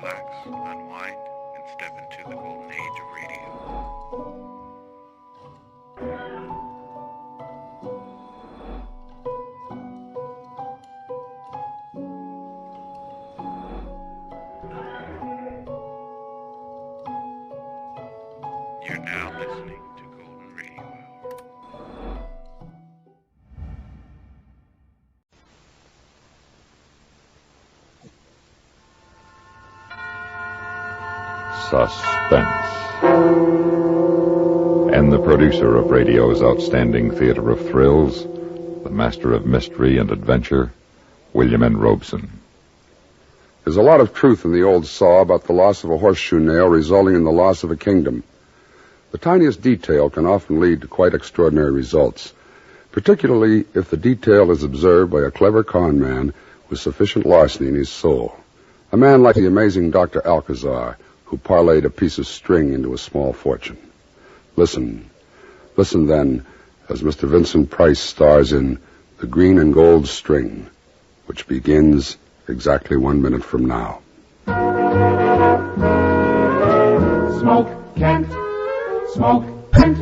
relax, unwind, and step into the golden age of radio. You're now listening to Golden Radio Hour. Suspense. And the producer of radio's outstanding theater of thrills, the master of mystery and adventure, William N. Robeson. There's a lot of truth in the old saw about the loss of a horseshoe nail resulting in the loss of a kingdom. The tiniest detail can often lead to quite extraordinary results, particularly if the detail is observed by a clever con man with sufficient larceny in his soul. A man like the amazing Dr. Alcazar, who parlayed a piece of string into a small fortune. Listen then, as Mr. Vincent Price stars in The Green and Gold String, which begins exactly 1 minute from now. Smoke Kent, smoke Kent,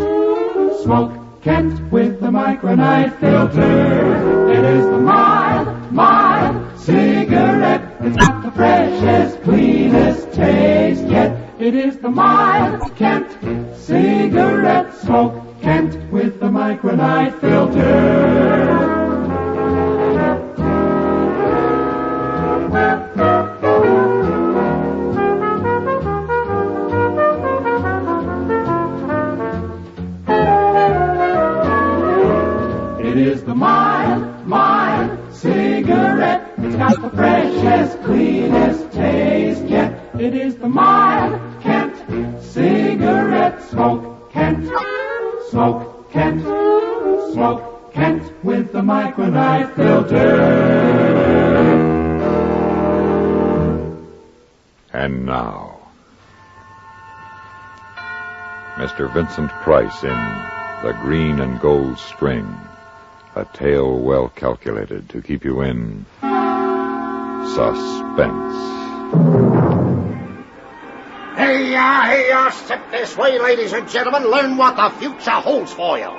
smoke Kent with the micronite filter. It is the mild cigarette. It's got the freshest, cleanest taste yet. It is the mild Kent cigarette. Smoke Kent with the micronite filter. It is the mild cigarette. It's got the freshest, cleanest taste yet. It is the mild Kent cigarette. Smoke Kent, smoke Kent, smoke Kent with the micronite filter. And now, Mr. Vincent Price in The Green and Gold String, a tale well calculated to keep you in suspense. Hey, step this way, ladies and gentlemen. Learn what the future holds for you.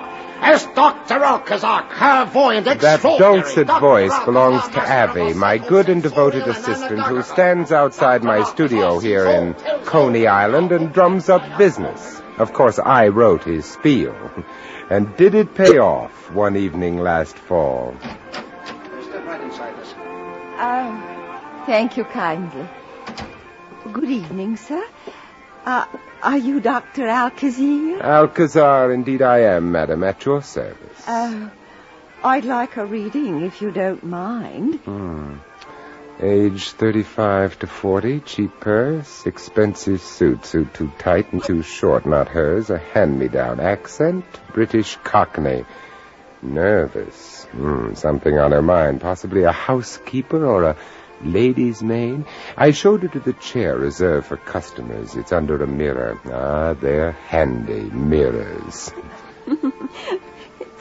As Dr. Alcazar, clairvoyant extraordinary... That dulcet voice belongs to Abby, my good and devoted assistant, who stands outside my studio here in Coney Island and drums up business. Of course, I wrote his spiel. And did it pay off one evening last fall? Step right inside this. Thank you kindly. Good evening, sir. Are you Dr. Alcazar? Alcazar, indeed I am, madam, at your service. I'd like a reading, if you don't mind. Age 35 to 40, cheap purse, expensive suit too tight and too short, not hers, a hand-me-down accent, British Cockney. Nervous, something on her mind, possibly a housekeeper or a lady's maid. I showed her to the chair reserved for customers. It's under a mirror. They're handy mirrors.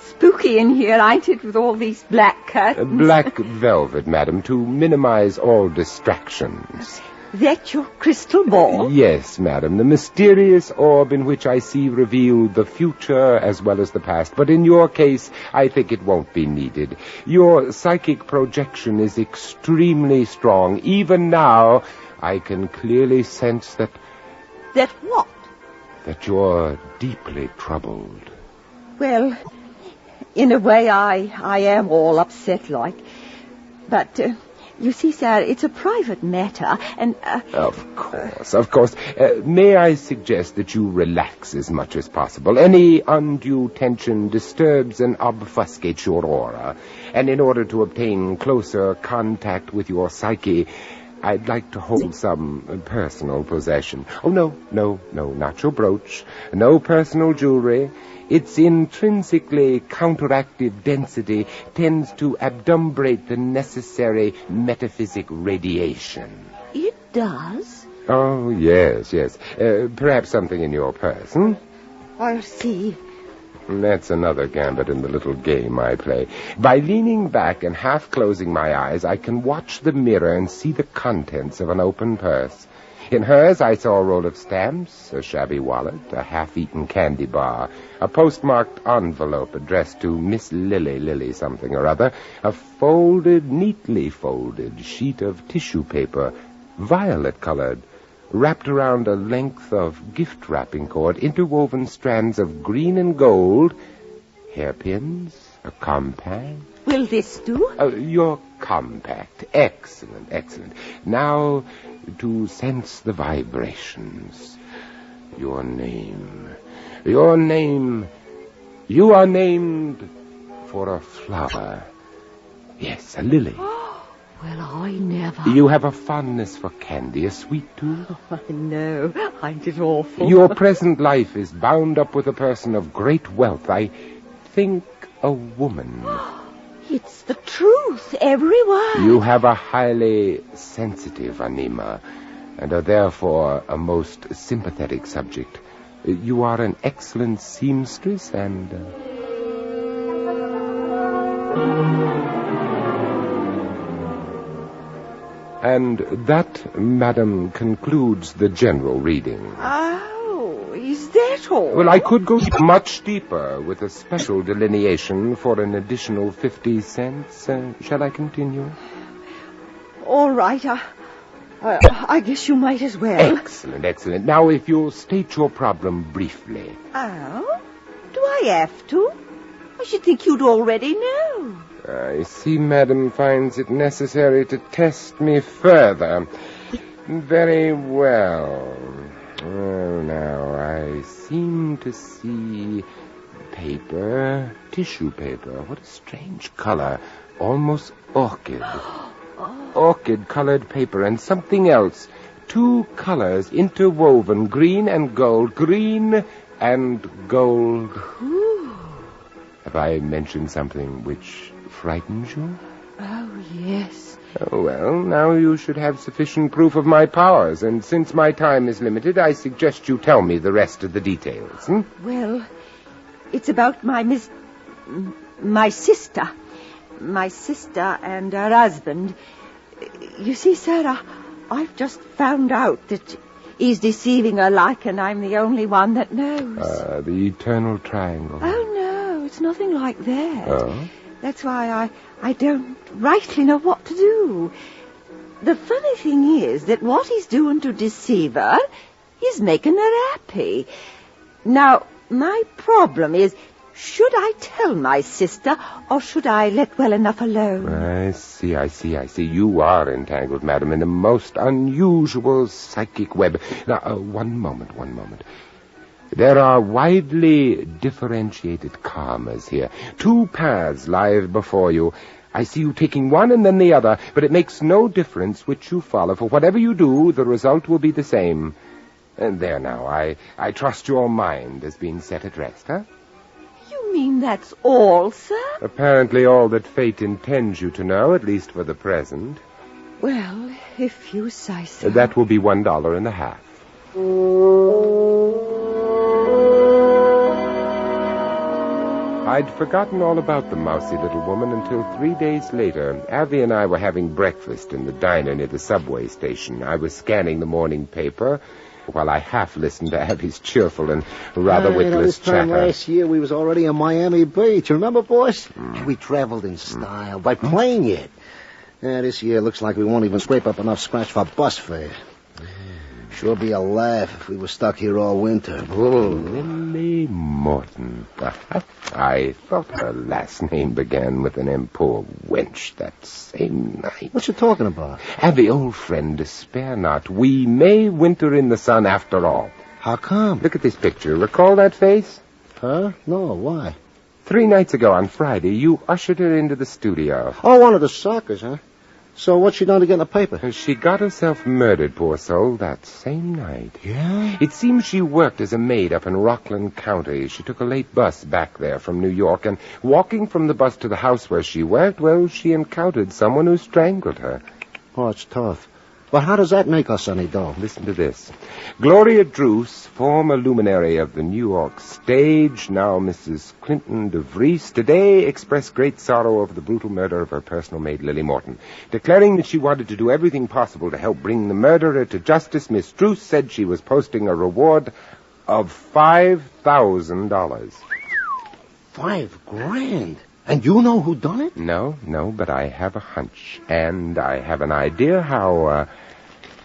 Spooky in here, ain't it, with all these black curtains? Black velvet, madam, to minimize all distractions. That your crystal ball? Yes, madam, the mysterious orb in which I see revealed the future as well as the past. But in your case, I think it won't be needed. Your psychic projection is extremely strong. Even now, I can clearly sense that... That what? That you're deeply troubled. Well, in a way, I am all upset like. But... you see, sir, it's a private matter, and... Of course. May I suggest that you relax as much as possible? Any undue tension disturbs and obfuscates your aura. And in order to obtain closer contact with your psyche, I'd like to hold some personal possession. Oh, no, not your brooch. No personal jewelry. Its intrinsically counteractive density tends to adumbrate the necessary metaphysic radiation. It does? Oh, yes. Perhaps something in your purse, I'll see. That's another gambit in the little game I play. By leaning back and half closing my eyes, I can watch the mirror and see the contents of an open purse. In hers, I saw a roll of stamps, a shabby wallet, a half-eaten candy bar, a postmarked envelope addressed to Miss Lily something or other, a neatly folded sheet of tissue paper, violet-colored, wrapped around a length of gift-wrapping cord, interwoven strands of green and gold, hairpins, a compact. Will this do? Your compact. Excellent, excellent. Now, to sense the vibrations. Your name. You are named for a flower. Yes, a lily. Well, I never. You have a fondness for candy, a sweet tooth. Oh, I know. I'm just awful. Your present life is bound up with a person of great wealth. I think a woman. It's the truth, every word. You have a highly sensitive anima, and are therefore a most sympathetic subject. You are an excellent seamstress and... And that, madam, concludes the general reading. Oh, is that all? Well, I could go much deeper with a special delineation for an additional 50 cents. Shall I continue? All right, I guess you might as well. Excellent, excellent. Now, if you'll state your problem briefly. Oh? Do I have to? I should think you'd already know. I see madam finds it necessary to test me further. Very well. Oh, now, I seem to see paper, tissue paper. What a strange color. Almost orchid. Orchid-colored paper and something else. Two colors interwoven, green and gold. Green and gold. Ooh. Have I mentioned something which frightens you? Oh, yes. Oh, well, now you should have sufficient proof of my powers, and since my time is limited, I suggest you tell me the rest of the details. Well, it's about my sister. My sister and her husband. You see, sir, I've just found out that he's deceiving her like, and I'm the only one that knows. The eternal triangle. Oh, no, it's nothing like that. Oh? That's why I don't rightly know what to do. The funny thing is that what he's doing to deceive her is making her happy. Now, my problem is, should I tell my sister, or should I let well enough alone? I see. You are entangled, madam, in a most unusual psychic web. Now, one moment. There are widely differentiated karmas here. Two paths lie before you. I see you taking one and then the other, but it makes no difference which you follow, for whatever you do, the result will be the same. And there now, I trust your mind has been set at rest, huh? You mean that's all, sir? Apparently all that fate intends you to know, at least for the present. Well, if you say so. That will be $1.50. I'd forgotten all about the mousy little woman until 3 days later. Abby and I were having breakfast in the diner near the subway station. I was scanning the morning paper while I half listened to Abby's cheerful and rather witless this time chatter. last year we was already in Miami Beach. You remember, boys? We traveled in style, by plane yet. This year looks like we won't even scrape up enough scratch for bus fare. Sure be a laugh if we were stuck here all winter. Lily Morton. I thought her last name began with an M. Poor wench that same night. What you talking about? Abby, old friend, despair not. We may winter in the sun after all. How come? Look at this picture. Recall that face? Huh? No, why? 3 nights ago on Friday, you ushered her into the studio. Oh, one of the suckers, huh? So what's she done to get in the paper? She got herself murdered, poor soul, that same night. Yeah? It seems she worked as a maid up in Rockland County. She took a late bus back there from New York, and walking from the bus to the house where she worked, well, she encountered someone who strangled her. Oh, it's tough. But how does that make us any dough? Listen to this. Gloria Druce, former luminary of the New York stage, now Mrs. Clinton de Vries, today expressed great sorrow over the brutal murder of her personal maid, Lily Morton. Declaring that she wanted to do everything possible to help bring the murderer to justice, Miss Druce said she was posting a reward of $5,000. $5,000? And you know who done it? No, but I have a hunch. And I have an idea how,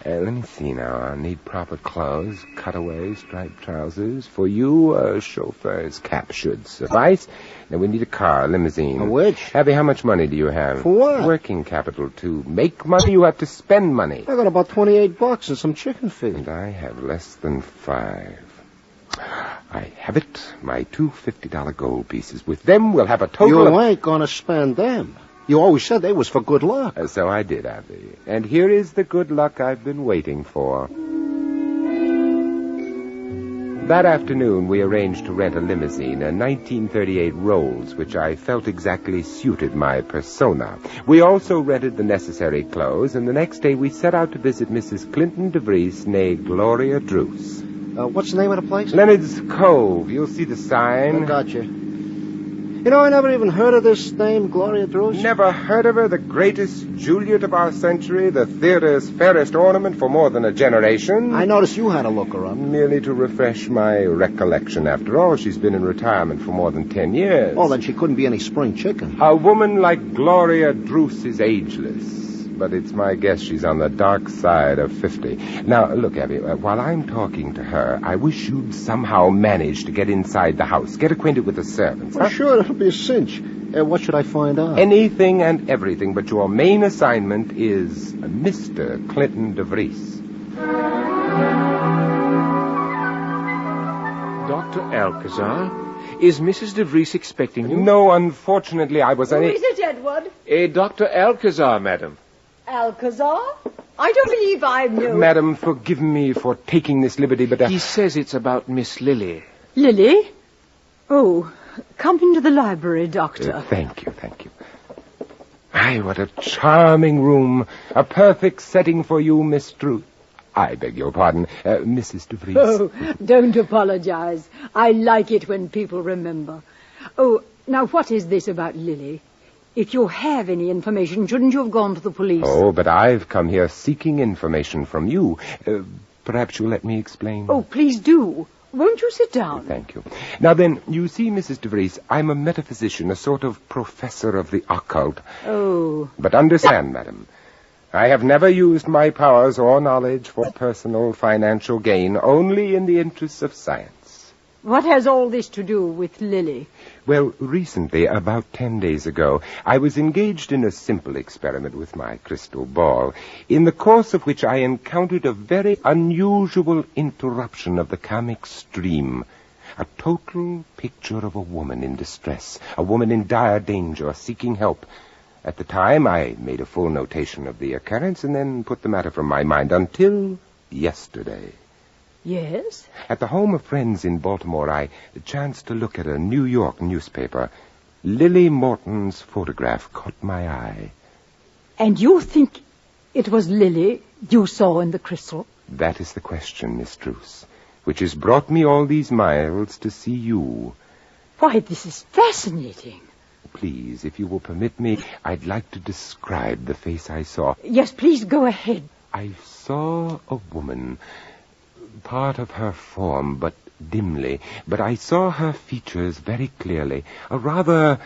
let me see now. I'll need proper clothes, cutaway, striped trousers. For you, a chauffeur's cap should suffice. Then we need a car, a limousine. A which? Abby, how much money do you have? For what? Working capital. To make money, you have to spend money. I got about $28 and some chicken feet. And I have less than $5. I have it. My two $50 gold pieces. With them, we'll have a total You ain't gonna spend them. You always said they was for good luck. So I did, Abby. And here is the good luck I've been waiting for. That afternoon, we arranged to rent a limousine, a 1938 Rolls, which I felt exactly suited my persona. We also rented the necessary clothes, and the next day we set out to visit Mrs. Clinton de Vries, née Gloria Druce. What's the name of the place? Leonard's Cove. You'll see the sign. I gotcha. You know, I never even heard of this name, Gloria Druce. Never heard of her? The greatest Juliet of our century, the theater's fairest ornament for more than a generation. I noticed you had to look her up. Merely to refresh my recollection. After all, she's been in retirement for more than 10 years. Oh, then she couldn't be any spring chicken. A woman like Gloria Druce is ageless. But it's my guess she's on the dark side of 50. Now, look, Abby, while I'm talking to her, I wish you'd somehow manage to get inside the house. Get acquainted with the servants. Well, sure, that'll be a cinch. What should I find out? Anything and everything, but your main assignment is Mr. Clinton de Vries. Dr. Alcazar, is Mrs. de Vries expecting you? No, unfortunately, I was Who is it, Edward? Dr. Alcazar, madam. Alcazar? I don't believe I know. Madam, forgive me for taking this liberty, but... He says it's about Miss Lily. Lily? Oh, come into the library, Doctor. Thank you. Aye, what a charming room. A perfect setting for you, Miss Druce. I beg your pardon, Mrs. de Vries. Oh, don't apologize. I like it when people remember. Oh, now what is this about Lily? If you have any information, shouldn't you have gone to the police? Oh, but I've come here seeking information from you. Perhaps you'll let me explain. Oh, please do. Won't you sit down? Thank you. Now then, you see, Mrs. de Vries, I'm a metaphysician, a sort of professor of the occult. Oh. But understand, madam, I have never used my powers or knowledge for personal financial gain, only in the interests of science. What has all this to do with Lily? Well, recently, about 10 days ago, I was engaged in a simple experiment with my crystal ball, in the course of which I encountered a very unusual interruption of the comic stream. A total picture of a woman in distress, a woman in dire danger, seeking help. At the time, I made a full notation of the occurrence and then put the matter from my mind until yesterday. Yes? At the home of friends in Baltimore, I chanced to look at a New York newspaper. Lily Morton's photograph caught my eye. And you think it was Lily you saw in the crystal? That is the question, Miss Druce, which has brought me all these miles to see you. Why, this is fascinating. Please, if you will permit me, I'd like to describe the face I saw. Yes, please go ahead. I saw a woman, part of her form, but dimly. But I saw her features very clearly. A rather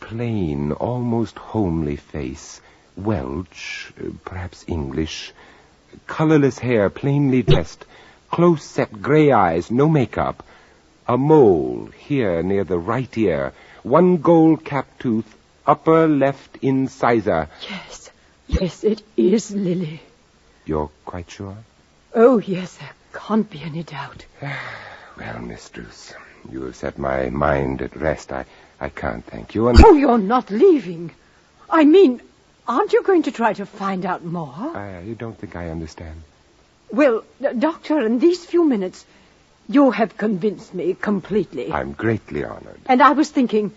plain, almost homely face. Welsh, perhaps English. Colorless hair, plainly dressed. Close-set gray eyes, no makeup. A mole here near the right ear. One gold cap tooth, upper left incisor. Yes, it is Lily. You're quite sure? Oh, yes, there can't be any doubt. Well, Miss Druce, you have set my mind at rest. I can't thank you. Oh, you're not leaving. I mean, aren't you going to try to find out more? You don't think I understand? Well, Doctor, in these few minutes, you have convinced me completely. I'm greatly honored. And I was thinking,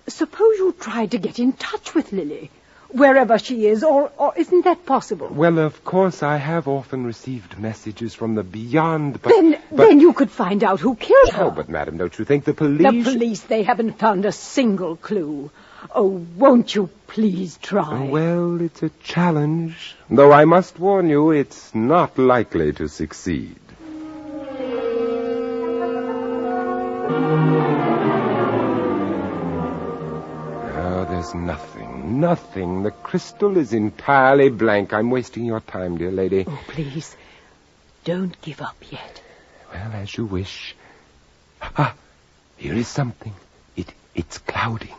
suppose you tried to get in touch with Lily. wherever she is, or isn't that possible? Well, of course, I have often received messages from the beyond, but... Then you could find out who killed her. Oh, but, madam, don't you think the police... The police, they haven't found a single clue. Oh, won't you please try? Well, it's a challenge. Though I must warn you, it's not likely to succeed. Oh, there's nothing. The crystal is entirely blank. I'm wasting your time, dear lady. Oh, please, don't give up yet. Well, as you wish. Ah, here is something. It's clouding.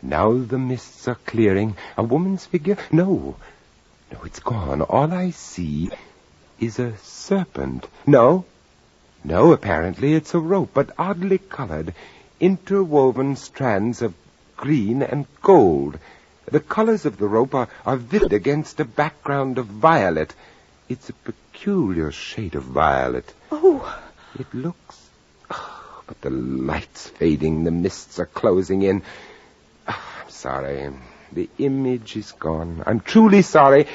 Now the mists are clearing. A woman's figure? No, it's gone. All I see is a serpent. No, apparently it's a rope, but oddly colored, interwoven strands of green and gold. The colors of the rope are vivid against a background of violet. It's a peculiar shade of violet. Oh. It looks... Oh, but the light's fading. The mists are closing in. I'm sorry. The image is gone. I'm truly sorry.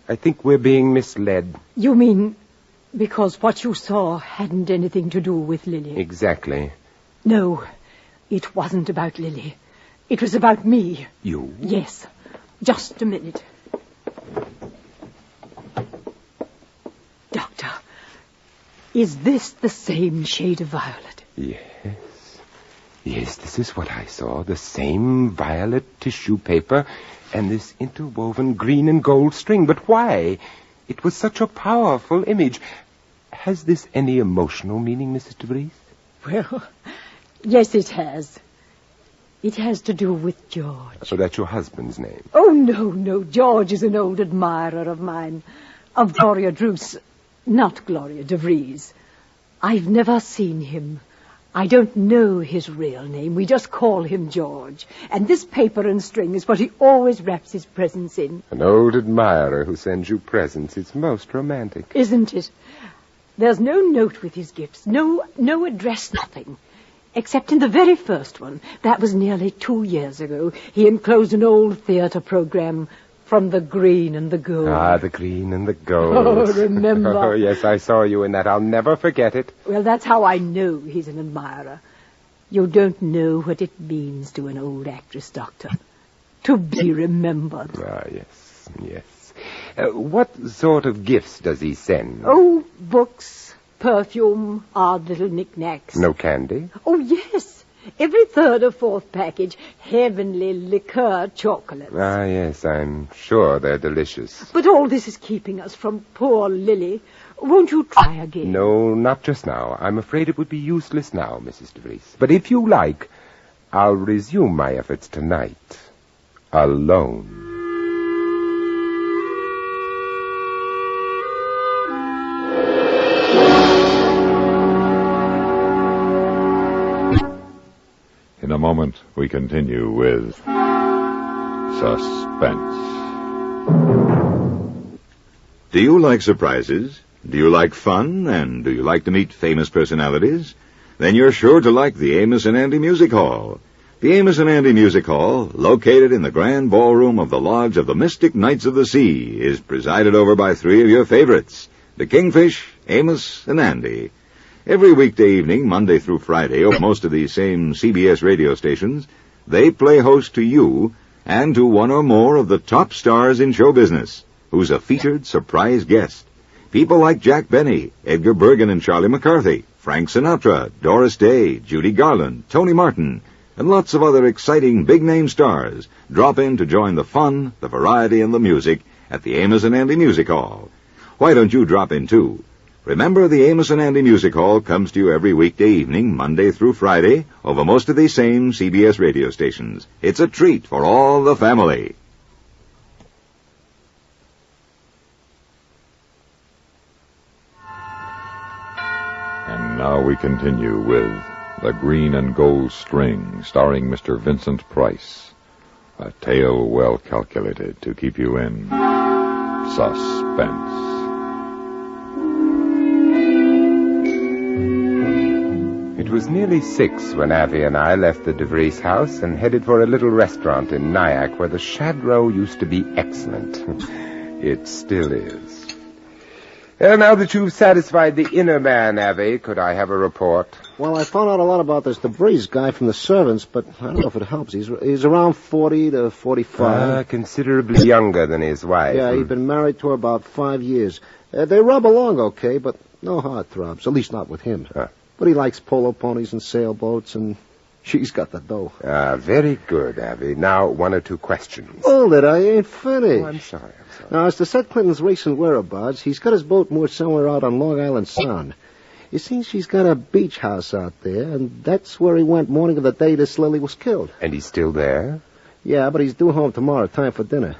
I think we're being misled. You mean because what you saw hadn't anything to do with Lily? Exactly. No, it wasn't about Lily. It was about me. You? Yes. Just a minute. Doctor, is this the same shade of violet? Yes, this is what I saw. The same violet tissue paper and this interwoven green and gold string. But why? It was such a powerful image. Has this any emotional meaning, Mrs. DeVries? Well, yes, it has. It has to do with George. So that's your husband's name? Oh, no. George is an old admirer of mine. Of Gloria Druce, not Gloria DeVries. I've never seen him. I don't know his real name. We just call him George. And this paper and string is what he always wraps his presents in. An old admirer who sends you presents. It's most romantic. Isn't it? There's no note with his gifts. No address, nothing. Except in the very first one. That was nearly 2 years ago. He enclosed an old theater program from the green and the gold. Ah, the green and the gold. Oh, remember. Oh, yes, I saw you in that. I'll never forget it. Well, that's how I know he's an admirer. You don't know what it means to an old actress, Doctor. To be remembered. Ah, yes. What sort of gifts does he send? Oh, books, perfume, odd little knickknacks. No candy? Oh, yes. Every third or fourth package, heavenly liqueur chocolates. Ah, yes, I'm sure they're delicious. But all this is keeping us from poor Lily. Won't you try again? No, not just now. I'm afraid it would be useless now, Mrs. DeVries. But if you like, I'll resume my efforts tonight. Alone. In a moment, we continue with Suspense. Do you like surprises? Do you like fun? And do you like to meet famous personalities? Then you're sure to like the Amos and Andy Music Hall. The Amos and Andy Music Hall, located in the grand ballroom of the Lodge of the Mystic Knights of the Sea, is presided over by 3 of your favorites, the Kingfish, Amos, and Andy. Every weekday evening, Monday through Friday, over most of these same CBS radio stations, they play host to you and to one or more of the top stars in show business, who's a featured surprise guest. People like Jack Benny, Edgar Bergen and Charlie McCarthy, Frank Sinatra, Doris Day, Judy Garland, Tony Martin, and lots of other exciting big-name stars drop in to join the fun, the variety, and the music at the Amos and Andy Music Hall. Why don't you drop in, too? Remember, the Amos and Andy Music Hall comes to you every weekday evening, Monday through Friday, over most of these same CBS radio stations. It's a treat for all the family. And now we continue with The Green and Gold String, starring Mr. Vincent Price. A tale well calculated to keep you in suspense. It was nearly 6 when Avi and I left the DeVries house and headed for a little restaurant in Nyack where the Shadrow used to be excellent. It still is. Now that you've satisfied the inner man, Avi, could I have a report? Well, I found out a lot about this DeVries guy from the servants, but I don't know if it helps. He's around 40 to 45. Considerably younger than his wife. Yeah, he'd been married to her about 5 years. They rub along okay, but no heartthrobs, at least not with him. But he likes polo ponies and sailboats, and she's got the dough. Very good, Avi. Now, 1 or 2 questions. Hold it, I ain't finished. Oh, I'm sorry. Now, as to Seth Clinton's recent whereabouts, he's got his boat moored somewhere out on Long Island Sound. You see, she's got a beach house out there, and that's where he went morning of the day this Lily was killed. And he's still there? Yeah, but he's due home tomorrow, time for dinner.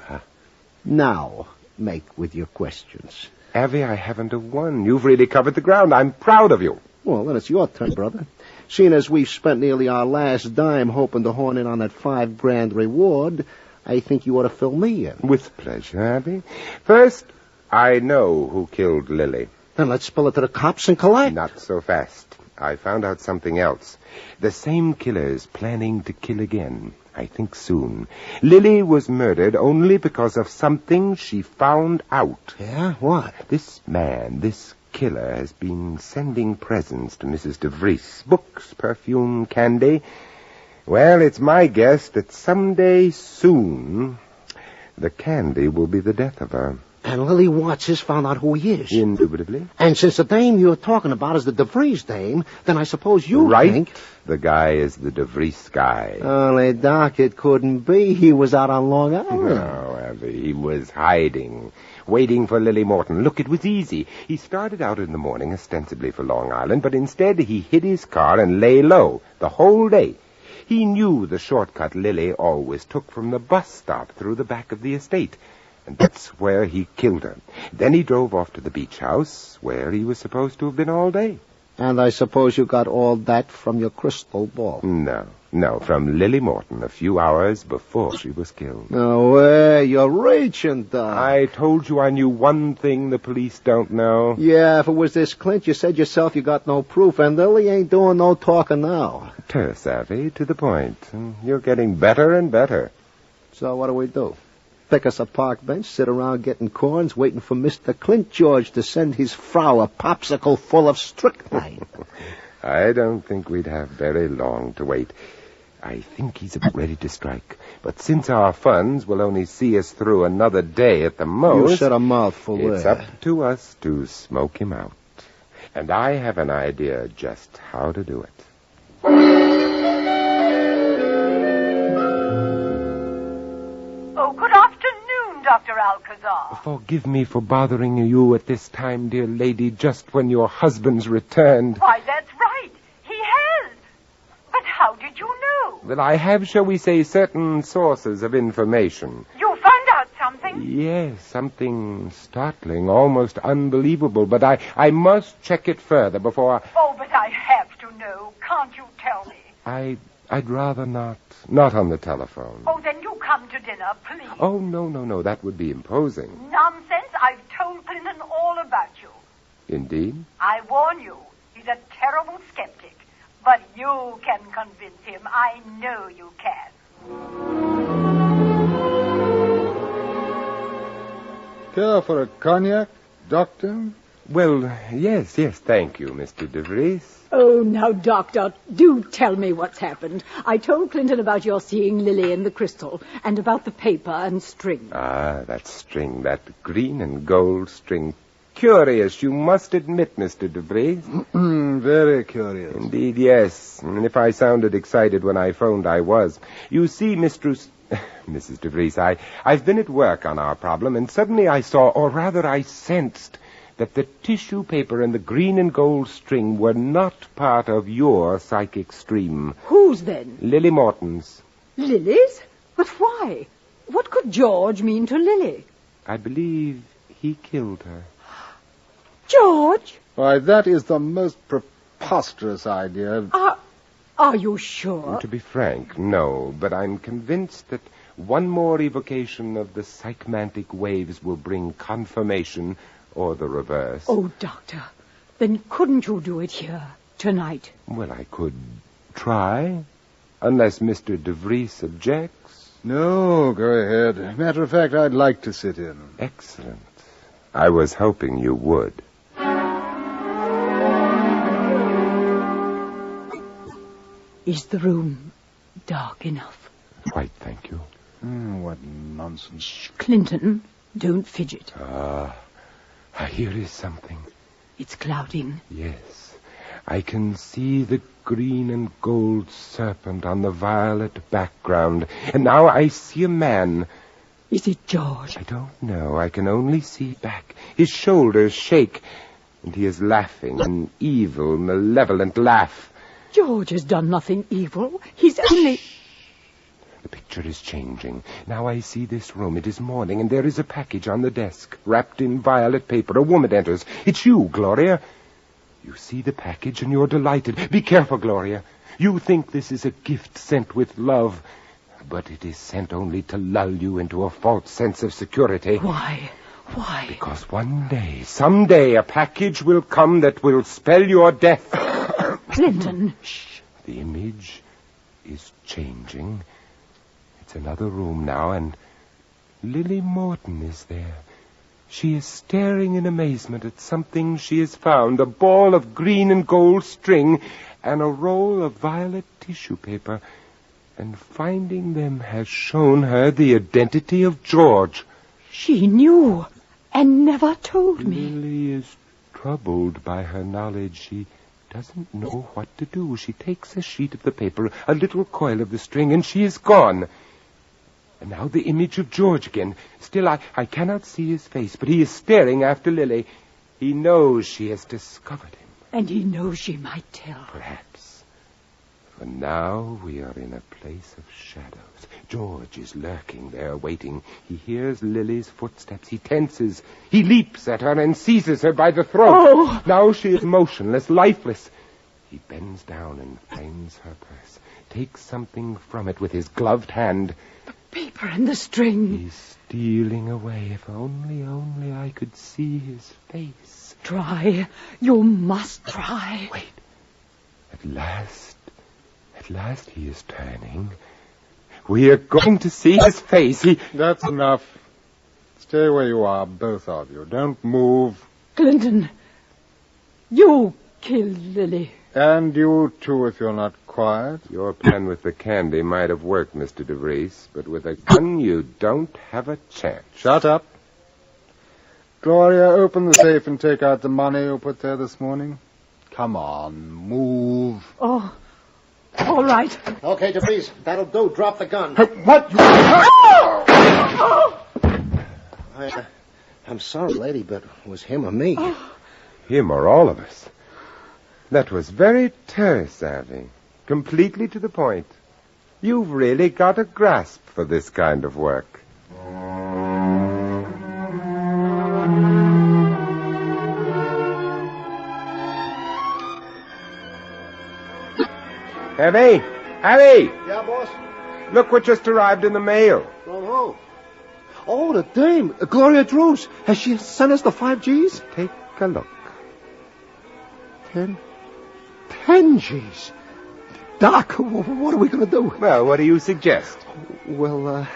Now, make with your questions. Avi, I haven't a one. You've really covered the ground. I'm proud of you. Well, then it's your turn, brother. Seeing as we've spent nearly our last dime hoping to horn in on that $5,000 reward, I think you ought to fill me in. With pleasure, Avi. First, I know who killed Lily. Then let's spill it to the cops and collect. Not so fast. I found out something else. The same killer's planning to kill again. I think soon. Lily was murdered only because of something she found out. Yeah? What? This man, this killer, has been sending presents to Mrs. DeVries. Books, perfume, candy. Well, it's my guess that someday soon the candy will be the death of her. And Lily Watts has found out who he is. Indubitably. And since the dame you're talking about is the DeVries dame, then I suppose you think... The guy is the DeVries guy. Only, Doc, it couldn't be. He was out on Long Island. No, Avi, he was hiding, waiting for Lily Morton. Look, it was easy. He started out in the morning ostensibly for Long Island, but instead he hid his car and lay low the whole day. He knew the shortcut Lily always took from the bus stop through the back of the estate. And that's where he killed her. Then he drove off to the beach house, where he was supposed to have been all day. And I suppose you got all that from your crystal ball. No, from Lily Morton a few hours before she was killed. No way, you're reaching, Doc. I told you I knew one thing the police don't know. Yeah, if it was this Clint, you said yourself you got no proof, and Lily ain't doing no talking now. Terse, Avi, to the point. You're getting better and better. So what do? Pick us a park bench, sit around getting corns, waiting for Mr. Clint George to send his frau a popsicle full of strychnine. I don't think we'd have very long to wait. I think he's about ready to strike. But since our funds will only see us through another day at the most... You said a mouthful there. It's up to us to smoke him out. And I have an idea just how to do it. Oh, good afternoon, Dr. Alcazar. Forgive me for bothering you at this time, dear lady, just when your husband's returned. Why, that's right. He has. But how did you know? Well, I have, shall we say, certain sources of information. You found out something? Yes, something startling, almost unbelievable, but I must check it further before... Oh, but I have to know. Can't you tell me? I'd rather not. Not on the telephone. Oh, then you come to dinner, please. Oh, no. That would be imposing. Nonsense. I've told Clinton all about you. Indeed? I warn you. He's a terrible skeptic. But you can convince him. I know you can. Care for a cognac, Doctor? Well, yes, thank you, Mr. DeVries. Oh, now, Doctor, do tell me what's happened. I told Clinton about your seeing Lily in the crystal, and about the paper and string. Ah, that string, that green and gold string. Curious, you must admit, Mr. DeVries. Very curious. Indeed, yes. And if I sounded excited when I phoned, I was. You see, Mrs. DeVries, I've been at work on our problem, and suddenly I saw, or rather I sensed, that the tissue paper and the green and gold string were not part of your psychic stream. Whose then? Lily Morton's. Lily's? But why? What could George mean to Lily? I believe he killed her. George? Why, that is the most preposterous idea. Are you sure? To be frank, no, but I'm convinced that one more evocation of the psychmantic waves will bring confirmation or the reverse. Oh, Doctor, then couldn't you do it here? tonight. Well, I could try, unless Mr. De Vries objects. No, go ahead. Matter of fact, I'd like to sit in. Excellent. I was hoping you would. Is the room dark enough? Quite, thank you. What nonsense. Shh, Clinton, don't fidget. Here is something. It's clouding. Yes. I can see the green and gold serpent on the violet background. And now I see a man. Is it George? I don't know. I can only see back. His shoulders shake. And he is laughing, an evil, malevolent laugh. George has done nothing evil. He's only... The picture is changing. Now I see this room. It is morning, and there is a package on the desk, wrapped in violet paper. A woman enters. It's you, Gloria. You see the package, and you're delighted. Be careful, Gloria. You think this is a gift sent with love, but it is sent only to lull you into a false sense of security. Why? Why? Because one day, someday, a package will come that will spell your death. Clinton. Shh. The image is changing. It's another room now, and Lily Morton is there. She is staring in amazement at something she has found, a ball of green and gold string and a roll of violet tissue paper. And finding them has shown her the identity of George. She knew and never told me. Lily is troubled by her knowledge. She doesn't know what to do. She takes a sheet of the paper, a little coil of the string, and she is gone. And now the image of George again. Still, I cannot see his face, but he is staring after Lily. He knows she has discovered him. And he knows she might tell. Perhaps. For now we are in a place of shadows. George is lurking there, waiting. He hears Lily's footsteps. He tenses. He leaps at her and seizes her by the throat. Oh! Now she is motionless, lifeless. He bends down and finds her purse, takes something from it with his gloved hand. The paper and the string. He's stealing away. If only I could see his face. Try. You must try. Wait. At last he is turning. We are going to see his face. That's enough. Stay where you are, both of you. Don't move. Clinton, you killed Lily. And you, too, if you're not quiet. Your plan with the candy might have worked, Mr. De Vries, but with a gun you don't have a chance. Shut up. Gloria, open the safe and take out the money you put there this morning. Come on, move. Oh, all right. Okay, De Vries, that'll do. Drop the gun. What? I'm sorry, lady, but it was him or me. Him or all of us. That was very terse, Abby. Completely to the point. You've really got a grasp for this kind of work. Abby! Abby! Yeah, boss? Look what just arrived in the mail. From who? Oh, the dame, Gloria Drews. Has she sent us the 5 Gs? Take a look. 10 Gs. Doc, what are we going to do? Well, what do you suggest? Well,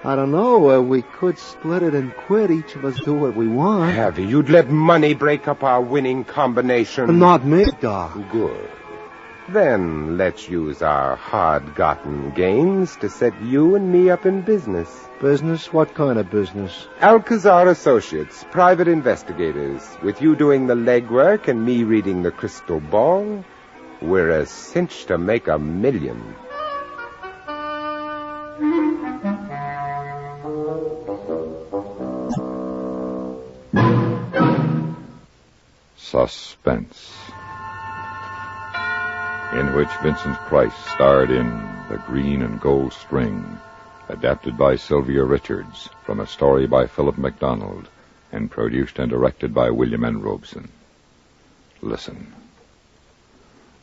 I don't know. We could split it and quit. Each of us do what we want. Abby, you'd let money break up our winning combination. Not me, Doc. Good. Then let's use our hard-gotten gains to set you and me up in business. Business? What kind of business? Alcazar Associates, private investigators. With you doing the legwork and me reading the crystal ball, we're a cinch to make $1 million. Suspense, in which Vincent Price starred in The Green and Gold String, adapted by Sylvia Richards from a story by Philip MacDonald, and produced and directed by William N. Robeson. Listen.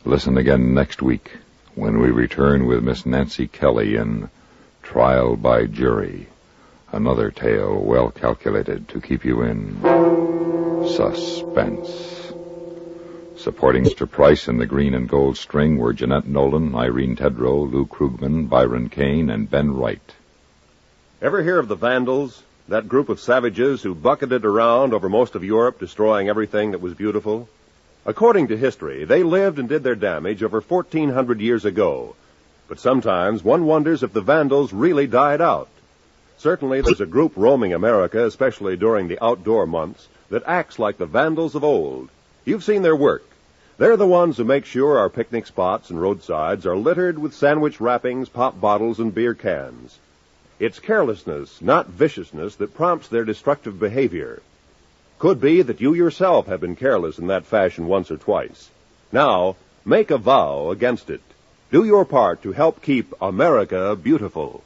Listen again next week when we return with Miss Nancy Kelly in Trial by Jury, another tale well calculated to keep you in suspense. Supporting Mr. Price in The Green and Gold String were Jeanette Nolan, Irene Tedrow, Lou Krugman, Byron Kane, and Ben Wright. Ever hear of the Vandals? That group of savages who bucketed around over most of Europe, destroying everything that was beautiful? According to history, they lived and did their damage over 1,400 years ago. But sometimes one wonders if the Vandals really died out. Certainly there's a group roaming America, especially during the outdoor months, that acts like the Vandals of old. You've seen their work. They're the ones who make sure our picnic spots and roadsides are littered with sandwich wrappings, pop bottles, and beer cans. It's carelessness, not viciousness, that prompts their destructive behavior. Could be that you yourself have been careless in that fashion once or twice. Now, make a vow against it. Do your part to help keep America beautiful.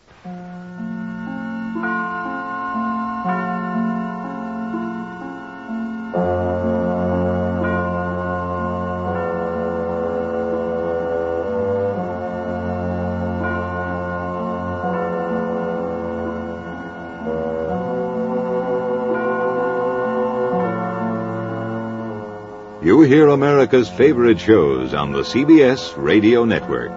You hear America's favorite shows on the CBS Radio Network.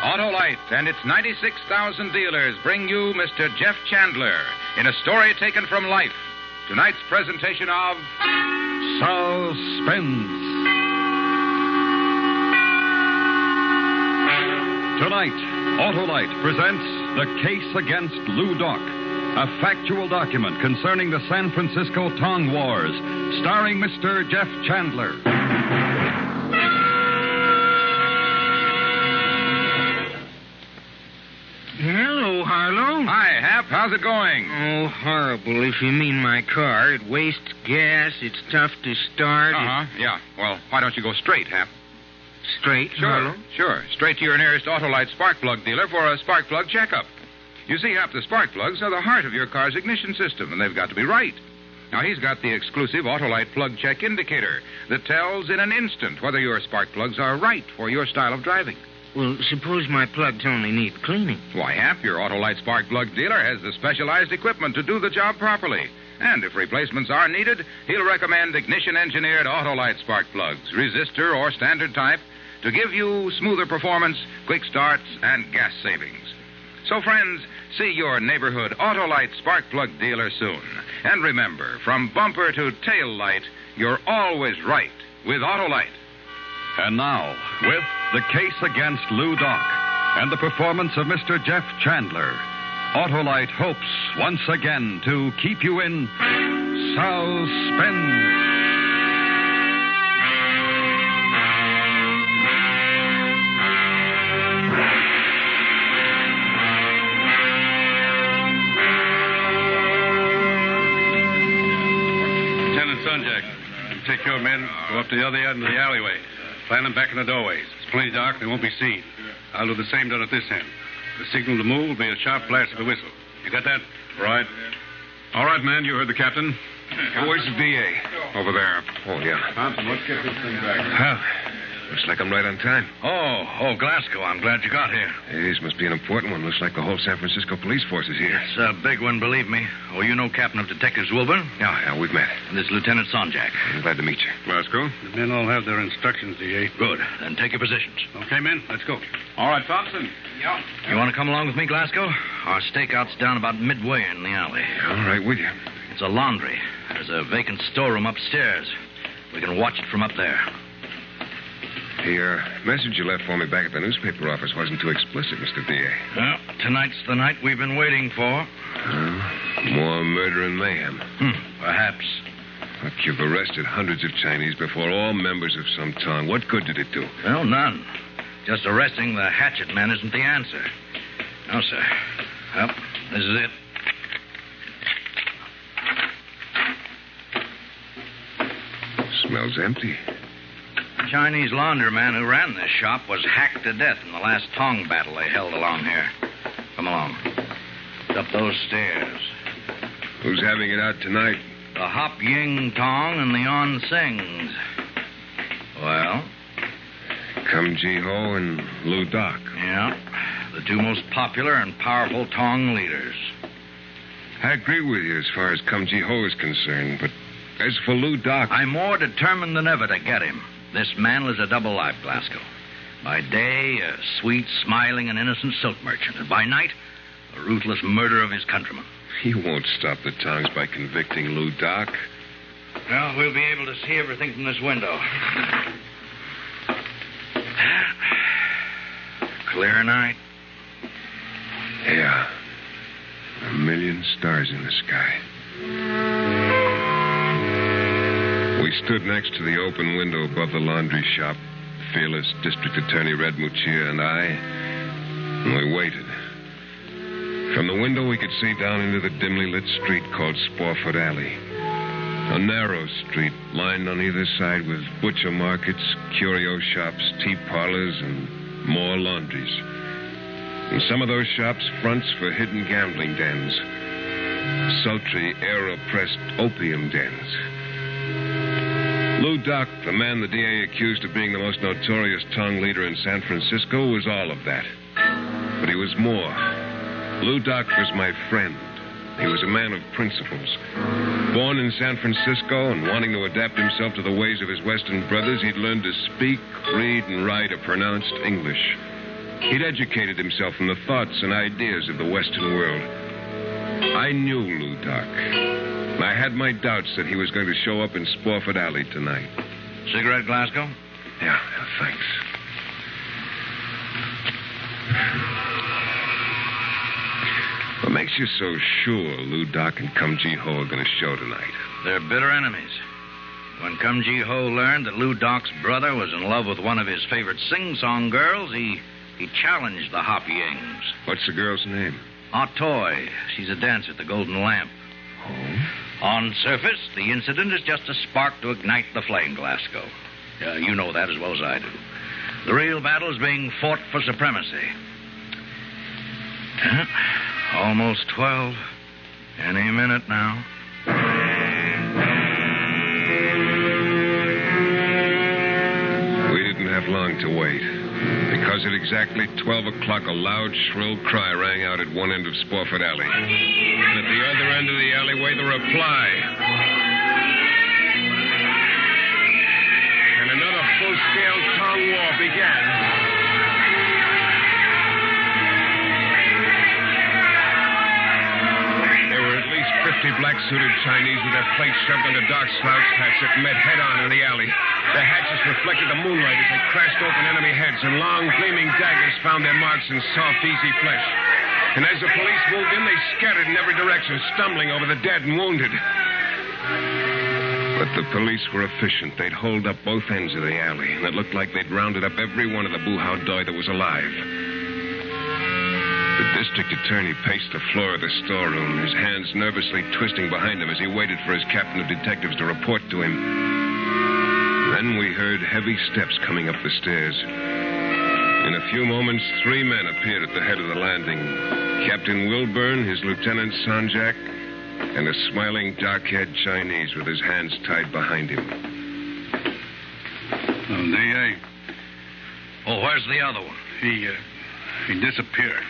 Autolite and its 96,000 dealers bring you Mr. Jeff Chandler in a story taken from life. Tonight's presentation of Suspense. Tonight, Autolite presents The Case Against Lou Doc, a factual document concerning the San Francisco Tong Wars, starring Mr. Jeff Chandler. Hello, Harlow. Hi, Hap. How's it going? Oh, horrible, if you mean my car. It wastes gas. It's tough to start. Yeah. Well, why don't you go straight, Hap? Straight, Harlow? Sure. Straight to your nearest Autolite spark plug dealer for a spark plug checkup. You see, Hap, the spark plugs are the heart of your car's ignition system, and they've got to be right. Now, he's got the exclusive Autolite plug check indicator that tells in an instant whether your spark plugs are right for your style of driving. Well, suppose my plugs only need cleaning. Why, Hap, your Autolite spark plug dealer has the specialized equipment to do the job properly. And if replacements are needed, he'll recommend ignition-engineered Autolite spark plugs, resistor or standard type, to give you smoother performance, quick starts, and gas savings. So, friends, see your neighborhood Autolite spark plug dealer soon. And remember, from bumper to tail light, you're always right with Autolite. And now, with The Case Against Lou Doc and the performance of Mr. Jeff Chandler, Autolite hopes once again to keep you in suspense. Lieutenant Sonjak, take your men, go up to the other end of the alleyway. Plant them back in the doorways. It's plenty dark, they won't be seen. I'll do the same down at this end. The signal to move will be a sharp blast of the whistle. You got that? Right. All right, man, you heard the captain. Where's the VA? Over there. Oh, yeah. Thompson, let's get this thing back. Well, looks like I'm right on time. Oh, Glasgow, I'm glad you got here. This must be an important one. Looks like the whole San Francisco police force is here. It's a big one, believe me. Oh, you know Captain of Detectives Wilbur? Yeah, we've met. And this is Lieutenant Sonjak. I'm glad to meet you. Glasgow? The men all have their instructions, DA. Good. Then take your positions. Okay, men, let's go. All right, Thompson. Yeah. You want to come along with me, Glasgow? Our stakeout's down about midway in the alley. All right, with you. It's a laundry. There's a vacant storeroom upstairs. We can watch it from up there. The message you left for me back at the newspaper office wasn't too explicit, Mr. D.A. Well, tonight's the night we've been waiting for. More murder and mayhem. Perhaps. Look, you've arrested hundreds of Chinese before, all members of some Tong. What good did it do? Well, none. Just arresting the hatchet men isn't the answer. No, sir. Well, this is it. Smells empty. The Chinese laundryman who ran this shop was hacked to death in the last Tong battle they held along here. Come along. It's up those stairs. Who's having it out tonight? The Hop Ying Tong and the On Sings. Well? Kum Ji Ho and Lou Doc. Yeah. The two most popular and powerful Tong leaders. I agree with you as far as Kum Ji Ho is concerned, but as for Lou Doc... I'm more determined than ever to get him. This man lives a double life, Glasgow. By day, a sweet, smiling, and innocent silk merchant. And by night, a ruthless murderer of his countrymen. He won't stop the Tongs by convicting Lou Doc. Well, we'll be able to see everything from this window. Clear night. Yeah. A million stars in the sky. We stood next to the open window above the laundry shop, fearless District Attorney Red Muccia and I, and we waited. From the window, we could see down into the dimly lit street called Spofford Alley. A narrow street lined on either side with butcher markets, curio shops, tea parlors, and more laundries. In some of those shops, fronts for hidden gambling dens, sultry, air-oppressed opium dens. Lou Doc, the man the DA accused of being the most notorious Tong leader in San Francisco, was all of that. But he was more. Lou Doc was my friend. He was a man of principles. Born in San Francisco and wanting to adapt himself to the ways of his Western brothers, he'd learned to speak, read, and write a pronounced English. He'd educated himself in the thoughts and ideas of the Western world. I knew Lou Doc. I had my doubts that he was going to show up in Spofford Alley tonight. Cigarette, Glasgow? Yeah, thanks. What makes you so sure Lou Doc and Kum Ji Ho are going to show tonight? They're bitter enemies. When Kum Ji Ho learned that Lou Doc's brother was in love with one of his favorite sing-song girls, he challenged the Hop Yings. What's the girl's name? Ah Toy. She's a dancer at the Golden Lamp. Oh? On surface, the incident is just a spark to ignite the flame, Glasgow. You know that as well as I do. The real battle is being fought for supremacy. Almost 12. Any minute now. We didn't have long to wait. Because at exactly 12 o'clock, a loud, shrill cry rang out at one end of Spofford Alley. And at the other end of the alleyway, the reply. And another full-scale Tong war began. There were at least 50 black-suited Chinese with their plates shoved under dark slouch hats that met head-on in the alley. Their hatches reflected the moonlight as they crashed open enemy heads, and long, gleaming daggers found their marks in soft, easy flesh. And as the police moved in, they scattered in every direction, stumbling over the dead and wounded. But the police were efficient. They'd holed up both ends of the alley, and it looked like they'd rounded up every one of the boo-how doi that was alive. The district attorney paced the floor of the storeroom, his hands nervously twisting behind him as he waited for his captain of detectives to report to him. Then we heard heavy steps coming up the stairs. In a few moments, 3 men appeared at the head of the landing. Captain Wilburn, his Lieutenant Sanjak, and a smiling, dark-haired Chinese with his hands tied behind him. D.A. Oh, where's the other one? He disappeared.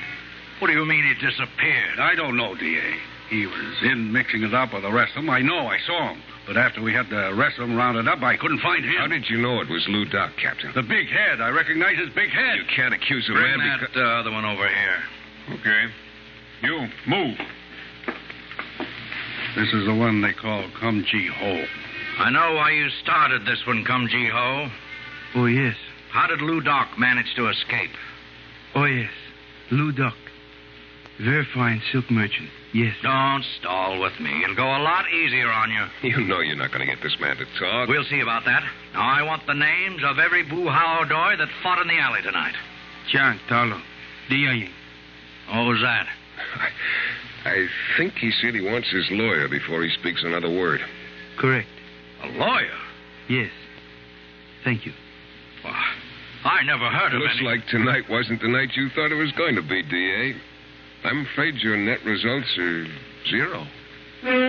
What do you mean he disappeared? I don't know, D.A. He was in mixing it up with the rest of them. I know, I saw him. But after we had the rest of them rounded up, I couldn't find him. How did you know it was Lou Doc, Captain? The big head. I recognize his big head. You can't accuse a Bring man that other one over here. Okay. You, move. This is the one they call Kum Ji Ho. I know why you started this one, Kum Ji Ho. Oh, yes. How did Lou Doc manage to escape? Oh, yes. Lou Doc. Very fine silk merchant. Yes. Don't stall with me. It'll go a lot easier on you. You know you're not going to get this man to talk. We'll see about that. Now, I want the names of every boo-how doi that fought in the alley tonight. Chang, Talo, Diaying. What was that? I think he said he wants his lawyer before he speaks another word. Correct. A lawyer? Yes. Thank you. Well, I never heard of Looks any... like tonight wasn't the night you thought it was going to be, D.A. I'm afraid your net results are 0. District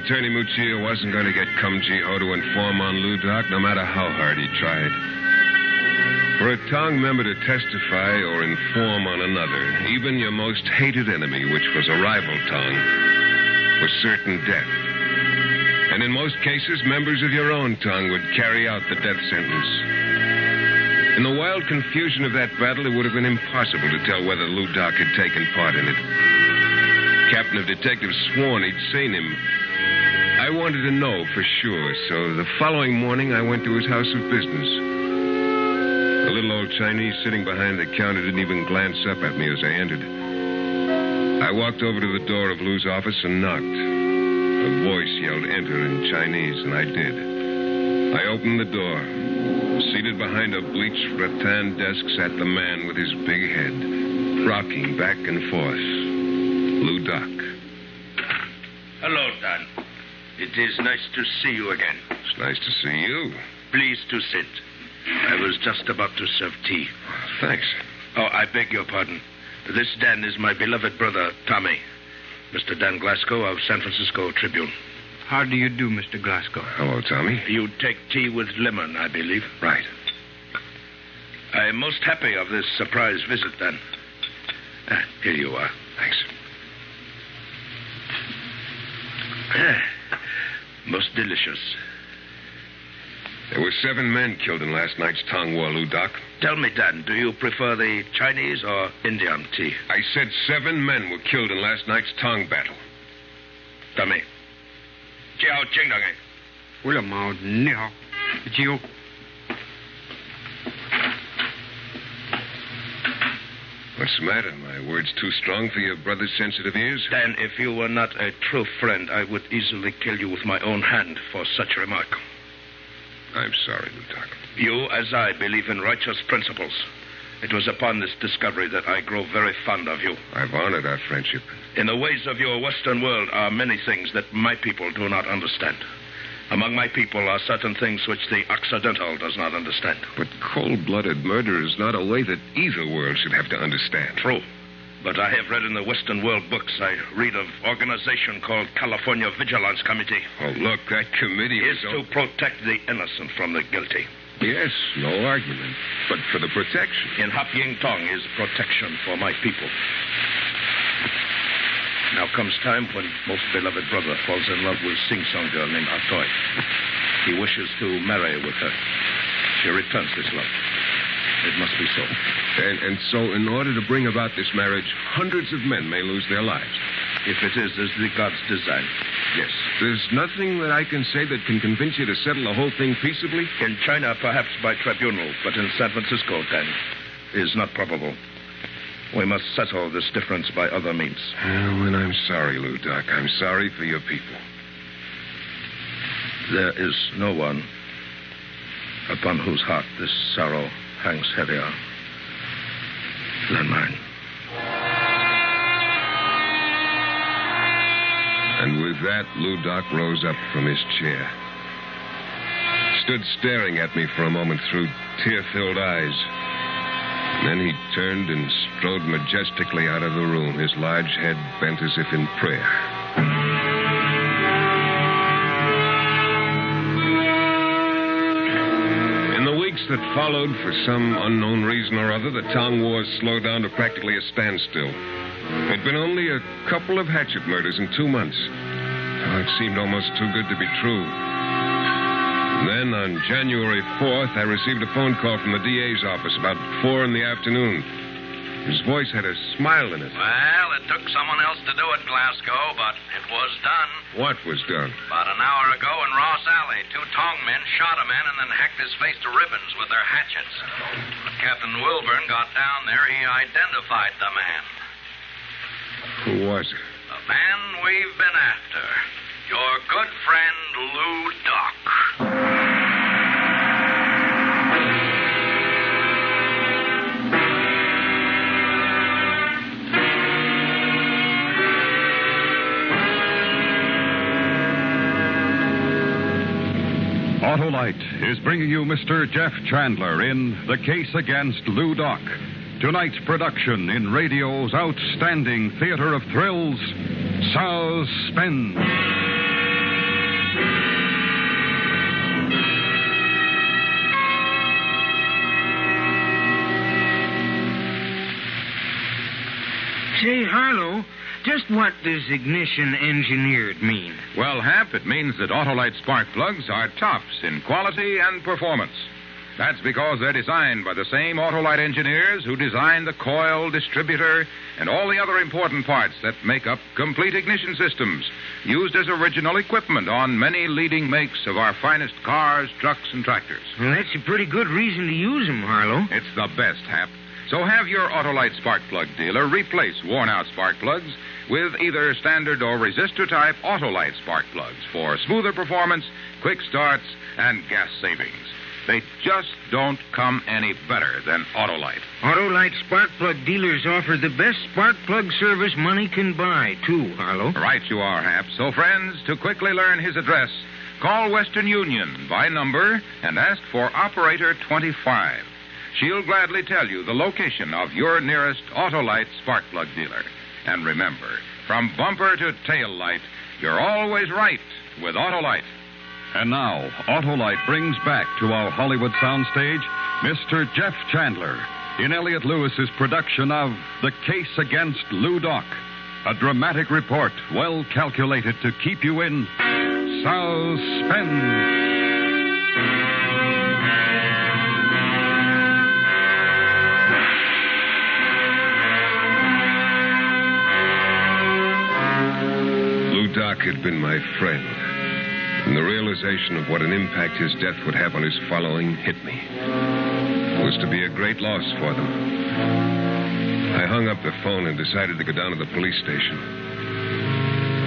Attorney Muccia wasn't going to get Cum Chi Ho to inform on Lou Doc, no matter how hard he tried. For a Tong member to testify or inform on another, even your most hated enemy, which was a rival Tong, was certain death. And in most cases, members of your own Tong would carry out the death sentence. In the wild confusion of that battle, it would have been impossible to tell whether Lou Doc had taken part in it. Captain of detectives sworn he'd seen him. I wanted to know for sure, so the following morning I went to his house of business. The little old Chinese sitting behind the counter didn't even glance up at me as I entered. I walked over to the door of Lou's office and knocked. A voice yelled enter in Chinese, and I did. I opened the door. Seated behind a bleached rattan desk sat the man with his big head, rocking back and forth. Lou Doc. Hello, Dan. It is nice to see you again. It's nice to see you. Please to sit. I was just about to serve tea. Thanks. Oh, I beg your pardon. This Dan is my beloved brother, Tommy. Mr. Dan Glasgow of San Francisco Tribune. How do you do, Mr. Glasgow? Hello, Tommy. You take tea with lemon, I believe. Right. I am most happy of this surprise visit, Dan. Here you are. Thanks. Most delicious. There were 7 men killed in last night's Tong War, Lou Doc. Tell me, Dan, do you prefer the Chinese or Indian tea? I said 7 men were killed in last night's Tong battle. Tommy. Jiao Jingdange. 为了毛你好，就 What's the matter? My words too strong for your brother's sensitive ears? Dan, if you were not a true friend, I would easily kill you with my own hand for such a remark. I'm sorry, Lou Doc. You, as I, believe in righteous principles. It was upon this discovery that I grow very fond of you. I've honored our friendship. In the ways of your Western world are many things that my people do not understand. Among my people are certain things which the Occidental does not understand. But cold-blooded murder is not a way that either world should have to understand. True. But I have read in the Western world books, I read of organization called California Vigilance Committee. Oh, look, that committee is to protect the innocent from the guilty. Yes, no argument. But for the protection. In Hap Ying Tong is protection for my people. Now comes time when most beloved brother falls in love with sing-song girl named Atoy. He wishes to marry with her. She returns this love. It must be so. And so in order to bring about this marriage, hundreds of men may lose their lives. If it is as the gods design. Yes. There's nothing that I can say that can convince you to settle the whole thing peaceably? In China, perhaps by tribunal, but in San Francisco, then, is not probable. We must settle this difference by other means. Oh, and I'm sorry, Lou Doc. I'm sorry for your people. There is no one upon whose heart this sorrow hangs heavier than mine. And with that, Lou Doc rose up from his chair. Stood staring at me for a moment through tear-filled eyes. Then he turned and strode majestically out of the room, his large head bent as if in prayer. In the weeks that followed, for some unknown reason or other, the Tong Wars slowed down to practically a standstill. There'd been only a couple of hatchet murders in 2 months. Oh, it seemed almost too good to be true. Then, on January 4th, I received a phone call from the DA's office about 4 in the afternoon. His voice had a smile in it. Well, it took someone else to do it, Glasgow, but it was done. What was done? About an hour ago in Ross Alley, 2 Tong men shot a man and then hacked his face to ribbons with their hatchets. When Captain Wilburn got down there, he identified the man. Who was it? The man we've been after. Your good friend, Lou Doc. Autolite is bringing you Mr. Jeff Chandler in The Case Against Lou Doc. Tonight's production in radio's outstanding theater of thrills, Suspense. Say, Harlow, just what does ignition engineered mean? Well, Hap, it means that Autolite spark plugs are tops in quality and performance. That's because they're designed by the same Autolite engineers who designed the coil, distributor, and all the other important parts that make up complete ignition systems, used as original equipment on many leading makes of our finest cars, trucks, and tractors. Well, that's a pretty good reason to use them, Harlow. It's the best, Hap. So have your Autolite spark plug dealer replace worn-out spark plugs with either standard or resistor-type Autolite spark plugs for smoother performance, quick starts, and gas savings. They just don't come any better than Autolite. Autolite spark plug dealers offer the best spark plug service money can buy, too, Harlow. Right you are, Hap. So, friends, to quickly learn his address, call Western Union by number and ask for Operator 25. She'll gladly tell you the location of your nearest Autolite spark plug dealer. And remember, from bumper to tail light, you're always right with Autolite. And now, Autolite brings back to our Hollywood soundstage Mr. Jeff Chandler in Elliot Lewis's production of The Case Against Lou Doc, a dramatic report well calculated to keep you in suspense. Doc had been my friend, and the realization of what an impact his death would have on his following hit me. It was to be a great loss for them. I hung up the phone and decided to go down to the police station.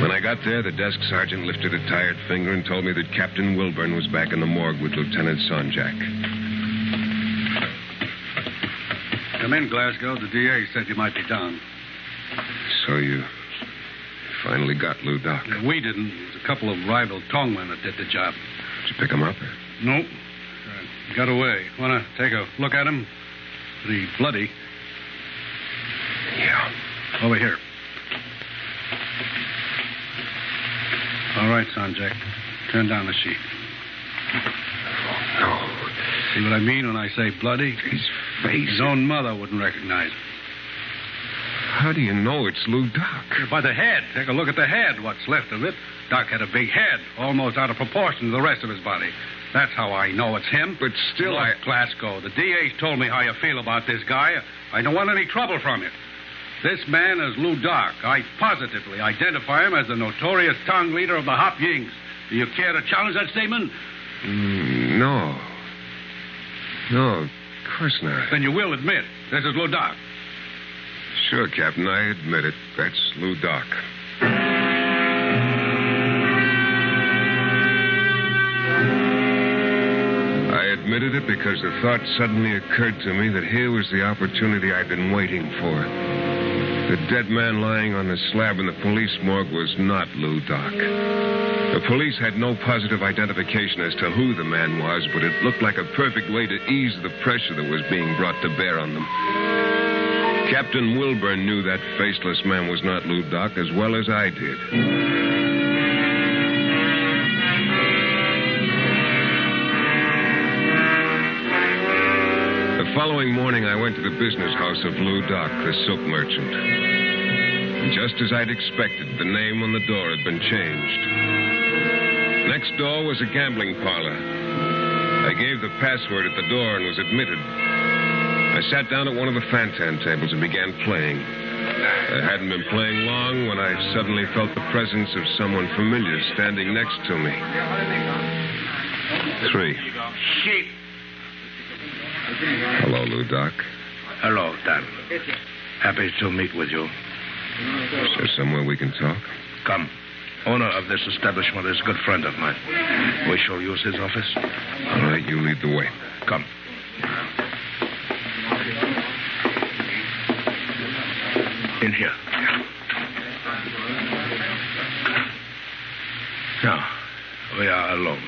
When I got there, the desk sergeant lifted a tired finger and told me that Captain Wilburn was back in the morgue with Lieutenant Sonjak. Come in, Glasgow. The DA said you might be down. So you finally got Lou Doc. We didn't. It was a couple of rival tongmen that did the job. Did you pick him up? Nope. Got away. Want to take a look at him? Pretty bloody. Yeah. Over here. All right, Sonjak. Turn down the sheet. Oh, no. See what I mean when I say bloody? His face. His own mother wouldn't recognize him. How do you know it's Lou Doc? By the head. Take a look at the head, what's left of it. Doc had a big head, almost out of proportion to the rest of his body. That's how I know it's him. But still, Look, Glasgow, the DA's told me how you feel about this guy. I don't want any trouble from you. This man is Lou Doc. I positively identify him as the notorious tongue leader of the Hop Yings. Do you care to challenge that statement? No. No, of course not. Then you will admit this is Lou Doc. Sure, Captain, I admit it. That's Lou Doc. I admitted it because the thought suddenly occurred to me that here was the opportunity I'd been waiting for. The dead man lying on the slab in the police morgue was not Lou Doc. The police had no positive identification as to who the man was, but it looked like a perfect way to ease the pressure that was being brought to bear on them. Captain Wilburn knew that faceless man was not Lou Doc as well as I did. The following morning, I went to the business house of Lou Doc, the silk merchant. And just as I'd expected, the name on the door had been changed. Next door was a gambling parlor. I gave the password at the door and was admitted. I sat down at one of the fantan tables and began playing. I hadn't been playing long when I suddenly felt the presence of someone familiar standing next to me. 3. Sheep. Hello, Lou Doc. Hello, Dan. Happy to meet with you. Is there somewhere we can talk? Come. Owner of this establishment is a good friend of mine. We shall use his office. All right, you lead the way. Come. In here. Now, we are alone.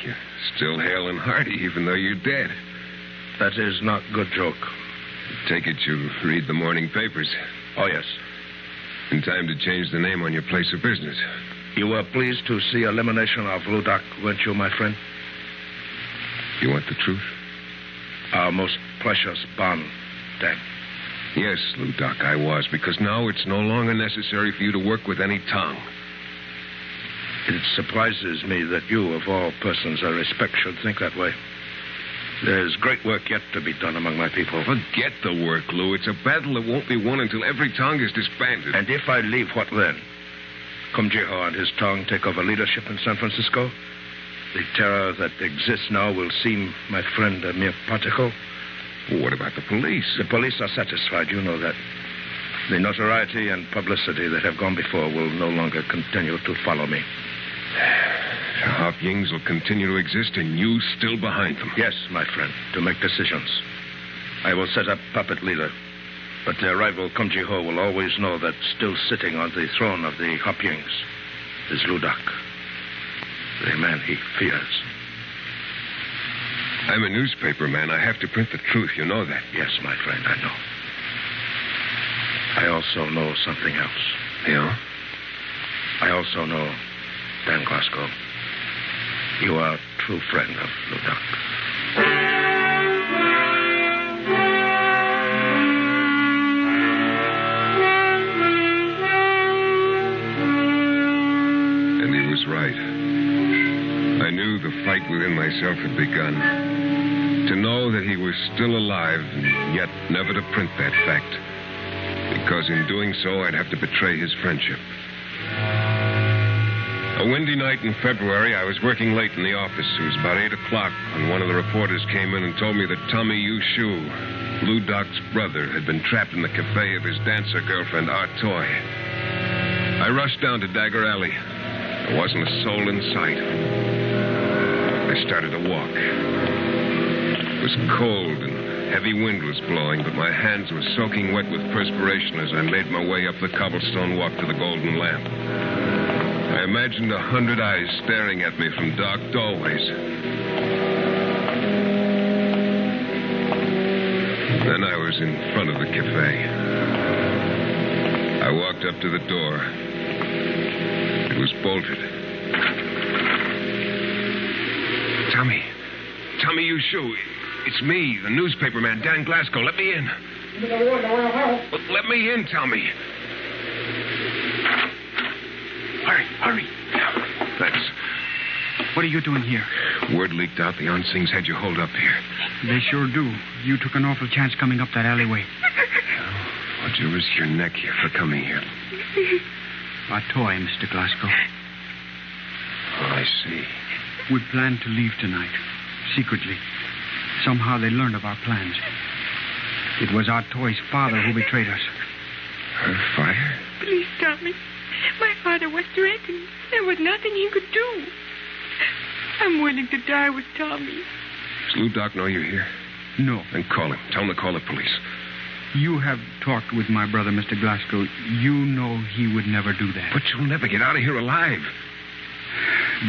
You're still hale and hearty, even though you're dead. That is not good joke. Take it you read the morning papers. Oh, yes. In time to change the name on your place of business. You were pleased to see elimination of Ludak, weren't you, my friend? You want the truth? Our most precious bond, Dan. Yes, Ludak, I was, because now it's no longer necessary for you to work with any tongue. It surprises me that you, of all persons I respect, should think that way. There's great work yet to be done among my people. Forget the work, Lou. It's a battle that won't be won until every tongue is disbanded. And if I leave, what then? Kumjiho and his tongue take over leadership in San Francisco? The terror that exists now will seem, my friend, a mere particle. Well, what about the police? The police are satisfied, you know that. The notoriety and publicity that have gone before will no longer continue to follow me. The Hop Yings will continue to exist and you still behind them. Yes, my friend, to make decisions. I will set up puppet leader. But their rival, Kumjiho, will always know that still sitting on the throne of the Hop Yings is Ludak, the man he fears. I'm a newspaper man. I have to print the truth. You know that. Yes, my friend, I know. I also know something else. Yeah? I also know, Dan Glasgow, you are a true friend of Ludak. And he was right. I knew the fight within myself had begun. To know that he was still alive, and yet never to print that fact. Because in doing so, I'd have to betray his friendship. A windy night in February, I was working late in the office. It was about 8 o'clock when one of the reporters came in and told me that Tommy Yu Shu, Ludok's brother, had been trapped in the cafe of his dancer girlfriend, Art Toy. I rushed down to Dagger Alley. There wasn't a soul in sight. I started to walk. It was cold and heavy wind was blowing, but my hands were soaking wet with perspiration as I made my way up the cobblestone walk to the Golden Lamp. I imagined 100 eyes staring at me from dark doorways. Then I was in front of the cafe. I walked up to the door. It was bolted. Tommy Yu Shu. It's me, the newspaper man, Dan Glasgow. Let me in. Let me in, Tommy. Hurry. Thanks. What are you doing here? Word leaked out the Onsings had you holed up here. They sure do. You took an awful chance coming up that alleyway. Why'd you risk your neck here for coming here? A toy, Mr. Glasgow. Oh, I see. We planned to leave tonight, secretly. Somehow they learned of our plans. It was our toy's father who betrayed us. Her father? Please, Tommy. My father was threatened. There was nothing he could do. I'm willing to die with Tommy. Does Lou Doc know you're here? No. Then call him. Tell him to call the police. You have talked with my brother, Mr. Glasgow. You know he would never do that. But you'll never get out of here alive.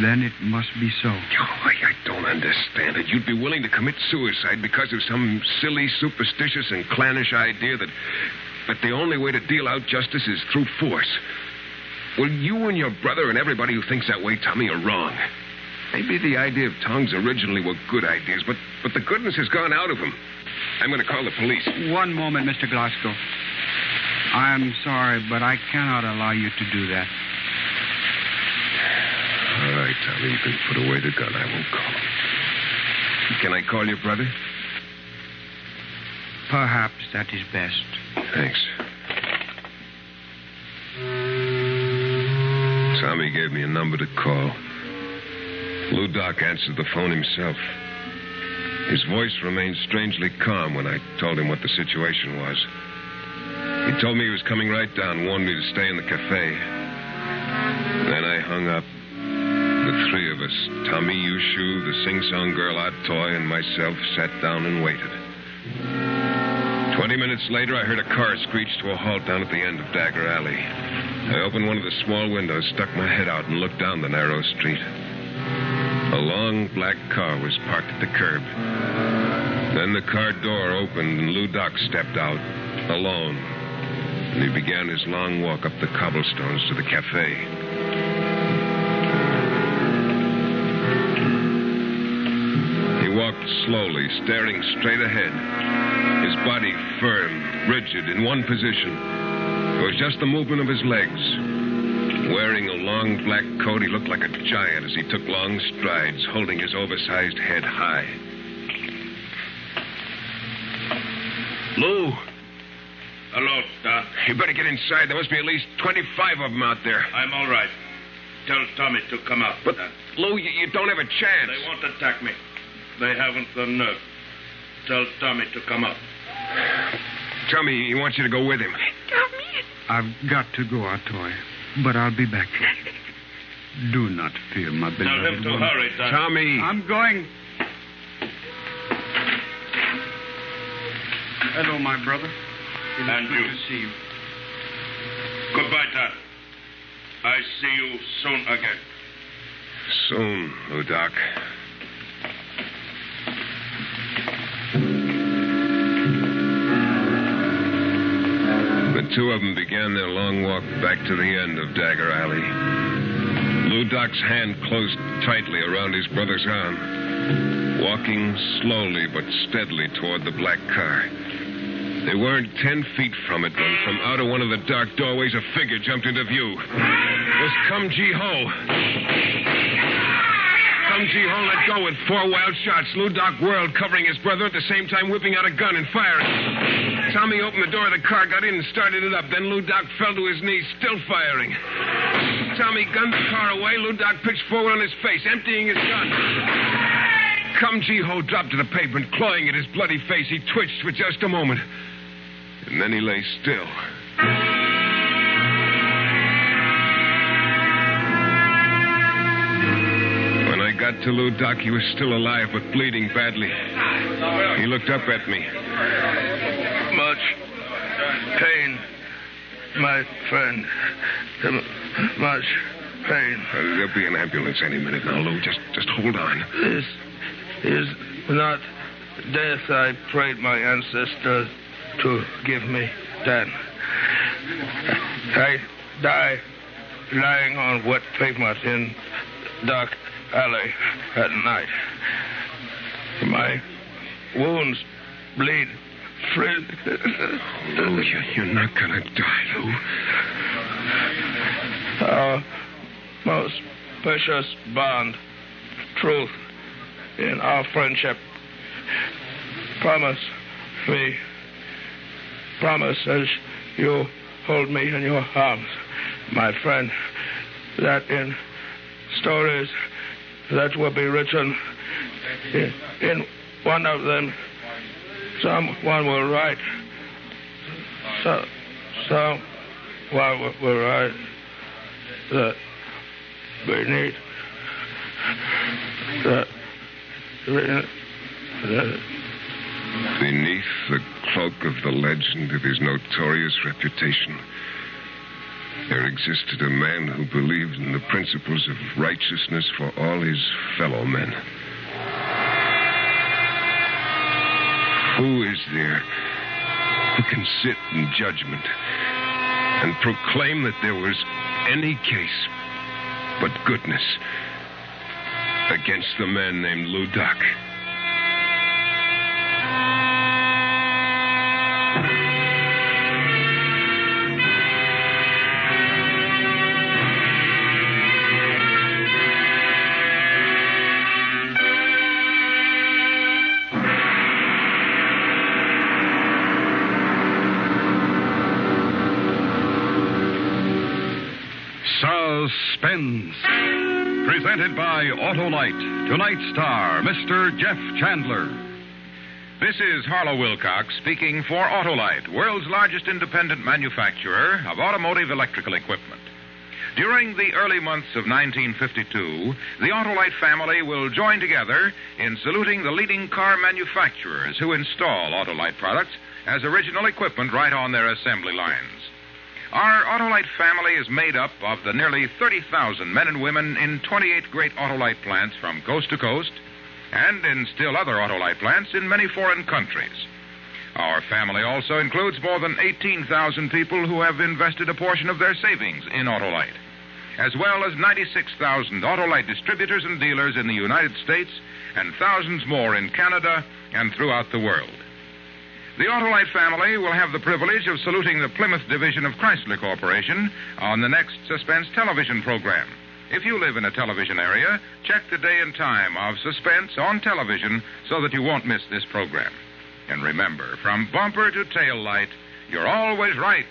Then it must be so. Oh, I don't understand it. You'd be willing to commit suicide because of some silly, superstitious, and clannish idea that the only way to deal out justice is through force. Well, you and your brother and everybody who thinks that way, Tommy, are wrong. Maybe the idea of tongues originally were good ideas, but the goodness has gone out of them. I'm going to call the police. One moment, Mr. Glasgow. I'm sorry, but I cannot allow you to do that. All right, Tommy, you can put away the gun. I won't call him. Can I call your brother? Perhaps that is best. Thanks. Tommy gave me a number to call. Lou Doc answered the phone himself. His voice remained strangely calm when I told him what the situation was. He told me he was coming right down, warned me to stay in the cafe. Then I hung up. The three of us, Tommy Yu Shu, the sing-song girl Art Toy, and myself, sat down and waited. 20 minutes later, I heard a car screech to a halt down at the end of Dagger Alley. I opened one of the small windows, stuck my head out, and looked down the narrow street. A long black car was parked at the curb. Then the car door opened and Lou Doc stepped out, alone. And he began his long walk up the cobblestones to the cafe. He walked slowly, staring straight ahead. His body firm, rigid, in one position. It was just the movement of his legs. Wearing a long black coat, he looked like a giant as he took long strides, holding his oversized head high. Lou. Hello, Doc. You better get inside. There must be at least 25 of them out there. I'm all right. Tell Tommy to come out. But, Lou, you don't have a chance. They won't attack me. They haven't the nerve. Tell Tommy to come up. Tommy, he wants you to go with him. Tommy! I've got to go, Artoy, but I'll be back. Do not fear, my beloved Tell him to woman. hurry, Doc. Tommy! I'm going. Hello, my brother. It And is good you. to see you. Goodbye, Dad. I see you soon again. Soon, Lou Doc. The two of them began their long walk back to the end of Dagger Alley. Lou Doc's hand closed tightly around his brother's arm, walking slowly but steadily toward the black car. They weren't 10 feet from it when from out of one of the dark doorways a figure jumped into view. It was Come Ji Ho. Come Ji Ho let go with 4 wild shots. Lou Doc whirled, covering his brother, at the same time whipping out a gun and firing. Tommy opened the door of the car, got in, and started it up. Then Lou Doc fell to his knees, still firing. Tommy gunned the car away. Lou Doc pitched forward on his face, emptying his gun. Come Ji Ho dropped to the pavement, clawing at his bloody face. He twitched for just a moment, and then he lay still. When I got to Lou Doc, he was still alive, but bleeding badly. He looked up at me. Much pain, my friend. Much pain. There'll be an ambulance any minute now, Lou. Just hold on. This is not death I prayed my ancestors to give me, Dad. I die lying on wet pavement in dark alley at night. My wounds bleed freely. Lou, you're not gonna die, Lou. Our most precious bond, truth in our friendship. Promise me. Promise as you hold me in your arms, my friend, that in stories that will be written, in one of them, someone will write. Someone will write that beneath Beneath the cloak of the legend of his notorious reputation, there existed a man who believed in the principles of righteousness for all his fellow men. Who is there who can sit in judgment and proclaim that there was any case but goodness against the man named Lou Doc? Suspense. Presented by Autolite. Tonight's star, Mr. Jeff Chandler. This is Harlow Wilcox speaking for Autolite, world's largest independent manufacturer of automotive electrical equipment. During the early months of 1952, the Autolite family will join together in saluting the leading car manufacturers who install Autolite products as original equipment right on their assembly lines. Our Autolite family is made up of the nearly 30,000 men and women in 28 great Autolite plants from coast to coast, and in still other Autolite plants in many foreign countries. Our family also includes more than 18,000 people who have invested a portion of their savings in Autolite, as well as 96,000 Autolite distributors and dealers in the United States and thousands more in Canada and throughout the world. The Autolite family will have the privilege of saluting the Plymouth division of Chrysler Corporation on the next Suspense television program. If you live in a television area, check the day and time of Suspense on television so that you won't miss this program. And remember, from bumper to tail light, you're always right.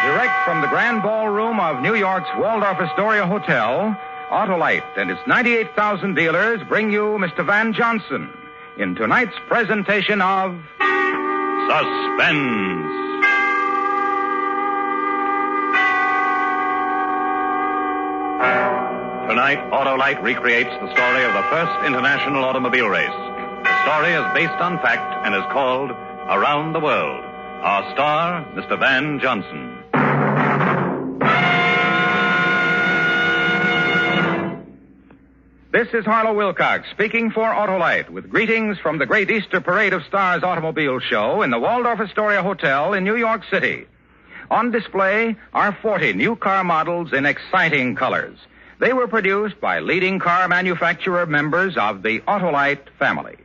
Direct from the Grand Ballroom of New York's Waldorf Astoria Hotel, Autolite and its 98,000 dealers bring you Mr. Van Johnson in tonight's presentation of Suspense. Tonight, Autolite recreates the story of the first international automobile race. The story is based on fact and is called Around the World. Our star, Mr. Van Johnson. This is Harlow Wilcox speaking for Autolite with greetings from the great Easter Parade of Stars automobile show in the Waldorf Astoria Hotel in New York City. On display are 40 new car models in exciting colors. They were produced by leading car manufacturer members of the Autolite family.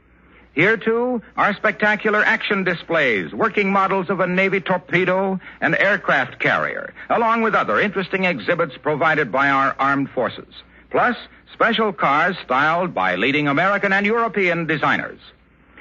Here, too, are spectacular action displays, working models of a Navy torpedo and aircraft carrier, along with other interesting exhibits provided by our armed forces. Plus, special cars styled by leading American and European designers.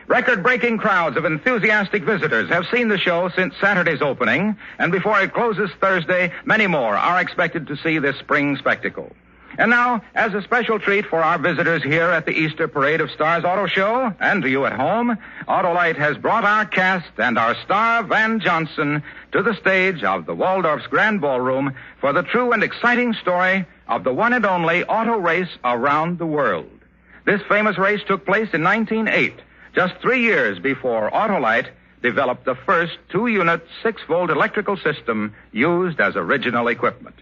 Record-breaking crowds of enthusiastic visitors have seen the show since Saturday's opening, and before it closes Thursday, many more are expected to see this spring spectacle. And now, as a special treat for our visitors here at the Easter Parade of Stars Auto Show, and to you at home, Autolite has brought our cast and our star, Van Johnson, to the stage of the Waldorf's Grand Ballroom for the true and exciting story of the one and only auto race around the world. This famous race took place in 1908, just 3 years before Autolite developed the first 2-unit 6-volt electrical system used as original equipment.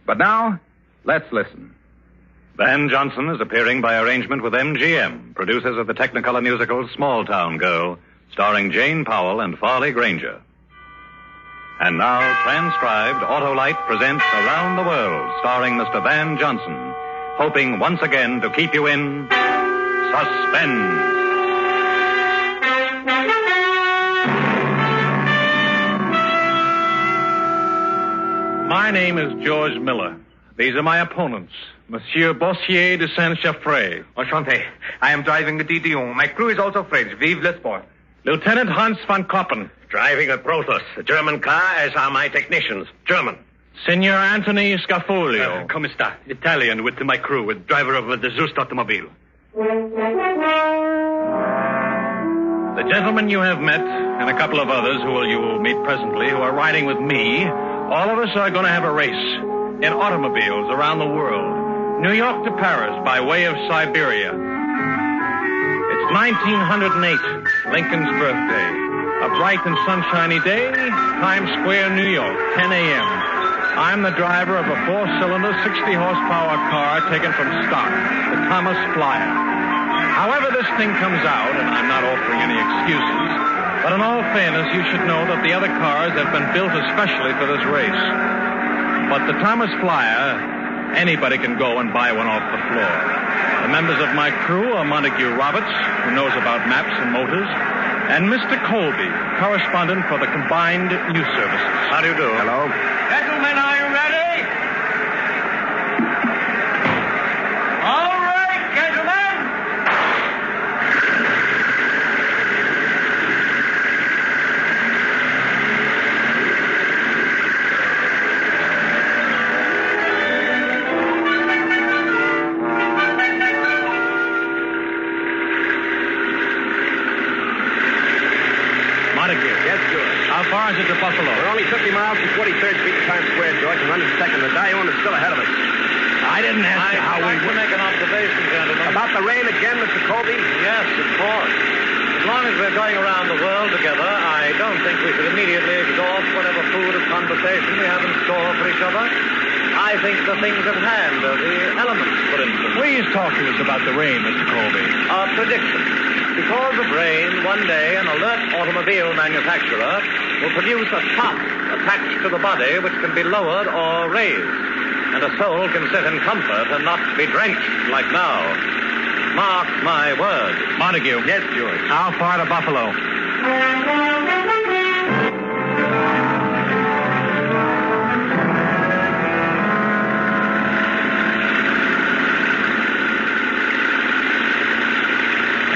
But now, let's listen. Van Johnson is appearing by arrangement with MGM, producers of the Technicolor musical Small Town Girl, starring Jane Powell and Farley Granger. And now, transcribed, Autolite presents Around the World, starring Mr. Van Johnson, hoping once again to keep you in suspense. My name is George Miller. These are my opponents, Monsieur Bossier de Saint-Chaffray. Enchanté. I am driving the Didion. My crew is also French. Vive le sport. Lieutenant Hans van Koppen. Driving a Protos, a German car, as are my technicians. German. Senor Anthony Scafolio. Come sta? Italian with my crew, with driver of the Zust automobile. The gentlemen you have met, and a couple of others who you will meet presently, who are riding with me, all of us are going to have a race in automobiles around the world. New York to Paris by way of Siberia. It's 1908, Lincoln's birthday. A bright and sunshiny day, Times Square, New York, 10 a.m. I'm the driver of a 4-cylinder, 60-horsepower car taken from stock, the Thomas Flyer. However this thing comes out, and I'm not offering any excuses, but in all fairness, you should know that the other cars have been built especially for this race. But the Thomas Flyer, anybody can go and buy one off the floor. The members of my crew are Montague Roberts, who knows about maps and motors, and Mr. Colby, correspondent for the Combined News Services. How do you do? Hello. Gentlemen, are you ready? All right, gentlemen. How far is it to Buffalo? We're only 50 miles from 43rd Street to Times Square, George, and 102nd. The diamond is still ahead of us. I didn't ask how we would make an observation, gentlemen. About the rain again, Mr. Colby? Yes, of course. As long as we're going around the world together, I don't think we should immediately exhaust whatever food of conversation we have in store for each other. I think the things at hand are the elements, for instance. Please talk to us about the rain, Mr. Colby. Our prediction. Because of rain, one day an alert automobile manufacturer will produce a top attached to the body which can be lowered or raised. And a soul can sit in comfort and not be drenched like now. Mark my words. Montague. Yes, George. How far to Buffalo?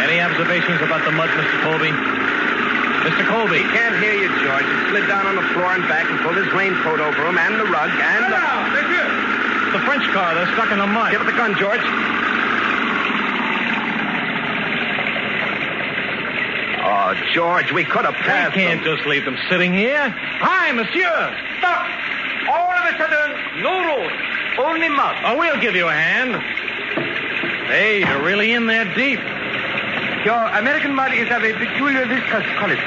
Any observations about the mud, Mr. Colby? Mr. Colby. He can't hear you, George. He slid down on the floor and back and pulled his raincoat over him and the rug and The French car, they're stuck in the mud. Give it the gun, George. Oh, George, we could have passed We can't just leave them sitting here. Hi, monsieur. Stop! All of a sudden, no road. Only mud. Oh, we'll give you a hand. Hey, you're really in there deep. Your American mud is of a peculiar viscous quality.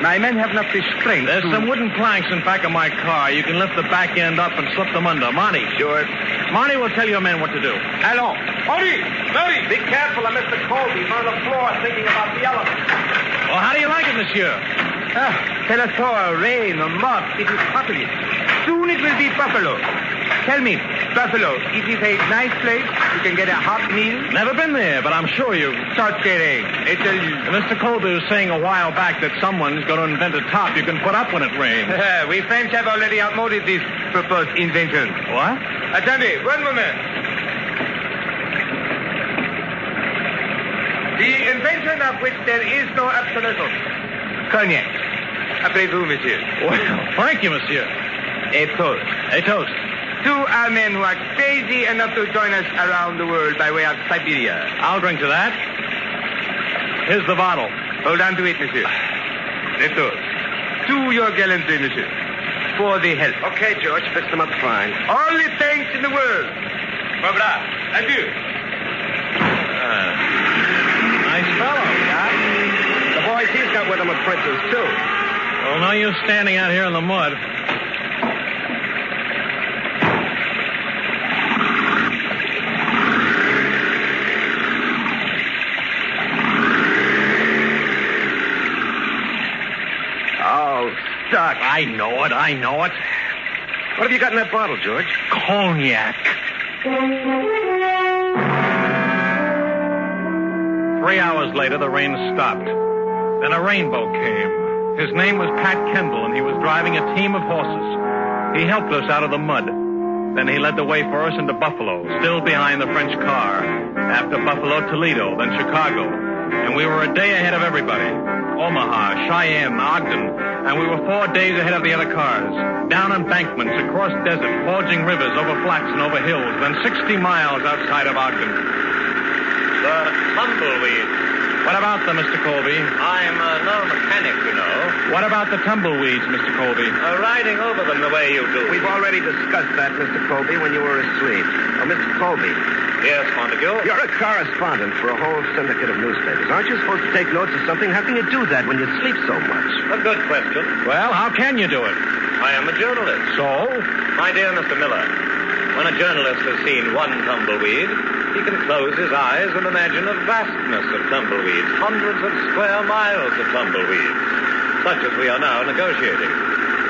My men have not the strength. There's some wooden planks in back of my car. You can lift the back end up and slip them under. Monty. Sure. Monty will tell your men what to do. Allons. Hurry! Hurry! Be careful of Mr. Colby. He's on the floor thinking about the elements. Well, how do you like it, monsieur? Tell us all, rain or mud. It is happening. Soon it will be Buffalo. Tell me, Buffalo, it is a nice place. You can get a hot meal. Never been there, but I'm sure you... Sorcery. Mr. Colby was saying a while back that someone's going to invent a top you can put up when it rains. We French have already outmoded this proposed invention. What? Attendez, one moment. The invention of which there is no absolution. Cognac. Après vous, monsieur. Well, thank you, monsieur. A toast. A toast. To our men who are crazy enough to join us around the world by way of Siberia. I'll drink to that. Here's the bottle. Hold on to it, monsieur. A toast. To your gallantry, monsieur. For the health. Okay, George. Fix them up fine. All the thanks in the world. Au revoir. Adieu. Nice fellow, Doc. The boys he's got with him are princes, too. Well, no use standing out here in the mud. Doc. I know it. What have you got in that bottle, George? Cognac. 3 hours later, the rain stopped. Then a rainbow came. His name was Pat Kendall, and he was driving a team of horses. He helped us out of the mud. Then he led the way for us into Buffalo, still behind the French car. After Buffalo, Toledo, then Chicago. And we were a day ahead of everybody. Omaha, Cheyenne, Ogden, and we were 4 days ahead of the other cars. Down embankments, across desert, forging rivers, over flats and over hills, then 60 miles outside of Ogden. The tumbleweeds. What about them, Mr. Colby? I'm no mechanic, you know. What about the tumbleweeds, Mr. Colby? Riding over them the way you do. We've already discussed that, Mr. Colby, when you were asleep. Oh, Mr. Colby. Yes, Montague? You're a correspondent for a whole syndicate of newspapers. Aren't you supposed to take notes of something? How can you do that when you sleep so much? A good question. Well, how can you do it? I am a journalist. So? My dear Mr. Miller, when a journalist has seen one tumbleweed, he can close his eyes and imagine a vastness of tumbleweeds, hundreds of square miles of tumbleweeds, such as we are now negotiating.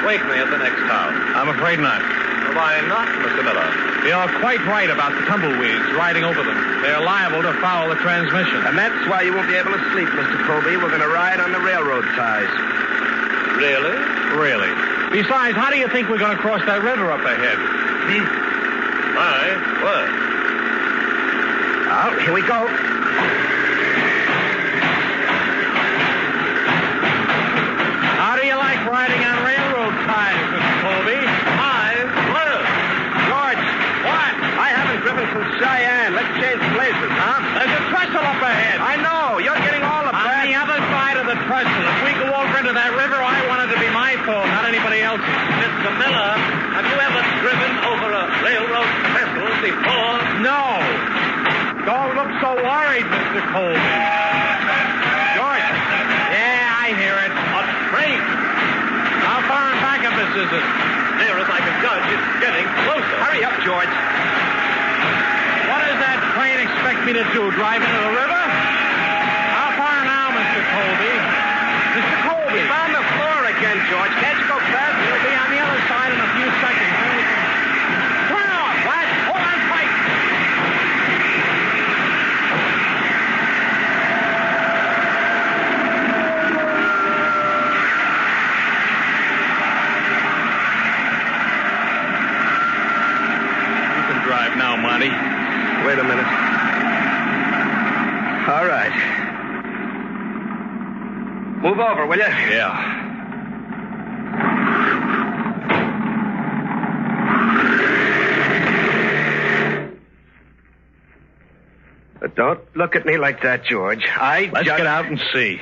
Wake me at the next town. I'm afraid not. Why not, Mr. Miller? You're quite right about the tumbleweeds riding over them. They're liable to foul the transmission. And that's why you won't be able to sleep, Mr. Colby. We're going to ride on the railroad ties. Really? Really. Besides, how do you think we're going to cross that river up ahead? My word. Oh, here we go. How do you like riding on railroad ties, Mr. Colby? My word. George. What? I haven't driven since Cheyenne. Let's change places, huh? There's a trestle up ahead. I know. You're getting all the On the other side of the trestle. If we go over into that river, I want it to be my fault, not anybody else's. Mr. Miller, have you ever driven over a railroad trestle before? No. Don't look so worried, Mr. Colby. George. is as near as I can judge. It's getting closer. Hurry up, George. What does that train expect me to do? Drive into the river? How far now, Mr. Colby? Mr. Colby. He's on the floor again, George. Can't you go fast? He'll be on the other side in a few seconds. Then we can... Turn off, lad. Hold on tight. You can drive now, Monty. Wait a minute. All right. Move over, will you? Yeah. But don't look at me like that, George. Let's get out and see.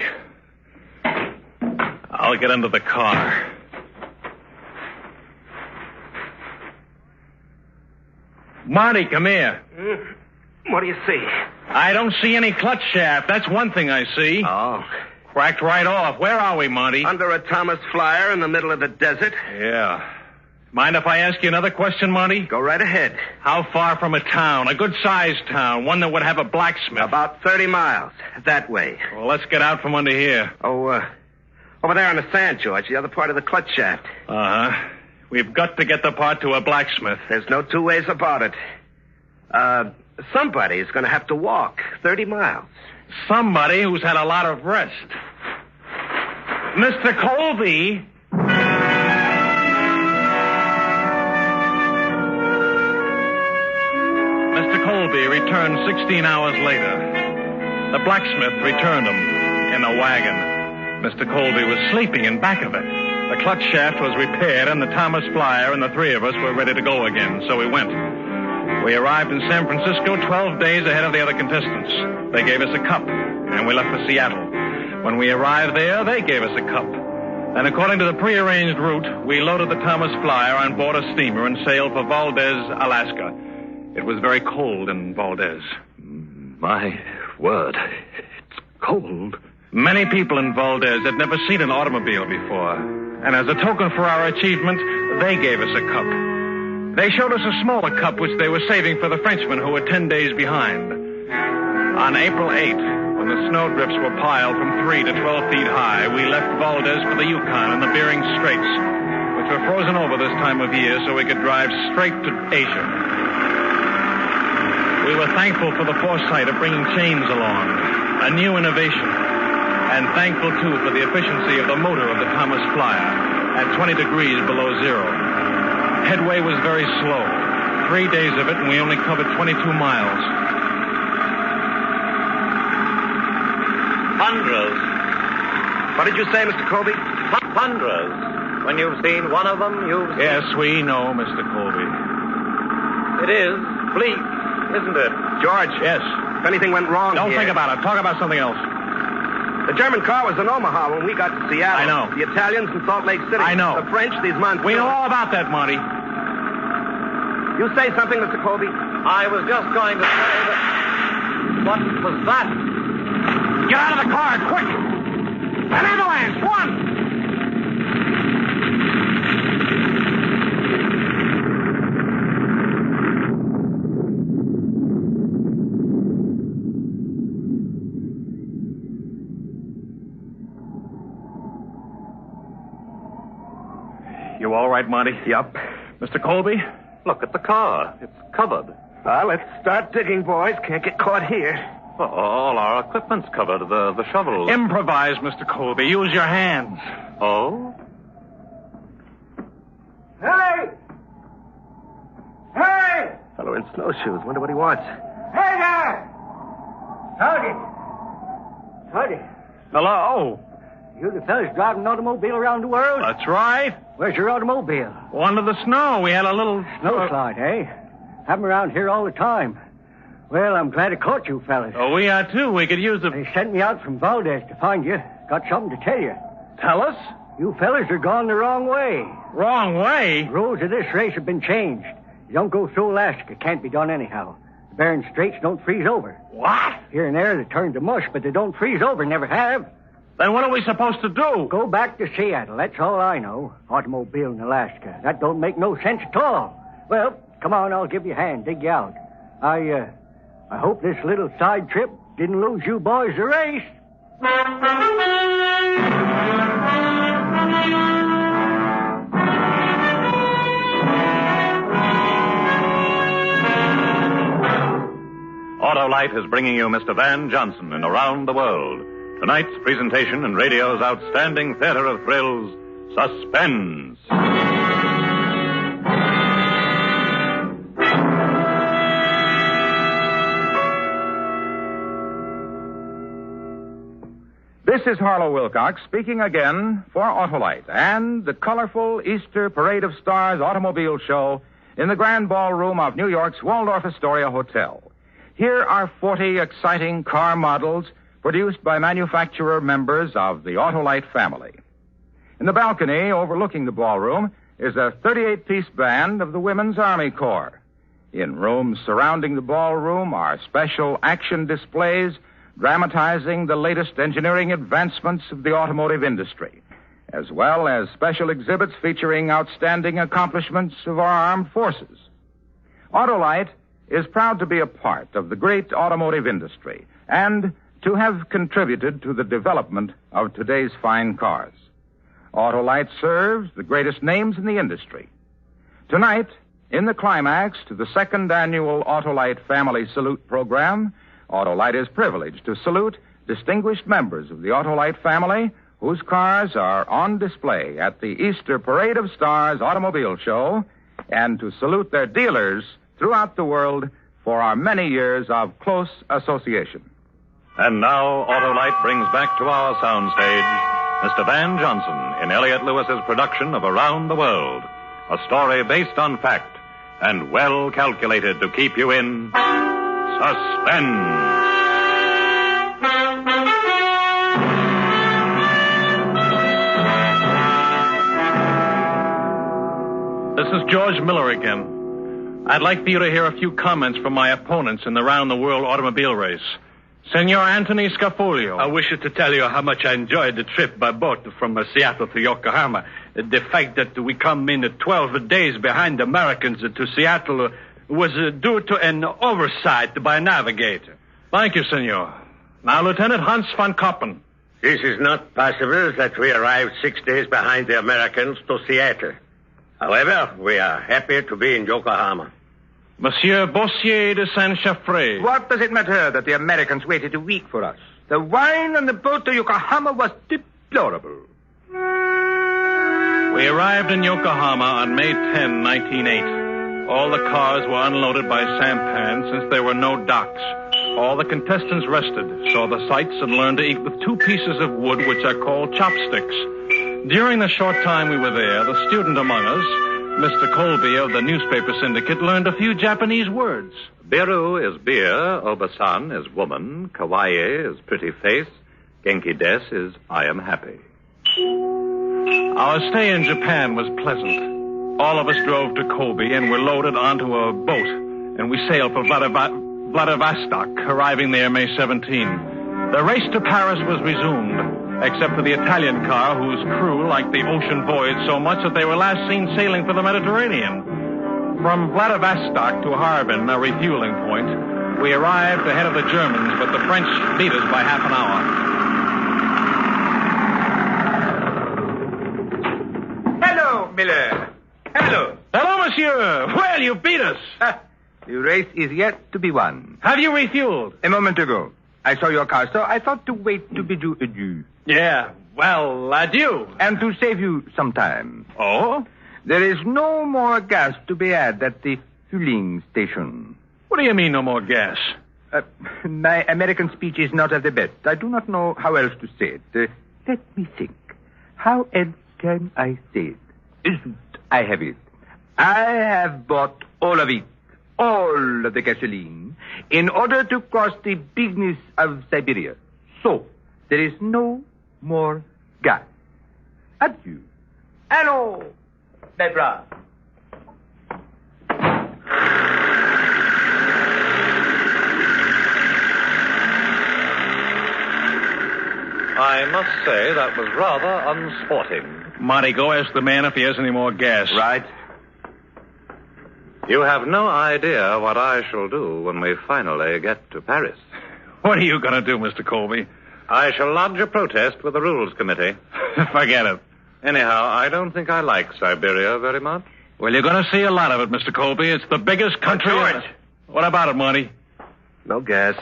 I'll get into the car. Monty, come here. What do you see? I don't see any clutch shaft. That's one thing I see. Oh. Cracked right off. Where are we, Monty? Under a Thomas Flyer in the middle of the desert. Yeah. Mind if I ask you another question, Monty? Go right ahead. How far from a town? A good-sized town. One that would have a blacksmith. About 30 miles. That way. Well, let's get out from under here. Oh, over there on the sand, George. The other part of the clutch shaft. Uh-huh. We've got to get the part to a blacksmith. There's no two ways about it. Somebody's going to have to walk 30 miles. Somebody who's had a lot of rest. Mr. Colby. Mr. Colby returned 16 hours later. The blacksmith returned him in a wagon. Mr. Colby was sleeping in back of it. The clutch shaft was repaired, and the Thomas Flyer and the three of us were ready to go again, so we went. We arrived in San Francisco 12 days ahead of the other contestants. They gave us a cup, and we left for Seattle. When we arrived there, they gave us a cup. And according to the prearranged route, we loaded the Thomas Flyer on board a steamer and sailed for Valdez, Alaska. It was very cold in Valdez. My word. It's cold. Many people in Valdez had never seen an automobile before. And as a token for our achievement, they gave us a cup. They showed us a smaller cup which they were saving for the Frenchmen who were 10 days behind. On April 8th, when the snowdrifts were piled from 3 to 12 feet high, we left Valdez for the Yukon and the Bering Straits, which were frozen over this time of year so we could drive straight to Asia. We were thankful for the foresight of bringing chains along, a new innovation, and thankful, too, for the efficiency of the motor of the Thomas Flyer at 20 degrees below zero. Headway was very slow. 3 days of it, and we only covered 22 miles. Hundreds. What did you say, Mr. Colby? Hundreds. When you've seen one of them, you've seen... Yes, we know, Mr. Colby. It is bleak, isn't it? George. Yes. If anything went wrong Don't here... think about it. Talk about something else. The German car was in Omaha when we got to Seattle. I know. The Italians in Salt Lake City. I know. The French, these months. We know all about that, Monty. You say something, Mr. Colby? I was just going to say that... What was that? Get out of the car, quick! An avalanche! One! You all right, Monty? Yep. Mr. Colby? Look at the car. It's covered. Let's start digging, boys. Can't get caught here. Well, all our equipment's covered. The shovels. Improvise, Mr. Colby. Use your hands. Oh? Hey! Hey! Fellow in snowshoes. Wonder what he wants. Hey there! Howdy. Hello. You the fellas driving an automobile around the world? That's right. Where's your automobile? Under the snow. We had a little... Snowslide, eh? Have 'em around here all the time. Well, I'm glad I caught you fellas. Oh, we are, too. We could use the... They sent me out from Valdez to find you. Got something to tell you. Tell us? You fellas are gone the wrong way. Wrong way? The rules of this race have been changed. You don't go through Alaska. Can't be done anyhow. The Bering Straits don't freeze over. What? Here and there they turn to mush, but they don't freeze over. Never have. Then what are we supposed to do? Go back to Seattle. That's all I know. Automobile in Alaska. That don't make no sense at all. Well, come on, I'll give you a hand. Dig you out. I hope this little side trip didn't lose you boys the race. Autolite is bringing you Mr. Van Johnson in Around the World. Tonight's presentation in radio's outstanding theater of thrills, Suspense. This is Harlow Wilcox speaking again for Autolite and the colorful Easter Parade of Stars automobile show in the Grand Ballroom of New York's Waldorf Astoria Hotel. Here are 40 exciting car models produced by manufacturer members of the Autolite family. In the balcony overlooking the ballroom is a 38-piece band of the Women's Army Corps. In rooms surrounding the ballroom are special action displays dramatizing the latest engineering advancements of the automotive industry, as well as special exhibits featuring outstanding accomplishments of our armed forces. Autolite is proud to be a part of the great automotive industry and to have contributed to the development of today's fine cars. Autolite serves the greatest names in the industry. Tonight, in the climax to the second annual Autolite Family Salute program, Autolite is privileged to salute distinguished members of the Autolite family whose cars are on display at the Easter Parade of Stars automobile show and to salute their dealers throughout the world for our many years of close association. And now, Autolite brings back to our soundstage Mr. Van Johnson in Elliott Lewis's production of Around the World, a story based on fact and well calculated to keep you in suspense. This is George Miller again. I'd like for you to hear a few comments from my opponents in the round-the-world automobile race. Senor Anthony Scafolio. I wish to tell you how much I enjoyed the trip by boat from Seattle to Yokohama. The fact that we come in 12 days behind the Americans to Seattle was due to an oversight by a navigator. Thank you, senor. Now, Lieutenant Hans von Koppen. This is not possible that we arrived 6 days behind the Americans to Seattle. However, we are happy to be in Yokohama. Monsieur Bossier de Saint-Chaffré. What does it matter that the Americans waited a week for us? The wine on the boat to Yokohama was deplorable. We arrived in Yokohama on May 10, 1908. All the cars were unloaded by sampan since there were no docks. All the contestants rested, saw the sights, and learned to eat with 2 pieces of wood which are called chopsticks. During the short time we were there, the student among us, Mr. Colby of the newspaper syndicate, learned a few Japanese words. Biru is beer, Obasan is woman, kawaii is pretty face, genki des is I am happy. Our stay in Japan was pleasant. All of us drove to Kobe and were loaded onto a boat, and we sailed for Vladivostok, arriving there May 17. The race to Paris was resumed, except for the Italian car, whose crew liked the ocean voyage so much that they were last seen sailing for the Mediterranean. From Vladivostok to Harbin, a refueling point, we arrived ahead of the Germans, but the French beat us by half an hour. Hello, Miller. Hello. Hello, monsieur. Well, you beat us. The race is yet to be won. Have you refueled? A moment ago. I saw your car, so I thought to wait to bid you adieu. Yeah, well, adieu. And to save you some time. Oh? There is no more gas to be had at the fueling station. What do you mean, no more gas? My American speech is not of the best. I do not know how else to say it. Let me think. How else can I say it? I have it. I have bought all of it. All of the gasoline in order to cross the bigness of Siberia. So, there is no more gas. Adieu. Hello, Debra. I must say that was rather unsporting. Monty, go ask the man if he has any more gas. Right. You have no idea what I shall do when we finally get to Paris. What are you going to do, Mr. Colby? I shall lodge a protest with the Rules Committee. Forget it. Anyhow, I don't think I like Siberia very much. Well, you're going to see a lot of it, Mr. Colby. It's the biggest country... George! What about it, Monty? No gas.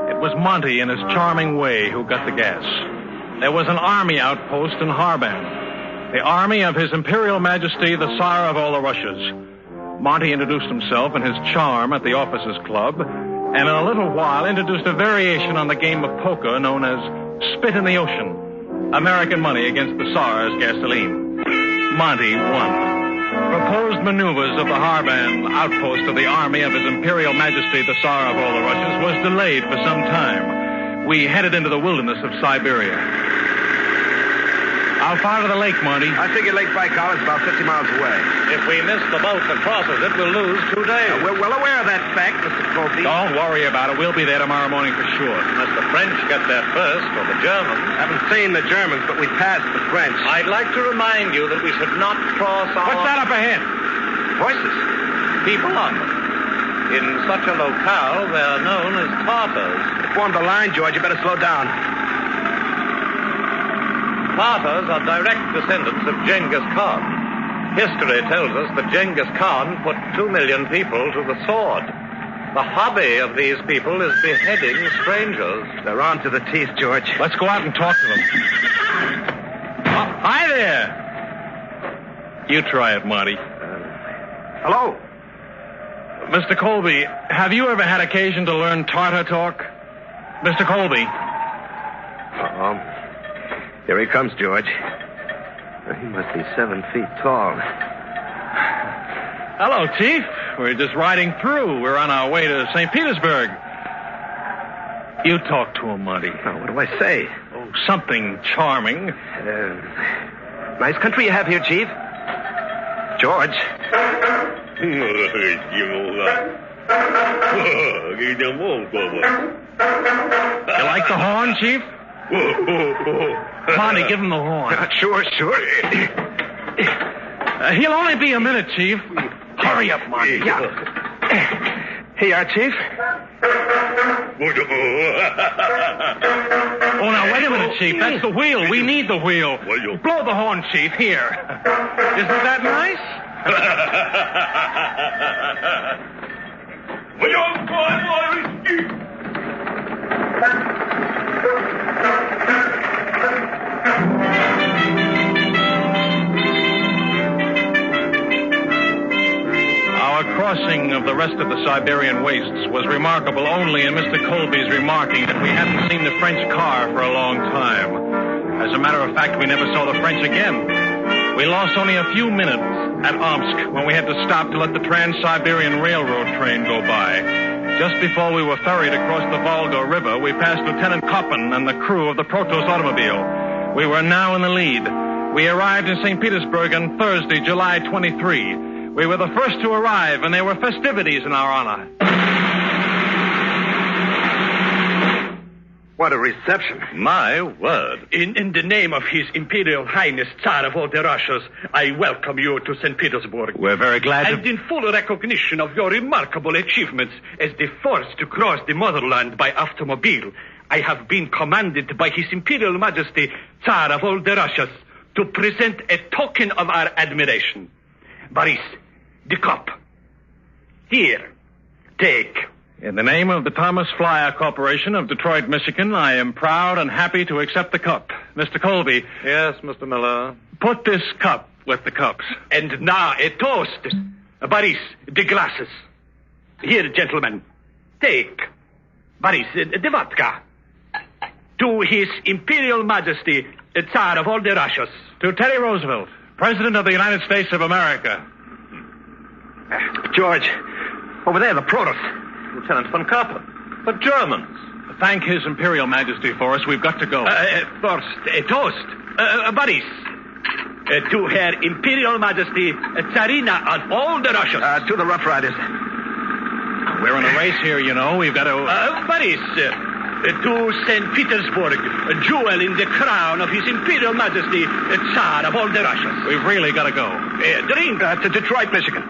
It was Monty, in his charming way, who got the gas. There was an army outpost in Harbin. The army of His Imperial Majesty, the Tsar of all the Russias. Monty introduced himself and his charm at the officers' club, and in a little while introduced a variation on the game of poker known as Spit in the Ocean. American money against the Tsar's gasoline. Monty won. Proposed maneuvers of the Harbin outpost of the army of His Imperial Majesty, the Tsar of all the Russias, was delayed for some time. We headed into the wilderness of Siberia. How far to the lake, Monty? I figure Lake Baikal is about 50 miles away. If we miss the boat that crosses it, we'll lose 2 days. We're well aware of that fact, Mr. Colby. Don't worry about it. We'll be there tomorrow morning for sure. Unless the French get there first, or the Germans. Haven't seen the Germans, but we passed the French. I'd like to remind you that we should not cross our... What's that up ahead? Voices. People on them. In such a locale, they're known as Tartars. They formed a line, George. You better slow down. Tartars are direct descendants of Genghis Khan. History tells us that Genghis Khan put 2 million people to the sword. The hobby of these people is beheading strangers. They're armed to the teeth, George. Let's go out and talk to them. Hi there. You try it, Monty. Hello? Mr. Colby, have you ever had occasion to learn Tartar talk? Mr. Colby. Here he comes, George. He must be 7 feet tall. Hello, Chief. We're just riding through. We're on our way to St. Petersburg. You talk to him, Monty. Oh, what do I say? Oh, something charming. Nice country you have here, Chief. George. You like the horn, Chief? Monty, give him the horn. Sure. He'll only be a minute, Chief. Hurry up, Monty. Yeah. Here you are, Chief. Oh, now, wait a minute, Chief. That's the wheel. We need the wheel. Blow the horn, Chief. Here. Isn't that nice? Our crossing of the rest of the Siberian wastes was remarkable only in Mr. Colby's remarking that we hadn't seen the French car for a long time. As a matter of fact, we never saw the French again. We lost only a few minutes at Omsk when we had to stop to let the Trans-Siberian Railroad train go by. Just before we were ferried across the Volga River, we passed Lieutenant Koppen and the crew of the Protos automobile. We were now in the lead. We arrived in St. Petersburg on Thursday, July 23. We were the first to arrive, and there were festivities in our honor. What a reception. My word. In the name of His Imperial Highness, Tsar of all the Russias, I welcome you to St. Petersburg. We're very glad And in full recognition of your remarkable achievements as the first to cross the motherland by automobile, I have been commanded by His Imperial Majesty, Tsar of all the Russias, to present a token of our admiration. Boris, the cup. Here, take. In the name of the Thomas Flyer Corporation of Detroit, Michigan, I am proud and happy to accept the cup. Mr. Colby. Yes, Mr. Miller. Put this cup with the cups. And now a toast. Boris, the glasses. Here, gentlemen, take. Boris, the vodka. To His Imperial Majesty, Tsar of all the Russias. To Teddy Roosevelt, President of the United States of America. George, over there, the Protos. Lieutenant von Koppen. The Germans. Thank His Imperial Majesty for us. We've got to go. First, a toast. Boris. To Her Imperial Majesty, Tsarina of all the Russias. To the Rough Riders. We're in a race here, you know. We've got to... Boris, to St. Petersburg, a jewel in the crown of His Imperial Majesty, the Tsar of all the Russias. We've really got to go. Drink to Detroit, Michigan.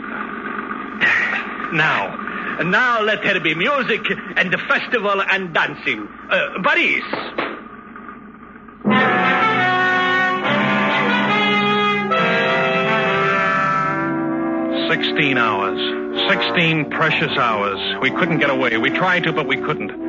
Now let there be music and the festival and dancing. Boris. 16 hours. 16 precious hours. We couldn't get away. We tried to, but we couldn't.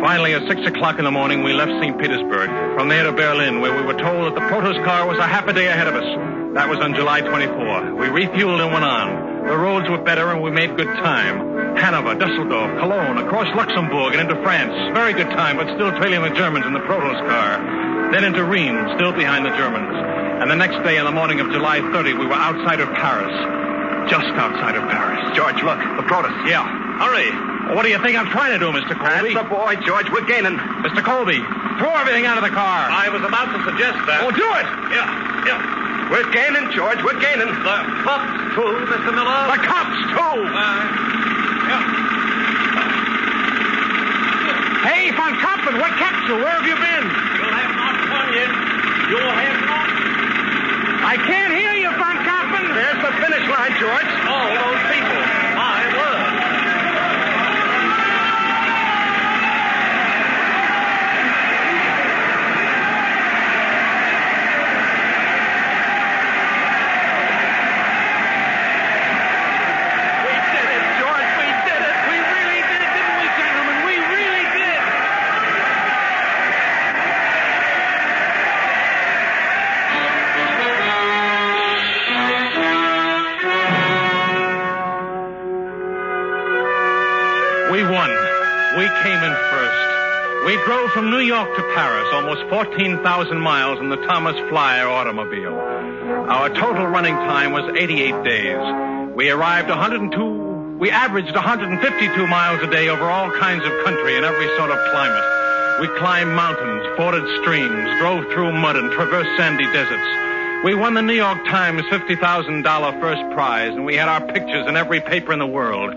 Finally, at 6 o'clock in the morning, we left St. Petersburg. From there to Berlin, where we were told that the Protos car was a half a day ahead of us. That was on July 24. We refueled and went on. The roads were better, and we made good time. Hanover, Dusseldorf, Cologne, across Luxembourg, and into France. Very good time, but still trailing the Germans in the Protos car. Then into Rheims, still behind the Germans. And the next day, in the morning of July 30, we were outside of Paris. Just outside of Paris. George, look, the Protos. Yeah. Hurry. Well, what do you think I'm trying to do, Mr. Colby? That's the boy, George. We're gaining. Mr. Colby, throw everything out of the car. I was about to suggest that. Oh, do it. Yeah. We're gaining, George. We're gaining. The cops, too, Mr. Miller. The cops, too. Hey, Von Kappen, what kept you? Where have you been? You have not won yet. You have not. I can't hear you, Von Kappen. There's the finish line, George. All those people. My word. We drove from New York to Paris, almost 14,000 miles in the Thomas Flyer automobile. Our total running time was 88 days. We averaged 152 miles a day over all kinds of country and every sort of climate. We climbed mountains, forded streams, drove through mud, and traversed sandy deserts. We won the New York Times $50,000 first prize, and we had our pictures in every paper in the world.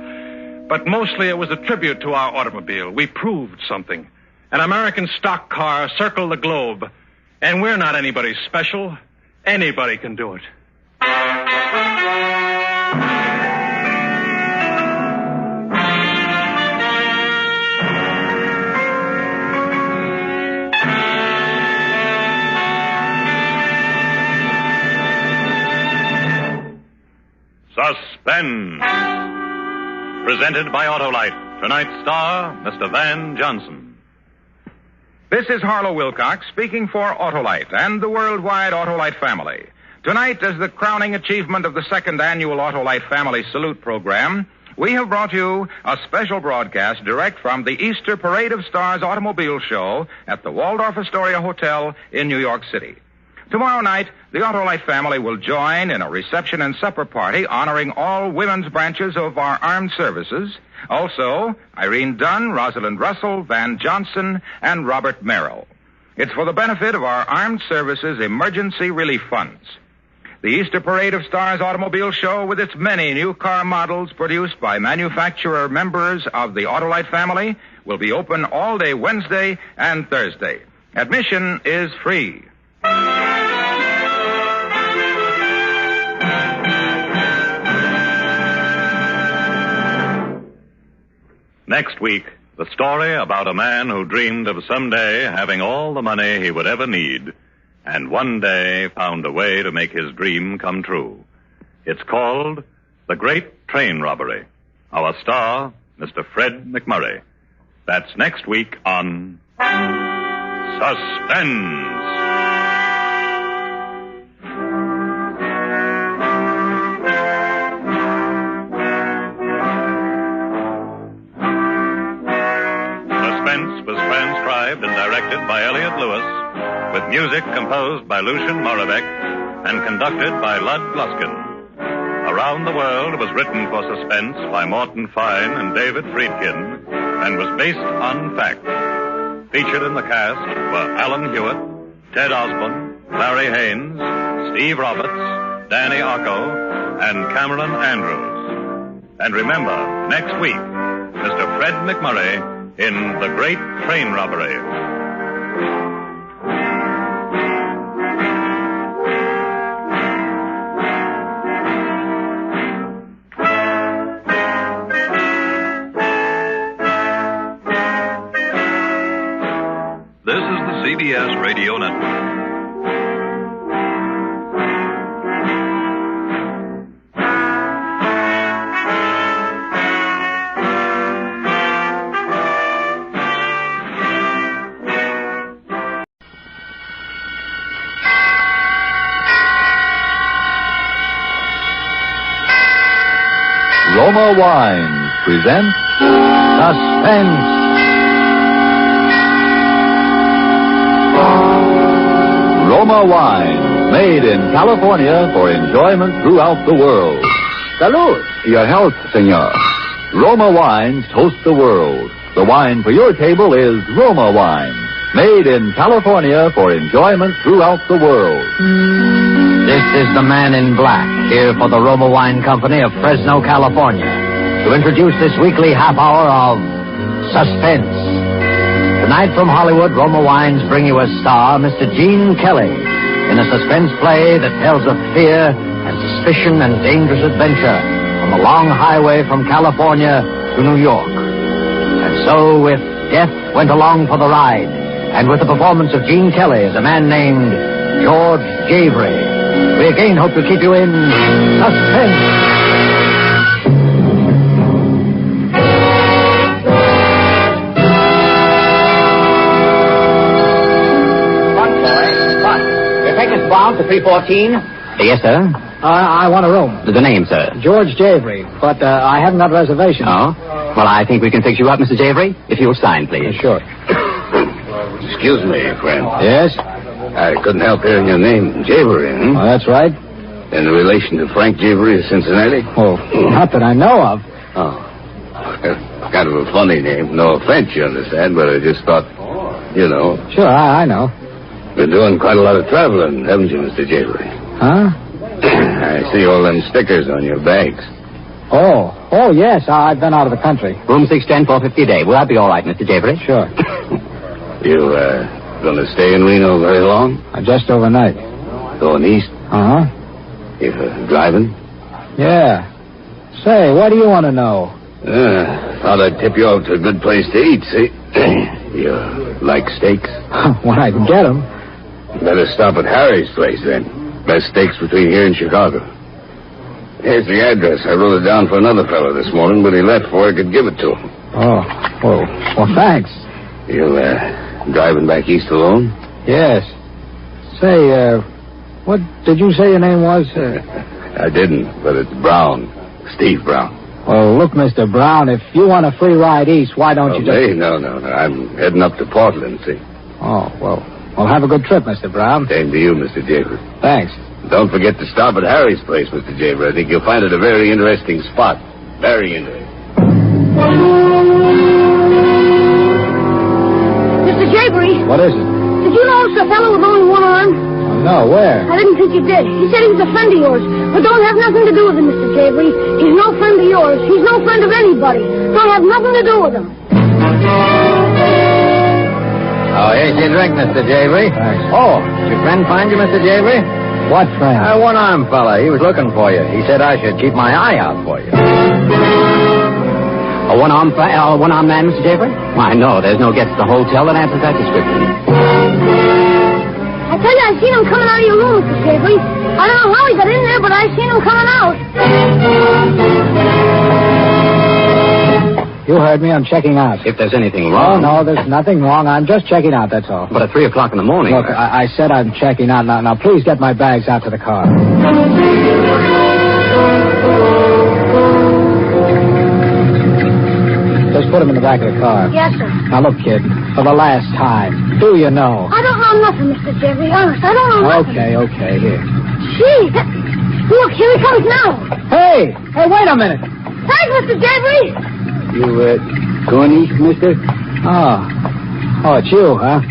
But mostly it was a tribute to our automobile. We proved something. An American stock car circled the globe. And we're not anybody special. Anybody can do it. Suspense. Presented by Autolite. Tonight's star, Mr. Van Johnson. This is Harlow Wilcox speaking for Autolite and the worldwide Autolite family. Tonight, as the crowning achievement of the second annual Autolite Family Salute program, we have brought you a special broadcast direct from the Easter Parade of Stars automobile show at the Waldorf Astoria Hotel in New York City. Tomorrow night, the Autolite family will join in a reception and supper party honoring all women's branches of our armed services. Also, Irene Dunn, Rosalind Russell, Van Johnson, and Robert Merrill. It's for the benefit of our armed services emergency relief funds. The Easter Parade of Stars automobile show, with its many new car models produced by manufacturer members of the Autolite family, will be open all day Wednesday and Thursday. Admission is free. Next week, the story about a man who dreamed of someday having all the money he would ever need, and one day found a way to make his dream come true. It's called The Great Train Robbery. Our star, Mr. Fred McMurray. That's next week on Suspense. Was transcribed and directed by Elliott Lewis, with music composed by Lucien Moravec and conducted by Lud Gluskin. Around the World was written for Suspense by Morton Fine and David Friedkin and was based on fact. Featured in the cast were Alan Hewitt, Ted Osborne, Larry Haynes, Steve Roberts, Danny Ocko, and Cameron Andrews. And remember, next week, Mr. Fred McMurray in The Great Train Robbery. This is the CBS Radio Network. Roma Wines presents Suspense. Roma Wine, made in California for enjoyment throughout the world. Salud. Your health, senor. Roma Wines toast the world. The wine for your table is Roma Wine, made in California for enjoyment throughout the world. This is the man in black, here for the Roma Wine Company of Fresno, California, to introduce this weekly half hour of Suspense. Tonight from Hollywood, Roma Wines bring you as star Mr. Gene Kelly in a suspense play that tells of fear and suspicion and dangerous adventure on the long highway from California to New York. And so, with Death Went Along for the Ride, and with the performance of Gene Kelly as a man named George Javry, we again hope to keep you in suspense. Brown to 314? Yes, sir. I want a room. The name, sir? George Javry, but I haven't got a reservation. Oh? Well, I think we can fix you up, Mr. Javry. If you'll sign, please. Sure. Excuse me, friend. Yes? I couldn't help hearing your name, Javry, huh? Oh, that's right. In relation to Frank Javry of Cincinnati? Oh, not that I know of. Oh. Kind of a funny name. No offense, you understand, but I just thought, you know. Sure, I know. Been doing quite a lot of traveling, haven't you, Mr. Javry? Huh? I see all them stickers on your bags. Oh, yes. I've been out of the country. Room 610, $450 a day. Will that be all right, Mr. Javry? Sure. You, gonna stay in Reno very long? Just overnight. Going east? Uh-huh. You driving? Yeah. Say, what do you want to know? Thought I'd tip you off to a good place to eat, see? You like steaks? When I can get them. Better stop at Harry's place, then. Best steaks between here and Chicago. Here's the address. I wrote it down for another fellow this morning, but he left before I could give it to him. Oh, well, thanks. You, driving back east alone? Yes. Say, what did you say your name was? I didn't, but it's Brown. Steve Brown. Well, look, Mr. Brown, if you want a free ride east, why don't you just... Hey, no. I'm heading up to Portland, see. Oh, well, have a good trip, Mr. Brown. Same to you, Mr. Javry. Thanks. Don't forget to stop at Harry's place, Mr. Javry. I think you'll find it a very interesting spot. Very interesting. Mr. Javry. What is it? Did you notice a fellow with only one arm? No, where? I didn't think you did. He said he was a friend of yours. But don't have nothing to do with him, Mr. Javry. He's no friend of yours. He's no friend of anybody. Don't have nothing to do with him. Oh, here's your drink, Mr. Javry. Thanks. Oh, did your friend find you, Mr. Javry? What friend? One-armed fella. He was looking for you. He said I should keep my eye out for you. A one-armed man, Mr. Javry? Why, no, there's no gets at the hotel that answers that description. I tell you, I seen him coming out of your room, Mr. Javry. I don't know how he got in there, but I seen him coming out. You heard me. I'm checking out. If there's anything wrong... Oh, no, there's nothing wrong. I'm just checking out, that's all. But at 3 o'clock in the morning... Look, I said I'm checking out. Now, please get my bags out to the car. Just put them in the back of the car. Yes, sir. Now, look, kid, for the last time, do you know? I don't know nothing, Mr. Javry. Honest, I don't know nothing. Okay, here. Gee, look, here he comes now. Hey, wait a minute. Thanks, Mr. Javry. You, going east, mister? Oh, it's you, huh?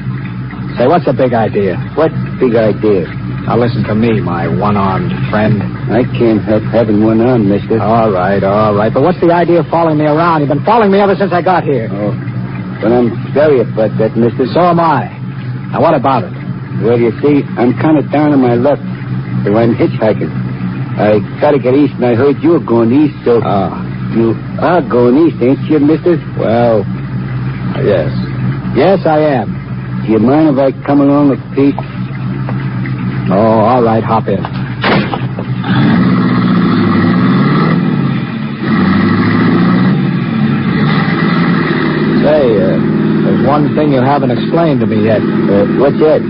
Say, what's the big idea? What big idea? Now, listen to me, my one-armed friend. I can't help having one arm, mister. All right. But what's the idea of following me around? You've been following me ever since I got here. Oh, well, I'm sorry about that, mister. So am I. Now, what about it? Well, you see, I'm kind of down on my luck. So I'm hitchhiking. I gotta get east, and I heard you were going east, so... You are going east, ain't you, mister? Well, yes. Yes, I am. Do you mind if I come along with Pete? Oh, all right, hop in. Say, there's one thing you haven't explained to me yet. What's that?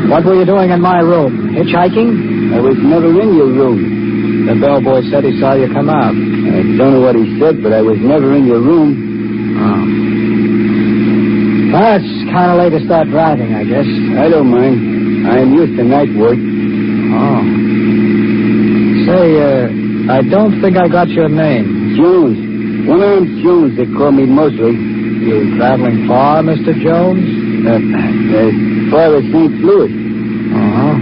What were you doing in my room? Hitchhiking? I was never in your room. The bellboy said he saw you come out. I don't know what he said, but I was never in your room. Oh. Well, it's kind of late to start driving, I guess. I don't mind. I'm used to night work. Oh. Say, I don't think I got your name. Jones. One-armed Jones, they call me mostly. You traveling far, Mr. Jones? As far as St. Louis. Uh-huh.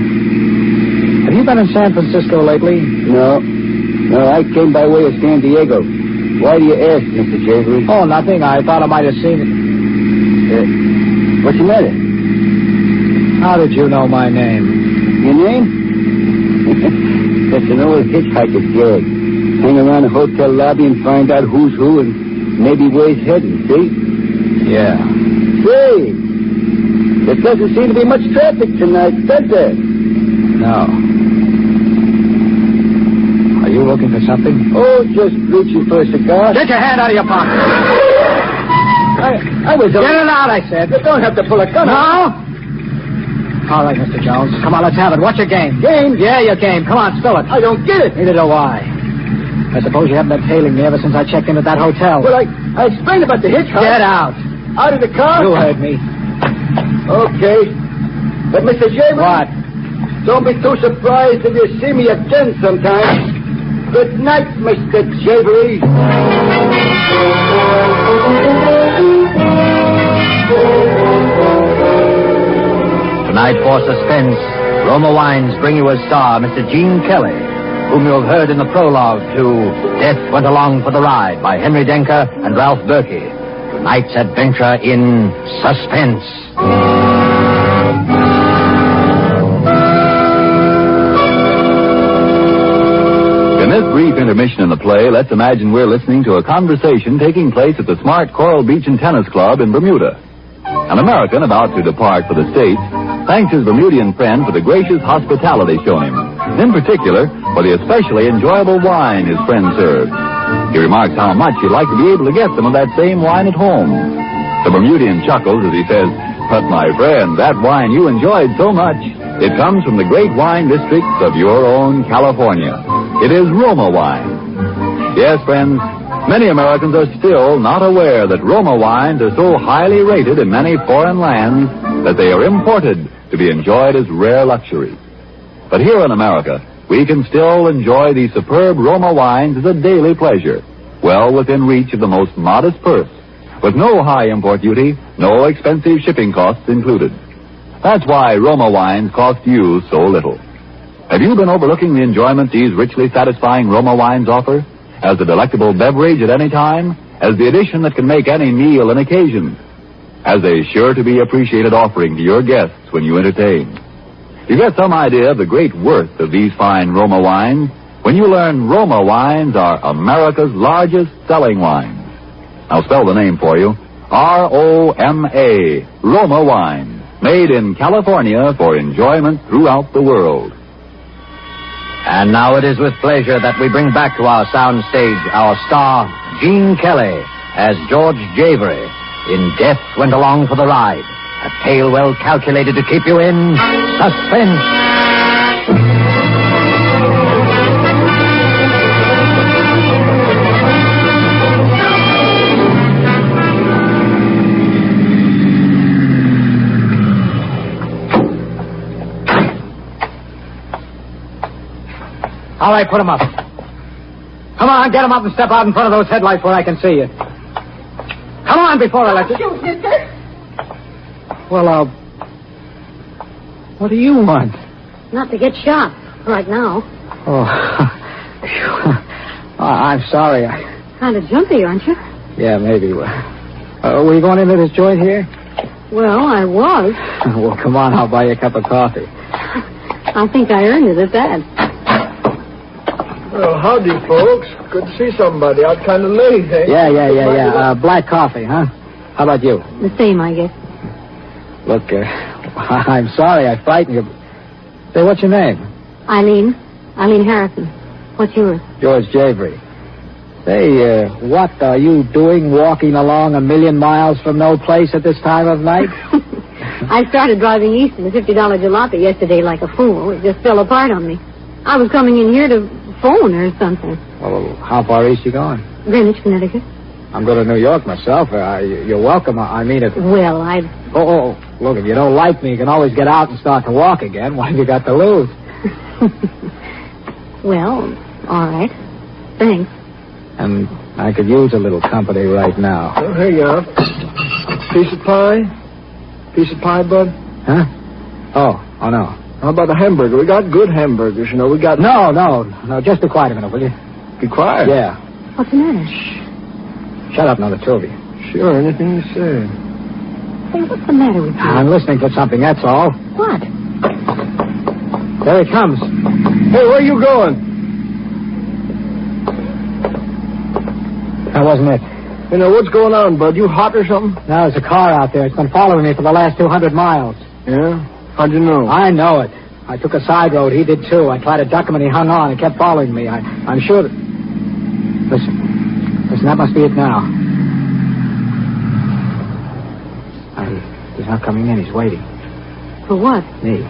Have you been in San Francisco lately? No, I came by way of San Diego. Why do you ask, Mr. Javery? Oh, nothing. I thought I might have seen it. What's the matter? How did you know my name? Your name? That's an old hitchhiker's gag. Hang around the hotel lobby and find out who's who and maybe where he's heading, see? Yeah. Say, there doesn't seem to be much traffic tonight, does there? No. Are you looking for something? Oh, just reaching for a cigar. Get your hand out of your pocket. I was... Get it out, I said. You don't have to pull a gun. No? All right, Mr. Jones. Come on, let's have it. What's your game? Game? Yeah, your game. Come on, spill it. I don't get it. Neither do I. I suppose you haven't been tailing me ever since I checked into that hotel. Well, I explained about the hitchhiker. Get out. Out of the car? You heard me. Okay. But, Mr. James... What? Don't be too surprised if you see me again sometime. Good night, Mr. Javery. Tonight for Suspense, Roma Wines bring you as star Mr. Gene Kelly, whom you have heard in the prologue to Death Went Along for the Ride by Henry Denker and Ralph Berkey. Tonight's adventure in Suspense. In this brief intermission in the play, let's imagine we're listening to a conversation taking place at the Smart Coral Beach and Tennis Club in Bermuda. An American about to depart for the States thanks his Bermudian friend for the gracious hospitality shown him, in particular for the especially enjoyable wine his friend served. He remarks how much he'd like to be able to get some of that same wine at home. The Bermudian chuckles as he says, "But my friend, that wine you enjoyed so much, it comes from the great wine districts of your own California. It is Roma wine." Yes, friends, many Americans are still not aware that Roma wines are so highly rated in many foreign lands that they are imported to be enjoyed as rare luxuries. But here in America, we can still enjoy these superb Roma wines as a daily pleasure, well within reach of the most modest purse, with no high import duty, no expensive shipping costs included. That's why Roma wines cost you so little. Have you been overlooking the enjoyment these richly satisfying Roma wines offer? As a delectable beverage at any time, as the addition that can make any meal an occasion, as a sure-to-be appreciated offering to your guests when you entertain. You get some idea of the great worth of these fine Roma wines when you learn Roma wines are America's largest selling wines. I'll spell the name for you. R-O-M-A, Roma wine, made in California for enjoyment throughout the world. And now it is with pleasure that we bring back to our soundstage our star, Gene Kelly, as George Javery in Death Went Along for the Ride, a tale well calculated to keep you in suspense. All right, put him up. Come on, get him up and step out in front of those headlights where I can see you. Come on before I let you... Shoot, mister. Well, What do you want? Not to get shot right now. Oh, I'm sorry. Kind of jumpy, aren't you? Yeah, maybe. Were you going into this joint here? Well, I was. Well, come on, I'll buy you a cup of coffee. I think I earned it at that. Well, howdy, folks. Good to see somebody. Out kind of late, eh? Yeah. Black coffee, huh? How about you? The same, I guess. Look, I'm sorry I frightened you. Say, what's your name? Eileen Harrison. What's yours? George Javery. Say, what are you doing walking along 1,000,000 miles from no place at this time of night? I started driving east in a $50 jalopy yesterday like a fool. It just fell apart on me. I was coming in here to phone or something. Well, how far east you going? Greenwich, Connecticut. I'm going to New York myself. You're welcome. I mean it. Well, Oh, look, if you don't like me, you can always get out and start to walk again. What have you got to lose? Well, all right. Thanks. And I could use a little company right now. Oh, here you are. Piece of pie? Piece of pie, bud? Huh? Oh, no. How about a hamburger? We got good hamburgers, you know. We got... No. Just be quiet a minute, will you? Be quiet? Yeah. What's the matter? Shh. Shut up now, the two of you. Sure, anything you say. Hey, what's the matter with you? I'm listening to something, that's all. What? There he comes. Hey, where are you going? That wasn't it. You know, what's going on, bud? You hot or something? No, there's a car out there. It's been following me for the last 200 miles. Yeah? How'd you know? I know it. I took a side road. He did, too. I tried to duck him, and he hung on. He kept following me. I'm sure that... Listen, that must be it now. He's not coming in. He's waiting. For what? Me.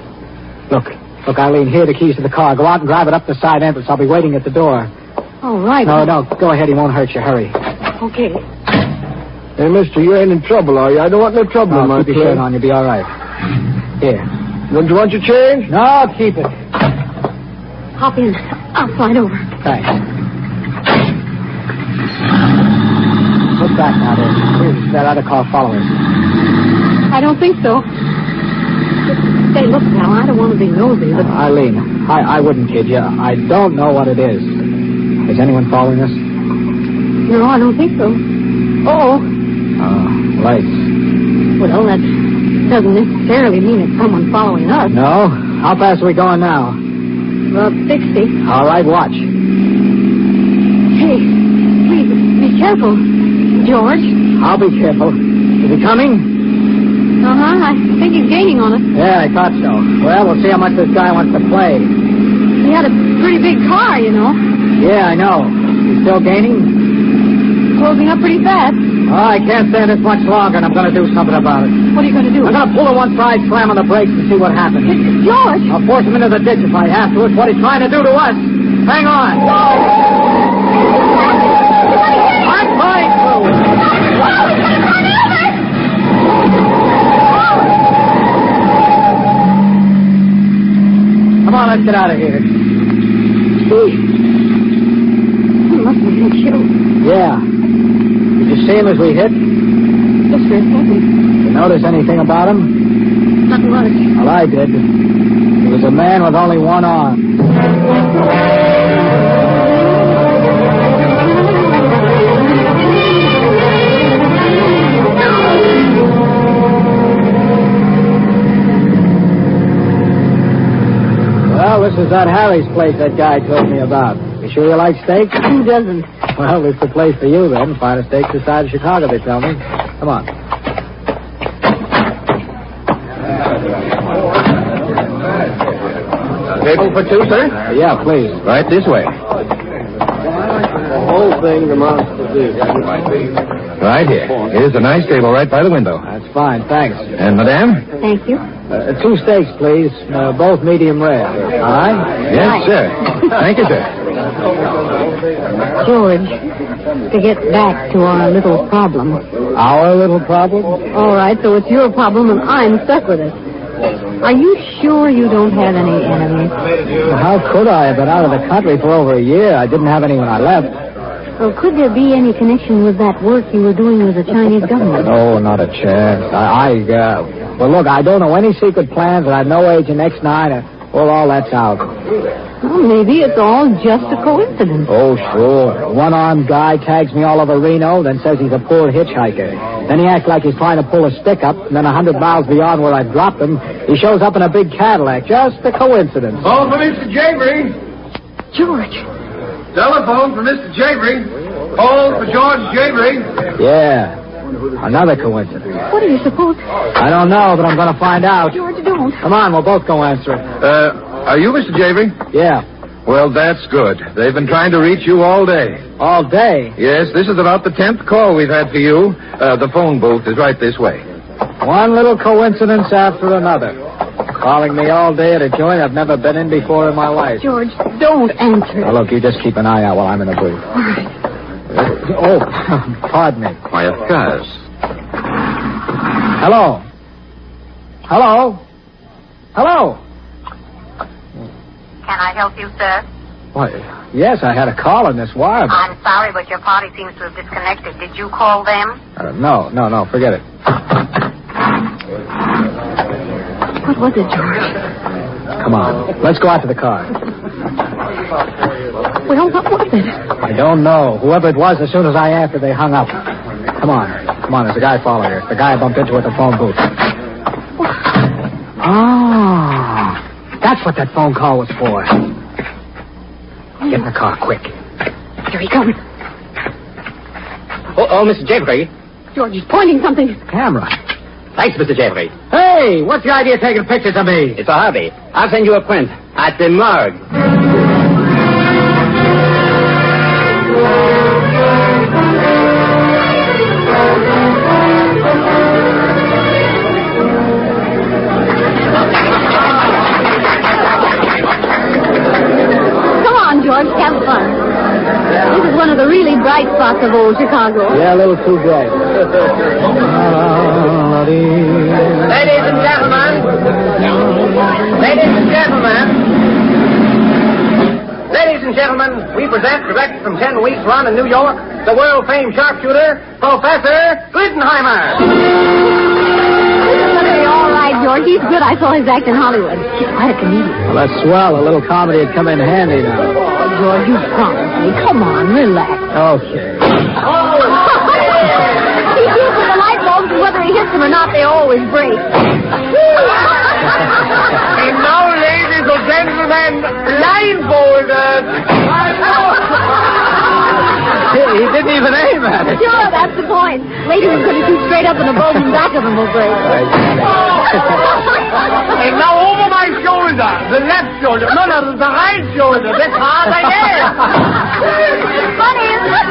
Look, Eileen, here are the keys to the car. Go out and drive it up the side entrance. I'll be waiting at the door. All right. No, go ahead. He won't hurt you. Hurry. Okay. Hey, mister, you ain't in trouble, are you? I don't want no trouble in my keep your shirt on. You'll be all right. Here. Don't you want your change? No, keep it. Hop in. I'll slide over. Thanks. Look back now, there's that other car following us. I don't think so. Say, look now, I don't want to be nosy, but... Eileen, I wouldn't kid you. I don't know what it is. Is anyone following us? No, I don't think so. Oh. Lights. Well, that doesn't necessarily mean it's someone following us. No? How fast are we going now? About 60. All right, watch. Hey, please, be careful, George. I'll be careful. Is he coming? I think he's gaining on us. Yeah, I thought so. Well, we'll see how much this guy wants to play. He had a pretty big car, you know. Yeah, I know. He's still gaining? Closing up pretty fast. Oh, I can't stand this much longer, and I'm going to do something about it. What are you going to do? I'm going to pull to one side, slam on the brakes, and see what happens. George! I'll force him into the ditch if I have to. It's what he's trying to do to us. Hang on. I'm trying to. Come on, let's get out of here. He must have been killed. Yeah. Did you see him as we hit? Just for a second. Did you notice anything about him? Not much. Well, I did. He was a man with only one arm. Well, this is that Harry's place that guy told me about. You sure you like steak? Who doesn't? Well, it's the place for you, then. Finest steaks this side of Chicago, they tell me. Come on. Table for two, sir? Yeah, please. Right this way. The whole thing amounts to this. Right here. Here's a nice table right by the window. That's fine, thanks. And, madame? Thank you. 2 steaks, please. Both medium rare. All right? Yes, sir. Thank you, sir. George, to get back to our little problem. Our little problem? All right, so it's your problem and I'm stuck with it. Are you sure you don't have any enemies? Well, how could I? I've been out of the country for over a year. I didn't have any when I left. Well, could there be any connection with that work you were doing with the Chinese government? Oh, not a chance. Well, look, I don't know any secret plans, and I have no Agent X9. Well, all that's out. Well, maybe it's all just a coincidence. Oh, sure. One-armed guy tags me all over Reno, then says he's a poor hitchhiker. Then he acts like he's trying to pull a stick up, and then 100 miles beyond where I dropped him, he shows up in a big Cadillac. Just a coincidence. Phone for Mr. Jabry. George. Telephone for Mr. Jabry. Call for George Jabry. Yeah. Another coincidence. What do you suppose? I don't know, but I'm going to find out. George, don't. Come on, we'll both go answer it. Are you Mr. Jabry? Yeah. Well, that's good. They've been trying to reach you all day. All day? Yes, this is about the 10th call we've had for you. The phone booth is right this way. One little coincidence after another. Calling me all day at a joint I've never been in before in my life. George, don't answer. Now, look, you just keep an eye out while I'm in the booth. All right. Oh, pardon me. Why, of course. Hello? Hello? Hello? Can I help you, sir? Why, yes, I had a call on this wire. But... I'm sorry, but your party seems to have disconnected. Did you call them? No, forget it. What was it, George? Come on, let's go out to the car. Well, what was it? I don't know. Whoever it was, as soon as I answered, they hung up. Come on, there's a guy following us. The guy I bumped into at the phone booth. Oh, that's what that phone call was for. Get in the car, quick. Here he comes. Oh, Mr. Jeffrey. George, he's pointing something. Camera. Thanks, Mr. Jeffrey. Hey, what's the idea of taking pictures of me? It's a hobby. I'll send you a print at the morgue. George, have fun. This is one of the really bright spots of old Chicago. Yeah, a little too bright. Ladies and gentlemen. Ladies and gentlemen, we present, direct from 10 weeks run in New York, the world-famed sharpshooter, Professor Glittenheimer. All right, George. He's good. I saw his act in Hollywood. He's quite a comedian. Well, that's swell. A little comedy would come in handy now. Oh, George, you promised me. Come on, relax. Okay. He shoots with the light bulbs, and whether he hits them or not, they always break. And now, ladies and gentlemen, blindfolded. He didn't even aim at it. Sure, that's the point. Ladies are going to shoot straight up, and the bulbs in back of them will break. And now over my shoulder, the left shoulder. No, the right shoulder. That's hard again. It's funny, isn't it?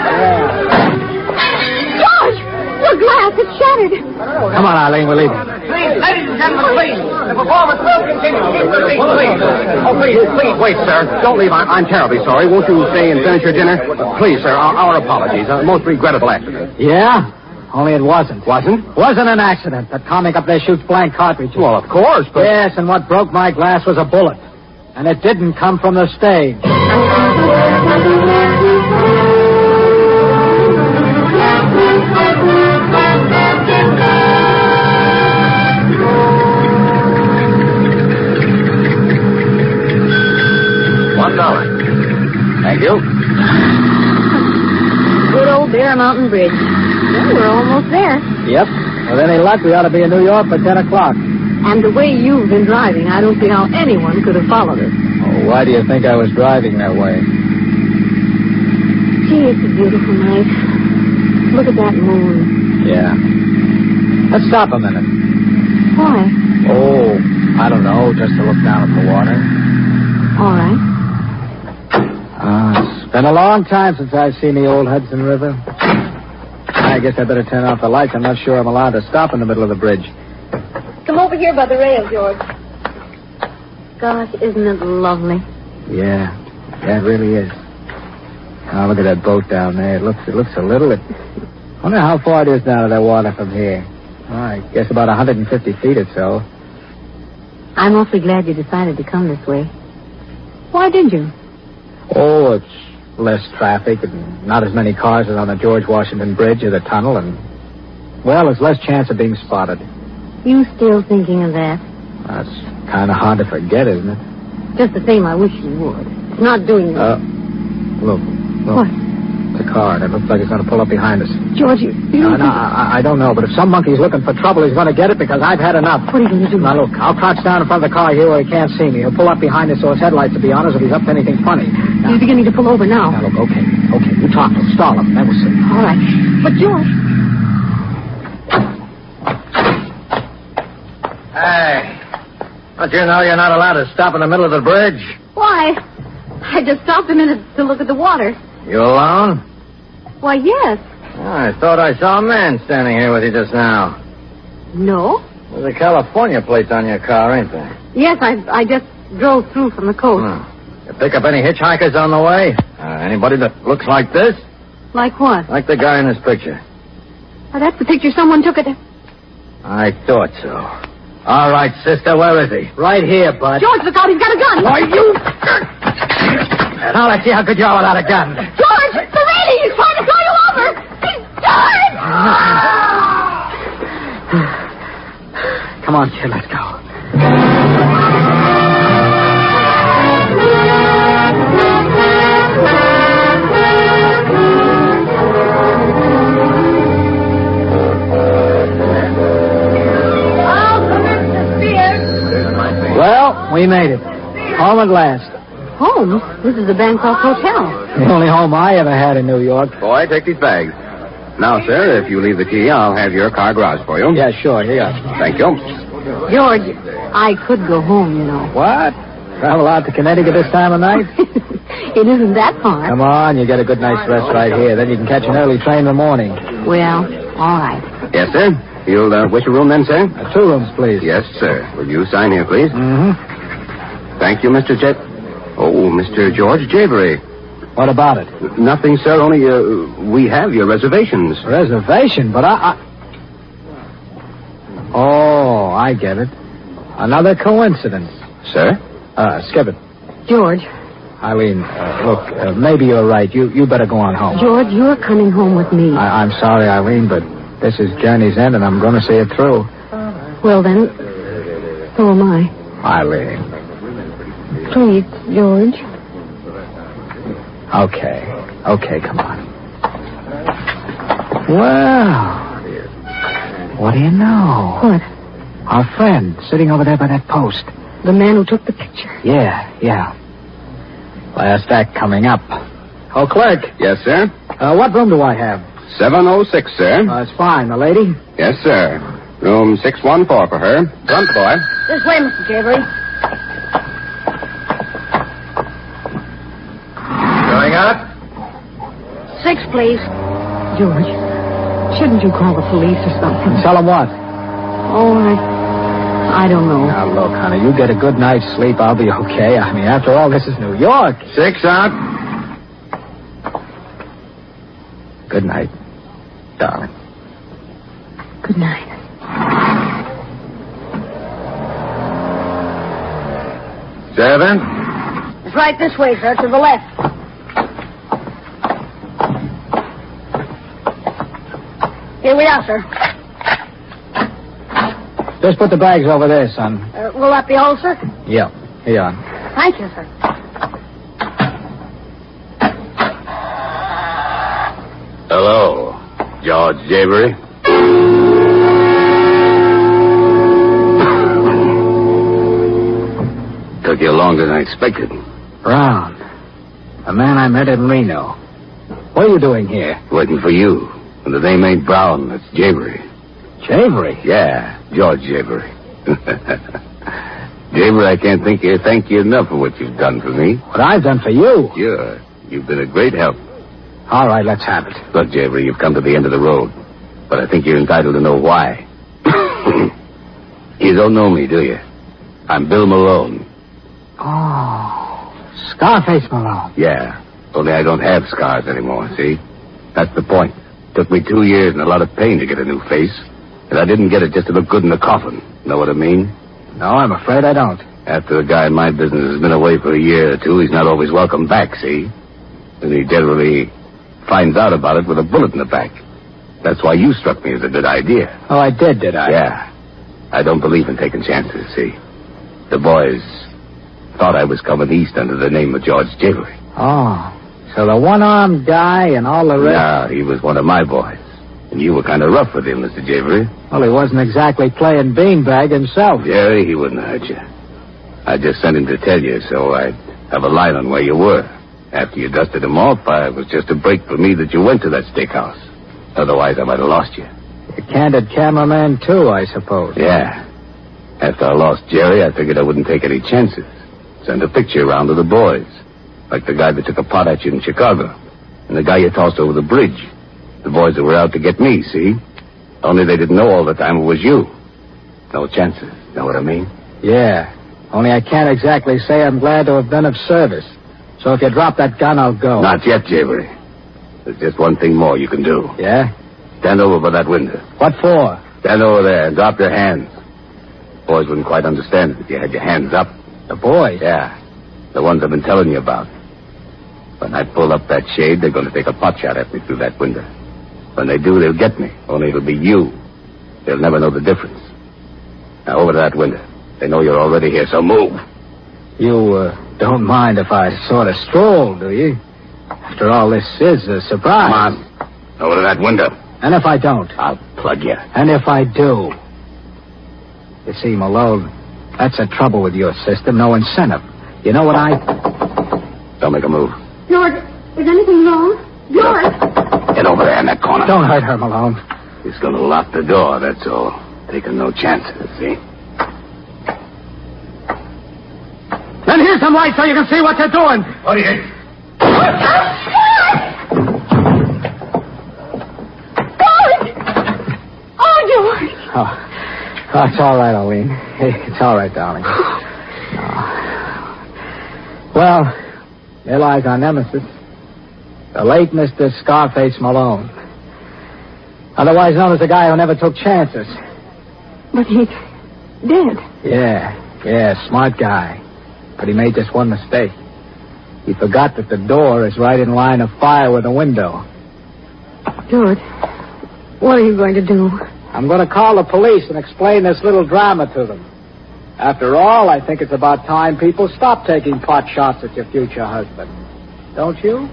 George, your glass is shattered. Come on, Eileen, we're leaving. Please, ladies and gentlemen, please. The performance will continue. Please. Oh, please, wait, sir. Don't leave. I'm terribly sorry. Won't you stay and finish your dinner? Please, sir, our apologies. A most regrettable accident. Yeah? Only it wasn't. Wasn't? Wasn't an accident. That comic up there shoots blank cartridges. Well, of course, but... Yes, and what broke my glass was a bullet. And it didn't come from the stage. $1. Thank you. Good old Bear Mountain Bridge. Well, we're almost there. Yep. With any luck, we ought to be in New York by 10 o'clock. And the way you've been driving, I don't see how anyone could have followed us. Oh, why do you think I was driving that way? Gee, it's a beautiful night. Look at that moon. Yeah. Let's stop a minute. Why? Oh, I don't know, just to look down at the water. All right. It's been a long time since I've seen the old Hudson River. I guess I better turn off the lights. I'm not sure I'm allowed to stop in the middle of the bridge. Come over here by the rail, George. Gosh, isn't it lovely? Yeah, it really is. Oh, look at that boat down there. It looks a little... I wonder how far it is down to that water from here. Oh, I guess about 150 feet or so. I'm awfully glad you decided to come this way. Why did you? Oh, Less traffic and not as many cars as on the George Washington Bridge or the tunnel, and, well, there's less chance of being spotted. You still thinking of that? That's kind of hard to forget, isn't it? Just the same, I wish you would. It's not doing it. Look. What? The car, and it looks like it's going to pull up behind us. George, you No, I don't know, but if some monkey's looking for trouble, he's going to get it because I've had enough. What are you going to do? Now, look, I'll crouch down in front of the car here where he can't see me. He'll pull up behind us so his headlights will be on us if he's up to anything funny. He's beginning to pull over now. Now, look, okay. You talk to him. Stall him. Then we'll see. All right. But, George... Hey. Don't you know you're not allowed to stop in the middle of the bridge? Why? I just stopped a minute to look at the water. You alone? Why, yes. I thought I saw a man standing here with you just now. No? There's a California plate on your car, ain't there? Yes, I just drove through from the coast. You pick up any hitchhikers on the way? Anybody that looks like this? Like what? Like the guy in this picture. Oh, that's the picture someone took at the... I thought so. All right, sister, where is he? Right here, bud. George, look out, he's got a gun. Why, you... Now let's see how good you are without a gun. George, the lady, he's trying to throw you over. George! Come on, kid, let's go. Well, we made it. Home at last. Home? This is the Bangkok Hotel. The only home I ever had in New York. Boy, take these bags. Now, sir, if you leave the key, I'll have your car garage for you. Yeah, sure. Here you are. Thank you. George, I could go home, you know. What? Travel out to Connecticut this time of night? It isn't that far. Come on, you get a good night's rest right here. Then you can catch an early train in the morning. Well, all right. Yes, sir. You'll wish a room then, sir? 2 rooms, please. Yes, sir. Will you sign here, please? Mm-hmm. Thank you, Mr. Mr. George Javery. What about it? Nothing, sir. Only we have your reservations. Reservation? But Oh, I get it. Another coincidence. Sir? Skip it. George. Eileen, look, maybe you're right. You better go on home. George, you're coming home with me. I'm sorry, Eileen, but this is journey's end, and I'm going to see it through. Well, then, so am I. Eileen. Please, George. Okay, come on. Well, what do you know? What? Our friend sitting over there by that post. The man who took the picture. Yeah. Last act coming up. Oh, clerk. Yes, sir? What room do I have? 706, sir. It's fine. The lady? Yes, sir. Room 614 for her. Front boy. This way, Mr. Javery. Going out? 6, please. George, shouldn't you call the police or something? Tell them what? Oh, I don't know. Now, look, honey, you get a good night's sleep, I'll be okay. I mean, after all, this is New York. 6 out. Good night, darling. Good night. Seven. It's right this way, sir, to the left. Here we are, sir. Just put the bags over there, son. Will that be all, sir? Yeah, here you are. Thank you, sir. Hello, George Javery. Took you longer than I expected. Brown, the man I met in Reno. What are you doing here? Waiting for you. And the name ain't Brown, it's Javery. Javery? Yeah, George Javery. Javery, I can't thank you enough for what you've done for me. What I've done for you? Sure. You've been a great help. All right, let's have it. Look, Javery, you've come to the end of the road. But I think you're entitled to know why. You don't know me, do you? I'm Bill Malone. Oh, Scarface Malone. Yeah, only I don't have scars anymore, see? That's the point. Took me 2 years and a lot of pain to get a new face. And I didn't get it just to look good in the coffin. Know what I mean? No, I'm afraid I don't. After a guy in my business has been away for a year or two, he's not always welcome back, see? And he generally finds out about it with a bullet in the back. That's why you struck me as a good idea. Oh, I did I? Yeah. I don't believe in taking chances, see? The boys thought I was coming east under the name of George Javery. Oh, so the one-armed guy and all the rest... No, he was one of my boys. And you were kind of rough with him, Mr. Javery. Well, he wasn't exactly playing beanbag himself. Jerry, he wouldn't hurt you. I just sent him to tell you so I'd have a line on where you were. After you dusted him off, it was just a break for me that you went to that steakhouse. Otherwise, I might have lost you. A candid cameraman, too, I suppose. Yeah. After I lost Jerry, I figured I wouldn't take any chances. Send a picture around to the boys. Like the guy that took a pot at you in Chicago. And the guy you tossed over the bridge. The boys that were out to get me, see? Only they didn't know all the time it was you. No chances. Know what I mean? Yeah. Only I can't exactly say I'm glad to have been of service. So if you drop that gun, I'll go. Not yet, Javery. There's just one thing more you can do. Yeah? Stand over by that window. What for? Stand over there and drop your hands. Boys wouldn't quite understand it if you had your hands up. The boys? Yeah. The ones I've been telling you about. When I pull up that shade, they're going to take a pot shot at me through that window. When they do, they'll get me. Only it'll be you. They'll never know the difference. Now, over to that window. They know you're already here, so move. You, don't mind if I sort of stroll, do you? After all, this is a surprise. Come on. Over to that window. And if I don't? I'll plug you. And if I do? You see, Malone, that's the trouble with your system. No incentive. You know what Don't make a move. George, is anything wrong? George! Get over there in that corner. Don't hurt her, Malone. He's going to lock the door, that's all. Taking no chances, see? Then here's some light so you can see what you're doing. What do you... Oh, it's all right, Arlene. It's all right, darling. Well, there lies our nemesis. The late Mr. Scarface Malone. Otherwise known as the guy who never took chances. But he's dead. Yeah, smart guy. But he made just one mistake. He forgot that the door is right in line of fire with the window. George, what are you going to do? I'm going to call the police and explain this little drama to them. After all, I think it's about time people stop taking pot shots at your future husband. Don't you?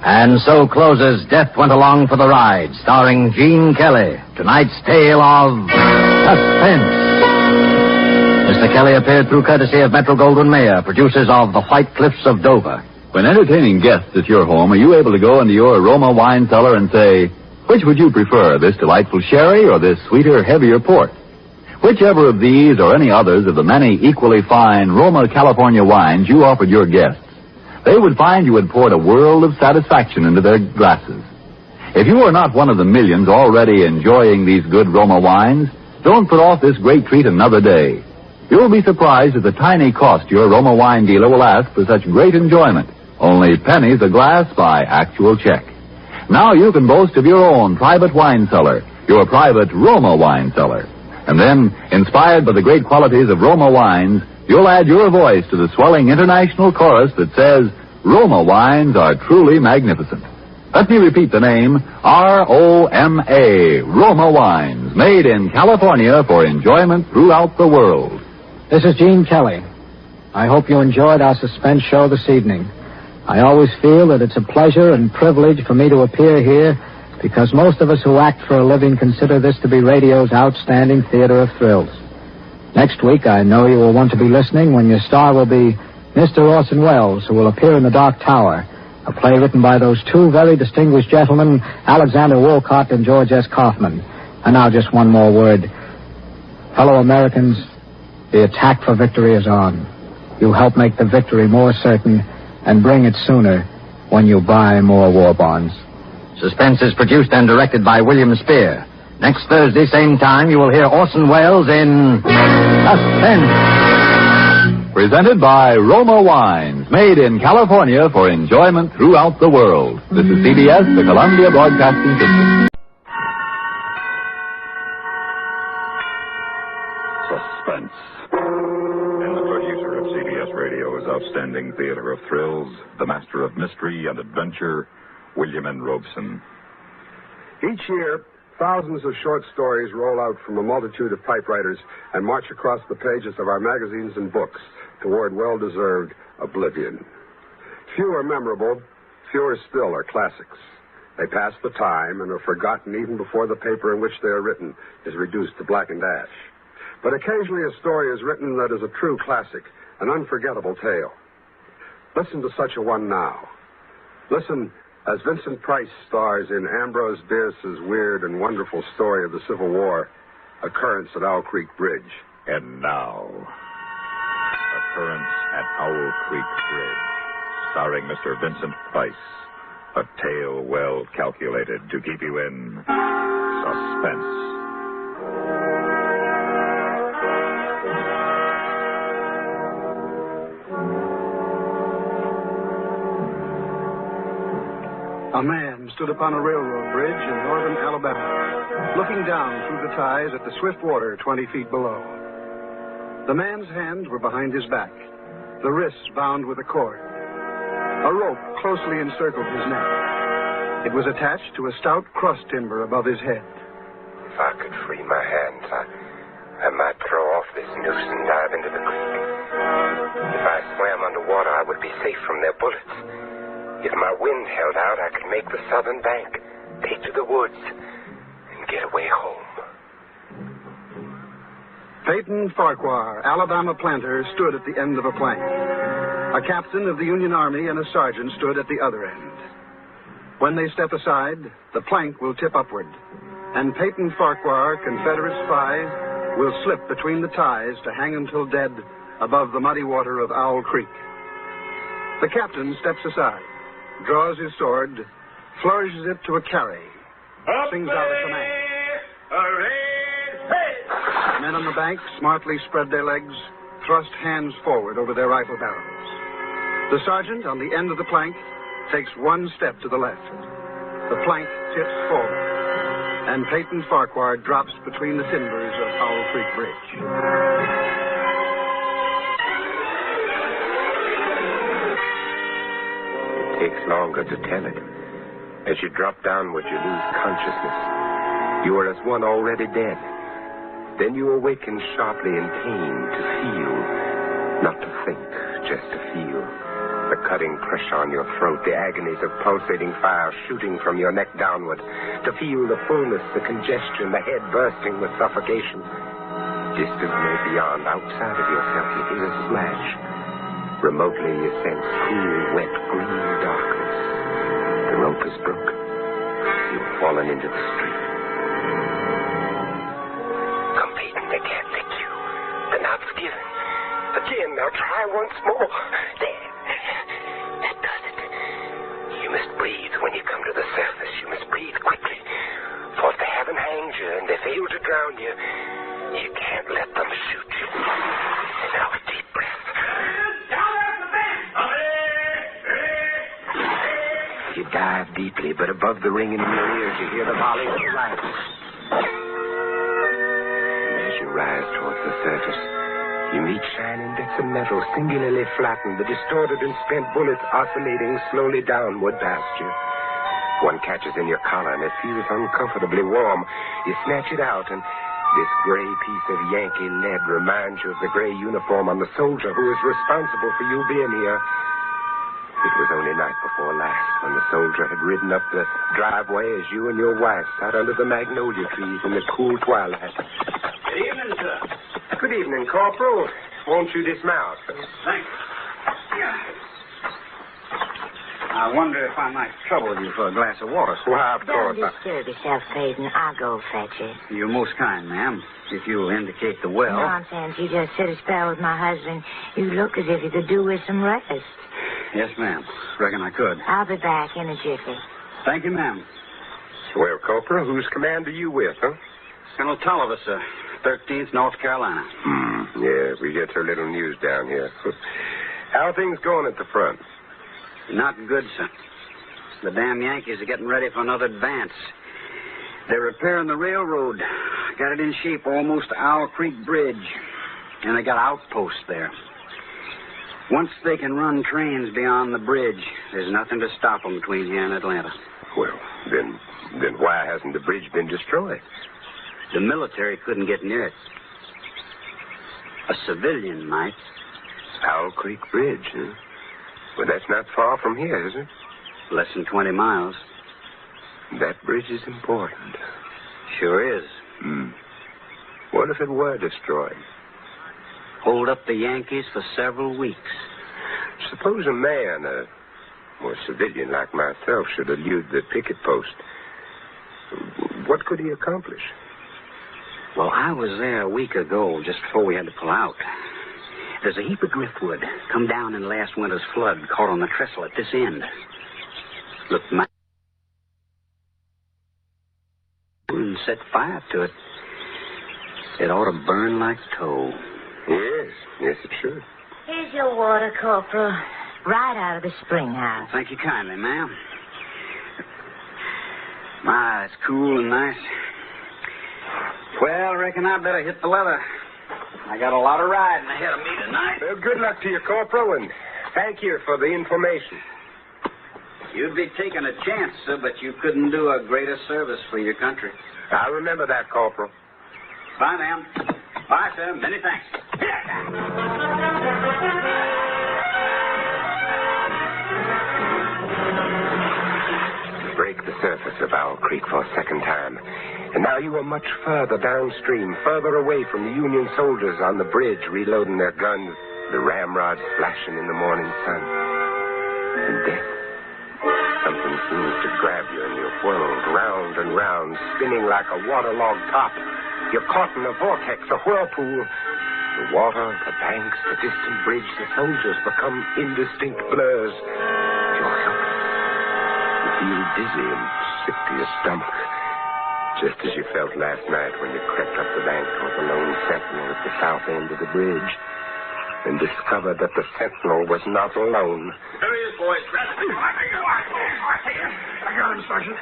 And so closes Death Went Along for the Ride, starring Gene Kelly. Tonight's tale of Suspense. Mr. Kelly appeared through courtesy of Metro-Goldwyn-Mayer, producers of The White Cliffs of Dover. When entertaining guests at your home, are you able to go into your aroma wine cellar and say, which would you prefer, this delightful sherry or this sweeter, heavier port? Whichever of these or any others of the many equally fine Roma California wines you offered your guests, they would find you had poured a world of satisfaction into their glasses. If you are not one of the millions already enjoying these good Roma wines, don't put off this great treat another day. You will be surprised at the tiny cost your Roma wine dealer will ask for such great enjoyment. Only pennies a glass by actual check. Now you can boast of your own private wine cellar, your private Roma wine cellar. And then, inspired by the great qualities of Roma wines, you'll add your voice to the swelling international chorus that says, Roma wines are truly magnificent. Let me repeat the name, R-O-M-A, Roma wines, made in California for enjoyment throughout the world. This is Gene Kelly. I hope you enjoyed our suspense show this evening. I always feel that it's a pleasure and privilege for me to appear here because most of us who act for a living consider this to be radio's outstanding theater of thrills. Next week, I know you will want to be listening when your star will be Mr. Orson Welles, who will appear in The Dark Tower, a play written by those two very distinguished gentlemen, Alexander Wolcott and George S. Kaufman. And now just one more word. Fellow Americans, the attack for victory is on. You help make the victory more certain and bring it sooner when you buy more war bonds. Suspense is produced and directed by William Spear. Next Thursday, same time, you will hear Orson Welles in Suspense. Presented by Roma Wines, made in California for enjoyment throughout the world. This is CBS, the Columbia Broadcasting System. Suspense. And the producer of CBS Radio's outstanding theater of thrills, the master of mystery and adventure, William N. Robeson. Each year, thousands of short stories roll out from a multitude of typewriters and march across the pages of our magazines and books toward well-deserved oblivion. Few are memorable, fewer still are classics. They pass the time and are forgotten even before the paper in which they are written is reduced to blackened ash. But occasionally a story is written that is a true classic, an unforgettable tale. Listen to such a one now. Listen as Vincent Price stars in Ambrose Bierce's weird and wonderful story of the Civil War, Occurrence at Owl Creek Bridge. And now, Occurrence at Owl Creek Bridge, starring Mr. Vincent Price. A tale well calculated to keep you in suspense. A man stood upon a railroad bridge in northern Alabama, looking down through the ties at the swift water 20 feet below. The man's hands were behind his back, the wrists bound with a cord. A rope closely encircled his neck. It was attached to a stout cross timber above his head. If I could free my hands, I might throw off this noose and dive into the creek. If I swam underwater, I would be safe from their bullets. If my wind held out, I could make the southern bank, take to the woods, and get away home. Peyton Farquhar, Alabama planter, stood at the end of a plank. A captain of the Union Army and a sergeant stood at the other end. When they step aside, the plank will tip upward, and Peyton Farquhar, Confederate spy, will slip between the ties to hang until dead above the muddy water of Owl Creek. The captain steps aside, draws his sword, flourishes it to a carry, sings out a command. The men on the bank smartly spread their legs, thrust hands forward over their rifle barrels. The sergeant, on the end of the plank, takes one step to the left. The plank tips forward, and Peyton Farquhar drops between the timbers of Owl Creek Bridge. It takes longer to tell it. As you drop downward, you lose consciousness. You are as one already dead. Then you awaken sharply in pain to feel, not to think, just to feel. The cutting pressure on your throat, the agonies of pulsating fire shooting from your neck downward, to feel the fullness, the congestion, the head bursting with suffocation. Distantly beyond, outside of yourself, you hear a splash. Remotely you sense cool, wet, green darkness. The rope is broken. You've fallen into the street. Come, Peyton, they can't lick you. The knot's given. Again, now try once more. There. That does it. You must breathe when you come to the surface. You must breathe quickly. For if they haven't hanged you and they fail to drown you, you can't let them shoot you. And now a deep breath. You dive deeply, but above the ringing in your ears, you hear the volley of the rifles. And as you rise towards the surface, you meet shining bits of metal, singularly flattened, the distorted and spent bullets oscillating slowly downward past you. One catches in your collar, and it feels uncomfortably warm. You snatch it out, and this gray piece of Yankee lead reminds you of the gray uniform on the soldier who is responsible for you being here. It was only night before last when the soldier had ridden up the driveway as you and your wife sat under the magnolia trees in the cool twilight. Good evening, sir. Good evening, Corporal. Won't you dismount? Thanks. I wonder if I might trouble you for a glass of water, sir. Why, of course. Don't disturb yourself, Peyton. I'll go fetch it. You're most kind, ma'am. If you'll indicate the well. Nonsense. You just sit a spell with my husband. You look as if you could do with some rest. Yes, ma'am. Reckon I could. I'll be back in a jiffy. Thank you, ma'am. Well, Corporal, whose command are you with, huh? Colonel Tolliver, sir. 13th North Carolina. Yeah, we get so little news down here. How are things going at the front? Not good, sir. The damn Yankees are getting ready for another advance. They're repairing the railroad. got it in shape almost to Owl Creek Bridge. And they got outposts there. Once they can run trains beyond the bridge, there's nothing to stop them between here and Atlanta. Well, then why hasn't the bridge been destroyed? The military couldn't get near it. A civilian might. Owl Creek Bridge, huh? Well, that's not far from here, is it? Less than 20 miles. That bridge is important. Sure is. What if it were destroyed? Hold up the Yankees for several weeks. Suppose a man, a civilian like myself, should elude the picket post. What could he accomplish? Well, I was there a week ago, just before we had to pull out. There's a heap of driftwood come down in last winter's flood, caught on the trestle at this end. Look, and set fire to it. It ought to burn like tow. Yes, it should. Here's your water, Corporal. Right out of the spring house. Thank you kindly, ma'am. My, it's cool and nice. Well, I reckon I better hit the leather. I got a lot of riding ahead of me tonight. Well, good luck to you, Corporal, and thank you for the information. You'd be taking a chance, sir, but you couldn't do a greater service for your country. I'll remember that, Corporal. Bye, ma'am. Bye, sir. Many thanks. Break the surface of Owl Creek for a second time. And now you are much further downstream, further away from the Union soldiers on the bridge reloading their guns, the ramrods flashing in the morning sun. And then something seems to grab you and you're whirled round and round, spinning like a waterlogged top. You're caught in a vortex, a whirlpool. The water, the banks, the distant bridge, the soldiers become indistinct blurs. You're helpless. You feel dizzy and sick to your stomach. Just as you felt last night when you crept up the bank toward the lone sentinel at the south end of the bridge and discovered that the sentinel was not alone. There he is, boys. I got him, Sergeant.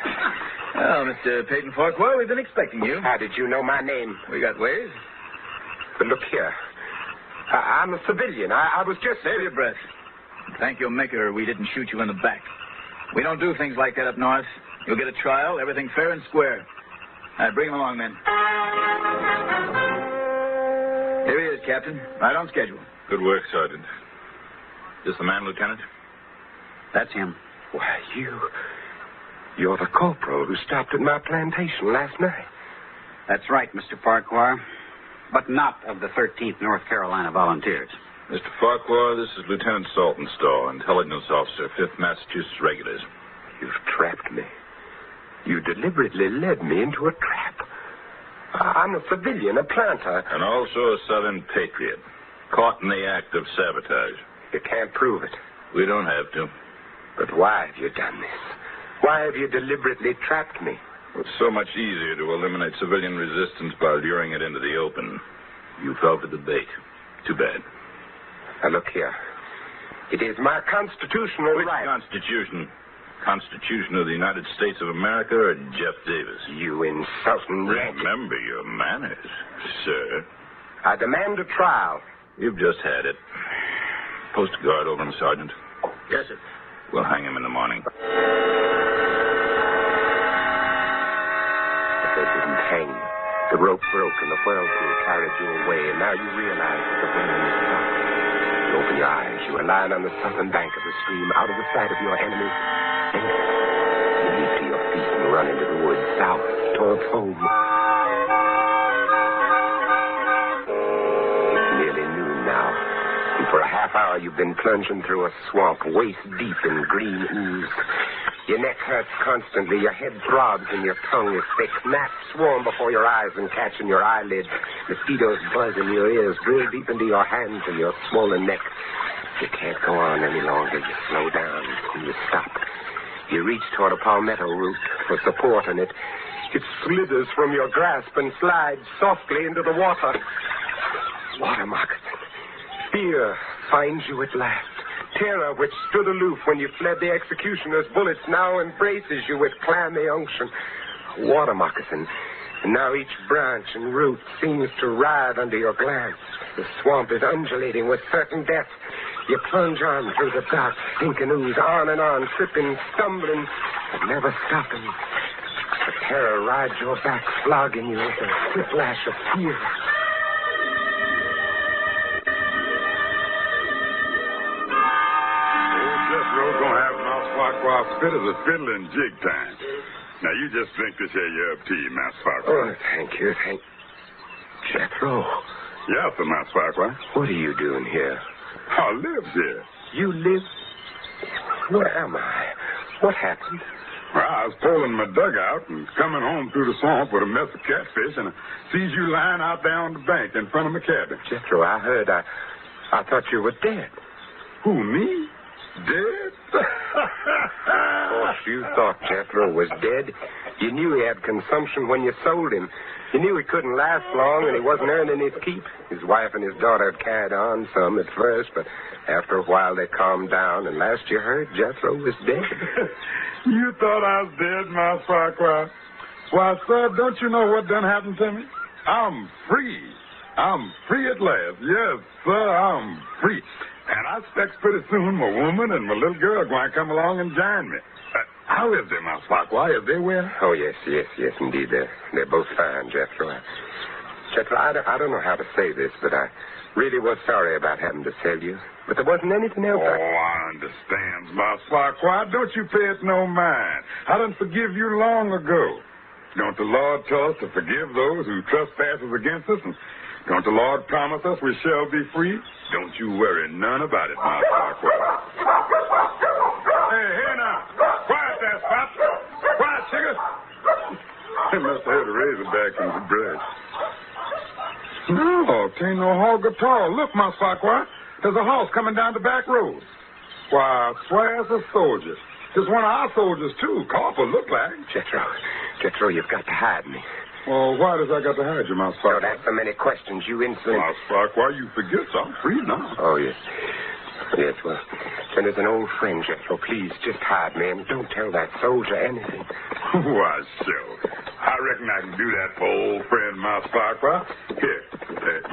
Well, Mr. Peyton Farquhar, we've been expecting you. How did you know my name? We got ways. But look here. I'm a civilian. I was just... Save your breath. Thank your maker we didn't shoot you in the back. We don't do things like that up north. You'll get a trial, everything fair and square. All right, bring him along, then. Here he is, Captain. Right on schedule. Good work, Sergeant. This the man, Lieutenant? That's him. Why, you're the corporal who stopped at my plantation last night. That's right, Mr. Farquhar. But not of the 13th North Carolina Volunteers. Mr. Farquhar, this is Lieutenant Saltonstall, intelligence officer, 5th Massachusetts Regulars. You've trapped me. You deliberately led me into a trap. I'm a civilian, a planter. And also a Southern patriot. Caught in the act of sabotage. You can't prove it. We don't have to. But why have you done this? Why have you deliberately trapped me? It's so much easier to eliminate civilian resistance by luring it into the open. You fell for the bait. Too bad. Now, look here. It is my constitutional right. Which Constitution? Constitution of the United States of America or Jeff Davis? You insulting rat. Remember your manners, sir. I demand a trial. You've just had it. Post a guard over him, Sergeant. Yes, sir. We'll hang him in the morning. But they didn't hang you. The rope broke and the whirlpool carried you away, and now you realize that the wind is stopped. You open your eyes. You are lying on the southern bank of the stream, out of the sight of your enemies. Then you leap to your feet and run into the woods south towards home. It's nearly noon now, and for a half hour you've been plunging through a swamp waist deep in green ooze. Your neck hurts constantly, your head throbs, and your tongue is thick. Gnats swarm before your eyes and catch in your eyelids. Mosquitoes buzz in your ears, drill deep into your hands and your swollen neck. You can't go on any longer. You slow down and you stop. You reach toward a palmetto root for support, and it slithers from your grasp and slides softly into the water. Water moccasin. Fear finds you at last. Terror, which stood aloof when you fled the executioner's bullets, now embraces you with clammy unction. Water moccasin, And now each branch and root seems to writhe under your glance. The swamp is undulating with certain death. You plunge on through the dark, stinking ooze, on and on, tripping, stumbling, but never stopping. The terror rides your back, flogging you with a whiplash of fear. Old Jethro's gonna have Mouse Farquhar fit as a fiddle in jig time. Now, you just drink this here yerb tea, Mouse Farquhar. Oh, thank you. Jethro. Yes, sir, Mouse Farquhar. What are you doing here? I lives here. You live? Where am I? What happened? Well, I was pulling my dugout and coming home through the swamp with a mess of catfish, and I sees you lying out there on the bank in front of my cabin. Jethro, I heard. I thought you were dead. Who, me? Dead? Of course, you thought Jethro was dead. You knew he had consumption when you sold him. You knew he couldn't last long, and he wasn't earning his keep. His wife and his daughter had carried on some at first, but after a while they calmed down, and last you heard, Jethro was dead. You thought I was dead, Mouse Farquhar? Why, sir, don't you know what done happened to me? I'm free. I'm free at last. Yes, sir, I'm free. And I expect pretty soon my woman and my little girl are going to come along and join me. How is they, Mouse Farquhar? Is they well? Oh, yes, indeed. They're both fine, Jethro. Jethro, I don't know how to say this, but I really was sorry about having to sell you. But there wasn't anything else. I understand, Mouse Farquhar. Don't you pay it no mind. I done forgive you long ago. Don't the Lord tell us to forgive those who trespasses against us? And don't the Lord promise us we shall be free? Don't you worry none about it, Mouse Farquhar. Hey, now. Quiet there, Spot. Quiet, sugar. They must have had a razorback in the brush. No, it ain't no hog at all. Look, Mouse Farquhar. There's a horse coming down the back road. Why, I swear it's a soldier. It's one of our soldiers, too. Corporal look like. Jethro, you've got to hide me. Well, why does I got to hide you, Mouse Farquhar? Don't ask so many questions, you insolent... Mouse Farquhar, you forget I'm free now. Oh, yes. Yes, well, then as an old friend, Jethro, please just hide me and don't tell that soldier anything. Why, sure. I reckon I can do that for old friend Mouse Farquhar. Here,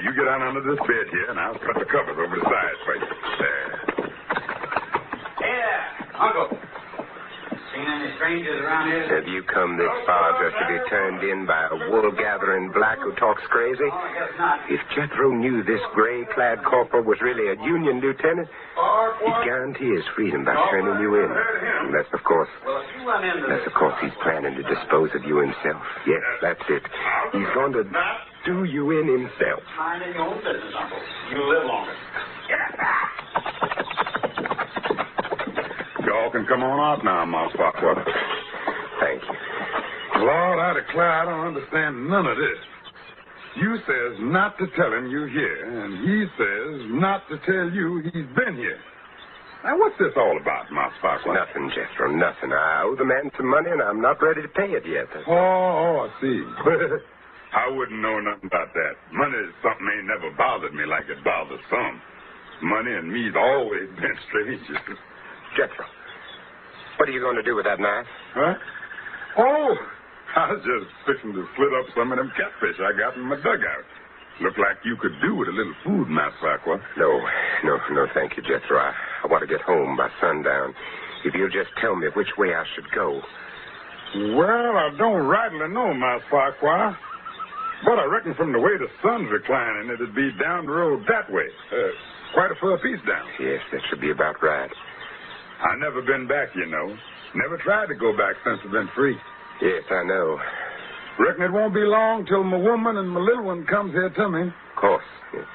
you get on under this bed here, and I'll cut the covers over the sides for you. There. Hey there, Uncle. Seen any strangers around here? Have you come this far just to be turned in by a wool-gathering black who talks crazy? Oh, I guess not. If Jethro knew this gray-clad corporal was really a Union lieutenant, he'd guarantee his freedom by turning you in. Unless, of course, he's planning to dispose of you himself. Yes, that's it. He's going to do you in himself. Minding your own business, Uncle. You live longer. Y'all can come on out now, Mouse Farquhar. Thank you. Lord, I declare I don't understand none of this. You says not to tell him you're here, and he says not to tell you he's been here. Now, what's this all about, Mouse Farquhar? Nothing, Jethro, nothing. I owe the man some money, and I'm not ready to pay it yet. Oh, I see. I wouldn't know nothing about that. Money is something ain't never bothered me like it bothers some. Money and me's always been strangers. Jethro, what are you going to do with that knife? Huh? Oh, I was just fixing to slit up some of them catfish I got in my dugout. Look like you could do with a little food, Mouse Farquhar. No, thank you, Jethro. I want to get home by sundown. If you'll just tell me which way I should go. Well, I don't rightly know, Mouse Farquhar. But I reckon from the way the sun's reclining, it'd be down the road that way. Quite a far piece down. Yes, that should be about right. I never been back, you know. Never tried to go back since I've been free. Yes, I know. Reckon it won't be long till my woman and my little one comes here to me. Of course. Yes.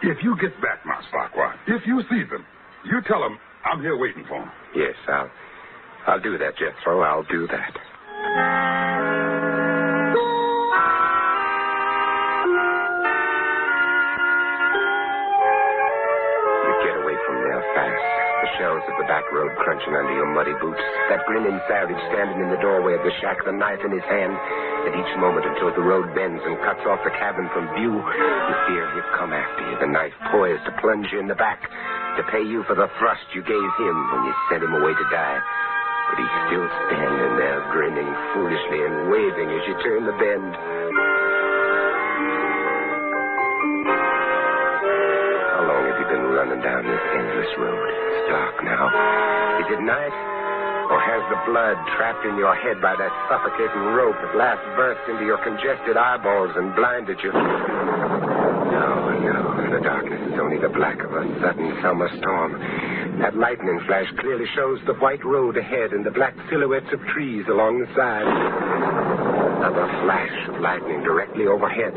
If you get back, Mouse Farquhar, if you see them, you tell them I'm here waiting for them. Yes, I'll do that, Jethro. I'll do that. You get away from there fast. The shells of the back road crunching under your muddy boots. That grinning savage standing in the doorway of the shack, the knife in his hand. At each moment until the road bends and cuts off the cabin from view, you fear he'll come after you, the knife poised to plunge you in the back, to pay you for the thrust you gave him when you sent him away to die. But he's still standing there, grinning foolishly and waving as you turn the bend. night? Or has the blood trapped in your head by that suffocating rope at last burst into your congested eyeballs and blinded you? No. The darkness is only the black of a sudden summer storm. That lightning flash clearly shows the white road ahead and the black silhouettes of trees along the side. Another flash of lightning directly overhead.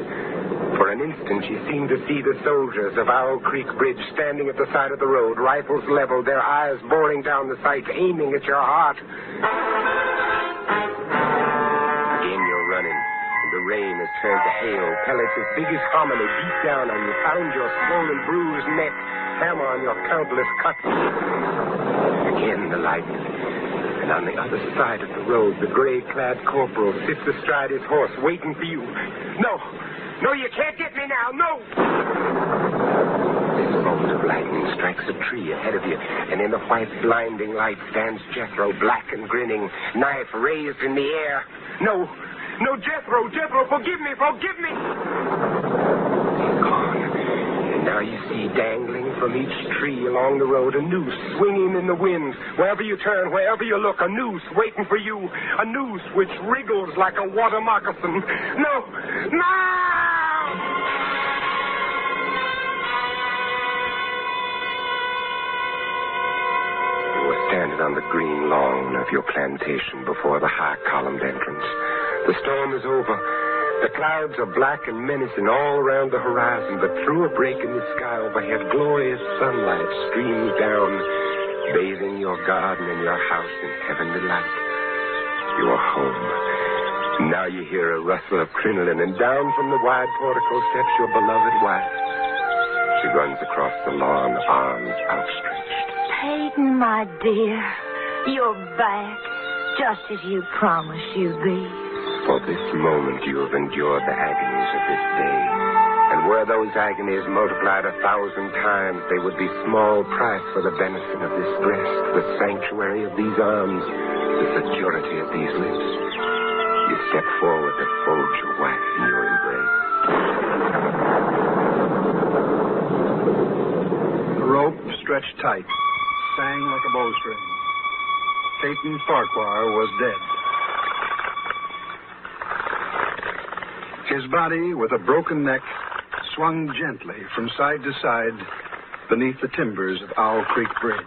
For an instant, you seem to see the soldiers of Owl Creek Bridge standing at the side of the road, rifles leveled, their eyes boring down the sights, aiming at your heart. Again, you're running, and the rain has turned to hail. Pellets as big as hominy beat down on you, pound your swollen, bruised neck, hammer on your countless cuts. Again, the lightning. And on the other side of the road, the gray-clad corporal sits astride his horse, waiting for you. No, you can't get me now. No! This bolt of lightning strikes a tree ahead of you, and in the white, blinding light stands Jethro, black and grinning, knife raised in the air. No, Jethro, forgive me! He's gone. And now you see dangling from each tree along the road a noose swinging in the wind. Wherever you turn, wherever you look, a noose waiting for you. A noose which wriggles like a water moccasin. No! You were standing on the green lawn of your plantation before the high-columned entrance. The storm is over. The clouds are black and menacing all around the horizon, but through a break in the sky overhead, glorious sunlight streams down, bathing your garden and your house in heavenly light. You are home. Now you hear a rustle of crinoline, and down from the wide portico steps your beloved wife. She runs across the lawn, arms outstretched. Peyton, my dear, you're back, just as you promised you'd be. For this moment you have endured the agonies of this day. And were those agonies multiplied 1,000 times, they would be small price for the benison of this breast, the sanctuary of these arms, the security of these lips. You step forward to fold your wife in your embrace. The rope, stretched tight, sang like a bowstring. Peyton Farquhar was dead. His body, with a broken neck, swung gently from side to side beneath the timbers of Owl Creek Bridge.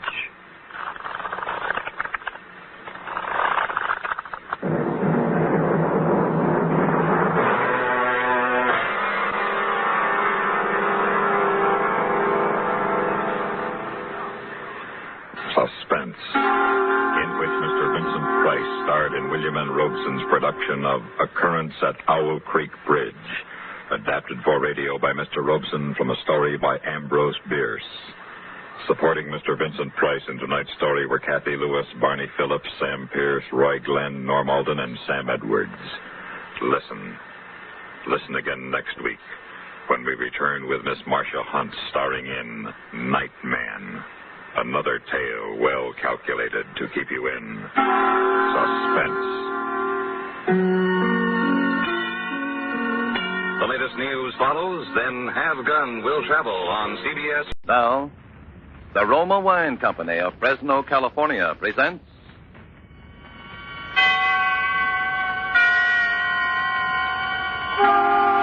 Suspense, in which Mr. Vincent Price starred in William N. Robeson's production of Occurrence at Owl Creek Bridge, adapted for radio by Mr. Robeson from a story by Ambrose Bierce. Supporting Mr. Vincent Price in tonight's story were Kathy Lewis, Barney Phillips, Sam Pierce, Roy Glenn, Norm Alden, and Sam Edwards. Listen again next week when we return with Miss Marcia Hunt starring in Nightman. Another tale well calculated to keep you in suspense. The latest news follows, then Have Gun Will Travel on CBS. Now, the Roma Wine Company of Fresno, California presents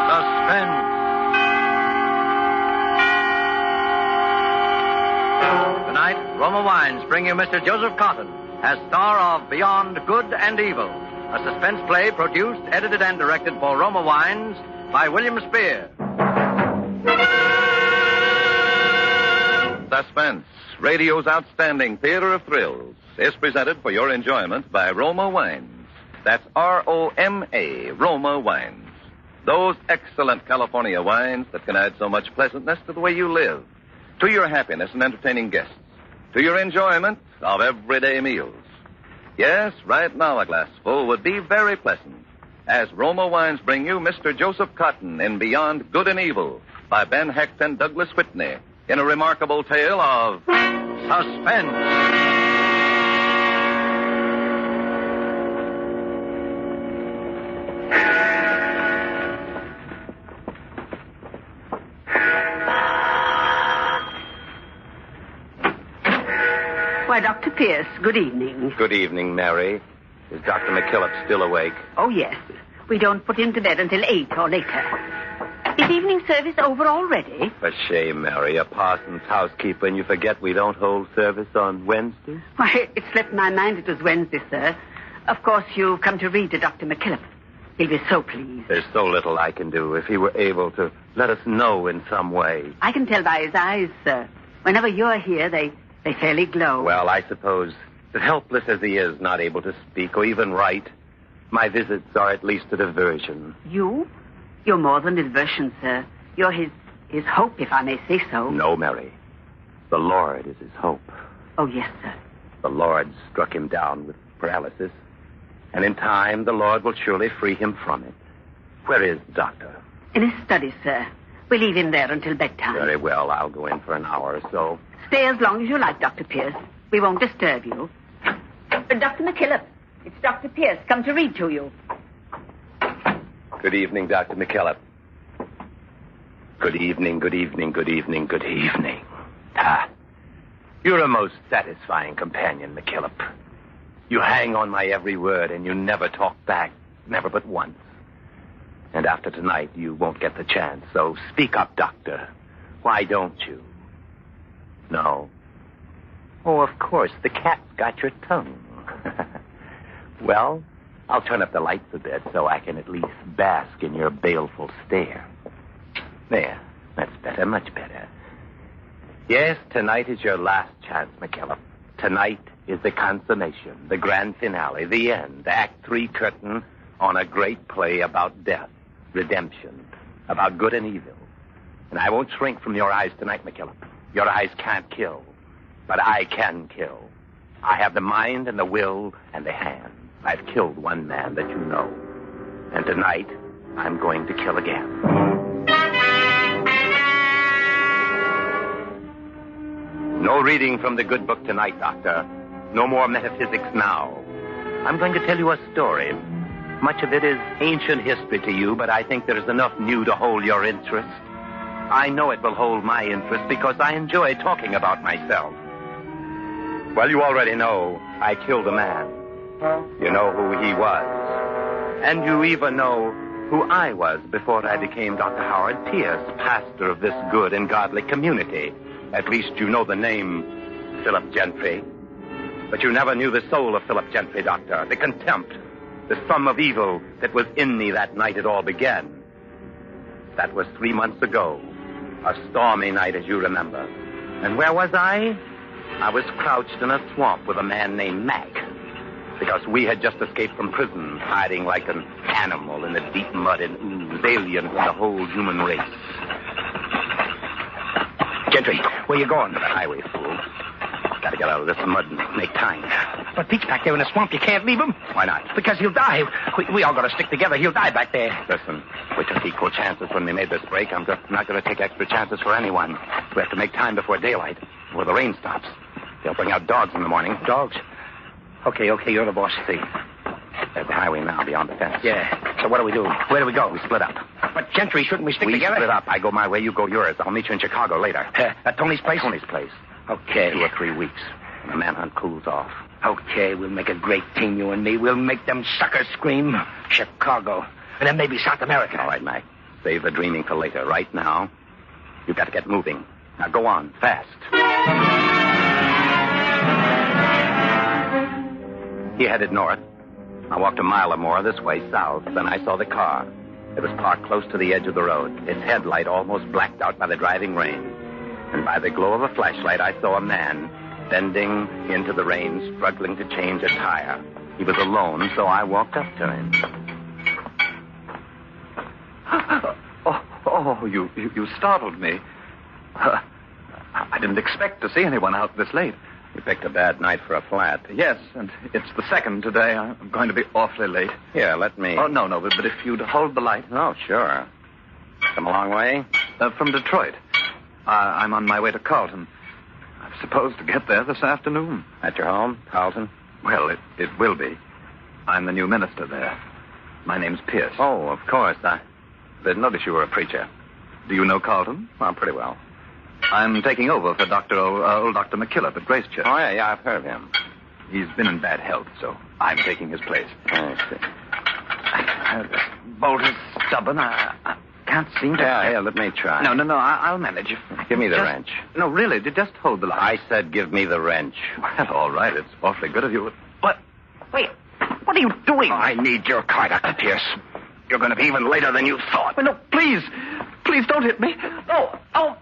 Suspense. Tonight, Roma Wines bring you Mr. Joseph Cotton as star of Beyond Good and Evil, a suspense play produced, edited, and directed for Roma Wines by William Spear. Suspense, radio's outstanding theater of thrills, is presented for your enjoyment by Roma Wines. That's R-O-M-A, Roma Wines. Those excellent California wines that can add so much pleasantness to the way you live, to your happiness in entertaining guests, to your enjoyment of everyday meals. Yes, right now a glassful would be very pleasant, as Roma Wines bring you Mr. Joseph Cotton in Beyond Good and Evil by Ben Hecht and Douglas Whitney in a remarkable tale of suspense. Why, Dr. Pierce, good evening. Good evening, Mary. Is Dr. McKillop still awake? Oh, yes. We don't put him to bed until 8 or later. Is evening service over already? A shame, Mary. A parson's housekeeper, and you forget we don't hold service on Wednesdays? Why, it slipped my mind it was Wednesday, sir. Of course, you've come to read to Dr. McKillop. He'll be so pleased. There's so little I can do. If he were able to let us know in some way. I can tell by his eyes, sir. Whenever you're here, they fairly glow. Well, I suppose that helpless as he is, not able to speak or even write, my visits are at least a diversion. You? You're more than a diversion, sir. You're his hope, if I may say so. No, Mary. The Lord is his hope. Oh, yes, sir. The Lord struck him down with paralysis, and in time the Lord will surely free him from it. Where is the doctor? In his study, sir. We leave him there until bedtime. Very well. I'll go in for an hour or so. Stay as long as you like, Dr. Pierce. We won't disturb you. Dr. McKillop, it's Dr. Pierce come to read to you. Good evening, Dr. McKillop. Good evening, good evening, good evening, good evening. You're a most satisfying companion, McKillop. You hang on my every word, and you never talk back, never but once. And after tonight, you won't get the chance, so speak up, Doctor. Why don't you? No. Oh, of course, the cat's got your tongue. Well, I'll turn up the lights a bit so I can at least bask in your baleful stare. There, that's better, much better. Yes, tonight is your last chance, McKillop. Tonight is the consummation, the grand finale, the end, Act 3 curtain on a great play about death, redemption, about good and evil. And I won't shrink from your eyes tonight, McKillop. Your eyes can't kill, but I can kill. I have the mind and the will and the hand. I've killed one man that you know. And tonight, I'm going to kill again. No reading from the good book tonight, Doctor. No more metaphysics now. I'm going to tell you a story. Much of it is ancient history to you, but I think there's enough new to hold your interest. I know it will hold my interest because I enjoy talking about myself. Well, you already know I killed a man. You know who he was. And you even know who I was before I became Dr. Howard Pierce, pastor of this good and godly community. At least you know the name Philip Gentry. But you never knew the soul of Philip Gentry, Doctor. The contempt, the sum of evil that was in me that night it all began. That was 3 months ago. A stormy night, as you remember. And where was I? I was crouched in a swamp with a man named Mac. Because we had just escaped from prison, hiding like an animal in the deep mud and ooze, alien from the whole human race. Gentry, where you going? To the highway, fool. Gotta get out of this mud and make time. But Pete's back there in the swamp. You can't leave him. Why not? Because he'll die. We all gotta stick together. He'll die back there. Listen, we took equal chances when we made this break. I'm just not gonna take extra chances for anyone. We have to make time before daylight, before the rain stops. They'll bring out dogs in the morning. Dogs? Okay, you're the boss. See. There's the highway now, beyond the fence. Yeah. So what do we do? Where do we go? We split up. But Gentry, shouldn't we stick together? We split up. I go my way, you go yours. I'll meet you in Chicago later. At Tony's place? Tony's place. Okay. 2 or 3 weeks. When the manhunt cools off. Okay, we'll make a great team, you and me. We'll make them suckers scream. Chicago. And then maybe South America. All right, Mac. Save the dreaming for later. Right now, you've got to get moving. Now go on, fast. He headed north. I walked a mile or more this way south. Then I saw the car. It was parked close to the edge of the road, its headlight almost blacked out by the driving rain. And by the glow of a flashlight, I saw a man bending into the rain, struggling to change a tire. He was alone, so I walked up to him. You startled me. I didn't expect to see anyone out this late. You picked a bad night for a flat. Yes, and it's the second today. I'm going to be awfully late. Here, let me... Oh, no, but if you'd hold the light. Oh, sure. Come a long way? From Detroit. I'm on my way to Carlton. I'm supposed to get there this afternoon. At your home, Carlton? Well, it will be. I'm the new minister there. My name's Pierce. Oh, of course. I didn't notice you were a preacher. Do you know Carlton? Well, pretty well. I'm taking over for old Dr. McKillop at Grace Church. Oh, yeah, I've heard of him. He's been in bad health, so I'm taking his place. I see. This bolt is stubborn. I can't seem to... Yeah, let me try. No, I'll manage. Give me the wrench. No, really, just hold the line. I said give me the wrench. Well, all right, it's awfully good of you. What? Wait, what are you doing? I need your car, Dr. Pierce. You're going to be even later than you thought. No, please. Please don't hit me. No. Oh.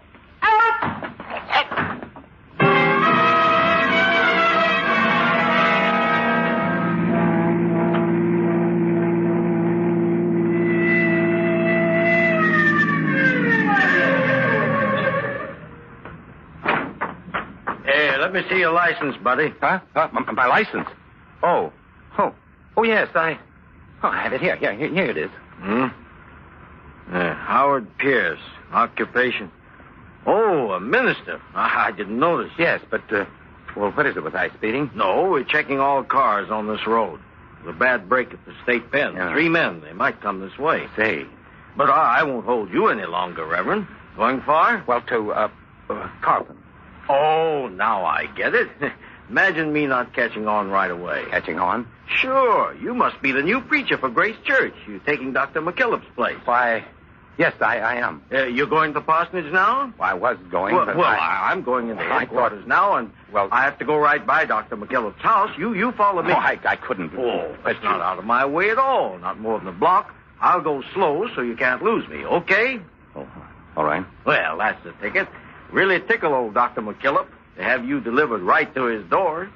Hey, let me see your license, buddy. Huh? My license? Oh, yes, I have it here. Here it is. Howard Pierce, occupation. Oh, a minister. I didn't notice. Yes, but, what is it? Was I speeding? No, we're checking all cars on this road. There's a bad break at the state pen. Yeah. 3 men. They might come this way. Say. But I won't hold you any longer, Reverend. Going far? Well, to, Carlton. Oh, now I get it. Imagine me not catching on right away. Catching on? Sure. You must be the new preacher for Grace Church. You're taking Dr. McKillop's place. Why, yes, I am. You're going to the parsonage now? Well, I was going, but I'm going into headquarters now, and I have to go right by Dr. McKillop's house. You follow me. Oh, I couldn't. Oh, it's not out of my way at all. Not more than a block. I'll go slow so you can't lose me, okay? Oh, all right. Well, that's the ticket. Really tickle old Dr. McKillop to have you delivered right to his door.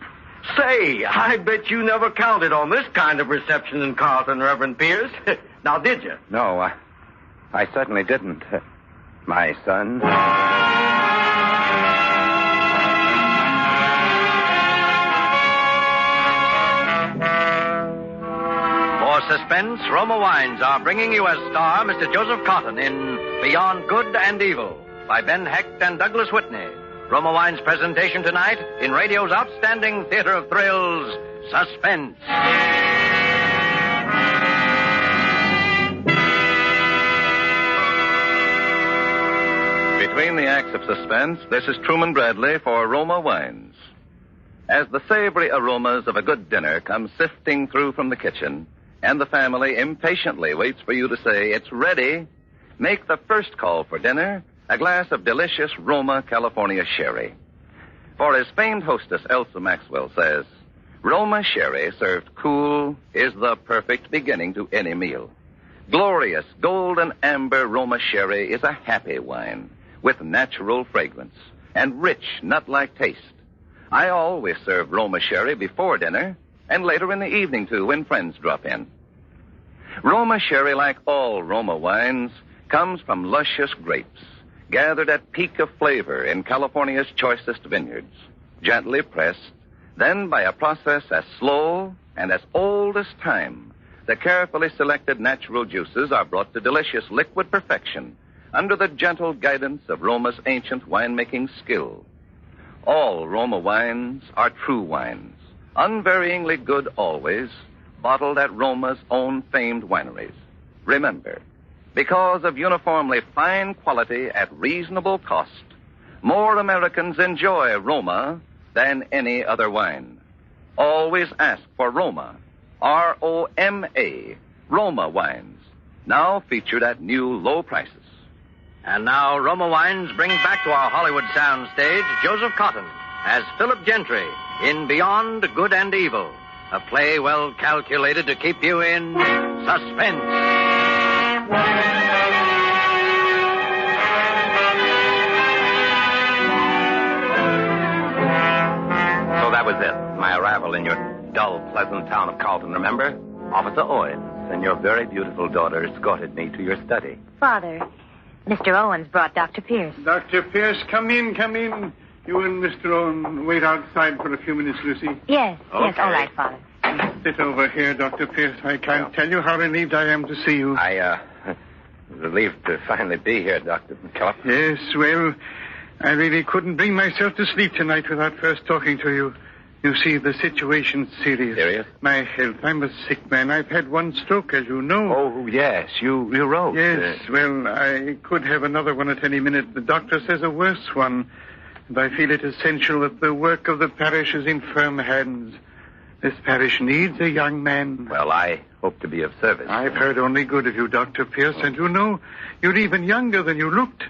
Say, I bet you never counted on this kind of reception in Carlton, Reverend Pierce. Now, did you? No, I certainly didn't. My son. For Suspense, Roma Wines are bringing you as star Mr. Joseph Cotton in Beyond Good and Evil by Ben Hecht and Douglas Whitney. Roma Wine's presentation tonight in radio's outstanding theater of thrills, Suspense. Between the acts of Suspense, this is Truman Bradley for Roma Wines. As the savory aromas of a good dinner come sifting through from the kitchen, and the family impatiently waits for you to say it's ready, make the first call for dinner a glass of delicious Roma California sherry. For as famed hostess Elsa Maxwell says, Roma sherry served cool is the perfect beginning to any meal. Glorious golden amber Roma sherry is a happy wine with natural fragrance and rich nut-like taste. I always serve Roma sherry before dinner and later in the evening, too, when friends drop in. Roma sherry, like all Roma wines, comes from luscious grapes, gathered at peak of flavor in California's choicest vineyards, gently pressed, then by a process as slow and as old as time, the carefully selected natural juices are brought to delicious liquid perfection under the gentle guidance of Roma's ancient winemaking skill. All Roma wines are true wines, unvaryingly good always, bottled at Roma's own famed wineries. Remember, because of uniformly fine quality at reasonable cost, more Americans enjoy Roma than any other wine. Always ask for Roma, R-O-M-A, Roma wines, now featured at new low prices. And now Roma Wines brings back to our Hollywood soundstage Joseph Cotton as Philip Gentry in Beyond Good and Evil, a play well calculated to keep you in suspense. So that was it, my arrival in your dull, pleasant town of Carlton, remember? Officer Owens and your very beautiful daughter escorted me to your study. Father, Mr. Owens brought Dr. Pierce. Dr. Pierce, come in. You and Mr. Owen wait outside for a few minutes, Lucy. Yes, Okay. yes, all right, Father. Sit over here, Dr. Pierce. I can't tell you how relieved I am to see you. Relieved to finally be here, Dr. McKillop. Yes, well, I really couldn't bring myself to sleep tonight without first talking to you. You see, the situation's serious. Serious? My health. I'm a sick man. I've had one stroke, as you know. Oh, yes. You wrote. Yes, well, I could have another one at any minute. The doctor says a worse one. And I feel it essential that the work of the parish is in firm hands. This parish needs a young man. Well, I hope to be of service. I've heard only good of you, Dr. Pierce, and you know, you're even younger than you looked.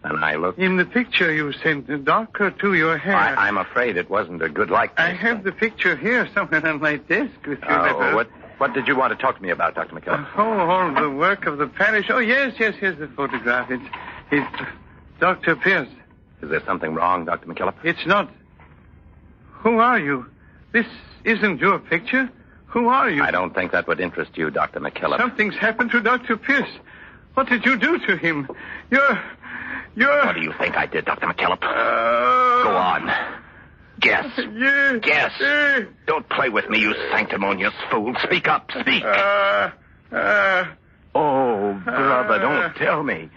And I look... In the picture you sent, darker, too, your hair. I'm afraid it wasn't a good likeness. I have the picture here somewhere on my desk with you. What did you want to talk to me about, Dr. McKillop? All the work of the parish. Oh, yes, the photograph. It's Dr. Pierce. Is there something wrong, Dr. McKillop? It's not. Who are you? This isn't your picture. Who are you? I don't think that would interest you, Dr. McKillop. Something's happened to Dr. Pierce. What did you do to him? You're... What do you think I did, Dr. McKillop? Go on. Guess. Yes. Guess. Don't play with me, you sanctimonious fool. Speak up. Speak. Oh, brother, don't tell me.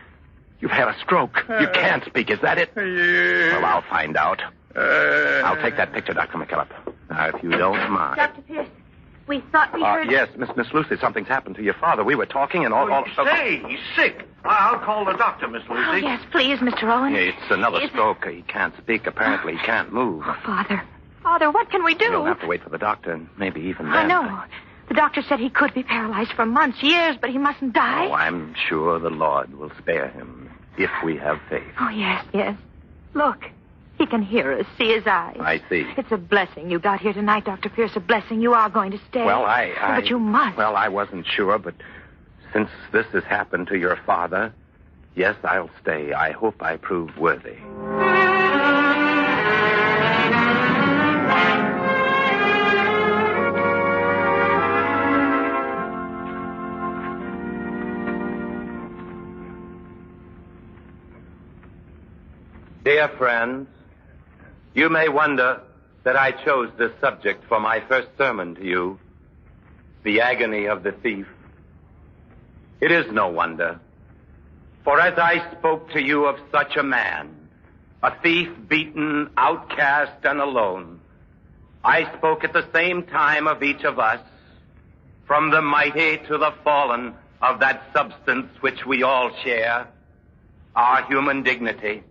You've had a stroke. You can't speak. Is that it? Yes. Well, I'll find out. I'll take that picture, Dr. McKillop. Now, if you don't mind. Dr. Pierce, we thought we heard... Yes, Miss Lucy, something's happened to your father. We were talking and all... Say, he's sick. I'll call the doctor, Miss Lucy. Oh, yes, please, Mr. Owen. It's another stroke. He can't speak. Apparently, he can't move. Oh, Father. Father, what can we do? You'll have to wait for the doctor, and maybe even then. I know. The doctor said he could be paralyzed for months, years, but he mustn't die. Oh, I'm sure the Lord will spare him if we have faith. Oh, yes. Look, he can hear us, see his eyes. I see. It's a blessing you got here tonight, Dr. Pierce, a blessing. You are going to stay. Well, But you must. Well, I wasn't sure, but since this has happened to your father, yes, I'll stay. I hope I prove worthy. Dear friends, you may wonder that I chose this subject for my first sermon to you, the agony of the thief. It is no wonder, for as I spoke to you of such a man, a thief beaten, outcast, and alone, I spoke at the same time of each of us, from the mighty to the fallen, of that substance which we all share, our human dignity,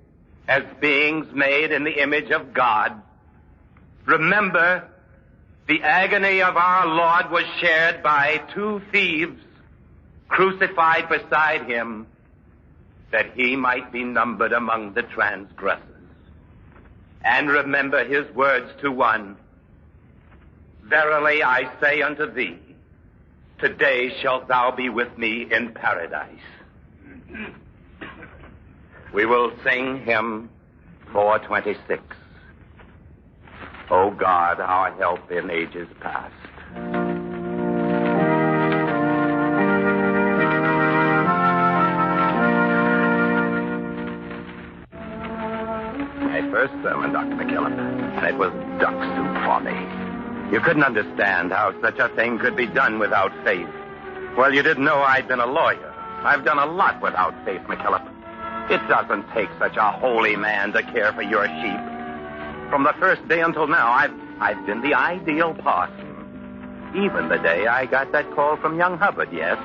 as beings made in the image of God. Remember, the agony of our Lord was shared by two thieves crucified beside him, that he might be numbered among the transgressors. And remember his words to one, verily I say unto thee, today shalt thou be with me in paradise. We will sing hymn 426. O God, our help in ages past. My first sermon, Dr. McKillop, and it was duck soup for me. You couldn't understand how such a thing could be done without faith. Well, you didn't know I'd been a lawyer. I've done a lot without faith, McKillop. It doesn't take such a holy man to care for your sheep. From the first day until now, I've been the ideal parson. Even the day I got that call from young Hubbard, yes.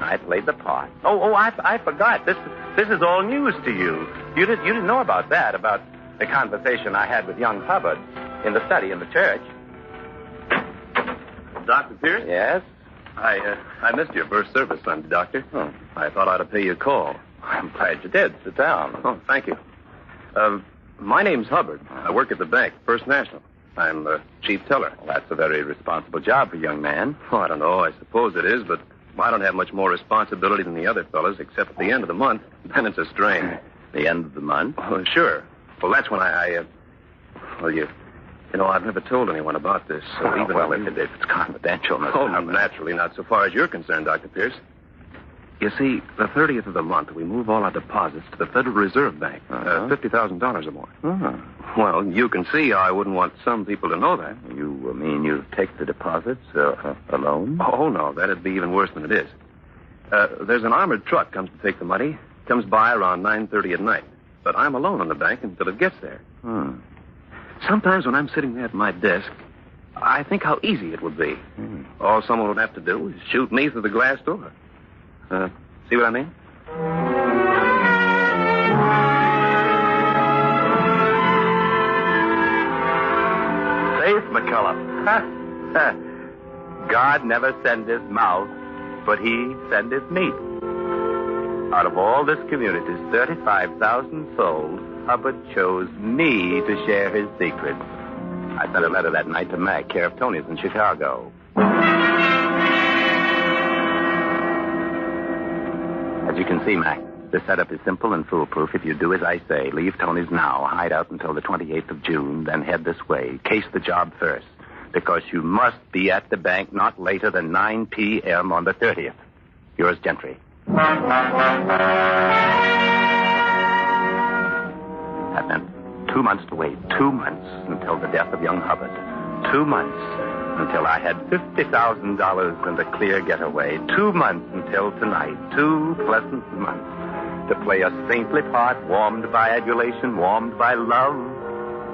I played the part. I forgot. This is all news to you. You didn't know about that, about the conversation I had with young Hubbard in the study in the church. Dr. Pierce? Yes? I missed your first service Sunday, Doctor. Oh. I thought I'd pay you a call. I'm glad you did. Sit down. Oh, thank you. My name's Hubbard. I work at the bank, First National. I'm the chief teller. Well, that's a very responsible job for a young man. Oh, I don't know. I suppose it is, but I don't have much more responsibility than the other fellas, except at the end of the month. Then it's a strain. The end of the month? Oh, sure. Well, that's when you know, I've never told anyone about this. So if it's confidential. Naturally, not so far as you're concerned, Dr. Pierce. You see, the 30th of the month, we move all our deposits to the Federal Reserve Bank. $50,000 or more. Uh-huh. Well, you can see how I wouldn't want some people to know that. You mean you take the deposits alone? Oh, no, that'd be even worse than it is. There's an armored truck comes to take the money. Comes by around 9:30 at night. But I'm alone in the bank until it gets there. Sometimes when I'm sitting there at my desk, I think how easy it would be. All someone would have to do is shoot me through the glass door. See what I mean? Faith, McCullough. God never sent his mouth, but he sent his meat. Out of all this community's 35,000 souls, Hubbard chose me to share his secrets. I sent a letter that night to Mac, care of Tony's in Chicago. As you can see, Mac, the setup is simple and foolproof. If you do as I say, leave Tony's now, hide out until the 28th of June, then head this way. Case the job first, because you must be at the bank not later than 9 p.m. on the 30th. Yours, Gentry. That meant 2 months to wait. 2 months until the death of young Hubbard. 2 months until I had $50,000 and a clear getaway. 2 months until tonight. 2 pleasant months to play a saintly part, warmed by adulation, warmed by love.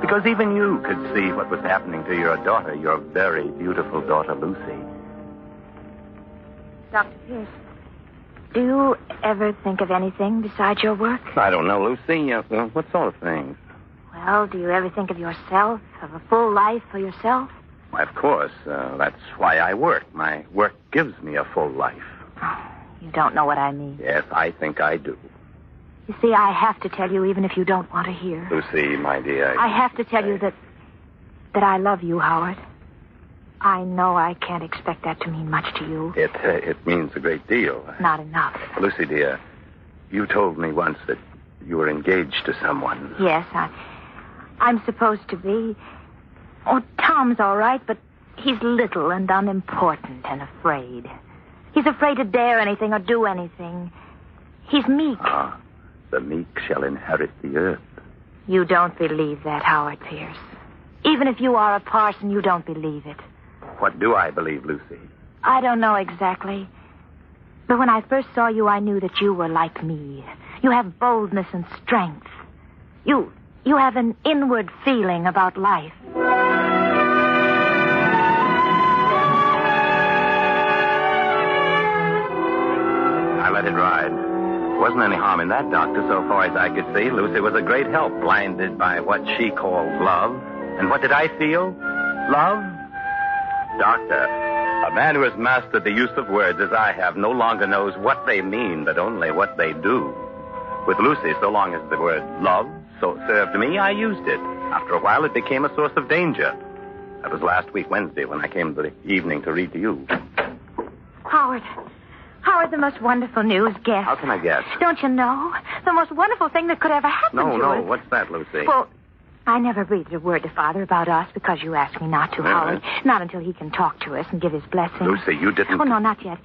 Because even you could see what was happening to your daughter, your very beautiful daughter, Lucy. Dr. Pierce, do you ever think of anything besides your work? I don't know, Lucy. What sort of things? Well, do you ever think of yourself, of a full life for yourself? Why, of course. That's why I work. My work gives me a full life. You don't know what I mean. Yes, I think I do. You see, I have to tell you even if you don't want to hear. Lucy, my dear. I have to tell you that I love you, Howard. I know I can't expect that to mean much to you. It means a great deal. Not enough. Lucy, dear, you told me once that you were engaged to someone. Yes, I'm supposed to be. Oh, Tom's all right, but he's little and unimportant and afraid. He's afraid to dare anything or do anything. He's meek. Ah, the meek shall inherit the earth. You don't believe that, Howard Pierce. Even if you are a parson, you don't believe it. What do I believe, Lucy? I don't know exactly. But when I first saw you, I knew that you were like me. You have boldness and strength. You have an inward feeling about life. I let it ride. Wasn't any harm in that, Doctor, so far as I could see. Lucy was a great help, blinded by what she called love. And what did I feel? Love? Doctor, a man who has mastered the use of words as I have no longer knows what they mean, but only what they do. With Lucy, so long as the word love so served me, I used it. After a while, it became a source of danger. That was last week, Wednesday, when I came the evening to read to you. Howard, the most wonderful news. Guess. How can I guess? Don't you know? The most wonderful thing that could ever happen to us. No. What's that, Lucy? Well, I never breathed a word to Father about us because you asked me not to, Howard. Not until he can talk to us and give his blessing. Lucy, you didn't... Oh, no, not yet.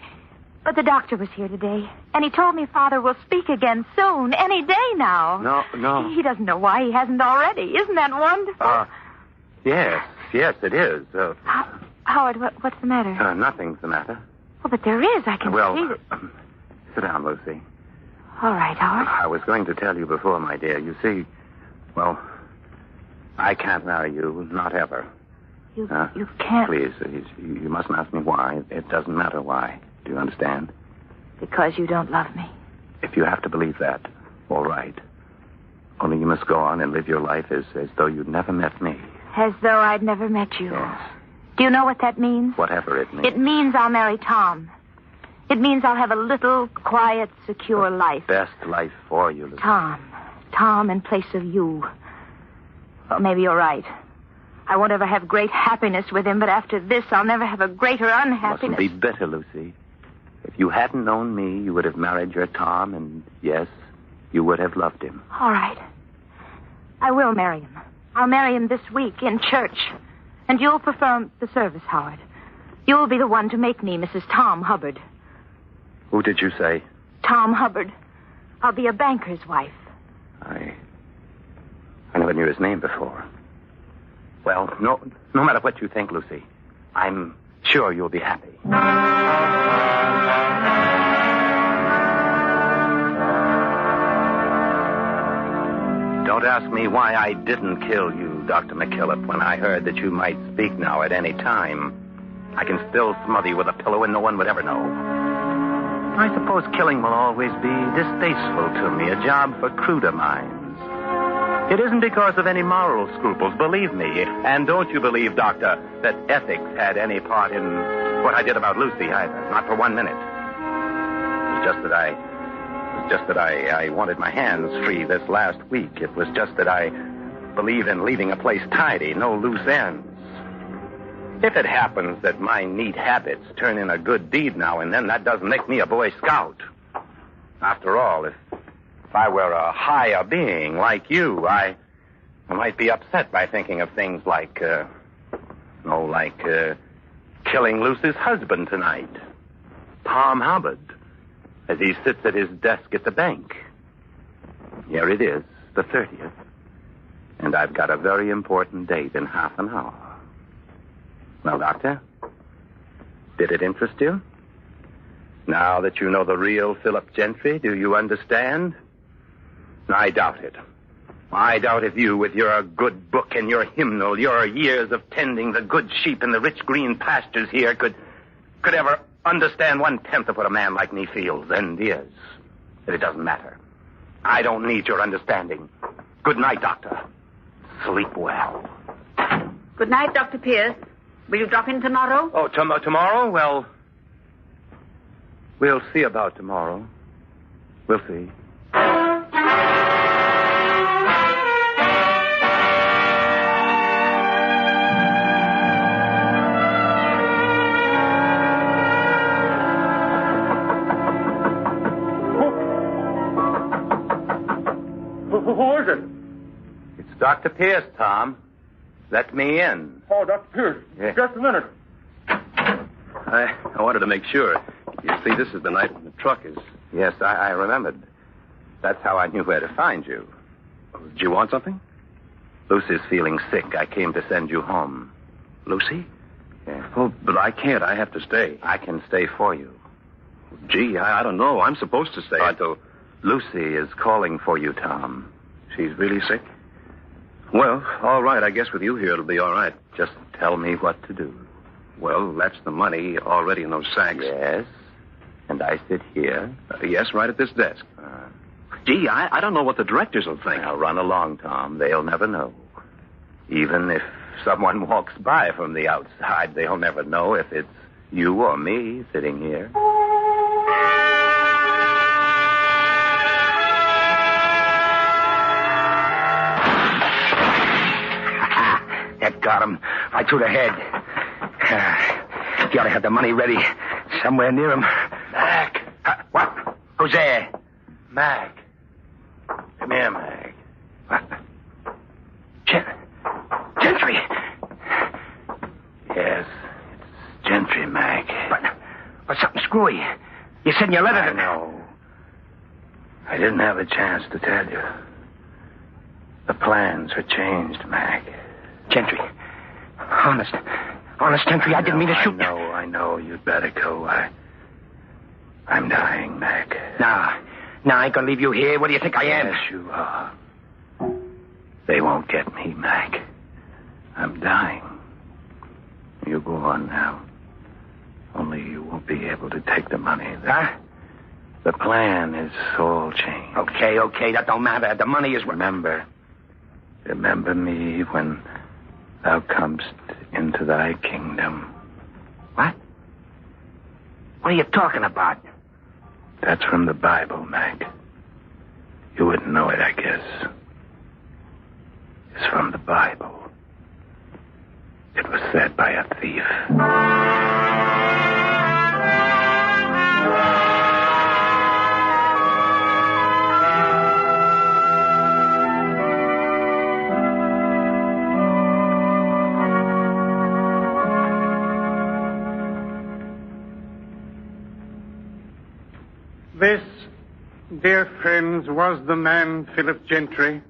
But the doctor was here today, and he told me Father will speak again soon, any day now. No. He doesn't know why he hasn't already. Isn't that wonderful? Yes, it is. Howard, what's the matter? Nothing's the matter. Well, but there is. I can see it. Sit down, Lucy. All right, Howard. I was going to tell you before, my dear. You see, well, I can't marry you, not ever. You can't? Please, you mustn't ask me why. It doesn't matter why. Do you understand? Because you don't love me. If you have to believe that, all right. Only you must go on and live your life as though you'd never met me. As though I'd never met you. Yes. Do you know what that means? Whatever it means. It means I'll marry Tom. It means I'll have a little, quiet, secure life. Best life for you, Lucy. Tom in place of you. Well, maybe you're right. I won't ever have great happiness with him, but after this, I'll never have a greater unhappiness. Mustn't be bitter, Lucy. If you hadn't known me, you would have married your Tom, and yes, you would have loved him. All right. I will marry him. I'll marry him this week in church. And you'll perform the service, Howard. You'll be the one to make me Mrs. Tom Hubbard. Who did you say? Tom Hubbard. I'll be a banker's wife. I never knew his name before. Well, no matter what you think, Lucy, I'm sure you'll be happy. Don't ask me why I didn't kill you, Dr. McKillop, when I heard that you might speak now at any time. I can still smother you with a pillow and no one would ever know. I suppose killing will always be distasteful to me, a job for cruder minds. It isn't because of any moral scruples, believe me. And don't you believe, Doctor, that ethics had any part in what I did about Lucy either. Not for 1 minute. It was just that I wanted my hands free this last week. It was just that I believe in leaving a place tidy, no loose ends. If it happens that my neat habits turn in a good deed now and then, that doesn't make me a Boy Scout. After all, if I were a higher being like you, I might be upset by thinking of things like killing Lucy's husband tonight, Tom Hubbard, as he sits at his desk at the bank. Here it is, the 30th, and I've got a very important date in half an hour. Well, Doctor, did it interest you? Now that you know the real Philip Gentry, do you understand? I doubt it. I doubt if you, with your good book and your hymnal, your years of tending the good sheep in the rich green pastures here, could ever understand 1/10 of what a man like me feels and is. But it doesn't matter. I don't need your understanding. Good night, Doctor. Sleep well. Good night, Dr. Pierce. Will you drop in tomorrow? Oh, tomorrow? Well, we'll see about tomorrow. We'll see. Who is it? It's Dr. Pierce, Tom. Let me in. Oh, Dr. Pierce. Yeah. Just a minute. I wanted to make sure. You see, this is the night when the truck is... Yes, I remembered. That's how I knew where to find you. Did you want something? Lucy's feeling sick. I came to send you home. Lucy? Yeah. Oh, but I can't. I have to stay. I can stay for you. Gee, I don't know. I'm supposed to stay until... Lucy is calling for you, Tom. She's really sick? Well, all right. I guess with you here, it'll be all right. Just tell me what to do. Well, that's the money already in those sacks. Yes. And I sit here? Yes, right at this desk. Gee, I don't know what the directors will think. Now, run along, Tom. They'll never know. Even if someone walks by from the outside, they'll never know if it's you or me sitting here. That got him right through the head. You ought to have the money ready somewhere near him. Mac. What? Who's there? Mac. Come here, Mac. What? Gentry. Yes, it's Gentry, Mac. But something screwy. You said in your letter... I know. I didn't have a chance to tell you. The plans are changed, Mac. Gentry. Honest, Gentry, I didn't mean to shoot. I know. You'd better go. I'm dying, Mac. Now I ain't gonna leave you here. What do you think I am? Yes, you are. They won't get me, Mac. I'm dying. You go on now. Only you won't be able to take the money. Huh? The plan is all changed. Okay, that don't matter. The money is... Remember me when thou comest into thy kingdom. What? What are you talking about? That's from the Bible, Mac. You wouldn't know it, I guess. It's from the Bible. It was said by a thief. This, dear friends, was the man Philip Gentry,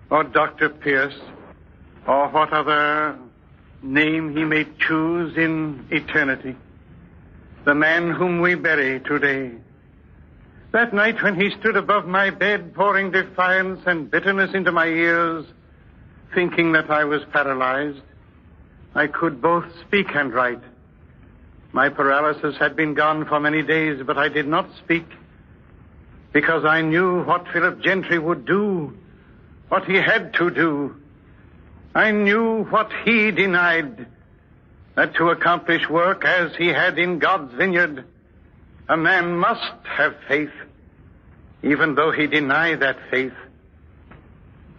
or Dr. Pierce, or what other name he may choose in eternity. The man whom we bury today. That night when he stood above my bed, pouring defiance and bitterness into my ears, thinking that I was paralyzed, I could both speak and write. My paralysis had been gone for many days, but I did not speak because I knew what Philip Gentry would do, what he had to do. I knew what he denied, that to accomplish work as he had in God's vineyard, a man must have faith, even though he deny that faith.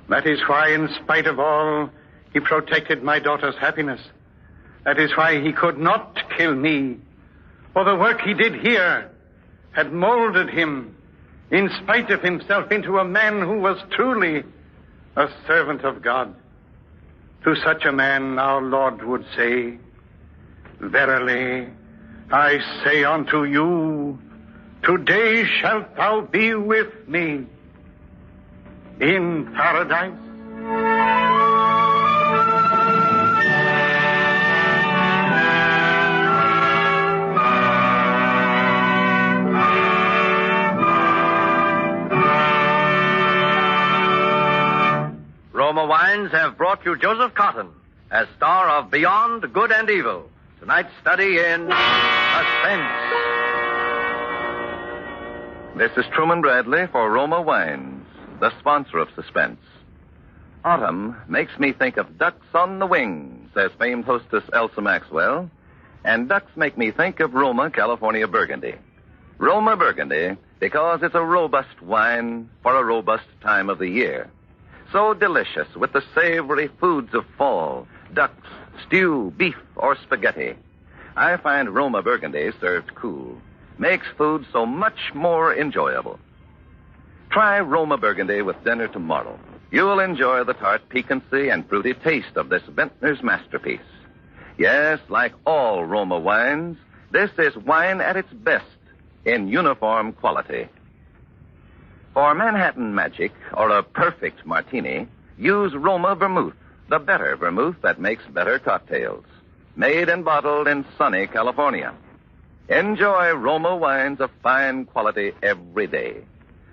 That is why, in spite of all, he protected my daughter's happiness. That is why he could not kill me, for the work he did here had molded him, in spite of himself, into a man who was truly a servant of God. To such a man our Lord would say, "Verily, I say unto you, today shalt thou be with me in paradise." Roma Wines have brought you Joseph Cotton as star of Beyond Good and Evil. Tonight's study in Suspense. This is Truman Bradley for Roma Wines, the sponsor of Suspense. Autumn makes me think of ducks on the wing, says famed hostess Elsa Maxwell, and ducks make me think of Roma, California Burgundy. Roma Burgundy because it's a robust wine for a robust time of the year. So delicious with the savory foods of fall, ducks, stew, beef, or spaghetti. I find Roma Burgundy served cool makes food so much more enjoyable. Try Roma Burgundy with dinner tomorrow. You'll enjoy the tart piquancy and fruity taste of this vintner's masterpiece. Yes, like all Roma wines, this is wine at its best in uniform quality. For Manhattan Magic or a perfect martini, use Roma Vermouth, the better vermouth that makes better cocktails. Made and bottled in sunny California. Enjoy Roma wines of fine quality every day.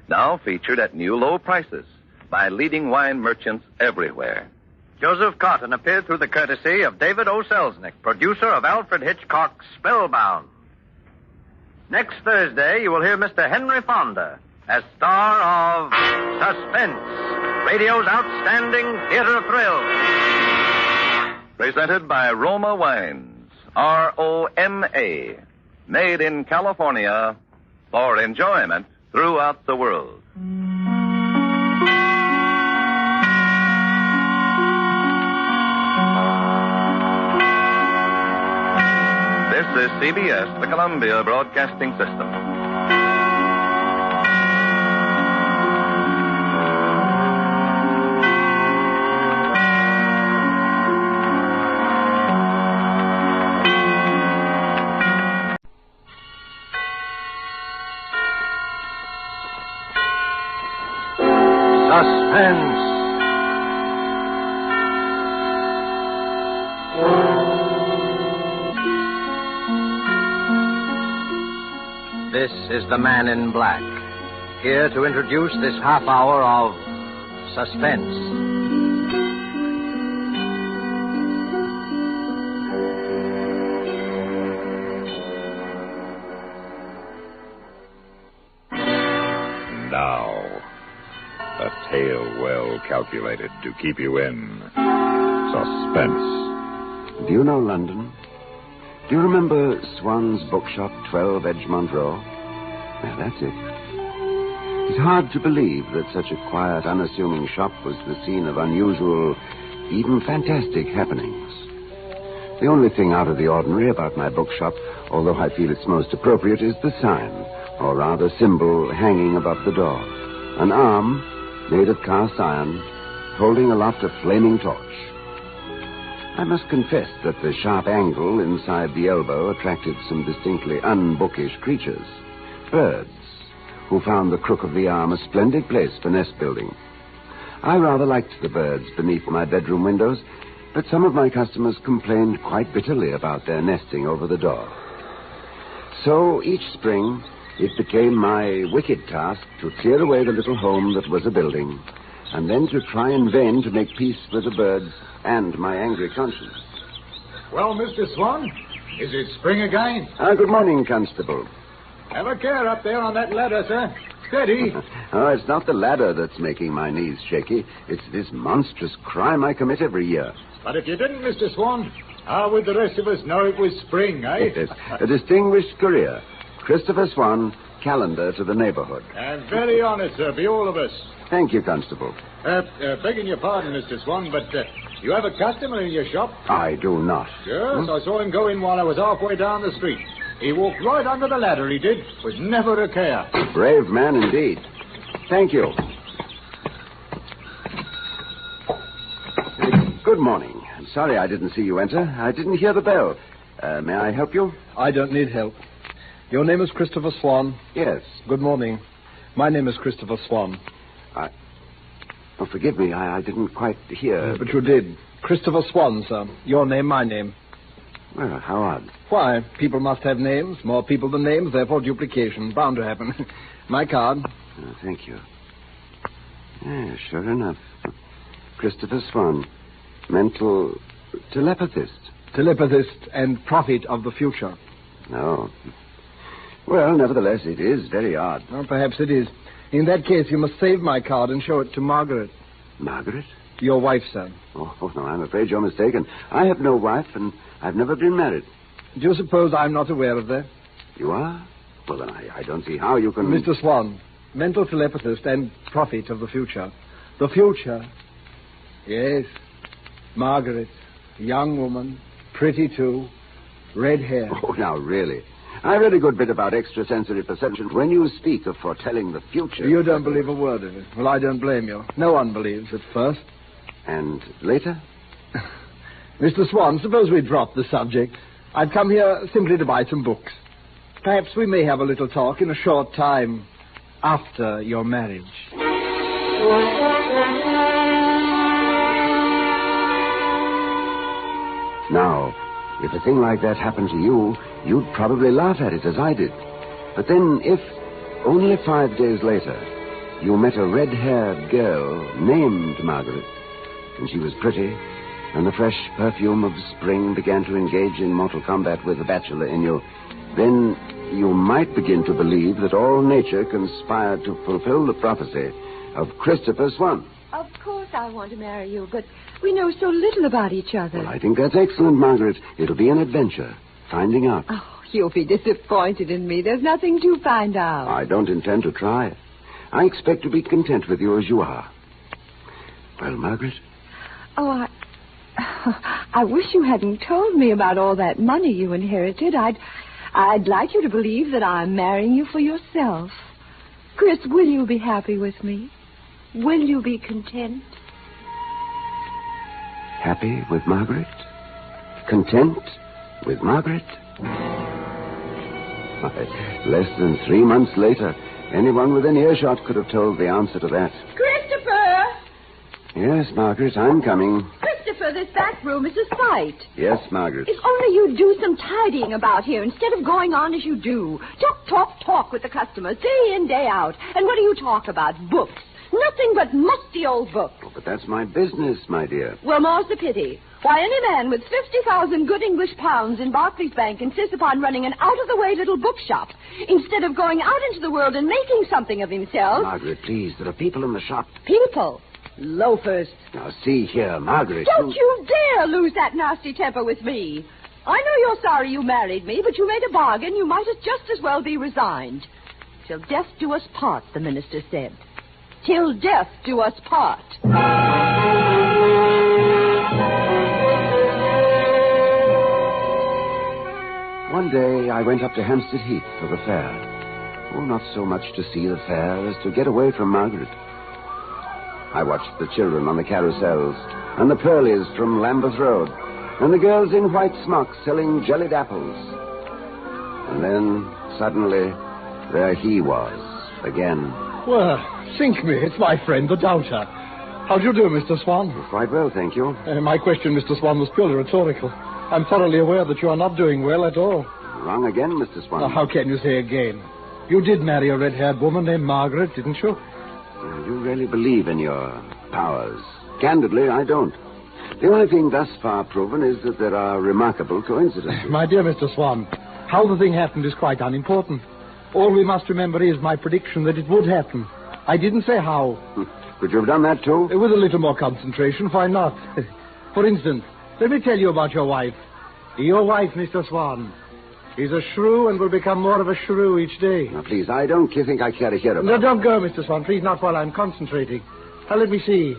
Now featured at new low prices by leading wine merchants everywhere. Joseph Cotton appeared through the courtesy of David O. Selznick, producer of Alfred Hitchcock's Spellbound. Next Thursday, you will hear Mr. Henry Fonda as star of Suspense, radio's outstanding theater of thrills. Presented by Roma Wines, R-O-M-A, made in California for enjoyment throughout the world. This is CBS, the Columbia Broadcasting System. Suspense. This is the Man in Black, here to introduce this half hour of Suspense. Now, a tale well calculated to keep you in suspense. Do you know London? Do you remember Swan's Bookshop, 12 Edgemont Row? Well, that's it. It's hard to believe that such a quiet, unassuming shop was the scene of unusual, even fantastic happenings. The only thing out of the ordinary about my bookshop, although I feel it's most appropriate, is the sign, or rather symbol, hanging above the door. An arm, made of cast iron, holding aloft a flaming torch. I must confess that the sharp angle inside the elbow attracted some distinctly unbookish creatures. Birds, who found the crook of the arm a splendid place for nest building. I rather liked the birds beneath my bedroom windows, but some of my customers complained quite bitterly about their nesting over the door. So each spring, it became my wicked task to clear away the little home that was a building, and then to try in vain to make peace with the birds and my angry conscience. Well, Mr. Swan, is it spring again? Good morning, Constable. Have a care up there on that ladder, sir. Steady. Oh, it's not the ladder that's making my knees shaky. It's this monstrous crime I commit every year. But if you didn't, Mr. Swan, how would the rest of us know it was spring, eh? Yes, a distinguished career. Christopher Swan, calendar to the neighborhood. And very honest, sir, be all of us. Thank you, Constable. Begging your pardon, Mr. Swan, but you have a customer in your shop? I do not. Yes, I saw him go in while I was halfway down the street. He walked right under the ladder, he did, with never a care. Brave man indeed. Thank you. Good morning. I'm sorry I didn't see you enter. I didn't hear the bell. May I help you? I don't need help. Your name is Christopher Swan? Yes. Good morning. My name is Christopher Swan. Oh, forgive me. I didn't quite hear. But you did. Christopher Swan, sir. Your name, my name. Well, how odd. Why? People must have names. More people than names, therefore duplication. Bound to happen. My card. Oh, thank you. Yeah, sure enough. Christopher Swan. Mental telepathist. Telepathist and prophet of the future. No. Well, nevertheless, it is very odd. Well, perhaps it is. In that case, you must save my card and show it to Margaret. Margaret? Your wife, sir. Oh, no, I'm afraid you're mistaken. I have no wife, and I've never been married. Do you suppose I'm not aware of that? You are? Well, then I don't see how you can... Mr. Swan, mental telepathist and prophet of the future. The future. Yes. Margaret, young woman, pretty too, red hair. Oh, now, really? I read a good bit about extrasensory perception. When you speak of foretelling the future... You don't believe a word of it. Well, I don't blame you. No one believes at first. And later? Mr. Swan, suppose we drop the subject. I've come here simply to buy some books. Perhaps we may have a little talk in a short time after your marriage. Now, if a thing like that happened to you, you'd probably laugh at it as I did. But then if, only 5 days later, you met a red-haired girl named Margaret, and she was pretty, and the fresh perfume of spring began to engage in mortal combat with the bachelor in you, then you might begin to believe that all nature conspired to fulfill the prophecy of Christopher Swan. Of course I want to marry you, but we know so little about each other. Well, I think that's excellent, Margaret. It'll be an adventure, finding out. Oh, you'll be disappointed in me. There's nothing to find out. I don't intend to try. I expect to be content with you as you are. Well, Margaret? Oh, I wish you hadn't told me about all that money you inherited. I'd like you to believe that I'm marrying you for yourself. Chris, will you be happy with me? Will you be content? Happy with Margaret? Content with Margaret? Less than 3 months later, anyone within earshot could have told the answer to that. Christopher! Yes, Margaret, I'm coming. Christopher, this back room is a sight. Yes, Margaret. If only you'd do some tidying about here instead of going on as you do. Talk with the customers, day in, day out. And what do you talk about? Books. Nothing but musty old books. Oh, but that's my business, my dear. Well, more's the pity. Why, any man with 50,000 good English pounds in Barclays Bank insists upon running an out-of-the-way little bookshop instead of going out into the world and making something of himself. Margaret, please, there are people in the shop. People? Loafers. Now, see here, Margaret. Don't you dare lose that nasty temper with me. I know you're sorry you married me, but you made a bargain. You might just as well be resigned. Till death do us part, the minister said. Till death do us part. One day I went up to Hampstead Heath for the fair. Oh, not so much to see the fair as to get away from Margaret. I watched the children on the carousels, and the Pearlies from Lambeth Road, and the girls in white smocks selling jellied apples. And then, suddenly, there he was, again. Well, sink me. It's my friend, the doubter. How do you do, Mr. Swan? Quite well, thank you. My question, Mr. Swan, was purely rhetorical. I'm thoroughly aware that you are not doing well at all. Wrong again, Mr. Swan. Now, how can you say again? You did marry a red-haired woman named Margaret, didn't you? You really believe in your powers. Candidly, I don't. The only thing thus far proven is that there are remarkable coincidences. My dear Mr. Swan, how the thing happened is quite unimportant. All we must remember is my prediction that it would happen. I didn't say how. Could you have done that, too? With a little more concentration, why not? For instance, let me tell you about your wife. Your wife, Mr. Swan, is a shrew and will become more of a shrew each day. Now, please, I don't think I care to hear about No, don't go, Mr. Swan. Please, not while I'm concentrating. Now, let me see.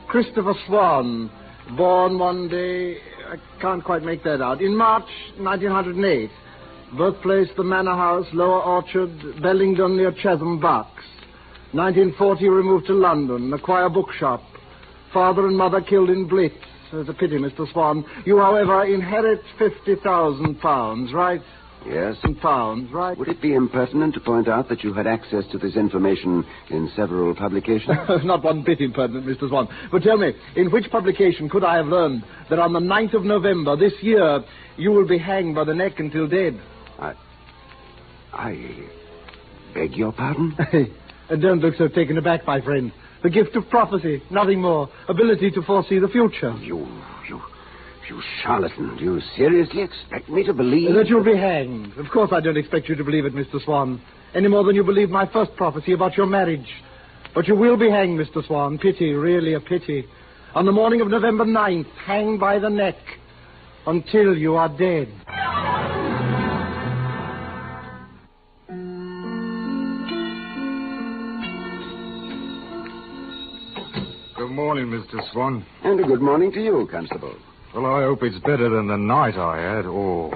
Christopher Swan, born one day... I can't quite make that out. In March 1908. Birthplace, the Manor House, Lower Orchard, Bellingdon near Chatham Bucks. 1940, removed to London, acquire bookshop. Father and mother killed in Blitz. It's a pity, Mr. Swan. You, however, inherit £50,000, right? Yes. Pounds, right? Would it be impertinent to point out that you had access to this information in several publications? Not one bit impertinent, Mr. Swan. But tell me, in which publication could I have learned that on the 9th of November this year you will be hanged by the neck until dead? I beg your pardon? Don't look so taken aback, my friend. The gift of prophecy, nothing more. Ability to foresee the future. You charlatan. Do you seriously expect me to believe... That you'll be hanged. Of course I don't expect you to believe it, Mr. Swan. Any more than you believe my first prophecy about your marriage. But you will be hanged, Mr. Swan. Pity, really a pity. On the morning of November 9th, hanged by the neck. Until you are dead. Good morning, Mr. Swan. And a good morning to you, Constable. Well, I hope it's better than the night I had. Oh,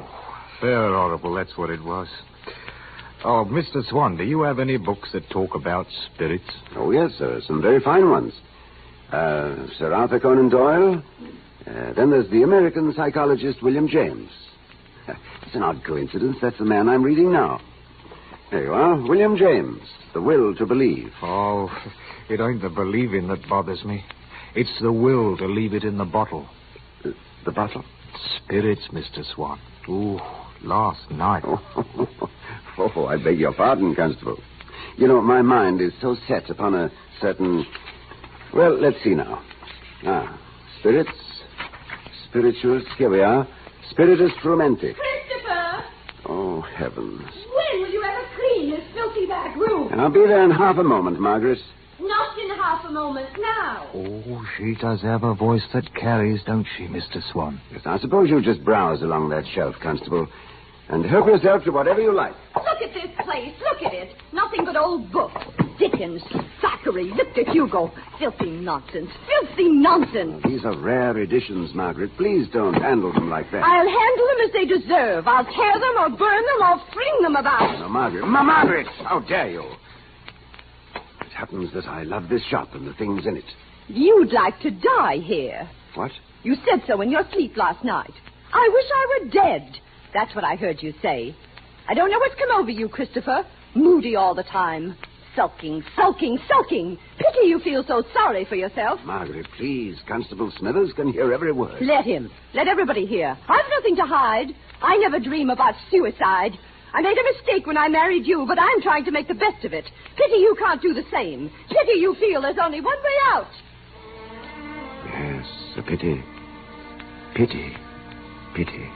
fair horrible, that's what it was. Oh, Mr. Swan, do you have any books that talk about spirits? Oh, yes, sir. Some very fine ones. Sir Arthur Conan Doyle. Then there's the American psychologist William James. It's an odd coincidence. That's the man I'm reading now. There you are. William James. The Will to Believe. Oh, it ain't the believing that bothers me. It's the will to leave it in the bottle. The bottle? Spirits, Mr. Swan. Ooh, last night. Oh, I beg your pardon, Constable. You know, my mind is so set upon a certain... Well, let's see now. Spirits, spirituous, here we are. Spiritus Frumentic. Christopher! Oh, heavens. When will you ever clean this filthy back room? I'll be there in half a moment, Margaret. Not in half a moment now. Oh, she does have a voice that carries, don't she, Mr. Swan? Yes, I suppose you just browse along that shelf, Constable, and help yourself to whatever you like. Look at this place. Look at it. Nothing but old books. Dickens, Thackeray, Victor Hugo. Filthy nonsense. Filthy nonsense. These are rare editions, Margaret. Please don't handle them like that. I'll handle them as they deserve. I'll tear them or burn them or fling them about. No, Margaret. Margaret! How dare you? It happens that I love this shop and the things in it. You'd like to die here. What? You said so in your sleep last night. I wish I were dead. That's what I heard you say. I don't know what's come over you, Christopher. Moody all the time. Sulking, sulking, sulking. Pity you feel so sorry for yourself. Margaret, please. Constable Smithers can hear every word. Let him. Let everybody hear. I've nothing to hide. I never dream about suicide. I made a mistake when I married you, but I'm trying to make the best of it. Pity you can't do the same. Pity you feel there's only one way out. Yes, a pity. Pity. Pity.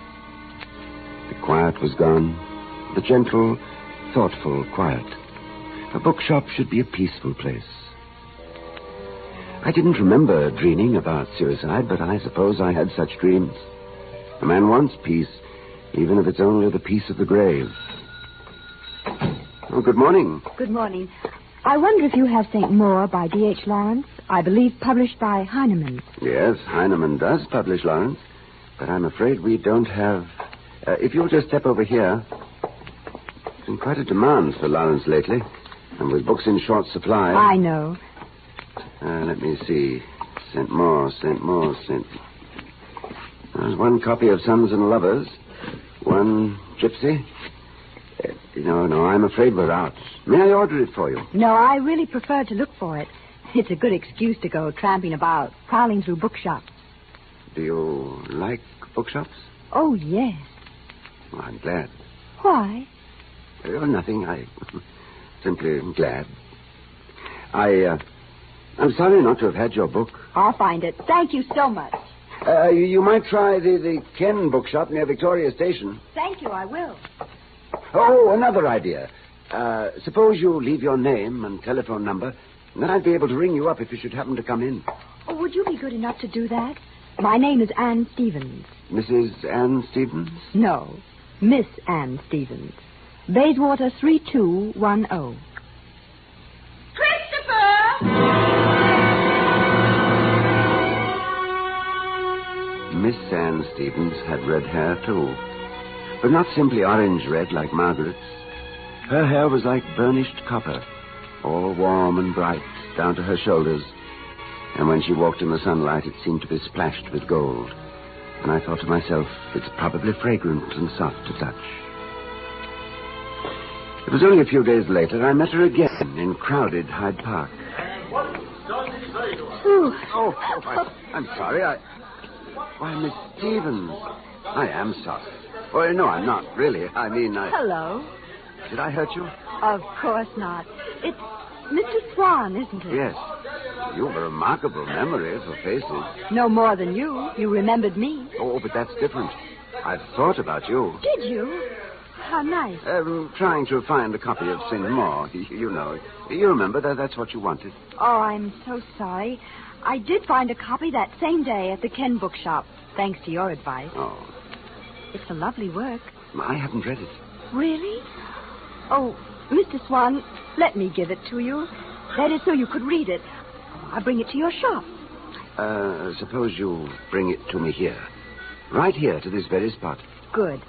The quiet was gone. The gentle, thoughtful quiet. A bookshop should be a peaceful place. I didn't remember dreaming about suicide, but I suppose I had such dreams. A man wants peace, even if it's only the peace of the grave. Oh, good morning. Good morning. I wonder if you have St. Maur by D.H. Lawrence. I believe published by Heinemann. Yes, Heinemann does publish Lawrence, but I'm afraid we don't have... if you'll just step over here. There's been quite a demand for Lawrence lately, and with books in short supply... I know. Let me see. St. Maur. There's one copy of Sons and Lovers. One Gypsy. No, I'm afraid we're out. May I order it for you? No, I really prefer to look for it. It's a good excuse to go tramping about, prowling through bookshops. Do you like bookshops? Oh, yes. Well, I'm glad. Why? Oh, nothing. I simply am glad. I'm sorry not to have had your book. I'll find it. Thank you so much. You might try the Ken bookshop near Victoria Station. Thank you, I will. Oh, another idea. Suppose you leave your name and telephone number, and then I'd be able to ring you up if you should happen to come in. Oh, would you be good enough to do that? My name is Anne Stevens. Mrs. Anne Stevens? No, Miss Anne Stevens. Bayswater 3210. Miss Anne Stevens had red hair, too. But not simply orange red like Margaret's. Her hair was like burnished copper, all warm and bright down to her shoulders. And when she walked in the sunlight, it seemed to be splashed with gold. And I thought to myself, it's probably fragrant and soft to touch. It was only a few days later I met her again in crowded Hyde Park. I'm sorry. Why, Miss Stevens. I am sorry. Oh, no, I'm not, really. I mean, Hello. Did I hurt you? Of course not. It's Mr. Swan, isn't it? Yes. You've a remarkable memory for faces. No more than you. You remembered me. Oh, but that's different. I've thought about you. Did you? How nice. Trying to find a copy of St. Maur. You know. You remember that's what you wanted. Oh, I'm so sorry. I did find a copy that same day at the Ken bookshop, thanks to your advice. Oh. It's a lovely work. I haven't read it. Really? Oh, Mr. Swan, let me give it to you. That is so you could read it. I'll bring it to your shop. Suppose you bring it to me here. Right here, to this very spot. Good.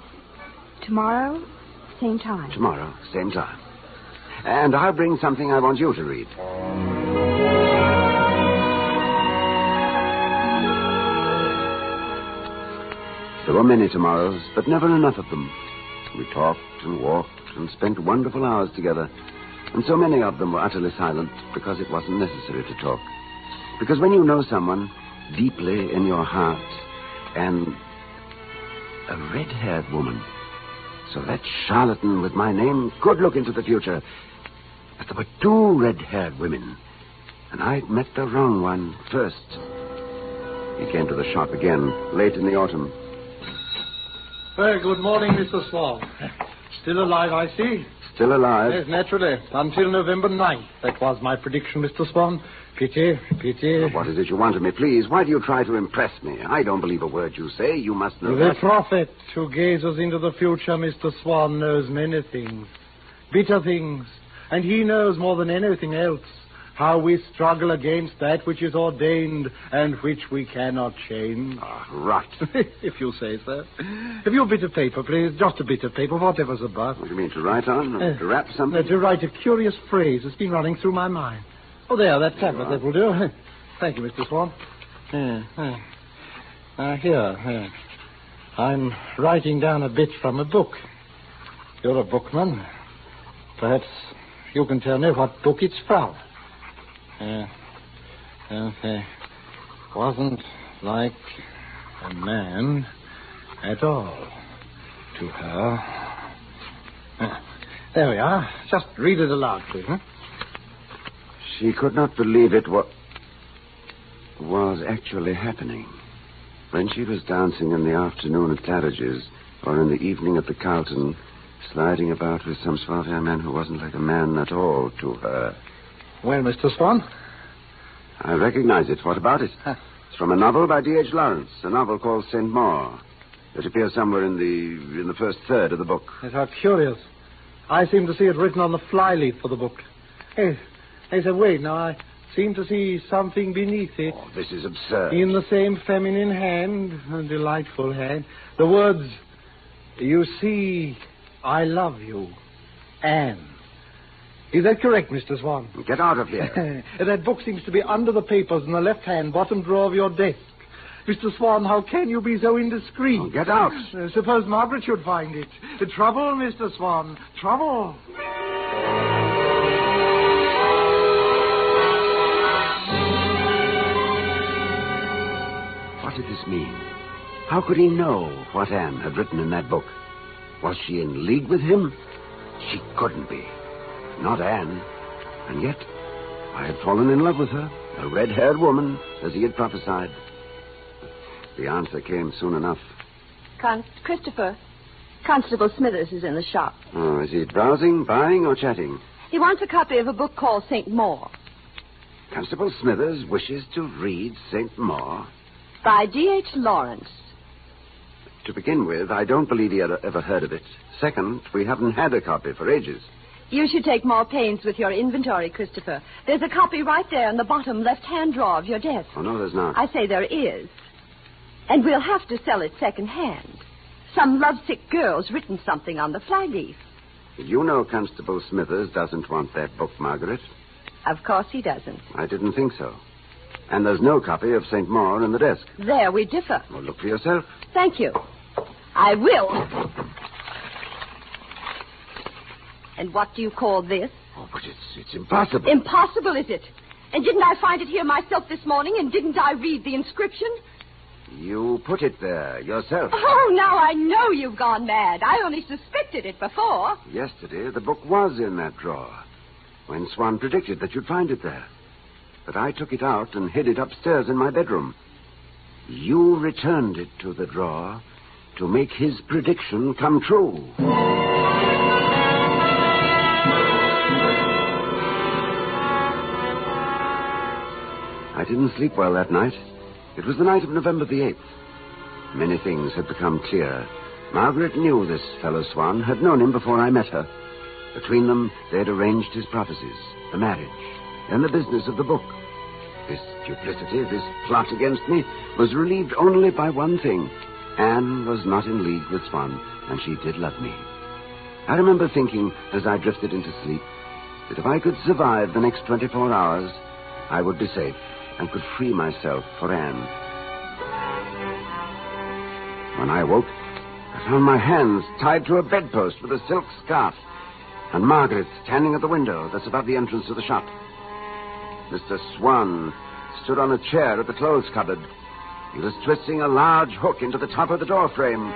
Tomorrow, same time. Tomorrow, same time. And I'll bring something I want you to read. There were many tomorrows, but never enough of them. We talked and walked and spent wonderful hours together. And so many of them were utterly silent because it wasn't necessary to talk. Because when you know someone deeply in your heart, and a red-haired woman, so that charlatan with my name could look into the future. But there were two red-haired women, and I'd met the wrong one first. He came to the shop again, late in the autumn. Well, good morning, Mr. Swan. Still alive, I see. Still alive? Yes, naturally. Until November 9th. That was my prediction, Mr. Swan. Pity. Well, what is it you want of me, please? Why do you try to impress me? I don't believe a word you say. You must know The prophet who gazes into the future, Mr. Swan, knows many things. Bitter things. And he knows more than anything else how we struggle against that which is ordained and which we cannot change. Rot. If you say so. Have you a bit of paper, please? Just a bit of paper, whatever's about. What do you mean, to write on? To rap something? To write a curious phrase that's been running through my mind. Oh, there, that tablet, that will do. Thank you, Mr. Swan. Here. I'm writing down a bit from a book. You're a bookman. Perhaps you can tell me what book it's from. Wasn't like a man at all to her. There we are. Just read it aloud, please. She could not believe it was actually happening. When she was dancing in the afternoon at Claridge's, or in the evening at the Carlton, sliding about with some suave young man who wasn't like a man at all to her. Well, Mr. Swan? I recognize it. What about it? It's from a novel by D.H. Lawrence, a novel called St. Maur. It appears somewhere in the first third of the book. Yes, how curious. I seem to see it written on the flyleaf for the book. Hey, wait, now I seem to see something beneath it. Oh, this is absurd. In the same feminine hand, a delightful hand, the words, "You see, I love you, Anne." Is that correct, Mr. Swan? Get out of here. That book seems to be under the papers in the left-hand bottom drawer of your desk. Mr. Swan, how can you be so indiscreet? Oh, get out. Suppose Margaret should find it. Trouble, Mr. Swan. Trouble. What did this mean? How could he know what Anne had written in that book? Was she in league with him? She couldn't be. Not Anne. And yet, I had fallen in love with her, a red-haired woman, as he had prophesied. The answer came soon enough. Christopher, Constable Smithers is in the shop. Oh, is he browsing, buying, or chatting? He wants a copy of a book called St. Maur. Constable Smithers wishes to read St. Maur? By D.H. Lawrence. To begin with, I don't believe he had ever heard of it. Second, we haven't had a copy for ages. You should take more pains with your inventory, Christopher. There's a copy right there in the bottom left-hand drawer of your desk. Oh, no, there's not. I say there is. And we'll have to sell it second-hand. Some lovesick girl's written something on the flyleaf. You know Constable Smithers doesn't want that book, Margaret. Of course he doesn't. I didn't think so. And there's no copy of St. Maur in the desk. There we differ. Well, look for yourself. Thank you. I will. And what do you call this? Oh, but it's impossible. Impossible, is it? And didn't I find it here myself this morning, and didn't I read the inscription? You put it there yourself. Oh, now I know you've gone mad. I only suspected it before. Yesterday, the book was in that drawer, when Swan predicted that you'd find it there. But I took it out and hid it upstairs in my bedroom. You returned it to the drawer to make his prediction come true. I didn't sleep well that night. It was the night of November the 8th. Many things had become clear. Margaret knew this fellow Swan, had known him before I met her. Between them, they had arranged his prophecies, the marriage, and the business of the book. This duplicity, this plot against me, was relieved only by one thing. Anne was not in league with Swan, and she did love me. I remember thinking, as I drifted into sleep, that if I could survive the next 24 hours, I would be safe and could free myself for Anne. When I woke, I found my hands tied to a bedpost with a silk scarf, and Margaret standing at the window that's above the entrance of the shop. Mr. Swan stood on a chair at the clothes cupboard. He was twisting a large hook into the top of the door frame.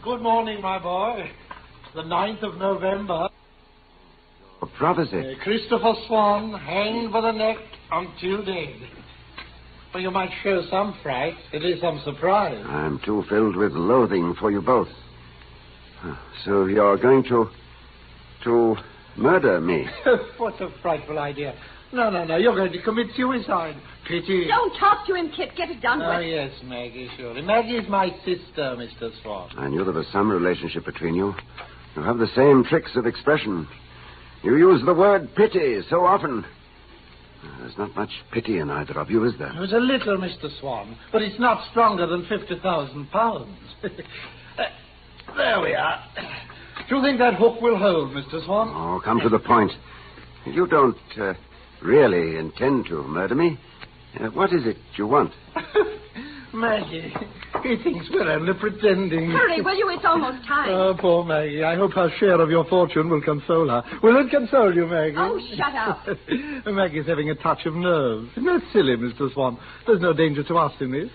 Good morning, my boy. The 9th of November. A prophecy. Christopher Swan hanged by the neck until dead. Well, you might show some fright, at least some surprise. I'm too filled with loathing for you both. So you're going to murder me? What a frightful idea. No. You're going to commit suicide. Pity. Don't talk to him, Kit. Get it done with. Oh, yes, Maggie, surely. Maggie is my sister, Mr. Swan. I knew there was some relationship between you. You have the same tricks of expression. You use the word pity so often. There's not much pity in either of you, is there? There's a little, Mr. Swan, but it's not stronger than 50,000 pounds. There we are. Do you think that hook will hold, Mr. Swan? Oh, come to the point. You don't really intend to murder me. What is it you want? Maggie, he thinks we're only pretending. Hurry, will you? It's almost time. Oh, poor Maggie. I hope her share of your fortune will console her. Will it console you, Maggie? Oh, shut up. Maggie's having a touch of nerves. Isn't that silly, Mr. Swan? There's no danger to us in this.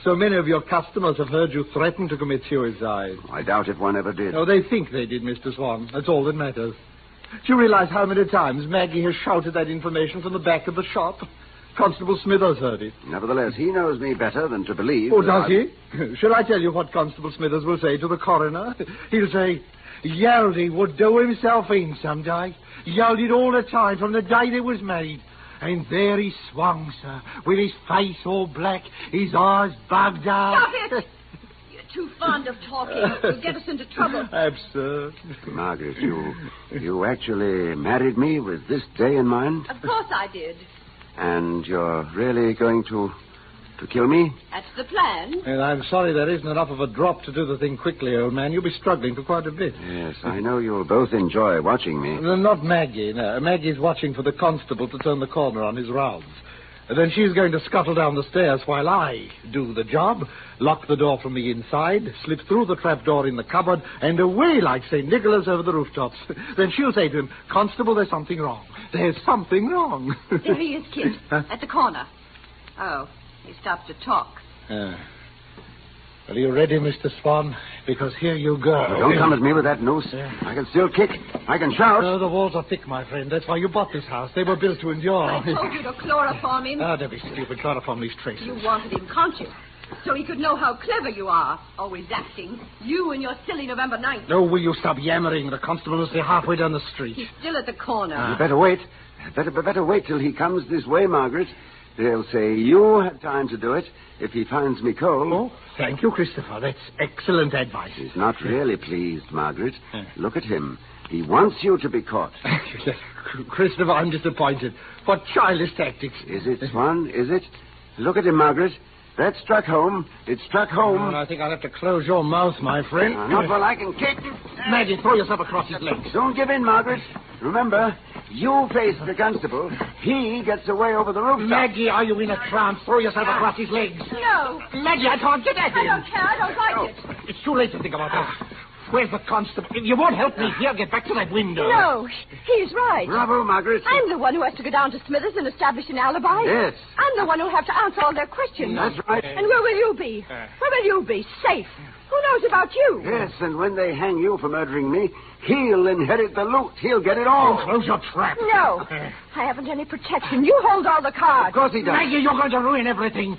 So many of your customers have heard you threaten to commit suicide. I doubt if one ever did. Oh, they think they did, Mr. Swan. That's all that matters. Do you realize how many times Maggie has shouted that information from the back of the shop? Constable Smithers heard it. Nevertheless, he knows me better than to believe. Oh, does he? Shall I tell you what Constable Smithers will say to the coroner? He'll say, Yaldy would do himself in some day. Yelled all the time from the day they was made. And there he swung, sir, with his face all black, his eyes bugged out. Stop it! You're too fond of talking. You'll get us into trouble. Absurd. Margaret, you actually married me with this day in mind? Of course I did. And you're really going to kill me? That's the plan. And I'm sorry there isn't enough of a drop to do the thing quickly, old man. You'll be struggling for quite a bit. Yes, I know you'll both enjoy watching me. No, not Maggie, no. Maggie's watching for the constable to turn the corner on his rounds. And then she's going to scuttle down the stairs while I do the job, lock the door from the inside, slip through the trapdoor in the cupboard, and away like St. Nicholas over the rooftops. Then she'll say to him, Constable, there's something wrong. There's something wrong. There he is, Kit, at the corner. Oh, he stopped to talk. Are you ready, Mr. Swan? Because here you go. Well, don't come at me with that noose. I can still kick. I can shout. No, the walls are thick, my friend. That's why you bought this house. They were built to endure. I told you to chloroform him. Ah, don't be stupid. Chloroform these traces. You wanted him conscious, so he could know how clever you are. Always acting. You and your silly November 9th. No, will you stop yammering? The constable will stay halfway down the street. He's still at the corner. You better wait. Better wait till he comes this way, Margaret. They'll say you had time to do it if he finds me cold. Oh, thank you, Christopher. That's excellent advice. He's not really pleased, Margaret. Look at him. He wants you to be caught. Christopher, I'm disappointed. What childish tactics. Is it, Swan? Is it? Look at him, Margaret. That struck home. It struck home. Well, I think I'll have to close your mouth, my friend. Not while I can kick. Maggie, throw yourself across his legs. Don't give in, Margaret. Remember, you face the constable. He gets away over the rooftop. Maggie, are you in a trance? Throw yourself across his legs. No. Maggie, I can't get at him. I don't care. I don't like it. It's too late to think about that. Where's the constable? If you won't help me here, get back to that window. No, he's right. Bravo, Margaret. I'm the one who has to go down to Smithers and establish an alibi. Yes. I'm the one who'll have to answer all their questions. That's right. And where will you be? Where will you be? Safe. Who knows about you? Yes, and when they hang you for murdering me, he'll inherit the loot. He'll get it all. Oh, close your trap. No. I haven't any protection. You hold all the cards. Of course he does. Maggie, you're going to ruin everything.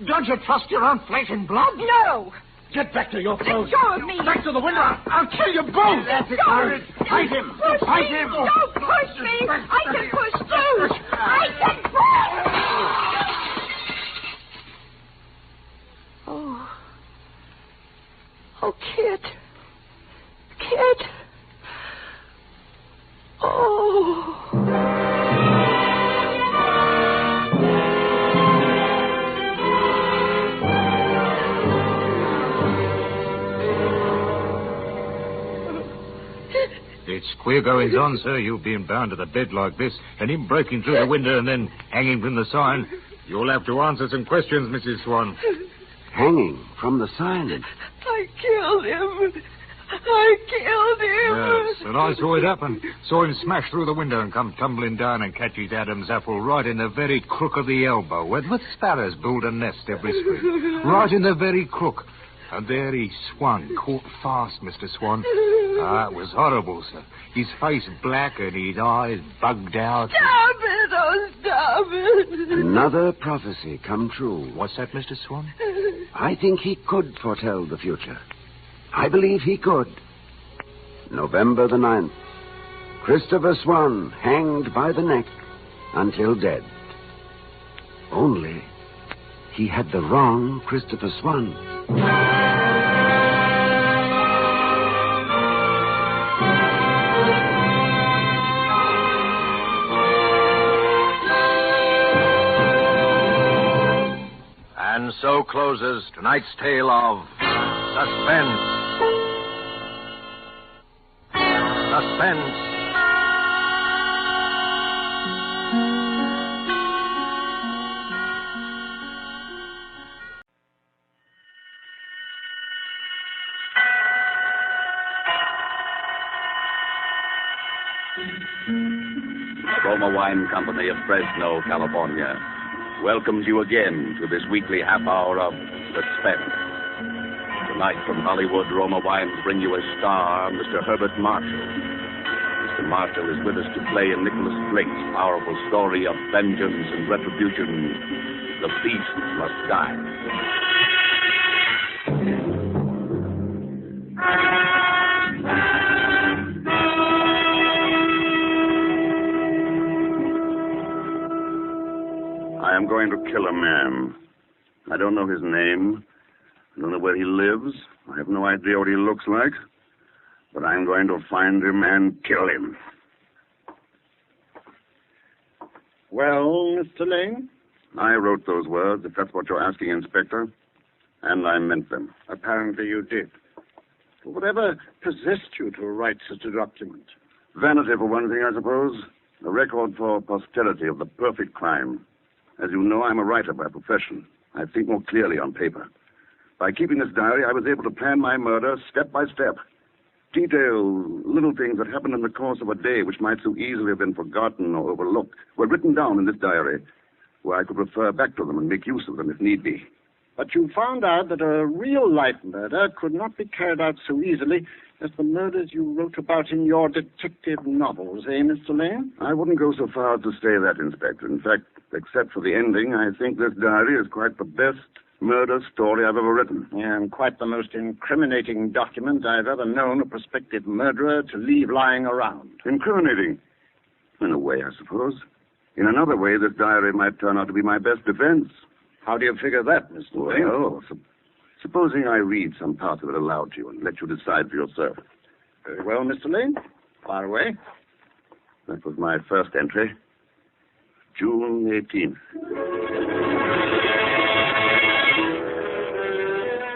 Don't you trust your own flesh and blood? No. Get back to your clothes. Let go of me. Back to the window. I'll kill you both. That's it, Margaret. Fight him. Push Fight me. him. Don't push me. I can push too. I can push. Oh. Oh, Kid. Kid. Oh. It's queer goings on, sir. You being bound to the bed like this, and him breaking through the window and then hanging from the sign. You'll have to answer some questions, Mrs. Swan. Hanging from the sign. I killed him. I killed him. Yes, and I saw it happen. Saw him smash through the window and come tumbling down and catch his Adam's apple right in the very crook of the elbow, where the sparrows build a nest every spring. Right in the very crook. And there he swung, caught fast, Mr. Swan. Ah, it was horrible, sir. His face black and his eyes bugged out. Stop it! Oh, stop it! Another prophecy come true. What's that, Mr. Swan? I think he could foretell the future. I believe he could. November the 9th. Christopher Swan hanged by the neck until dead. Only he had the wrong Christopher Swan. And so closes tonight's tale of Suspense. Suspense. Roma Wine Company of Fresno, California, welcomes you again to this weekly half hour of Suspense. Tonight from Hollywood, Roma Wines bring you a star, Mr. Herbert Marshall. Mr. Marshall is with us to play in Nicholas Blake's powerful story of vengeance and retribution. The beast must die. I am going to kill a man. I don't know his name. I don't know where he lives. I have no idea what he looks like. But I'm going to find him and kill him. Well, Mr. Lane? I wrote those words, if that's what you're asking, Inspector. And I meant them. Apparently you did. Whatever possessed you to write such a document? Vanity, for one thing, I suppose. A record for posterity of the perfect crime. As you know, I'm a writer by profession. I think more clearly on paper. By keeping this diary, I was able to plan my murder step by step. Detail little things that happened in the course of a day which might so easily have been forgotten or overlooked were written down in this diary, where I could refer back to them and make use of them if need be. But you found out that a real-life murder could not be carried out so easily as the murders you wrote about in your detective novels, eh, Mr. Lane? I wouldn't go so far as to say that, Inspector. In fact, except for the ending, I think this diary is quite the best murder story I've ever written. And quite the most incriminating document I've ever known a prospective murderer to leave lying around. Incriminating? In a way, I suppose. In another way, this diary might turn out to be my best defense. How do you figure that, Mr. Lane? Well, supposing I read some parts of it aloud to you and let you decide for yourself. Very well, Mr. Lane. Fire away. That was my first entry. June 18th.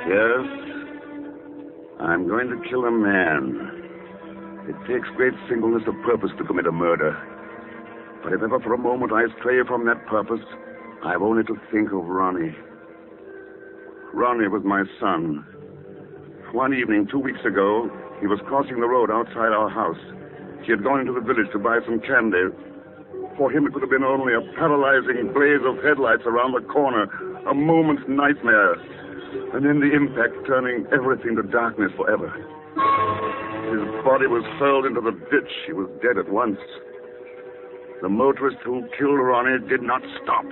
Yes, I'm going to kill a man. It takes great singleness of purpose to commit a murder. But if ever for a moment I stray from that purpose, I've only to think of Ronnie. Ronnie was my son. One evening 2 weeks ago, he was crossing the road outside our house. He had gone into the village to buy some candy. For him, it would have been only a paralyzing blaze of headlights around the corner, a moment's nightmare, and then the impact turning everything to darkness forever. His body was hurled into the ditch. He was dead at once. The motorist who killed Ronnie did not stop.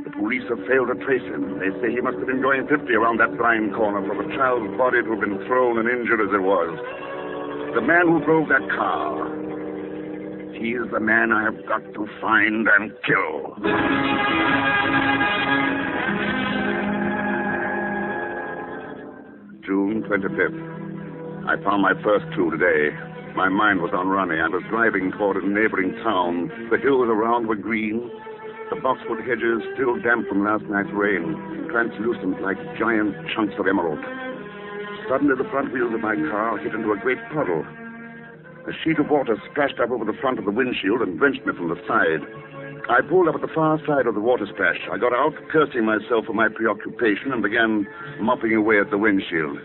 The police have failed to trace him. They say he must have been going 50 around that blind corner for the child's body to have been thrown and injured as it was. The man who drove that car, he is the man I have got to find and kill. June 25th. I found my first clue today. My mind was on Ronnie. I was driving toward a neighboring town. The hills around were green. The boxwood hedges, still damp from last night's rain, translucent like giant chunks of emerald. Suddenly, the front wheels of my car hit into a great puddle. A sheet of water splashed up over the front of the windshield and drenched me from the side. I pulled up at the far side of the water splash. I got out, cursing myself for my preoccupation, and began mopping away at the windshield.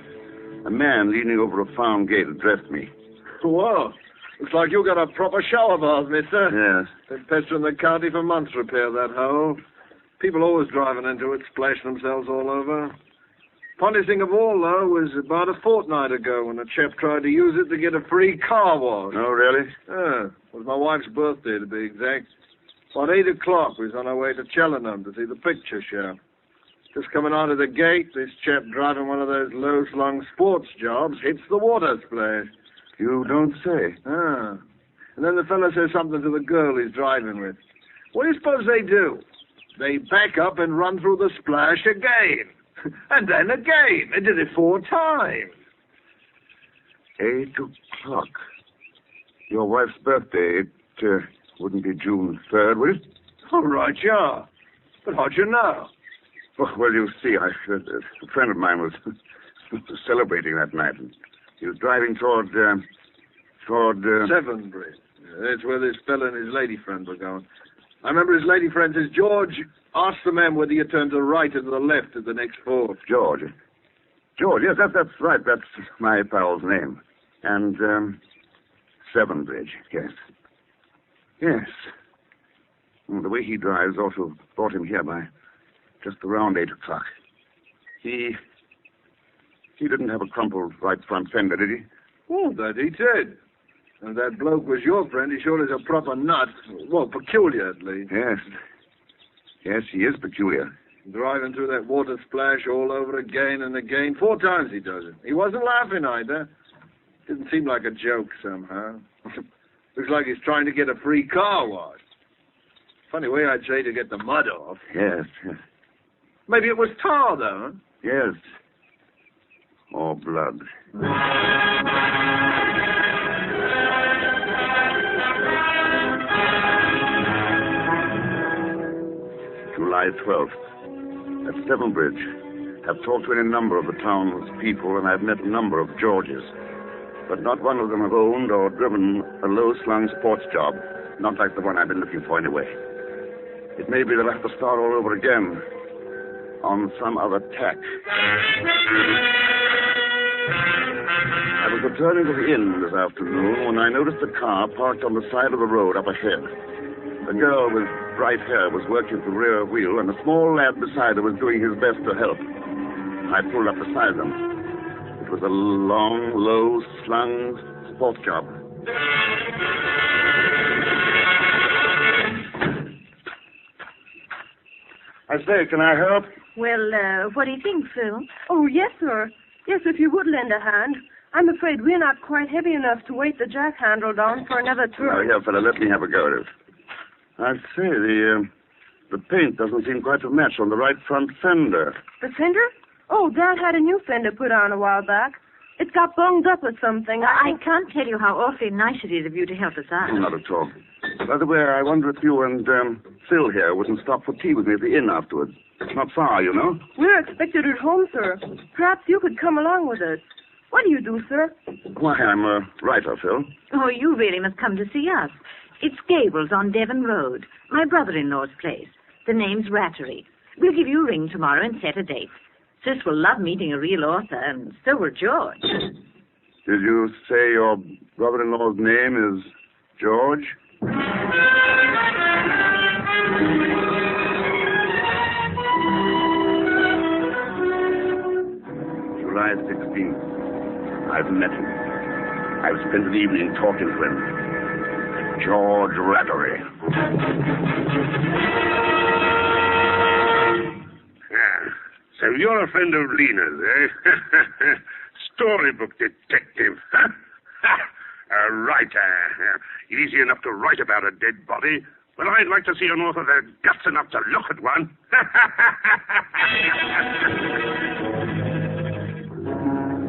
A man leaning over a farm gate addressed me. Whoa. Looks like you got a proper shower bath, mister. Yes. Been pestering the county for months to repair that hole. People always driving into it, splashing themselves all over. Funniest thing of all, though, was about a fortnight ago when a chap tried to use it to get a free car wash. Oh, really? Yeah. It was my wife's birthday, to be exact. About 8 o'clock, we was on our way to Cheltenham to see the picture show. Just coming out of the gate, this chap driving one of those low-slung sports jobs hits the water splash. You don't say. Ah. And then the fellow says something to the girl he's driving with. What do you suppose they do? They back up and run through the splash again. And then again. They did it 4 times. 8 o'clock. Your wife's birthday, it wouldn't be June 3rd, would it? All right, yeah. But how'd you know? Oh, well, you see, a friend of mine was celebrating that night. He was driving toward Severn Bridge. That's where this fella and his lady friend were going. I remember his lady friend says, George, ask the man whether you turn to the right or to the left at the next ford. George, yes, that's right. That's my pal's name. And, Severn Bridge, yes. Yes. Well, the way he drives ought to have brought him here by just around 8 o'clock. He didn't have a crumpled right front fender, did he? Oh, that he did. And that bloke was your friend. He sure is a proper nut. Well, peculiar, at least. Yes. Yes, he is peculiar. Driving through that water splash all over again and again. 4 times he does it. He wasn't laughing either. Didn't seem like a joke somehow. Looks like he's trying to get a free car wash. Funny way I'd say to get the mud off. Yes. Maybe it was tar, though, huh? Yes. Or blood. July 12th. At Severn Bridge. I've talked to any number of the town's people, and I've met a number of Georges. But not one of them have owned or driven a low-slung sports job. Not like the one I've been looking for anyway. It may be that I have to start all over again. On some other tack. I was returning to the inn this afternoon when I noticed a car parked on the side of the road up ahead. A girl with bright hair was working at the rear wheel, and a small lad beside her was doing his best to help. I pulled up beside them. It was a long, low-slung sport job. I say, can I help? Well, what do you think, Phil? Oh, yes, sir. Yes, if you would lend a hand. I'm afraid we're not quite heavy enough to weight the jack handle down for another Oh, turn. here, fella, let me have a go at it. I say, the paint doesn't seem quite to match on the right front fender. The fender? Oh, Dad had a new fender put on a while back. It got bunged up or something. I can't tell you how awfully nice it is of you to help us out. Not at all. By the way, I wonder if you and Phil here wouldn't stop for tea with me at the inn afterwards. It's not far, you know. We're expected at home, sir. Perhaps you could come along with us. What do you do, sir? Why, I'm a writer, Phil. Oh, you really must come to see us. It's Gables on Devon Road, my brother-in-law's place. The name's Rattery. We'll give you a ring tomorrow and set a date. Sis will love meeting a real author, and so will George. Did you say your brother-in-law's name is George? July 16th. I've met him. I've spent an evening talking to him. George Rattery. So you're a friend of Lena's, eh? Storybook detective. A writer. Easy enough to write about a dead body, but I'd like to see an author that has guts enough to look at one.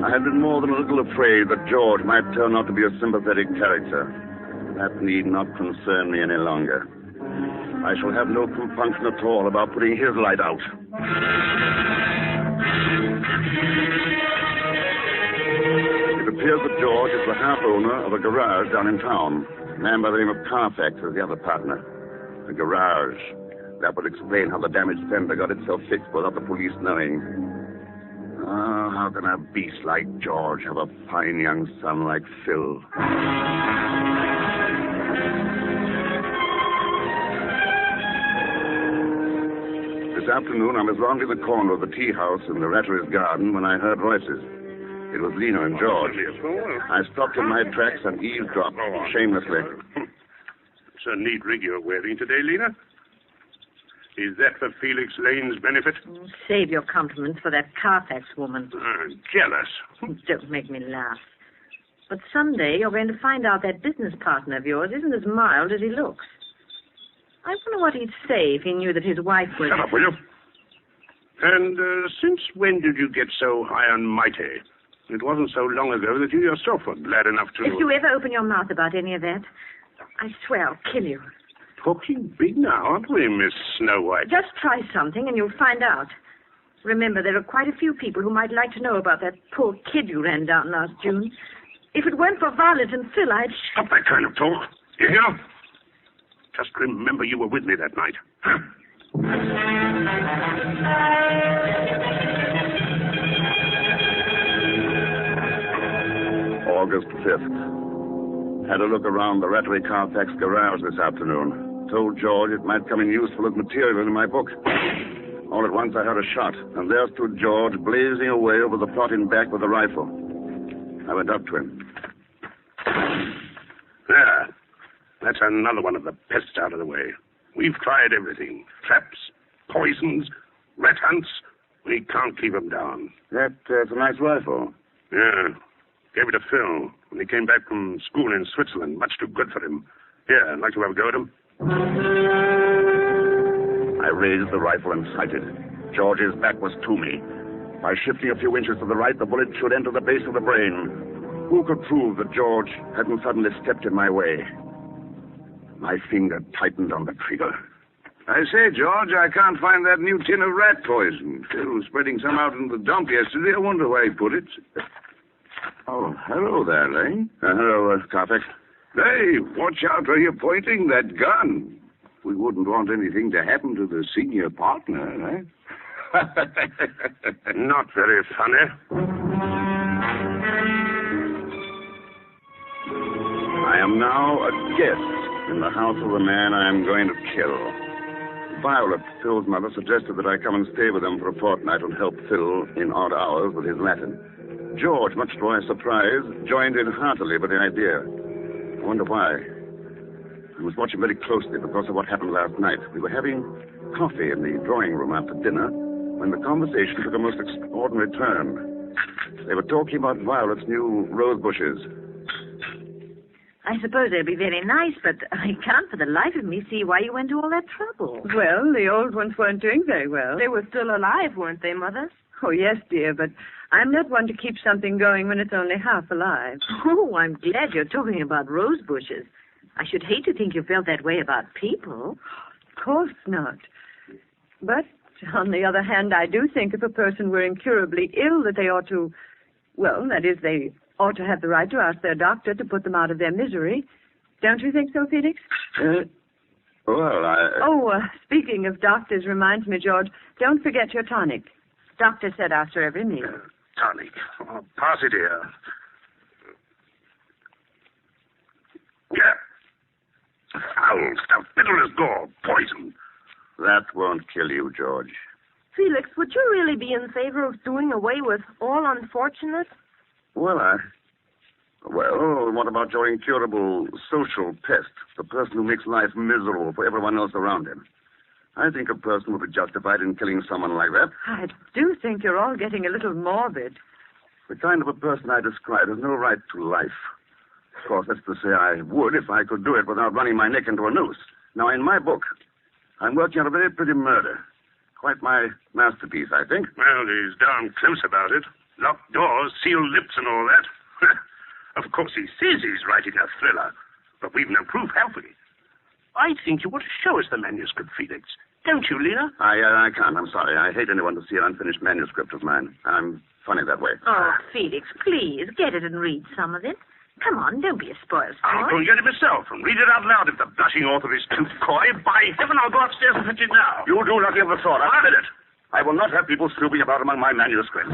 I had been more than a little afraid that George might turn out to be a sympathetic character. That need not concern me any longer. I shall have no compunction at all about putting his light out. It appears that George is the half-owner of a garage down in town. A man by the name of Carfax is the other partner. A garage. That would explain how the damaged fender got itself fixed without the police knowing. Oh, how can a beast like George have a fine young son like Phil? This afternoon, I was rounding the corner of the tea house in the Rattery's garden when I heard voices. It was Lena and George. I stopped in my tracks and eavesdropped shamelessly. It's a neat rig you're wearing today, Lena. Is that for Felix Lane's benefit? Save your compliments for that Carfax woman. Jealous. Don't make me laugh. But someday you're going to find out that business partner of yours isn't as mild as he looks. I wonder what he'd say if he knew that his wife was... Shut up, will you? And since when did you get so high and mighty? It wasn't so long ago that you yourself were glad enough to... If you ever open your mouth about any of that, I swear I'll kill you. Talking big now, aren't we, Miss Snow White? Just try something and you'll find out. Remember, there are quite a few people who might like to know about that poor kid you ran down last June. If it weren't for Violet and Phil, I'd... Stop that kind of talk. You hear? Just remember you were with me that night. August 5th. Had a look around the Rattery Carfax garage this afternoon. Told George it might come in useful as material in my book. All at once I heard a shot, and there stood George blazing away over the plot in back with a rifle. I went up to him. There. That's another one of the pests out of the way. We've tried everything. Traps, poisons, rat hunts. We can't keep them down. That's a nice rifle. Yeah. Gave it to Phil when he came back from school in Switzerland. Much too good for him. Here, I'd like to have a go at him. I raised the rifle and sighted. George's back was to me. By shifting a few inches to the right, the bullet should enter the base of the brain. Who could prove that George hadn't suddenly stepped in my way? My finger tightened on the trigger. I say, George, I can't find that new tin of rat poison. Phil was spreading some out in the dump yesterday. I wonder where he put it. Oh, hello there, Lane. Hello, Carfax. Hey, watch out where you're pointing that gun. We wouldn't want anything to happen to the senior partner, eh? Not very funny. I am now a guest In the house of the man I am going to kill. Violet, Phil's mother, suggested that I come and stay with them for a fortnight and help Phil in odd hours with his Latin. George, much to my surprise, joined in heartily with the idea. I wonder why. I was watching very closely because of what happened last night. We were having coffee in the drawing room after dinner when the conversation took a most extraordinary turn. They were talking about Violet's new rose bushes. I suppose they'll be very nice, but I can't for the life of me see why you went to all that trouble. Well, the old ones weren't doing very well. They were still alive, weren't they, Mother? Oh, yes, dear, but I'm not one to keep something going when it's only half alive. Oh, I'm glad you're talking about rose bushes. I should hate to think you felt that way about people. Of course not. But, on the other hand, I do think if a person were incurably ill that they ought to, well, that is, they ought to have the right to ask their doctor to put them out of their misery. Don't you think so, Felix? Speaking of doctors reminds me, George, don't forget your tonic. Doctor said after every meal. Tonic. Oh, pass it here. Yeah. Foul stuff. Bitter as gall. Poison. That won't kill you, George. Felix, would you really be in favor of doing away with all unfortunate? Well, what about your incurable social pest, the person who makes life miserable for everyone else around him? I think a person would be justified in killing someone like that. I do think you're all getting a little morbid. The kind of a person I describe has no right to life. Of course, that's to say I would if I could do it without running my neck into a noose. Now, in my book, I'm working on a very pretty murder. Quite my masterpiece, I think. Well, he's darn close about it. Locked doors, sealed lips and all that. Of course, he says he's writing a thriller, but we've no proof, have we? I think you ought to show us the manuscript, Felix. Don't you, Lena? I can't. I'm sorry. I hate anyone to see an unfinished manuscript of mine. I'm funny that way. Oh, Felix, please, get it and read some of it. Come on, don't be a spoil sport. I'll go and get it myself and read it out loud if the blushing author is too coy. By heaven, I'll go upstairs and fetch it now. You do nothing of the sort. I've said it. I will not have people snooping about among my manuscripts.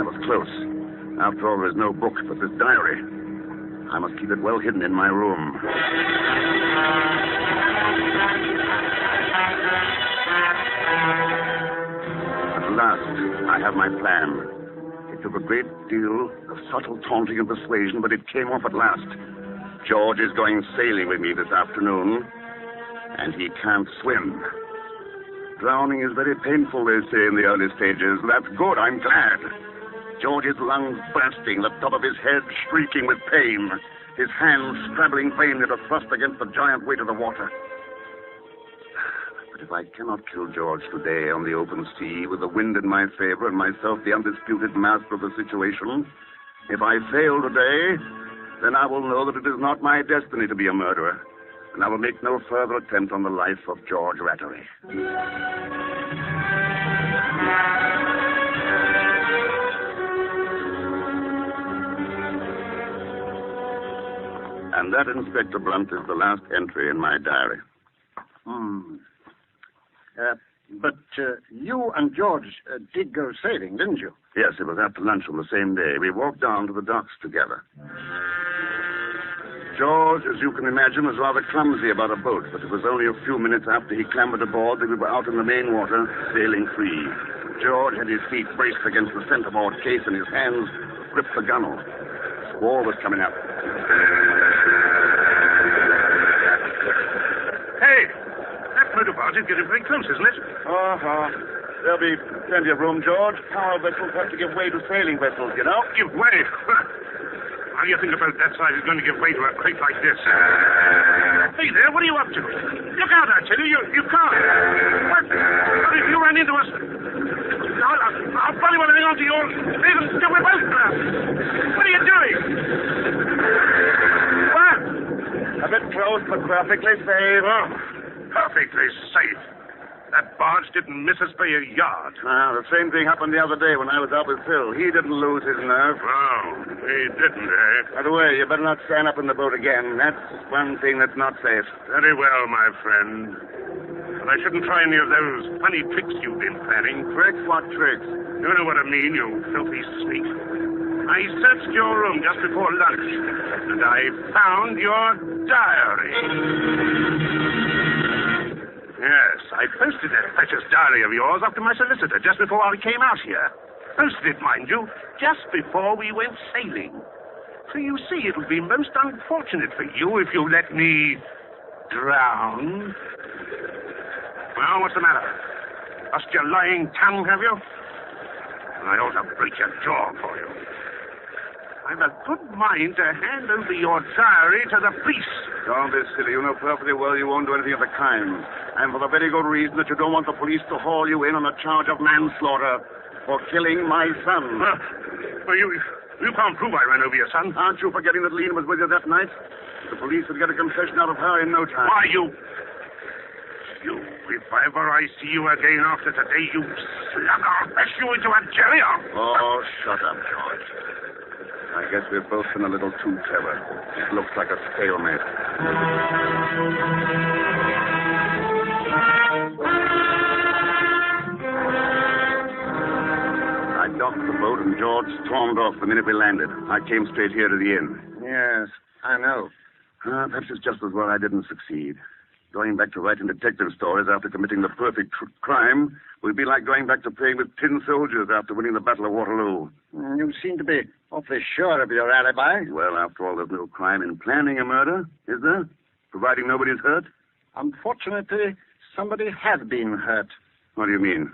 That was close. After all, there's no book but this diary. I must keep it well hidden in my room. At last, I have my plan. It took a great deal of subtle taunting and persuasion, but it came off at last. George is going sailing with me this afternoon, and he can't swim. Drowning is very painful, they say, in the early stages. That's good, I'm glad. George's lungs bursting, the top of his head shrieking with pain, his hands scrabbling vainly to thrust against the giant weight of the water. But if I cannot kill George today on the open sea, with the wind in my favor and myself the undisputed master of the situation, if I fail today, then I will know that it is not my destiny to be a murderer, and I will make no further attempt on the life of George Rattery. And that, Inspector Blunt, is the last entry in my diary. But you and George did go sailing, didn't you? Yes, it was after lunch on the same day. We walked down to the docks together. George, as you can imagine, was rather clumsy about a boat, but it was only a few minutes after he clambered aboard that we were out in the main water, sailing free. George had his feet braced against the centerboard case and his hands gripped the gunwale. The squall was coming up. Hey, that motorboat is getting very close, isn't it? There'll be plenty of room, George. Power vessels have to give way to sailing vessels, you know. Give way? How do you think about that size is going to give way to a crate like this? Hey there, what are you up to? Look out, I tell you, you can't. What? What if you ran into us? I'll probably want to hang on to your legs until we're both drowned. What are you doing? What? A bit close, but perfectly safe. Oh, perfectly safe. That barge didn't miss us by a yard. The same thing happened the other day when I was out with Phil. He didn't lose his nerve. Oh, he didn't, eh? By the way, you better not stand up in the boat again. That's one thing that's not safe. Very well, my friend. But I shouldn't try any of those funny tricks you've been planning. Tricks? What tricks? You know what I mean, you filthy sneak. I searched your room just before lunch, and I found your diary. Yes, I posted that precious diary of yours up to my solicitor just before I came out here. Posted it, mind you, just before we went sailing. So you see, it would be most unfortunate for you if you let me drown. Well, what's the matter? Lost your lying tongue, have you? I ought to break your jaw for you. I've a good mind to hand over your diary to the police. Don't be silly. You know perfectly well you won't do anything of the kind. And for the very good reason that you don't want the police to haul you in on a charge of manslaughter for killing my son. Well, you can't prove I ran over your son. Aren't you forgetting that Lena was with you that night? The police would get a confession out of her in no time. Why, you, if ever I see you again after today, you slug, I'll bash you into a jelly. Oh, shut up, George. I guess we've both been a little too clever. It looks like a stalemate. I docked the boat and George stormed off the minute we landed. I came straight here to the inn. Yes, I know. Perhaps it's just as well I didn't succeed. Going back to writing detective stories after committing the perfect crime would be like going back to playing with tin soldiers after winning the Battle of Waterloo. You seem to be awfully sure of your alibi. Well, after all, there's no crime in planning a murder, is there? Providing nobody's hurt? Unfortunately, somebody has been hurt. What do you mean?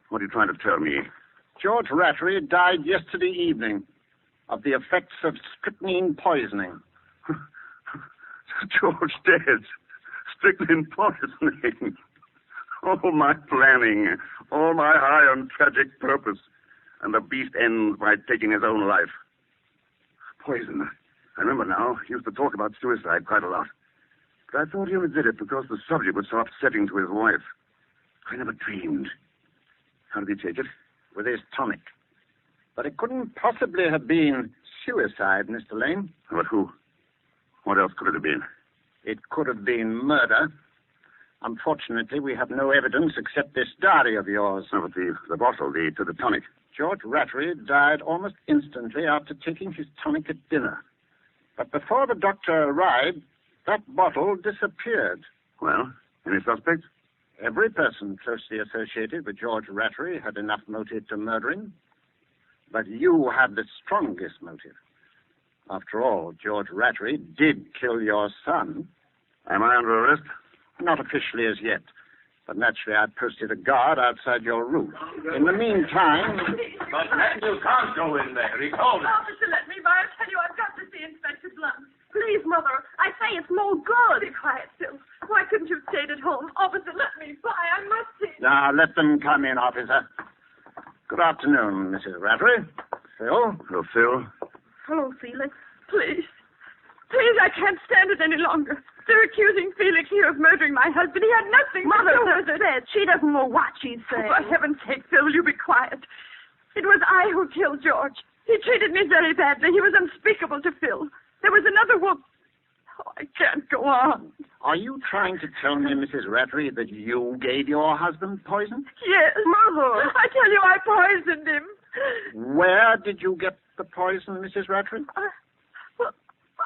What are you trying to tell me? George Rattery died yesterday evening of the effects of strychnine poisoning. George dead. Strychnine poisoning. All my planning, all my high and tragic purpose, and the beast ends by taking his own life. Poison. I remember now. He used to talk about suicide quite a lot. But I thought he only did it because the subject was so upsetting to his wife. I never dreamed. How did he take it? With his tonic. But it couldn't possibly have been suicide, Mr. Lane. But who? What else could it have been? It could have been murder. Unfortunately, we have no evidence except this diary of yours. No, but the bottle, the tonic. George Rattery died almost instantly after taking his tonic at dinner. But before the doctor arrived, that bottle disappeared. Well, any suspects? Every person closely associated with George Rattery had enough motive to murder him. But you have the strongest motive. After all, George Rattery did kill your son. Am I under arrest? Not officially as yet. But naturally, I posted a guard outside your room. In the meantime... But you can't go in there. He told us. Officer, let me by. I tell you, I've got to see Inspector Blunt. Please, Mother. I say it's no good. Be quiet, Phil. Why couldn't you have stayed at home? Officer, let me by. I must see. Now, let them come in, officer. Good afternoon, Mrs. Rattery. Phil? Oh, Phil. Hello, Felix. Please. Please, I can't stand it any longer. They're accusing Felix here of murdering my husband. He had nothing to do with it. She doesn't know what she's saying. For heaven's sake, Phil, will you be quiet? It was I who killed George. He treated me very badly. He was unspeakable to Phil. There was another woman. Oh, I can't go on. Are you trying to tell me, Mrs. Rattery, that you gave your husband poison? Yes. Mother. I tell you, I poisoned him. Where did you get the poison, Mrs. Rattery? Well,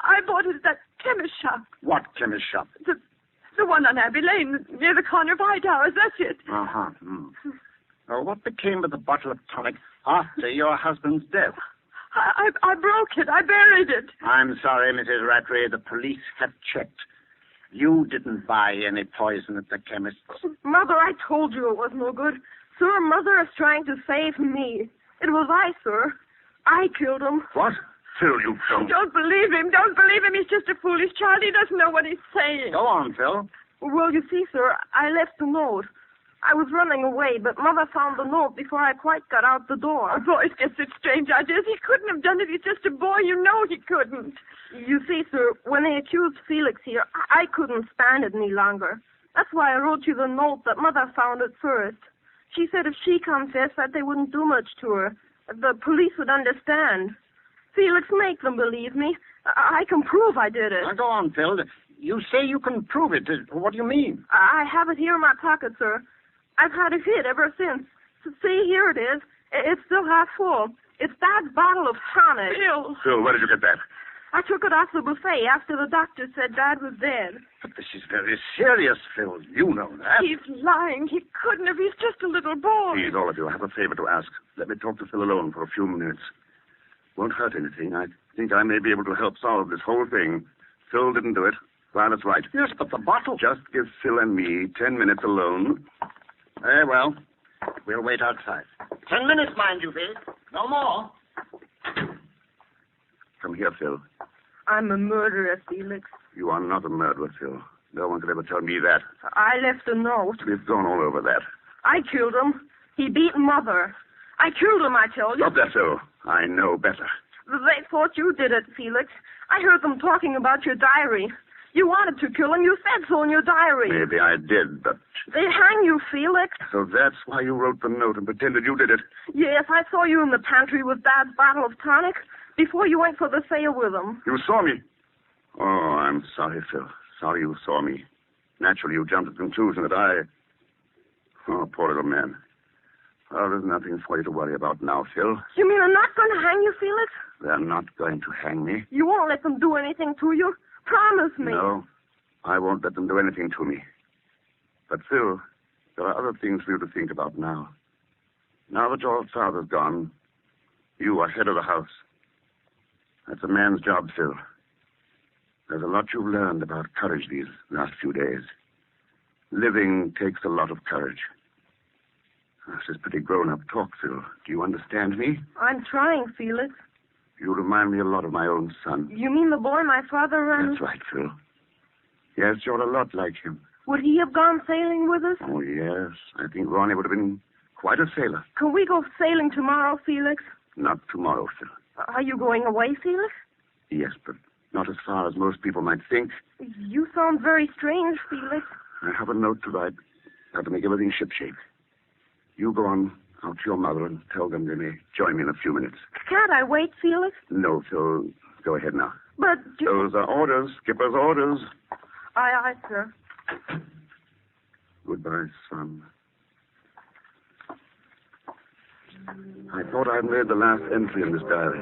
I bought it at that chemist shop. What chemist shop? The one on Abbey Lane, near the corner of High Towers. That's it. Uh-huh. Well, what became of the bottle of tonic after your husband's death? I broke it. I buried it. I'm sorry, Mrs. Rattery. The police have checked. You didn't buy any poison at the chemist's. Mother, I told you it was no good. Sir, Mother is trying to save me. It was I, sir. I killed him. What? Phil, you don't. Don't believe him. Don't believe him. He's just a foolish child. He doesn't know what he's saying. Go on, Phil. Well, you see, sir, I left a note. I was running away, but Mother found the note before I quite got out the door. A boy gets such strange ideas. He couldn't have done it. He's just a boy. You know he couldn't. You see, sir, when they accused Felix here, I couldn't stand it any longer. That's why I wrote you the note that Mother found at first. She said if she confessed that they wouldn't do much to her. The police would understand. Felix, make them believe me. I can prove I did it. Now, go on, Phil. You say you can prove it. What do you mean? I have it here in my pocket, sir. I've had it hid ever since. See, here it is. It's still half full. It's Dad's bottle of tonic. Phil, where did you get that? I took it off the buffet after the doctor said Dad was dead. But this is very serious, Phil. You know that. He's lying. He couldn't have. He's just a little boy. Please, all of you, I have a favor to ask. Let me talk to Phil alone for a few minutes. Won't hurt anything. I think I may be able to help solve this whole thing. Phil didn't do it. Violet's right. Yes, but the bottle... Just give Phil and me 10 minutes alone. Very well. We'll wait outside. 10 minutes, mind you, Phil. No more. Come here, Phil. I'm a murderer, Felix. You are not a murderer, Phil. No one could ever tell me that. I left a note. We've gone all over that. I killed him. He beat Mother. I killed him, I tell you. Stop that, Phil. I know better. They thought you did it, Felix. I heard them talking about your diary. You wanted to kill him. You said so in your diary. Maybe I did, but... They hang you, Felix. So that's why you wrote the note and pretended you did it. Yes, I saw you in the pantry with Dad's bottle of tonic before you went for the sale with him. You saw me? Oh, I'm sorry, Phil. Sorry you saw me. Naturally, you jumped to the conclusion that I... Oh, poor little man. Oh, there's nothing for you to worry about now, Phil. You mean they're not going to hang you, Felix? They're not going to hang me. You won't let them do anything to you? Promise me. No, I won't let them do anything to me. But, Phil, there are other things for you to think about now. Now that your father's gone, you are head of the house. That's a man's job, Phil. There's a lot you've learned about courage these last few days. Living takes a lot of courage. This is pretty grown-up talk, Phil. Do you understand me? I'm trying, Felix. You remind me a lot of my own son. You mean the boy my father ran? That's right, Phil. Yes, you're a lot like him. Would he have gone sailing with us? Oh, yes. I think Ronnie would have been quite a sailor. Can we go sailing tomorrow, Felix? Not tomorrow, Phil. Are you going away, Felix? Yes, but not as far as most people might think. You sound very strange, Felix. I have a note to write. Got to make everything shipshape. You go on out to your mother and tell them they may join me in a few minutes. Can't I wait, Felix? No, Phil. Go ahead now. But... Those are orders. Skipper's orders. Aye, sir. Goodbye, son. I thought I'd made the last entry in this diary,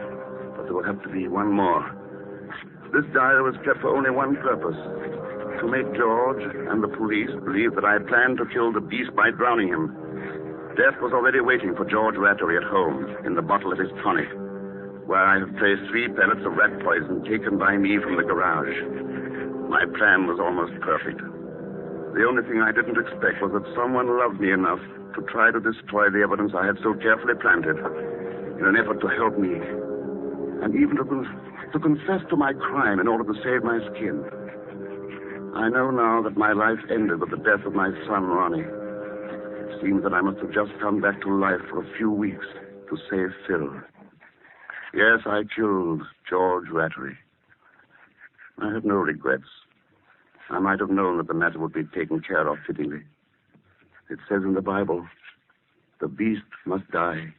but there will have to be one more. This diary was kept for only one purpose, to make George and the police believe that I planned to kill the beast by drowning him. Death was already waiting for George Rattery at home, in the bottle of his tonic, where I have placed 3 pellets of rat poison taken by me from the garage. My plan was almost perfect. The only thing I didn't expect was that someone loved me enough to try to destroy the evidence I had so carefully planted in an effort to help me, and even to confess to my crime in order to save my skin. I know now that my life ended with the death of my son, Ronnie. It seems that I must have just come back to life for a few weeks to save Phil. Yes, I killed George Rattery. I have no regrets. I might have known that the matter would be taken care of fittingly. It says in the Bible, the beast must die,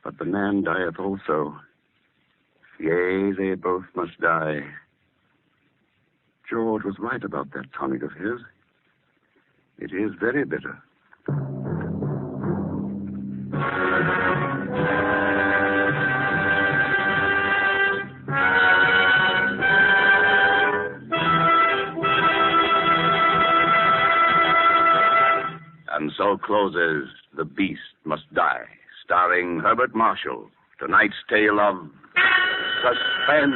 but the man dieth also. Yea, they both must die. George was right about that tonic of his. It is very bitter. And so closes The Beast Must Die, starring Herbert Marshall. Tonight's tale of Suspense.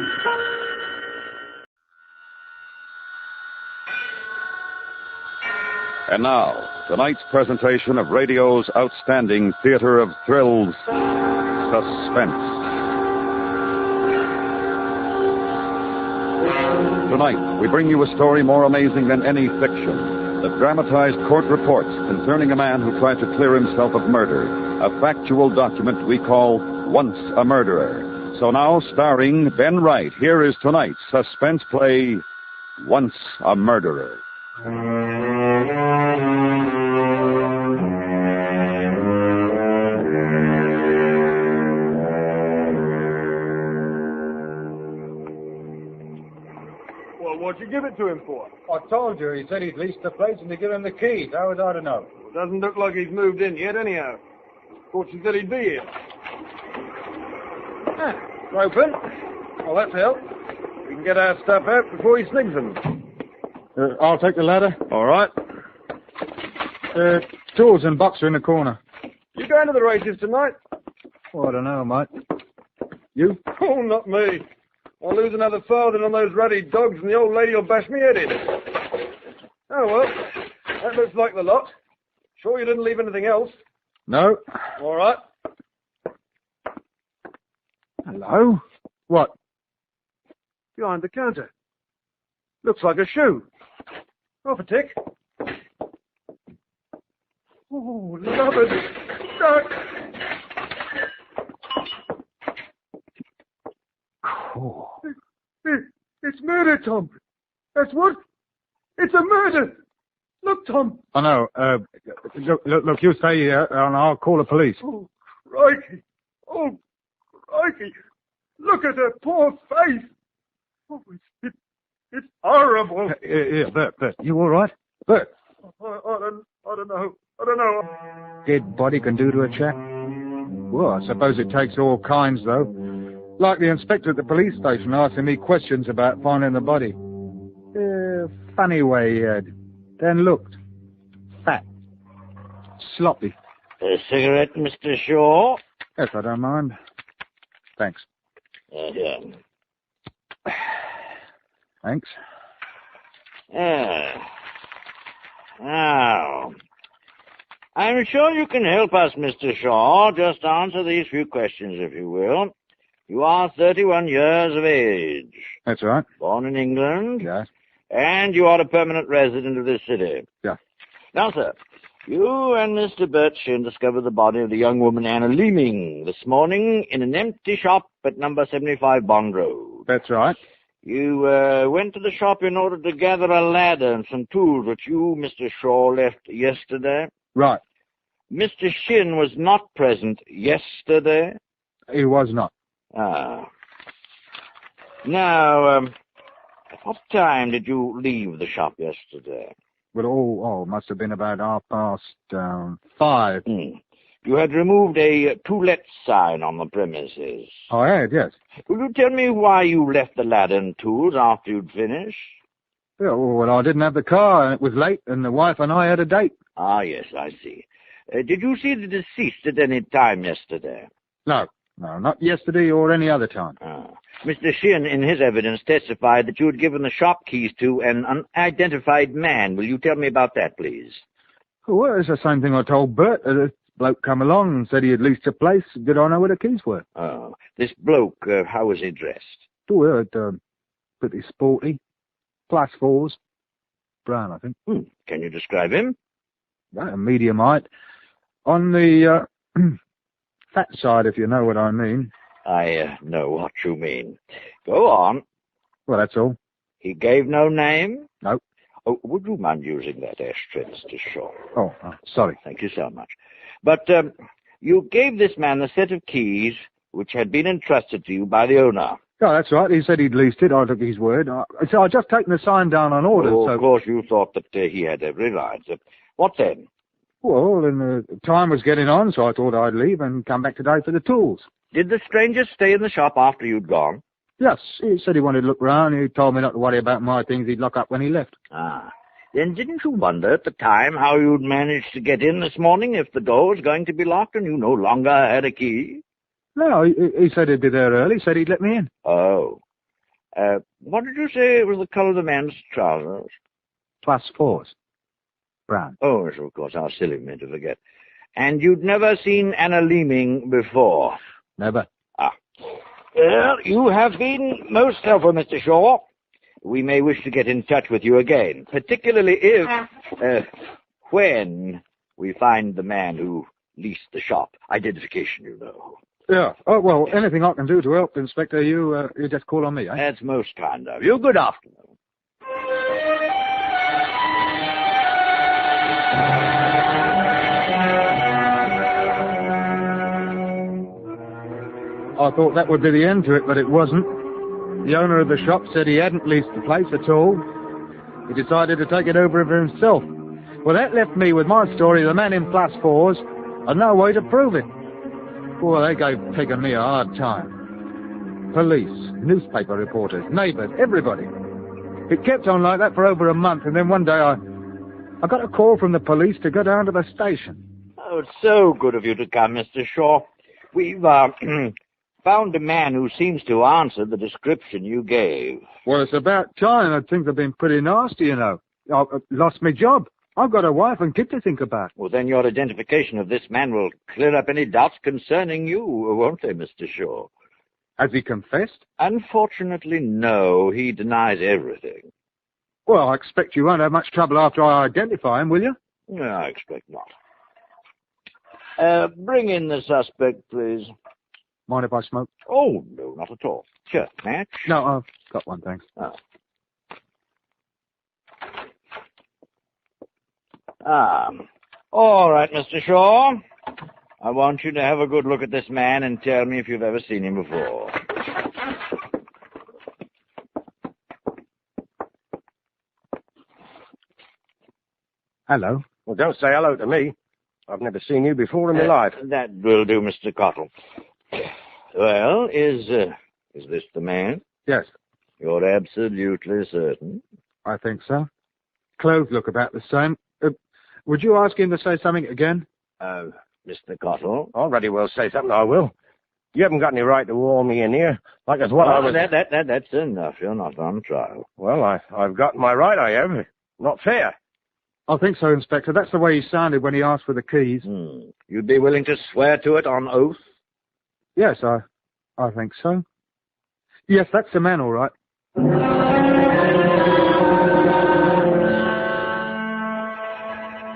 And now, tonight's presentation of radio's outstanding theater of thrills, Suspense. Tonight, we bring you a story more amazing than any fiction. The dramatized court reports concerning a man who tried to clear himself of murder. A factual document we call Once a Murderer. So now, starring Ben Wright, here is tonight's suspense play, Once a Murderer. What'd you give it to him for? I told you. He said he'd leased the place and to give him the keys. How was I to know? Well, doesn't look like he's moved in yet, anyhow. Thought you said he'd be here. Open. Well, that's help. We can get our stuff out before he sneaks them. I'll take the ladder. All right. Tools and box are in the corner. You going to the races tonight? Oh, I don't know, mate. You? Oh, not me. I'll lose another farthing on those ruddy dogs and the old lady will bash me head in. Oh, well. That looks like the lot. Sure you didn't leave anything else? No. All right. Hello? What? Behind the counter. Looks like a shoe. Off a tick. Oh, lovely. Oh. It's murder, Tom. That's what? It's a murder. Look, Tom. I know. Look, you stay here and I'll call the police. Oh, crikey. Oh, crikey. Look at her poor face. Oh, it's horrible. Yeah, Bert, you all right? Bert. I don't know. Dead body can do to a chap. Well, I suppose it takes all kinds, though. Like the inspector at the police station asking me questions about finding the body. Funny way he had. Then looked. Fat. Sloppy. A cigarette, Mr. Shaw? Yes, I don't mind. Thanks. Here. Thanks. Now, I'm sure you can help us, Mr. Shaw. Just answer these few questions, if you will. You are 31 years of age. That's right. Born in England. Yes. And you are a permanent resident of this city. Yeah. Now, sir, you and Mr. Birchin discovered the body of the young woman Anna Leeming this morning in an empty shop at number 75 Bond Road. That's right. You went to the shop in order to gather a ladder and some tools which you, Mr. Shaw, left yesterday. Right. Mr. Shin was not present yesterday. He was not. Ah. Now, at what time did you leave the shop yesterday? Well, must have been about 5:30. You had removed a to let sign on the premises. Oh, I had, yes. Will you tell me why you left the ladder and tools after you'd finished? Yeah, well, I didn't have the car, and it was late, and the wife and I had a date. Ah, yes, I see. Did you see the deceased at any time yesterday? No, not yesterday or any other time. Mr. Shin, in his evidence, testified that you had given the shop keys to an unidentified man. Will you tell me about that, please? Well, it's the same thing I told Bert. The bloke come along and said he had leased a place. Did I know where the keys were? Oh, this bloke, how was he dressed? Oh, pretty sporty. +4s. Brown, I think. Can you describe him? Medium height. On the fat side, if you know what I mean. I know what you mean. Go on. Well, that's all. He gave no name? No. Oh, would you mind using that ashtray, Mr. Shaw? Oh, sorry. Thank you so much. But you gave this man a set of keys which had been entrusted to you by the owner. Oh, that's right. He said he'd leased it. I took his word. So I'd just taken the sign down on order. Oh, so... Of course, you thought that he had every right. What then? Well, and the time was getting on, so I thought I'd leave and come back today for the tools. Did the stranger stay in the shop after you'd gone? Yes. He said he wanted to look round. He told me not to worry about my things. He'd lock up when he left. Ah. Then didn't you wonder at the time how you'd managed to get in this morning if the door was going to be locked and you no longer had a key? No, he said he'd be there early. He said he'd let me in. Oh. What did you say was the colour of the man's trousers? +4s. Brown. Oh, yes, of course. How silly of me to forget. And you'd never seen Anna Leeming before? Never. Ah. Well, you have been most helpful, Mr. Shaw. We may wish to get in touch with you again, particularly if, when we find the man who leased the shop. Identification, you know. Yeah. Oh, well, anything I can do to help, Inspector, you just call on me, eh? That's most kind of you. Good afternoon. I thought that would be the end to it, but it wasn't. The owner of the shop said he hadn't leased the place at all. He decided to take it over for himself. Well, that left me with my story, the man in +4s, and no way to prove it. Boy, they gave Peg and me a hard time. police, newspaper reporters, neighbors, everybody. It kept on like that for over a month, and then one day I got a call from the police to go down to the station. Oh, it's so good of you to come, Mr. Shaw. We've found a man who seems to answer the description you gave. Well, it's about time. Things have been pretty nasty, you know. I lost my job. I've got a wife and kid to think about. Well, then your identification of this man will clear up any doubts concerning you, won't they, Mr. Shaw? Has he confessed? Unfortunately, no. He denies everything. Well, I expect you won't have much trouble after I identify him, will you? No, I expect not. Bring in the suspect, please. Mind if I smoke? Oh, no, not at all. Sure, match? No, I've got one, thanks. Oh. All right, Mr. Shaw. I want you to have a good look at this man and tell me if you've ever seen him before. Hello. Well, don't say hello to me. I've never seen you before in my life. That will do, Mr. Cottle. Well, is this the man? Yes. You're absolutely certain? I think so. Clothes look about the same. Would you ask him to say something again? Mr. Cottle? Already will say something, I will. You haven't got any right to wall me in here, like as what I was... That's enough. You're not on trial. Well, I've got my right, I have. Not fair. I think so, Inspector. That's the way he sounded when he asked for the keys. You'd be willing to swear to it on oath? Yes, I think so. Yes, that's the man, all right.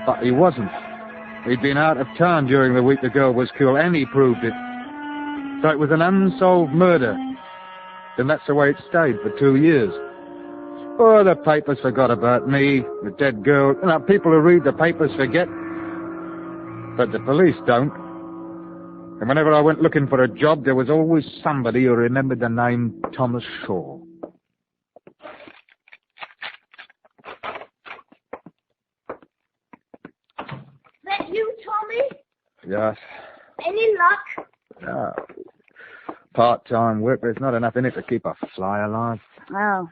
But he wasn't. He'd been out of town during the week the girl was killed, and he proved it. So it was an unsolved murder. And that's the way it stayed for 2 years. Oh, the papers forgot about me, the dead girl. You know, people who read the papers forget. But the police don't. And whenever I went looking for a job, there was always somebody who remembered the name Thomas Shaw. That you, Tommy? Yes. Any luck? No. Part-time work, there's not enough in it to keep a fly alive. Oh,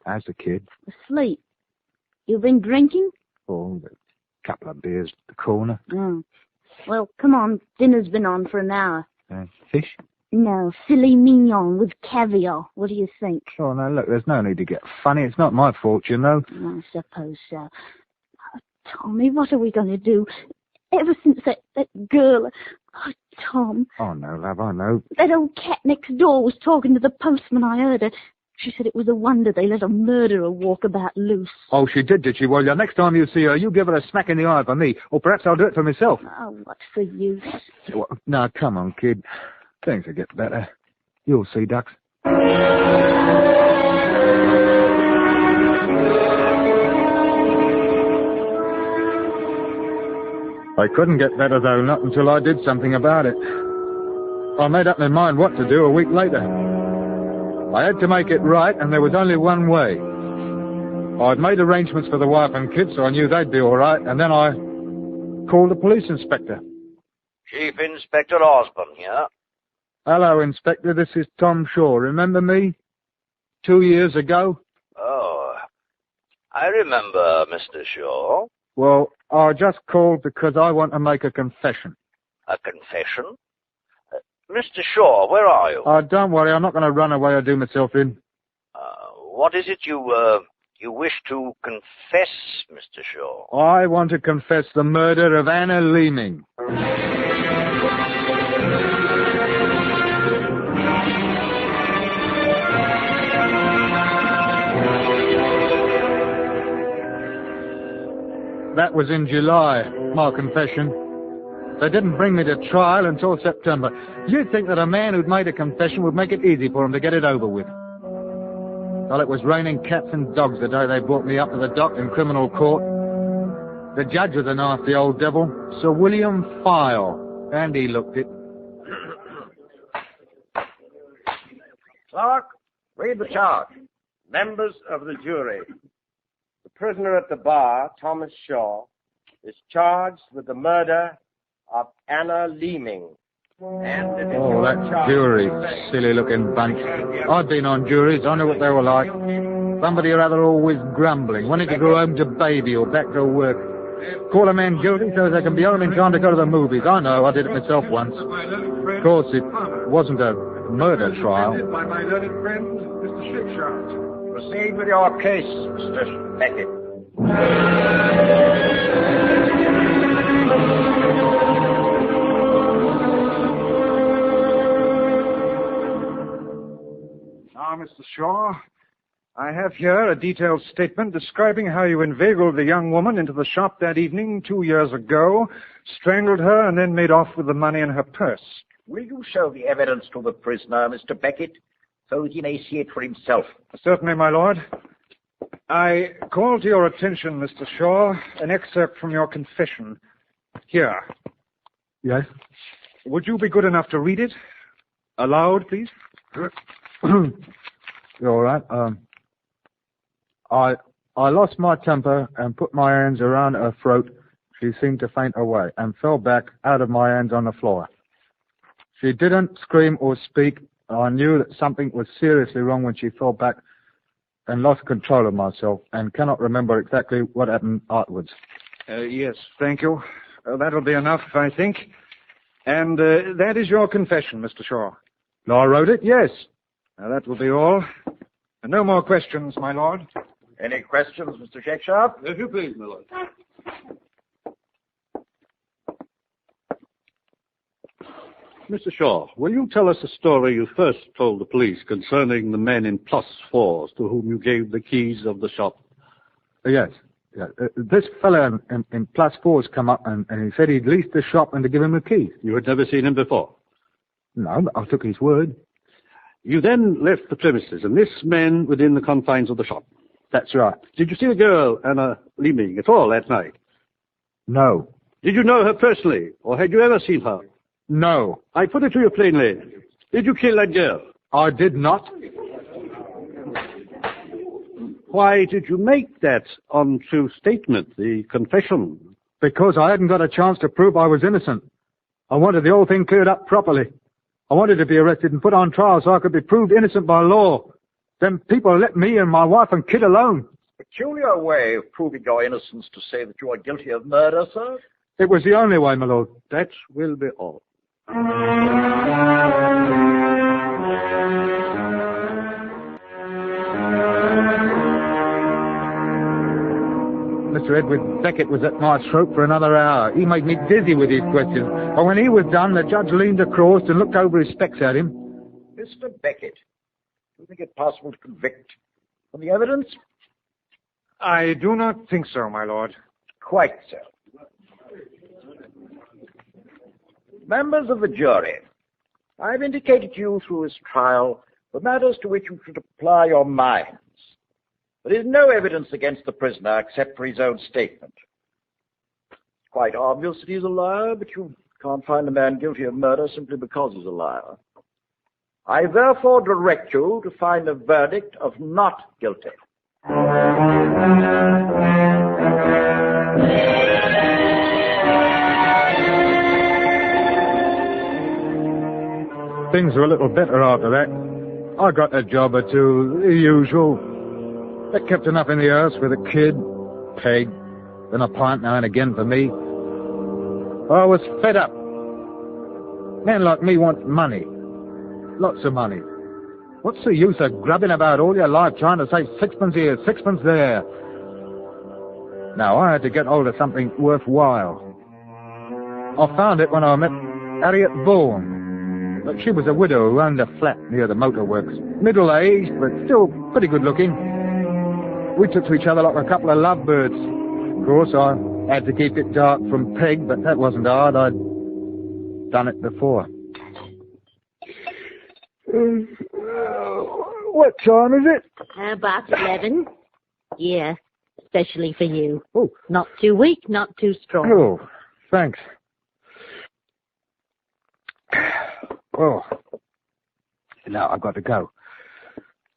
How's the kid? asleep. You've been drinking? Oh, a couple of beers at the corner. Oh. Well, come on. Dinner's been on for an hour. Fish? No, filet mignon with caviar. What do you think? Oh, no, look, there's no need to get funny. It's not my fault, you know. I suppose so. Oh, Tommy, what are we going to do? Ever since that girl... Oh, Tom. Oh, no, love, I know. That old cat next door was talking to the postman. I heard her. She said it was a wonder they let a murderer walk about loose. Oh, she did she? Well, the next time you see her, you give her a smack in the eye for me. Or perhaps I'll do it for myself. Oh, what's the use? Well, now, come on, kid. Things will get better. You'll see, Ducks. I couldn't get better, though, not until I did something about it. I made up my mind what to do a week later. I had to make it right, and there was only one way. I'd made arrangements for the wife and kids, so I knew they'd be all right, and then I called the police inspector. Chief Inspector Osborne here. Hello, Inspector. This is Tom Shaw. Remember me? 2 years ago? Oh, I remember, Mr. Shaw. Well, I just called because I want to make a confession. A confession? Mr. Shaw, where are you? Don't worry, I'm not going to run away or do myself in. What is it you wish to confess, Mr. Shaw? I want to confess the murder of Anna Leeming. That was in July, my confession. They didn't bring me to trial until September. You'd think that a man who'd made a confession would make it easy for him to get it over with. Well, it was raining cats and dogs the day they brought me up to the dock in criminal court. The judge was a nasty old devil, Sir William File, and he looked it. Clark, read the charge. Members of the jury. The prisoner at the bar, Thomas Shaw, is charged with the murder of Anna Leeming. Oh, that jury. Silly-looking bunch. I've been on juries. I know what they were like. Somebody or other always grumbling, wanting to go home to baby or back to work. Call a man guilty so they can be home in time to go to the movies. I know, I did it myself once. Of course, it wasn't a murder trial. By my learned friend, Mr. Shipshaft. Proceed with your case, Mr. Beckett. Now, Mr. Shaw, I have here a detailed statement describing how you inveigled the young woman into the shop that evening 2 years ago, strangled her, and then made off with the money in her purse. Will you show the evidence to the prisoner, Mr. Beckett, so that he may see it for himself? Certainly, my lord. I call to your attention, Mr. Shaw, an excerpt from your confession. Here. Yes? Would you be good enough to read it? Aloud, please. You all right? I lost my temper and put my hands around her throat. She seemed to faint away and fell back out of my hands on the floor. She didn't scream or speak. I knew that something was seriously wrong when she fell back and lost control of myself and cannot remember exactly what happened afterwards. Yes, thank you. That'll be enough, I think. And that is your confession, Mr. Shaw. I wrote it, yes. That will be all. No more questions, my lord. Any questions, Mr. Shakespeare? If you please, my lord. Mr. Shaw, will you tell us the story you first told the police concerning the men in +4s to whom you gave the keys of the shop? Yes. This fellow in +4's come up and he said he'd leased the shop and to give him the keys. You had never seen him before? No, but I took his word. You then left the premises, and this man within the confines of the shop. That's right. Did you see the girl, Anna Leeming, at all that night? No. Did you know her personally, or had you ever seen her? No. I put it to you plainly. Did you kill that girl? I did not. Why did you make that untrue statement, the confession? Because I hadn't got a chance to prove I was innocent. I wanted the whole thing cleared up properly. I wanted to be arrested and put on trial so I could be proved innocent by law. Then people let me and my wife and kid alone. Peculiar way of proving your innocence to say that you are guilty of murder, sir. It was the only way, my lord. That will be all. Mr. Edward Beckett was at my throat for another hour. He made me dizzy with his questions. But when he was done, the judge leaned across and looked over his specs at him. Mr. Beckett, do you think it possible to convict from the evidence? I do not think so, my lord. Quite so. Members of the jury, I have indicated to you through this trial the matters to which you should apply your minds. There is no evidence against the prisoner except for his own statement. It's quite obvious that he's a liar, but you can't find a man guilty of murder simply because he's a liar. I therefore direct you to find a verdict of not guilty. Things were a little better after that. I got a job or two, the usual. That kept enough in the house with a kid, Peg, then a pint now and again for me. I was fed up. Men like me want money. Lots of money. What's the use of grubbing about all your life trying to save sixpence here, sixpence there? Now, I had to get hold of something worthwhile. I found it when I met Harriet Vaughan. But she was a widow who owned a flat near the motor works. Middle-aged, but still pretty good-looking. We took to each other like a couple of lovebirds. Of course, I had to keep it dark from Peg, but that wasn't hard. I'd done it before. What time is it? About 11. Yeah, especially for you. Oh. Not too weak, not too strong. Oh, thanks. Oh, now I've got to go.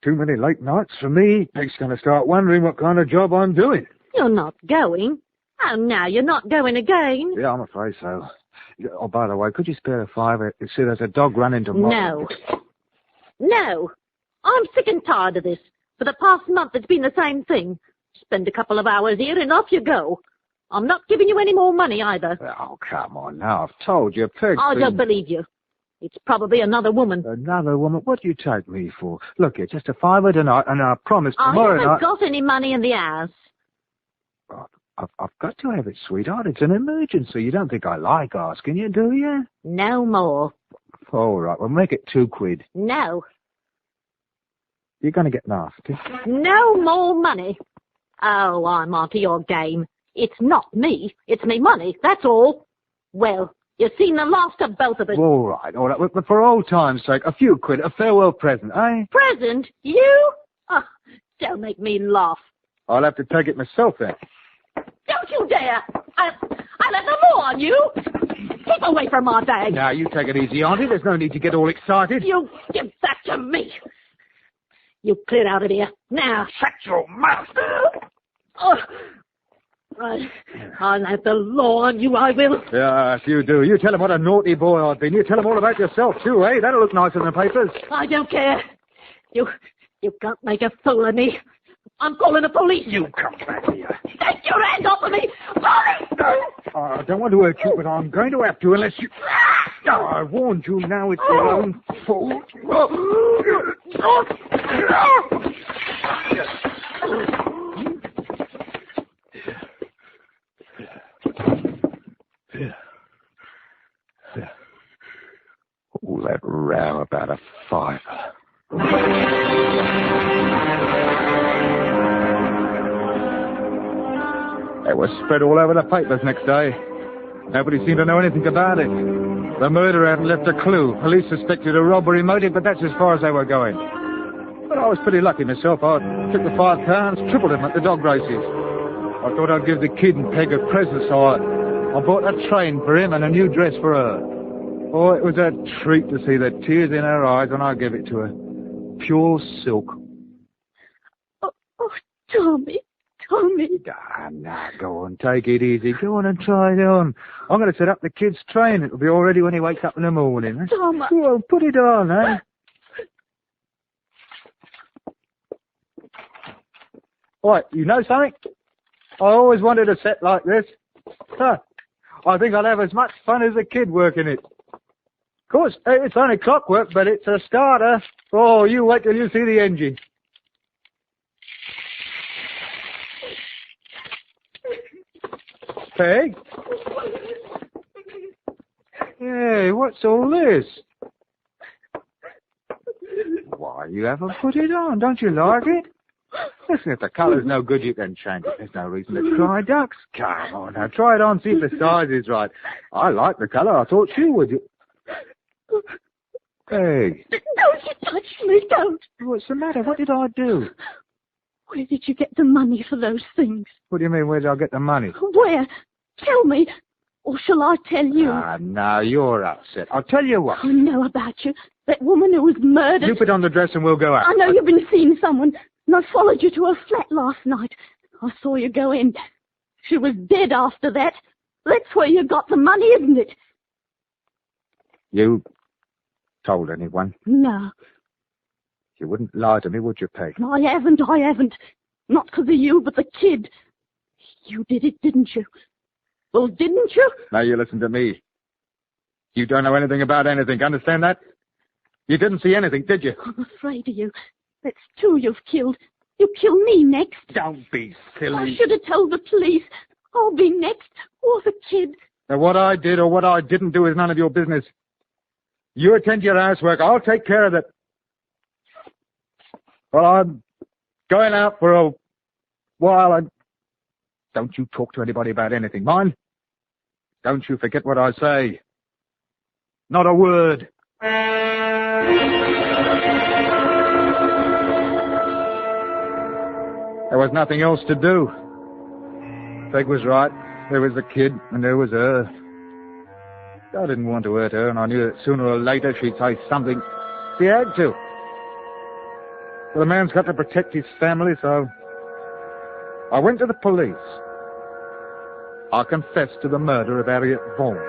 Too many late nights for me. Peg's going to start wondering what kind of job I'm doing. You're not going? Oh, now you're not going again? Yeah, I'm afraid so. Oh, by the way, could you spare a $5? You see, there's a dog running tomorrow. No. No. I'm sick and tired of this. For the past month, it's been the same thing. Spend a couple of hours here and off you go. I'm not giving you any more money either. Oh, come on now. I've told you, Peg's I don't believe you. It's probably another woman. Another woman? What do you take me for? Look, it's just a $5 tonight, and I promise tomorrow I haven't night... got any money in the house. I've got to have it, sweetheart. It's an emergency. You don't think I like asking you, do you? No more. All right, we'll make it £2. No. You're going to get nasty. No more money. Oh, I'm onto your game. It's not me. It's me money, that's all. Well, you've seen the last of both of us. All right. But for old time's sake, a few quid, a farewell present, eh? Present? You? Oh, don't make me laugh. I'll have to take it myself, then. Don't you dare! I'll have the law on you! Keep away from my bag! Now, you take it easy, Auntie. There's no need to get all excited. You give that to me! You clear out of here, now! Shut your mouth! Oh, I'll have the law on you, I will. Yes, you do. You tell him what a naughty boy I've been. You tell him all about yourself, too, eh? That'll look nice in the papers. I don't care. You can't make a fool of me. I'm calling the police. You come back here. Take your hands off of me! Police! I don't want to hurt you, but I'm going to have to unless you... Oh, I warned you. Now it's your own fault. All that row about a $5. It was spread all over the papers next day. Nobody seemed to know anything about it. The murderer hadn't left a clue. Police suspected a robbery motive, but that's as far as they were going. But I was pretty lucky myself. I took the £5, tripled them at the dog races. I thought I'd give the kid and Peg a present, so I bought a train for him and a new dress for her. Oh, it was a treat to see the tears in her eyes when I gave it to her. Pure silk. Oh, Tommy. Tommy. Now, go on, take it easy. Go on and try it on. I'm going to set up the kid's train. It'll be all ready when he wakes up in the morning. Eh? Tom. Go on, put it on, eh? Right, you know something? I always wanted a set like this. Huh. I think I'll have as much fun as a kid working it. Of course, it's only clockwork, but it's a starter. Oh, you wait till you see the engine. Peg? Hey, what's all this? Why, you haven't put it on. Don't you like it? Listen, if the colour's no good, you can change it. There's no reason to cry ducks. Come on, now, try it on, see if the size is right. I like the colour. I thought you would. Peg. Don't you touch me, don't. What's the matter? What did I do? Where did you get the money for those things? What do you mean, where did I get the money? Where? Tell me. Or shall I tell you? No, you're upset. I'll tell you what. I know about you. That woman who was murdered. You put on the dress and we'll go out. I know you've been seeing someone, and I followed you to her flat last night. I saw you go in. She was dead after that. That's where you got the money, isn't it? You told anyone? No. You wouldn't lie to me, would you, Peg? I haven't. Not because of you, but the kid. You did it, didn't you? Well, didn't you? Now you listen to me. You don't know anything about anything, understand that? You didn't see anything, did you? I'm afraid of you. That's two you've killed. You kill me next. Don't be silly. I should have told the police. I'll be next, or the kid. Now, what I did or what I didn't do is none of your business. You attend to your housework. I'll take care of it. Well, I'm going out for a while, and don't you talk to anybody about anything, mind? Don't you forget what I say. Not a word. There was nothing else to do. Peg was right. There was the kid, and there was her. I didn't want to hurt her, and I knew that sooner or later she'd say something. She had to. Well, the man's got to protect his family, so I went to the police. I confessed to the murder of Harriet Vaughan.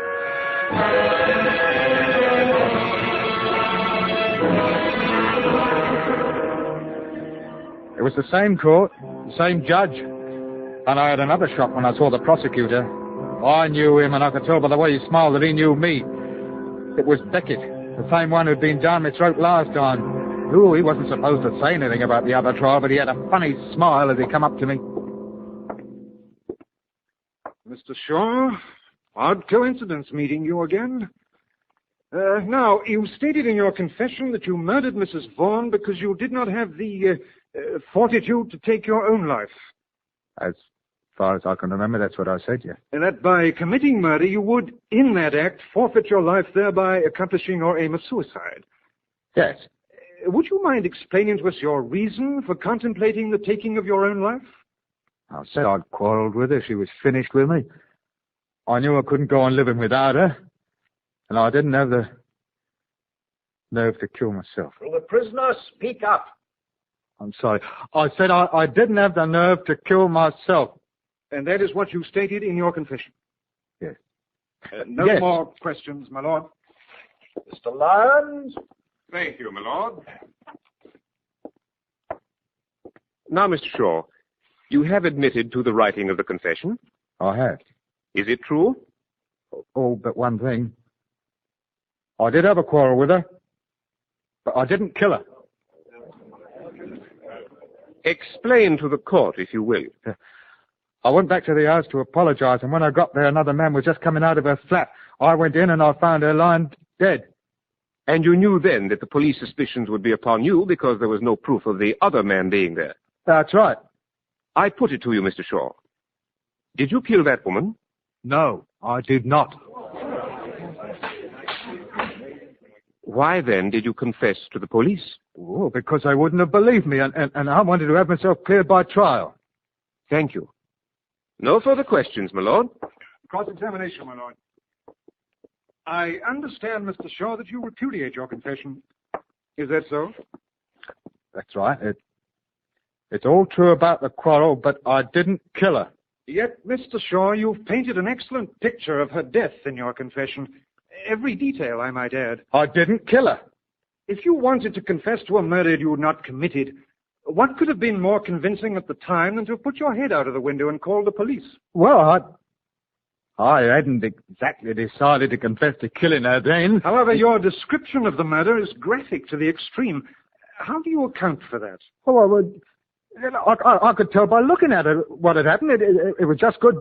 It was the same court, the same judge. And I had another shock when I saw the prosecutor. I knew him, and I could tell by the way he smiled that he knew me. It was Beckett, the same one who'd been down my throat last time. Ooh, he wasn't supposed to say anything about the other trial, but he had a funny smile as he come up to me. Mr. Shaw, odd coincidence meeting you again. Now, you stated in your confession that you murdered Mrs. Vaughan because you did not have the fortitude to take your own life. As far as I can remember, that's what I said, yeah. And that by committing murder, you would, in that act, forfeit your life, thereby accomplishing your aim of suicide. Yes. Would you mind explaining to us your reason for contemplating the taking of your own life? I said I'd quarreled with her. She was finished with me. I knew I couldn't go on living without her. And I didn't have the nerve to kill myself. Will the prisoner speak up? I'm sorry. I said I didn't have the nerve to kill myself. And that is what you stated in your confession? Yes. No Yes. more questions, my lord. Mr. Lyons? Thank you, my lord. Now, Mr. Shaw, you have admitted to the writing of the confession? I have. Is it true? All but one thing. I did have a quarrel with her, but I didn't kill her. Explain to the court, if you will. I went back to the house to apologize, and when I got there, another man was just coming out of her flat. I went in and I found her lying dead. And you knew then that the police suspicions would be upon you because there was no proof of the other man being there? That's right. I put it to you, Mr. Shaw. Did you kill that woman? No, I did not. Why then did you confess to the police? Oh, because they wouldn't have believed me, and I wanted to have myself cleared by trial. Thank you. No further questions, my lord. Cross-examination, my lord. I understand, Mr. Shaw, that you repudiate your confession. Is that so? That's right. It's all true about the quarrel, but I didn't kill her. Yet, Mr. Shaw, you've painted an excellent picture of her death in your confession. Every detail, I might add. I didn't kill her. If you wanted to confess to a murder you had not committed, what could have been more convincing at the time than to have put your head out of the window and called the police? Well, I hadn't exactly decided to confess to killing her then. However, your description of the murder is graphic to the extreme. How do you account for that? Oh, I could tell by looking at it what had happened. It was just good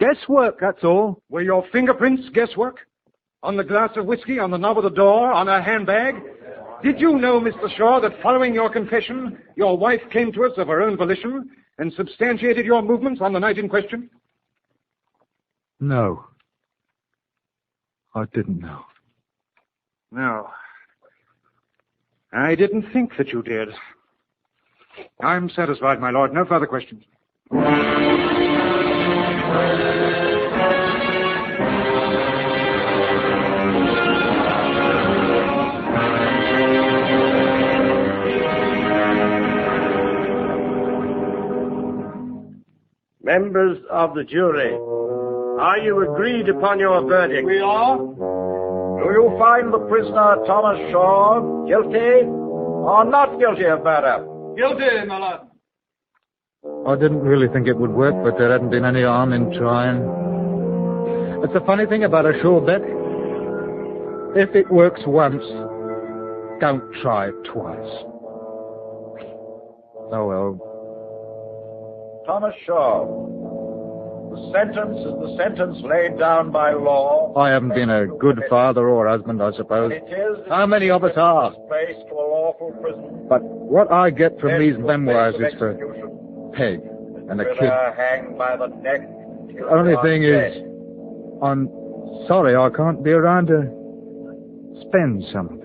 guesswork, that's all. Were your fingerprints guesswork? On the glass of whiskey, on the knob of the door, on her handbag? Did you know, Mr. Shaw, that following your confession, your wife came to us of her own volition and substantiated your movements on the night in question? No. I didn't know. No. I didn't think that you did. I'm satisfied, my lord. No further questions. Members of the jury, are you agreed upon your verdict? We are. Do you find the prisoner Thomas Shaw guilty or not guilty of murder? Guilty, my lord. I didn't really think it would work, but there hadn't been any harm in trying. It's the funny thing about a sure bet. If it works once, don't try it twice. Oh, well. Thomas Shaw, the sentence is the sentence laid down by law. I haven't been a good father or husband, I suppose. It is. How many of us are? Placed to a lawful prison. But what I get from these memoirs is for Peg and the kid. Hanged by the neck. The only thing is, I'm sorry I can't be around to spend some of it.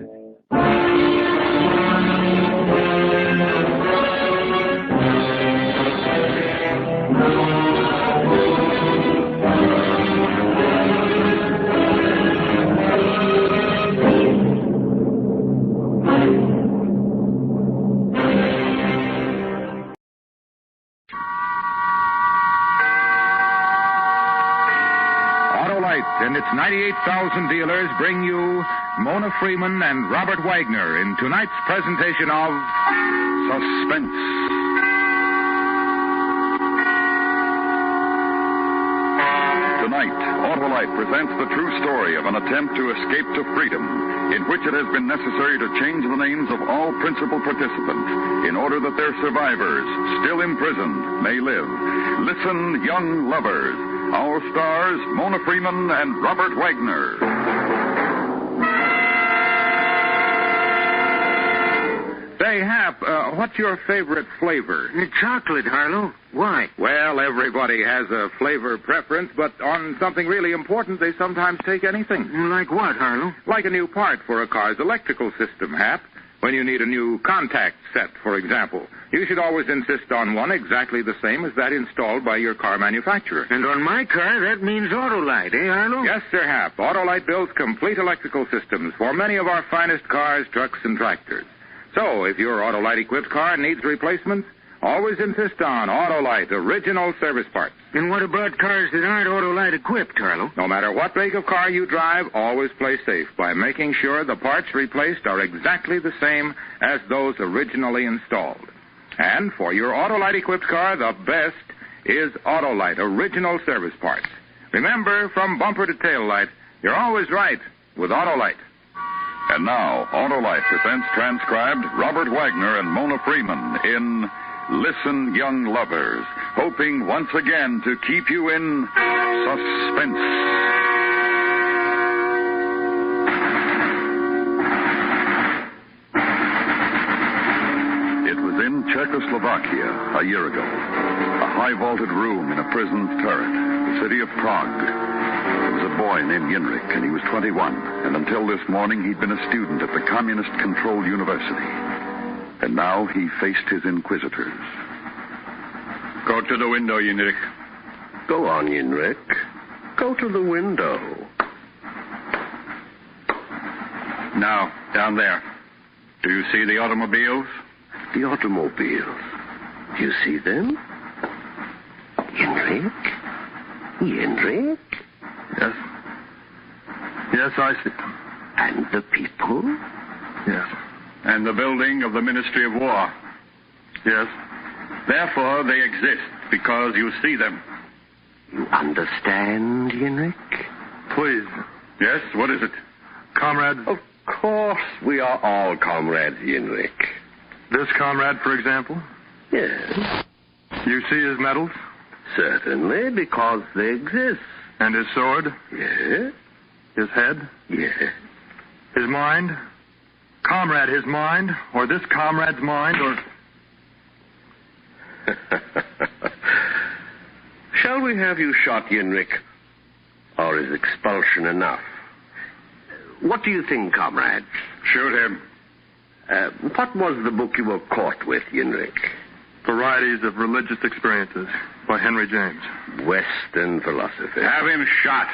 and its 98,000 dealers bring you Mona Freeman and Robert Wagner in tonight's presentation of Suspense. Tonight, Autolite presents the true story of an attempt to escape to freedom, in which it has been necessary to change the names of all principal participants in order that their survivors, still imprisoned, may live. Listen, young lovers. Our stars, Mona Freeman and Robert Wagner. Say, Hap, what's your favorite flavor? Chocolate, Harlow. Why? Well, everybody has a flavor preference, but on something really important, they sometimes take anything. Like what, Harlow? Like a new part for a car's electrical system, Hap. When you need a new contact set, for example, you should always insist on one exactly the same as that installed by your car manufacturer. And on my car, that means Autolite, eh, Harlow? Yes, Sir Hap. Autolite builds complete electrical systems for many of our finest cars, trucks, and tractors. So, if your Autolite-equipped car needs replacements, always insist on Autolite original service parts. And what about cars that aren't Autolite-equipped, Harlow? No matter what make of car you drive, always play safe by making sure the parts replaced are exactly the same as those originally installed. And for your Autolite-equipped car, the best is Autolite original service parts. Remember, from bumper to tail light, you're always right with Autolite. And now, Autolite presents transcribed Robert Wagner and Mona Freeman in Listen, Young Lovers, hoping once again to keep you in suspense. It was in Czechoslovakia a year ago. A high-vaulted room in a prison's turret, the city of Prague. There was a boy named Yenrik, and he was 21. And until this morning, he'd been a student at the communist-controlled university. And now he faced his inquisitors. Go to the window, Yenrik. Go on, Yenrik. Go to the window. Now, down there. Do you see the automobiles? The automobiles. Do you see them? Yenrik? Yenrik? Yes. Yes, I see them. And the people? Yes. And the building of the Ministry of War. Yes. Therefore, they exist, because you see them. You understand, Yenrik? Please. Yes, what is it? Comrades? Of course, we are all comrades, Yenrik. This comrade, for example? Yes. You see his medals? Certainly, because they exist. And his sword? Yes. His head? Yes. His mind? Comrade, his mind? Or this comrade's mind, or... Shall we have you shot, Yenrik? Or is expulsion enough? What do you think, comrade? Shoot him. What was the book you were caught with, Yenrik? Varieties of Religious Experiences by Henry James. Western philosophy. Have him shot.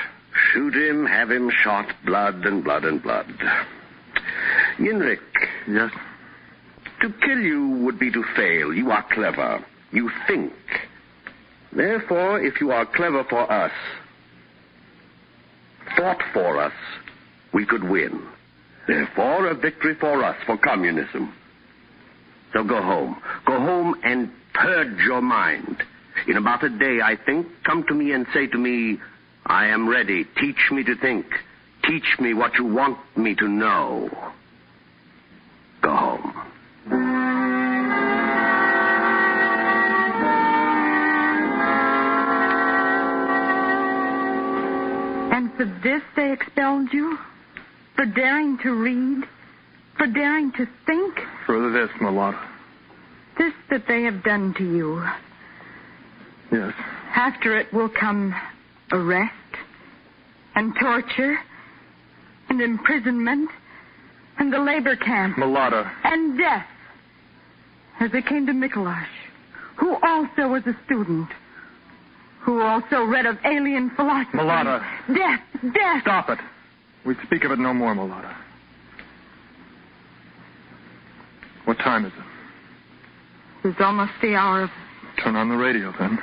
Shoot him, have him shot, blood and blood and blood. Yenrik. Yes? To kill you would be to fail. You are clever. You think. Therefore, if you are clever for us, fought for us, we could win. Therefore, a victory for us, for communism. So go home. Go home and purge your mind. In about a day, I think, come to me and say to me, I am ready. Teach me to think. Teach me what you want me to know. Go home. And for this they expelled you? For daring to read? For daring to think? For this, Mulata. This that they have done to you. Yes. After it will come arrest and torture and imprisonment and the labor camp. Mulata. And death. As it came to Mikolash, who also was a student, who also read of alien philosophy. Mulata. Death, death. Stop it. We speak of it no more, Mulata. What time is it? It's almost the hour of... Turn on the radio, then.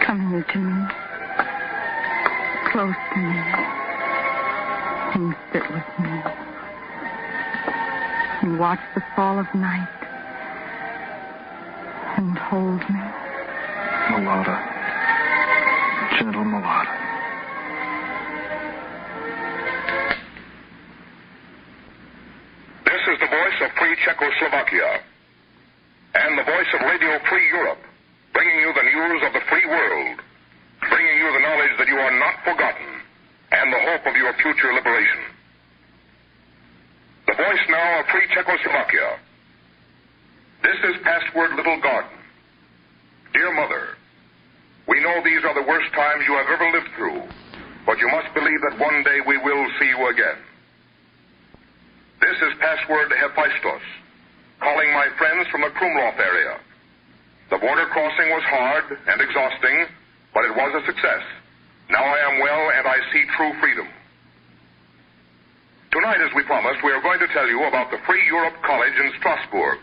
Come here to me. Close to me. And sit with me. And watch the fall of night. And hold me. Mulata. Gentle Mulata. This is the voice of Free Czechoslovakia and the voice of Radio Free Europe, bringing you the news of the free world, bringing you the knowledge that you are not forgotten and the hope of your future liberation. The voice now of Free Czechoslovakia. This is Password Little Garden. Dear Mother, we know these are the worst times you have ever lived through, but you must believe that one day we will see you again. This is Password Hephaistos, calling my friends from the Krumlov area. The border crossing was hard and exhausting, but it was a success. Now I am well and I see true freedom. Tonight, as we promised, we are going to tell you about the Free Europe College in Strasbourg.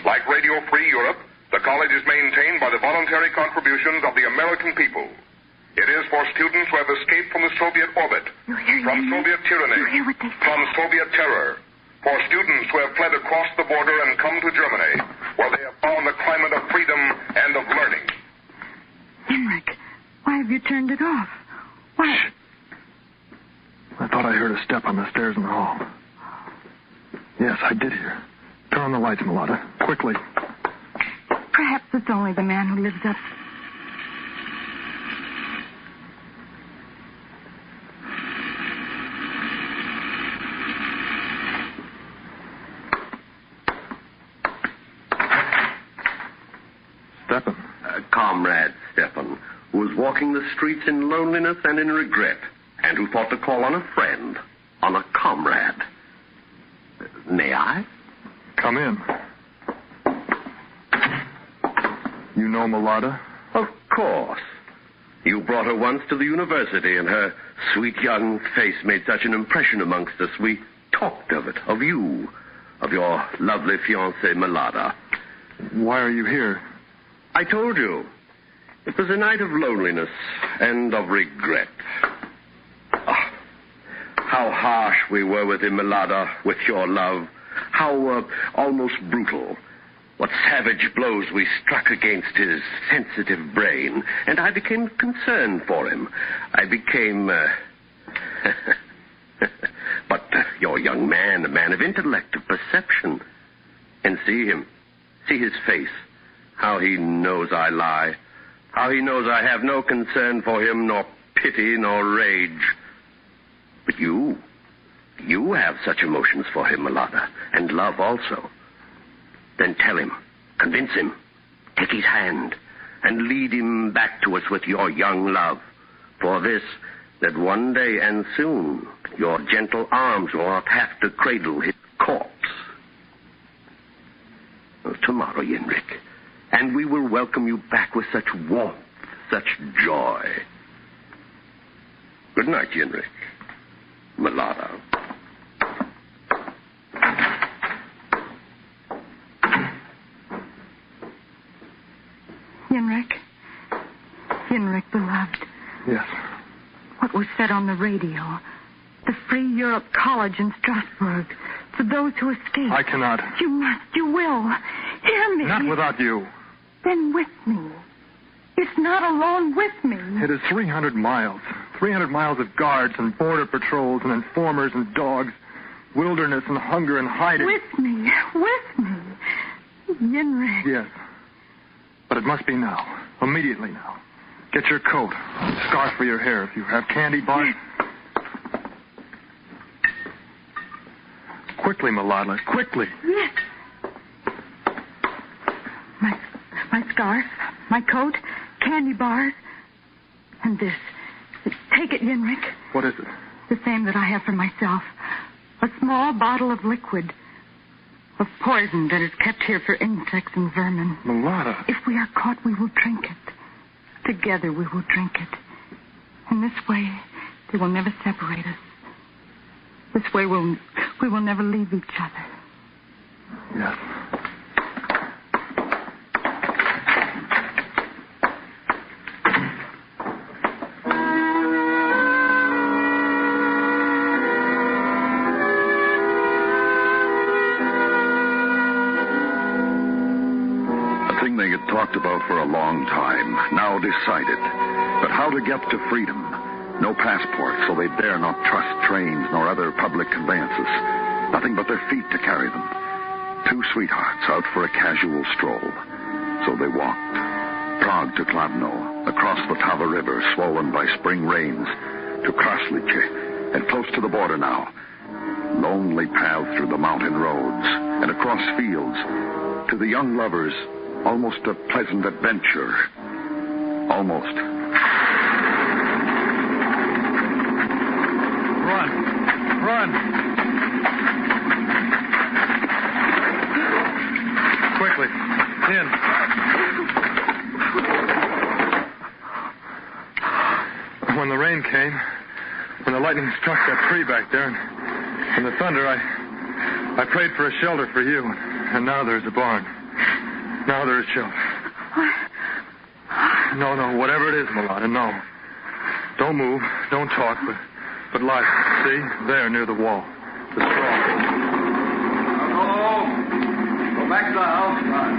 Like Radio Free Europe, the college is maintained by the voluntary contributions of the American people. It is for students who have escaped from the Soviet orbit, from Soviet tyranny, from Soviet terror, for students who have fled across the border and come to Germany, where they have found a climate of freedom and of learning. Henrik, why have you turned it off? Why? I thought I heard a step on the stairs in the hall. Yes, I did hear. Turn on the lights, Mulata. Quickly. Perhaps it's only the man who lives up. Stepan. Comrade Stepan, who was walking the streets in loneliness and in regret, and who thought to call on a friend, on a comrade. May I? Come in. You know Mulata? Of course. You brought her once to the university, and her sweet young face made such an impression amongst us. We talked of it, of you, of your lovely fiancée, Mulata. Why are you here? I told you. It was a night of loneliness and of regret. Ah, how harsh we were with him, Mulata, with your love. How almost brutal. What savage blows we struck against his sensitive brain. And I became concerned for him. I became... But you're a young man, a man of intellect, of perception. And see him. See his face. How he knows I lie. How he knows I have no concern for him, nor pity, nor rage. But you have such emotions for him, Mulata, and love also. Then tell him, convince him, take his hand, and lead him back to us with your young love. For this, that one day and soon, your gentle arms will not have to cradle his corpse. Tomorrow, Yenrik, and we will welcome you back with such warmth, such joy. Good night, Yenrik. Mulata. Henrik, beloved. Yes. What was said on the radio? The Free Europe College in Strasbourg. For those who escaped. I cannot. You must. You will. Hear me. Not without you. Then with me. If not alone, with me. It is 300 miles. 300 miles of guards and border patrols and informers and dogs. Wilderness and hunger and hiding. With me. With me. Yenrik. Yes. But it must be now. Immediately now. Get your coat. Scarf for your hair. If you have candy bars. Quickly, Mulata. Quickly. Yes. My scarf, my coat, candy bars, and this. Take it, Yenrik. What is it? The same that I have for myself. A small bottle of liquid. Of poison that is kept here for insects and vermin. Mulata. If we are caught, we will drink it. Together we will drink it. In this way, they will never separate us. This way we will never leave each other. Yes. out for a long time, now decided. But how to get to freedom? No passport, so they dare not trust trains nor other public conveyances. Nothing but their feet to carry them. Two sweethearts out for a casual stroll. So they walked. Prague to Kladno, across the Tava River, swollen by spring rains, to Kraslice, and close to the border now. Lonely paths through the mountain roads, and across fields. To the young lovers, almost a pleasant adventure. Almost. Run! Quickly, in. When the rain came, when the lightning struck that tree back there, and the thunder, I prayed for a shelter for you. And now there's a barn. Now there's shelter. No, whatever it is, Mulata, no. Don't move, don't talk, but lie. See? There, near the wall. The straw. Go back to the house, son.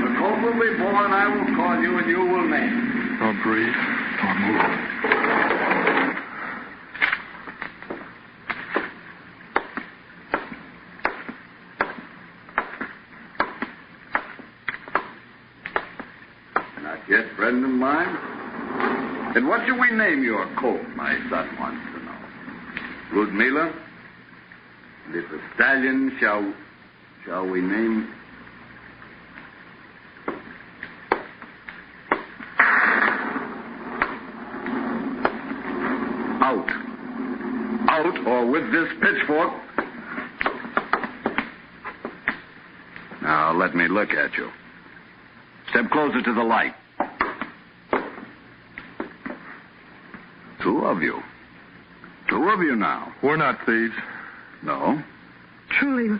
The colt will be born, I will call you, and you will name. Don't breathe. Don't move. Yes, friend of mine. And what shall we name your colt, my son wants to know? Ludmila? And if a stallion shall we name... Out, or with this pitchfork. Now, let me look at you. Step closer to the light. Two of you now. We're not thieves. No? Truly,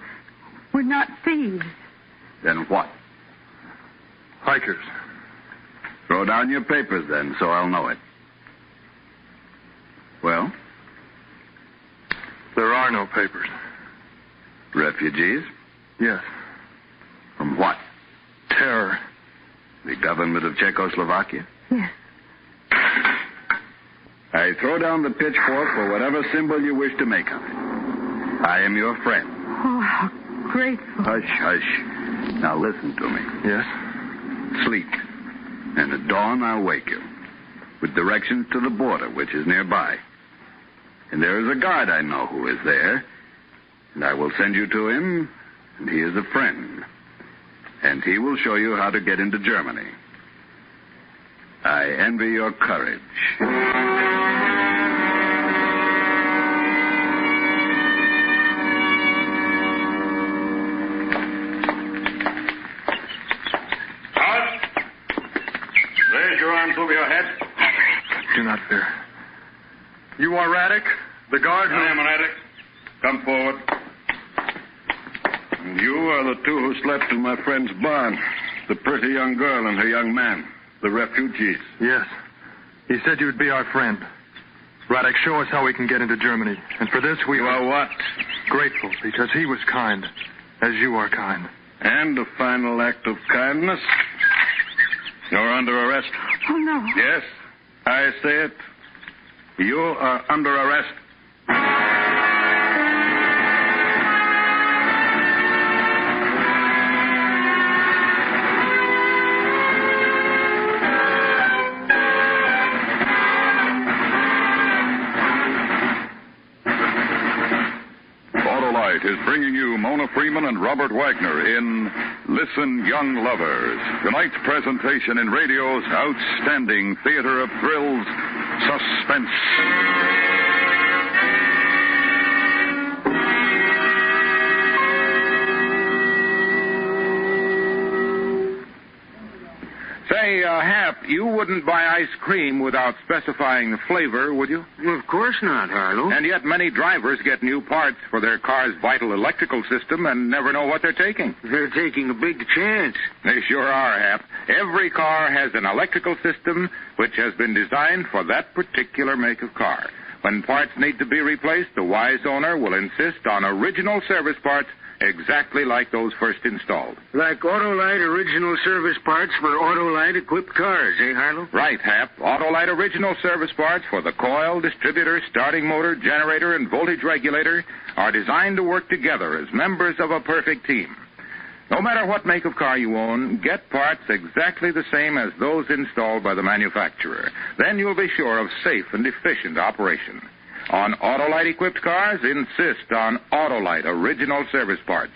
we're not thieves. Then what? Hikers. Throw down your papers then, so I'll know it. Well? There are no papers. Refugees? Yes. From what? Terror. The government of Czechoslovakia? Yes. I throw down the pitchfork for whatever symbol you wish to make of it. I am your friend. Oh, how grateful. Hush, hush. Now listen to me. Yes? Sleep. And at dawn I'll wake you. With directions to the border, which is nearby. And there is a guard I know who is there. And I will send you to him, and he is a friend. And he will show you how to get into Germany. I envy your courage. Raise your arms over your head. Do not fear. You are Radek, the guard who... I am Radek. Come forward. And you are the two who slept in my friend's barn. The pretty young girl and her young man. The refugees. Yes. He said you would be our friend. Radek, show us how we can get into Germany. And for this we are what? Grateful, because he was kind, as you are kind. And a final act of kindness. You're under arrest. Oh, no. Yes, I say it. You are under arrest. Is bringing you Mona Freeman and Robert Wagner in Listen, Young Lovers. Tonight's presentation in radio's outstanding theater of thrills, Suspense. Say, Hap, you wouldn't buy ice cream without specifying the flavor, would you? Well, of course not, Harlow. And yet many drivers get new parts for their car's vital electrical system and never know what they're taking. They're taking a big chance. They sure are, Hap. Every car has an electrical system which has been designed for that particular make of car. When parts need to be replaced, the wise owner will insist on original service parts exactly like those first installed. Like Autolite original service parts for Autolite-equipped cars, eh, Harlow? Right, Hap. Autolite original service parts for the coil, distributor, starting motor, generator, and voltage regulator are designed to work together as members of a perfect team. No matter what make of car you own, get parts exactly the same as those installed by the manufacturer. Then you'll be sure of safe and efficient operation. On Autolite-equipped cars, insist on Autolite original service parts.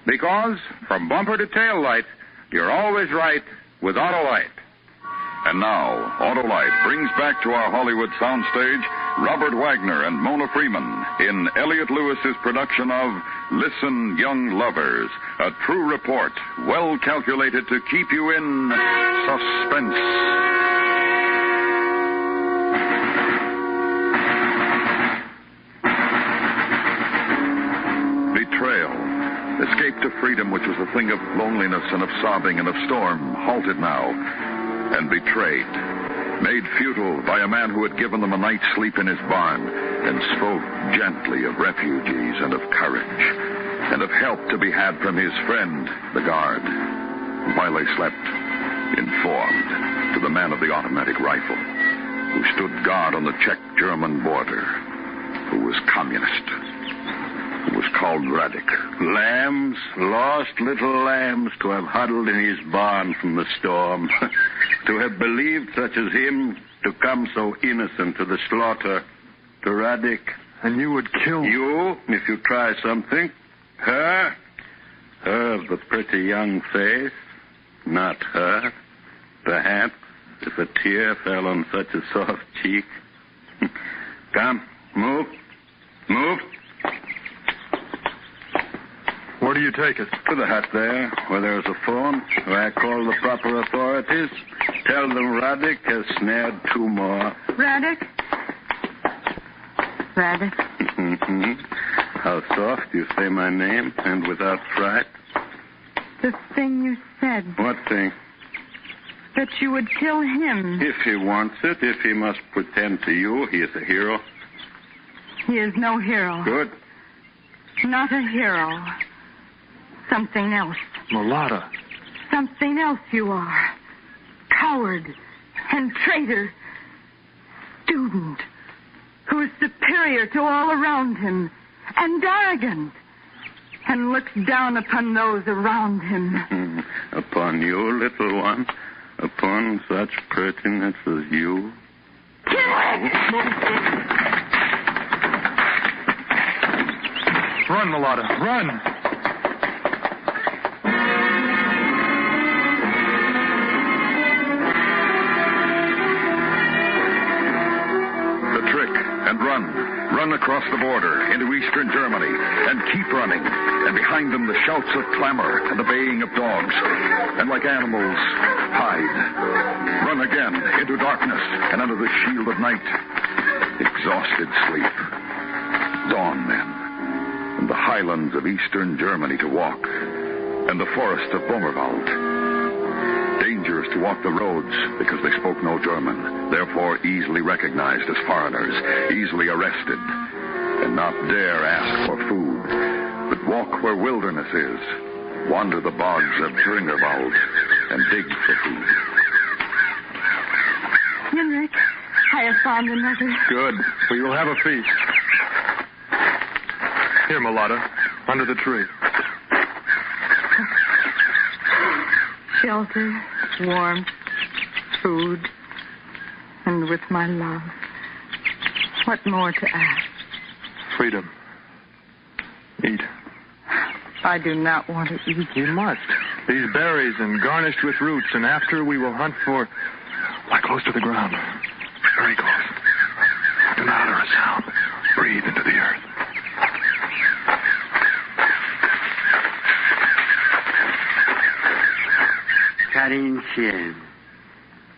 Because, from bumper to tail light, you're always right with Autolite. And now, Autolite brings back to our Hollywood soundstage Robert Wagner and Mona Freeman in Elliot Lewis's production of Listen, Young Lovers, a true report well calculated to keep you in suspense. Betrayal. Escape to freedom, which was a thing of loneliness and of sobbing and of storm, halted now. And betrayed, made futile by a man who had given them a night's sleep in his barn and spoke gently of refugees and of courage and of help to be had from his friend, the guard, while they slept, informed to the man of the automatic rifle who stood guard on the Czech-German border, who was communist, who was called Radek. Lambs, lost little lambs, to have huddled in his barn from the storm. To have believed such as him to come so innocent to the slaughter. To Radek. And you would kill... You, if you try something. Her of the pretty young face. Not her. Perhaps, if a tear fell on such a soft cheek. Come, move. Move. Where do you take us? To the hut there, where there's a phone, where I call the proper authorities. Tell them Radek has snared 2 more. Radek? Radek? How soft you say my name, and without fright. The thing you said. What thing? That you would kill him. If he wants it, if he must pretend to you, he is a hero. He is no hero. Good. Not a hero. Something else. Mulata. Something else you are. Coward and traitor. Student who is superior to all around him and arrogant and looks down upon those around him. Upon you, little one? Upon such pertinence as you? Run, Mulata, run! And run. Run across the border into eastern Germany. And keep running. And behind them the shouts of clamor and the baying of dogs. And like animals, hide. Run again into darkness and under the shield of night. Exhausted sleep. Dawn then. And the highlands of eastern Germany to walk. And the forest of Bomerwald. Dangerous to walk the roads because they spoke no German, therefore easily recognized as foreigners, easily arrested, and not dare ask for food, but walk where wilderness is, wander the bogs of Gringerwald, and dig for food. Henrik, I have found another. Good, for you'll have a feast. Here, Mulata, under the tree. Shelter, warmth, food, and with my love. What more to ask? Freedom. Eat. I do not want to eat. You must. These berries and garnished with roots, and after we will hunt for... Lie close to the ground. Very close. Do not utter a sound. Breathe into the earth. Kaninchen.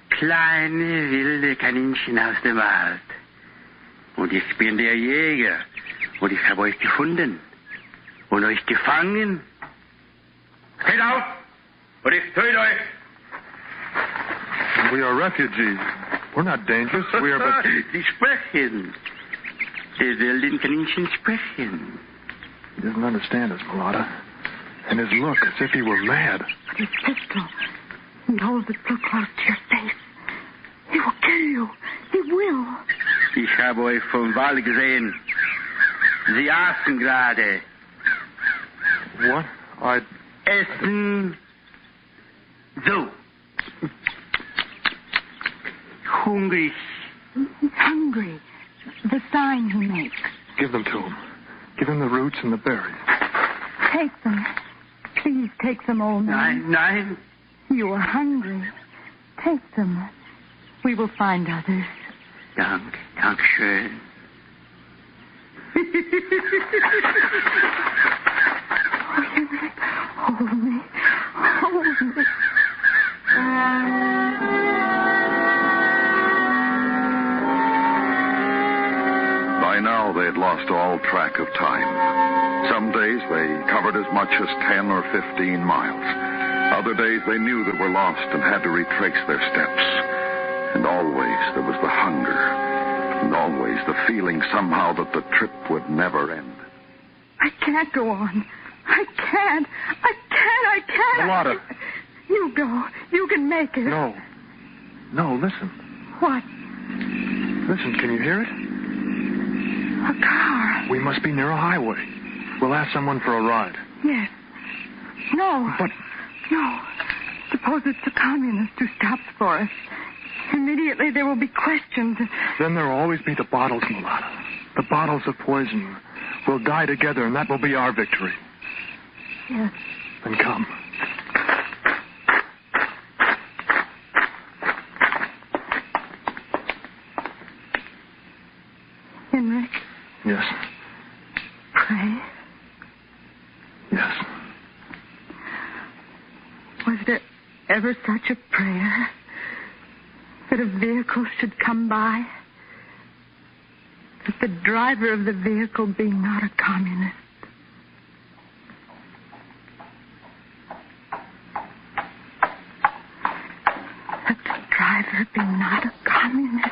Kleine, wilde Kaninchen aus dem Wald. Und ich bin der Jäger. Und ich habe euch gefunden. Und euch gefangen. Geht auf! Und ich töte euch! We are refugees. We're not dangerous. We are but... Sie sprechen. Die wilden Kaninchen sprechen. He doesn't understand us, Mulata. And his look as if he were mad. But his pistol, he holds it so close to your face. He will kill you. He will. Ich habe euch vom Wall gesehen. Sie aßen gerade. What? Essen. So. Hungrig. He's hungry. The sign he makes. Give them to him. Give him the roots and the berries. Take them. Please take them, old man. Nein. You are hungry. Take them. We will find others. Dankeschön. Hold me. Hold me. By now, they had lost all track of time. Some days they covered as much as 10 or 15 miles. Other days they knew they were lost and had to retrace their steps. And always there was the hunger, and always the feeling somehow that the trip would never end. I can't go on. I can't. Mulata. You go. You can make it. No. No, listen. What? Listen, can you hear it? A car. We must be near a highway. We'll ask someone for a ride. Yes. No. But... No. Suppose it's a communist who stops for us. Immediately there will be questions. Then there will always be the bottles, Mulata. The bottles of poison. We'll die together, and that will be our victory. Yes. Then come. Henrik? Yes. Pray? Yes. Was there ever such a prayer? That a vehicle should come by? That the driver of the vehicle be not a communist? That the driver be not a communist?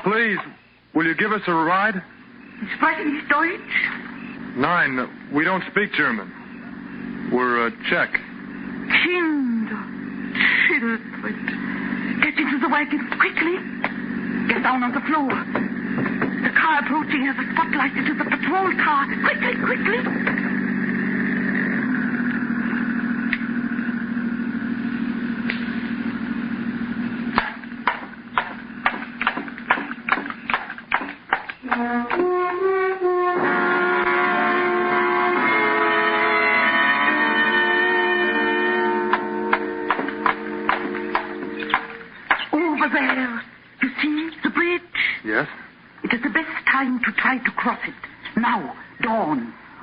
Please, will you give us a ride? Sprechen Sie Deutsch? Nein, we don't speak German. We're Czech. Kind. Children. Get into the wagon quickly. Get down on the floor. The car approaching has a spotlight. It is a patrol car. Quickly, quickly.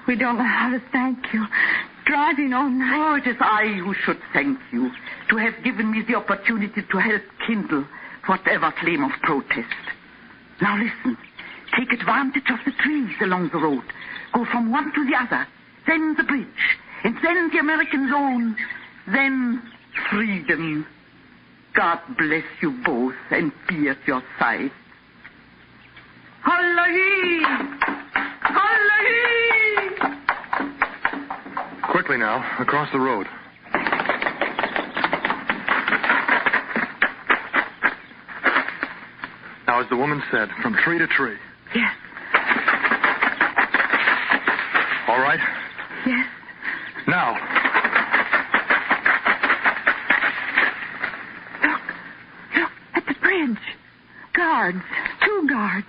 We don't know how to thank you. Driving all night. Oh, it is I who should thank you to have given me the opportunity to help kindle whatever flame of protest. Now listen. Take advantage of the trees along the road. Go from one to the other. Then the bridge. And then the American zone. Then freedom. God bless you both and be at your side. Hallelujah! Hallelujah! Quickly now, across the road. Now, as the woman said, from tree to tree. Yes. All right? Yes. Now. Look at the bridge. Guards. 2 guards.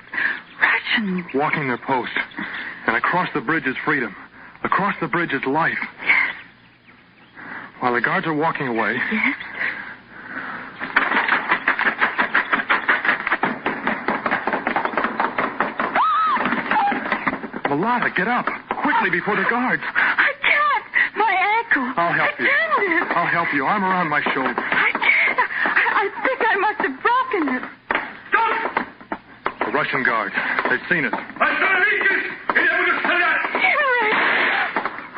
Russians. Walking their post. And across the bridge is freedom. Across the bridge is life. Yes. While the guards are walking away. Yes. Mulata, get up. Quickly before the guards. I can't. My ankle. I'll help you. Tendon. I'll help you. Arm around my shoulder. I can't. I think I must have broken it. Stop! The Russian guards. They've seen us. Henry!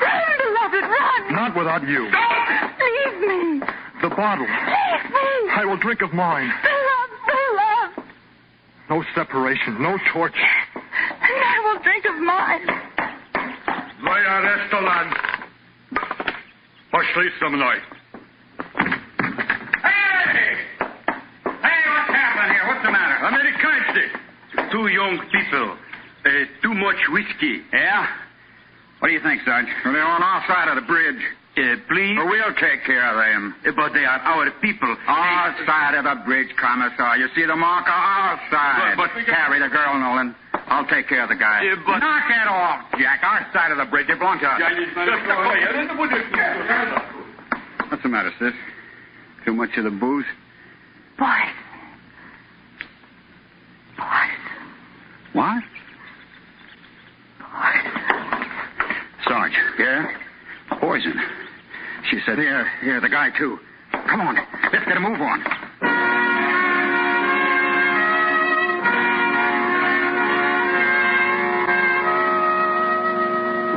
Run, beloved, run! Not without you. Leave me. The bottle. Leave me. I will drink of mine. Beloved. No separation. No torture. No. arresto, lad. Pошли со мной. Hey, what's happening here? What's the matter? Amerikanцы. Two young people. Too much whiskey. Yeah? What do you think, Sarge? Well, they're on our side of the bridge. Please? Well, we'll take care of them. But they are our people. Our side of the bridge, Commissar. You see the marker? Our side. But carry the girl, Nolan. I'll take care of the guy. But... Knock it off, Jack. Our side of the bridge. It belongs to us. What's the matter, sis? Too much of the booze? Boys. What? Sarge. Yeah? Poison. She said... Here, the guy, too. Come on. Let's get a move on.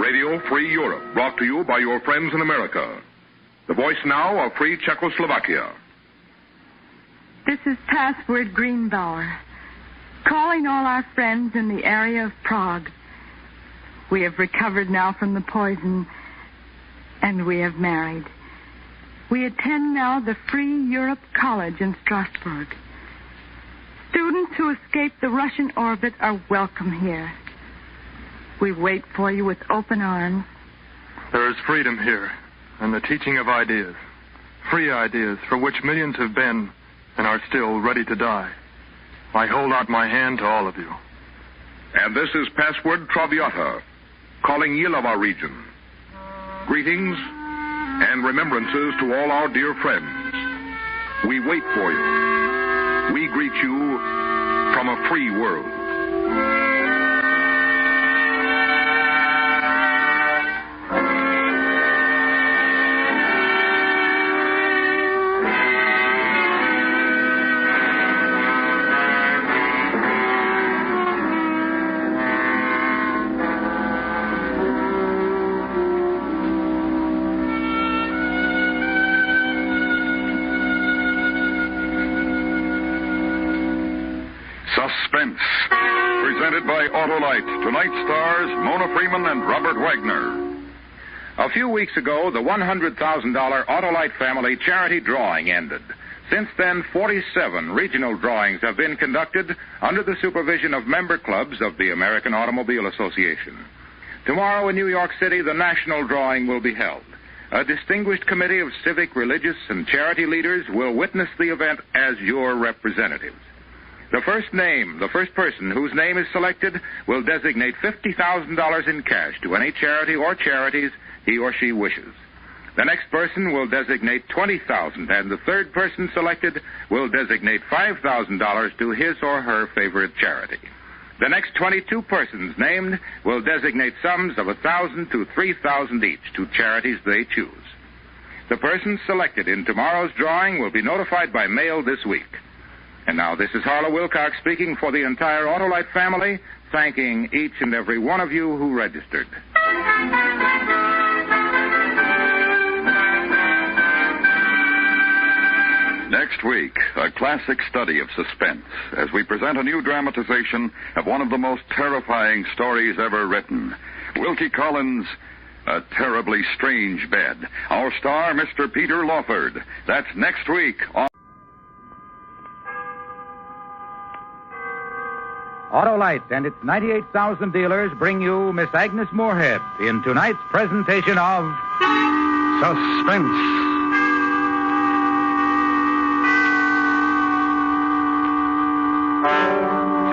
Radio Free Europe, brought to you by your friends in America. The voice now of Free Czechoslovakia. This is Password Greenbauer, calling all our friends in the area of Prague. We have recovered now from the poison, and we have married. We attend now the Free Europe College in Strasbourg. Students who escaped the Russian orbit are welcome here. We wait for you with open arms. There is freedom here, and the teaching of ideas. Free ideas for which millions have been and are still ready to die. I hold out my hand to all of you. And this is Password Traviata, calling Yilova region. Greetings and remembrances to all our dear friends. We wait for you. We greet you from a free world. Suspense, presented by Autolite. Tonight stars Mona Freeman and Robert Wagner. A few weeks ago, the $100,000 Autolite family charity drawing ended. Since then, 47 regional drawings have been conducted under the supervision of member clubs of the American Automobile Association. Tomorrow in New York City, the national drawing will be held. A distinguished committee of civic, religious, and charity leaders will witness the event as your representatives. The first person whose name is selected will designate $50,000 in cash to any charity or charities he or she wishes. The next person will designate $20,000, and the third person selected will designate $5,000 to his or her favorite charity. The next 22 persons named will designate sums of $1,000 to $3,000 each to charities they choose. The persons selected in tomorrow's drawing will be notified by mail this week. And now, this is Harlow Wilcox speaking for the entire Autolite family, thanking each and every one of you who registered. Next week, a classic study of suspense as we present a new dramatization of one of the most terrifying stories ever written. Wilkie Collins' A Terribly Strange Bed. Our star, Mr. Peter Lawford. That's next week on... Autolite and its 98,000 dealers bring you Miss Agnes Moorehead in tonight's presentation of Suspense.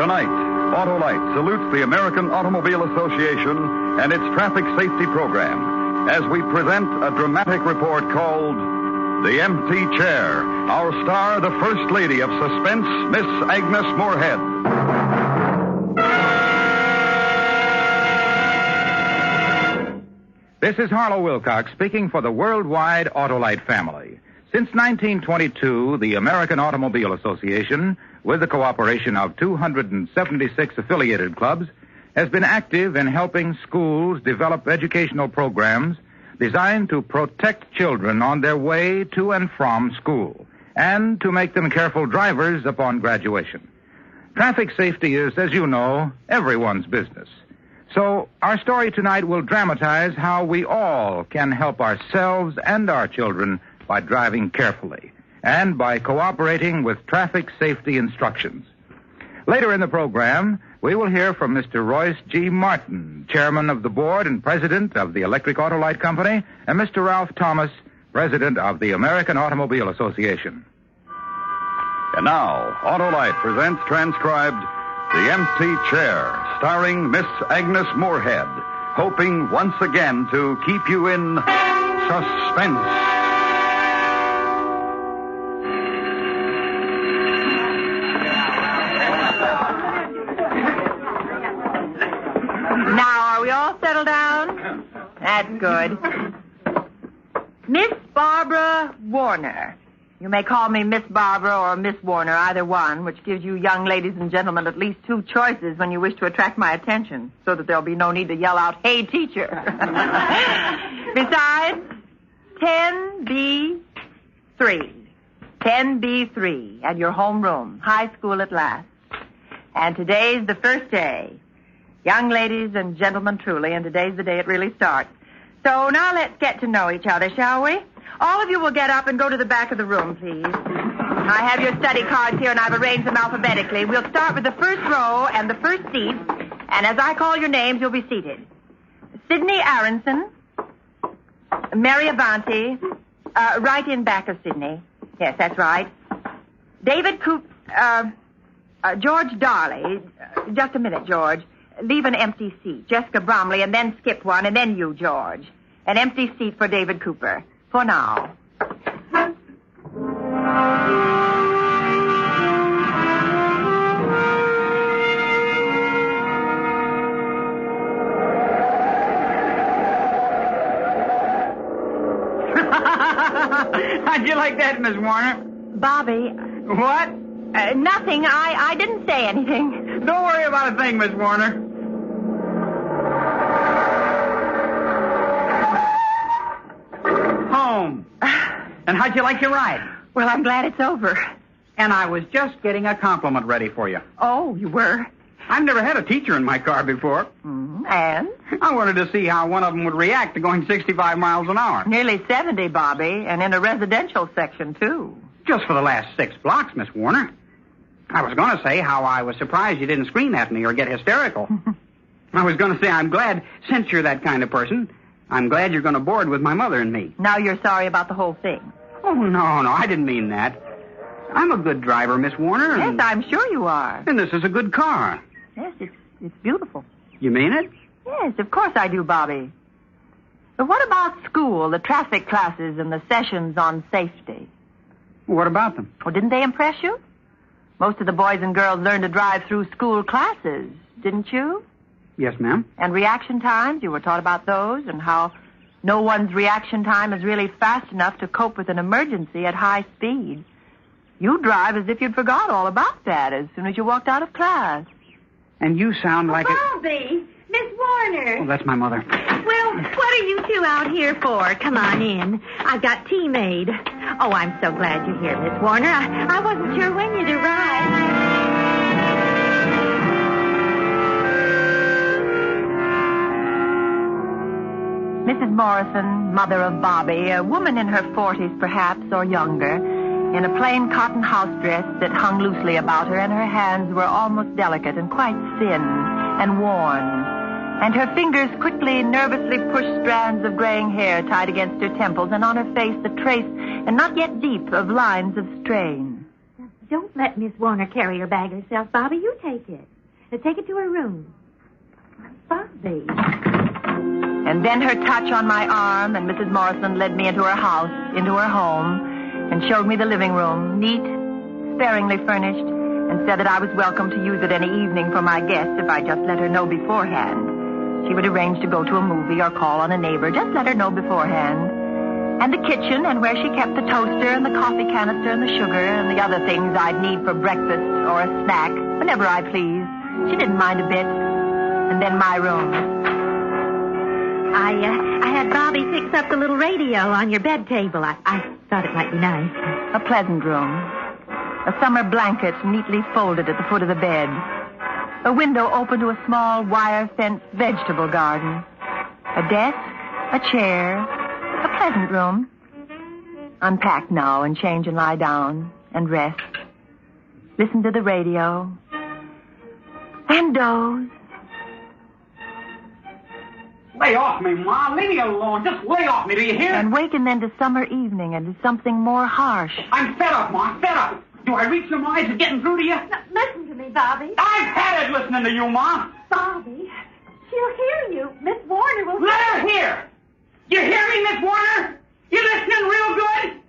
Tonight, Autolite salutes the American Automobile Association and its traffic safety program as we present a dramatic report called The Empty Chair. Our star, the First Lady of Suspense, Miss Agnes Moorehead. This is Harlow Wilcox speaking for the worldwide Autolite family. Since 1922, the American Automobile Association, with the cooperation of 276 affiliated clubs, has been active in helping schools develop educational programs designed to protect children on their way to and from school and to make them careful drivers upon graduation. Traffic safety is, as you know, everyone's business. So our story tonight will dramatize how we all can help ourselves and our children by driving carefully and by cooperating with traffic safety instructions. Later in the program, we will hear from Mr. Royce G. Martin, chairman of the board and president of the Electric Autolite Company, and Mr. Ralph Thomas, president of the American Automobile Association. And now, Autolite presents transcribed The Empty Chair, starring Miss Agnes Moorehead, hoping once again to keep you in suspense. Now, are we all settled down? That's good. Miss Barbara Warner. You may call me Miss Barbara or Miss Warner, either one, which gives you young ladies and gentlemen at least two choices when you wish to attract my attention, so that there'll be no need to yell out, "Hey, teacher." Besides, 10B3. 10B3 at your homeroom. High school at last. And today's the first day. Young ladies and gentlemen, truly, and today's the day it really starts. So now let's get to know each other, shall we? All of you will get up and go to the back of the room, please. I have your study cards here, and I've arranged them alphabetically. We'll start with the first row and the first seat, and as I call your names, you'll be seated. Sidney Aronson, Mary Avanti, right in back of Sidney. Yes, that's right. David Coop, George Darley. Just a minute, George. Leave an empty seat. Jessica Bromley, and then skip one, and then you, George. An empty seat for David Cooper. For now. How'd you like that, Miss Warner? Bobby. What? Nothing. I didn't say anything. Don't worry about a thing, Miss Warner. Home. And how'd you like your ride? Well, I'm glad it's over. And I was just getting a compliment ready for you. Oh, you were? I've never had a teacher in my car before. And? I wanted to see how one of them would react to going 65 miles an hour. Nearly 70, Bobby, and in a residential section, too. Just for the last 6 blocks, Miss Warner. I was going to say how I was surprised you didn't scream at me or get hysterical. I was going to say I'm glad, since you're that kind of person, I'm glad you're going to board with my mother and me. Now you're sorry about the whole thing. Oh, no, I didn't mean that. I'm a good driver, Miss Warner. Yes, I'm sure you are. And this is a good car. Yes, it's beautiful. You mean it? Yes, of course I do, Bobby. But what about school, the traffic classes, and the sessions on safety? What about them? Well, didn't they impress you? Most of the boys and girls learned to drive through school classes, didn't you? Yes, ma'am. And reaction times, you were taught about those, and how no one's reaction time is really fast enough to cope with an emergency at high speed. You drive as if you'd forgot all about that as soon as you walked out of class. And you sound like Bobby, Miss Warner. Oh, that's my mother. Well, what are you two out here for? Come on in. I've got tea made. Oh, I'm so glad you're here, Miss Warner. I wasn't sure when you'd arrive. Mrs. Morrison, mother of Bobby, a woman in her 40s perhaps, or younger, in a plain cotton house dress that hung loosely about her, and her hands were almost delicate and quite thin and worn. And her fingers quickly, nervously pushed strands of graying hair tied against her temples, and on her face the trace, and not yet deep, of lines of strain. Don't let Miss Warner carry her bag herself, Bobby. You take it. Now take it to her room. Bobby. And then her touch on my arm, and Mrs. Morrison led me into her house, into her home, and showed me the living room, neat, sparingly furnished, and said that I was welcome to use it any evening for my guests if I just let her know beforehand. She would arrange to go to a movie or call on a neighbor. Just let her know beforehand. And the kitchen, and where she kept the toaster and the coffee canister and the sugar and the other things I'd need for breakfast or a snack, whenever I pleased. She didn't mind a bit. And then my room. I had Bobby fix up the little radio on your bed table. I thought it might be nice. A pleasant room. A summer blanket neatly folded at the foot of the bed. A window open to a small wire-fenced vegetable garden. A desk, a chair, a pleasant room. Unpack now and change and lie down and rest. Listen to the radio. And doze. Lay off me, Ma. Leave me alone. Just lay off me, do you hear? And waken then to summer evening and to something more harsh. I'm fed up, Ma. Fed up. Do I reach the eyes of getting through to you? Listen to me, Bobby. I've had it listening to you, Ma. Bobby, she'll hear you. Miss Warner will... Let her hear. You hear me, Miss Warner? You listening real good?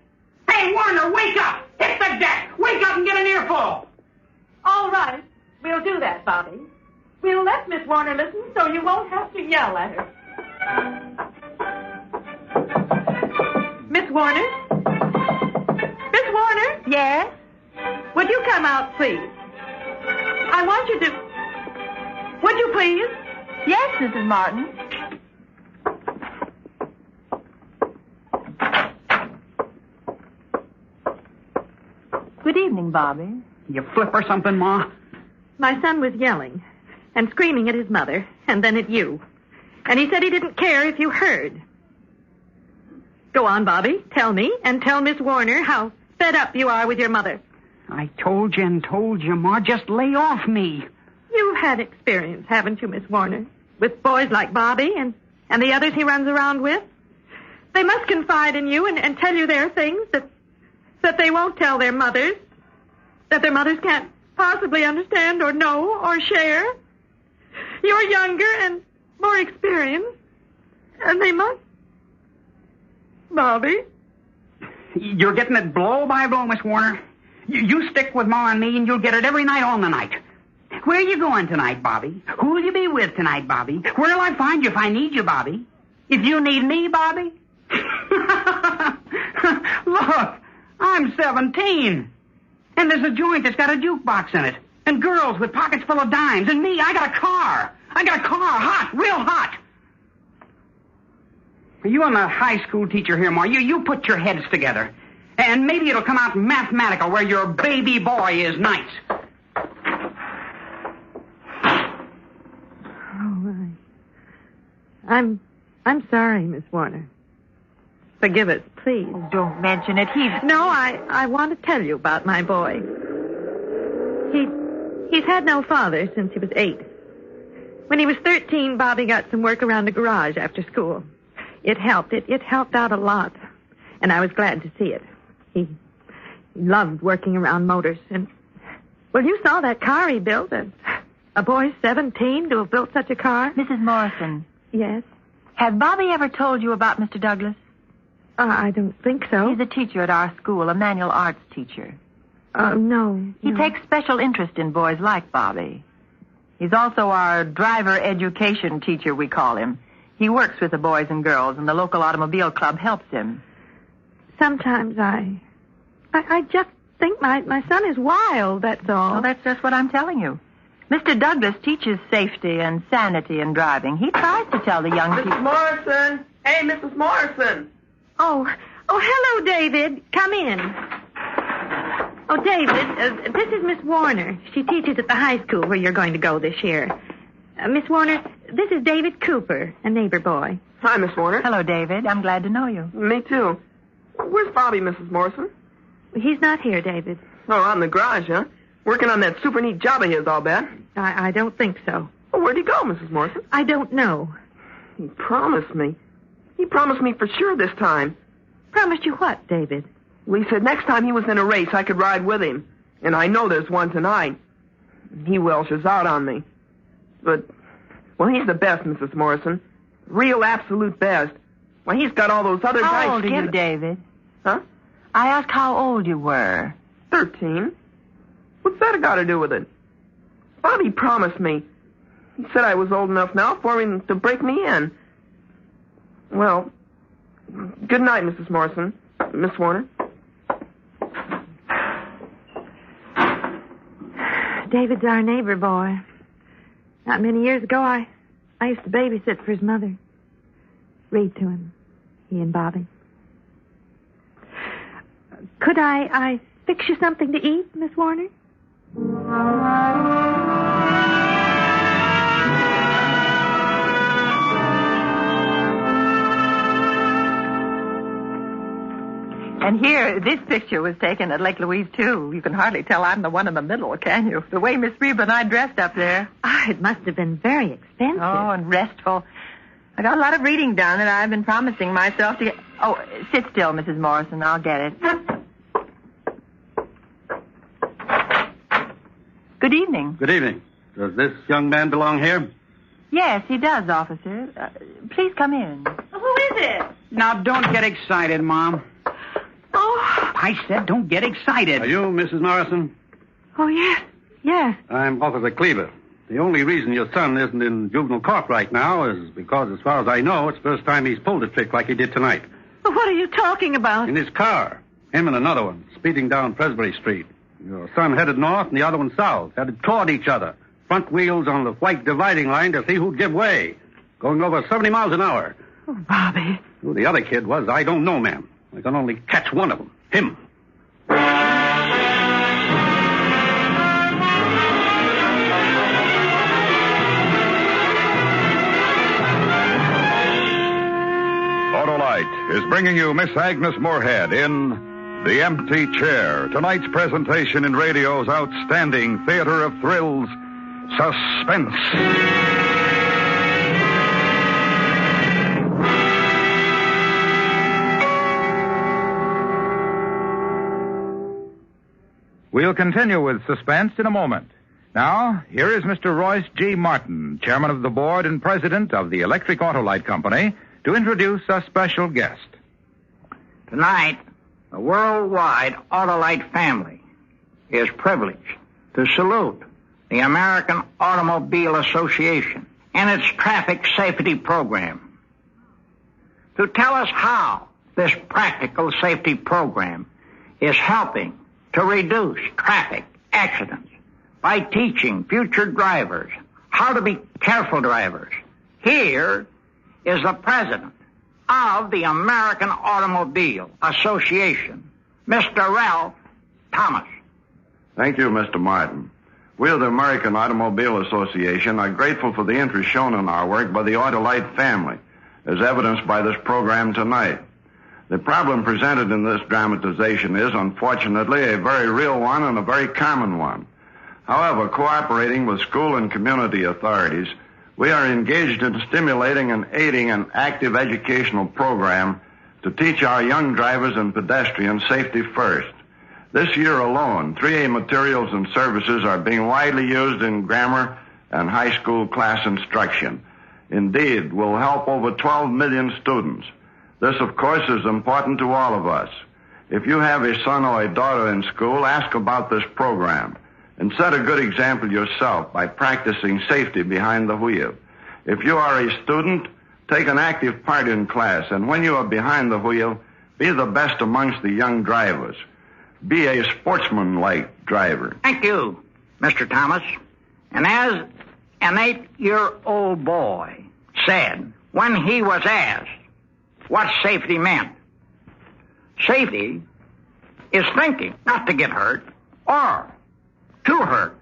Hey, Warner, wake up. Hit the deck. Wake up and get an earful. All right. We'll do that, Bobby. We'll let Miss Warner listen so you won't have to yell at her. Miss Warner? Miss Warner? Yes? Would you come out, please? I want you to... Would you please? Yes, Mrs. Martin. Good evening, Bobby. You flip or something, Ma? My son was yelling and screaming at his mother and then at you. And he said he didn't care if you heard. Go on, Bobby. Tell me and tell Miss Warner how fed up you are with your mother. I told you and told you, Ma. Just lay off me. You've had experience, haven't you, Miss Warner? With boys like Bobby and the others he runs around with. They must confide in you and tell you their things that they won't tell their mothers. That their mothers can't possibly understand or know or share. You're younger and more experienced. And they must. Bobby? You're getting it blow by blow, Miss Warner. You stick with Ma and me and you'll get it every night all the night. Where are you going tonight, Bobby? Who'll you be with tonight, Bobby? Where'll I find you if I need you, Bobby? If you need me, Bobby? Look, I'm 17. And there's a joint that's got a jukebox in it. And girls with pockets full of dimes. And me, I got a car. Hot, real hot. You and the high school teacher here, Ma, you put your heads together. And maybe it'll come out mathematical where your baby boy is nice. Oh, I'm sorry, Miss Warner. Forgive us, please. Oh, don't mention it. No, I want to tell you about my boy. He's had no father since he was 8. When he was 13, Bobby got some work around the garage after school. It helped. It helped out a lot. And I was glad to see it. He loved working around motors. And, well, you saw that car he built. A boy 17 to have built such a car. Mrs. Morrison. Yes? Has Bobby ever told you about Mr. Douglas? I don't think so. He's a teacher at our school, a manual arts teacher. No. He takes special interest in boys like Bobby. He's also our driver education teacher, we call him. He works with the boys and girls, and the local automobile club helps him. Sometimes I just think my son is wild, that's all. Well, that's just what I'm telling you. Mr. Douglas teaches safety and sanity in driving. He tries to tell the young people... Mrs. Morrison! Hey, Mrs. Morrison! Oh, hello, David. Come in. Oh, David, this is Miss Warner. She teaches at the high school where you're going to go this year. Miss Warner, this is David Cooper, a neighbor boy. Hi, Miss Warner. Hello, David. I'm glad to know you. Me too. Where's Bobby, Mrs. Morrison? He's not here, David. Oh, out in the garage, huh? Working on that super neat job of his, I'll bet. I don't think so. Well, where'd he go, Mrs. Morrison? I don't know. He promised me. He promised me for sure this time. Promised you what, David? Well, he said next time he was in a race, I could ride with him. And I know there's one tonight. He welches out on me. But, well, he's the best, Mrs. Morrison. Real absolute best. Why, he's got all those other guys... How old are you, David? Huh? I asked how old you were. 13. What's that got to do with it? Bobby promised me. He said I was old enough now for him to break me in. Well, good night, Mrs. Morrison. Miss Warner. David's our neighbor boy. Not many years ago, I used to babysit for his mother. Read to him, he and Bobby. Could I fix you something to eat, Miss Warner? And here, this picture was taken at Lake Louise, too. You can hardly tell I'm the one in the middle, can you? The way Miss Reba and I dressed up there. Oh, it must have been very expensive. Oh, and restful. I got a lot of reading done, and I've been promising myself to get... Oh, sit still, Mrs. Morrison. I'll get it. Good evening. Good evening. Does this young man belong here? Yes, he does, officer. Please come in. Who is it? Now, don't get excited, Mom. Oh. I said don't get excited. Are you Mrs. Morrison? Oh, yes. Yes. I'm Officer Cleaver. The only reason your son isn't in juvenile court right now is because, as far as I know, it's the first time he's pulled a trick like he did tonight. What are you talking about? In his car. Him and another one, speeding down Presbury Street. Your son headed north and the other one south. Headed toward each other. Front wheels on the white dividing line to see who'd give way. Going over 70 miles an hour. Oh, Bobby. Who the other kid was, I don't know, ma'am. I can only catch one of them. Him. Autolite is bringing you Miss Agnes Moorehead in The Empty Chair. Tonight's presentation in radio's outstanding theater of thrills, Suspense. We'll continue with Suspense in a moment. Now, here is Mr. Royce G. Martin, chairman of the board and president of the Electric Autolite Company, to introduce a special guest. Tonight, the worldwide Autolite family is privileged to salute the American Automobile Association and its traffic safety program. To tell us how this practical safety program is helping to reduce traffic accidents by teaching future drivers how to be careful drivers. Here is the president of the American Automobile Association, Mr. Ralph Thomas. Thank you, Mr. Martin. We of the American Automobile Association are grateful for the interest shown in our work by the Autolite family, as evidenced by this program tonight. The problem presented in this dramatization is, unfortunately, a very real one and a very common one. However, cooperating with school and community authorities, we are engaged in stimulating and aiding an active educational program to teach our young drivers and pedestrians safety first. This year alone, 3A materials and services are being widely used in grammar and high school class instruction. Indeed, will help over 12 million students. This, of course, is important to all of us. If you have a son or a daughter in school, ask about this program and set a good example yourself by practicing safety behind the wheel. If you are a student, take an active part in class, and when you are behind the wheel, be the best amongst the young drivers. Be a sportsman-like driver. Thank you, Mr. Thomas. And as an 8-year-old boy said when he was asked what safety meant, safety is thinking not to get hurt or to hurt.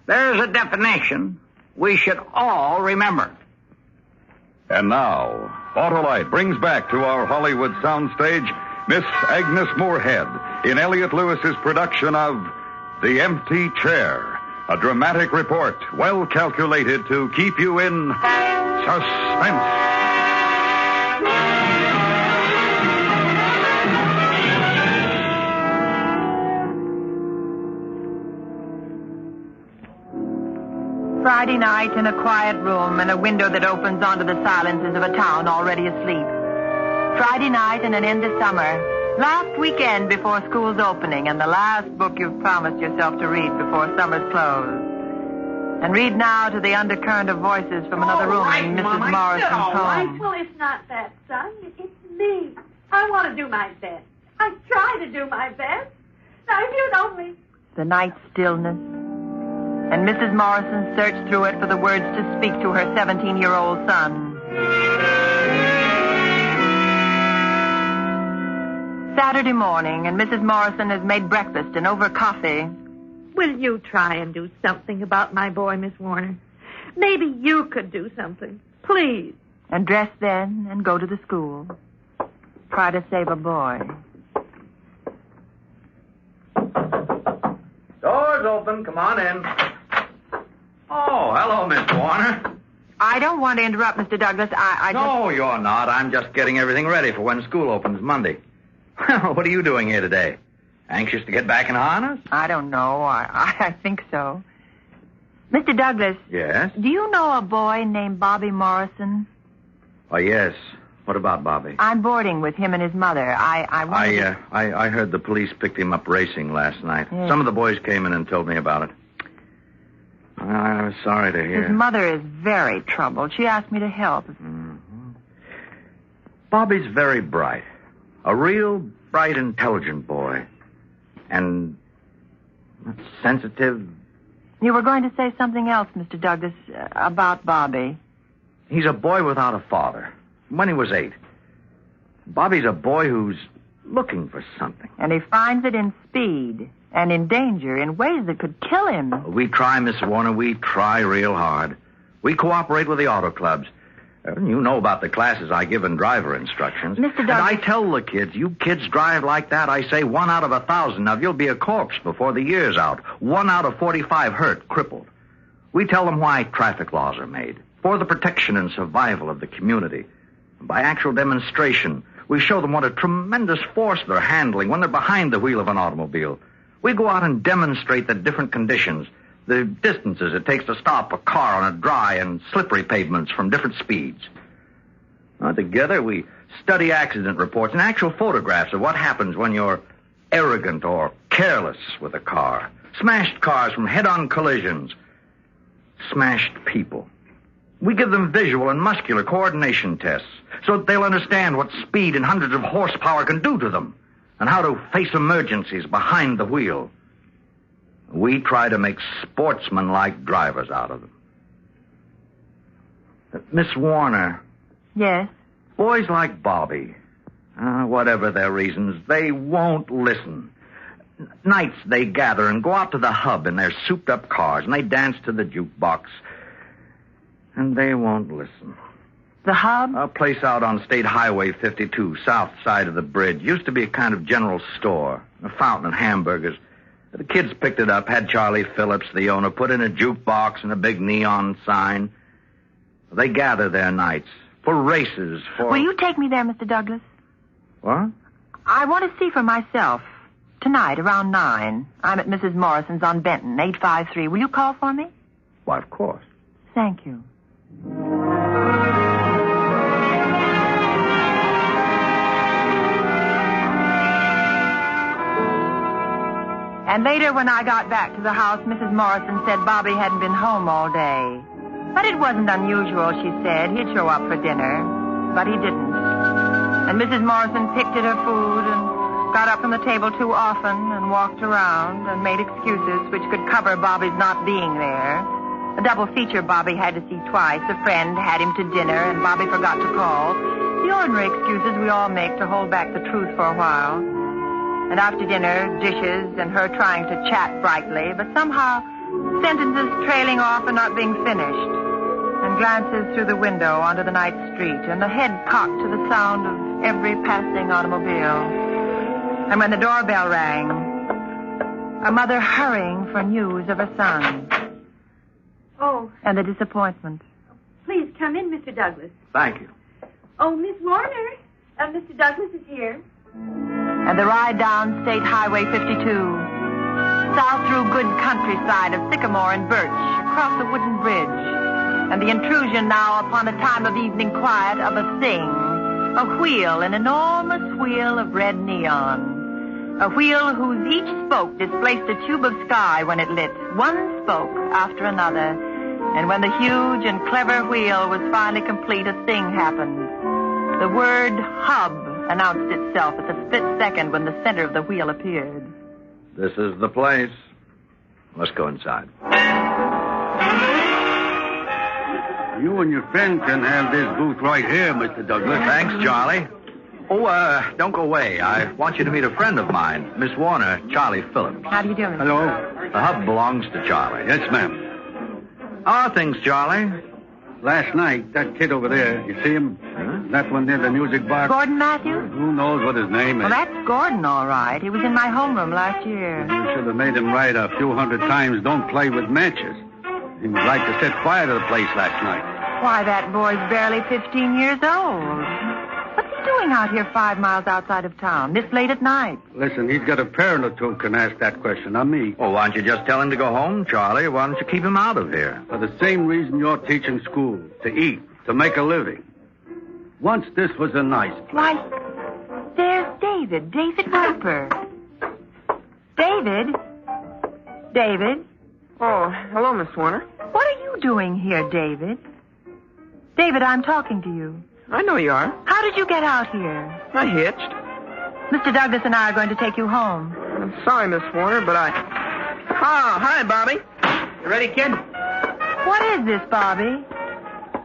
There's a definition we should all remember. And now, Autolite brings back to our Hollywood soundstage Miss Agnes Moorehead in Elliot Lewis's production of The Empty Chair, a dramatic report well calculated to keep you in suspense. Friday night in a quiet room and a window that opens onto the silences of a town already asleep. Friday night in an end of summer. Last weekend before school's opening and the last book you've promised yourself to read before summer's closed. And read now to the undercurrent of voices from another room in Mrs. Morrison's home. Well, it's not that, son. It's me. I want to do my best. I try to do my best. Now, if you'd only... The night stillness. And Mrs. Morrison searched through it for the words to speak to her 17-year-old son. Saturday morning, and Mrs. Morrison has made breakfast and over coffee. Will you try and do something about my boy, Miss Warner? Maybe you could do something. Please. And dress then and go to the school. Try to save a boy. door's open. Come on in. Oh, hello, Miss Warner. I don't want to interrupt, Mr. Douglas. No, you're not. I'm just getting everything ready for when school opens Monday. What are you doing here today? Anxious to get back in harness? I don't know. I think so. Mr. Douglas. Yes? Do you know a boy named Bobby Morrison? Oh, yes. What about Bobby? I'm boarding with him and his mother. I heard the police picked him up racing last night. Yes. Some of the boys came in and told me about it. I was sorry to hear. His mother is very troubled. She asked me to help. Mm-hmm. Bobby's very bright. A real bright, intelligent boy. And sensitive. You were going to say something else, Mr. Douglas, about Bobby. He's a boy without a father. When he was 8. Bobby's a boy who's looking for something. And he finds it in speed and in danger in ways that could kill him. We try, Miss Warner. We try real hard. We cooperate with the auto clubs. You know about the classes I give in driver instructions. Mr. Douglas. And I tell the kids, you kids drive like that, I say 1 out of 1,000 of you'll be a corpse before the year's out. 1 out of 45 hurt, crippled. We tell them why traffic laws are made. For the protection and survival of the community. By actual demonstration, we show them what a tremendous force they're handling when they're behind the wheel of an automobile. We go out and demonstrate the different conditions, the distances it takes to stop a car on a dry and slippery pavements from different speeds. Together, we study accident reports and actual photographs of what happens when you're arrogant or careless with a car. Smashed cars from head-on collisions. Smashed people. We give them visual and muscular coordination tests so that they'll understand what speed and hundreds of horsepower can do to them and how to face emergencies behind the wheel. We try to make sportsman-like drivers out of them. Miss Warner. Yes? Boys like Bobby, whatever their reasons, they won't listen. Nights they gather and go out to the hub in their souped-up cars and they dance to the jukebox. And they won't listen. The hub? A place out on State Highway 52, south side of the bridge. Used to be a kind of general store. A fountain and hamburgers. The kids picked it up, had Charlie Phillips, the owner, put in a jukebox and a big neon sign. They gather there nights. For races, for... Will you take me there, Mr. Douglas? What? I want to see for myself. Tonight, around 9. I'm at Mrs. Morrison's on Benton, 853. Will you call for me? Why, of course. Thank you. And later, when I got back to the house, Mrs. Morrison said Bobby hadn't been home all day. But it wasn't unusual, she said. He'd show up for dinner. But he didn't. And Mrs. Morrison picked at her food and got up from the table too often and walked around and made excuses which could cover Bobby's not being there. A double feature Bobby had to see twice. A friend had him to dinner, and Bobby forgot to call. The ordinary excuses we all make to hold back the truth for a while. And after dinner, dishes and her trying to chat brightly, but somehow sentences trailing off and not being finished. And glances through the window onto the night street, and a head cocked to the sound of every passing automobile. And when the doorbell rang, a mother hurrying for news of her son. Oh. And the disappointment. Please come in, Mr. Douglas. Thank you. Oh, Miss Warner. Mr. Douglas is here. And the ride down State Highway 52. South through good countryside of sycamore and birch, across a wooden bridge. And the intrusion now upon a time of evening quiet of a thing. A wheel, an enormous wheel of red neon. A wheel whose each spoke displaced a tube of sky when it lit. One spoke after another. And when the huge and clever wheel was finally complete, a thing happened. The word hub announced itself at the split second when the center of the wheel appeared. This is the place. Let's go inside. You and your friend can have this booth right here, Mr. Douglas. Thanks, Charlie. Oh, don't go away. I want you to meet a friend of mine, Miss Warner, Charlie Phillips. How do you do, Mr. Hello. The hub belongs to Charlie. Yes, ma'am. How are things, Charlie? Last night, that kid over there, you see him? Huh? That one near the music box. Gordon Matthews? Who knows what his name is? Well, that's Gordon, all right. He was in my homeroom last year. You should have made him write a few hundred times, don't play with matches. He would like to set fire to the place last night. Why, that boy's barely 15 years old. What's he doing out here 5 miles outside of town, this late at night? Listen, he's got a parent or two can ask that question, not me. Well, why don't you just tell him to go home, Charlie? Why don't you keep him out of here? For the same reason you're teaching school, to eat, to make a living. Once this was a nice place. Why, there's David Cooper. David? Oh, hello, Miss Warner. What are you doing here, David? David, I'm talking to you. I know you are. How did you get out here? I hitched. Mr. Douglas and I are going to take you home. I'm sorry, Miss Warner, but Oh, hi, Bobby. You ready, kid? What is this, Bobby?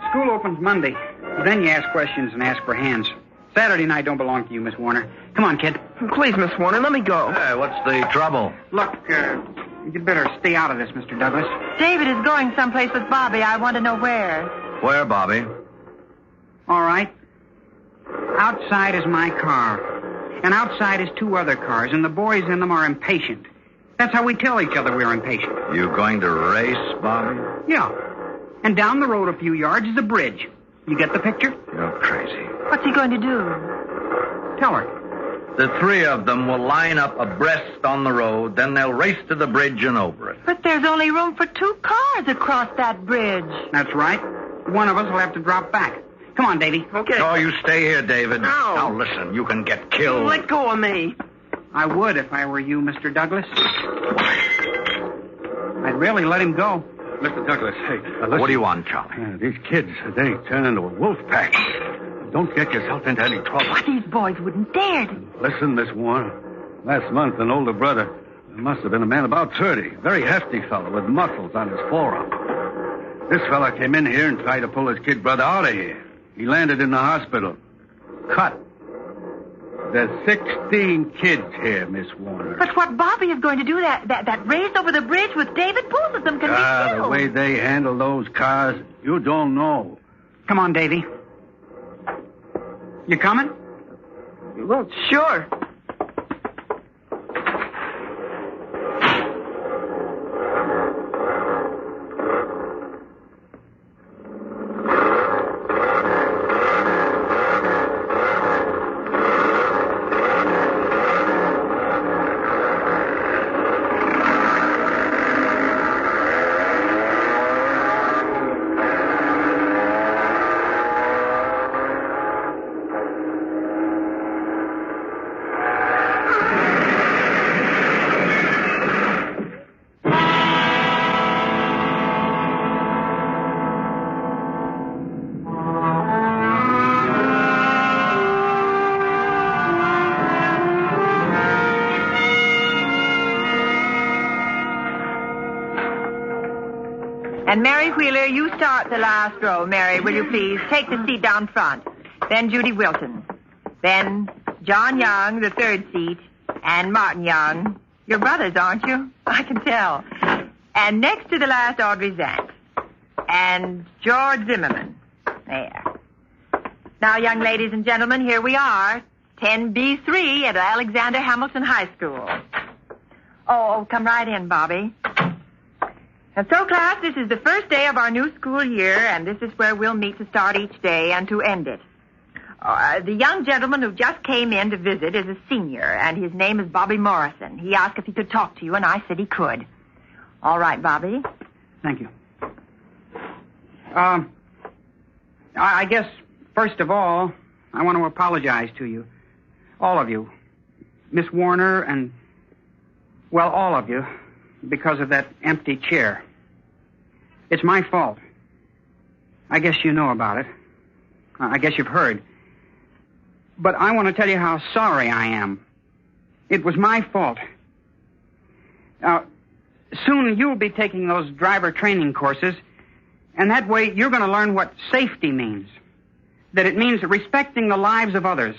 School opens Monday. Then you ask questions and ask for hands. Saturday night don't belong to you, Miss Warner. Come on, kid. Please, Miss Warner, let me go. Hey, what's the trouble? Look, you'd better stay out of this, Mr. Douglas. David is going someplace with Bobby. I want to know where. Where, Bobby? All right. Outside is my car. And outside is 2 other cars, and the boys in them are impatient. That's how we tell each other we're impatient. You going to race, Bobby? Yeah. And down the road a few yards is a bridge. You get the picture? You're crazy. What's he going to do? Tell her. The 3 of them will line up abreast on the road, then they'll race to the bridge and over it. But there's only room for 2 cars across that bridge. That's right. One of us will have to drop back. Come on, Davy. Okay. Oh, you stay here, David. No. Now, listen, you can get killed. Let go of me. I would if I were you, Mr. Douglas. I'd really let him go. Mr. Douglas, hey, listen. What do you want, Charlie? These kids, they turn into a wolf pack. Don't get yourself into any trouble. Why, these boys wouldn't dare to. Listen, Miss Warner. Last month, an older brother, there must have been a man about 30, very hefty fellow with muscles on his forearm. This fella came in here and tried to pull his kid brother out of here. He landed in the hospital. Cut. There's 16 kids here, Miss Warner. But what Bobby is going to do, that race over the bridge with David, both of them can be killed. The way they handle those cars, you don't know. Come on, Davy. You coming? Well, sure. And Mary Wheeler, you start the last row. Mary, will you please? Take the seat down front. Then Judy Wilton. Then John Young, the 3rd seat. And Martin Young. You're brothers, aren't you? I can tell. And next to the last, Audrey Zant. And George Zimmerman. There. Now, young ladies and gentlemen, here we are. 10B3 at Alexander Hamilton High School. Oh, come right in, Bobby. And so, class, this is the first day of our new school year, and this is where we'll meet to start each day and to end it. The young gentleman who just came in to visit is a senior, and his name is Bobby Morrison. He asked if he could talk to you, and I said he could. All right, Bobby. Thank you. I guess, first of all, I want to apologize to you. All of you. Miss Warner and, well, all of you, because of that empty chair. It's my fault. I guess you know about it. I guess you've heard. But I want to tell you how sorry I am. It was my fault. Soon you'll be taking those driver training courses, and that way you're going to learn what safety means. That it means respecting the lives of others.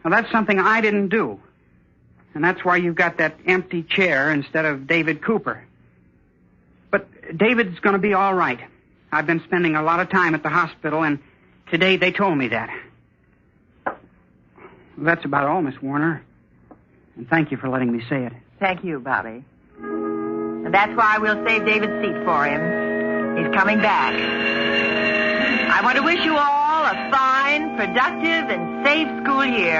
Now, that's something I didn't do. And that's why you've got that empty chair instead of David Cooper. But David's going to be all right. I've been spending a lot of time at the hospital, and today they told me that. That's about all, Miss Warner. And thank you for letting me say it. Thank you, Bobby. And that's why we'll save David's seat for him. He's coming back. I want to wish you all a fine, productive, and safe school year.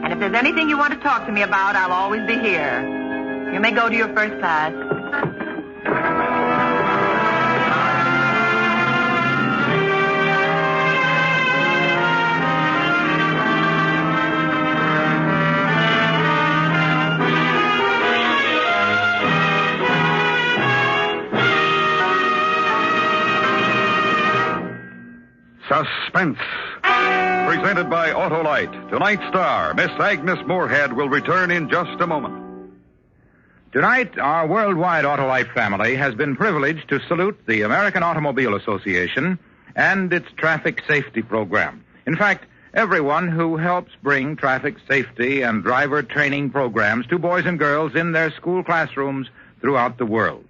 And if there's anything you want to talk to me about, I'll always be here. You may go to your first class. Suspense. Presented by Autolite. Tonight's star, Miss Agnes Moorehead, will return in just a moment. Tonight, our worldwide Autolite family has been privileged to salute the American Automobile Association and its traffic safety program. In fact, everyone who helps bring traffic safety and driver training programs to boys and girls in their school classrooms throughout the world.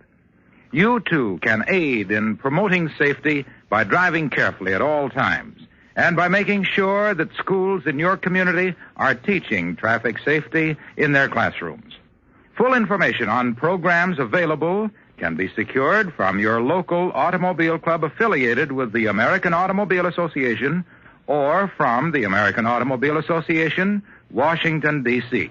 You, too, can aid in promoting safety by driving carefully at all times and by making sure that schools in your community are teaching traffic safety in their classrooms. Full information on programs available can be secured from your local automobile club affiliated with the American Automobile Association or from the American Automobile Association, Washington, D.C.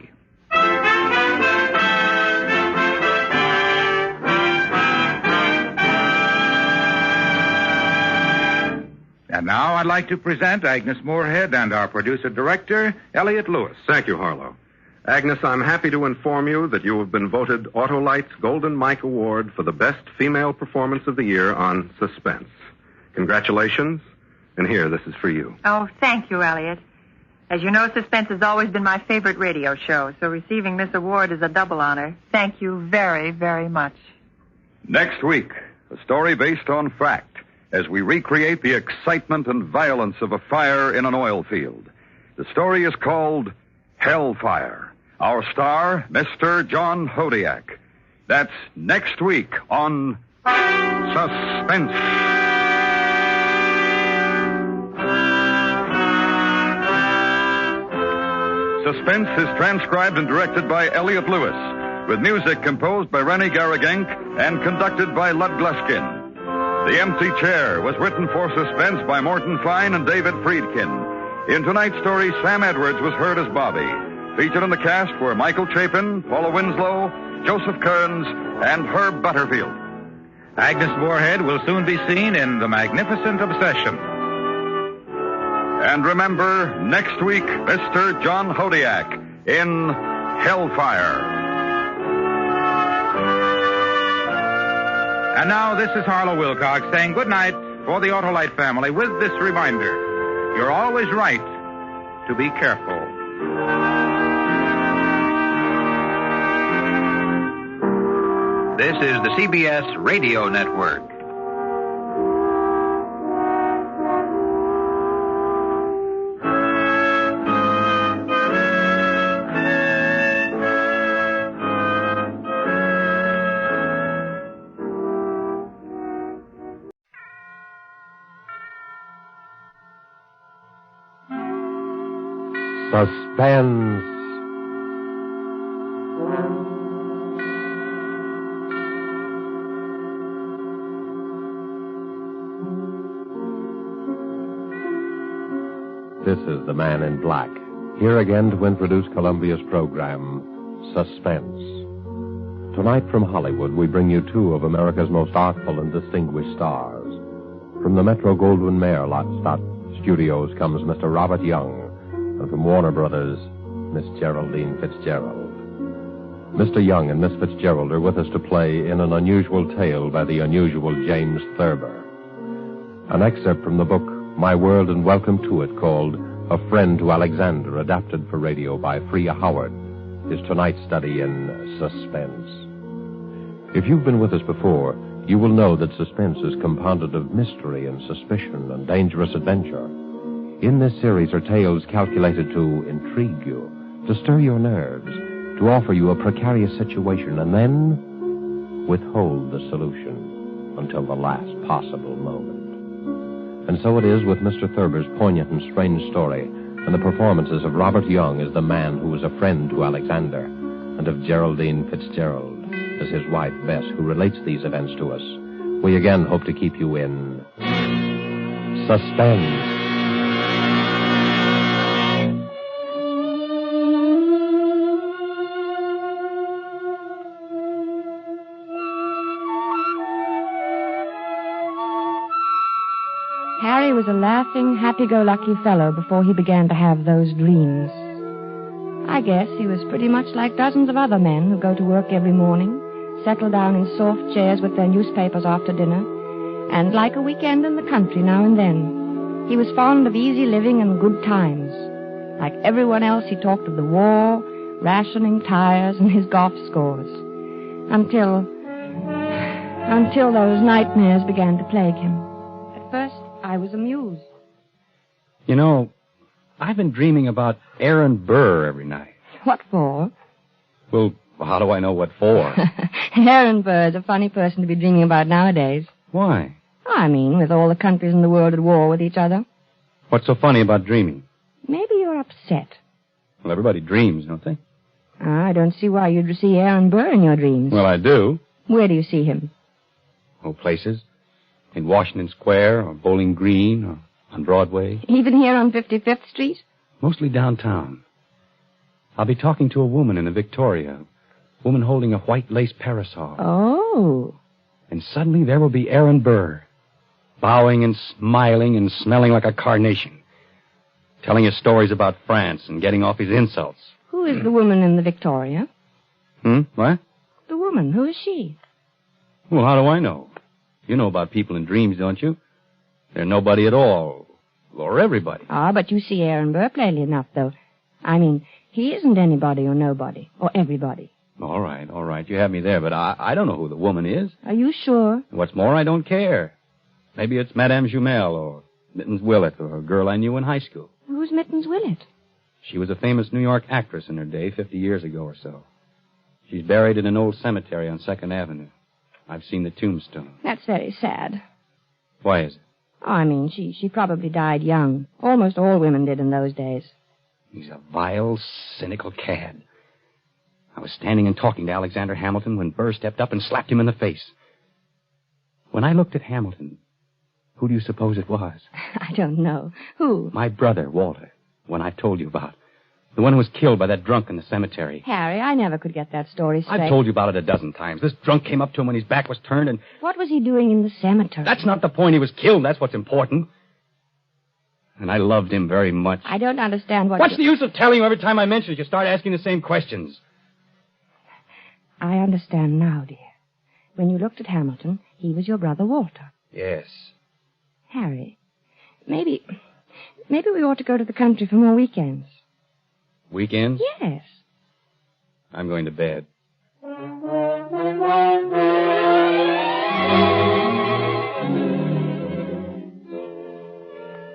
And now I'd like to present Agnes Moorehead and our producer-director, Elliot Lewis. Thank you, Harlow. Agnes, I'm happy to inform you that you have been voted Autolite's Golden Mike Award for the Best Female Performance of the Year on Suspense. Congratulations, and here, this is for you. Oh, thank you, Elliot. As you know, Suspense has always been my favorite radio show, so receiving this award is a double honor. Thank you very, very much. Next week, a story based on fact as we recreate the excitement and violence of a fire in an oil field. The story is called Hellfire. Our star, Mr. John Hodiak. That's next week on Suspense. Suspense is transcribed and directed by Elliot Lewis, with music composed by Rennie Garrigank and conducted by Lud Gluskin. The Empty Chair was written for Suspense by Morton Fine and David Friedkin. In tonight's story, Sam Edwards was heard as Bobby. Featured in the cast were Michael Chapin, Paula Winslow, Joseph Kearns, and Herb Butterfield. Agnes Moorehead will soon be seen in The Magnificent Obsession. And remember, next week, Mr. John Hodiak in Hellfire. And now, this is Harlow Wilcox saying good night for the Autolite family with this reminder. You're always right to be careful. This is the CBS Radio Network. Suspense. This is the Man in Black, here again to introduce Columbia's program, Suspense. Tonight from Hollywood, we bring you two of America's most artful and distinguished stars. From the Metro-Goldwyn-Mayer Studios comes Mr. Robert Young, and from Warner Brothers, Miss Geraldine Fitzgerald. Mr. Young and Miss Fitzgerald are with us to play in an unusual tale by the unusual James Thurber. An excerpt from the book My World and Welcome to It, called A Friend to Alexander, adapted for radio by Freya Howard, is tonight's study in Suspense. If you've been with us before, you will know that Suspense is compounded of mystery and suspicion and dangerous adventure. In this series are tales calculated to intrigue you, to stir your nerves, to offer you a precarious situation, and then withhold the solution until the last possible moment. And so it is with Mr. Thurber's poignant and strange story, and the performances of Robert Young as the man who was a friend to Alexander, and of Geraldine Fitzgerald as his wife, Bess, who relates these events to us. We again hope to keep you in suspense. Harry was a laughing, happy-go-lucky fellow before he began to have those dreams. I guess he was pretty much like dozens of other men who go to work every morning, settle down in soft chairs with their newspapers after dinner, and like a weekend in the country now and then. He was fond of easy living and good times. Like everyone else, he talked of the war, rationing, tires, and his golf scores. Until those nightmares began to plague him. At first, I was amused. You know, I've been dreaming about Aaron Burr every night. What for? Well, how do I know what for? Aaron Burr is a funny person to be dreaming about nowadays. Why? I mean, with all the countries in the world at war with each other. What's so funny about dreaming? Maybe you're upset. Well, everybody dreams, don't they? I don't see why you'd see Aaron Burr in your dreams. Well, I do. Where do you see him? Oh, places. In Washington Square, or Bowling Green, or on Broadway. Even here on 55th Street? Mostly downtown. I'll be talking to a woman in the Victoria. A woman holding a white lace parasol. Oh. And suddenly there will be Aaron Burr. Bowing and smiling and smelling like a carnation. Telling us stories about France and getting off his insults. Who is the woman in the Victoria? What? The woman. Who is she? Well, how do I know? You know about people in dreams, don't you? They're nobody at all. Or everybody. Ah, but you see Aaron Burr plainly enough, though. I mean, he isn't anybody or nobody. Or everybody. All right. You have me there, but I don't know who the woman is. Are you sure? What's more, I don't care. Maybe it's Madame Jumel or Mittens Willett or a girl I knew in high school. Who's Mittens Willett? She was a famous New York actress in her day, 50 years ago or so. She's buried in an old cemetery on 2nd Avenue. I've seen the tombstone. That's very sad. Why is it? Oh, I mean, she probably died young. Almost all women did in those days. He's a vile, cynical cad. I was standing and talking to Alexander Hamilton when Burr stepped up and slapped him in the face. When I looked at Hamilton, who do you suppose it was? I don't know. Who? My brother, Walter, one I told you about. The one who was killed by that drunk in the cemetery. Harry, I never could get that story straight. I've told you about it a dozen times. This drunk came up to him when his back was turned and... What was he doing in the cemetery? That's not the point. He was killed. That's what's important. And I loved him very much. I don't understand what... What's the use of telling you every time I mention it? You start asking the same questions. I understand now, dear. When you looked at Hamilton, he was your brother Walter. Yes. Harry, maybe we ought to go to the country for more weekends. Weekends? Yes. I'm going to bed.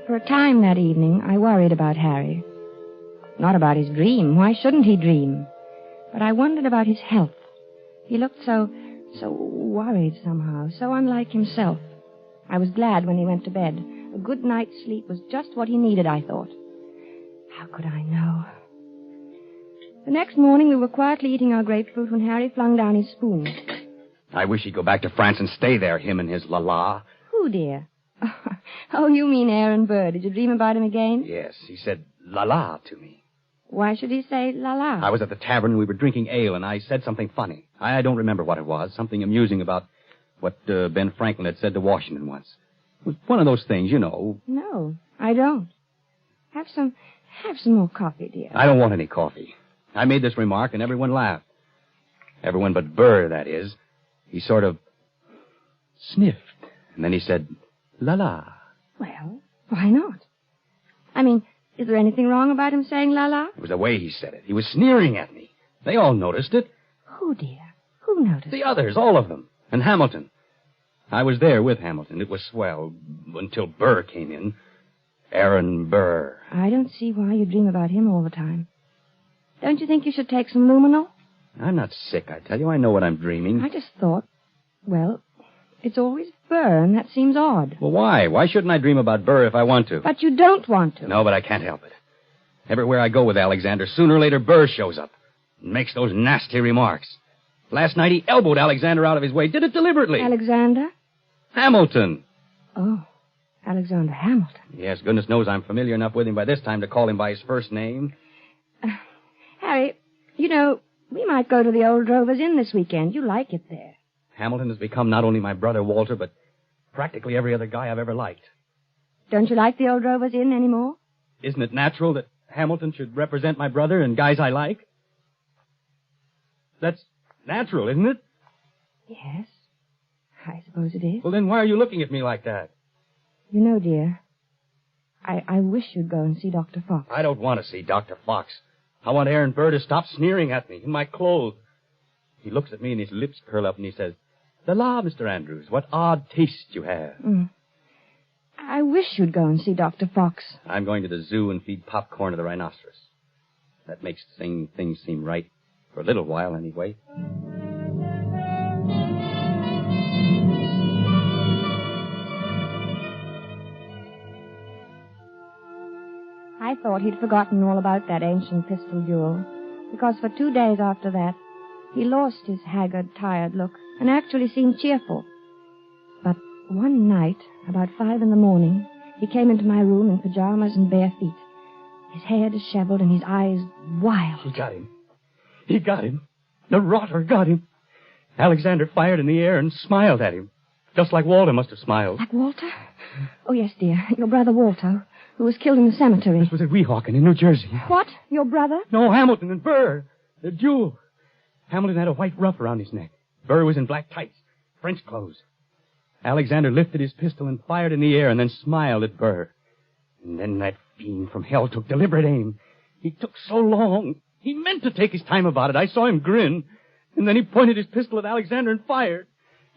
For a time that evening, I worried about Harry. Not about his dream. Why shouldn't he dream? But I wondered about his health. He looked so worried somehow, so unlike himself. I was glad when he went to bed. A good night's sleep was just what he needed, I thought. How could I know? The next morning, we were quietly eating our grapefruit when Harry flung down his spoon. I wish he'd go back to France and stay there, him and his la-la. Who, dear? Oh, you mean Aaron Burr. Did you dream about him again? Yes, he said la-la to me. Why should he say la-la? I was at the tavern and we were drinking ale, and I said something funny. I don't remember what it was. Something amusing about what Ben Franklin had said to Washington once. It was one of those things, you know. No, I don't. Have some more coffee, dear. I don't want any coffee. I made this remark, and everyone laughed. Everyone but Burr, that is. He sort of sniffed, and then he said, la-la. Well, why not? I mean, is there anything wrong about him saying la-la? It was the way he said it. He was sneering at me. They all noticed it. Who, dear? Who noticed? The others, all of them. And Hamilton. I was there with Hamilton. It was swell until Burr came in. Aaron Burr. I don't see why you dream about him all the time. Don't you think you should take some luminol? I'm not sick, I tell you. I know what I'm dreaming. I just thought, well, It's always Burr, and that seems odd. Well, why? Why shouldn't I dream about Burr if I want to? But you don't want to. No, but I can't help it. Everywhere I go with Alexander, sooner or later Burr shows up and makes those nasty remarks. Last night he elbowed Alexander out of his way. Did it deliberately. Alexander? Hamilton. Oh, Alexander Hamilton. Yes, goodness knows I'm familiar enough with him by this time to call him by his first name. Harry, you know, we might go to the Old Drovers Inn this weekend. You like it there. Hamilton has become not only my brother Walter, but practically every other guy I've ever liked. Don't you like the Old Drovers Inn anymore? Isn't it natural that Hamilton should represent my brother and guys I like? That's natural, isn't it? Yes, I suppose it is. Well, then why are you looking at me like that? You know, dear, I wish you'd go and see Dr. Fox. I don't want to see Dr. Fox. I want Aaron Burr to stop sneering at me in my clothes. He looks at me and his lips curl up and he says, "La, Mr. Andrews, what odd taste you have." I wish you'd go and see Dr. Fox. I'm going to the zoo and feed popcorn to the rhinoceros. That makes things seem right. For a little while, anyway. I thought he'd forgotten all about that ancient pistol duel, because for 2 days after that, he lost his haggard, tired look and actually seemed cheerful. But one night, about 5 a.m, he came into my room in pajamas and bare feet, his hair disheveled and his eyes wild. He got him. He got him. The rotter got him. Alexander fired in the air and smiled at him, just like Walter must have smiled. Like Walter? Oh, yes, dear. Your brother Walter, who was killed in the cemetery. This was at Weehawken in New Jersey. What? Your brother? No, Hamilton and Burr. The duel. Hamilton had a white ruff around his neck. Burr was in black tights, French clothes. Alexander lifted his pistol and fired in the air and then smiled at Burr. And then that fiend from hell took deliberate aim. He took so long. He meant to take his time about it. I saw him grin. And then he pointed his pistol at Alexander and fired.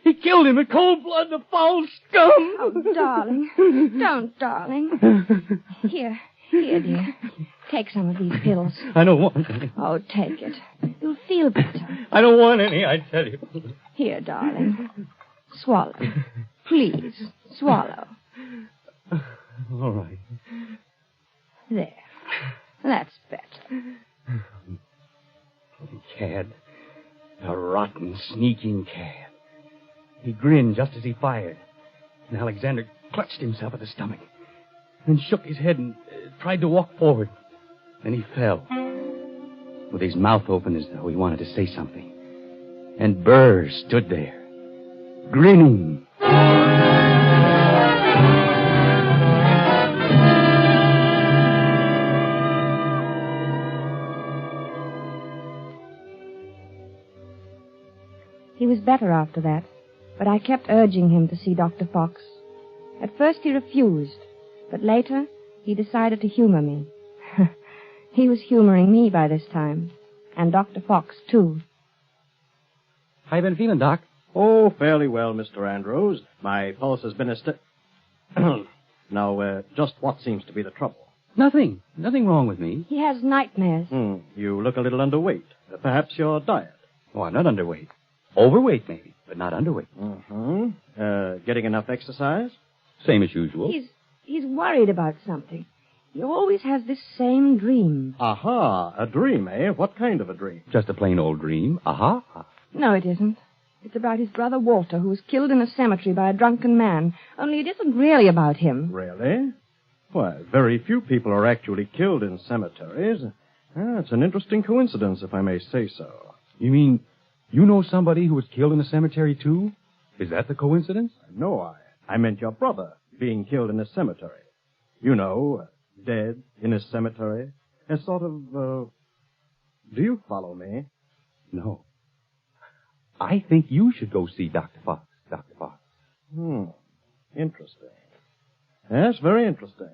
He killed him in cold blood, the foul scum. Oh, darling. Don't, darling. Here, dear. Take some of these pills. I don't want any. Oh, take it. You'll feel better. I don't want any, I tell you. Here, darling. Swallow. Please, swallow. All right. There. That's better. Cad. A rotten, sneaking cad. He grinned just as he fired. And Alexander clutched himself at the stomach. Then shook his head and tried to walk forward. Then he fell. With his mouth open as though he wanted to say something. And Burr stood there, grinning. He was better after that, but I kept urging him to see Dr. Fox. At first he refused, but later he decided to humor me. He was humoring me by this time, and Dr. Fox, too. How you been feeling, Doc? Oh, fairly well, Mr. Andrews. My pulse has been Now, just what seems to be the trouble? Nothing. Nothing wrong with me. He has nightmares. You look a little underweight. Perhaps your diet. Oh, I'm not underweight. Overweight, maybe, but not underweight. Getting enough exercise? Same as usual. He's worried about something. He always has this same dream. Aha, a dream, eh? What kind of a dream? Just a plain old dream. Aha. No, it isn't. It's about his brother Walter, who was killed in a cemetery by a drunken man. Only it isn't really about him. Really? Why, very few people are actually killed in cemeteries. It's an interesting coincidence, if I may say so. You mean you know somebody who was killed in a cemetery, too? Is that the coincidence? No, I meant your brother being killed in a cemetery. You know, dead in a cemetery. A sort of, do you follow me? No. I think you should go see Dr. Fox, Dr. Fox. Interesting. Yes, very interesting.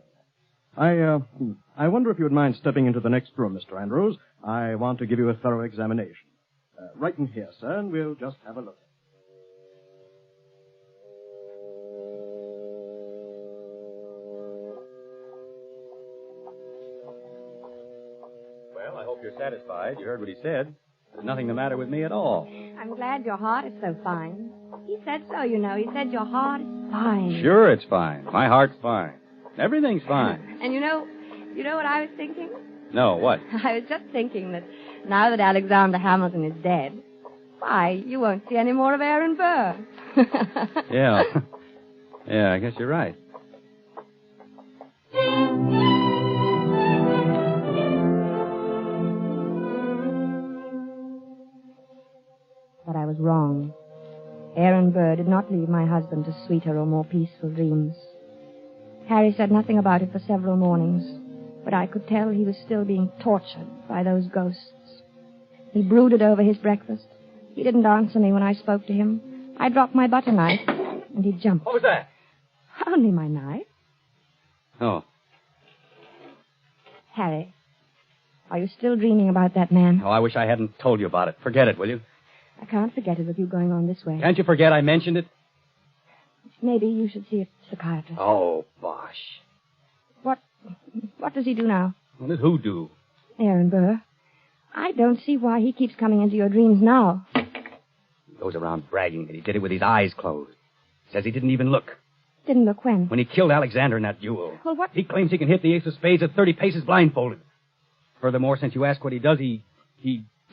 I wonder if you would mind stepping into the next room, Mr. Andrews. I want to give you a thorough examination. Right in here, sir, and we'll just have a look. Well, I hope you're satisfied. You heard what he said. There's nothing the matter with me at all. I'm glad your heart is so fine. He said so, you know. He said your heart is fine. Sure, it's fine. My heart's fine. Everything's fine. And you know what I was thinking? No, what? I was just thinking that now that Alexander Hamilton is dead, why, you won't see any more of Aaron Burr. Yeah. Yeah, I guess you're right. But I was wrong. Aaron Burr did not leave my husband to sweeter or more peaceful dreams. Harry said nothing about it for several mornings, but I could tell he was still being tortured by those ghosts. He brooded over his breakfast. He didn't answer me when I spoke to him. I dropped my butter knife, and he jumped. What was that? Only my knife. Oh. Harry, are you still dreaming about that man? Oh, I wish I hadn't told you about it. Forget it, will you? I can't forget it with you going on this way. Can't you forget I mentioned it? Maybe you should see a psychiatrist. Oh, bosh. What does he do now? What does who do? Aaron Burr. I don't see why he keeps coming into your dreams now. He goes around bragging that he did it with his eyes closed. Says he didn't even look. Didn't look when? When he killed Alexander in that duel. Well, what? He claims he can hit the ace of spades at 30 paces blindfolded. Furthermore, since you ask what he does, he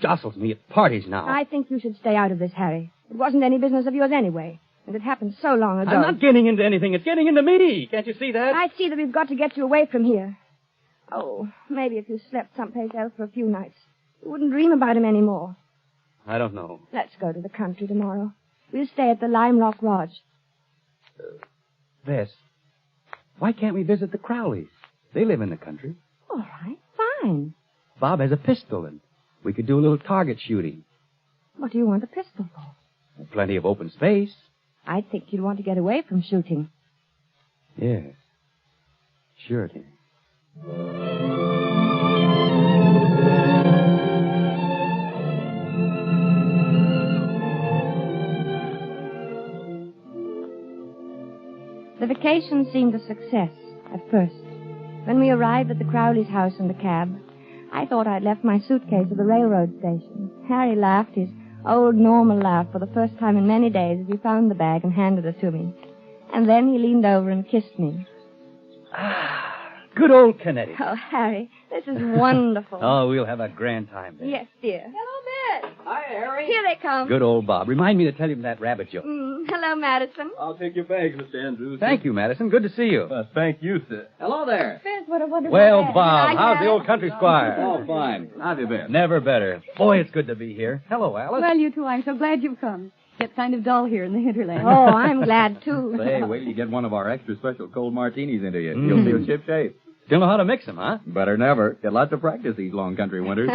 jostles me at parties now. I think you should stay out of this, Harry. It wasn't any business of yours anyway. And it happened so long ago. I'm not getting into anything. It's getting into me. Can't you see that? I see that we've got to get you away from here. Oh, maybe if you slept someplace else for a few nights, you wouldn't dream about him anymore. I don't know. Let's go to the country tomorrow. We'll stay at the Lime Rock Lodge. Bess, why can't we visit the Crowleys? They live in the country. All right, fine. Bob has a pistol, and we could do a little target shooting. What do you want a pistol for? Plenty of open space. I think you'd want to get away from shooting. Yes. Sure, dear. The vacation seemed a success at first. When we arrived at the Crowley's house in the cab, I thought I'd left my suitcase at the railroad station. Harry laughed his old normal laugh for the first time in many days as he found the bag and handed it to me. And then he leaned over and kissed me. Good old Connecticut. Oh, Harry, this is wonderful. Oh, we'll have a grand time there. Yes, dear. Hello, Miss. Hi, Harry. Here they come. Good old Bob. Remind me to tell him that rabbit joke. Hello, Madison. I'll take your bags, Mr. Andrews. Thank you, Madison. Good to see you. Thank you, sir. Hello there. Spence, what a wonderful Well, bag. Bob, how's the old country squire? Oh, fine. How have you been? Never better. Boy, it's good to be here. Hello, Alice. Well, you two, I'm so glad you've come. Gets kind of dull here in the hinterland. Oh, I'm glad, too. Say, wait till you get one of our extra special cold martinis into you. You'll feel ship shape. Still know how to mix them, huh? Better never. Get lots of practice these long country winters.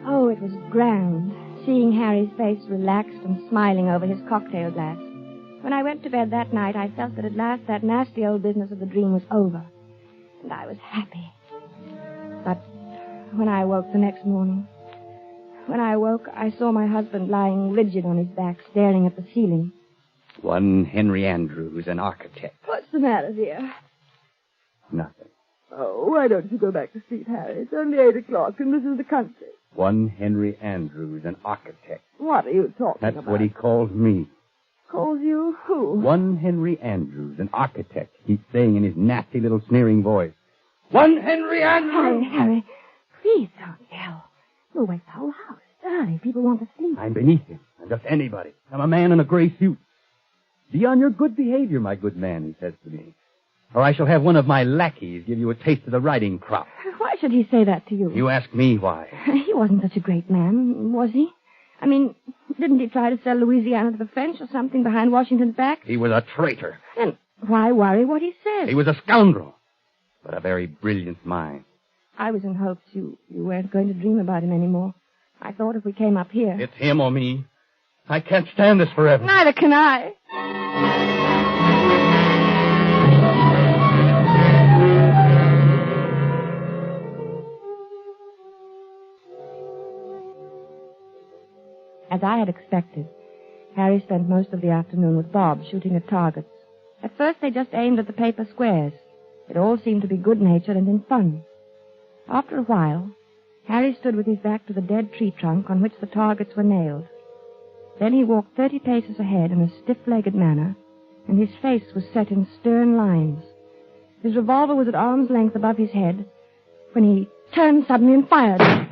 Oh, it was grand, seeing Harry's face relaxed and smiling over his cocktail glass. When I went to bed that night, I felt that at last that nasty old business of the dream was over. And I was happy. But when I woke the next morning, I saw my husband lying rigid on his back, staring at the ceiling. One Henry Andrews, an architect. What's the matter, dear? Nothing. Oh, why don't you go back to sleep, Harry? It's only 8 o'clock, and this is the country. One Henry Andrews, an architect. What are you talking That's about? what he calls me. Calls you who? One Henry Andrews, an architect. He's saying in his nasty little sneering voice. One Henry Andrews! Harry, please don't yell. You'll wake the whole house. Early, people want to sleep. I'm beneath him. I'm just anybody. I'm a man in a gray suit. Be on your good behavior, my good man, he says to me. Or I shall have one of my lackeys give you a taste of the riding crop. Why should he say that to you? You ask me why. He wasn't such a great man, was he? I mean, didn't he try to sell Louisiana to the French or something behind Washington's back? He was a traitor. Then why worry what he said? He was a scoundrel, but a very brilliant mind. I was in hopes you weren't going to dream about him anymore. I thought if we came up here... It's him or me. I can't stand this forever. Neither can I. As I had expected, Harry spent most of the afternoon with Bob shooting at targets. At first they just aimed at the paper squares. It all seemed to be good-natured and in fun. After a while, Harry stood with his back to the dead tree trunk on which the targets were nailed. Then he walked 30 paces ahead in a stiff-legged manner, and his face was set in stern lines. His revolver was at arm's length above his head when he turned suddenly and fired.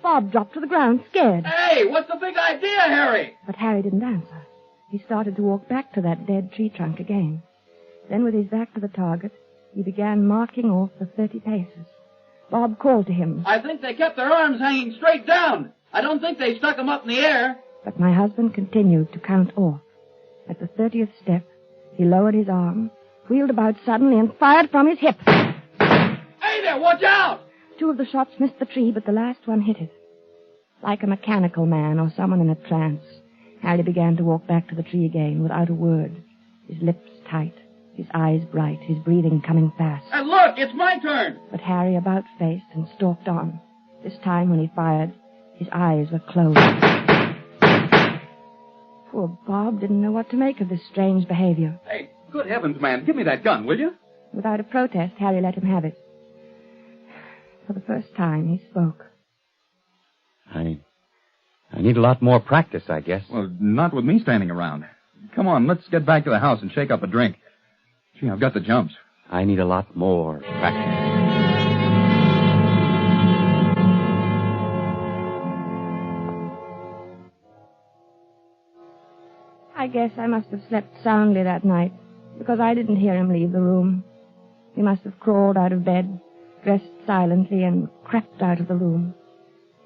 Bob dropped to the ground, scared. Hey, what's the big idea, Harry? But Harry didn't answer. He started to walk back to that dead tree trunk again. Then, with his back to the target, he began marking off the 30 paces. Bob called to him. I think they kept their arms hanging straight down. I don't think they stuck them up in the air. But my husband continued to count off. At the 30th step, he lowered his arm, wheeled about suddenly, and fired from his hip. Hey there, watch out! 2 of the shots missed the tree, but the last one hit it. Like a mechanical man or someone in a trance, Harry began to walk back to the tree again without a word, his lips tight, his eyes bright, his breathing coming fast. And look, it's my turn! But Harry about-faced and stalked on. This time when he fired, his eyes were closed. Poor Bob didn't know what to make of this strange behavior. Hey, good heavens, man, give me that gun, will you? Without a protest, Harry let him have it. For the first time, he spoke. I need a lot more practice, I guess. Well, not with me standing around. Come on, let's get back to the house and shake up a drink. Gee, I've got the jumps. I need a lot more practice. I guess I must have slept soundly that night, because I didn't hear him leave the room. He must have crawled out of bed, dressed silently, and crept out of the room.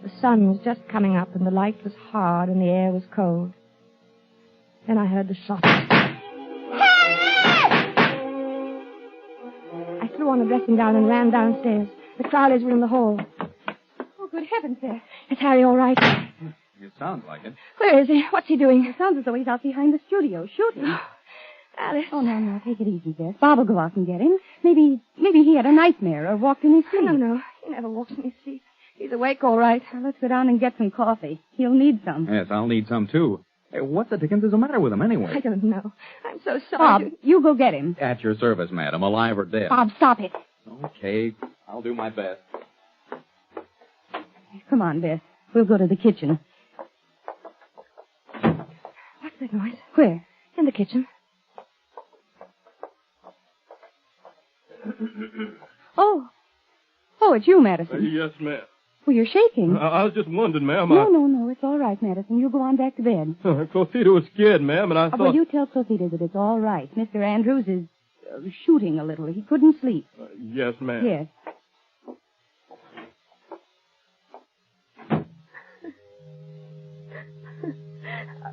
The sun was just coming up, and the light was hard, and the air was cold. Then I heard the shot. I threw on a dressing gown and ran downstairs. The Crowleys were in the hall. Oh, good heavens, there. Is Harry all right? It sounds like it. Where is he? What's he doing? It sounds as though he's out behind the studio shooting. Alice. Oh, no, take it easy, Bess. Bob will go out and get him. Maybe he had a nightmare or walked in his sleep. No, he never walks in his sleep. He's awake all right. Well, let's go down and get some coffee. He'll need some. Yes, I'll need some, too. Hey, what the dickens is the matter with him, anyway? I don't know. I'm so sorry. Bob, you go get him. At your service, madam, alive or dead. Bob, stop it. Okay, I'll do my best. Come on, Bess. We'll go to the kitchen. What's that noise? Where? In the kitchen. Oh, it's you, Madison. Yes, ma'am. Well, you're shaking. I was just wondering, ma'am. No, it's all right, Madison. You go on back to bed. Closita was scared, ma'am, and I thought... Well, you tell Closita that it's all right. Mr. Andrews is shooting a little. He couldn't sleep. Yes, ma'am. Yes.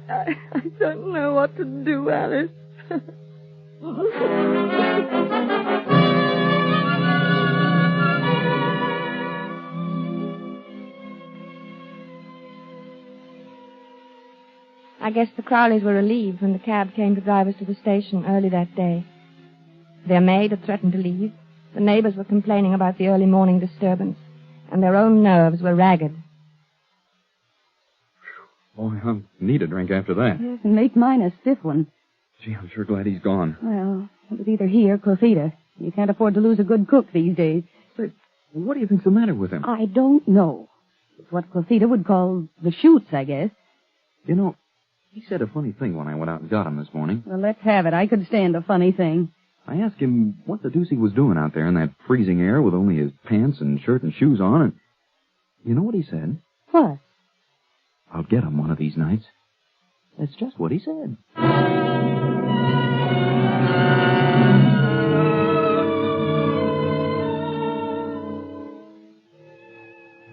I don't know what to do, Alice. I guess the Crowleys were relieved when the cab came to drive us to the station early that day. Their maid had threatened to leave. The neighbors were complaining about the early morning disturbance, and their own nerves were ragged. Boy, I'll need a drink after that. Yes, and make mine a stiff one. Gee, I'm sure glad he's gone. Well, it was either he or Closita. You can't afford to lose a good cook these days. But what do you think's the matter with him? I don't know. It's what Closita would call the shoots, I guess. You know, he said a funny thing when I went out and got him this morning. Well, let's have it. I could stand a funny thing. I asked him what the deuce he was doing out there in that freezing air with only his pants and shirt and shoes on, and you know what he said? What? I'll get him one of these nights. That's just what he said.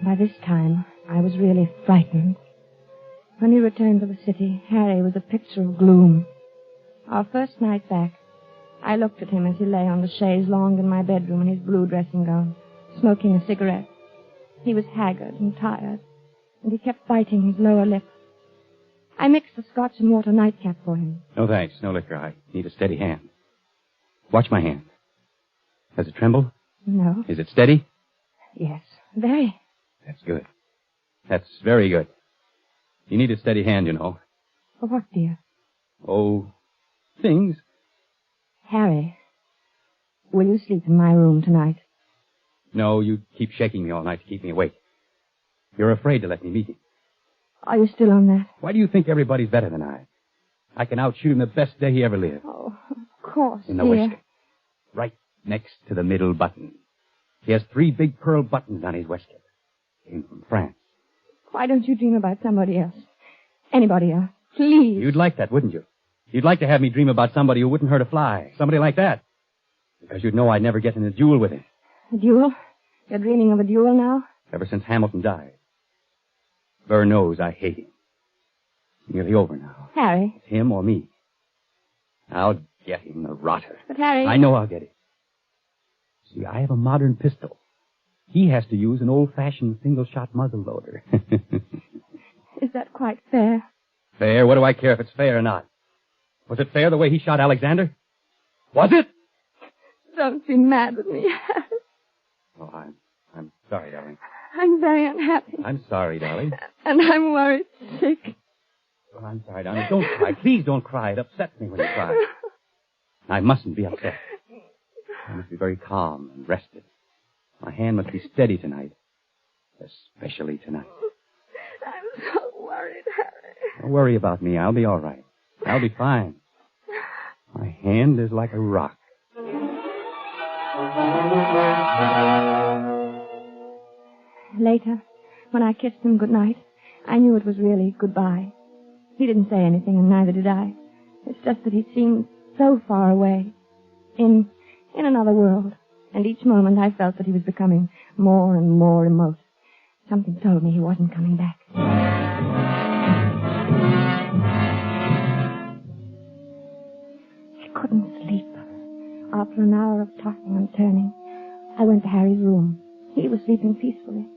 By this time, I was really frightened. When we returned to the city, Harry was a picture of gloom. Our first night back, I looked at him as he lay on the chaise longue in my bedroom in his blue dressing gown, smoking a cigarette. He was haggard and tired, and he kept biting his lower lip. I mixed a scotch and water nightcap for him. No, thanks. No liquor. I need a steady hand. Watch my hand. Does it tremble? No. Is it steady? Yes, very. That's good. That's very good. You need a steady hand, you know. For what, dear? Oh, things. Harry, will you sleep in my room tonight? No, you keep shaking me all night to keep me awake. You're afraid to let me meet him. Are you still on that? Why do you think everybody's better than I? I can outshoot him the best day he ever lived. Oh, of course, In the dear. waistcoat. Right next to the middle button. He has 3 big pearl buttons on his waistcoat. Came from France. Why don't you dream about somebody else? Anybody else? Please. You'd like that, wouldn't you? You'd like to have me dream about somebody who wouldn't hurt a fly. Somebody like that. Because you'd know I'd never get in a duel with him. A duel? You're dreaming of a duel now? Ever since Hamilton died. Burr knows I hate him. It's nearly over now. Harry. It's him or me. I'll get him, the rotter. But Harry... I know I'll get him. See, I have a modern pistol. He has to use an old-fashioned single-shot muzzleloader. Is that quite fair? Fair? What do I care if it's fair or not? Was it fair the way he shot Alexander? Was it? Don't be mad with me, Harry. Oh, I'm sorry, darling. I'm very unhappy. I'm sorry, darling. And I'm worried sick. Well, I'm sorry, darling. Don't cry. Please don't cry. It upsets me when you cry. I mustn't be upset. I must be very calm and rested. My hand must be steady tonight. Especially tonight. I'm so worried, Harry. Don't worry about me. I'll be all right. I'll be fine. My hand is like a rock. Later, when I kissed him goodnight, I knew it was really goodbye. He didn't say anything, and neither did I. It's just that he seemed so far away, in another world, and each moment I felt that he was becoming more and more remote. Something told me he wasn't coming back. I couldn't sleep. After an hour of tossing and turning, I went to Harry's room. He was sleeping peacefully.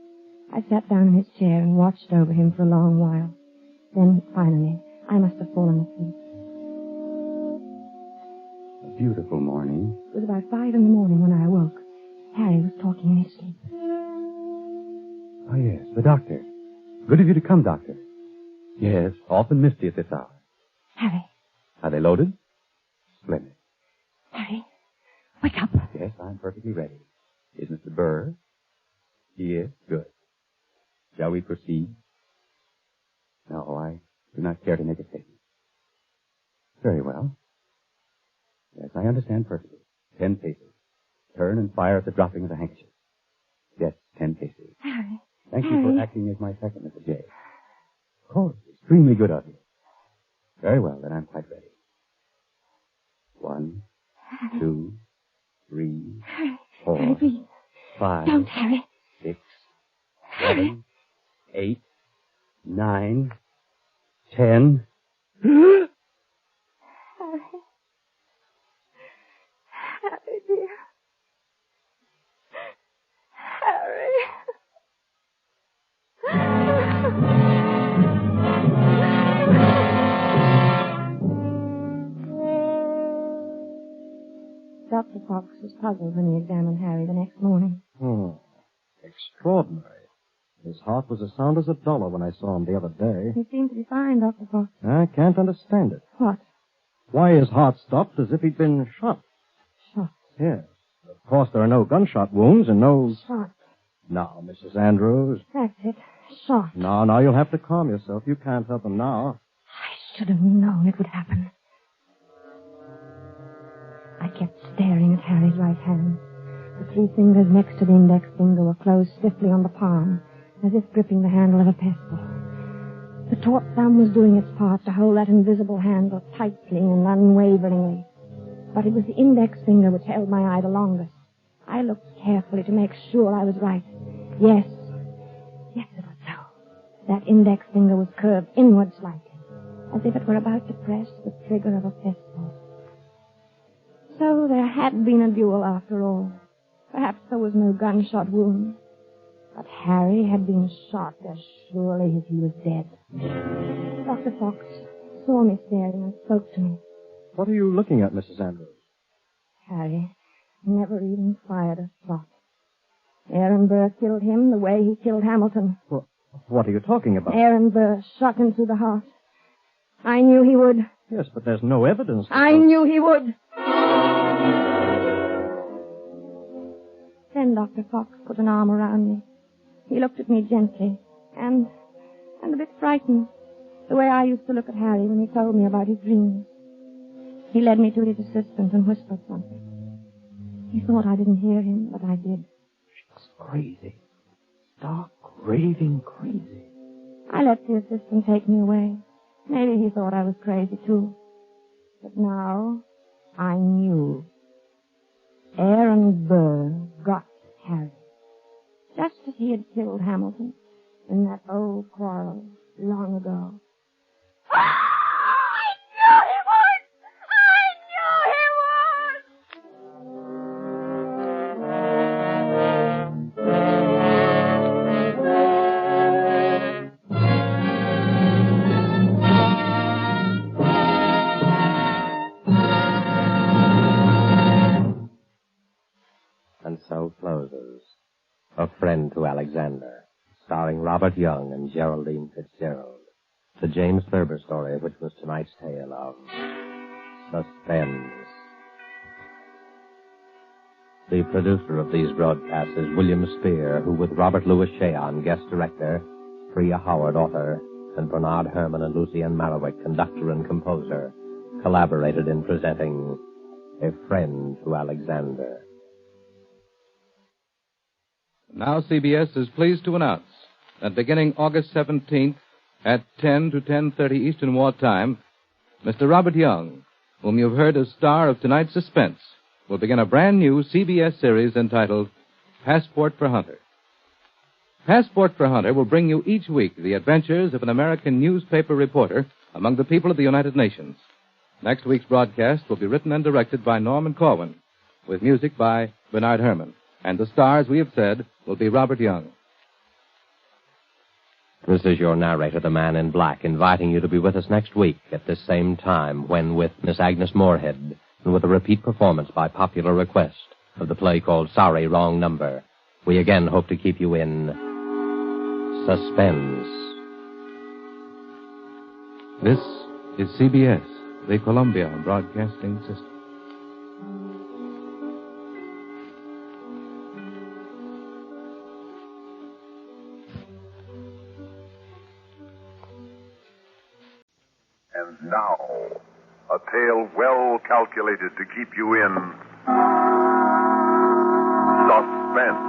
I sat down in his chair and watched over him for a long while. Then, finally, I must have fallen asleep. A beautiful morning. It was about 5 in the morning when I awoke. Harry was talking in his sleep. Oh, yes, the doctor. Good of you to come, doctor. Yes, often misty at this hour. Harry. Are they loaded? Splendid. Harry, wake up. Yes, I'm perfectly ready. Is Mr. Burr? Yes, good. Shall we proceed? No, I do not care to make a statement. Very well. Yes, I understand perfectly. 10 paces. Turn and fire at the dropping of the handkerchief. Yes, 10 paces. Harry. Thank you for acting as my second, Mr. J. Of course, extremely good of you. Very well, then I'm quite ready. 1, 2, 3, 4, Harry, please. 5, Don't, Harry. 6, 7, 8, 9, 10. Harry. Harry, dear. Harry. Dr. Fox was puzzled when he examined Harry the next morning. Extraordinary. His heart was as sound as a dollar when I saw him the other day. He seemed to be fine, Dr. Fox. I can't understand it. What? Why his heart stopped as if he'd been shot. Shot? Yes. Of course, there are no gunshot wounds and no... Shot. Now, Mrs. Andrews. That's it. Shot. No, you'll have to calm yourself. You can't help him now. I should have known it would happen. I kept staring at Harry's right hand. The 3 fingers next to the index finger were closed stiffly on the palm, as if gripping the handle of a pestle. The taut thumb was doing its part to hold that invisible handle tightly and unwaveringly. But it was the index finger which held my eye the longest. I looked carefully to make sure I was right. Yes, it was so. That index finger was curved inward slightly, as if it were about to press the trigger of a pistol. So there had been a duel after all. Perhaps there was no gunshot wound. But Harry had been shot as surely as he was dead. Dr. Fox saw me staring and spoke to me. What are you looking at, Mrs. Andrews? Harry never even fired a shot. Aaron Burr killed him the way he killed Hamilton. What are you talking about? Aaron Burr shot him through the heart. I knew he would. Yes, but there's no evidence. I knew he would. Then Dr. Fox put an arm around me. He looked at me gently and a bit frightened, the way I used to look at Harry when he told me about his dreams. He led me to his assistant and whispered something. He thought I didn't hear him, but I did. She's crazy. Stark, raving crazy. I let the assistant take me away. Maybe he thought I was crazy, too. But now, I knew. Aaron Burr got Harry. Just as he had killed Hamilton in that old quarrel long ago. And so closes A Friend to Alexander, starring Robert Young and Geraldine Fitzgerald. The James Thurber story, which was tonight's tale of Suspense. The producer of these broadcasts is William Spear, who with Robert Louis Cheon, guest director, Priya Howard, author, and Bernard Herrmann and Lucien Marowick, conductor and composer, collaborated in presenting A Friend to Alexander. Now CBS is pleased to announce that beginning August 17th at 10 to 10:30 Eastern Wartime, Mr. Robert Young, whom you've heard as star of tonight's Suspense, will begin a brand new CBS series entitled Passport for Hunter. Passport for Hunter will bring you each week the adventures of an American newspaper reporter among the people of the United Nations. Next week's broadcast will be written and directed by Norman Corwin, with music by Bernard Herrmann. And the star, as we have said, will be Robert Young. This is your narrator, the Man in Black, inviting you to be with us next week at this same time when, with Miss Agnes Moorehead, and with a repeat performance by popular request of the play called Sorry, Wrong Number, we again hope to keep you in suspense. This is CBS, the Columbia Broadcasting System. And now, a tale well calculated to keep you in suspense.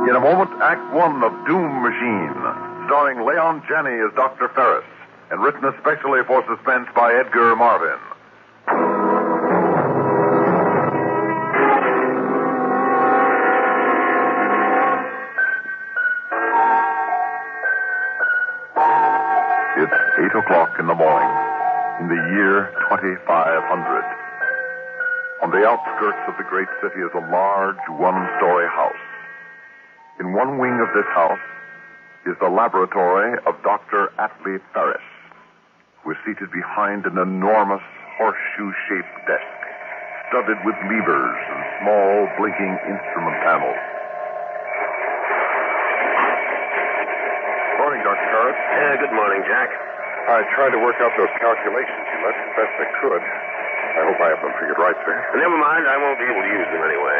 In a moment, Act One of Doom Machine, starring Leon Janney as Dr. Ferris, and written especially for Suspense by Edgar Marvin. It's 8 o'clock in the morning, in the year 2500. On the outskirts of the great city is a large one-story house. In one wing of this house is the laboratory of Dr. Atlee Ferris, who is seated behind an enormous horseshoe-shaped desk, studded with levers and small blinking instrument panels. Morning, Dr. Ferris. Good morning, Jack. I tried to work out those calculations you left as best I could. I hope I have them figured right, sir. Never mind, I won't be able to use them anyway.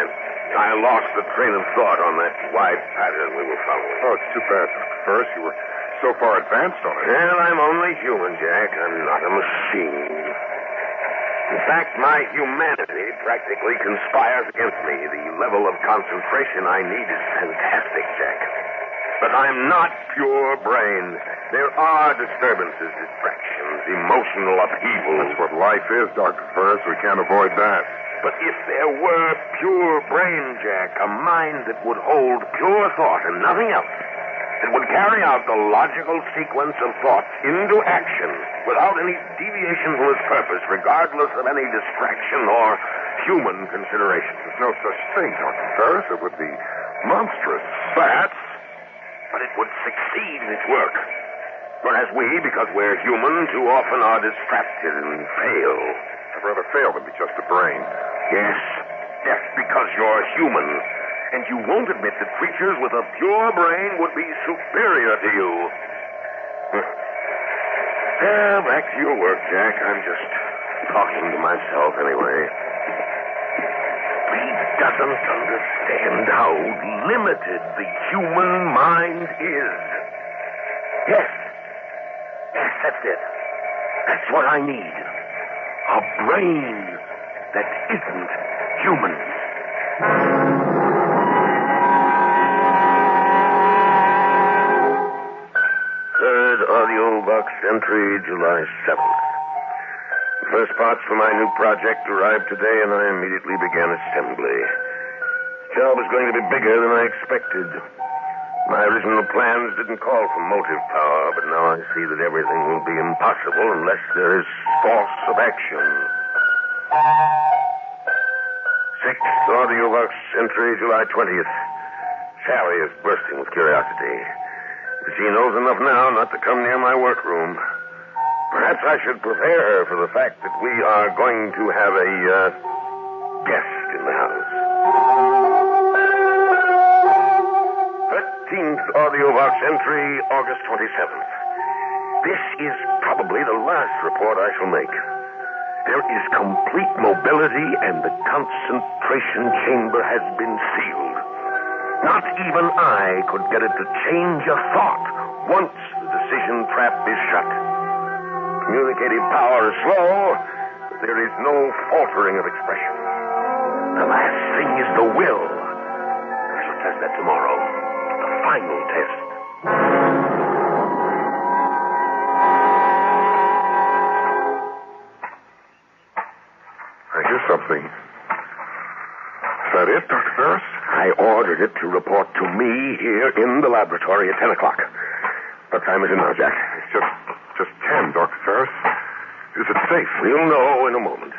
I lost the train of thought on that wide pattern we were following. Oh, it's too bad, Dr. Ferris. You were so far advanced on it. Well, I'm only human, Jack. I'm not a machine. In fact, my humanity practically conspires against me. The level of concentration I need is fantastic, Jack. But I'm not pure brain. There are disturbances, distractions, emotional upheaval. That's what life is, Dr. Ferris. We can't avoid that. But if there were pure brain, Jack, a mind that would hold pure thought and nothing else, that would carry out the logical sequence of thoughts into action without any deviation from its purpose, regardless of any distraction or human consideration. There's no such thing, Dr. Ferris. It would be monstrous. Perhaps. But it would succeed in its work. Whereas we, because we're human, too often are distracted and fail. I'd rather fail than be just a brain. Yes, because you're human. And you won't admit that creatures with a pure brain would be superior to you. Well, back to your work, Jack. I'm just talking to myself anyway. Breathe doesn't understand how limited the human mind is. Yes, that's it. That's what I need. A brain that isn't human. Third audio box entry, July 7th. The first parts for my new project arrived today, and I immediately began assembly. The job was going to be bigger than I expected. My original plans didn't call for motive power, but now I see that everything will be impossible unless there is force of action. Sixth audio box entry, July 20th. Sally is bursting with curiosity. She knows enough now not to come near my workroom. Perhaps I should prepare her for the fact that we are going to have a guest in the house. 13th audio box entry, August 27th. This is probably the last report I shall make. There is complete mobility, and the concentration chamber has been sealed. Not even I could get it to change a thought once the decision trap is shut. Communicative power is slow, but there is no faltering of expression. The last thing is the will. I shall test that tomorrow. The final test. I hear something. Is that it, Dr. Ferris? I ordered it to report to me here in the laboratory at 10 o'clock. What time is it now, Jack? It's just 10, Dr. Ferris. Is it safe? We'll know in a moment.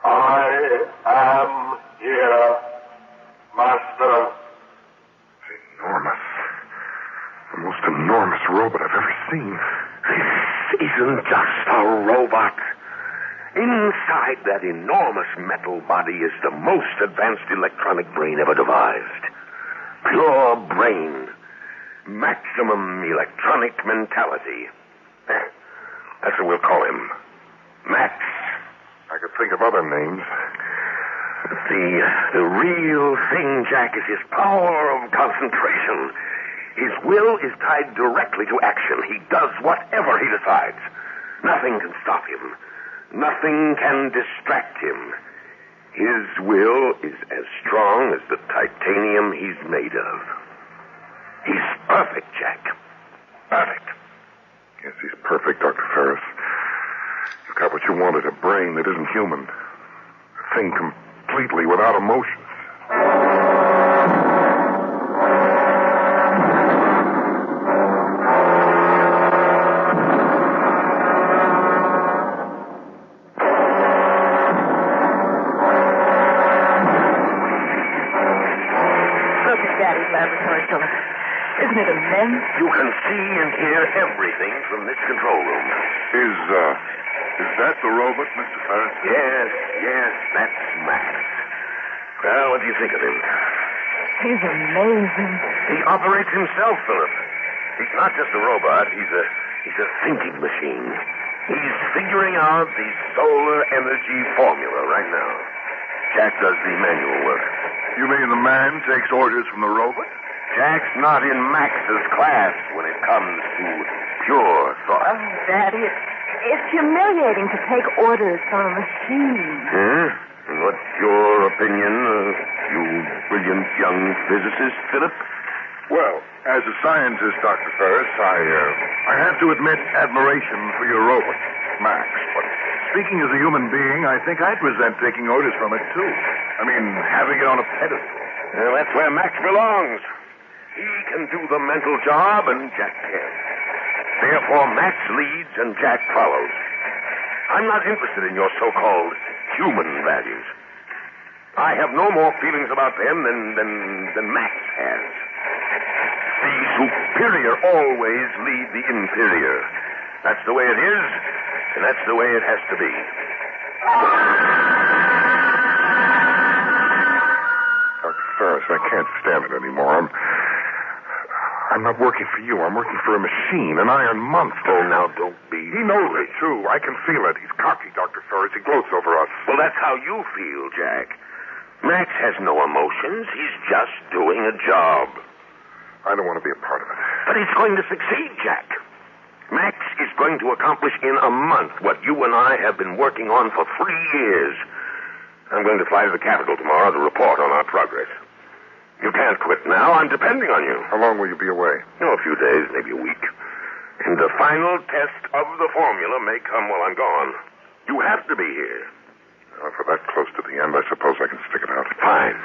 I am here, Master. It's enormous. The most enormous robot I've ever seen. This isn't just a robot. Inside that enormous metal body is the most advanced electronic brain ever devised. Pure brain. Maximum electronic mentality. That's what we'll call him. Max. I could think of other names. The real thing, Jack, is his power of concentration. His will is tied directly to action. He does whatever he decides. Nothing can stop him. Nothing can distract him. His will is as strong as the titanium he's made of. He's perfect, Jack. Perfect. Yes, he's perfect, Dr. Ferris. You've got what you wanted, a brain that isn't human. A thing completely without emotions. Isn't it immense? You can see and hear everything from this control room. Is that the robot, Mr. Ferris? Yes, that's Max. Well, what do you think of him? He's amazing. He operates himself, Philip. He's not just a robot. He's a thinking machine. He's figuring out the solar energy formula right now. Jack does the manual work. You mean the man takes orders from the robot? Jack's not in Max's class when it comes to pure thought. Oh, Daddy, it's humiliating to take orders from a machine. And what's your opinion, you brilliant young physicist, Philip? Well, as a scientist, Dr. Ferris, I have to admit admiration for your robot, Max. But speaking as a human being, I think I'd resent taking orders from it, too. I mean, having it on a pedestal. Well, that's where Max belongs. He can do the mental job, and Jack can't. Therefore, Max leads and Jack follows. I'm not interested in your so-called human values. I have no more feelings about them than Max has. The superior always lead the inferior. That's the way it is, and that's the way it has to be. Dr. Ferris, I can't stand it anymore. I'm not working for you. I'm working for a machine, an iron monster. Oh, now don't be... He knows it, too. I can feel it. He's cocky, Dr. Ferris. He gloats over us. Well, that's how you feel, Jack. Max has no emotions. He's just doing a job. I don't want to be a part of it. But he's going to succeed, Jack. Max is going to accomplish in a month what you and I have been working on for 3 years. I'm going to fly to the Capitol tomorrow to report on our progress. You can't quit now. I'm depending on you. How long will you be away? Oh, a few days, maybe a week. And the final test of the formula may come while I'm gone. You have to be here. If we're that close to the end, I suppose I can stick it out. Fine.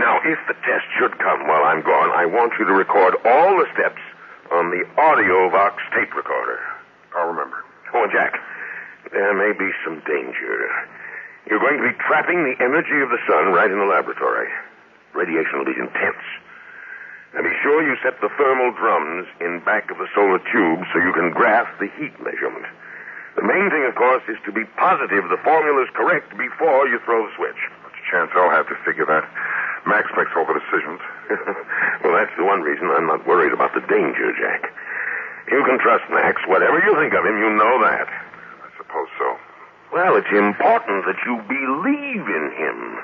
Now, if the test should come while I'm gone, I want you to record all the steps on the AudioVox tape recorder. I'll remember. Oh, and Jack, there may be some danger. You're going to be trapping the energy of the sun right in the laboratory. Radiation will be intense. Now be sure you set the thermal drums in back of the solar tube so you can graph the heat measurement. The main thing, of course, is to be positive the formula's correct before you throw the switch. What's a chance I'll have to figure that? Max makes all the decisions. Well, that's the one reason I'm not worried about the danger, Jack. You can trust Max. Whatever you think of him, you know that. I suppose so. Well, it's important that you believe in him.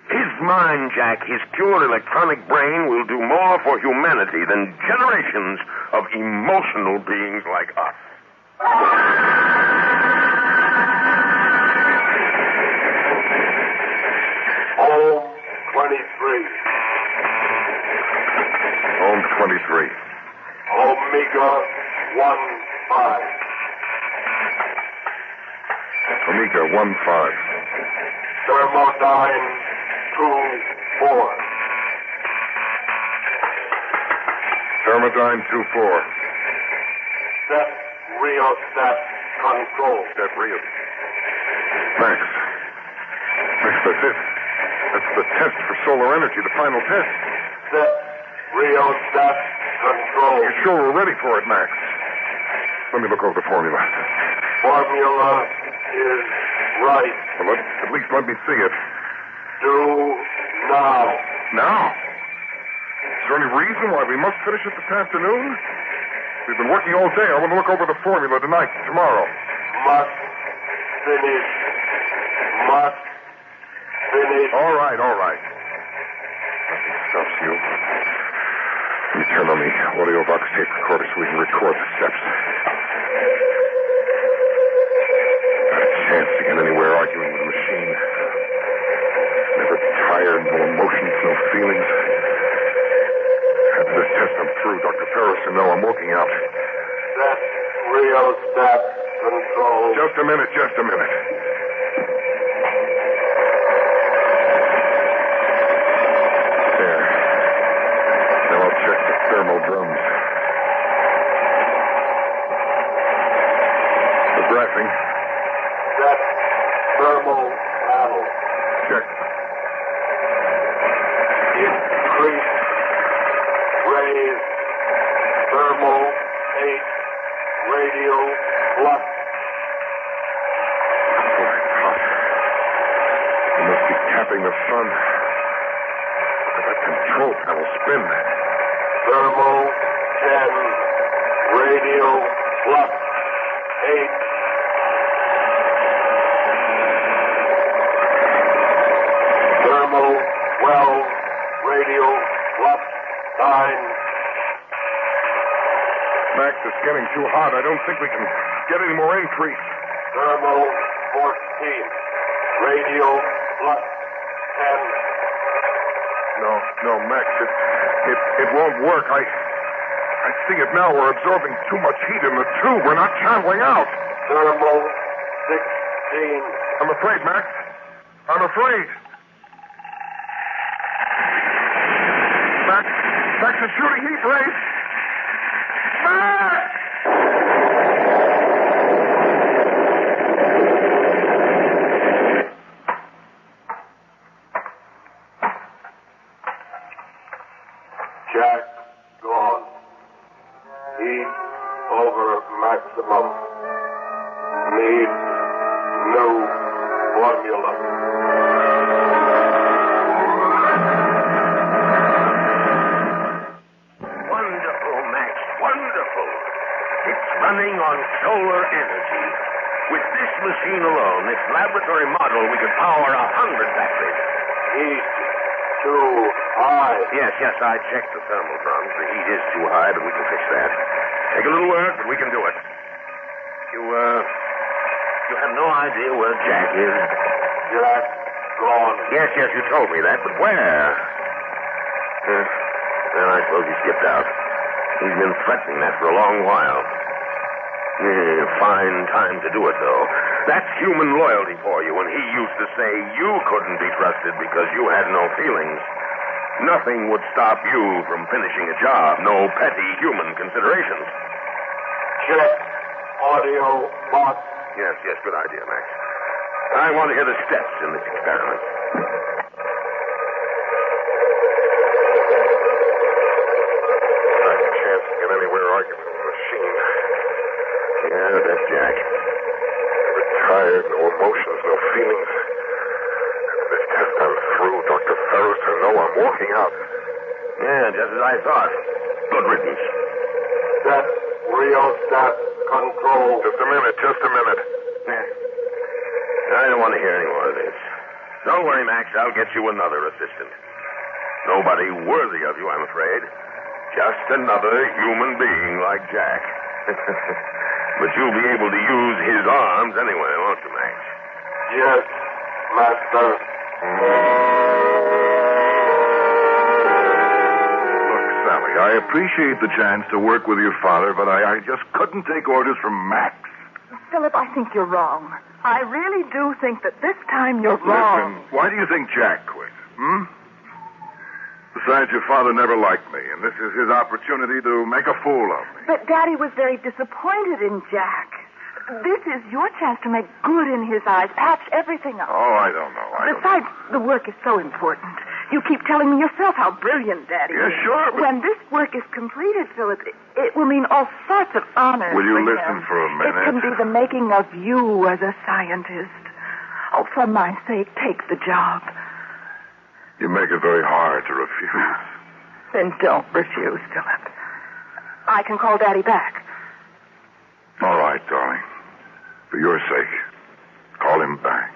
His mind, Jack, his pure electronic brain will do more for humanity than generations of emotional beings like us. Home 23. Home 23. Omega 1-5. Omega 1-5. Thermodyne 2-4. Thermodyne 2-4. Set rheostat control. Set rheostat. Max, that's it. That's the test for solar energy, the final test. Set rheostat control. You sure we're ready for it, Max? Let me look over the formula. Formula is right. Well, at least let me see it. Do now. Now? Is there any reason why we must finish it this afternoon? We've been working all day. I want to look over the formula tonight, tomorrow. Must finish. Must finish. All right. Nothing stops you. Let me turn on the AudioVox tape recorder so we can record the steps. Not a chance to get anywhere arguing with a machine. Never tired, no emotions, no feelings. After this test, I'm through. Dr. Ferris and I'm working out. Set rheostat control. Just a minute. There. Now I'll check the thermal drums. The graphing. Set thermal panel. Check. Increase. Raise. Thermal 8. Radio flux. Hot. We must be tapping the sun. Look at that control panel spin. Thermal 10. Radio flux 8. Thermal 12. Radio flux 9. Max, it's getting too hot. I don't think we can get any more increase. Thermal 14. Radio flux 10. No, Max, it won't work. I see it now. We're absorbing too much heat in the tube. We're not channeling out. Thermal 16. I'm afraid, Max. I'm afraid. Max is shooting heat rays. Max! Jack gone. Heat over maximum. Need new formula. machine alone, this laboratory model, we could power 100 batteries. Heat too high. Yes, I checked the thermal drums. The heat is too high, but we can fix that. Take a little work, but we can do it. You have no idea where Jack is? Jack gone. Yes, you told me that, but where? Well, I suppose he skipped out. He's been threatening that for a long while. Fine time to do it, though. That's human loyalty for you, and he used to say you couldn't be trusted because you had no feelings. Nothing would stop you from finishing a job. No petty human considerations. Check audio box. Yes, good idea, Max. I want to hear the steps in this experiment. Not a chance to get anywhere arguing with the machine. Yeah, that's Jack. Never tired, no emotions, no feelings. After this test I'm through, Dr. Ferris will know I'm walking out. Yeah, just as I thought. Good riddance. Set rheostat control. Just a minute. Yeah. I don't want to hear any more of this. Don't worry, Max. I'll get you another assistant. Nobody worthy of you, I'm afraid. Just another human being like Jack. But you'll be able to use his arms anyway, won't you, Max? Yes, Master. Look, Sally, I appreciate the chance to work with your father, but I just couldn't take orders from Max. Philip, I think you're wrong. I really do think that this time you're wrong. Listen, why do you think Jack quit? Besides, your father never liked me, and this is his opportunity to make a fool of me. But Daddy was very disappointed in Jack. This is your chance to make good in his eyes, patch everything up. Oh, I don't know. Besides, the work is so important. You keep telling me yourself how brilliant Daddy is. Yeah, sure. But... When this work is completed, Philip, it will mean all sorts of honors. Will you for listen him. for a minute? It can be the making of you as a scientist. Oh, for my sake, take the job. You make it very hard to refuse. Then don't refuse, Philip. I can call Daddy back. All right, darling. For your sake, call him back.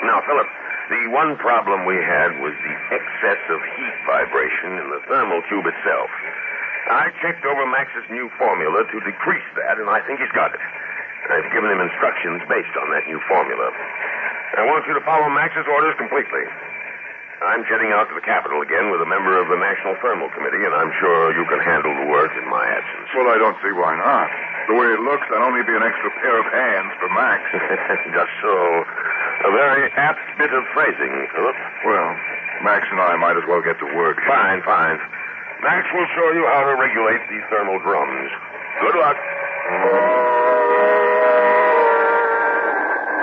Now, Philip, the one problem we had was the excess of heat vibration in the thermal tube itself. I checked over Max's new formula to decrease that, and I think he's got it. I've given him instructions based on that new formula. I want you to follow Max's orders completely. I'm jetting out to the Capitol again with a member of the National Thermal Committee, and I'm sure you can handle the work in my absence. Well, I don't see why not. The way it looks, I'd only be an extra pair of hands for Max. Just so. A very apt bit of phrasing, Philip. Well, Max and I might as well get to work. Fine. Max will show you how to regulate these thermal drums. Good luck.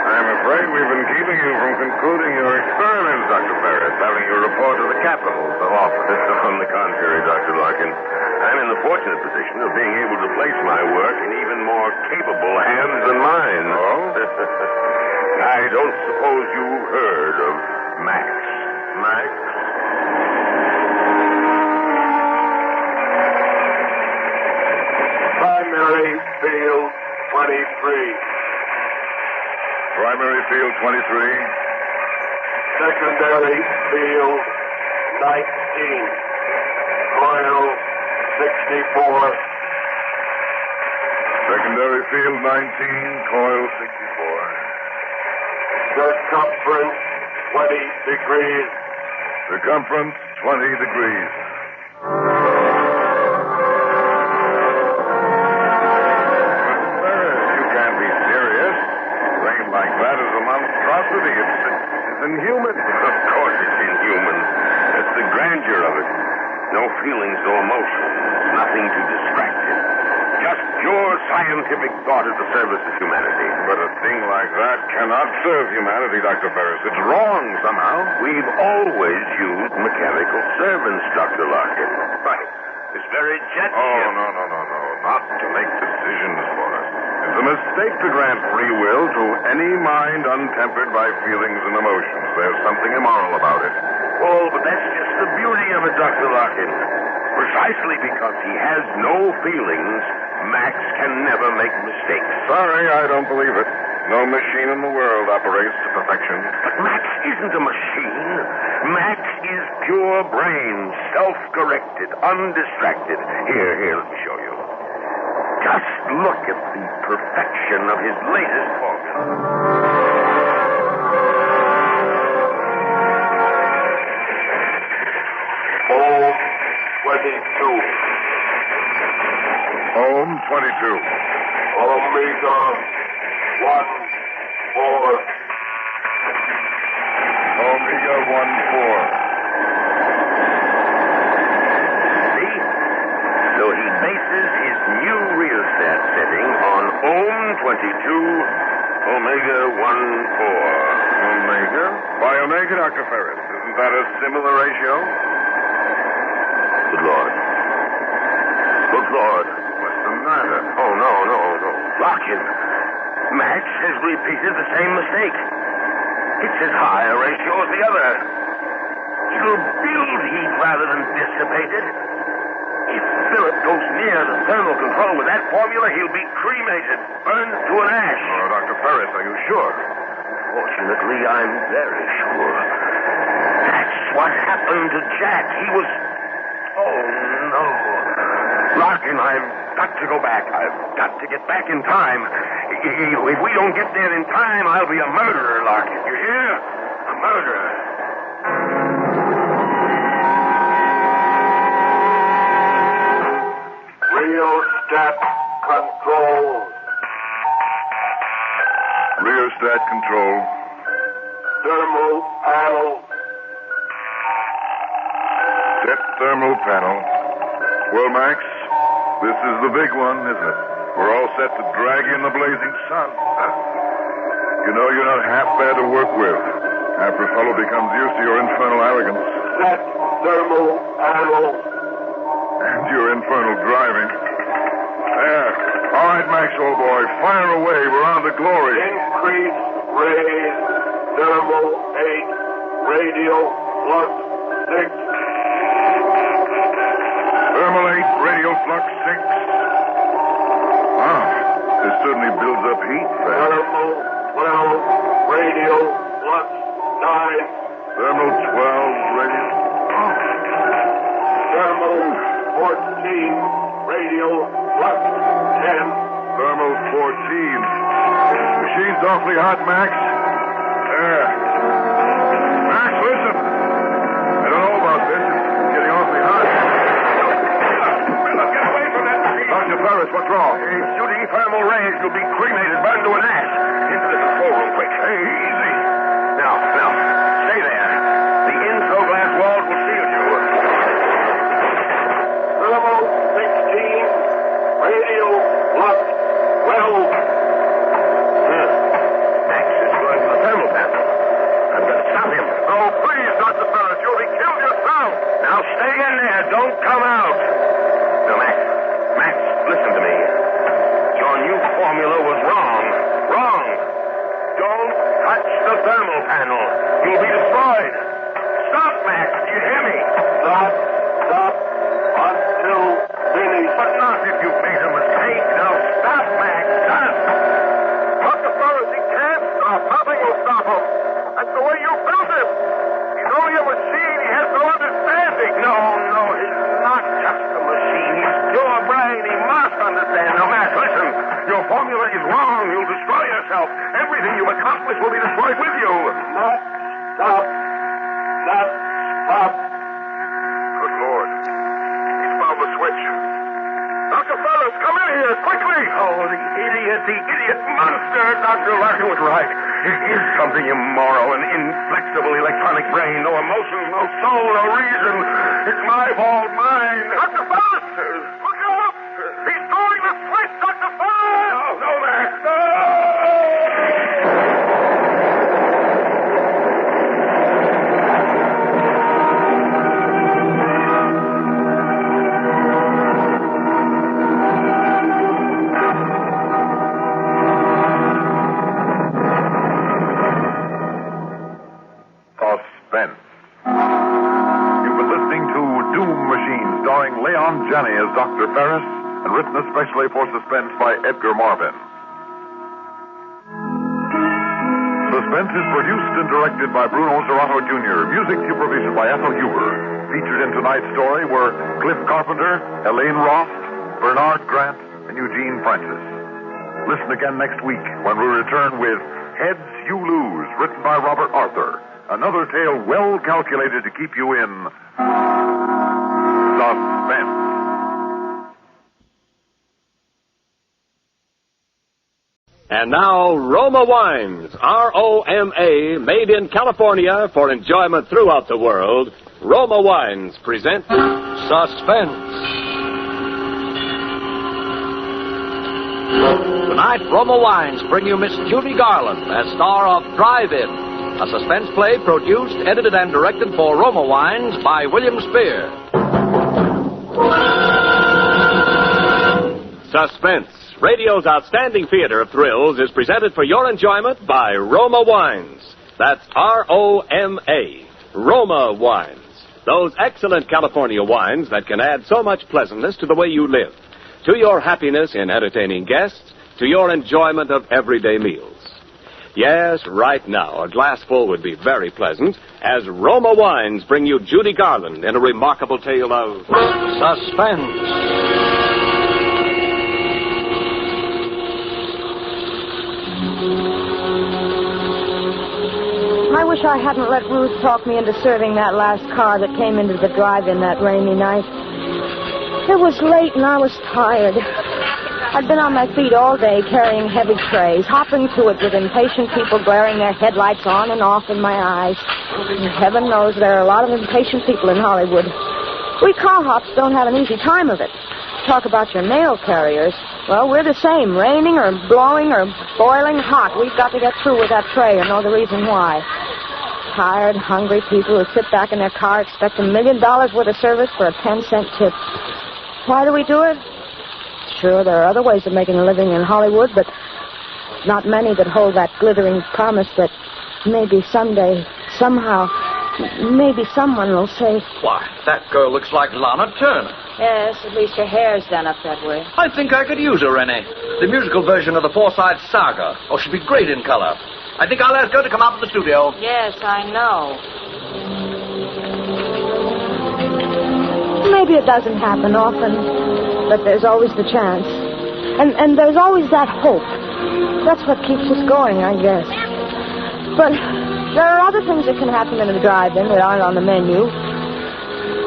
I'm afraid we've been keeping you from concluding your experiments, Dr. Ferris, having you report to the Capitol so often. On the contrary, Dr. Larkin, I'm in the fortunate position of being able to place my work in even more capable hands than mine. Oh? I don't suppose you've heard of Max. Max? Primary field 23. Primary field 23. Secondary field 19. Coil 64. Secondary field 19, coil 64. Circumference 20 degrees. Circumference 20 degrees. Like that is a monstrosity. It's inhuman. Of course it's inhuman. That's the grandeur of it. No feelings, no emotions, nothing to distract it. Just pure scientific thought at the service of humanity. But a thing like that cannot serve humanity, Dr. Ferris. It's wrong somehow. We've always used mechanical servants, Dr. Larkin. Right. This very jet ship. Oh, no. Not to make decisions for us. It's a mistake to grant free will to any mind untempered by feelings and emotions. There's something immoral about it. Oh, but that's just the beauty of it, Dr. Larkin. For Precisely because he has no feelings, Max can never make mistakes. Sorry, I don't believe it. No machine in the world operates to perfection. But Max isn't a machine. Max is pure brain, self-corrected, undistracted. Here, let me show you. Just look at the perfection of his latest formula. Home 22. Omega 1-4. Omega 1-4. See? So he bases his new rheostat setting on Ohm 22, Omega 1-4. Omega? Why Omega, Dr. Ferris? Isn't that a similar ratio? Good Lord. Good Lord. What's the matter? Oh, no. Larkin. Max has repeated the same mistake. It's as high a ratio as the other. It'll build heat rather than dissipate it. If Philip goes near the thermal control with that formula, he'll be cremated, burned to an ash. Oh, Dr. Ferris, are you sure? Fortunately, I'm very sure. That's what happened to Jack. He was... Oh, no. Larkin, I've got to go back. I've got to get back in time. If we don't get there in time, I'll be a murderer, Larkin. You hear? A murderer. Rheostat control. Rheostat control. Thermal panel. Set thermal panel. Well, Max, this is the big one, isn't it? We're all set to drag in the blazing sun. You know, you're not half bad to work with after a fellow becomes used to your infernal arrogance. Set thermal panel. And your infernal driving. There. All right, Max, old boy, fire away. We're on to glory. Increase raise. Thermal 8. Radial flux 6. Thermal 8, radial flux 6. Wow, this certainly builds up heat fast. Thermal 12, radial flux 9. Thermal 12, radial... Oh. Thermal 14, radial flux 10. Thermal 14. Machine's awfully hot, Max. There. Max, listen. I don't know about this. It's getting awfully hot. Dr. Ferris, what's wrong? He's shooting thermal rays. You'll be cremated, burned to an ash. Into the control room, quick. Hey, easy. Now, stay there. The info glass walls will shield you. Thermal 16, radial flux 12. Max is going to the thermal panel. I'm going to stop him. Oh, please, Dr. Ferris, you'll be killed yourself. Now stay in there. Don't come out. Now, Max, listen to me. Your new formula was wrong. Wrong. Don't touch the thermal panel. You'll be destroyed. Stop, Max. Do you hear me? Stop. Until finished. But not if you've made a mistake. Now stop, Max. Stop. Dr. Ferris, he can't stop. Nothing will stop him. That's the way you built him. He's only a machine. He has no understanding. No, he's not just a machine. He's pure brain. He must understand. Now, Max, listen. Your formula is wrong. You'll destroy yourself. Everything you've accomplished will be destroyed with you. Stop. Good Lord. He's found the switch. Dr. Ferris, come in here, quickly. Oh, the idiot monster. Dr. Larkin was right. It is something immoral, an inflexible electronic brain. No emotions, no soul, no reason. It's my fault, mine. Dr. Ferris, look up. He's throwing the switch, Dr. Ferris. No, Max, no! Suspense. You've been listening to Doom Machine, starring Leon Janney as Dr. Ferris, and written especially for Suspense by Edgar Marvin. Suspense is produced and directed by Bruno Zerato Jr., music supervision by Ethel Huber. Featured in tonight's story were Cliff Carpenter, Elaine Roth, Bernard Grant, and Eugene Francis. Listen again next week when we return with Heads You Lose, written by Robert Arthur. Another tale well calculated to keep you in suspense. And now, Roma Wines, R-O-M-A, made in California for enjoyment throughout the world. Roma Wines present Suspense. Tonight, Roma Wines bring you Miss Judy Garland as star of Drive-In, a suspense play produced, edited, and directed for Roma Wines by William Spear. Suspense, radio's outstanding theater of thrills, is presented for your enjoyment by Roma Wines. That's R-O-M-A, Roma Wines. Those excellent California wines that can add so much pleasantness to the way you live, to your happiness in entertaining guests, to your enjoyment of everyday meals. Yes, right now, a glassful would be very pleasant as Roma Wines bring you Judy Garland in a remarkable tale of suspense. I wish I hadn't let Ruth talk me into serving that last car that came into the drive-in that rainy night. It was late and I was tired. I'd been on my feet all day carrying heavy trays, hopping to it with impatient people glaring their headlights on and off in my eyes. And heaven knows there are a lot of impatient people in Hollywood. We car hops don't have an easy time of it. Talk about your mail carriers. Well, we're the same. Raining or blowing or boiling hot. We've got to get through with that tray and know the reason why. Tired, hungry people who sit back in their car expect $1 million worth of service for a 10-cent tip. Why do we do it? Sure, there are other ways of making a living in Hollywood, but not many that hold that glittering promise that maybe someday, somehow, maybe someone will say... Why, that girl looks like Lana Turner. Yes, at least her hair's done up that way. I think I could use her, Rennie. The musical version of the Forsyth Saga. Oh, she'd be great in color. I think I'll ask her to come out to the studio. Yes, I know. Maybe it doesn't happen often, but there's always the chance. And there's always that hope. That's what keeps us going, I guess. But there are other things that can happen in a drive-in that aren't on the menu.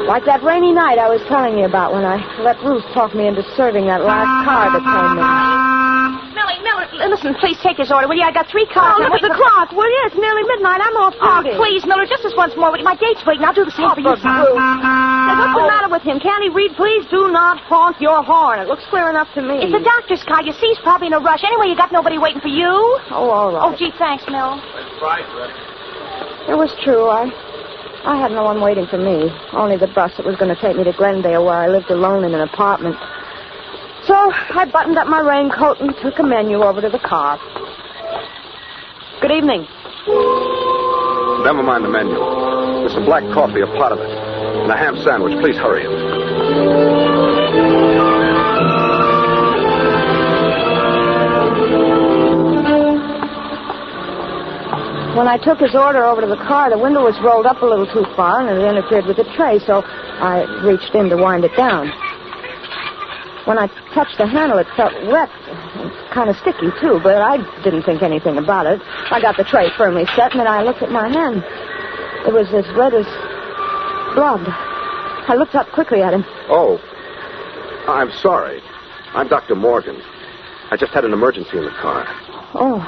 Like that rainy night I was telling you about when I let Ruth talk me into serving that last car that came in. Miller, listen, please take this order, will you? I got 3 cars. Oh, look at the clock, will you? It's nearly midnight. I'm off duty. Oh, please, Miller, just this once more. My date's waiting. I'll do the same for you. Hey, what's the matter with him? Can't he read? Please do not honk your horn. It looks clear enough to me. It's the doctor's car. You see, he's probably in a rush. Anyway, you got nobody waiting for you. Oh, all right. Oh, gee, thanks, Mill. That's right, Rennie. It was true. I had no one waiting for me. Only the bus that was going to take me to Glendale, where I lived alone in an apartment. So I buttoned up my raincoat and took a menu over to the car. Good evening. Never mind the menu. There's some black coffee, a pot of it, and a ham sandwich. Please hurry. When I took his order over to the car, the window was rolled up a little too far, and it interfered with the tray, so I reached in to wind it down. When I touched the handle, it felt wet, kind of sticky, too, but I didn't think anything about it. I got the tray firmly set, and then I looked at my hand. It was as red as blood. I looked up quickly at him. Oh, I'm sorry. I'm Dr. Morgan. I just had an emergency in the car. Oh,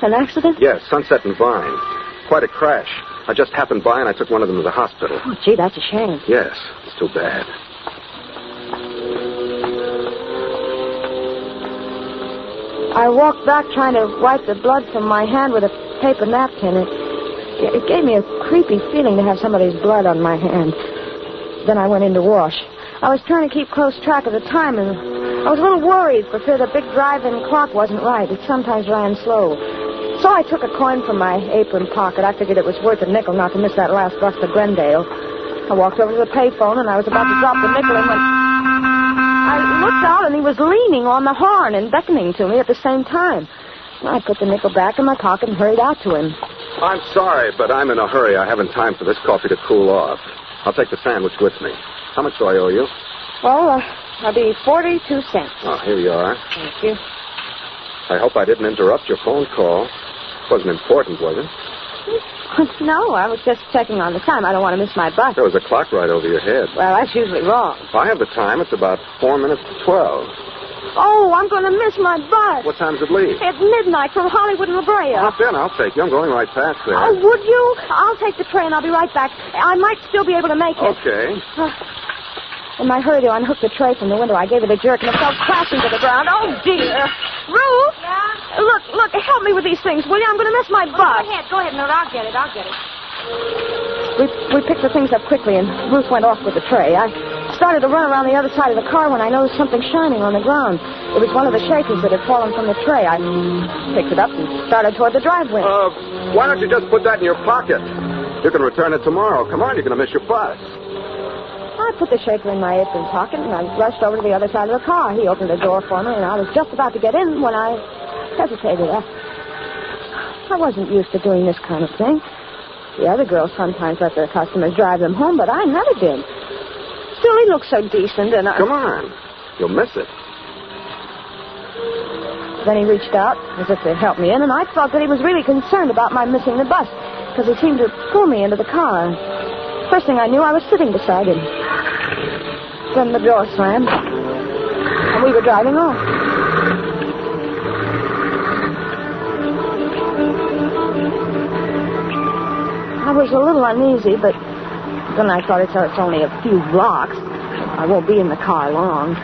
an accident? Yes, Sunset and Vine. Quite a crash. I just happened by, and I took one of them to the hospital. Oh, gee, that's a shame. Yes, it's too bad. I walked back trying to wipe the blood from my hand with a paper napkin. It gave me a creepy feeling to have somebody's blood on my hand. Then I went in to wash. I was trying to keep close track of the time, and I was a little worried for fear the big drive-in clock wasn't right. It sometimes ran slow. So I took a coin from my apron pocket. I figured it was worth a nickel not to miss that last bus to Glendale. I walked over to the payphone, and I was about to drop the nickel in when... I looked out, and he was leaning on the horn and beckoning to me at the same time. I put the nickel back in my pocket and hurried out to him. I'm sorry, but I'm in a hurry. I haven't time for this coffee to cool off. I'll take the sandwich with me. How much do I owe you? Well, that'll be 42 cents. Oh, here you are. Thank you. I hope I didn't interrupt your phone call. Wasn't important, was it? No, I was just checking on the time. I don't want to miss my bus. There was a clock right over your head. Well, that's usually wrong. If I have the time, it's about 4 minutes to 12. Oh, I'm going to miss my bus. What time does it leave? At midnight from Hollywood and La Brea. Hop in, I'll take you. I'm going right past there. Oh, would you? I'll take the train. I'll be right back. I might still be able to make it. Okay. In my hurry to unhook the tray from the window, I gave it a jerk and it fell crashing to the ground. Oh, dear. Ruth? Yeah? Look, help me with these things, will you? I'm going to miss my bus. Go ahead, Mildred. I'll get it. We picked the things up quickly, and Ruth went off with the tray. I started to run around the other side of the car when I noticed something shining on the ground. It was one of the shakers that had fallen from the tray. I picked it up and started toward the driveway. Why don't you just put that in your pocket? You can return it tomorrow. Come on, you're going to miss your bus. I put the shaker in my apron pocket, and I rushed over to the other side of the car. He opened the door for me, and I was just about to get in when I hesitated. I wasn't used to doing this kind of thing. The other girls sometimes let their customers drive them home, but I never did. Still, he looked so decent, and I... Come on. You'll miss it. Then he reached out as if to help me in, and I thought that he was really concerned about my missing the bus, because he seemed to pull me into the car. First thing I knew, I was sitting beside him. Then the door slammed, and we were driving off. I was a little uneasy, but then I thought it's only a few blocks. I won't be in the car long.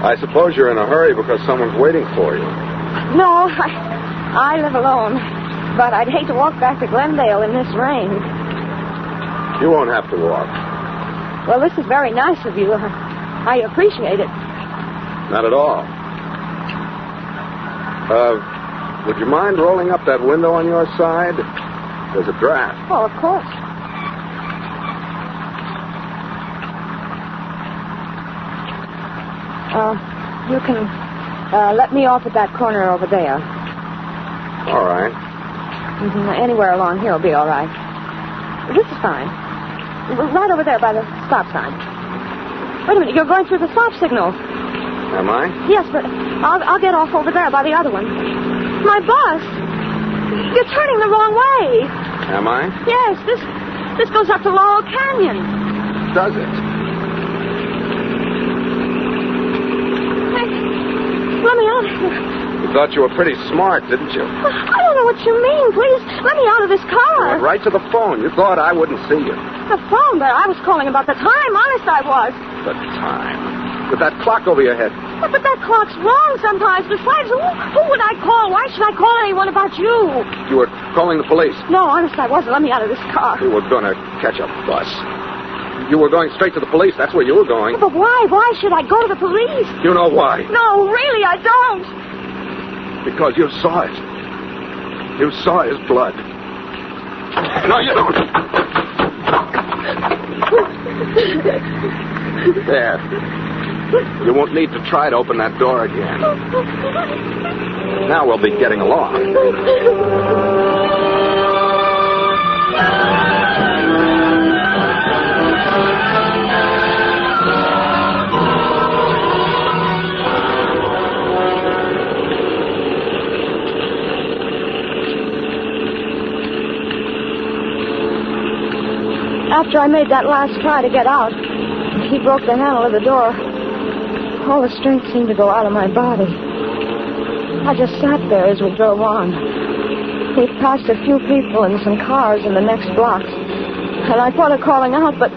I suppose you're in a hurry because someone's waiting for you. No, I live alone, but I'd hate to walk back to Glendale in this rain. You won't have to walk. Well, this is very nice of you. I appreciate it. Not at all. Would you mind rolling up that window on your side? There's a draft. Oh, of course. You can let me off at that corner over there. All right. Anywhere along here will be all right. This is fine. Right over there by the stop sign. Wait a minute, you're going through the stop signal. Am I? Yes, but I'll get off over there by the other one. My bus? You're turning the wrong way. Am I? Yes, this goes up to Laurel Canyon. Does it? Let me out. You thought you were pretty smart, didn't you? I don't know what you mean. Please, let me out of this car. You went right to the phone. You thought I wouldn't see you. The phone, but I was calling about the time. Honest, I was. The time. With that clock over your head. But that clock's wrong sometimes. Besides, who would I call? Why should I call anyone about you? You were calling the police. No, honest, I wasn't. Let me out of this car. You were going to catch a bus. You were going straight to the police. That's where you were going. But why? Why should I go to the police? You know why. No, really, I don't. Because you saw it. You saw his blood. No, you don't. There. You won't need to try to open that door again. Now we'll be getting along. After I made that last try to get out, he broke the handle of the door. All the strength seemed to go out of my body. I just sat there as we drove on. We passed a few people and some cars in the next blocks. And I thought of calling out, but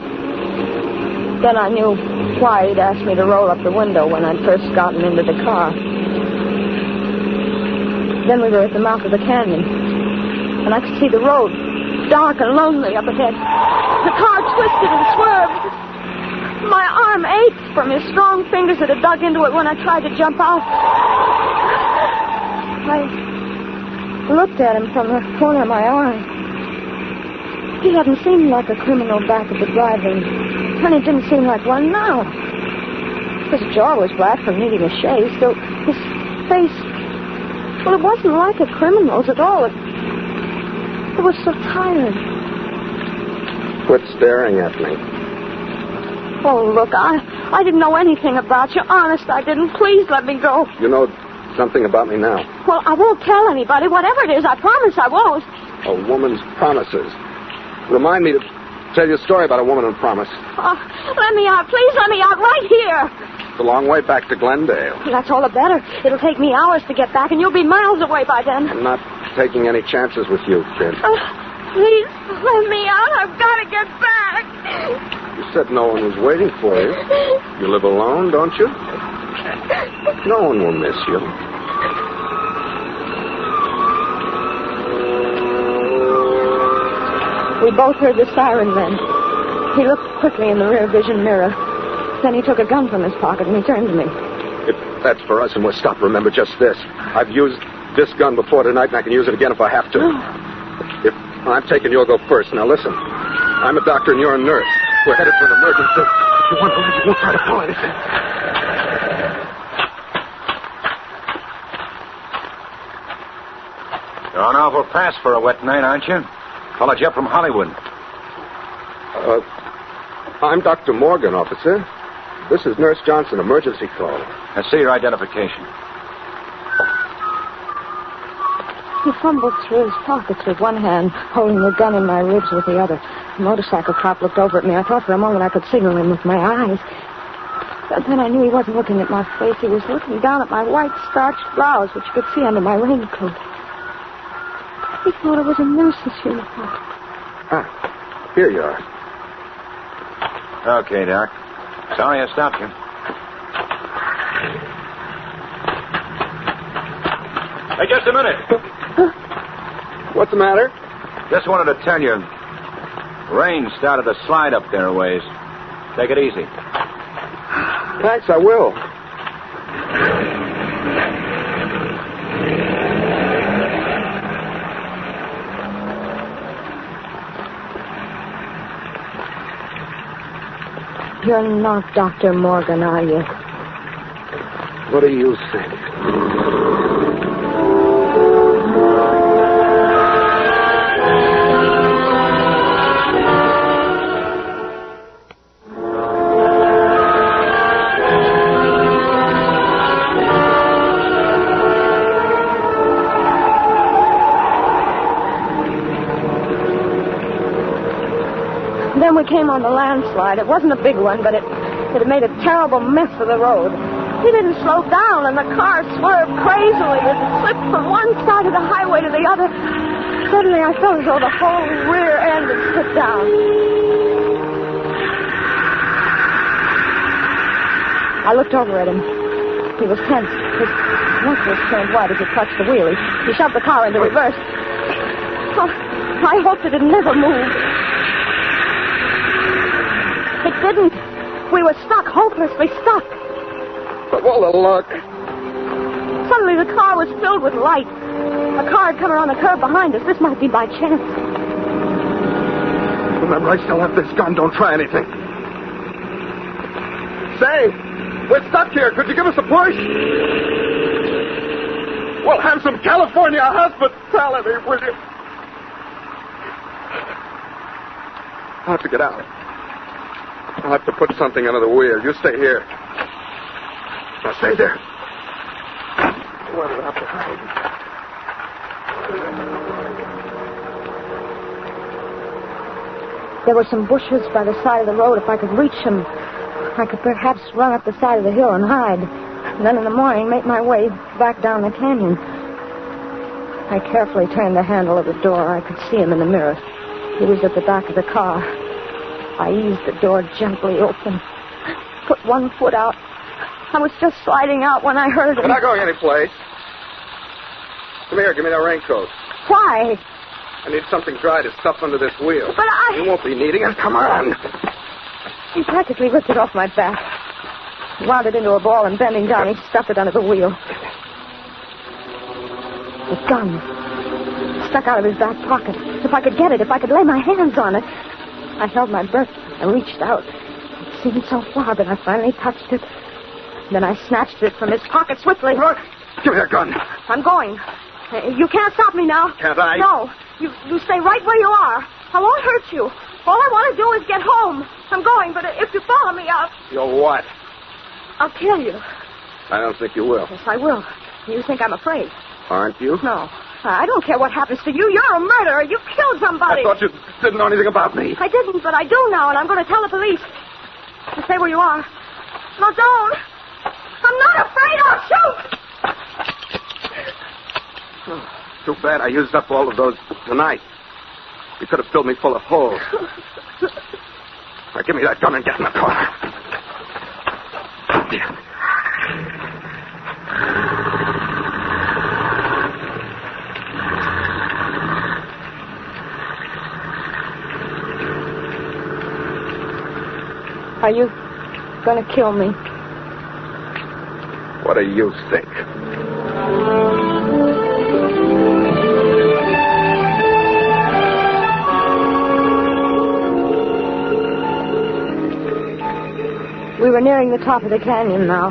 then I knew why he'd asked me to roll up the window when I'd first gotten into the car. Then we were at the mouth of the canyon. And I could see the road, dark and lonely up ahead. The car twisted and swerved. My arm ached from his strong fingers that had dug into it when I tried to jump out. I looked at him from the corner of my eye. He hadn't seemed like a criminal back at the drive-in. And he didn't seem like one now. His jaw was black from needing a shave, so his face... Well, it wasn't like a criminal's at all. It was so tired. Quit staring at me. Oh, look, I didn't know anything about you. Honest, I didn't. Please let me go. You know something about me now. Well, I won't tell anybody. Whatever it is, I promise I won't. A woman's promises. Remind me to tell you a story about a woman who promised. Oh, let me out. Please let me out right here. It's a long way back to Glendale. That's all the better. It'll take me hours to get back, and you'll be miles away by then. I'm not taking any chances with you, kid. Please let me out. I've got to get back. You said no one was waiting for you. You live alone, don't you? No one will miss you. We both heard the siren then. He looked quickly in the rear vision mirror. Then he took a gun from his pocket and he turned to me. If that's for us and we're stopped, remember just this. I've used this gun before tonight and I can use it again if I have to. If I'm taking, you'll go first. Now listen, I'm a doctor and you're a nurse. We're headed for an emergency. If you want to leave, you won't try to pull anything. You're on awful fast for a wet night, aren't you? Followed you up from Hollywood. I'm Dr. Morgan, officer. This is Nurse Johnson, emergency call. I see your identification. He fumbled through his pockets with one hand, holding the gun in my ribs with the other. The motorcycle cop looked over at me. I thought for a moment I could signal him with my eyes. But then I knew he wasn't looking at my face. He was looking down at my white starched blouse, which you could see under my raincoat. He thought it was a nurse's uniform. Ah, here you are. Okay, Doc. Sorry I stopped you. Hey, just a minute. What's the matter? Just wanted to tell you, rain started to slide up there a ways. Take it easy. Thanks, I will. You're not Dr. Morgan, are you? What do you think? Then we came on the landslide. It wasn't a big one, but it had made a terrible mess of the road. He didn't slow down, and the car swerved crazily as it slipped from one side of the highway to the other. Suddenly, I felt as though the whole rear end had slipped down. I looked over at him. He was tense. His neck was turned white as he clutched the wheel. He shoved the car into reverse. Oh, I hoped it had never moved. It didn't. We were stuck, hopelessly stuck. Of all the luck. Suddenly the car was filled with light. A car had come around the curve behind us. This might be by chance. Remember, I still have this gun. Don't try anything. Say, we're stuck here. Could you give us a push? We'll have some California hospitality, will you? I'll have to get out. I'll have to put something under the wheel. You stay here. Now stay there. What do I have to hide? There were some bushes by the side of the road. If I could reach them, I could perhaps run up the side of the hill and hide. And then in the morning, make my way back down the canyon. I carefully turned the handle of the door. I could see him in the mirror. He was at the back of the car. I eased the door gently open, put one foot out. I was just sliding out when I heard him. We're not going anyplace. Come here, give me that raincoat. Why? I need something dry to stuff under this wheel. But You won't be needing it. Come on. He practically ripped it off my back. Wound it into a ball and bending down, he stuffed it under the wheel. The gun stuck out of his back pocket. If I could get it, if I could lay my hands on it. I held my breath. I reached out. It seemed so far, but I finally touched it. Then I snatched it from his pocket swiftly. Look, give me that gun. I'm going. You can't stop me now. Can't I? No. You stay right where you are. I won't hurt you. All I want to do is get home. I'm going, but if you follow me, You'll what? I'll kill you. I don't think you will. Yes, I will. You think I'm afraid? Aren't you? No. I don't care what happens to you. You're a murderer. You killed somebody. I thought you didn't know anything about me. I didn't, but I do now, and I'm going to tell the police. You stay where you are. No, don't. I'm not afraid. I'll shoot. Oh, too bad I used up all of those tonight. You could have filled me full of holes. Now, give me that gun and get in the car. Are you going to kill me? What do you think? We were nearing the top of the canyon now.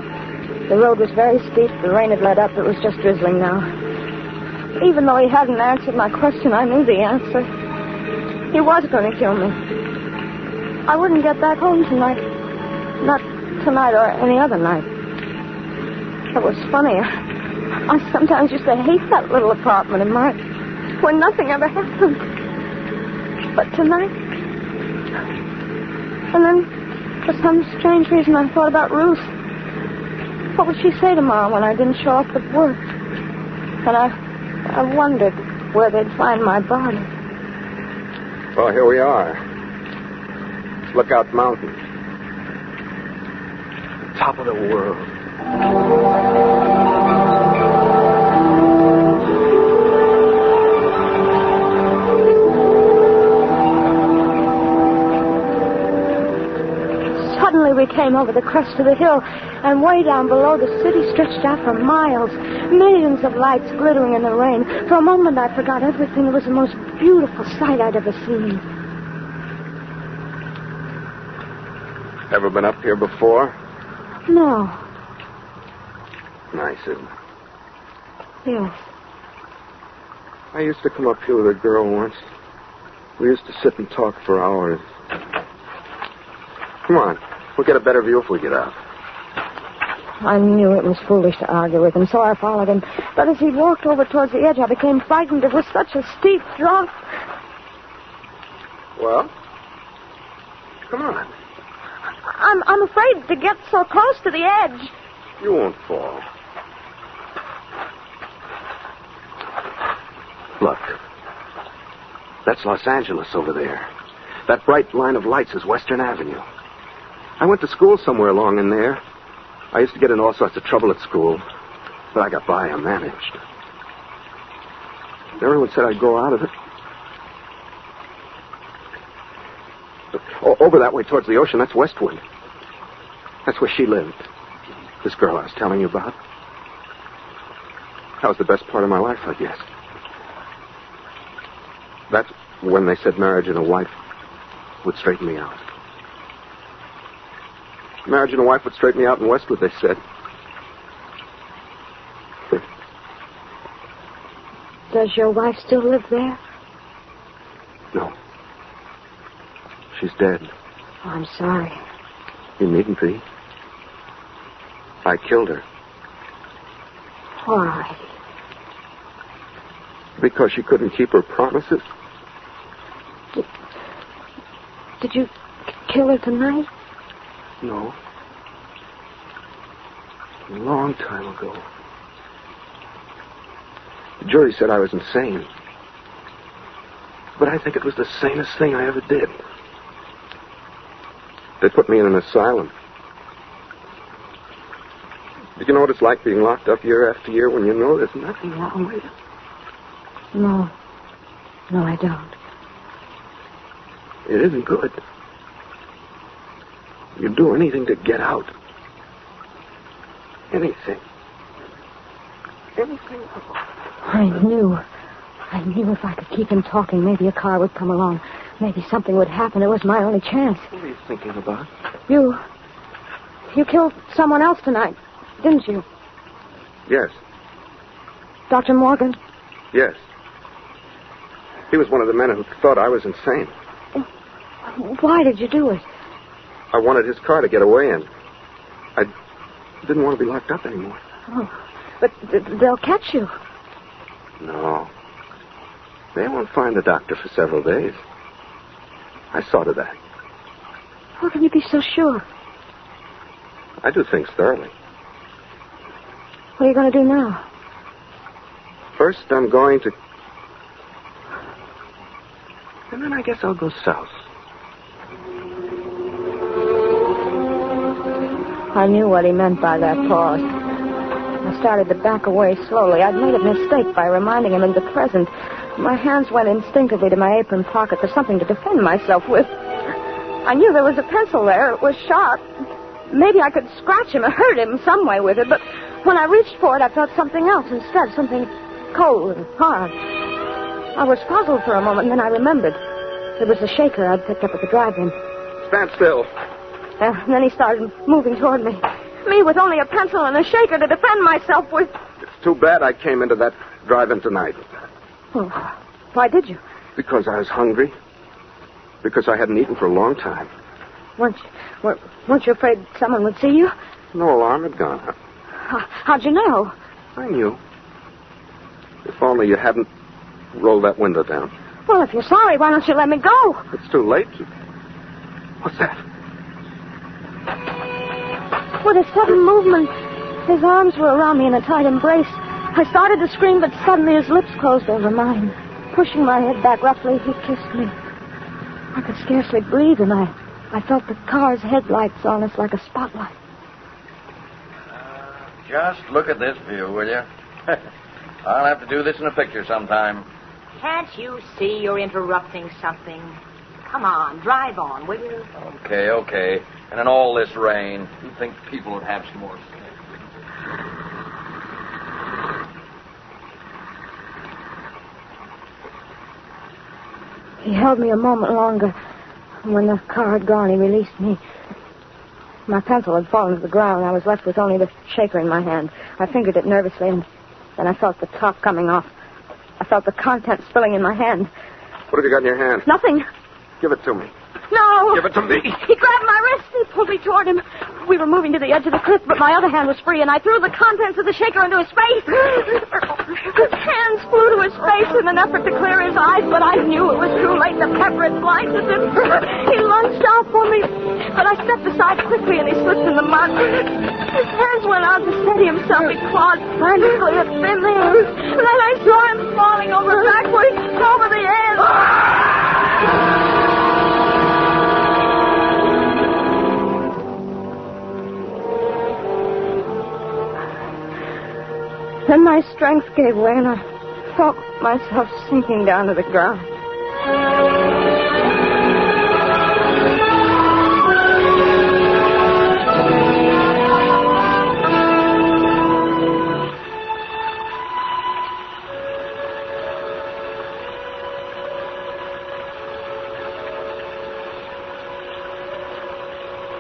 The road was very steep. The rain had let up. It was just drizzling now. Even though he hadn't answered my question, I knew the answer. He was going to kill me. I wouldn't get back home tonight. Not tonight or any other night. It was funny. I sometimes used to hate that little apartment of mine when nothing ever happened. But tonight... And then... For some strange reason, I thought about Ruth. What would she say tomorrow when I didn't show up at work? And I wondered where they'd find my body. Well, here we are. Lookout Mountain. Top of the world. Suddenly we came over the crest of the hill, and way down below the city stretched out for miles. Millions of lights glittering in the rain. For a moment I forgot everything. It was the most beautiful sight I'd ever seen. Ever been up here before? No. Nice, isn't it? Yes. I used to come up here with a girl once. We used to sit and talk for hours. Come on. We'll get a better view if we get out. I knew it was foolish to argue with him, so I followed him. But as he walked over towards the edge, I became frightened. It was such a steep drop. Well? Come on. I'm afraid to get so close to the edge. You won't fall. Look. That's Los Angeles over there. That bright line of lights is Western Avenue. I went to school somewhere along in there. I used to get in all sorts of trouble at school, but I got by. I managed. Everyone said I'd grow out of it. Over that way towards the ocean, that's Westwood. That's where she lived. This girl I was telling you about. That was the best part of my life, I guess. That's when they said marriage and a wife would straighten me out. Marriage and a wife would straighten me out in Westwood, they said. Does your wife still live there? No. She's dead. Oh, I'm sorry. You needn't be. I killed her. Why? Because she couldn't keep her promises. Did you kill her tonight? No. A long time ago. The jury said I was insane. But I think it was the sanest thing I ever did. They put me in an asylum. Do you know what it's like being locked up year after year when you know there's nothing wrong with you? No. No, I don't. It isn't good. You'd do anything to get out. Anything. Anything. I knew. I knew if I could keep him talking, maybe a car would come along. Maybe something would happen. It was my only chance. What are you thinking about? You killed someone else tonight, didn't you? Yes. Dr. Morgan? Yes. He was one of the men who thought I was insane. Why did you do it? I wanted his car to get away in. I didn't want to be locked up anymore. Oh, but they'll catch you. No. They won't find the doctor for several days. I saw to that. How can you be so sure? I do things thoroughly. What are you going to do now? First, I'm going to... And then I guess I'll go south. I knew what he meant by that pause. I started to back away slowly. I'd made a mistake by reminding him in the present. My hands went instinctively to my apron pocket for something to defend myself with. I knew there was a pencil there. It was sharp. Maybe I could scratch him or hurt him some way with it, but when I reached for it, I felt something else instead, something cold and hard. I was puzzled for a moment, and then I remembered. It was the shaker I'd picked up at the drive-in. Stand still. And then he started moving toward me. Me with only a pencil and a shaker to defend myself with. It's too bad I came into that drive-in tonight. Oh, why did you? Because I was hungry. Because I hadn't eaten for a long time. Weren't you afraid someone would see you? No alarm had gone up. How'd you know? I knew. If only you hadn't rolled that window down. Well, if you're sorry, why don't you let me go? It's too late. What's that? With a sudden movement, his arms were around me in a tight embrace. I started to scream, but suddenly his lips closed over mine. Pushing my head back roughly, he kissed me. I could scarcely breathe, and I felt the car's headlights on us like a spotlight. Just look at this view, will you? I'll have to do this in a picture sometime. Can't you see you're interrupting something? Come on, drive on, will you? Okay. And in all this rain, you'd think people would have some more sense. He held me a moment longer. When the car had gone, he released me. My pencil had fallen to the ground. I was left with only the shaker in my hand. I fingered it nervously, and then I felt the top coming off. I felt the contents spilling in my hand. What have you got in your hand? Nothing. Give it to me. No. Give it to me. He grabbed my wrist. He pulled me toward him. We were moving to the edge of the cliff, but my other hand was free, and I threw the contents of the shaker into his face. His hands flew to his face in an effort to clear his eyes, but I knew it was too late. The pepper had blinded him. He lunged out for me, but I stepped aside quickly, and he slipped in the mud. His hands went out to steady himself. He clawed frantically at thin air. Then I saw him falling over backwards over the edge. Then my strength gave way, and I felt myself sinking down to the ground.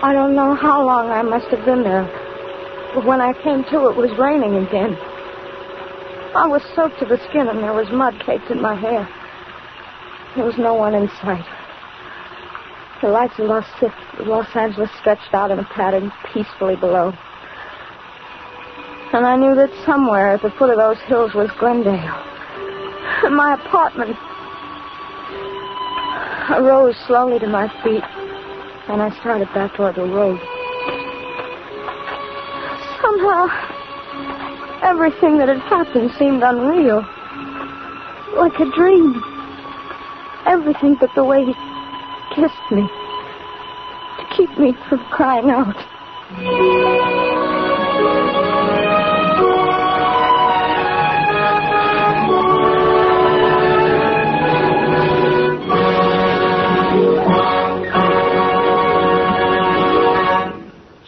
I don't know how long I must have been there, but when I came to, it was raining again. I was soaked to the skin, and there was mud caked in my hair. There was no one in sight. The lights of Los Angeles stretched out in a pattern peacefully below. And I knew that somewhere at the foot of those hills was Glendale. And my apartment. I rose slowly to my feet, and I started back toward the road. Somehow, everything that had happened seemed unreal. Like a dream. Everything but the way he kissed me. To keep me from crying out.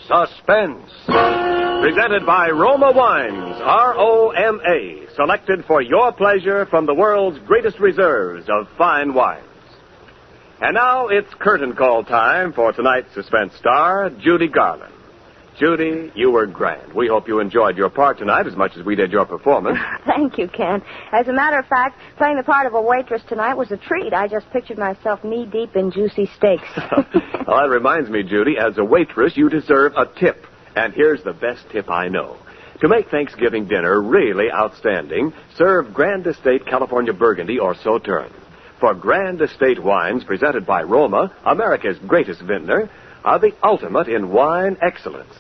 Suspense. Presented by Roma Wines, R-O-M-A, selected for your pleasure from the world's greatest reserves of fine wines. And now it's curtain call time for tonight's suspense star, Judy Garland. Judy, you were grand. We hope you enjoyed your part tonight as much as we did your performance. Thank you, Ken. As a matter of fact, playing the part of a waitress tonight was a treat. I just pictured myself knee-deep in juicy steaks. Well, that reminds me, Judy, as a waitress, you deserve a tip. And here's the best tip I know. To make Thanksgiving dinner really outstanding, serve Grand Estate California Burgundy or Sauterne. For Grand Estate wines presented by Roma, America's greatest vintner, are the ultimate in wine excellence.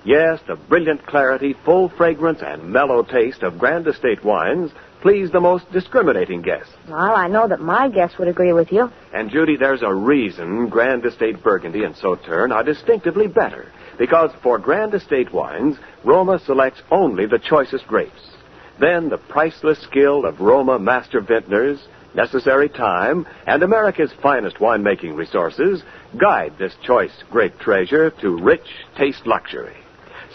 Yes, the brilliant clarity, full fragrance, and mellow taste of Grand Estate wines please the most discriminating guests. Well, I know that my guests would agree with you. And, Judy, there's a reason Grand Estate Burgundy and Sauterne are distinctively better. Because for Grand Estate wines, Roma selects only the choicest grapes. Then the priceless skill of Roma master vintners, necessary time, and America's finest winemaking resources guide this choice grape treasure to rich taste luxury.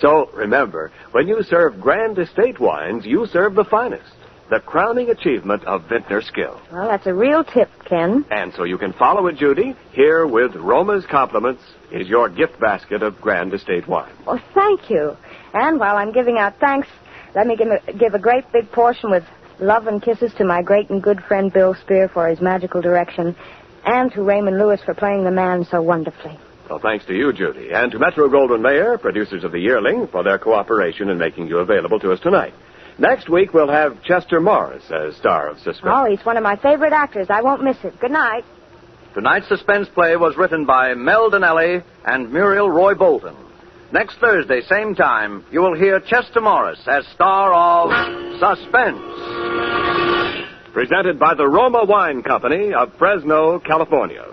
So, remember, when you serve Grand Estate wines, you serve the finest, the crowning achievement of vintner skill. Well, that's a real tip, Ken. And so you can follow it, Judy. Here, with Roma's compliments, is your gift basket of Grand Estate wine. Well, thank you. And while I'm giving out thanks, let me give a great big portion with love and kisses to my great and good friend Bill Spear for his magical direction, and to Raymond Lewis for playing the man so wonderfully. Well, thanks to you, Judy, and to Metro Goldwyn Mayer, producers of The Yearling, for their cooperation in making you available to us tonight. Next week, we'll have Chester Morris as star of Suspense. Oh, he's one of my favorite actors. I won't miss it. Good night. Tonight's suspense play was written by Mel Donnelly and Muriel Roy Bolton. Next Thursday, same time, you will hear Chester Morris as star of Suspense. Presented by the Roma Wine Company of Fresno, California.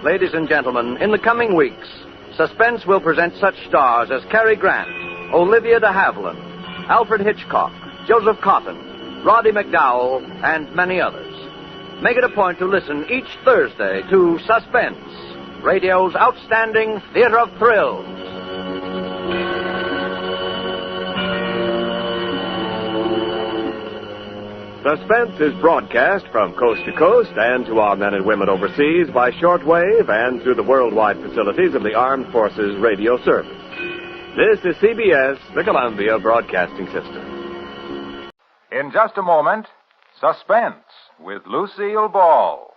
Ladies and gentlemen, in the coming weeks, Suspense will present such stars as Cary Grant, Olivia de Havilland, Alfred Hitchcock, Joseph Cotton, Roddy McDowell, and many others. Make it a point to listen each Thursday to Suspense, radio's outstanding theater of thrills. Suspense is broadcast from coast to coast and to our men and women overseas by shortwave and through the worldwide facilities of the Armed Forces Radio Service. This is CBS, the Columbia Broadcasting System. In just a moment, Suspense with Lucille Ball.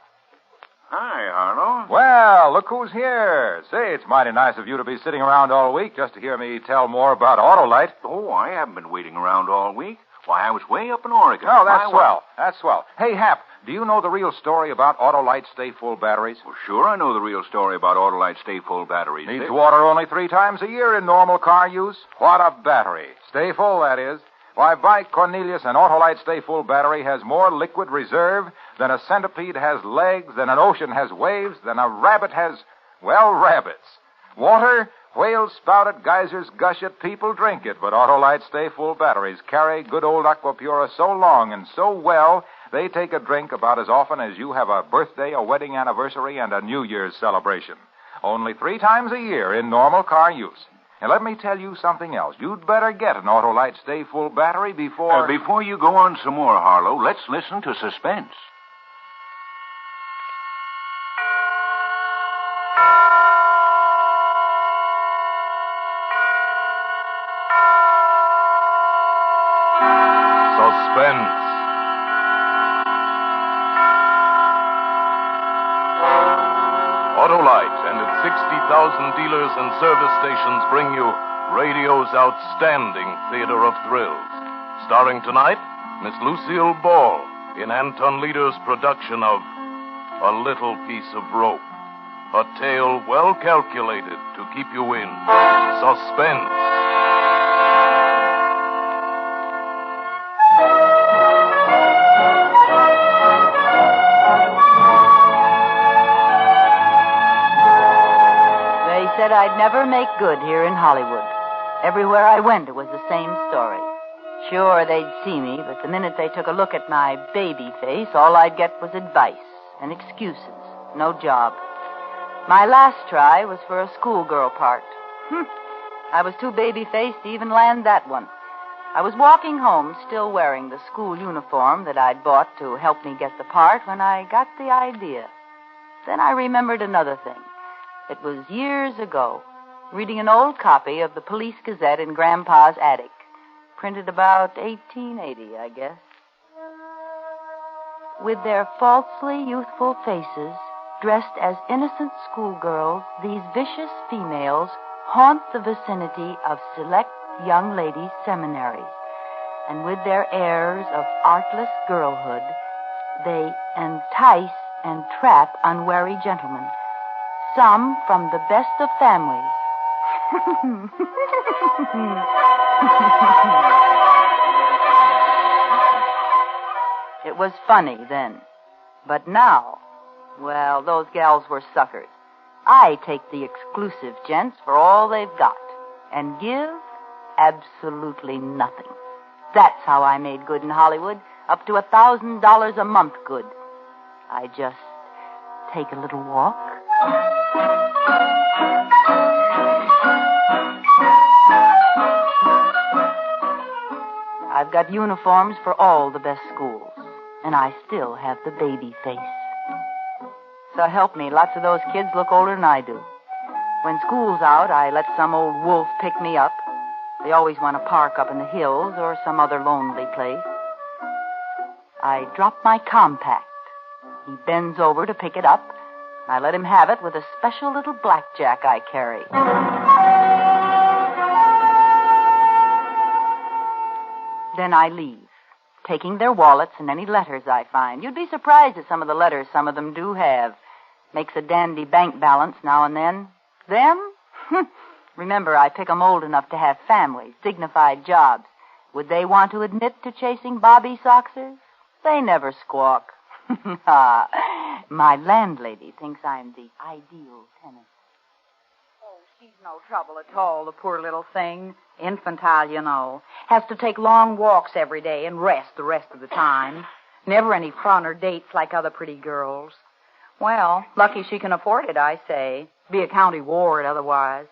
Hi, Harlow. Well, look who's here. Say, it's mighty nice of you to be sitting around all week just to hear me tell more about Autolite. Oh, I haven't been waiting around all week. Why, I was way up in Oregon. Oh, that's swell. That's swell. Hey, Hap, do you know the real story about Autolite Stay Full batteries? Well, sure, I know the real story about Autolite Stay Full batteries. Needs water only 3 times a year in normal car use. What a battery. Stay full, that is. Why, by Cornelius, an Autolite Stay Full battery has more liquid reserve than a centipede has legs, than an ocean has waves, than a rabbit has, well, rabbits. Water? Whales spout it, geysers gush it, people drink it, but Autolite Stay Full batteries carry good old Aquapura so long and so well, they take a drink about as often as you have a birthday, a wedding anniversary, and a New Year's celebration. Only 3 times a year in normal car use. And let me tell you something else. You'd better get an Autolite Stay Full battery before... Before you go on some more, Harlow, let's listen to Suspense. Suspense. Autolite and its 60,000 dealers and service stations bring you radio's outstanding theater of thrills. Starring tonight, Miss Lucille Ball in Anton Leder's production of A Little Piece of Rope. A tale well calculated to keep you in suspense. I'd never make good here in Hollywood. Everywhere I went, it was the same story. Sure, they'd see me, but the minute they took a look at my baby face, all I'd get was advice and excuses. No job. My last try was for a schoolgirl part. I was too baby-faced to even land that one. I was walking home, still wearing the school uniform that I'd bought to help me get the part, when I got the idea. Then I remembered another thing. It was years ago, reading an old copy of the Police Gazette in Grandpa's attic. Printed about 1880, I guess. With their falsely youthful faces, dressed as innocent schoolgirls, these vicious females haunt the vicinity of select young ladies' seminaries. And with their airs of artless girlhood, they entice and trap unwary gentlemen, some from the best of families. It was funny then. But now, well, those gals were suckers. I take the exclusive gents for all they've got and give absolutely nothing. That's how I made good in Hollywood, up to $1,000 a month good. I just take a little walk. I've got uniforms for all the best schools, and I still have the baby face. So help me, lots of those kids look older than I do. When school's out, I let some old wolf pick me up. They always want to park up in the hills or some other lonely place. I drop my compact. He bends over to pick it up. I let him have it with a special little blackjack I carry. Then I leave, taking their wallets and any letters I find. You'd be surprised at some of the letters some of them do have. Makes a dandy bank balance now and then. Them? Remember, I pick 'em old enough to have families, dignified jobs. Would they want to admit to chasing Bobby Soxers? They never squawk. My landlady thinks I'm the ideal tenant. Oh, she's no trouble at all, the poor little thing. Infantile, you know. Has to take long walks every day and rest the rest of the time. Never any fun or dates like other pretty girls. Well, lucky she can afford it, I say. Be a county ward otherwise.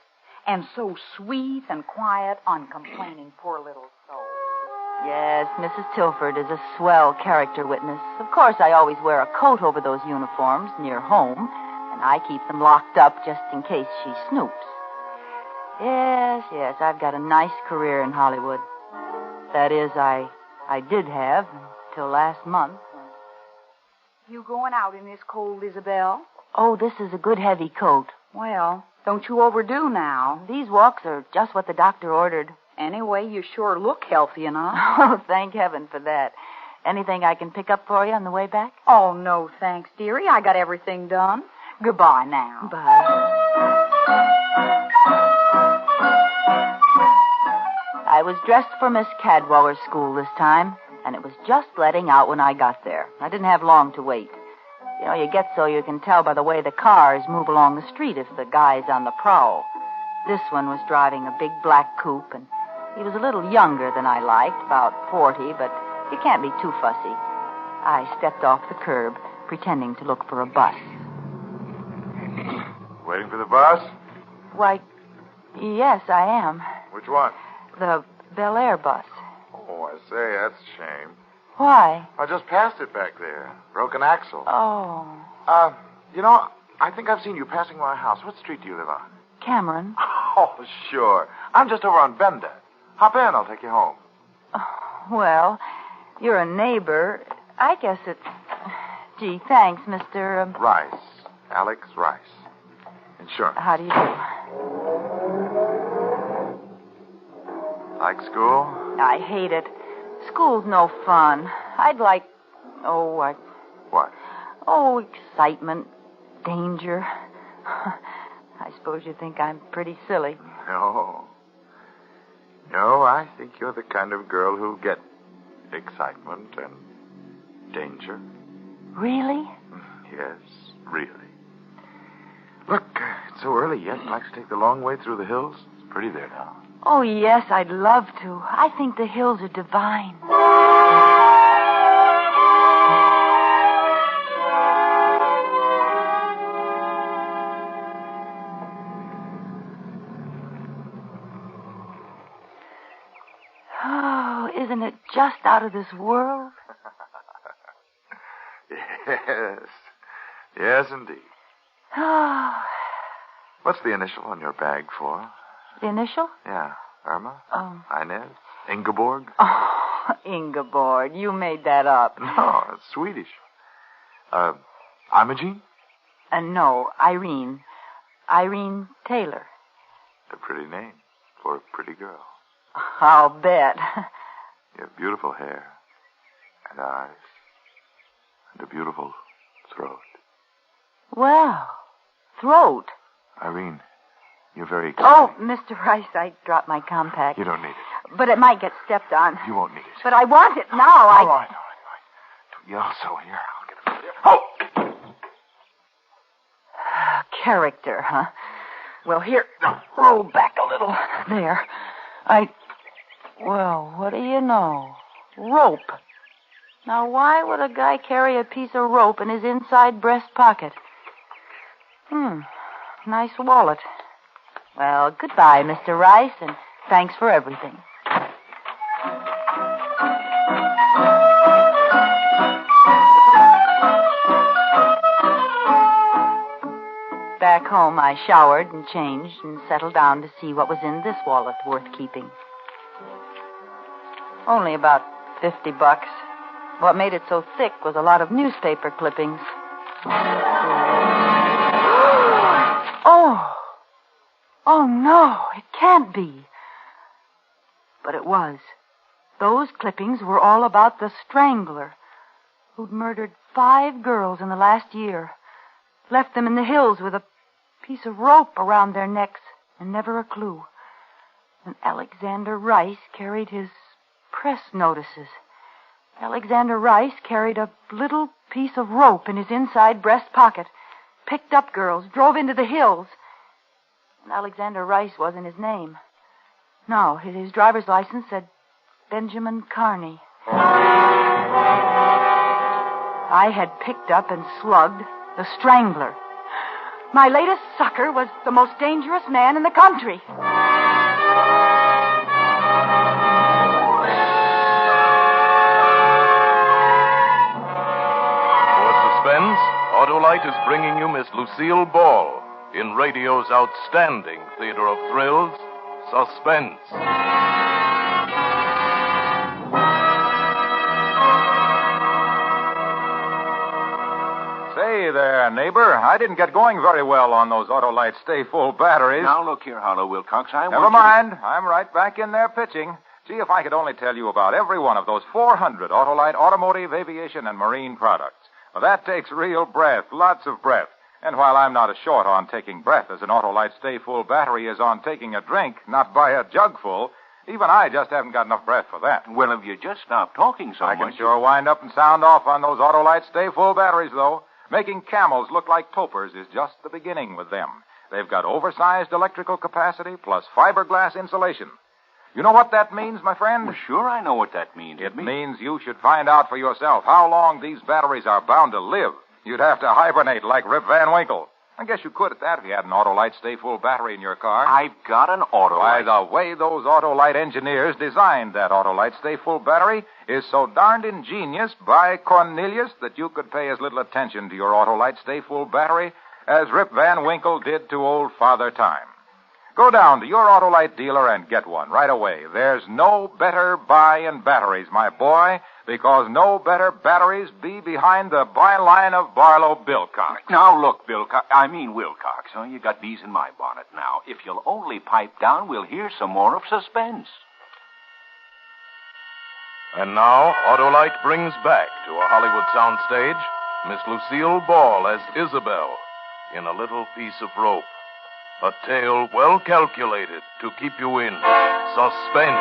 And so sweet and quiet, uncomplaining, poor little soul. Yes, Mrs. Tilford is a swell character witness. Of course, I always wear a coat over those uniforms near home, and I keep them locked up just in case she snoops. Yes, I've got a nice career in Hollywood. That is, I did have until last month. You going out in this cold, Isabel? Oh, this is a good heavy coat. Well, don't you overdo now. These walks are just what the doctor ordered. Anyway, you sure look healthy enough. Oh, thank heaven for that. Anything I can pick up for you on the way back? Oh, no, thanks, dearie. I got everything done. Goodbye now. Bye. I was dressed for Miss Cadwaller's school this time, and it was just letting out when I got there. I didn't have long to wait. You know, you get so you can tell by the way the cars move along the street if the guy's on the prowl. This one was driving a big black coupe, and he was a little younger than I liked, about 40, but you can't be too fussy. I stepped off the curb, pretending to look for a bus. Waiting for the bus? Why, yes, I am. Which one? The Bel Air bus. Oh, I say, that's a shame. Why? I just passed it back there. Broken axle. Oh. You know, I think I've seen you passing my house. What street do you live on? Cameron. Oh, sure. I'm just over on Bender. Hop in, I'll take you home. Oh, well, you're a neighbor. I guess it's... Gee, thanks, Mr. Rice. Alex Rice. Insurance. How do you do? Like school? I hate it. School's no fun. I'd like... What? Oh, excitement. Danger. I suppose you think I'm pretty silly. No, I think you're the kind of girl who'll get excitement and danger. Really? Yes, really. Look, So early yet? Like to take the long way through the hills? It's pretty there now. Oh, yes, I'd love to. I think the hills are divine. Oh, isn't it just out of this world? Yes. Yes, indeed. Oh, What's the initial on your bag for? the initial? Yeah. Irma? Oh. Inez? Ingeborg? Oh, Ingeborg, you made that up. No, it's Swedish. Imogene? No, Irene. Irene Taylor. A pretty name for a pretty girl. I'll bet. You have beautiful hair and eyes and a beautiful throat. Well, throat. Irene, you're very Oh, Mr. Rice, I dropped my compact. You don't need it. But it might get stepped on. You won't need it. But I want it now. All right. Don't yell so. Here, I'll get it. Oh! Character, huh? Well, here, roll back a little. There. Well, what do you know? Rope. Now, why would a guy carry a piece of rope in his inside breast pocket? Nice wallet. Well, goodbye, Mr. Rice, and thanks for everything. Back home, I showered and changed and settled down to see what was in this wallet worth keeping. Only about $50. What made it so thick was a lot of newspaper clippings. Oh, no, it can't be. But it was. Those clippings were all about the strangler who'd murdered 5 girls in the last year, left them in the hills with a piece of rope around their necks and never a clue. And Alexander Rice carried his press notices. Alexander Rice carried a little piece of rope in his inside breast pocket, picked up girls, drove into the hills. And Alexander Rice wasn't his name. No, his driver's license said Benjamin Carney. I had picked up and slugged the strangler. My latest sucker was the most dangerous man in the country. For Suspense, Autolite is bringing you Miss Lucille Ball in radio's outstanding theater of thrills, Suspense. Say there, neighbor. I didn't get going very well on those Autolite Stay Full batteries. Now, look here, Harlow Wilcox. Never mind. I'm right back in there pitching. Gee, if I could only tell you about every one of those 400 Autolite automotive, aviation, and marine products. Well, that takes real breath, lots of breath. And while I'm not as short on taking breath as an Autolite Stay Full battery is on taking a drink, not by a jugful, even I just haven't got enough breath for that. Well, if you just stop talking so I much... can sure wind up and sound off on those Autolite Stay Full batteries, though. Making camels look like topers is just the beginning with them. They've got oversized electrical capacity plus fiberglass insulation. You know what that means, my friend? Well, sure, I know what that means. It means you should find out for yourself how long these batteries are bound to live. You'd have to hibernate like Rip Van Winkle. I guess you could at that if you had an Autolite Stay Full battery in your car. I've got an Autolite. By the way those Autolite engineers designed that Autolite Stay Full battery is so darned ingenious by Cornelius that you could pay as little attention to your Autolite Stay Full battery as Rip Van Winkle did to old Father Time. Go down to your Autolite dealer and get one right away. There's no better buy in batteries, my boy, because no better batteries be behind the byline of Barlow Wilcox. Now, look, Wilcox. Oh, you got bees in my bonnet now. If you'll only pipe down, we'll hear some more of Suspense. And now, Autolite brings back to a Hollywood soundstage Miss Lucille Ball as Isabel in A Little Piece of Rope. A tale well calculated to keep you in suspense.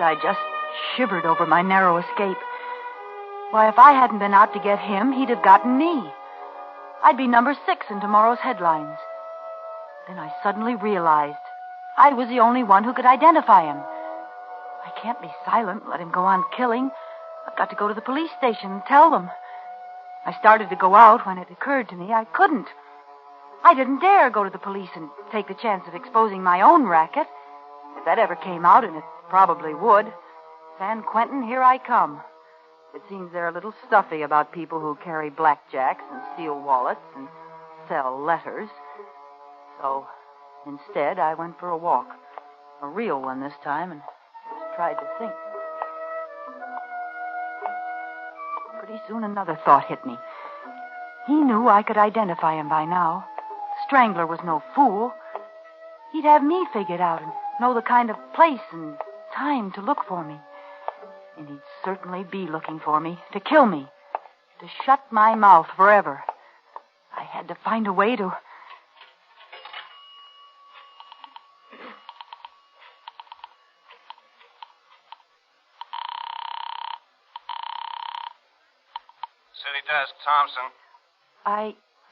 I just shivered over my narrow escape. Why, if I hadn't been out to get him, he'd have gotten me. I'd be number 6 in tomorrow's headlines. Then I suddenly realized I was the only one who could identify him. I can't be silent, let him go on killing. I've got to go to the police station and tell them. I started to go out when it occurred to me I couldn't. I didn't dare go to the police and take the chance of exposing my own racket. If that ever came out, and it probably would, San Quentin, here I come. It seems they're a little stuffy about people who carry blackjacks and steal wallets and sell letters. So, instead, I went for a walk. A real one this time, and tried to think. Pretty soon another thought hit me. He knew I could identify him by now. Strangler was no fool. He'd have me figured out and know the kind of place and time to look for me. And he'd certainly be looking for me, to kill me, to shut my mouth forever. I had to find a way to... City desk, Thompson.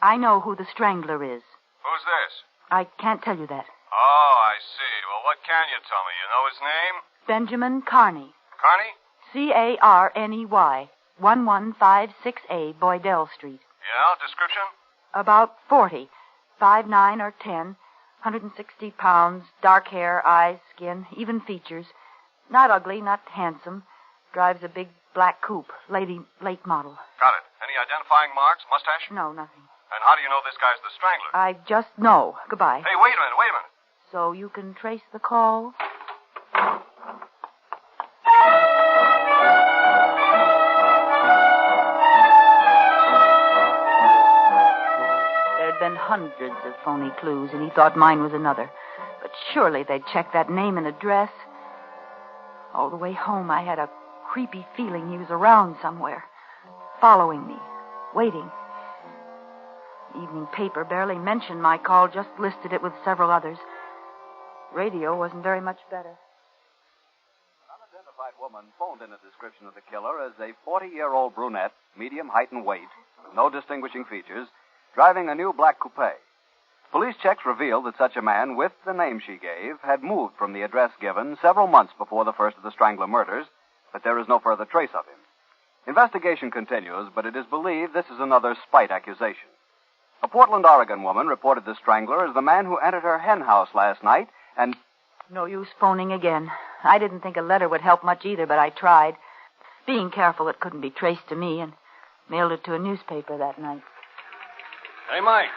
I know who the Strangler is. Who's this? I can't tell you that. Oh, I see. Well, what can you tell me? You know his name? Benjamin Carney. Carney? C-A-R-N-E-Y, 1156A, Boydell Street. Yeah, description? About 40, 5'9" or 10, 160 pounds, dark hair, eyes, skin, even features. Not ugly, not handsome. Drives a big black coupe, late model. Got it. Any identifying marks? Mustache? No, nothing. And how do you know this guy's the Strangler? I just know. Goodbye. Hey, wait a minute. So you can trace the call? There'd been hundreds of phony clues, and he thought mine was another. But surely they'd check that name and address. All the way home, I had a creepy feeling he was around somewhere, following me, waiting. The evening paper barely mentioned my call, just listed it with several others. Radio wasn't very much better. An unidentified woman phoned in a description of the killer as a 40-year-old brunette, medium height and weight, with no distinguishing features, driving a new black coupe. Police checks revealed that such a man, with the name she gave, had moved from the address given several months before the first of the Strangler murders, but there is no further trace of him. Investigation continues, but it is believed this is another spite accusation. A Portland, Oregon woman reported the Strangler as the man who entered her hen house last night and... No use phoning again. I didn't think a letter would help much either, but I tried. Being careful it couldn't be traced to me, and mailed it to a newspaper that night. Hey, Mike,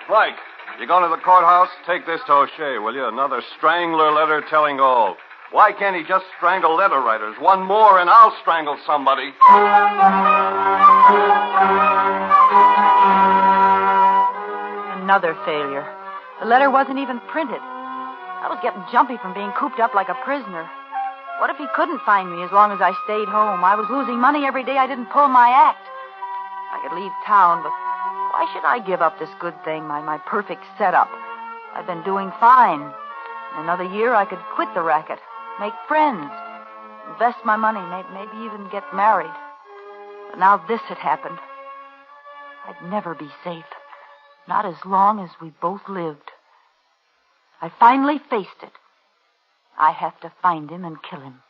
you going to the courthouse? Take this to O'Shea, will you? Another Strangler letter telling all. Why can't he just strangle letter writers? One more and I'll strangle somebody. Another failure. The letter wasn't even printed. I was getting jumpy from being cooped up like a prisoner. What if he couldn't find me as long as I stayed home? I was losing money every day I didn't pull my act. I could leave town, but why should I give up this good thing, my perfect setup? I've been doing fine. In another year, I could quit the racket, make friends, invest my money, maybe even get married. But now this had happened. I'd never be safe. Not as long as we both lived. I finally faced it. I have to find him and kill him.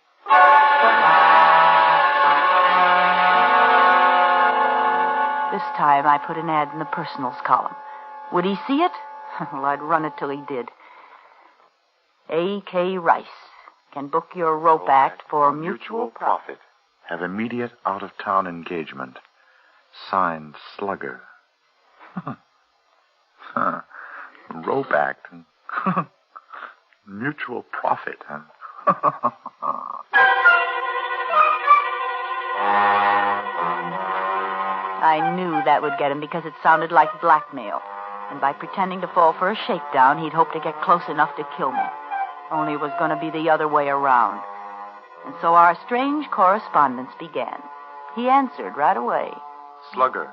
This time I put an ad in the personals column. Would he see it? Well, I'd run it till he did. A.K. Rice can book your rope act for mutual profit. Have immediate out-of-town engagement. Signed, Slugger. Rope act. Mutual profit, huh? I knew that would get him because it sounded like blackmail. And by pretending to fall for a shakedown, he'd hope to get close enough to kill me. Only it was going to be the other way around. And so our strange correspondence began. He answered right away. Slugger,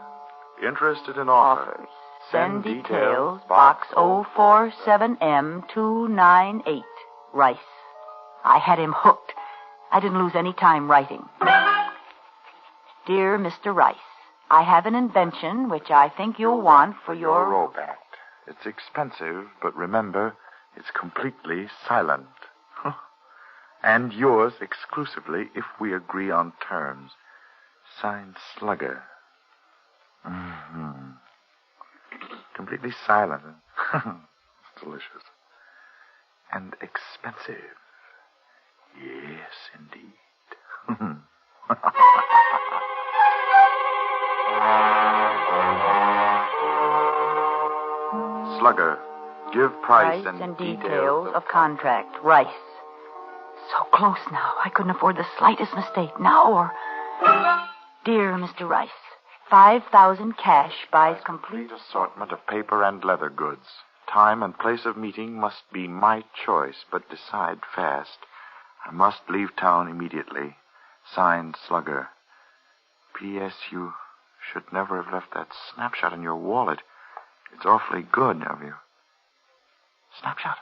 interested in offers. Send details, Box 047M298, Rice. I had him hooked. I didn't lose any time writing. Dear Mr. Rice, I have an invention which I think you'll want for Your rope act. It's expensive, but remember, it's completely silent. And yours exclusively if we agree on terms. Signed, Slugger. Mm-hmm. Completely silent. Delicious. And expensive. Yes, indeed. Slugger, give price and details of contract. Rice. So close now. I couldn't afford the slightest mistake now or... Dear Mr. Rice, 5,000 cash buys complete assortment of paper and leather goods. Time and place of meeting must be my choice, but decide fast. I must leave town immediately. Signed, Slugger. P.S. You should never have left that snapshot in your wallet. It's awfully good of you. Snapshot?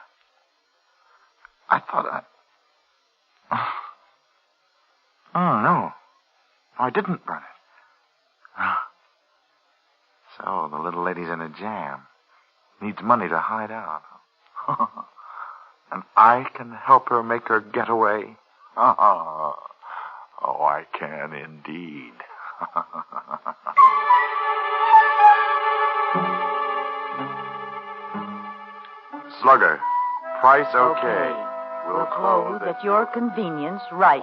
I thought Oh, no. I didn't burn it. So, the little lady's in a jam. Needs money to hide out. And I can help her make her get away. Oh, I can indeed. Slugger, price okay. We'll close at your convenience, Rice.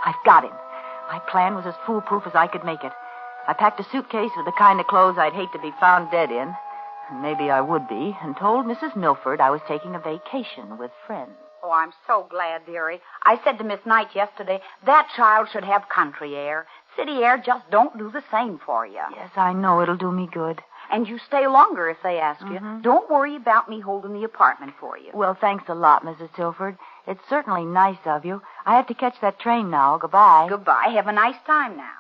I've got him. My plan was as foolproof as I could make it. I packed a suitcase with the kind of clothes I'd hate to be found dead in, and maybe I would be, and told Mrs. Milford I was taking a vacation with friends. Oh, I'm so glad, dearie. I said to Miss Knight yesterday, that child should have country air. City air just don't do the same for you. Yes, I know. It'll do me good. And you stay longer if they ask you. Don't worry about me holding the apartment for you. Well, thanks a lot, Mrs. Tilford. It's certainly nice of you. I have to catch that train now. Goodbye. Goodbye. Have a nice time now.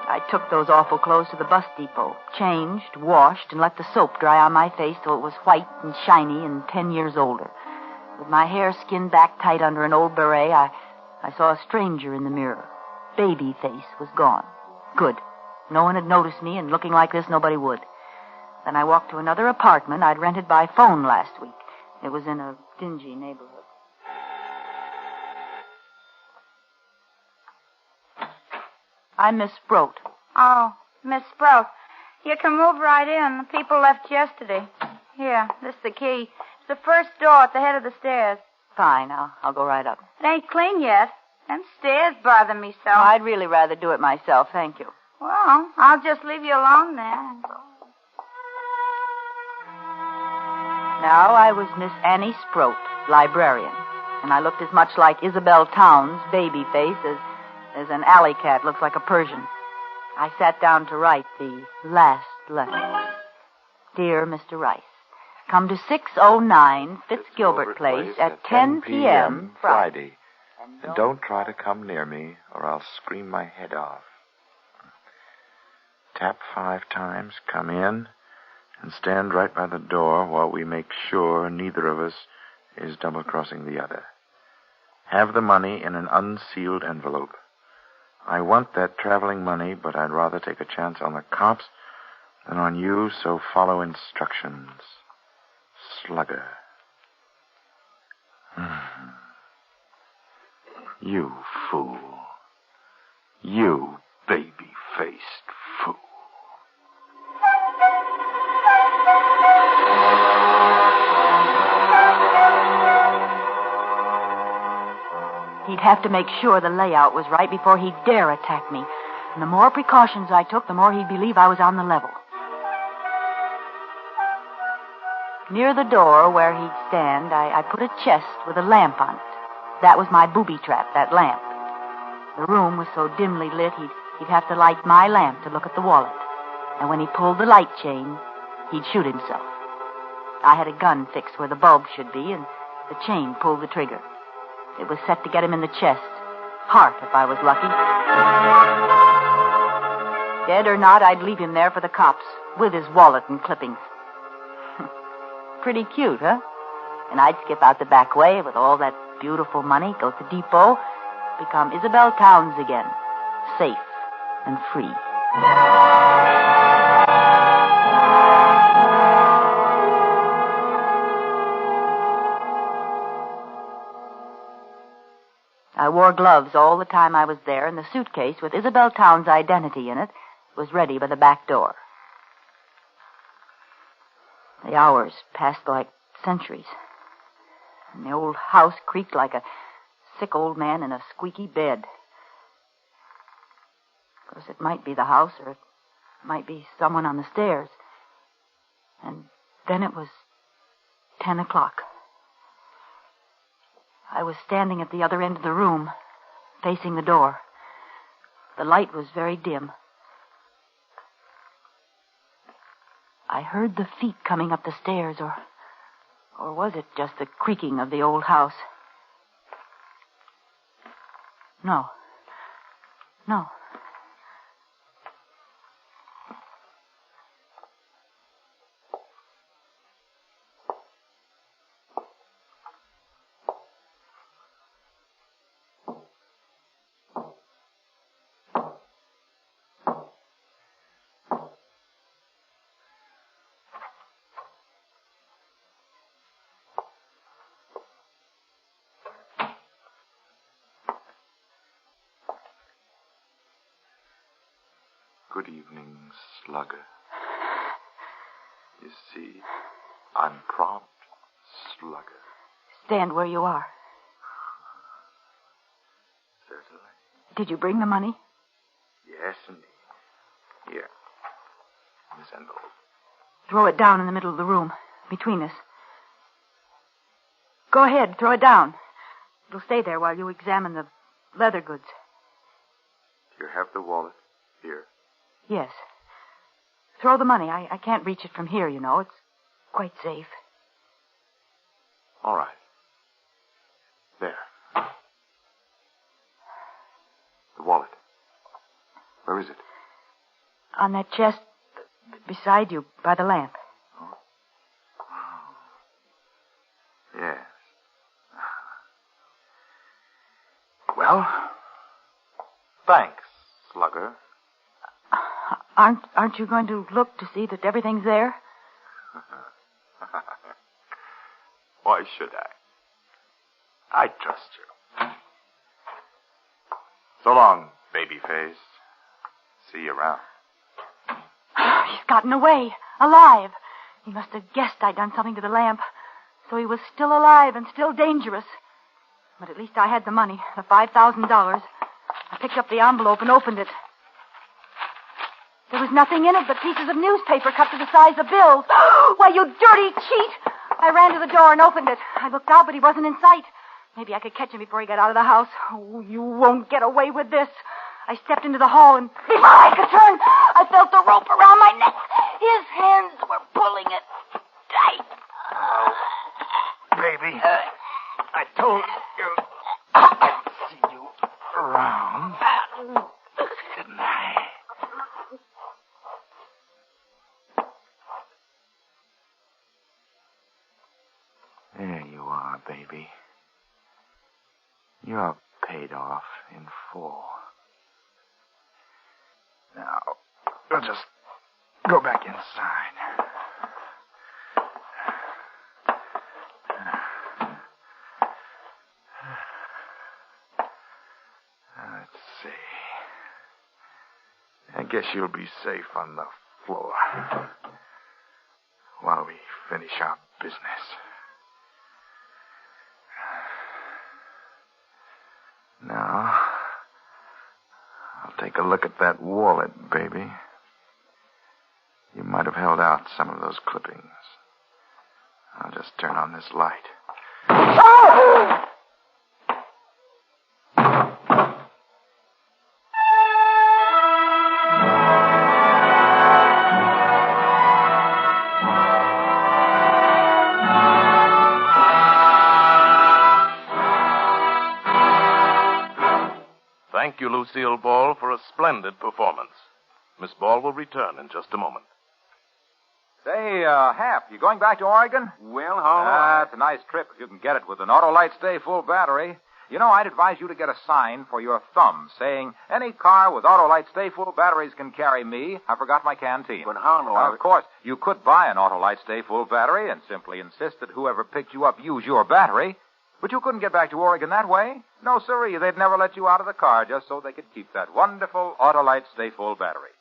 I took those awful clothes to the bus depot, changed, washed, and let the soap dry on my face till it was white and shiny and 10 years older. With my hair skinned back tight under an old beret, I saw a stranger in the mirror. Baby face was gone. Good. No one had noticed me, and looking like this, nobody would. Then I walked to another apartment I'd rented by phone last week. It was in a dingy neighborhood. I'm Miss Sproat. Oh, Miss Sprout. You can move right in. The people left yesterday. Here, this is the key. It's the first door at the head of the stairs. Fine, I'll go right up. It ain't clean yet. Them stairs bother me so. Oh, I'd really rather do it myself, thank you. Well, I'll just leave you alone then. Now I was Miss Annie Sproat, librarian, and I looked as much like Isabel Towns' baby face as an alley cat looks like a Persian. I sat down to write the last letter. Dear Mr. Rice, come to 609 Fitzgilbert Place at 10 p.m. Friday. And don't try to come near me, or I'll scream my head off. Tap 5 times, come in, and stand right by the door while we make sure neither of us is double-crossing the other. Have the money in an unsealed envelope. I want that traveling money, but I'd rather take a chance on the cops than on you, so follow instructions. Slugger. You fool. You baby-faced fool. He'd have to make sure the layout was right before he'd dare attack me. And the more precautions I took, the more he'd believe I was on the level. Near the door where he'd stand, I put a chest with a lamp on it. That was my booby trap, that lamp. The room was so dimly lit, he'd have to light my lamp to look at the wallet. And when he pulled the light chain, he'd shoot himself. I had a gun fixed where the bulb should be, and the chain pulled the trigger. It was set to get him in the chest. Heart, if I was lucky. Dead or not, I'd leave him there for the cops. with his wallet and clippings. Pretty cute, huh? And I'd skip out the back way with all that beautiful money, go to Depot, become Isabel Towns again, safe and free. I wore gloves all the time I was there, and the suitcase with Isabel Towns' identity in it was ready by the back door. The hours passed like centuries, and the old house creaked like a sick old man in a squeaky bed. Of course, it might be the house, or it might be someone on the stairs. And then it was 10 o'clock. I was standing at the other end of the room, facing the door. The light was very dim. I heard the feet coming up the stairs, or was it just the creaking of the old house? No. Good evening, Slugger. You see, I'm prompt, Slugger. Stand where you are. Certainly. Did you bring the money? Yes, indeed. Here. This envelope. Throw it down in the middle of the room, between us. Go ahead, throw it down. It'll stay there while you examine the leather goods. You have the wallet here. Yes. Throw the money. I can't reach it from here, you know. It's quite safe. All right. There. The wallet. Where is it? On that chest beside you, by the lamp. Oh. Yes. Well, thanks, Slugger. Aren't you going to look to see that everything's there? Why should I? I trust you. So long, babyface. See you around. He's gotten away, alive. He must have guessed I'd done something to the lamp. So he was still alive and still dangerous. But at least I had the money, the $5,000. I picked up the envelope and opened it. There was nothing in it but pieces of newspaper cut to the size of bills. Why, you dirty cheat! I ran to the door and opened it. I looked out, but he wasn't in sight. Maybe I could catch him before he got out of the house. Oh, you won't get away with this. I stepped into the hall, and before I could turn, I felt the rope around my neck. His hands were pulling it tight. Baby, I told you I'd see you around. Didn't I? There you are, baby. You're paid off in full. Now, we'll just go back inside. Let's see. I guess you'll be safe on the floor while we finish our business. Now, I'll take a look at that wallet, baby. You might have held out some of those clippings. I'll just turn on this light. Oh! Thank you, Lucille Ball, for a splendid performance. Miss Ball will return in just a moment. Say, Hap, you going back to Oregon? Well, how It's a nice trip if you can get it with an Autolite Stay Full battery. You know, I'd advise you to get a sign for your thumb saying, any car with Autolite Stay Full batteries can carry me. I forgot my canteen. But how do Of course, you could buy an Autolite Stay Full battery and simply insist that whoever picked you up use your battery. But you couldn't get back to Oregon that way. No, sirree. They'd never let you out of the car just so they could keep that wonderful Autolite Stay Full battery.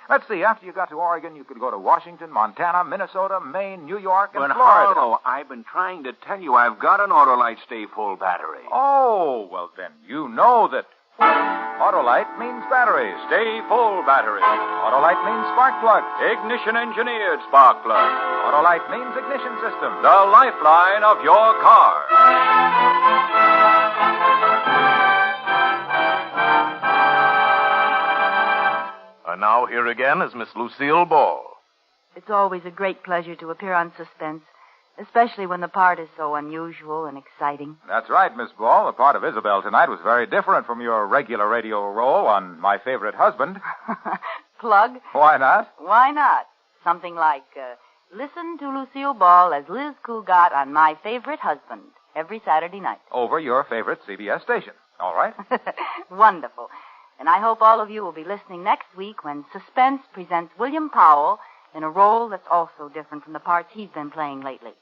Let's see, after you got to Oregon, you could go to Washington, Montana, Minnesota, Maine, New York, and Florida. Harlow, I've been trying to tell you I've got an Autolite Stay Full battery. Oh, well then, you know that Autolite means batteries. Stay Full battery. Autolite means spark plug. Ignition-engineered spark plug. Autolite means ignition system. The lifeline of your car. And now here again is Miss Lucille Ball. It's always a great pleasure to appear on Suspense, especially when the part is so unusual and exciting. That's right, Miss Ball. The part of Isabel tonight was very different from your regular radio role on My Favorite Husband. Plug? Why not? Why not? Something like, listen to Lucille Ball as Liz Cougat on My Favorite Husband every Saturday night. Over your favorite CBS station. All right? Wonderful. And I hope all of you will be listening next week when Suspense presents William Powell in a role that's also different from the parts he's been playing lately.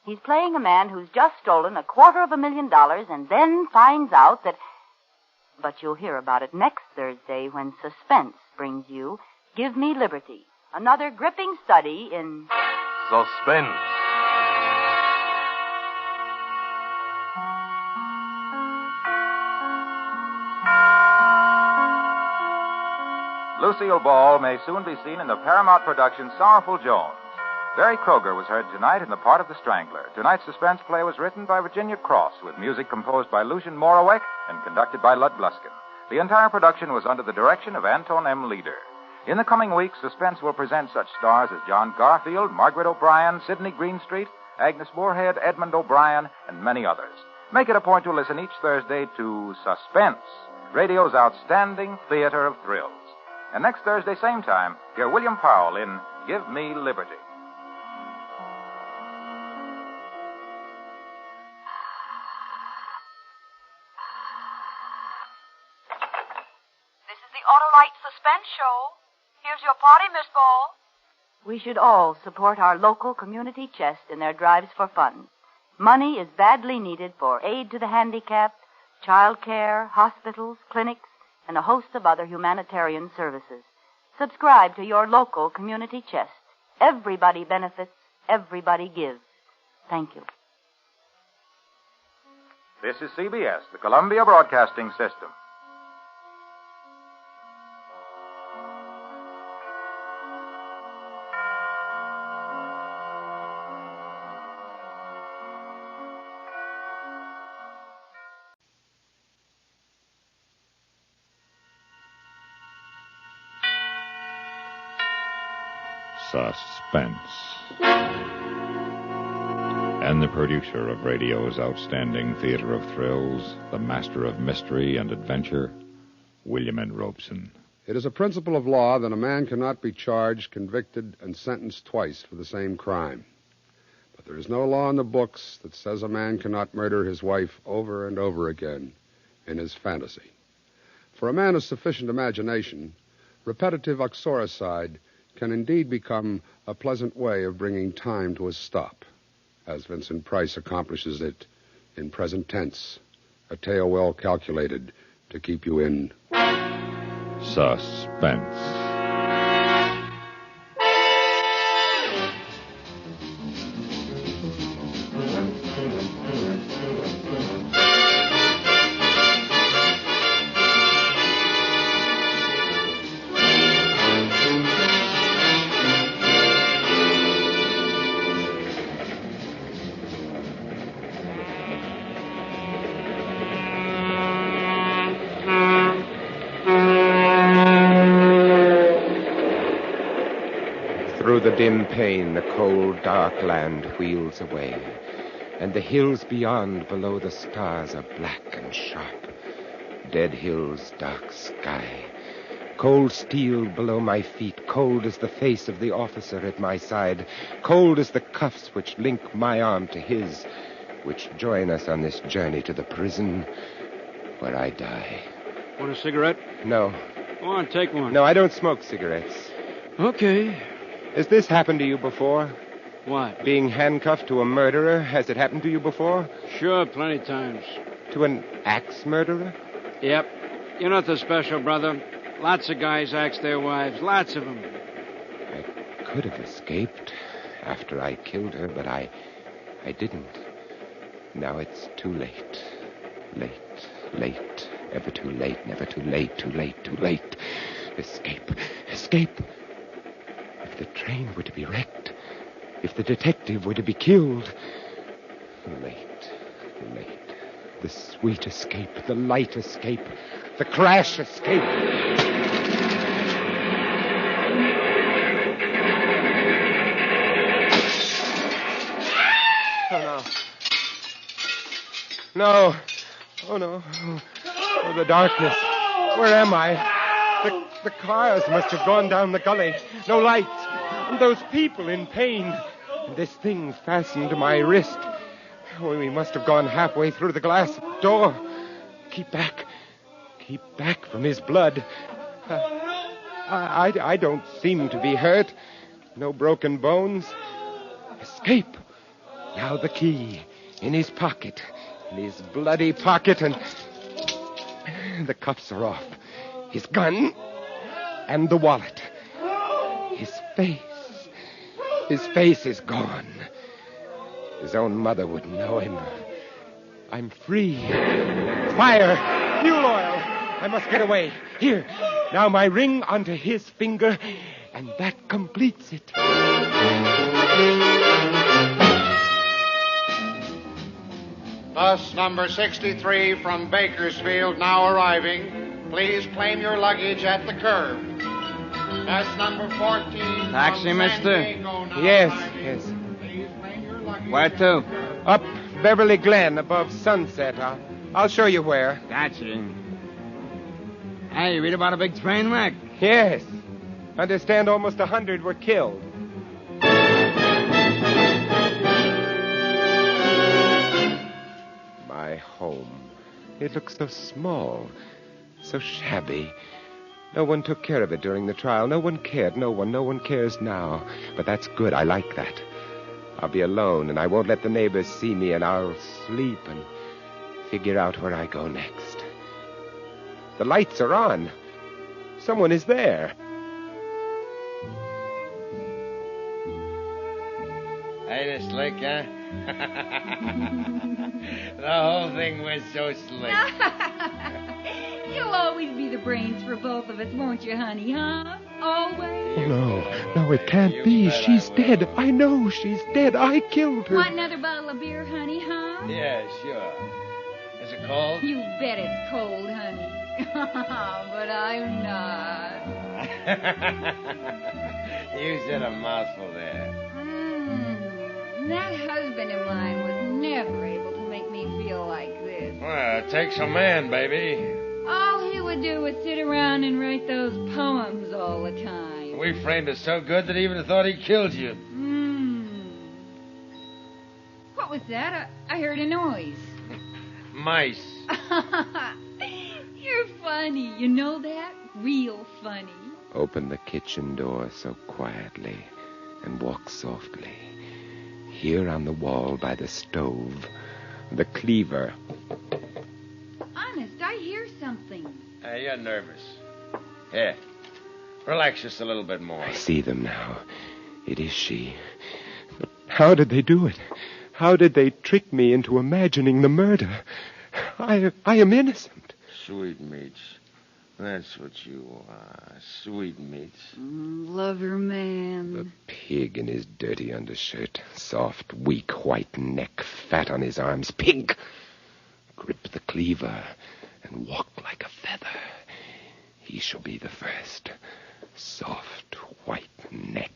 He's playing a man who's just stolen $250,000 and then finds out that... But you'll hear about it next Thursday when Suspense brings you Give Me Liberty, another gripping study in... Suspense. Lucille Ball may soon be seen in the Paramount production Sorrowful Jones. Barry Kroger was heard tonight in the part of the Strangler. Tonight's suspense play was written by Virginia Cross, with music composed by Lucian Moraweck and conducted by Lud Bluskin. The entire production was under the direction of Anton M. Leader. In the coming weeks, Suspense will present such stars as John Garfield, Margaret O'Brien, Sidney Greenstreet, Agnes Moorehead, Edmund O'Brien, and many others. Make it a point to listen each Thursday to Suspense, radio's outstanding theater of thrills. And next Thursday, same time, hear William Powell in Give Me Liberty. This is the Autolite Suspense Show. Here's your party, Miss Ball. We should all support our local community chest in their drives for fun. Money is badly needed for aid to the handicapped, child care, hospitals, clinics, and a host of other humanitarian services. Subscribe to your local community chest. Everybody benefits, everybody gives. Thank you. This is CBS, the Columbia Broadcasting System. Suspense. And the producer of radio's outstanding theater of thrills, the master of mystery and adventure, William N. Robeson. It is a principle of law that a man cannot be charged, convicted, and sentenced twice for the same crime. But there is no law in the books that says a man cannot murder his wife over and over again in his fantasy. For a man of sufficient imagination, repetitive uxoricide can indeed become a pleasant way of bringing time to a stop, as Vincent Price accomplishes it in present tense, a tale well calculated to keep you in Suspense. Through the dim pane, the cold, dark land wheels away, and the hills beyond, below the stars, are black and sharp. Dead hills, dark sky, Cold steel below my feet, cold as the face of the officer at my side, cold as the cuffs which link my arm to his, which join us on this journey to the prison where I die. Want a cigarette? No. Go on, take one. No, I don't smoke cigarettes. Okay. Has this happened to you before? What? Being handcuffed to a murderer, has it happened to you before? Sure, plenty times. To an axe murderer? Yep. You're nothing special, brother. Lots of guys axe their wives. Lots of them. I could have escaped after I killed her, but I didn't. Now it's too late. Late. Ever too late. Never too late. Too late. Escape. If the train were to be wrecked, if the detective were to be killed. Late. The sweet escape, the light escape, the crash escape. Oh, no. Oh, no. Oh, the darkness. Where am I? The cars must have gone down the gully. No lights. And those people in pain. And this thing fastened to my wrist. Oh, we must have gone halfway through the glass door. Keep back from his blood. I don't seem to be hurt. No broken bones. Escape. Now the key in his pocket. In his bloody pocket, and the cuffs are off. His gun and the wallet. His face is gone. His own mother wouldn't know him. I'm free. Fire! Fuel oil! I must get away. Here. Now my ring onto his finger, and that completes it. Bus number 63 from Bakersfield now arriving. Please claim your luggage at the curb. Bus number 14 Taxi, from mister? San Diego now Yes. Please claim your luggage. Where to? Up Beverly Glen above Sunset. I'll show you where. Gotcha. Hey, you read about a big train wreck? Yes. Understand almost 100 were killed. My home. It looks so small, so shabby. No one took care of it during the trial. No one cared. No one cares now. But that's good. I like that. I'll be alone, and I won't let the neighbors see me, and I'll sleep and figure out where I go next. The lights are on. Someone is there. Ain't it slick, huh? The whole thing was so slick. You'll always be the brains for both of us, won't you, honey, huh? Always. Oh, no, it can't be. She's dead. I know she's dead. I killed her. Want another bottle of beer, honey, huh? Yeah, sure. Is it cold? You bet it's cold, honey. But I'm not. You said a mouthful there. That husband of mine was never able to make me feel like this. Well, it takes a man, baby. All he would do was sit around and write those poems all the time. We framed it so good that he even thought he killed you. What was that? I heard a noise. Mice. You're funny. You know that? Real funny. Open the kitchen door so quietly and walk softly. Here on the wall by the stove, the cleaver. Honest, I hear something. Hey, you're nervous. Here, relax just a little bit more. I see them now. It is she. But how did they do it? How did they trick me into imagining the murder? I am innocent. Sweetmeats. That's what you are. Sweetmeats. Lover man. The pig in his dirty undershirt. Soft, weak, white neck. Fat on his arms. Pig! Grip the cleaver and walk like a feather. He shall be the first. Soft, white neck.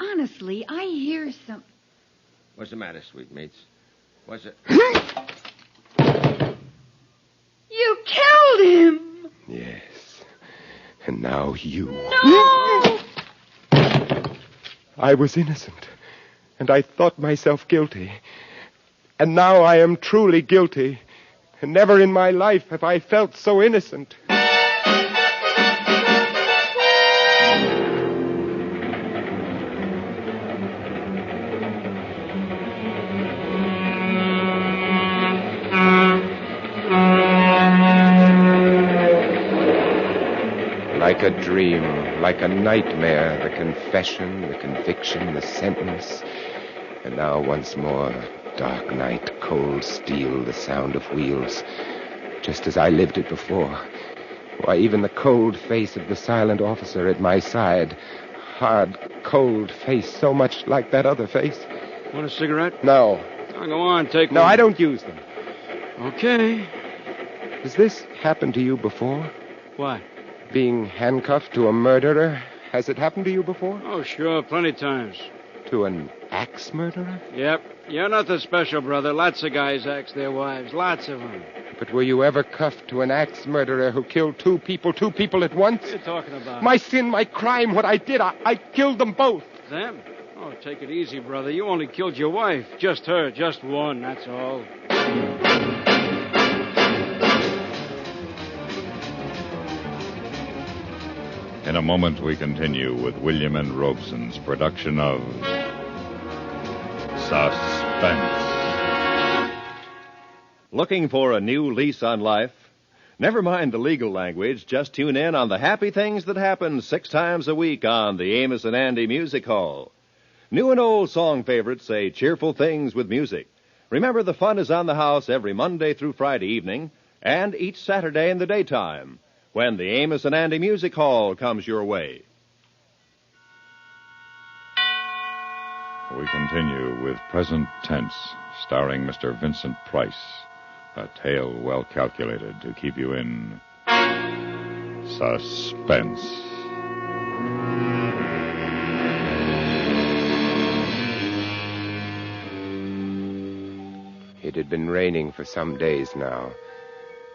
Honestly, I hear some... What's the matter, Sweetmeats? What's it? You killed him! Yes. And now you. No! I was innocent, and I thought myself guilty. And now I am truly guilty, and never in my life have I felt so innocent. Like a dream, like a nightmare, the confession, the conviction, the sentence. And now once more, dark night, cold steel, the sound of wheels. Just as I lived it before. Why, even the cold face of the silent officer at my side. Hard, cold face, so much like that other face. Want a cigarette? No. Oh, go on, take one. No, I don't use them. Okay. Has this happened to you before? What? Being handcuffed to a murderer? Has it happened to you before? Oh, sure, plenty times. To an axe murderer? Yep. You're nothing special, brother. Lots of guys axe their wives. Lots of them. But were you ever cuffed to an axe murderer who killed two people at once? What are you talking about? My sin, my crime, what I did, I killed them both. Them? Oh, take it easy, brother. You only killed your wife. Just her, just one, that's all. In a moment, we continue with William and Robeson's production of Suspense. Looking for a new lease on life? Never mind the legal language. Just tune in on the happy things that happen 6 times a week on the Amos and Andy Music Hall. New and old song favorites say cheerful things with music. Remember, the fun is on the house every Monday through Friday evening and each Saturday in the daytime, when the Amos and Andy Music Hall comes your way. We continue with Present Tense, starring Mr. Vincent Price, a tale well calculated to keep you in suspense. It had been raining for some days now,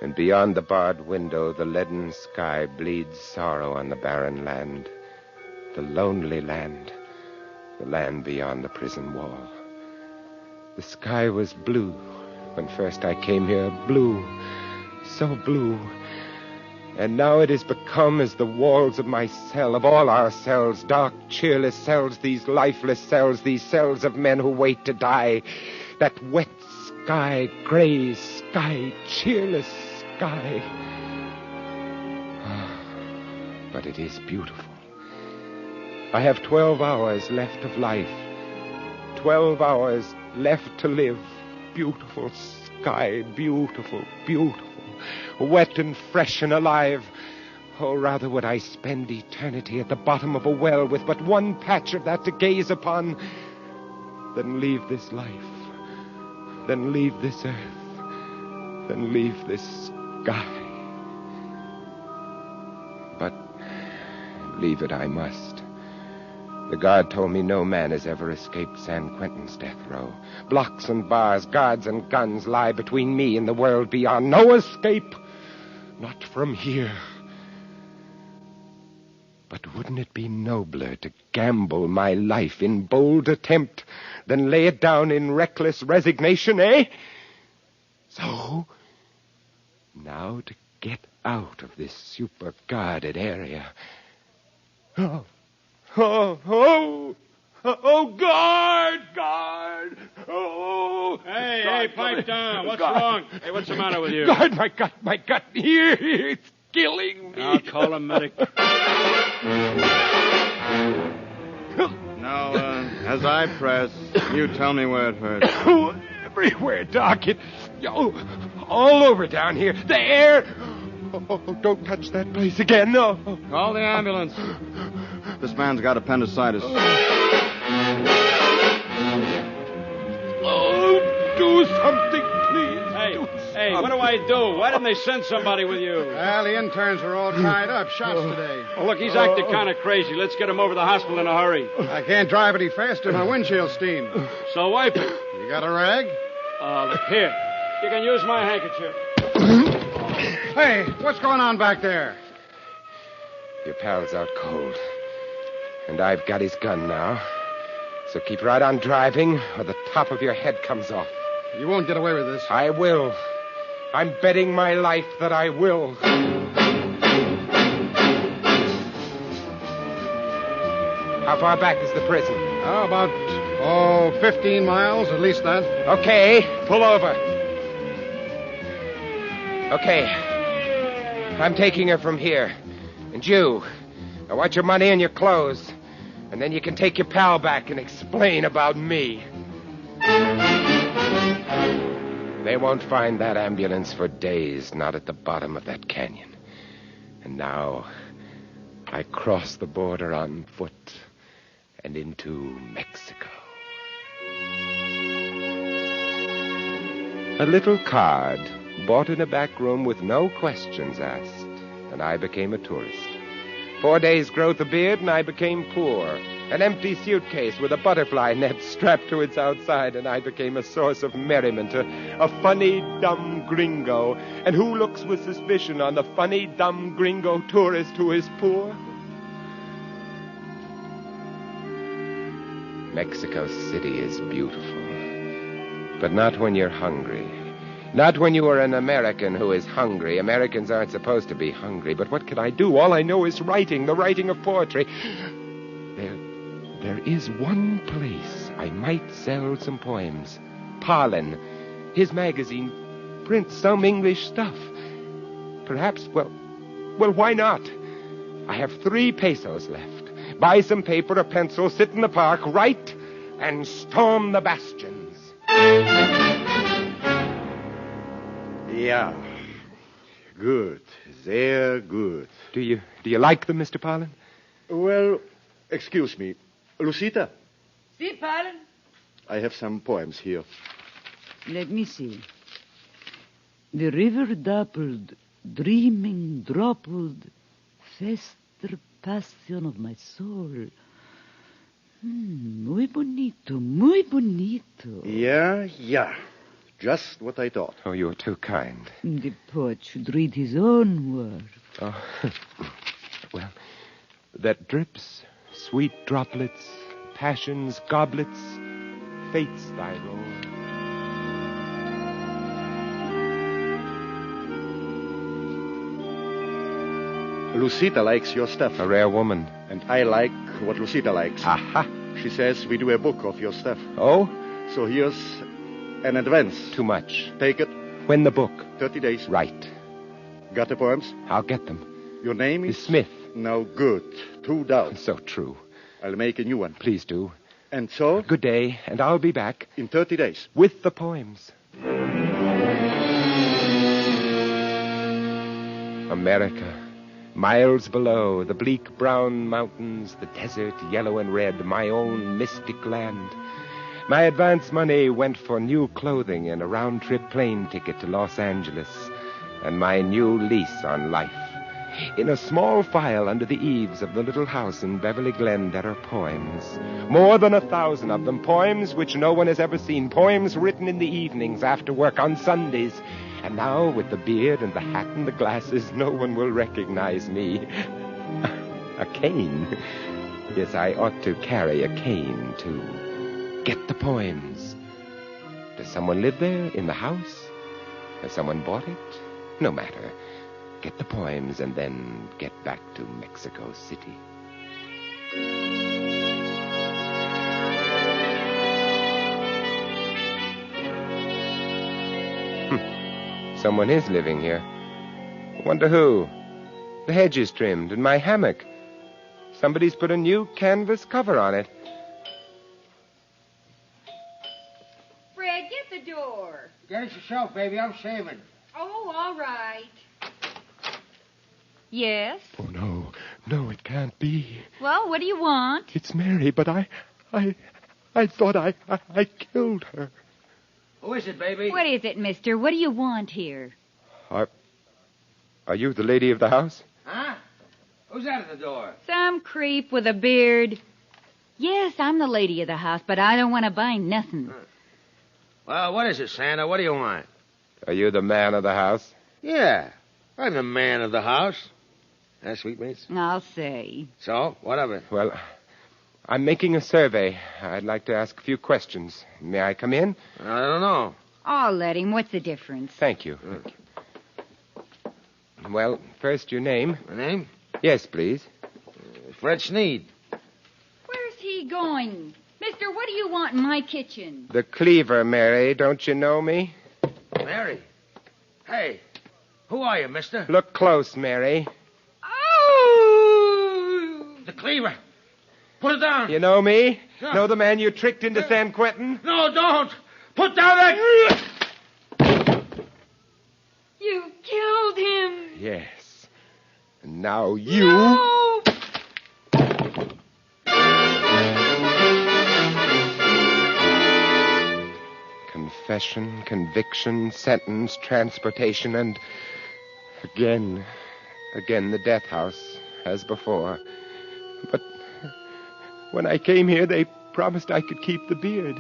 and beyond the barred window, the leaden sky bleeds sorrow on the barren land, the lonely land, the land beyond the prison wall. The sky was blue when first I came here, blue, so blue. And now it has become as the walls of my cell, of all our cells, dark, cheerless cells, these lifeless cells, these cells of men who wait to die. That wet sky, gray sky, cheerless sky. But it is beautiful. I have 12 hours left of life. 12 hours left to live. Beautiful sky, beautiful, beautiful. Wet and fresh and alive. Oh, rather would I spend eternity at the bottom of a well with but one patch of that to gaze upon than leave this life, than leave this earth, than leave this sky. But leave it I must. The guard told me no man has ever escaped San Quentin's death row. Blocks and bars, guards and guns lie between me and the world beyond. No escape! Not from here. But wouldn't it be nobler to gamble my life in bold attempt than lay it down in reckless resignation, eh? So, now to get out of this super-guarded area. Oh, guard! Oh! Hey, pipe down. What's wrong? Hey, what's the matter with you? Guard, my gut, here, it's killing me. I'll call a medic. Now, as I press, you tell me where it hurts. Everywhere, Doc. All over down here. The air. Oh, don't touch that place again, no. Call the ambulance. This man's got appendicitis. Oh, do something, please. Hey, what do I do? Why didn't they send somebody with you? Well, the interns were all tied up, shots today. Oh, look, he's acting kind of crazy. Let's get him over to the hospital in a hurry. I can't drive any faster. My windshield steam. So wipe it. You got a rag? Look, here. You can use my handkerchief. Hey, what's going on back there? Your pal's out cold. And I've got his gun now. So keep right on driving, or the top of your head comes off. You won't get away with this. I will. I'm betting my life that I will. How far back is the prison? About 15 miles, at least that. Okay, pull over. Okay. I'm taking her from here. And you, I want your money and your clothes. And then you can take your pal back and explain about me. They won't find that ambulance for days, not at the bottom of that canyon. And now, I cross the border on foot and into Mexico. A little card, bought in a back room with no questions asked, and I became a tourist. 4 days' growth of beard, and I became poor. An empty suitcase with a butterfly net strapped to its outside, and I became a source of merriment, a funny, dumb gringo. And who looks with suspicion on the funny, dumb gringo tourist who is poor? Mexico City is beautiful, but not when you're hungry. Not when you are an American who is hungry. Americans aren't supposed to be hungry, but what can I do? All I know is writing, the writing of poetry. There is one place I might sell some poems. Parlin, his magazine, prints some English stuff. Perhaps, well, why not? I have 3 pesos left. Buy some paper, a pencil, sit in the park, write, and storm the bastions. Yeah. Good. They're good. Do you like them, Mr. Parlin? Well, excuse me. Lucita, See, Parlin? I have some poems here. Let me see. The river dappled, dreaming, droppled, fester passion of my soul. Muy bonito, muy bonito. Yeah. Just what I thought. Oh, you're too kind. The poet should read his own work. Oh, well, that drips, sweet droplets, passion's goblets, fate's thy role. Lucita likes your stuff. A rare woman. And I like what Lucita likes. Aha. She says we do a book of your stuff. Oh? So here's an advance. Too much. Take it. When the book? 30 days. Right. Got the poems? I'll get them. Your name is? Smith. Now, good. 2 down. So true. I'll make a new one. Please do. And so? Good day, and I'll be back. In 30 days. With the poems. America. Miles below, the bleak brown mountains, the desert, yellow and red, my own mystic land. My advance money went for new clothing and a round-trip plane ticket to Los Angeles, and my new lease on life. In a small file under the eaves of the little house in Beverly Glen, there are poems. More than 1,000 of them, poems which no one has ever seen, poems written in the evenings after work on Sundays. And now, with the beard and the hat and the glasses, no one will recognize me. A cane. Yes, I ought to carry a cane, too. Get the poems. Does someone live there in the house? Has someone bought it? No matter. Get the poems and then get back to Mexico City. Someone is living here. Wonder who? The hedge is trimmed and my hammock. Somebody's put a new canvas cover on it. Fred, get the door. Get it yourself, baby. I'm shaving. Oh, all right. Yes? Oh, no, it can't be. Well, what do you want? It's Mary, but I thought I killed her. Who is it, baby? What is it, mister? What do you want here? Are you the lady of the house? Huh? Who's that at the door? Some creep with a beard. Yes, I'm the lady of the house, but I don't want to buy nothing. Well, what is it, Santa? What do you want? Are you the man of the house? Yeah, I'm the man of the house. Sweetmeats? I'll say. So, what of it? Well, I'm making a survey. I'd like to ask a few questions. May I come in? I don't know. I'll let him. What's the difference? Thank you. Well, first your name. My name? Yes, please. Fred Sneed. Where's he going? Mister, what do you want in my kitchen? The cleaver, Mary. Don't you know me? Mary. Hey, who are you, mister? Look close, Mary. Oh! The cleaver. Put it down. You know me? Yeah. Know the man you tricked into San Quentin? No, don't. Put down that... You killed him. Yes. And now you... No! Confession, conviction, sentence, transportation, and again the death house, as before. But when I came here, they promised I could keep the beard.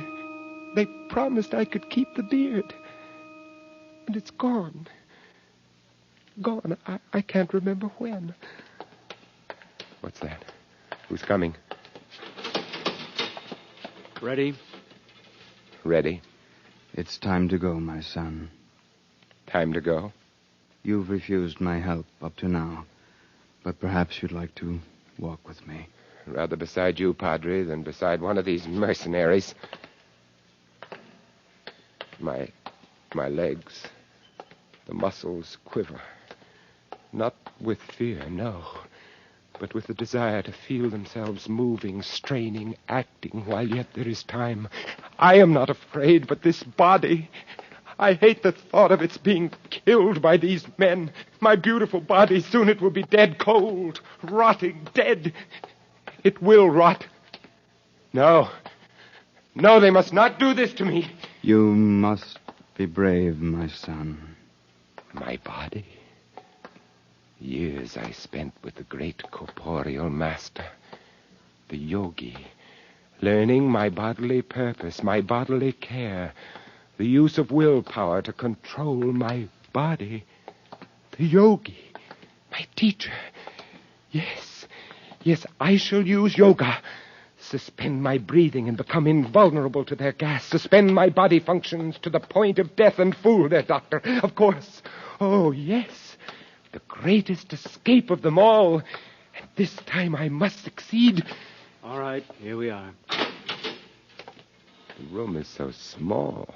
They promised I could keep the beard. And it's gone. Gone. I can't remember when. What's that? Who's coming? Ready? Ready. It's time to go, my son. Time to go? You've refused my help up to now, but perhaps you'd like to walk with me. Rather beside you, Padre, than beside one of these mercenaries. My legs, the muscles quiver. Not with fear, no, but with the desire to feel themselves moving, straining, acting, while yet there is time. I am not afraid, but this body... I hate the thought of its being killed by these men. My beautiful body, soon it will be dead, cold, rotting, dead. It will rot. No, they must not do this to me. You must be brave, my son. My body? Years I spent with the great corporeal master, the yogi, learning my bodily purpose, my bodily care, the use of willpower to control my body. The yogi, my teacher. Yes, I shall use yoga. Suspend my breathing and become invulnerable to their gas. Suspend my body functions to the point of death and fool their doctor. Of course. Oh, yes. The greatest escape of them all. And this time I must succeed. All right, here we are. The room is so small.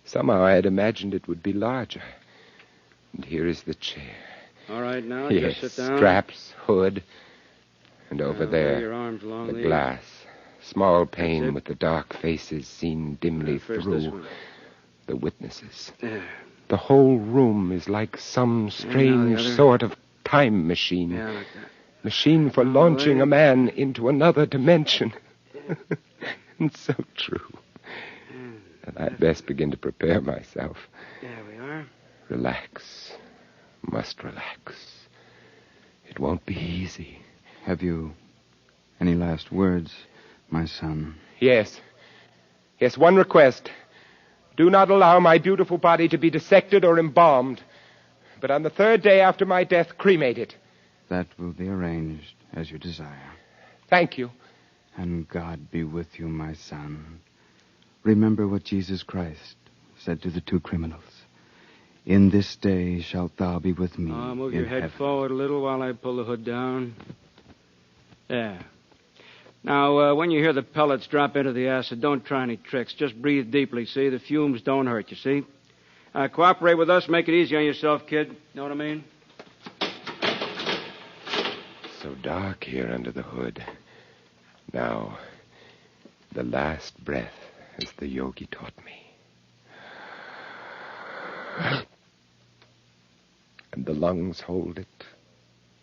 Somehow I had imagined it would be larger. And here is the chair. All right, now, Yes, just sit down. straps, hood. And over Now, there, lay your arms along the these. glass. Small pane it. with the dark faces seen dimly First this through. one. The witnesses. There. The whole room is like some strange other. sort of time machine. Yeah, like that. Machine for launching a man into another dimension. And so true. And I'd best begin to prepare myself. There we are. Relax. Must relax. It won't be easy. Have you any last words, my son? Yes. Yes, one request. Do not allow my beautiful body to be dissected or embalmed, but on the third day after my death, cremate it. That will be arranged as you desire. Thank you. And God be with you, my son. Remember what Jesus Christ said to the two criminals. In this day shalt thou be with me. Move in your head heaven. forward a little while I pull the hood down. There. Now, when you hear the pellets drop into the acid, don't try any tricks. Just breathe deeply, see? The fumes don't hurt, you see? Cooperate with us. Make it easy on yourself, kid. Know what I mean? So dark here under the hood. Now, the last breath, as the yogi taught me. And the lungs hold it.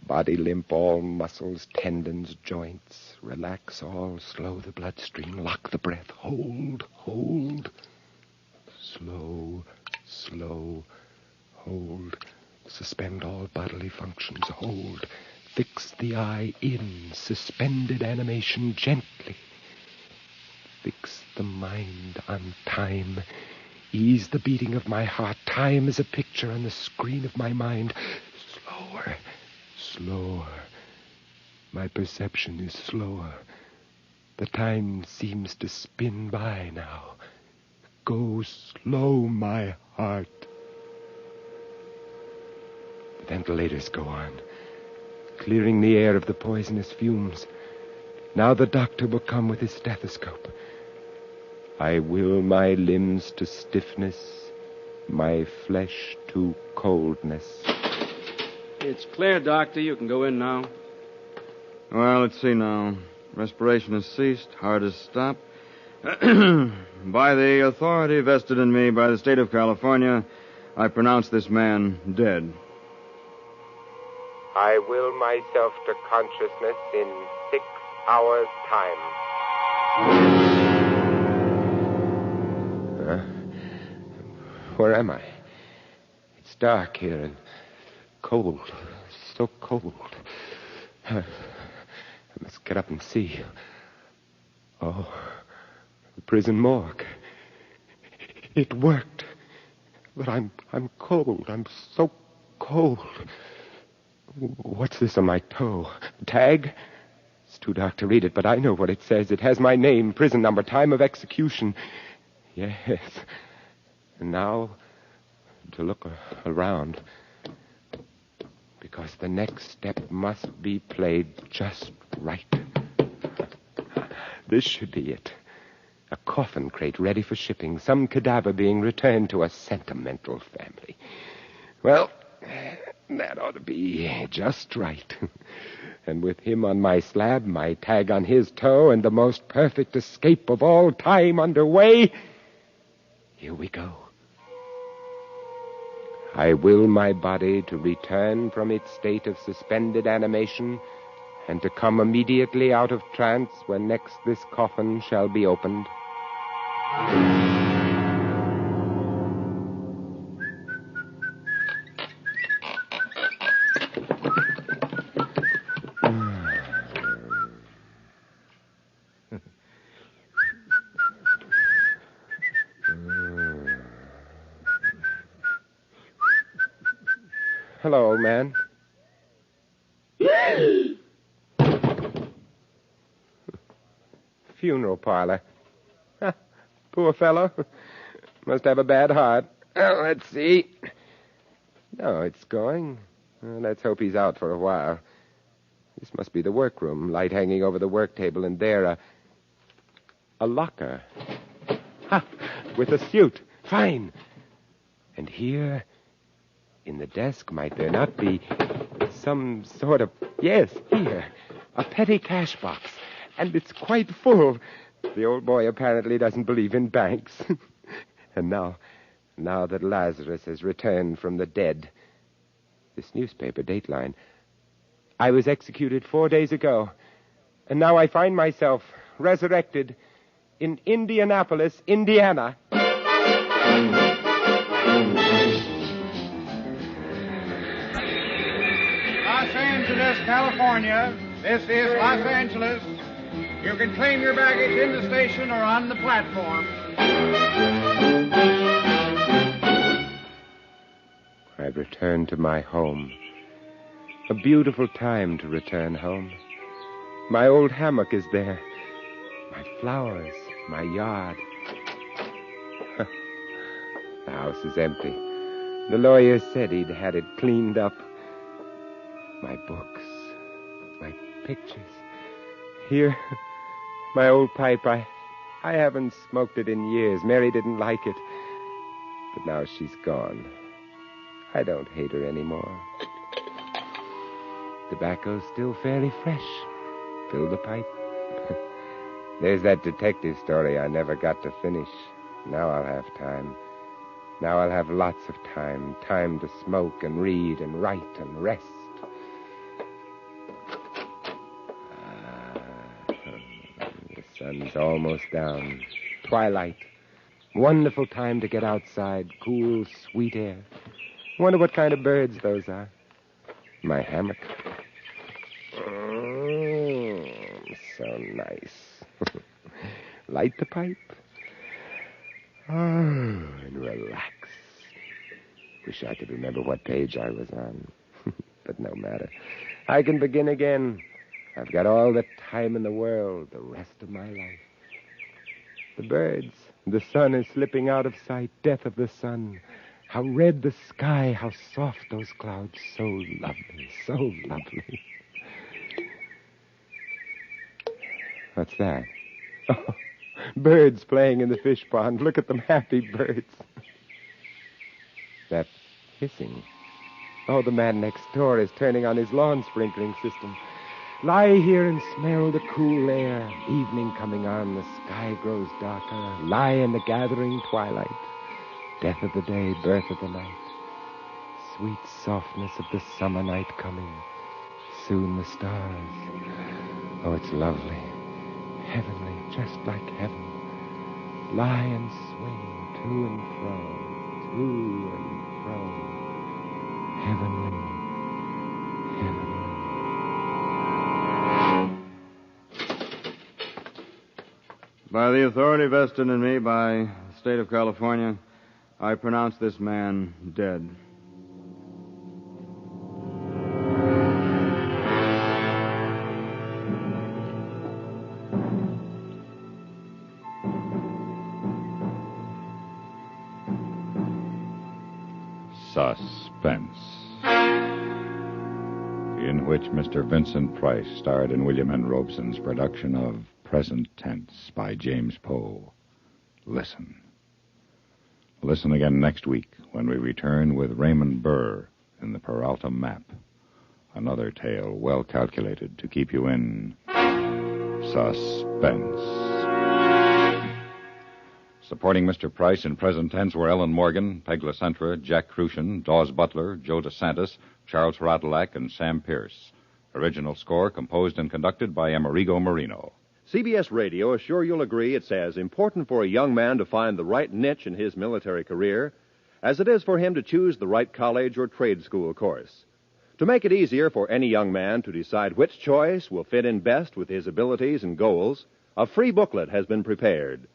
Body limp, all muscles, tendons, joints. Relax all, slow the bloodstream, lock the breath. Hold. Slow, hold. Suspend all bodily functions, hold. Fix the eye in, suspended animation gently. Fix the mind on time. Ease the beating of my heart. Time is a picture on the screen of my mind. slower. My perception is slower. The time seems to spin by now. Go slow, my heart. The ventilators go on, clearing the air of the poisonous fumes. Now the doctor will come with his stethoscope. I will my limbs to stiffness, my flesh to coldness. It's clear, Doctor. You can go in now. Well, let's see now. Respiration has ceased. Heart has stopped. By the authority vested in me by the state of California, I pronounce this man dead. I will myself to consciousness in 6 hours' time. Where am I? It's dark here and cold. So cold. I must get up and see. Oh, the prison morgue. It worked. But I'm cold. I'm so cold. What's this on my toe? A tag? It's too dark to read it, but I know what it says. It has my name, prison number, time of execution. Yes. And now, to look around. Because the next step must be played just right. This should be it. A coffin crate ready for shipping. Some cadaver being returned to a sentimental family. Well, that ought to be just right. And with him on my slab, my tag on his toe, and the most perfect escape of all time underway, here we go. I will my body to return from its state of suspended animation and to come immediately out of trance when next this coffin shall be opened. Hello, old man. Funeral parlor. Poor fellow. Must have a bad heart. Well, let's see. No, it's going. Let's hope he's out for a while. This must be the workroom. Light hanging over the work table, and there a locker. Ha! With a suit. Fine. And here, in the desk, might there not be some sort of... Yes, here. A petty cash box. And it's quite full. The old boy apparently doesn't believe in banks. And now that Lazarus has returned from the dead, this newspaper dateline. I was executed 4 days ago. And now I find myself resurrected in Indianapolis, Indiana. Los Angeles, California. This is Los Angeles. You can claim your baggage in the station or on the platform. I've returned to my home. A beautiful time to return home. My old hammock is there. My flowers, my yard. The house is empty. The lawyer said he'd had it cleaned up. My books, my pictures. Here, my old pipe. I haven't smoked it in years. Mary didn't like it. But now she's gone. I don't hate her anymore. Tobacco's still fairly fresh. Fill the pipe. There's that detective story I never got to finish. Now I'll have time. Now I'll have lots of time. Time to smoke and read and write and rest. The sun's almost down. Twilight. Wonderful time to get outside. Cool, sweet air. Wonder what kind of birds those are. My hammock. So nice. Light the pipe. And relax. Wish I could remember what page I was on. But no matter. I can begin again. I've got all the time in the world, the rest of my life. The birds, the sun is slipping out of sight, death of the sun. How red the sky, how soft those clouds, so lovely, so lovely. What's that? Oh, birds playing in the fish pond. Look at them, happy birds. That hissing. Oh, the man next door is turning on his lawn sprinkling system. Lie here and smell the cool air. Evening coming on, the sky grows darker. Lie in the gathering twilight. Death of the day, birth of the night. Sweet softness of the summer night coming. Soon the stars. Oh, it's lovely. Heavenly, just like heaven. Lie and swing to and fro, to and fro. Heavenly, heavenly. By the authority vested in me by the state of California, I pronounce this man dead. Suspense, in which Mr. Vincent Price starred in William N. Robeson's production of Present Tense by James Poe. Listen. Listen again next week when we return with Raymond Burr in the Peralta Map. Another tale well calculated to keep you in suspense. Supporting Mr. Price in Present Tense were Ellen Morgan, Peg LaCentra, Jack Crucian, Dawes Butler, Joe DeSantis, Charles Radulac, and Sam Pierce. Original score composed and conducted by Amerigo Marino. CBS Radio is sure you'll agree it's as important for a young man to find the right niche in his military career as it is for him to choose the right college or trade school course. To make it easier for any young man to decide which choice will fit in best with his abilities and goals, a free booklet has been prepared.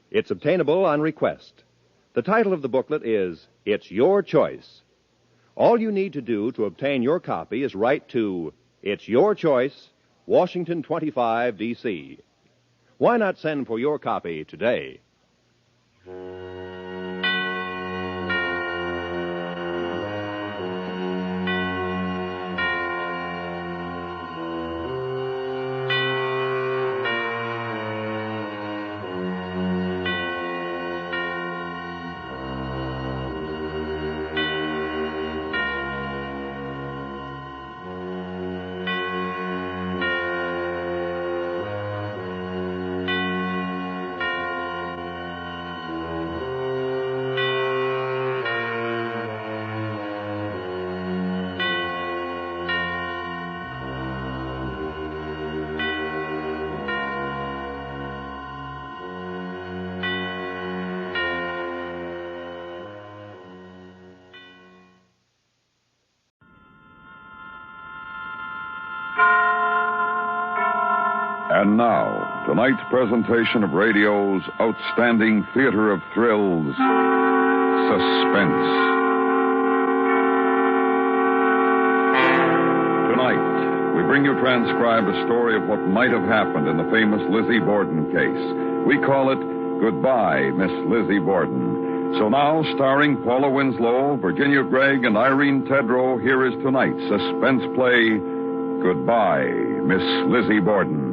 It's obtainable on request. The title of the booklet is It's Your Choice. All you need to do to obtain your copy is write to It's Your Choice, Washington 25, D.C. Why not send for your copy today? And now, tonight's presentation of radio's outstanding theater of thrills, Suspense. Tonight, we bring you transcribed a story of what might have happened in the famous Lizzie Borden case. We call it Goodbye, Miss Lizzie Borden. So now, starring Paula Winslow, Virginia Gregg, and Irene Tedrow, here is tonight's suspense play, Goodbye, Miss Lizzie Borden.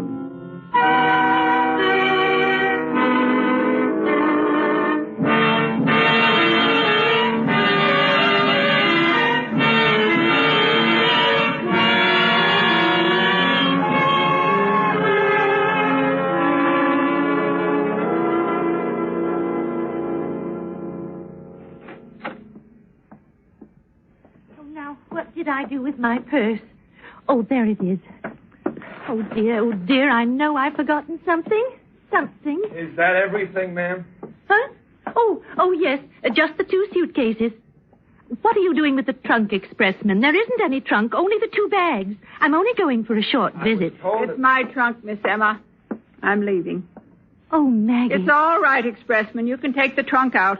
What did I do with my purse? Oh, there it is. Oh, dear, I know I've forgotten something. Something. Is that everything, ma'am? Huh? Oh, yes, just the 2 suitcases. What are you doing with the trunk, expressman? There isn't any trunk, only the 2 bags. I'm only going for a short visit. It's my trunk, Miss Emma. I'm leaving. Oh, Maggie. It's all right, expressman. You can take the trunk out.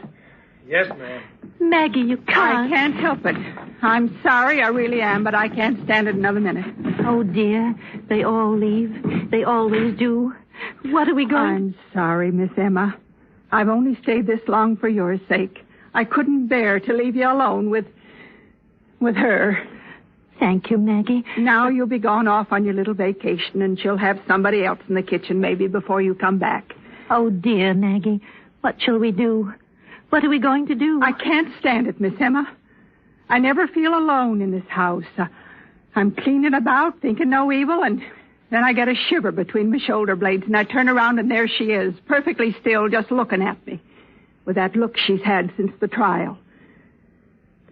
Yes, ma'am. Maggie, you can't. I can't help it. I'm sorry, I really am, but I can't stand it another minute. Oh, dear. They all leave. They always do. What are we going... I'm sorry, Miss Emma. I've only stayed this long for your sake. I couldn't bear to leave you alone with her. Thank you, Maggie. Now you'll be gone off on your little vacation, and she'll have somebody else in the kitchen maybe before you come back. Oh, dear, Maggie. What shall we do? What are we going to do? I can't stand it, Miss Emma. I never feel alone in this house. I'm cleaning about, thinking no evil, and then I get a shiver between my shoulder blades, and I turn around, and there she is, perfectly still, just looking at me, with that look she's had since the trial.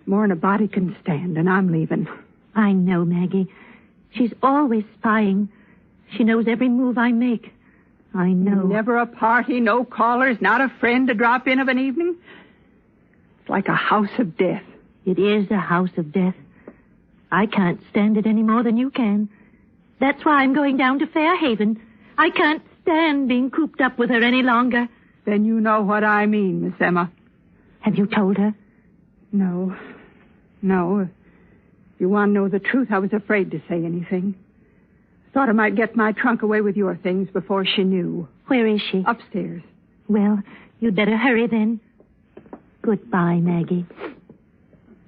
More than a body can stand, and I'm leaving. I know, Maggie. She's always spying. She knows every move I make. I know. Never a party, no callers, not a friend to drop in of an evening. It's like a house of death. It is a house of death. I can't stand it any more than you can. That's why I'm going down to Fairhaven. I can't stand being cooped up with her any longer. Then you know what I mean, Miss Emma. Have you told her? No. If you want to know the truth, I was afraid to say anything. Thought I might get my trunk away with your things before she knew. Where is she? Upstairs. Well, you'd better hurry then. Goodbye, Maggie.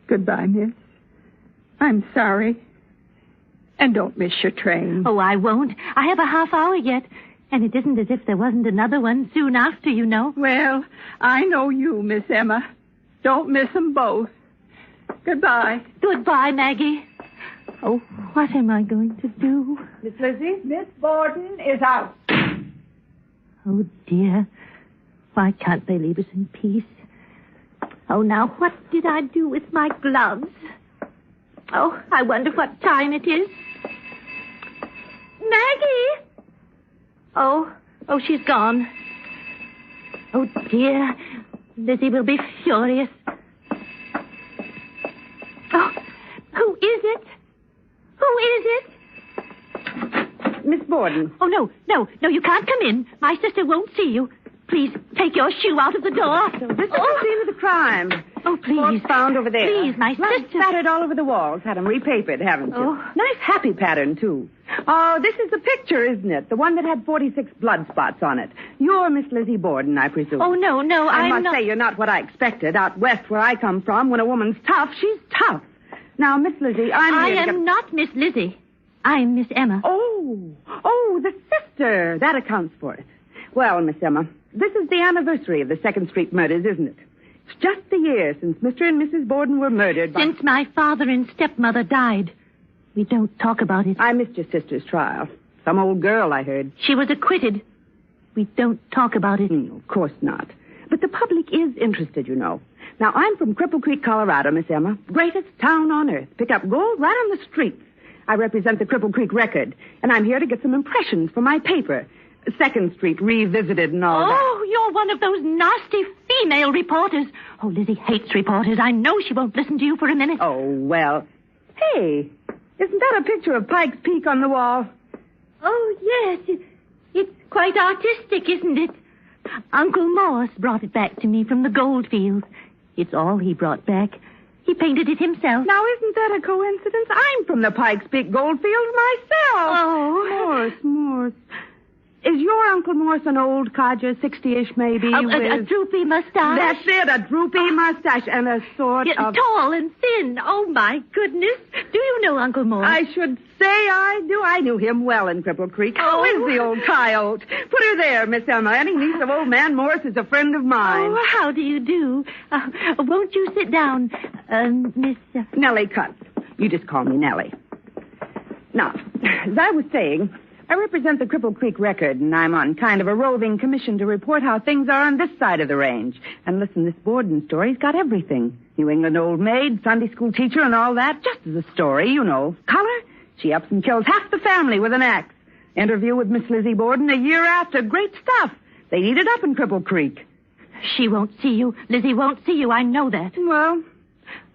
Goodbye, miss. I'm sorry. And don't miss your train. Oh, I won't. I have a half hour yet. And it isn't as if there wasn't another one soon after, you know. Well, I know you, Miss Emma. Don't miss them both. Goodbye. Goodbye, Maggie. Oh, what am I going to do? Miss Lizzie? Miss Borden is out. Oh, dear. Why can't they leave us in peace? Oh, now, what did I do with my gloves? Oh, I wonder what time it is. Maggie! Oh, she's gone. Oh, dear. Lizzie will be furious. Oh, who is it? Who is it? Miss Borden. Oh, no, you can't come in. My sister won't see you. Please, take your shoe out of the door. So this is the scene of the crime. Oh, please. Corpse found over there. Please, my Blood sister. spattered all over the walls. Had them repapered, haven't you? Oh. Nice happy pattern, too. Oh, this is the picture, isn't it? The one that had 46 blood spots on it. You're Miss Lizzie Borden, I presume. Oh, no, I I'm must say you're not what I expected. Out west where I come from, when a woman's tough, she's tough. Now, Miss Lizzie, I am not Miss Lizzie. I'm Miss Emma. Oh, the sister. That accounts for it. Well, Miss Emma, this is the anniversary of the 2nd Street murders, isn't it? It's just a year since Mr. and Mrs. Borden were murdered by... Since my father and stepmother died. We don't talk about it. I missed your sister's trial. Some old girl, I heard. She was acquitted. We don't talk about it. Of course not. But the public is interested, you know. Now, I'm from Cripple Creek, Colorado, Miss Emma. Greatest town on earth. Pick up gold right on the streets. I represent the Cripple Creek Record, and I'm here to get some impressions for my paper. 2nd Street Revisited and all that. Oh, you're one of those nasty female reporters. Oh, Lizzie hates reporters. I know she won't listen to you for a minute. Oh, well. Hey, isn't that a picture of Pike's Peak on the wall? Oh, yes. It's quite artistic, isn't it? Uncle Morse brought it back to me from the goldfields. It's all he brought back. He painted it himself. Now, isn't that a coincidence? I'm from the Pike's Peak goldfields myself. Oh. Morse. Is your Uncle Morse an old codger, 60-ish maybe? A droopy mustache. That's it, a droopy mustache and a sort of... Tall and thin. Oh, my goodness. Do you know Uncle Morse? I should say I do. I knew him well in Cripple Creek. How is the old coyote? Put her there, Miss Emma. Any niece of old man Morse is a friend of mine. Oh, how do you do? Won't you sit down, Miss... Nellie Cutts. You just call me Nellie. Now, as I was saying... I represent the Cripple Creek Record, and I'm on kind of a roving commission to report how things are on this side of the range. And listen, this Borden story's got everything. New England old maid, Sunday school teacher, and all that, just as a story, you know. Color? She ups and kills half the family with an axe. Interview with Miss Lizzie Borden a year after. Great stuff. They eat it up in Cripple Creek. She won't see you. Lizzie won't see you. I know that. Well,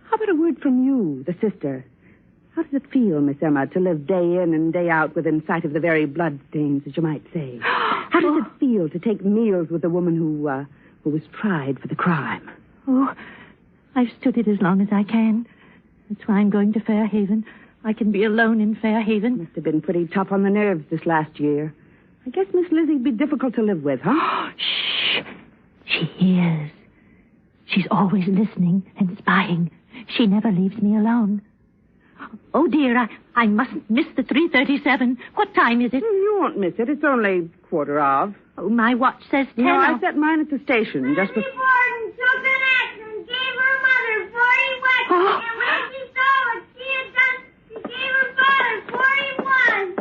how about a word from you, the sister? How does it feel, Miss Emma, to live day in and day out within sight of the very bloodstains, as you might say? How does it feel to take meals with a woman who was tried for the crime? Oh, I've stood it as long as I can. That's why I'm going to Fairhaven. I can be alone in Fairhaven. Must have been pretty tough on the nerves this last year. I guess Miss Lizzie'd be difficult to live with, huh? Shh. She hears. She's always listening and spying. She never leaves me alone. Oh, dear, I mustn't miss the 3:37. What time is it? You won't miss it. It's only 1:15. Oh, my watch says 10. No, I set mine at the station just before... Borden took an axe and gave her mother 40 whacks. Oh. And when she saw what she had done, she gave her father 41.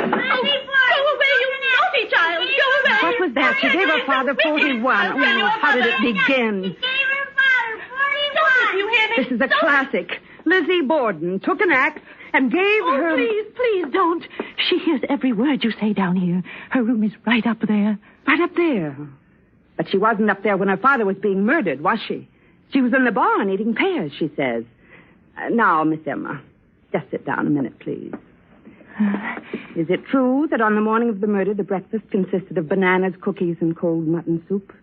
Lizzie Borden, go away, you naughty child. Go away. What was that? She gave her father 41. Oh, how did it begin? She gave her father 41. You hear me? This is a classic. Lizzie Borden took an axe and gave her... Please don't. She hears every word you say down here. Her room is right up there. Right up there. But she wasn't up there when her father was being murdered, was she? She was in the barn eating pears, she says. Now, Miss Emma, just sit down a minute, please. Is it true that on the morning of the murder, the breakfast consisted of bananas, cookies, and cold mutton soup?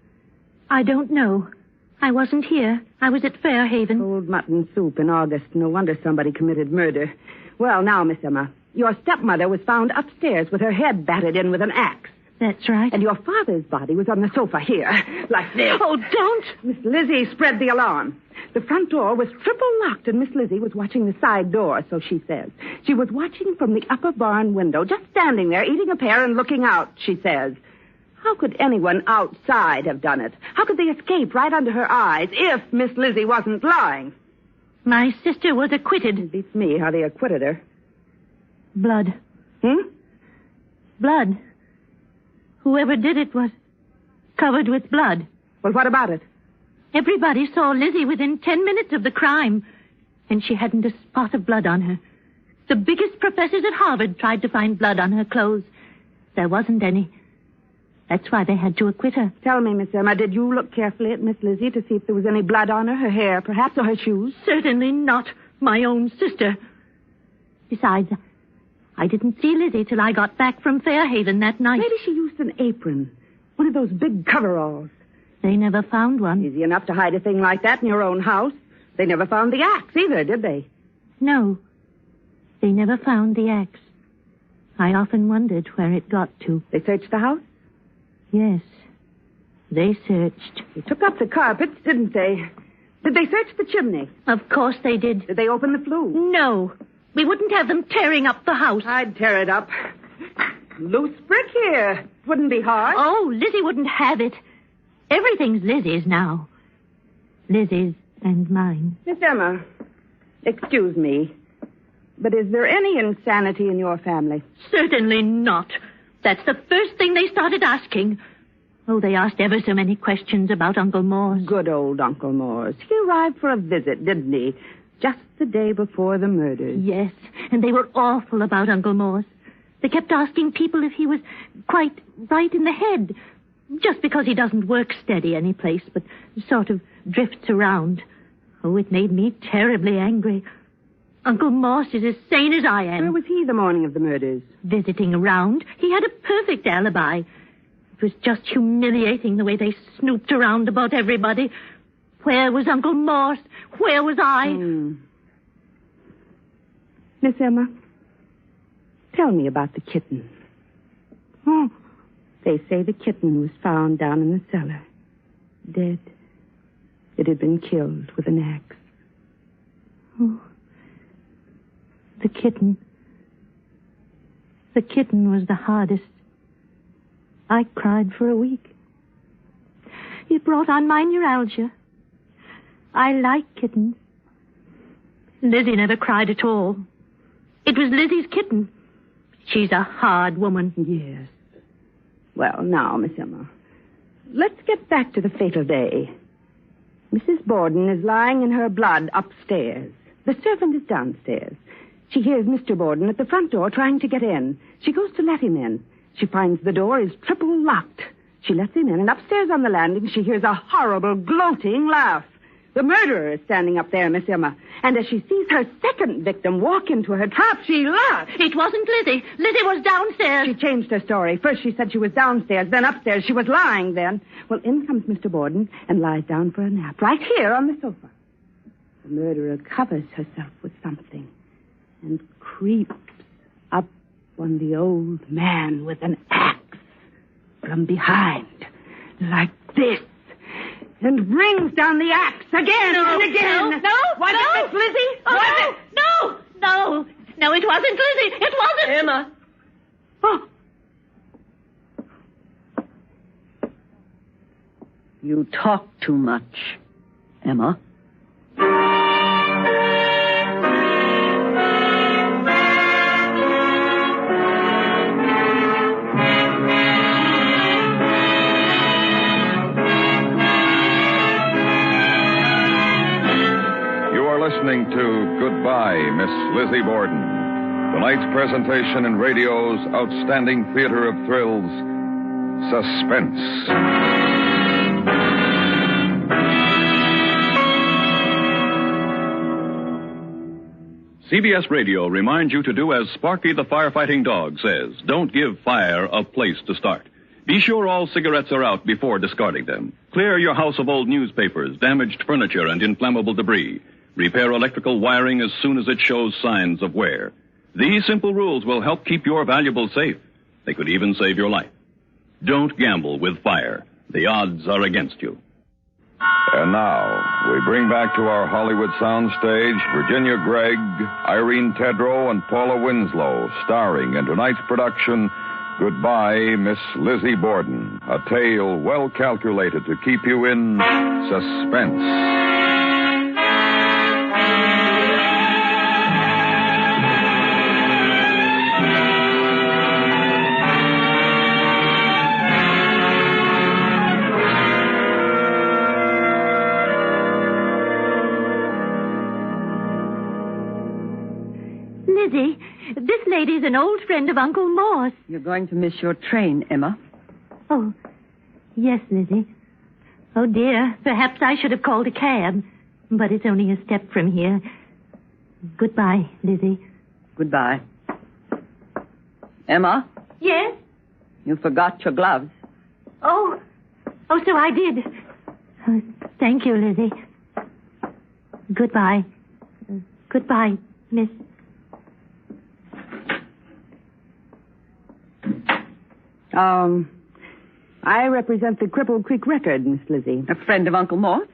I don't know. I wasn't here. I was at Fairhaven. Cold mutton soup in August. No wonder somebody committed murder. Well, now, Miss Emma, your stepmother was found upstairs with her head battered in with an axe. That's right. And your father's body was on the sofa here, like this. Oh, don't! Miss Lizzie spread the alarm. The front door was triple locked, and Miss Lizzie was watching the side door, so she says. She was watching from the upper barn window, just standing there, eating a pear and looking out, she says. How could anyone outside have done it? How could they escape right under her eyes if Miss Lizzie wasn't lying? My sister was acquitted. It beats me how they acquitted her. Blood. Blood. Whoever did it was covered with blood. Well, what about it? Everybody saw Lizzie within 10 minutes of the crime, and she hadn't a spot of blood on her. The biggest professors at Harvard tried to find blood on her clothes. There wasn't any. That's why they had to acquit her. Tell me, Miss Emma, did you look carefully at Miss Lizzie to see if there was any blood on her hair, perhaps, or her shoes? Certainly not. My own sister. Besides, I didn't see Lizzie till I got back from Fairhaven that night. Maybe she used an apron. One of those big coveralls. They never found one. Easy enough to hide a thing like that in your own house. They never found the axe either, did they? No. They never found the axe. I often wondered where it got to. They searched the house? Yes. They searched. They took up the carpets, didn't they? Did they search the chimney? Of course they did. Did they open the flue? No. We wouldn't have them tearing up the house. I'd tear it up. Loose brick here. Wouldn't be hard. Oh, Lizzie wouldn't have it. Everything's Lizzie's now. Lizzie's and mine. Miss Emma, excuse me, but is there any insanity in your family? Certainly not. That's the first thing they started asking. Oh, they asked ever so many questions about Uncle Morse. Good old Uncle Morse. He arrived for a visit, didn't he? Just the day before the murders. Yes, and they were awful about Uncle Morse. They kept asking people if he was quite right in the head. Just because he doesn't work steady any place, but sort of drifts around. Oh, it made me terribly angry. Uncle Morse is as sane as I am. Where was he the morning of the murders? Visiting around. He had a perfect alibi. It was just humiliating the way they snooped around about everybody. Where was Uncle Morse? Where was I? Miss Emma, tell me about the kitten. Oh, they say the kitten was found down in the cellar. Dead. It had been killed with an axe. Oh, the kitten. The kitten was the hardest. I cried for a week. It brought on my neuralgia. I like kittens. Lizzie never cried at all. It was Lizzie's kitten. She's a hard woman. Yes. Well, now, Miss Emma, let's get back to the fatal day. Mrs. Borden is lying in her blood upstairs. The servant is downstairs. She hears Mr. Borden at the front door trying to get in. She goes to let him in. She finds the door is triple locked. She lets him in, and upstairs on the landing, she hears a horrible, gloating laugh. The murderer is standing up there, Miss Emma. And as she sees her second victim walk into her trap, she laughs. It wasn't Lizzie. Lizzie was downstairs. She changed her story. First she said she was downstairs, then upstairs. She was lying then. Well, in comes Mr. Borden and lies down for a nap, right here on the sofa. The murderer covers herself with something and creeps up on the old man with an axe from behind, like this. And brings down the axe again and again. No. Was it Miss Lizzie? Was it? No, it wasn't Lizzie. It wasn't. Emma. Oh. You talk too much, Emma. Listening to Goodbye, Miss Lizzie Borden. Tonight's presentation in radio's outstanding theater of thrills, Suspense. CBS Radio reminds you to do as Sparky the firefighting dog says. Don't give fire a place to start. Be sure all cigarettes are out before discarding them. Clear your house of old newspapers, damaged furniture, and inflammable debris. Repair electrical wiring as soon as it shows signs of wear. These simple rules will help keep your valuables safe. They could even save your life. Don't gamble with fire. The odds are against you. And now, we bring back to our Hollywood soundstage Virginia Gregg, Irene Tedrow, and Paula Winslow, starring in tonight's production, Goodbye, Miss Lizzie Borden, a tale well calculated to keep you in suspense. Lizzie, this lady's an old friend of Uncle Morse. You're going to miss your train, Emma. Oh, yes, Lizzie. Oh, dear, perhaps I should have called a cab, but it's only a step from here. Goodbye, Lizzie. Goodbye. Emma? Yes? You forgot your gloves. Oh, so I did. Oh, thank you, Lizzie. Goodbye. Goodbye, Miss... I represent the Cripple Creek Record, Miss Lizzie. A friend of Uncle Morse?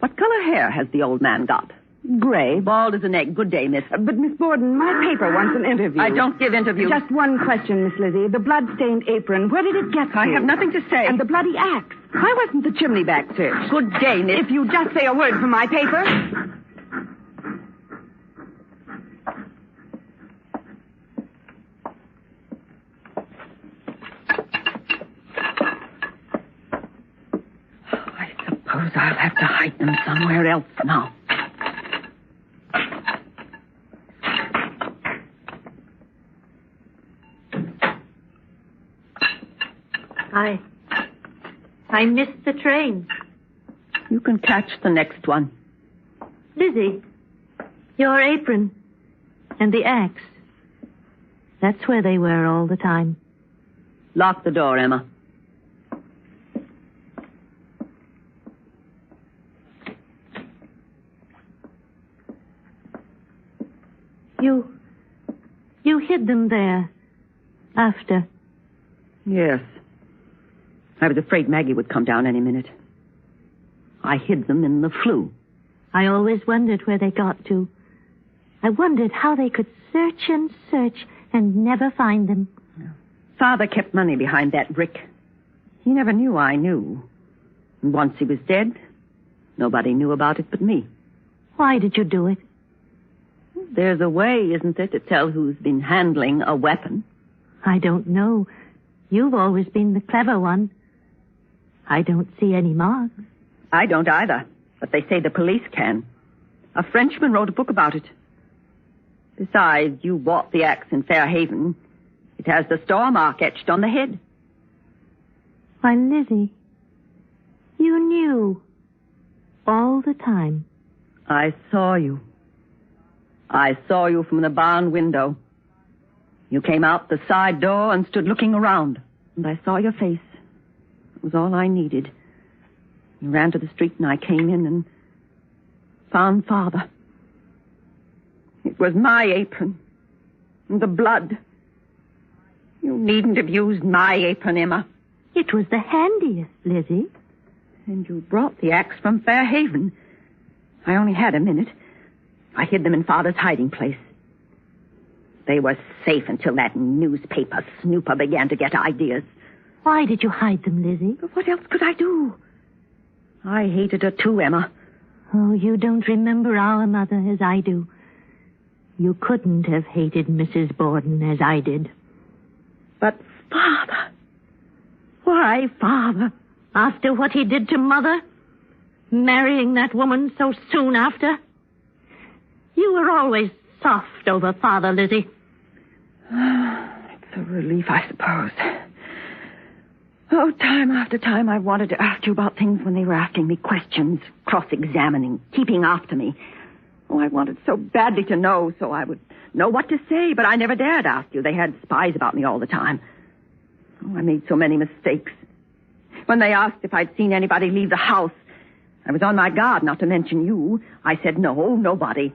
What color hair has the old man got? Gray. Bald as an egg. Good day, miss. But, Miss Borden, my paper wants an interview. I don't give interviews. Just one question, Miss Lizzie. The blood-stained apron, where did it get to? I have nothing to say. And the bloody axe. Why wasn't the chimney back searched? Good day, miss. If you just say a word for my paper... I'll have to hide them somewhere else now. I missed the train. You can catch the next one. Lizzie, your apron and the axe. That's where they were all the time. Lock the door, Emma. You hid them there. After. Yes. I was afraid Maggie would come down any minute. I hid them in the flue. I always wondered where they got to. I wondered how they could search and search and never find them. Father kept money behind that brick. He never knew I knew. And once he was dead, nobody knew about it but me. Why did you do it? There's a way, isn't there, to tell who's been handling a weapon? I don't know. You've always been the clever one. I don't see any marks. I don't either, but they say the police can. A Frenchman wrote a book about it. Besides, you bought the axe in Fairhaven. It has the store mark etched on the head. Why, Lizzie, you knew. all the time. I saw you. I saw you from the barn window. You came out the side door and stood looking around. And I saw your face. It was all I needed. You ran to the street and I came in and found Father. It was my apron. And the blood. You needn't have used my apron, Emma. It was the handiest, Lizzie. And you brought the axe from Fairhaven. I only had a minute. I hid them in Father's hiding place. They were safe until that newspaper snooper began to get ideas. Why did you hide them, Lizzie? What else could I do? I hated her too, Emma. Oh, you don't remember our mother as I do. You couldn't have hated Mrs. Borden as I did. But Father... Why, Father? After what he did to Mother? Marrying that woman so soon after? You were always soft over Father, Lizzie. It's a relief, I suppose. Oh, time after time I wanted to ask you about things when they were asking me questions, cross-examining, keeping after me. Oh, I wanted so badly to know so I would know what to say, but I never dared ask you. They had spies about me all the time. Oh, I made so many mistakes. When they asked if I'd seen anybody leave the house, I was on my guard not to mention you. I said no, nobody.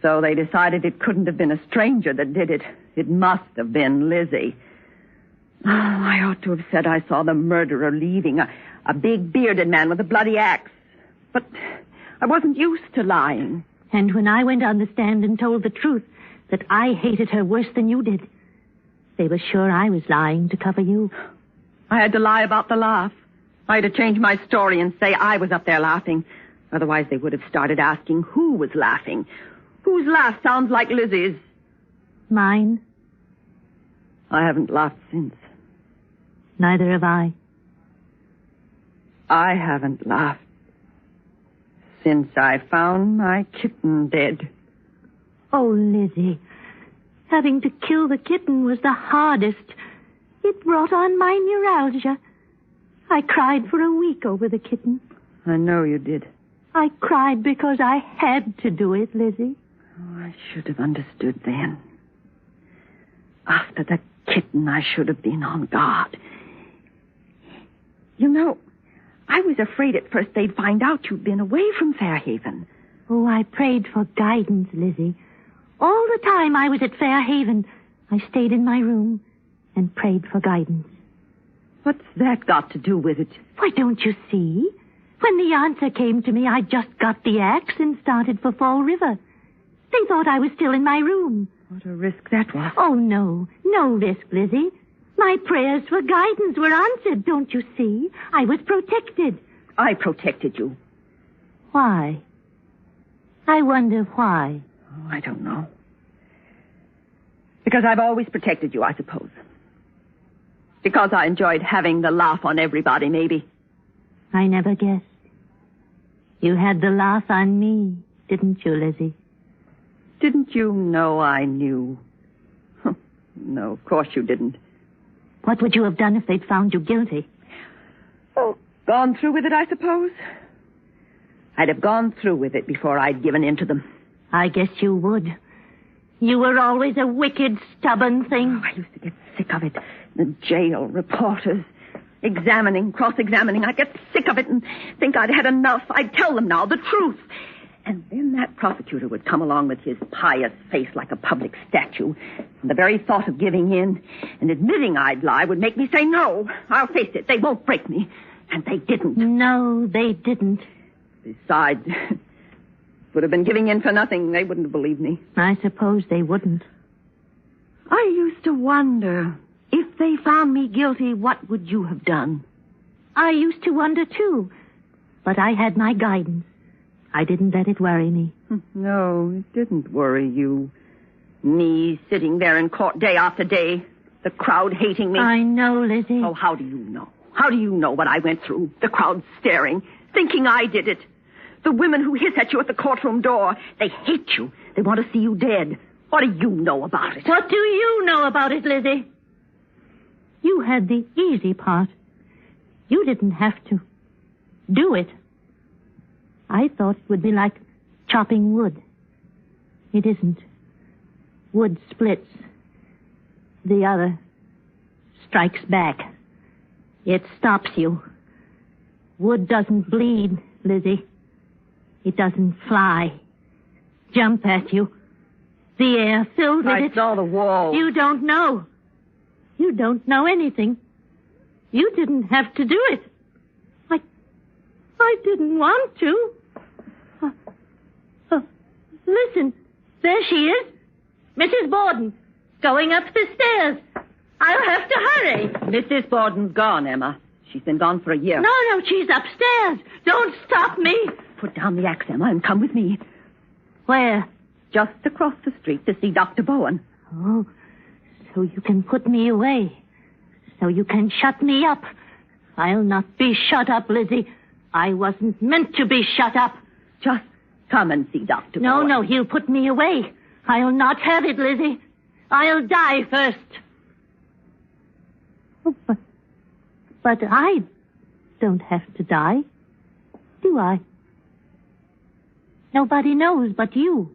So they decided it couldn't have been a stranger that did it. It must have been Lizzie. Oh, I ought to have said I saw the murderer leaving, a big bearded man with a bloody axe. But I wasn't used to lying. And when I went on the stand and told the truth, that I hated her worse than you did, they were sure I was lying to cover you. I had to lie about the laugh. I had to change my story and say I was up there laughing. Otherwise they would have started asking who was laughing. Whose laugh sounds like Lizzie's? Mine. I haven't laughed since. Neither have I. I haven't laughed since I found my kitten dead. Oh, Lizzie, having to kill the kitten was the hardest. It brought on my neuralgia. I cried for a week over the kitten. I know you did. I cried because I had to do it, Lizzie. Oh, I should have understood then. After the kitten, I should have been on guard. You know, I was afraid at first they'd find out you'd been away from Fairhaven. Oh, I prayed for guidance, Lizzie. All the time I was at Fairhaven, I stayed in my room and prayed for guidance. What's that got to do with it? Why, don't you see? When the answer came to me, I just got the axe and started for Fall River. They thought I was still in my room. What a risk that was. Oh, no. No risk, Lizzie. My prayers for guidance were answered, don't you see? I was protected. I protected you. Why? I wonder why. Oh, I don't know. Because I've always protected you, I suppose. Because I enjoyed having the laugh on everybody, maybe. I never guessed. You had the laugh on me, didn't you, Lizzie? Didn't you know I knew? No, of course you didn't. What would you have done if they'd found you guilty? Oh, gone through with it, I suppose. I'd have gone through with it before I'd given in to them. I guess you would. You were always a wicked, stubborn thing. Oh, I used to get sick of it. The jail reporters, examining, cross-examining. I'd get sick of it and think I'd had enough. I'd tell them now the truth. And then that prosecutor would come along with his pious face like a public statue. And the very thought of giving in and admitting I'd lie would make me say, no, I'll face it. They won't break me. And they didn't. No, they didn't. Besides, would have been giving in for nothing. They wouldn't have believed me. I suppose they wouldn't. I used to wonder, if they found me guilty, what would you have done? I used to wonder, too. But I had my guidance. I didn't let it worry me. No, it didn't worry you. Me sitting there in court day after day, the crowd hating me. I know, Lizzie. Oh, how do you know? How do you know what I went through? The crowd staring, thinking I did it. The women who hiss at you at the courtroom door, they hate you. They want to see you dead. What do you know about it? What do you know about it, Lizzie? You had the easy part. You didn't have to do it. I thought it would be like chopping wood. It isn't. Wood splits. The other strikes back. It stops you. Wood doesn't bleed, Lizzie. It doesn't fly. Jump at you. The air filled with it. I saw the wall. You don't know. You don't know anything. You didn't have to do it. I didn't want to. Listen, there she is. Mrs. Borden, going up the stairs. I'll have to hurry. Mrs. Borden's gone, Emma. She's been gone for a year. No, she's upstairs. Don't stop me. Put down the axe, Emma, and come with me. Where? Just across the street to see Dr. Bowen. Oh, so you can put me away. So you can shut me up. I'll not be shut up, Lizzie. I wasn't meant to be shut up. Just come and see Dr. Bowen. No, he'll put me away. I'll not have it, Lizzie. I'll die first. Oh, but I don't have to die, do I? Nobody knows but you.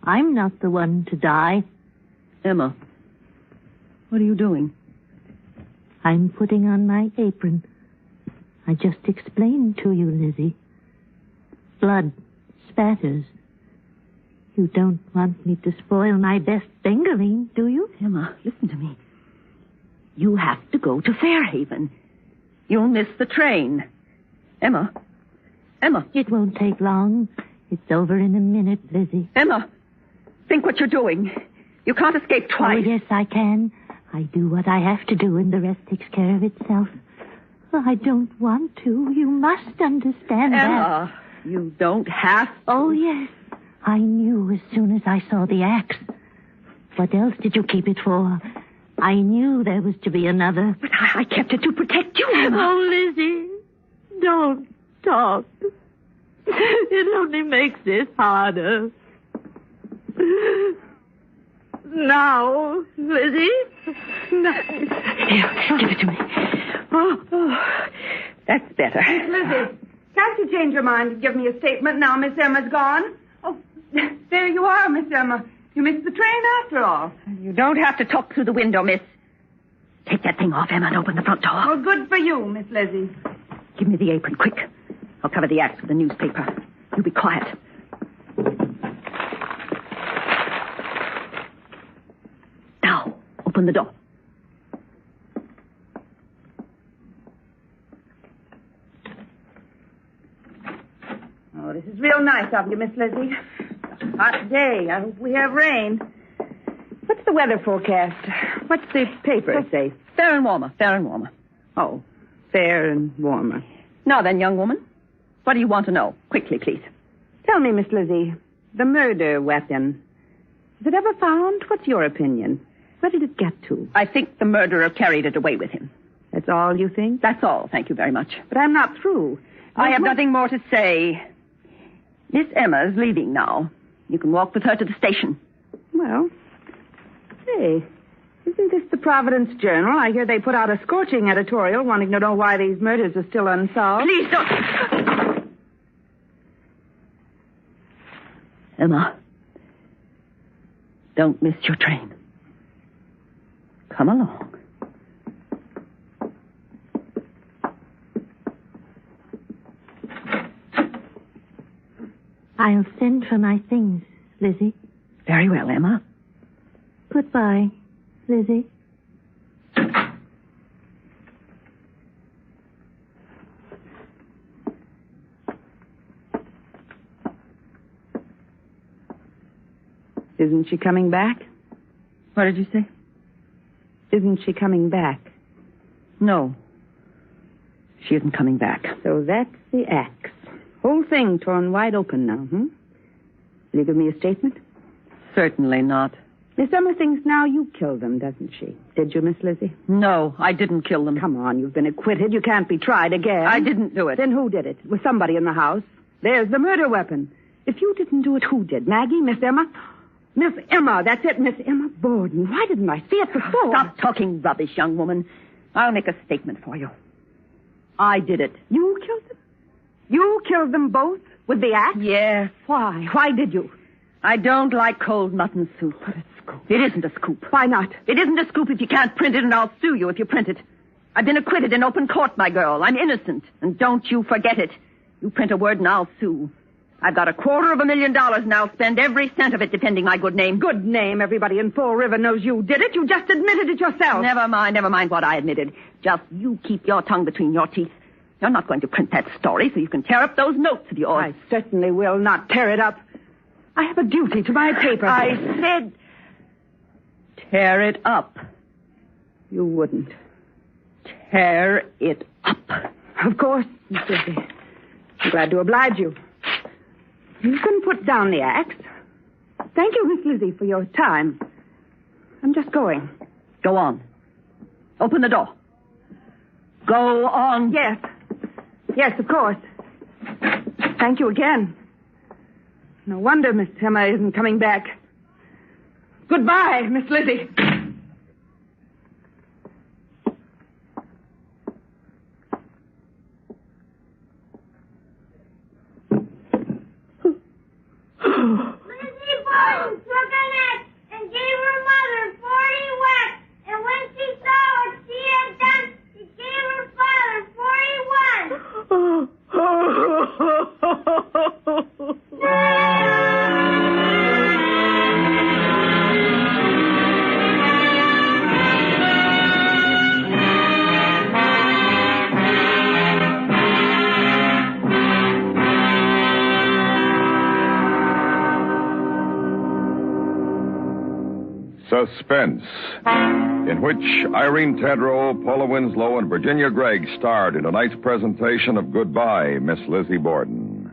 I'm not the one to die. Emma, what are you doing? I'm putting on my apron. I just explained to you, Lizzie. Blood spatters. You don't want me to spoil my best Bengaline, do you? Emma, listen to me. You have to go to Fairhaven. You'll miss the train. Emma. It won't take long. It's over in a minute, Lizzie. Emma, think what you're doing. You can't escape twice. Oh, yes, I can. I do what I have to do, and the rest takes care of itself. Oh, I don't want to. You must understand Emma, you don't have to. Oh, yes. I knew as soon as I saw the axe. What else did you keep it for? I knew there was to be another. But I kept it to protect you, Emma. Oh, Lizzie, don't talk. It only makes this harder. Now, Lizzie. No. Here, give it to me. Oh, that's better. Miss Lizzie, can't you change your mind and give me a statement now Miss Emma's gone? Oh, there you are, Miss Emma. You missed the train after all. You don't have to talk through the window, miss. Take that thing off, Emma, and open the front door. Well, good for you, Miss Lizzie. Give me the apron, quick. I'll cover the axe with a newspaper. You be quiet. Now, open the door. Oh, this is real nice of you, Miss Lizzie. Hot day. I hope we have rain. What's the weather forecast? What's the paper say? Fair and warmer. Oh, fair and warmer. Now then, young woman, what do you want to know? Quickly, please. Tell me, Miss Lizzie, the murder weapon. Was it ever found? What's your opinion? Where did it get to? I think the murderer carried it away with him. That's all you think? That's all. Thank you very much. But I'm not through. I have nothing more to say. Miss Emma's leaving now. You can walk with her to the station. Well, hey, isn't this the Providence Journal? I hear they put out a scorching editorial wanting to know why these murders are still unsolved. Please don't. Emma, don't miss your train. Come along. I'll send for my things, Lizzie. Very well, Emma. Goodbye, Lizzie. Isn't she coming back? What did you say? Isn't she coming back? No. She isn't coming back. So that's the axe. Whole thing torn wide open now, Will you give me a statement? Certainly not. Miss Emma thinks now you killed them, doesn't she? Did you, Miss Lizzie? No, I didn't kill them. Come on, you've been acquitted. You can't be tried again. I didn't do it. Then who did it? Was somebody in the house? There's the murder weapon. If you didn't do it, who did? Maggie? Miss Emma? Miss Emma, that's it, Miss Emma Borden. Why didn't I see it before? Stop talking rubbish, young woman. I'll make a statement for you. I did it. You killed them? You killed them both with the axe? Yes. Why? Why did you? I don't like cold mutton soup. But it's scoop. It isn't a scoop. Why not? It isn't a scoop if you can't print it, and I'll sue you if you print it. I've been acquitted in open court, my girl. I'm innocent. And don't you forget it. You print a word and I'll sue. I've got $250,000 and I'll spend every cent of it defending my good name. Good name. Everybody in Fall River knows you did it. You just admitted it yourself. Never mind what I admitted. Just you keep your tongue between your teeth. You're not going to print that story so you can tear up those notes of yours. I certainly will not tear it up. I have a duty to my paper. I said tear it up. You wouldn't. Tear it up. Of course, Miss Lizzie. I'm glad to oblige you. You can put down the axe. Thank you, Miss Lizzie, for your time. I'm just going. Go on. Open the door. Go on. Yes. Yes, of course. Thank you again. No wonder Miss Emma isn't coming back. Goodbye, Miss Lizzie. Lizzie Borden took an axe and gave her mother 40 whacks. And when she saw what she had done, she gave her father 41. Suspense, in which Irene Tedrow, Paula Winslow, and Virginia Gregg starred in tonight's presentation of Goodbye, Miss Lizzie Borden.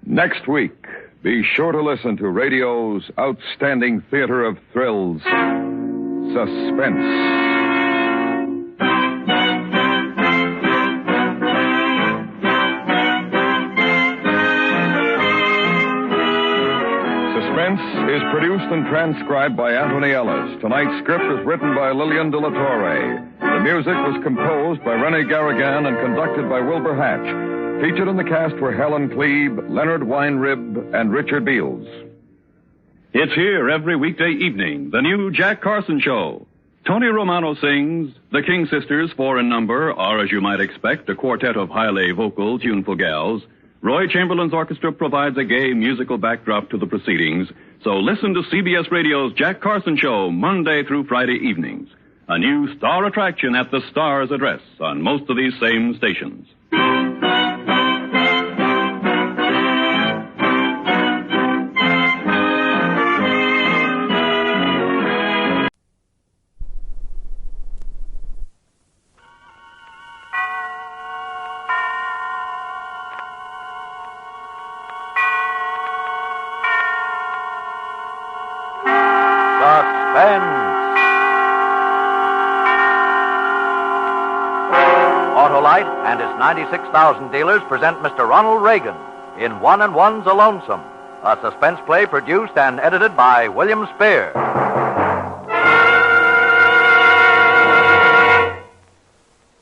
Next week, be sure to listen to radio's outstanding theater of thrills, Suspense. Suspense is produced and transcribed by Anthony Ellis. Tonight's script is written by Lillian de la Torre. The music was composed by Rennie Garrigan and conducted by Wilbur Hatch. Featured in the cast were Helen Klebe, Leonard Weinrib, and Richard Beals. It's here every weekday evening, the new Jack Carson Show. Tony Romano sings. The King Sisters, 4 in number, are, as you might expect, a quartet of highly vocal, tuneful gals. Roy Chamberlain's orchestra provides a gay musical backdrop to the proceedings, so listen to CBS Radio's Jack Carson Show Monday through Friday evenings. A new star attraction at the Star's address on most of these same stations. Autolite and his 96,000 dealers present Mr. Ronald Reagan in One and One's a Lonesome, a suspense play produced and edited by William Spear.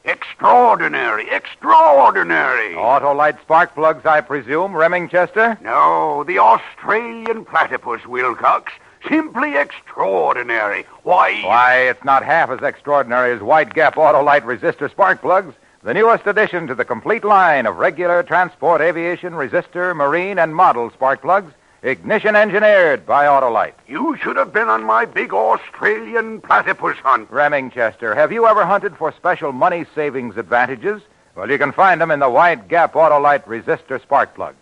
Extraordinary, extraordinary. Autolite spark plugs, I presume, Remingchester? No, the Australian platypus, Wilcox. Simply extraordinary. Why, it's not half as extraordinary as White Gap Autolite resistor spark plugs, the newest addition to the complete line of regular transport, aviation, resistor, marine, and model spark plugs, ignition engineered by Autolite. You should have been on my big Australian platypus hunt. Remingchester, have you ever hunted for special money savings advantages? Well, you can find them in the White Gap Autolite resistor spark plugs.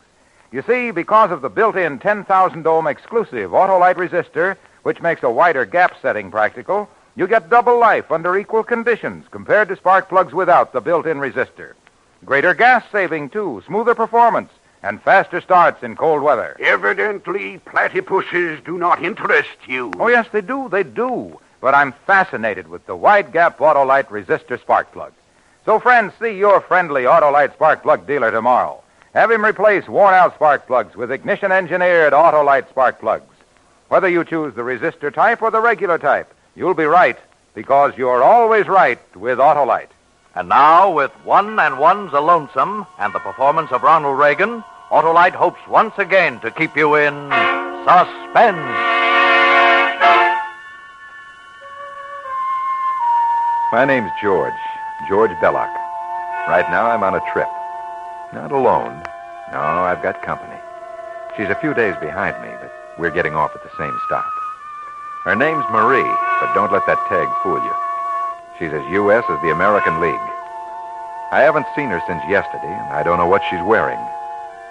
You see, because of the built-in 10,000 ohm exclusive Autolite resistor, which makes a wider gap setting practical, you get double life under equal conditions compared to spark plugs without the built-in resistor. Greater gas saving, too, smoother performance, and faster starts in cold weather. Evidently, platypuses do not interest you. Oh, yes, they do. But I'm fascinated with the Wide Gap Autolite resistor spark plug. So, friends, see your friendly Autolite spark plug dealer tomorrow. Have him replace worn-out spark plugs with ignition-engineered Autolite spark plugs. Whether you choose the resistor type or the regular type, you'll be right, because you're always right with Autolite. And now, with One and One's a Lonesome and the performance of Ronald Reagan, Autolite hopes once again to keep you in suspense. My name's George Belloc. Right now I'm on a trip. Not alone. No, I've got company. She's a few days behind me, but we're getting off at the same stop. Her name's Marie, but don't let that tag fool you. She's as U.S. as the American League. I haven't seen her since yesterday, and I don't know what she's wearing.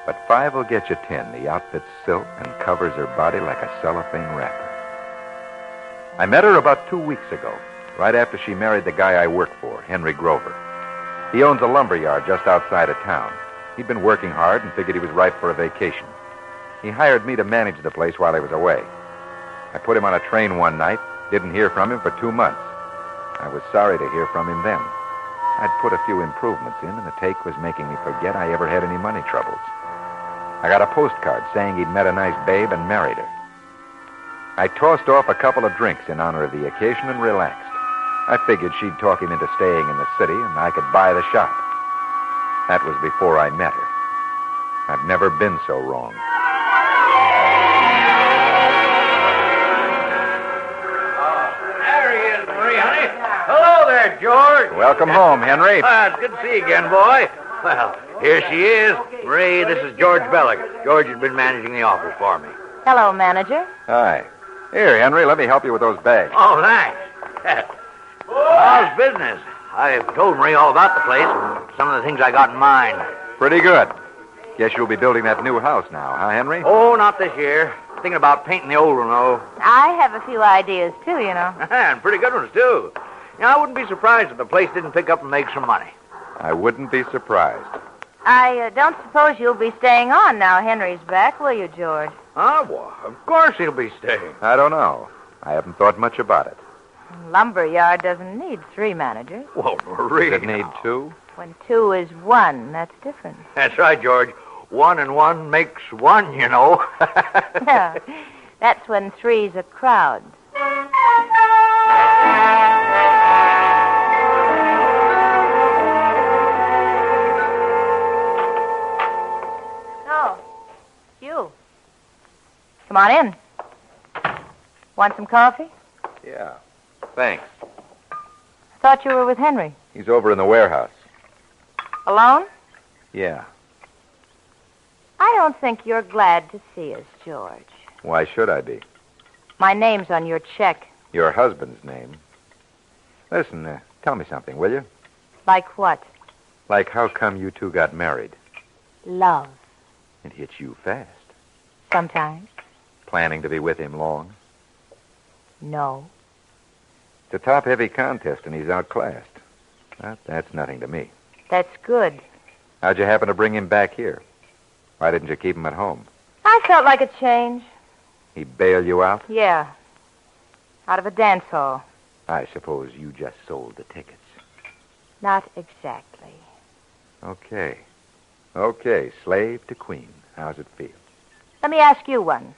But 5 will get you 10. The outfit's silk and covers her body like a cellophane wrapper. I met her about 2 weeks ago, right after she married the guy I work for, Henry Grover. He owns a lumber yard just outside of town. He'd been working hard and figured he was ripe for a vacation. He hired me to manage the place while he was away. I put him on a train one night, didn't hear from him for 2 months. I was sorry to hear from him then. I'd put a few improvements in, and the take was making me forget I ever had any money troubles. I got a postcard saying he'd met a nice babe and married her. I tossed off a couple of drinks in honor of the occasion and relaxed. I figured she'd talk him into staying in the city, and I could buy the shop. That was before I met her. I've never been so wrong. There he is, Marie, honey. Hello there, George. Welcome home, Henry. It's good to see you again, boy. Well, here she is. Marie, this is George Belloc. George has been managing the office for me. Hello, manager. Hi. Here, Henry, let me help you with those bags. Oh, thanks. How's business? I've told Marie all about the place and some of the things I got in mind. Pretty good. Guess you'll be building that new house now, huh, Henry? Oh, not this year. Thinking about painting the old one, though. I have a few ideas, too, you know. And pretty good ones, too. You know, I wouldn't be surprised if the place didn't pick up and make some money. I wouldn't be surprised. I don't suppose you'll be staying on now Henry's back, will you, George? Well, of course he'll be staying. I don't know. I haven't thought much about it. Lumber yard doesn't need 3 managers. Well, Marie. Does it need 2? When 2 is 1, that's different. That's right, George. 1 and 1 makes 1, you know. Yeah, that's when 3's a crowd. Oh, you. Come on in. Want some coffee? Yeah. Thanks. I thought you were with Henry. He's over in the warehouse. Alone? Yeah. I don't think you're glad to see us, George. Why should I be? My name's on your check. Your husband's name. Listen, tell me something, will you? Like what? Like how come you two got married? Love. It hits you fast. Sometimes. Planning to be with him long? No. It's a top-heavy contest, and he's outclassed. That's nothing to me. That's good. How'd you happen to bring him back here? Why didn't you keep him at home? I felt like a change. He bailed you out? Yeah. Out of a dance hall. I suppose you just sold the tickets. Not exactly. Okay, slave to queen. How's it feel? Let me ask you one.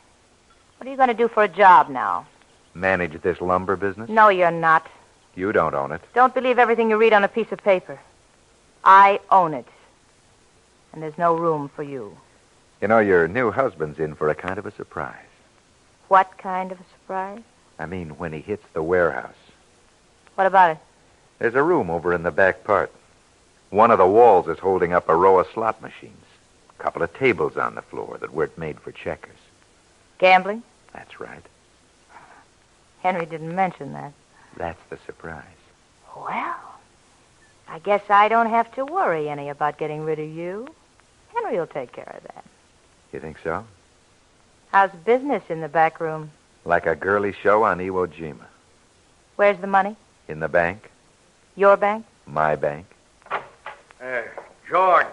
What are you going to do for a job now? Manage this lumber business? No, you're not. You don't own it. Don't believe everything you read on a piece of paper. I own it. And there's no room for you. You know, your new husband's in for a kind of a surprise. What kind of a surprise? I mean, when he hits the warehouse. What about it? There's a room over in the back part. One of the walls is holding up a row of slot machines. A couple of tables on the floor that weren't made for checkers. Gambling? That's right. Henry didn't mention that. That's the surprise. Well, I guess I don't have to worry any about getting rid of you. Henry will take care of that. You think so? How's business in the back room? Like a girly show on Iwo Jima. Where's the money? In the bank. Your bank? My bank. George,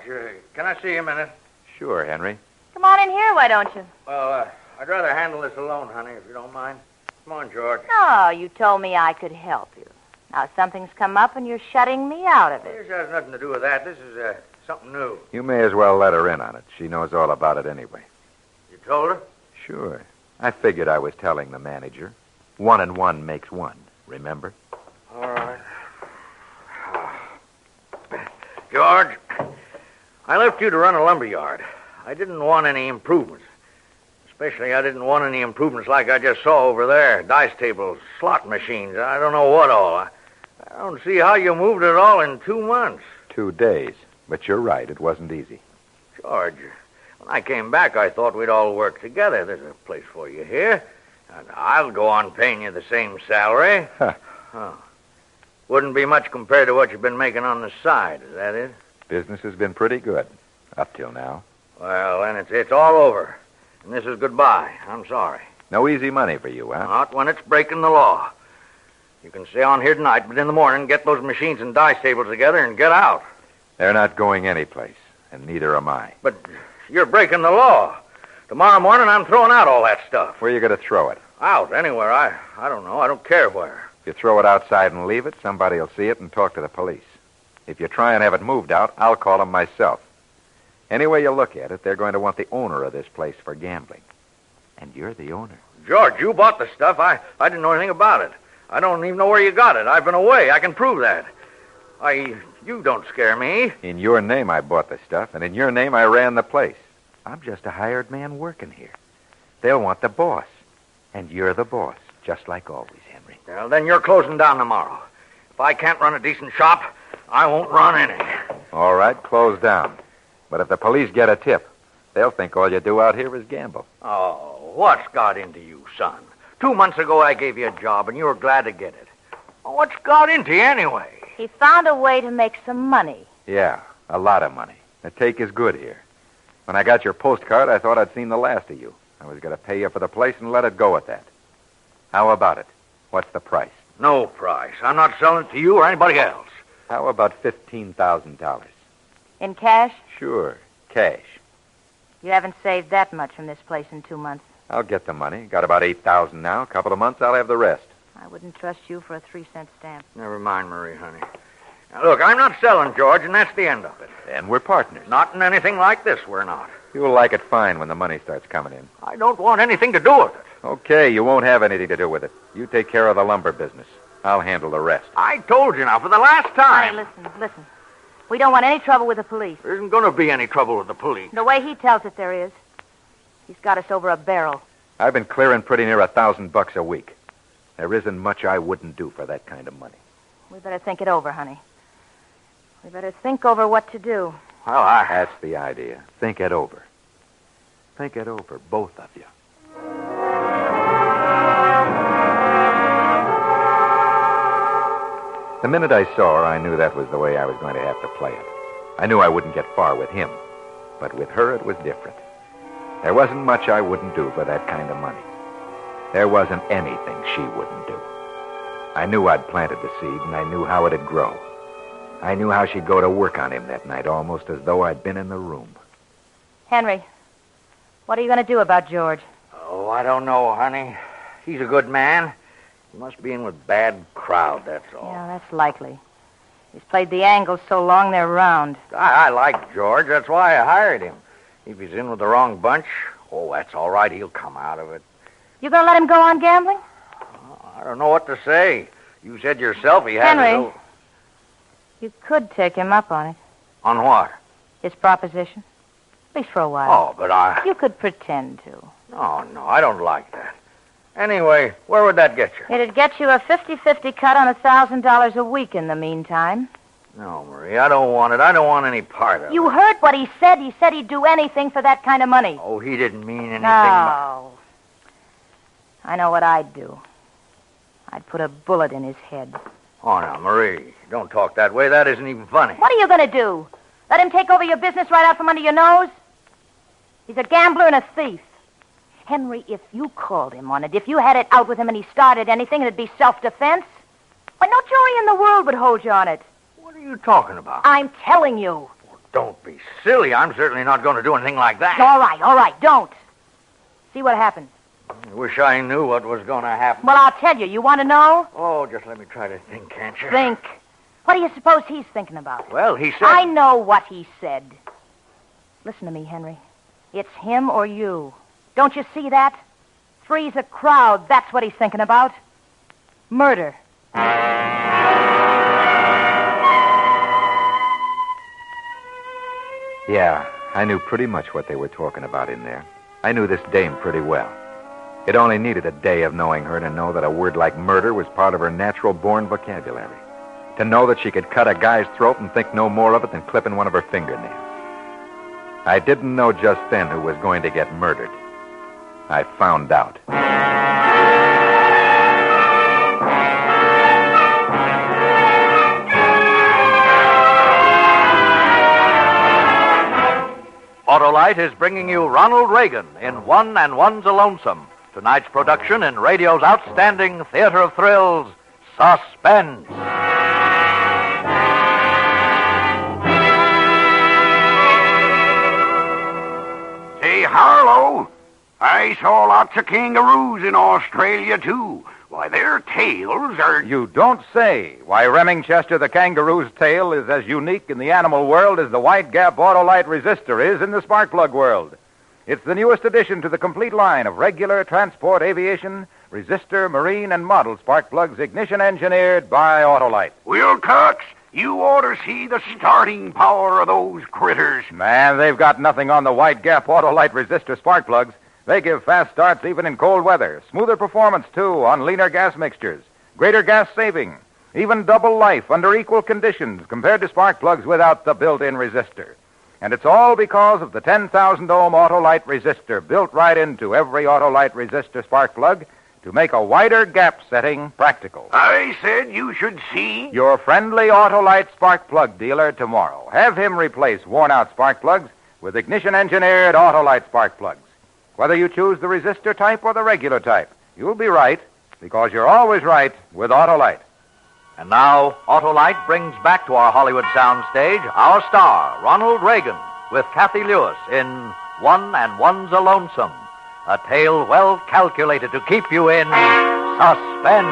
can I see you a minute? Sure, Henry. Come on in here, why don't you? Well, I'd rather handle this alone, honey, if you don't mind. Come on, George. No, you told me I could help you. Now something's come up and you're shutting me out of it. This has nothing to do with that. This is something new. You may as well let her in on it. She knows all about it anyway. You told her? Sure. I figured I was telling the manager. 1 and 1 makes 1, remember? All right. George, I left you to run a lumber yard. I didn't want any improvements. Especially, I didn't want any improvements like I just saw over there. Dice tables, slot machines, I don't know what all. I don't see how you moved it all in 2 months. 2 days. But you're right, it wasn't easy. George, when I came back, I thought we'd all work together. There's a place for you here. And I'll go on paying you the same salary. Huh. Wouldn't be much compared to what you've been making on the side, is that it? Business has been pretty good, up till now. Well, then it's all over. And this is goodbye. I'm sorry. No easy money for you, huh? Not when it's breaking the law. You can stay on here tonight, but in the morning, get those machines and dice tables together and get out. They're not going anyplace, and neither am I. But you're breaking the law. Tomorrow morning, I'm throwing out all that stuff. Where are you going to throw it? Out, anywhere. I don't know. I don't care where. If you throw it outside and leave it, somebody will see it and talk to the police. If you try and have it moved out, I'll call them myself. Any way you look at it, they're going to want the owner of this place for gambling. And you're the owner. George, you bought the stuff. I didn't know anything about it. I don't even know where you got it. I've been away. I can prove that. You don't scare me. In your name, I bought the stuff, and in your name, I ran the place. I'm just a hired man working here. They'll want the boss. And you're the boss, just like always, Henry. Well, then you're closing down tomorrow. If I can't run a decent shop, I won't run any. All right, close down. But if the police get a tip, they'll think all you do out here is gamble. Oh, what's got into you, son? 2 months ago, I gave you a job, and you were glad to get it. What's got into you anyway? He found a way to make some money. Yeah, a lot of money. The take is good here. When I got your postcard, I thought I'd seen the last of you. I was going to pay you for the place and let it go at that. How about it? What's the price? No price. I'm not selling it to you or anybody else. How about $15,000? In cash? Sure, cash. You haven't saved that much from this place in 2 months. I'll get the money. Got about $8,000 now. A couple of months, I'll have the rest. I wouldn't trust you for a 3-cent stamp. Never mind, Marie, honey. Now, look, I'm not selling, George, and that's the end of it. And we're partners. Not in anything like this, we're not. You'll like it fine when the money starts coming in. I don't want anything to do with it. Okay, you won't have anything to do with it. You take care of the lumber business. I'll handle the rest. I told you now, for the last time. Hey, listen. We don't want any trouble with the police. There isn't going to be any trouble with the police. The way he tells it there is. He's got us over a barrel. I've been clearing pretty near $1,000 a week. There isn't much I wouldn't do for that kind of money. We better think it over, honey. We better think over what to do. Well, That's the idea. Think it over. Think it over, both of you. The minute I saw her, I knew that was the way I was going to have to play it. I knew I wouldn't get far with him. But with her, it was different. There wasn't much I wouldn't do for that kind of money. There wasn't anything she wouldn't do. I knew I'd planted the seed, and I knew how it'd grow. I knew how she'd go to work on him that night, almost as though I'd been in the room. Henry, what are you going to do about George? Oh, I don't know, honey. He's a good man. He must be in with bad crowd, that's all. Yeah, that's likely. He's played the angles so long they're round. I like George. That's why I hired him. If he's in with the wrong bunch, that's all right. He'll come out of it. You going to let him go on gambling? I don't know what to say. You said yourself he has Henry, you could take him up on it. On what? His proposition. At least for a while. Oh, but You could pretend to. No, I don't like that. Anyway, where would that get you? It'd get you a 50-50 cut on $1,000 a week in the meantime. No, Marie, I don't want it. I don't want any part of it. You heard what he said. He said he'd do anything for that kind of money. Oh, he didn't mean anything. No. I know what I'd do. I'd put a bullet in his head. Oh, now, Marie, don't talk that way. That isn't even funny. What are you going to do? Let him take over your business right out from under your nose? He's a gambler and a thief. Henry, if you called him on it, if you had it out with him and he started anything, it'd be self-defense. Why, no jury in the world would hold you on it. What are you talking about? I'm telling you. Don't be silly. I'm certainly not going to do anything like that. All right, don't. See what happens. I wish I knew what was going to happen. Well, I'll tell you. You want to know? Oh, just let me try to think, can't you? Think. What do you suppose he's thinking about? Well, he said... I know what he said. Listen to me, Henry. It's him or you. Don't you see that? Freeze a crowd. That's what he's thinking about. Murder. Yeah, I knew pretty much what they were talking about in there. I knew this dame pretty well. It only needed a day of knowing her to know that a word like murder was part of her natural-born vocabulary. To know that she could cut a guy's throat and think no more of it than clipping one of her fingernails. I didn't know just then who was going to get murdered. I found out. Autolite is bringing you Ronald Reagan in One and One's a Lonesome. Tonight's production in radio's outstanding theater of thrills, Suspense. Say, Harlow, I saw lots of kangaroos in Australia, too. Why, their tails are... You don't say. Why, Remingchester the kangaroo's tail is as unique in the animal world as the White Gap Autolite resistor is in the spark plug world. It's the newest addition to the complete line of regular transport, aviation, resistor, marine, and model spark plugs ignition engineered by Autolite. Wilcox, you ought to see the starting power of those critters. Man, they've got nothing on the White Gap Autolite resistor spark plugs. They give fast starts even in cold weather. Smoother performance, too, on leaner gas mixtures. Greater gas saving. Even double life under equal conditions compared to spark plugs without the built-in resistor. And it's all because of the 10,000-ohm Autolite resistor built right into every Autolite resistor spark plug to make a wider gap setting practical. I said you should see. Your friendly Autolite spark plug dealer tomorrow. Have him replace worn-out spark plugs with ignition-engineered Autolite spark plugs. Whether you choose the resistor type or the regular type, you'll be right because you're always right with Autolite. And now, Autolite brings back to our Hollywood soundstage our star, Ronald Reagan, with Kathy Lewis in One and One's a Lonesome, a tale well calculated to keep you in suspense.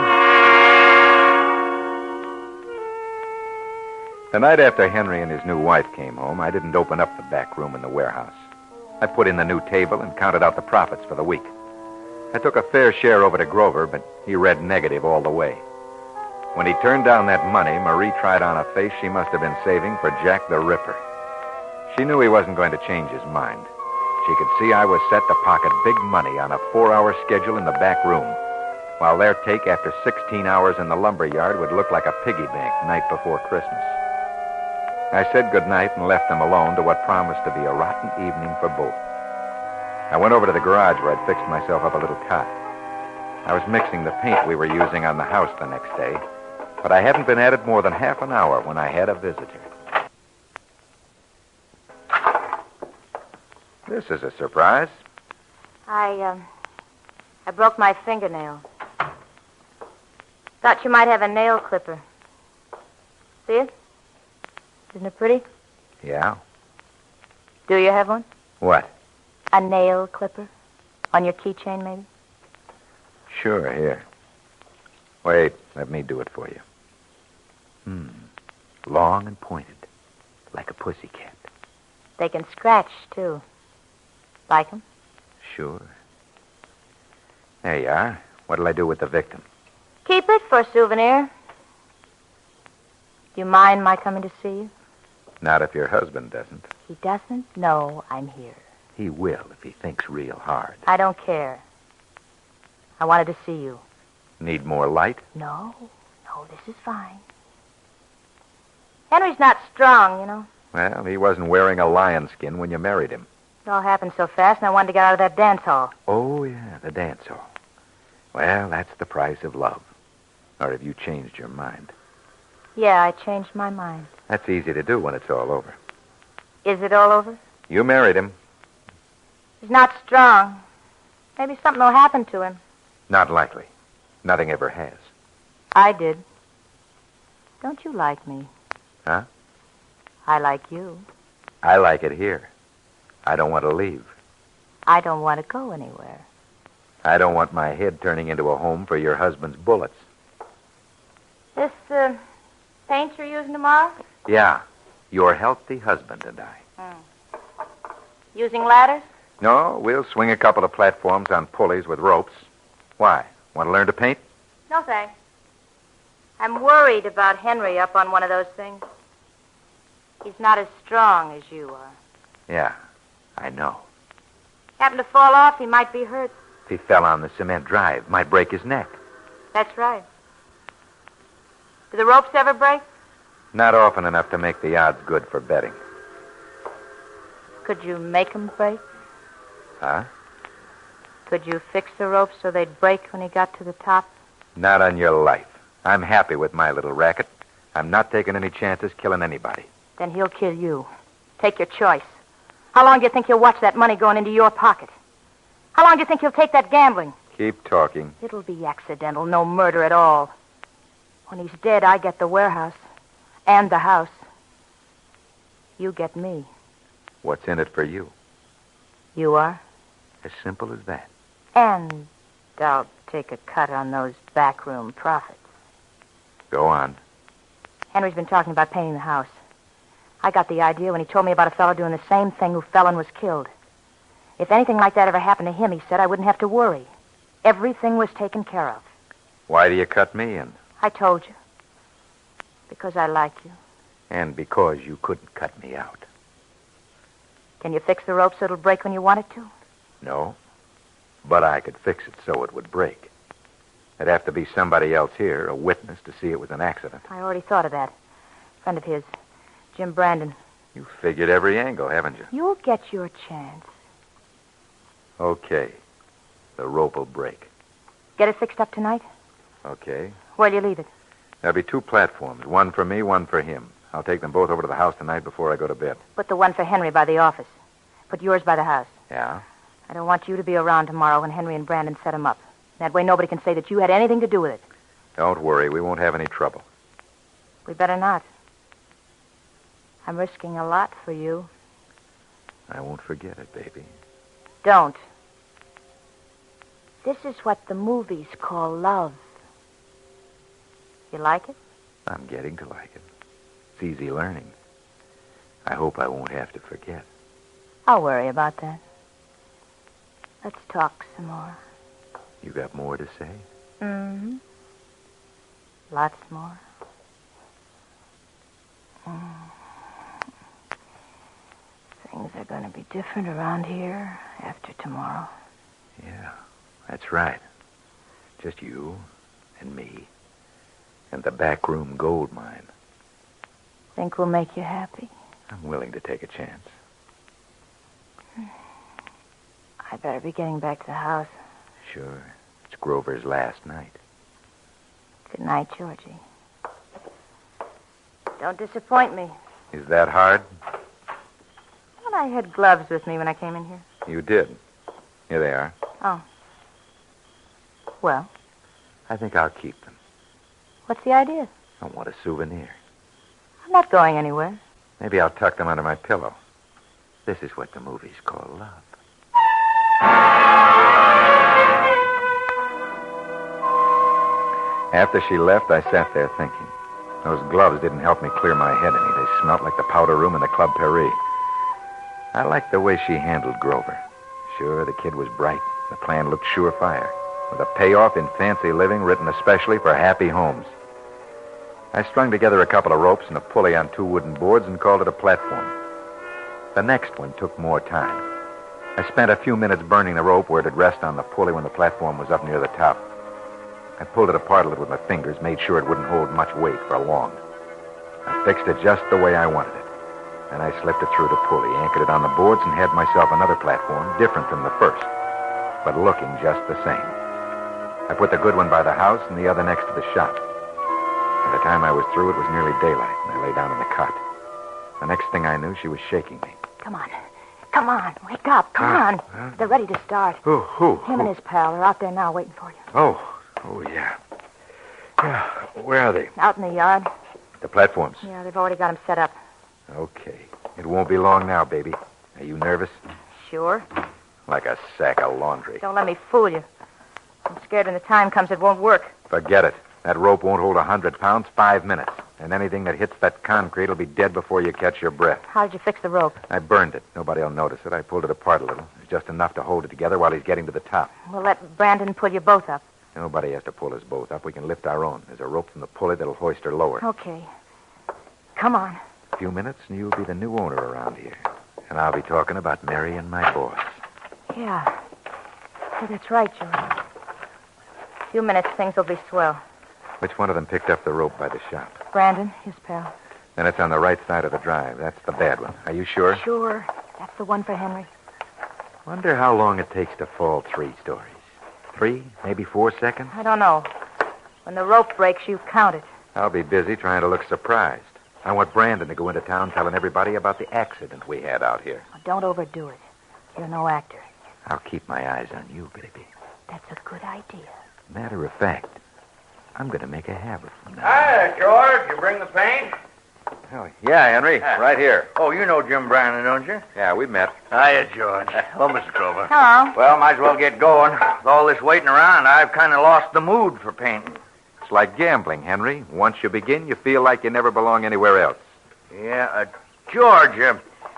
The night after Henry and his new wife came home, I didn't open up the back room in the warehouse. I put in the new table and counted out the profits for the week. I took a fair share over to Grover, but he read negative all the way. When he turned down that money, Marie tried on a face she must have been saving for Jack the Ripper. She knew he wasn't going to change his mind. She could see I was set to pocket big money on a 4-hour schedule in the back room, while their take after 16 hours in the lumber yard would look like a piggy bank night before Christmas. I said goodnight and left them alone to what promised to be a rotten evening for both. I went over to the garage where I'd fixed myself up a little cot. I was mixing the paint we were using on the house the next day, but I hadn't been at it more than half an hour when I had a visitor. This is a surprise. I broke my fingernail. Thought you might have a nail clipper. See it? Isn't it pretty? Yeah. Do you have one? What? A nail clipper? On your keychain, maybe? Sure, here. Wait, let me do it for you. Long and pointed, like a pussycat. They can scratch, too. Like 'em? Sure. There you are. What'll I do with the victim? Keep it for a souvenir. Do you mind my coming to see you? Not if your husband doesn't. He doesn't know I'm here. He will if he thinks real hard. I don't care. I wanted to see you. Need more light? No, this is fine. Henry's not strong, you know. Well, he wasn't wearing a lion skin when you married him. It all happened so fast, and I wanted to get out of that dance hall. Oh, yeah, the dance hall. Well, that's the price of love. Or have you changed your mind? Yeah, I changed my mind. That's easy to do when it's all over. Is it all over? You married him. He's not strong. Maybe something will happen to him. Not likely. Nothing ever has. I did. Don't you like me? Huh? I like you. I like it here. I don't want to leave. I don't want to go anywhere. I don't want my head turning into a home for your husband's bullets. This, paint you're using tomorrow? Yeah. Your healthy husband and I. Using ladders? No, we'll swing a couple of platforms on pulleys with ropes. Why? Want to learn to paint? No, thanks. I'm worried about Henry up on one of those things. He's not as strong as you are. Yeah, I know. Happened to fall off, he might be hurt. If he fell on the cement drive, might break his neck. That's right. Do the ropes ever break? Not often enough to make the odds good for betting. Could you make them break? Huh? Could you fix the ropes so they'd break when he got to the top? Not on your life. I'm happy with my little racket. I'm not taking any chances killing anybody. Then he'll kill you. Take your choice. How long do you think he'll watch that money going into your pocket? How long do you think he'll take that gambling? Keep talking. It'll be accidental, no murder at all. When he's dead, I get the warehouse and the house. You get me. What's in it for you? You are? As simple as that. And I'll take a cut on those backroom profits. Go on. Henry's been talking about painting the house. I got the idea when he told me about a fellow doing the same thing who fell and was killed. If anything like that ever happened to him, he said, I wouldn't have to worry. Everything was taken care of. Why do you cut me in? I told you. Because I like you. And because you couldn't cut me out. Can you fix the rope so it'll break when you want it to? No. But I could fix it so it would break. There'd have to be somebody else here, a witness, to see it was an accident. I already thought of that. A friend of his, Jim Brandon. You figured every angle, haven't you? You'll get your chance. Okay. The rope will break. Get it fixed up tonight? Okay. Where'll you leave it? There'll be 2 platforms, one for me, one for him. I'll take them both over to the house tonight before I go to bed. Put the one for Henry by the office. Put yours by the house. Yeah? I don't want you to be around tomorrow when Henry and Brandon set him up. That way nobody can say that you had anything to do with it. Don't worry. We won't have any trouble. We better not. I'm risking a lot for you. I won't forget it, baby. Don't. This is what the movies call love. You like it? I'm getting to like it. It's easy learning. I hope I won't have to forget. I'll worry about that. Let's talk some more. You got more to say? Mm-hmm. Lots more. Things are going to be different around here after tomorrow. Yeah, that's right. Just you and me and the backroom gold mine. Think we'll make you happy? I'm willing to take a chance. I better be getting back to the house. Sure. It's Grover's last night. Good night, Georgie. Don't disappoint me. Is that hard? Thought I had gloves with me when I came in here. You did. Here they are. Oh. Well? I think I'll keep them. What's the idea? I want a souvenir. I'm not going anywhere. Maybe I'll tuck them under my pillow. This is what the movies call love. After she left, I sat there thinking. Those gloves didn't help me clear my head any. They smelled like the powder room in the Club Paris. I liked the way she handled Grover. Sure, the kid was bright. The plan looked surefire, with a payoff in fancy living written especially for happy homes. I strung together a couple of ropes and a pulley on 2 wooden boards and called it a platform. The next one took more time. I spent a few minutes burning the rope where it'd rest on the pulley when the platform was up near the top. I pulled it apart a little with my fingers, made sure it wouldn't hold much weight for long. I fixed it just the way I wanted it. Then I slipped it through the pulley, anchored it on the boards, and had myself another platform, different from the first, but looking just the same. I put the good one by the house and the other next to the shop. By the time I was through, it was nearly daylight, and I lay down in the cot. The next thing I knew, she was shaking me. Come on. Come on. Wake up. Come on. They're ready to start. Who? Him and his pal are out there now waiting for you. Oh, yeah. Yeah, where are they? Out in the yard. The platforms. Yeah, they've already got them set up. Okay. It won't be long now, baby. Are you nervous? Sure. Like a sack of laundry. Don't let me fool you. I'm scared when the time comes it won't work. Forget it. That rope won't hold 100 pounds, 5 minutes. And anything that hits that concrete will be dead before you catch your breath. How did you fix the rope? I burned it. Nobody will notice it. I pulled it apart a little. It's just enough to hold it together while he's getting to the top. We'll let Brandon pull you both up. Nobody has to pull us both up. We can lift our own. There's a rope from the pulley that'll hoist her lower. Okay. Come on. A few minutes, and you'll be the new owner around here. And I'll be talking about Mary and my boss. Yeah. Yeah, that's right, George. A few minutes, things will be swell. Which one of them picked up the rope by the shop? Brandon, his pal. Then it's on the right side of the drive. That's the bad one. Are you sure? Sure. That's the one for Henry. Wonder how long it takes to fall 3 stories. 3, maybe 4 seconds? I don't know. When the rope breaks, you count it. I'll be busy trying to look surprised. I want Brandon to go into town telling everybody about the accident we had out here. Well, don't overdo it. You're no actor. I'll keep my eyes on you, baby. That's a good idea. Matter of fact, I'm going to make a habit from that. Hi, George. You bring the paint? Oh, yeah, Henry. Right here. Oh, you know Jim Brandon, don't you? Yeah, we met. Hiya, George. Hello, Mr. Grover. Hello. Well, might as well get going. With all this waiting around, I've kind of lost the mood for painting. It's like gambling, Henry. Once you begin, you feel like you never belong anywhere else. Yeah, George,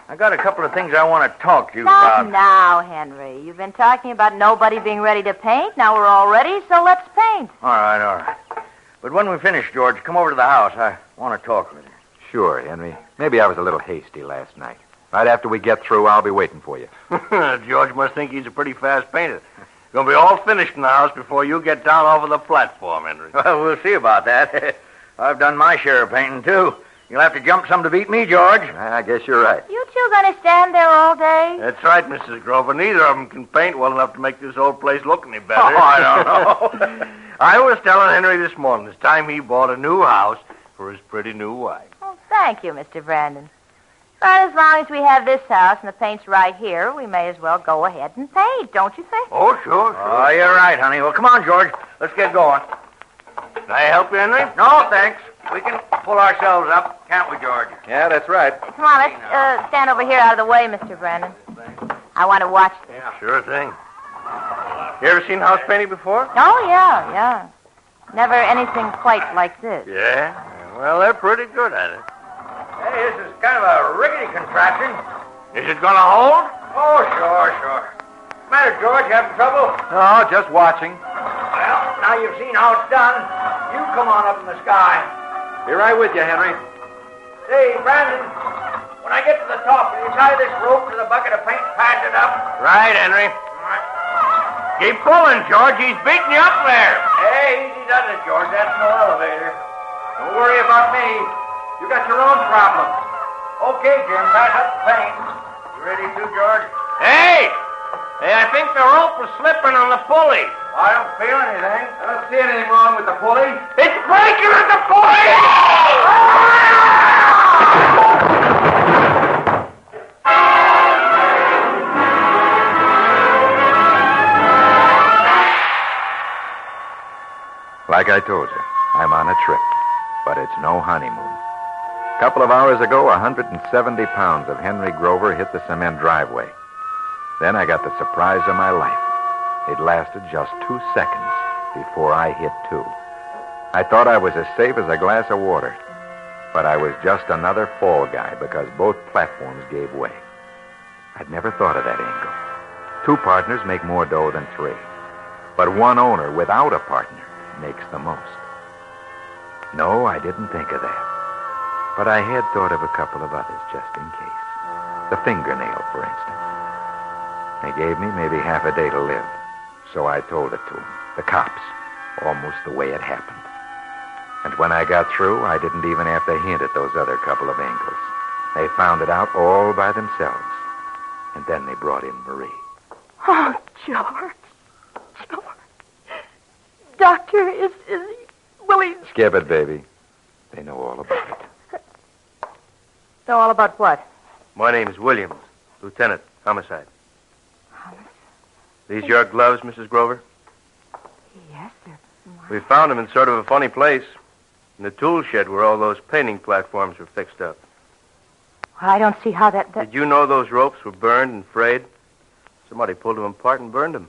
I got a couple of things I want to talk to you Not about. now, Henry. You've been talking about nobody being ready to paint. Now we're all ready, so let's paint. All right. But when we finish, George, come over to the house. I want to talk with you. Sure, Henry. Maybe I was a little hasty last night. Right after we get through, I'll be waiting for you. George must think he's a pretty fast painter. Gonna be all finished in the house before you get down off of the platform, Henry. Well, we'll see about that. I've done my share of painting, too. You'll have to jump some to beat me, George. I guess you're right. You two gonna stand there all day? That's right, Mrs. Grover. Neither of them can paint well enough to make this old place look any better. Oh, I don't know. I was telling Henry this morning, it's time he bought a new house for his pretty new wife. Oh, thank you, Mr. Brandon. But as long as we have this house and the paint's right here, we may as well go ahead and paint, don't you think? Oh, sure. Oh, you're right, honey. Well, come on, George. Let's get going. Can I help you, Henry? No, thanks. We can pull ourselves up, can't we, George? Yeah, that's right. Come on, let's stand over here out of the way, Mr. Brandon. I want to watch this. Yeah, sure thing. You ever seen house painting before? Oh, yeah. Never anything quite like this. Yeah? Well, they're pretty good at it. Hey, this is kind of a rickety contraption. Is it gonna hold? Oh, sure. What's the matter, George? You having trouble? No, just watching. Well, now you've seen how it's done. You come on up in the sky. Be right with you, Henry. Say, Brandon, when I get to the top, will you tie this rope to the bucket of paint and pass it up? Right, Henry. Keep pulling, George. He's beating you up there. Hey, easy does it, George. That's no elevator. Don't worry about me. You got your own problems. Okay, Jim, pass up the paint. You ready too, George? Hey, I think the rope was slipping on the pulley. I don't feel anything. I don't see anything wrong with the pulley. It's breaking at the pulley! Like I told you, I'm on a trip, but it's no honeymoon. A couple of hours ago, 170 pounds of Henry Grover hit the cement driveway. Then I got the surprise of my life. It lasted just 2 seconds before I hit too. I thought I was as safe as a glass of water, but I was just another fall guy because both platforms gave way. I'd never thought of that angle. 2 partners make more dough than 3, but one owner without a partner makes the most. No, I didn't think of that. But I had thought of a couple of others just in case. The fingernail, for instance. They gave me maybe half a day to live. So I told it to them, the cops, almost the way it happened. And when I got through, I didn't even have to hint at those other couple of angles. They found it out all by themselves. And then they brought in Marie. Oh, George. Doctor, is he willing? Skip it, baby. They know all about it. Know all about what? My name's Williams, Lieutenant, homicide. These your gloves, Mrs. Grover? Yes, sir. We found them in sort of a funny place. In the tool shed where all those painting platforms were fixed up. Well, I don't see how that... Did you know those ropes were burned and frayed? Somebody pulled them apart and burned them.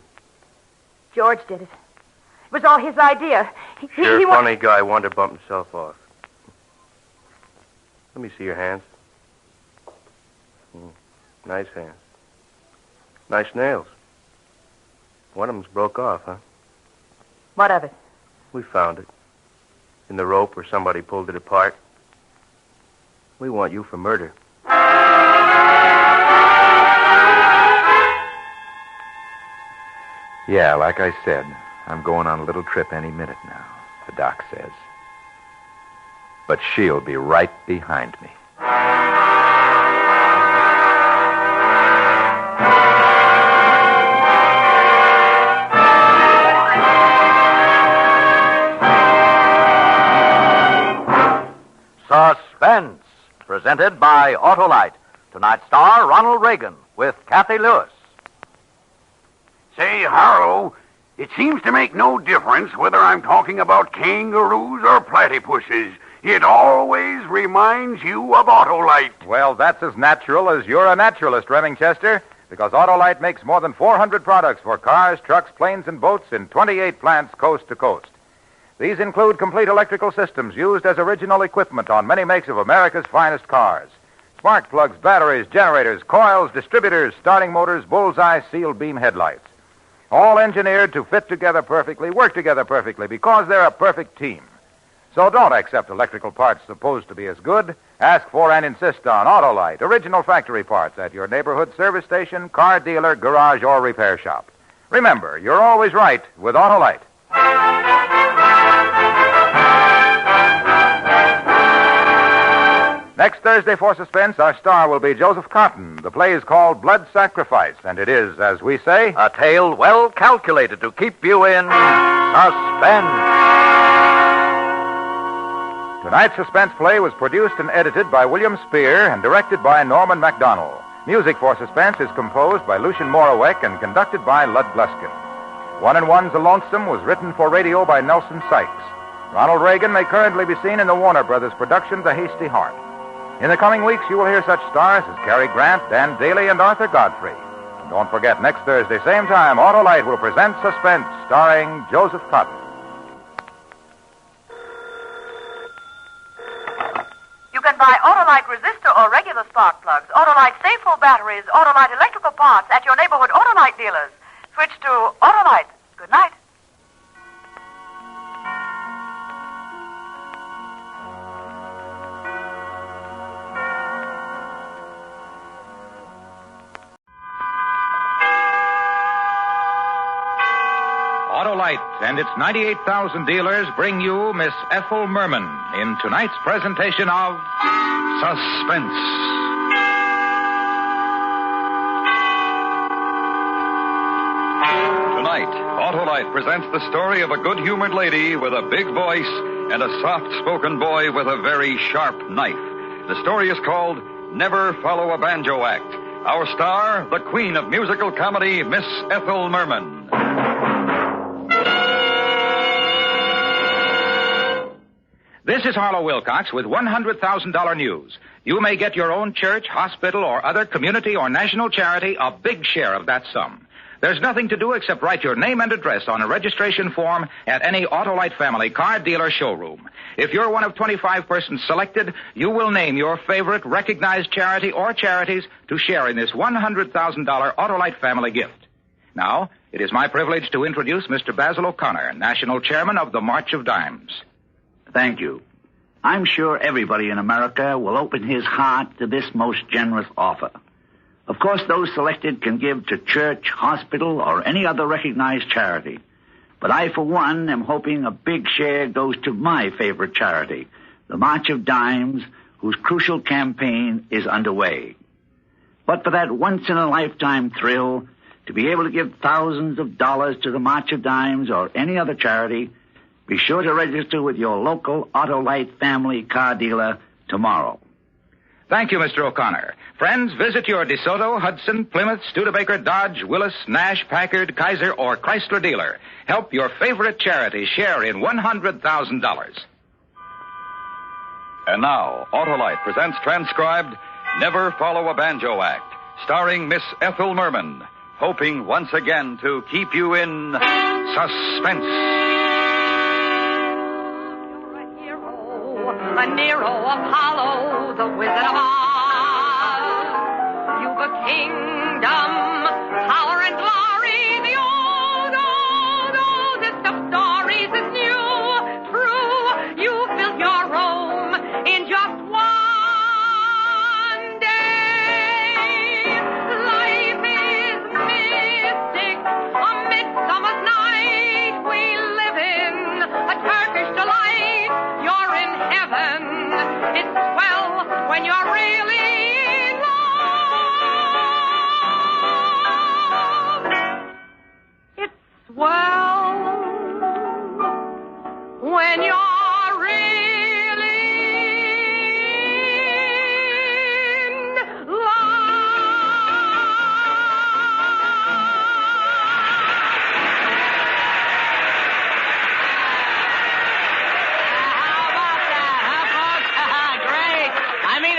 George did it. It was all his idea. Sure, funny guy wanted to bump himself off. Let me see your hands. Nice hands. Nice nails. One of them's broke off, huh? What of it? We found it. In the rope where somebody pulled it apart. We want you for murder. Yeah, like I said, I'm going on a little trip any minute now, the doc says. But she'll be right behind me. Suspense, presented by Autolite. Tonight's star, Ronald Reagan, with Kathy Lewis. Say, Harlow, it seems to make no difference whether I'm talking about kangaroos or platypuses. It always reminds you of Autolite. Well, that's as natural as you're a naturalist, Remingchester, because Autolite makes more than 400 products for cars, trucks, planes, and boats in 28 plants coast to coast. These include complete electrical systems used as original equipment on many makes of America's finest cars. Spark plugs, batteries, generators, coils, distributors, starting motors, bullseye, sealed beam headlights. All engineered to fit together perfectly, work together perfectly, because they're a perfect team. So don't accept electrical parts supposed to be as good. Ask for and insist on Autolite, original factory parts at your neighborhood service station, car dealer, garage, or repair shop. Remember, you're always right with Autolite. Next Thursday for Suspense, our star will be Joseph Cotton. The play is called Blood Sacrifice, and it is, as we say, a tale well calculated to keep you in suspense. Tonight's Suspense play was produced and edited by William Spear and directed by Norman MacDonald. Music for Suspense is composed by Lucian Morawek and conducted by Lud Gluskin. One and One's a Lonesome was written for radio by Nelson Sykes. Ronald Reagan may currently be seen in the Warner Brothers production The Hasty Heart. In the coming weeks, you will hear such stars as Cary Grant, Dan Daly, and Arthur Godfrey. And don't forget, next Thursday, same time, Autolite will present Suspense, starring Joseph Cotton. You can buy Autolite resistor or regular spark plugs, Autolite Safe-Full batteries, Autolite electrical parts at your neighborhood Autolite dealers. Switch to Autolite. Good night. Autolite and its 98,000 dealers bring you Miss Ethel Merman in tonight's presentation of Suspense. Tonight, Autolite presents the story of a good-humored lady with a big voice and a soft-spoken boy with a very sharp knife. The story is called Never Follow a Banjo Act. Our star, the queen of musical comedy, Miss Ethel Merman. This is Harlow Wilcox with $100,000 news. You may get your own church, hospital, or other community or national charity a big share of that sum. There's nothing to do except write your name and address on a registration form at any Autolite family car dealer showroom. If you're one of 25 persons selected, you will name your favorite recognized charity or charities to share in this $100,000 Autolite family gift. Now, it is my privilege to introduce Mr. Basil O'Connor, National Chairman of the March of Dimes. Thank you. I'm sure everybody in America will open his heart to this most generous offer. Of course, those selected can give to church, hospital, or any other recognized charity. But I, for one, am hoping a big share goes to my favorite charity, the March of Dimes, whose crucial campaign is underway. But for that once-in-a-lifetime thrill, to be able to give thousands of dollars to the March of Dimes or any other charity, be sure to register with your local Autolite family car dealer tomorrow. Thank you, Mr. O'Connor. Friends, visit your DeSoto, Hudson, Plymouth, Studebaker, Dodge, Willis, Nash, Packard, Kaiser, or Chrysler dealer. Help your favorite charity share in $100,000. And now, Autolite presents transcribed Never Follow a Banjo Act, starring Miss Ethel Merman, hoping once again to keep you in suspense. The Nero, Apollo, the Wizard of Oz. You've a kingdom, power and glory. The old list of stories is new, true. You built your Rome in just one day. Life is mystic, a midsummer swell when you're really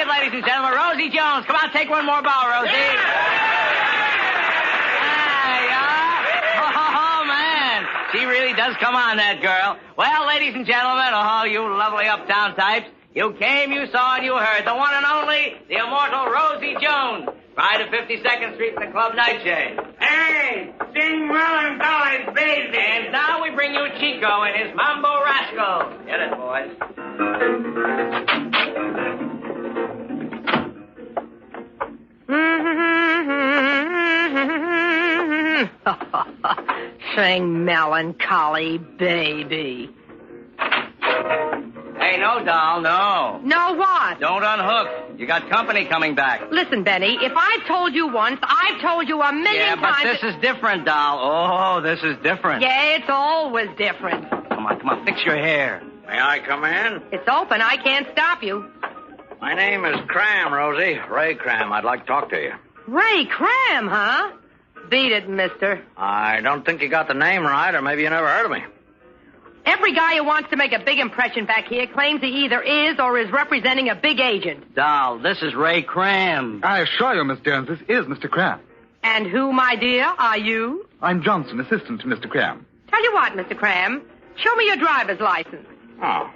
in ladies and gentlemen, Rosie Jones. Come on, take one more bow, Rosie. There you are. Oh, man. She really does come on, that girl. Well, ladies and gentlemen, oh, you lovely uptown types, you came, you saw, and you heard. The one and only, the immortal Rosie Jones. Pride of 52nd Street in the Club Nightshade. Hey, sing Melancholy's Baby. And now we bring you Chico and his Mambo Rascal. Get it, boys. Sing Melancholy Baby. Hey, no, doll, no. No what? Don't unhook. You got company coming back. Listen, Benny, if I've told you once, I've told you a million times. Yeah, but this is different, doll. Oh, this is different. Yeah, it's always different. Come on, fix your hair. May I come in? It's open. I can't stop you. My name is Cram, Rosie. Ray Cram. I'd like to talk to you. Ray Cram, huh? Beat it, mister. I don't think you got the name right, or maybe you never heard of me. Every guy who wants to make a big impression back here claims he either is or is representing a big agent. Doll, this is Ray Cram. I assure you, Miss Jones, this is Mr. Cram. And who, my dear, are you? I'm Johnson, assistant to Mr. Cram. Tell you what, Mr. Cram, show me your driver's license. Oh.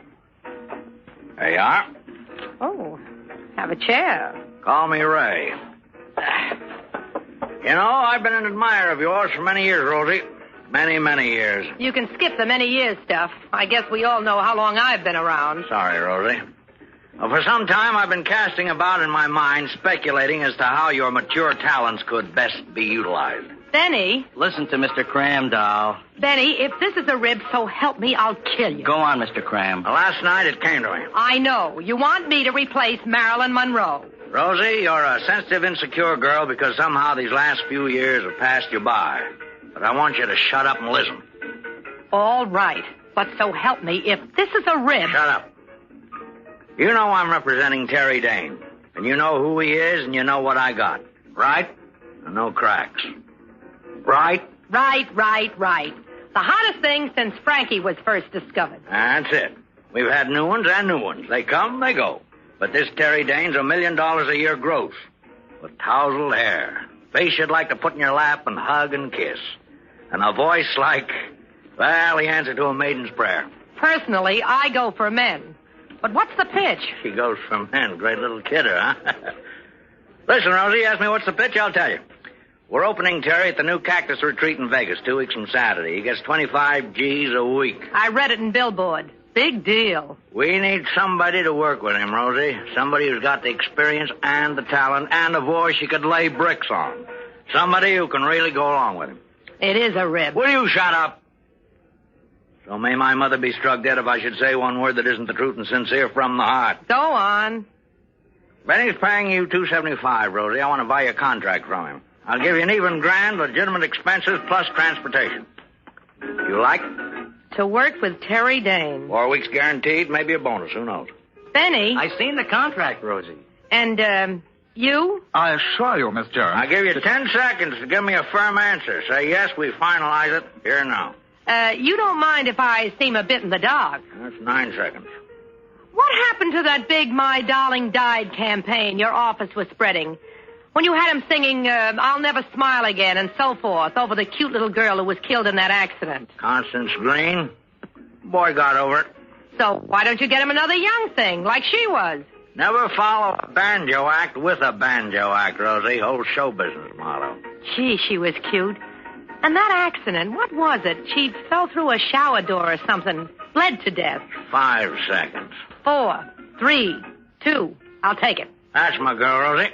There you are. Oh, have a chair. Call me Ray. You know, I've been an admirer of yours for many years, Rosie. Many, many years. You can skip the many years stuff. I guess we all know how long I've been around. Sorry, Rosie. Well, for some time, I've been casting about in my mind, speculating as to how your mature talents could best be utilized. Benny. Listen to Mr. Cram, doll. Benny, if this is a rib, so help me, I'll kill you. Go on, Mr. Cram. Last night, it came to me. I know. You want me to replace Marilyn Monroe. Rosie, you're a sensitive, insecure girl because somehow these last few years have passed you by. But I want you to shut up and listen. All right. But so help me, if this is a rib... Shut up. You know I'm representing Terry Dane. And you know who he is, and you know what I got. Right? And no cracks. Right? Right. The hottest thing since Frankie was first discovered. That's it. We've had new ones and new ones. They come, they go. But this Terry Dane's $1 million a year gross. With tousled hair. Face you'd like to put in your lap and hug and kiss. And a voice like, well, the answer to a maiden's prayer. Personally, I go for men. But what's the pitch? She goes for men. Great little kidder, huh? Listen, Rosie, ask me what's the pitch, I'll tell you. We're opening Terry at the new Cactus Retreat in Vegas 2 weeks from Saturday. He gets 25 G's a week. I read it in Billboard. Big deal. We need somebody to work with him, Rosie. Somebody who's got the experience and the talent and a voice you could lay bricks on. Somebody who can really go along with him. It is a rib. Will you shut up? So may my mother be struck dead if I should say one word that isn't the truth and sincere from the heart. Go on. Benny's paying you $275, Rosie. I want to buy you a contract from him. I'll give you an even grand, legitimate expenses plus transportation. You like? To work with Terry Dane. 4 weeks guaranteed, maybe a bonus, who knows? Benny. I seen the contract, Rosie. And, you? I assure you, Miss Jones. I give you 10 seconds to give me a firm answer. Say yes, we finalize it here now. You don't mind if I seem a bit in the dark. That's 9 seconds. What happened to that big My Darling Died campaign your office was spreading? When you had him singing, I'll Never Smile Again and so forth over the cute little girl who was killed in that accident. Constance Green? Boy got over it. So why don't you get him another young thing, like she was? Never follow a banjo act with a banjo act, Rosie. Whole show business motto. Gee, she was cute. And that accident, what was it? She fell through a shower door or something. Bled to death. 5 seconds. 4, 3, 2. I'll take it. That's my girl, Rosie.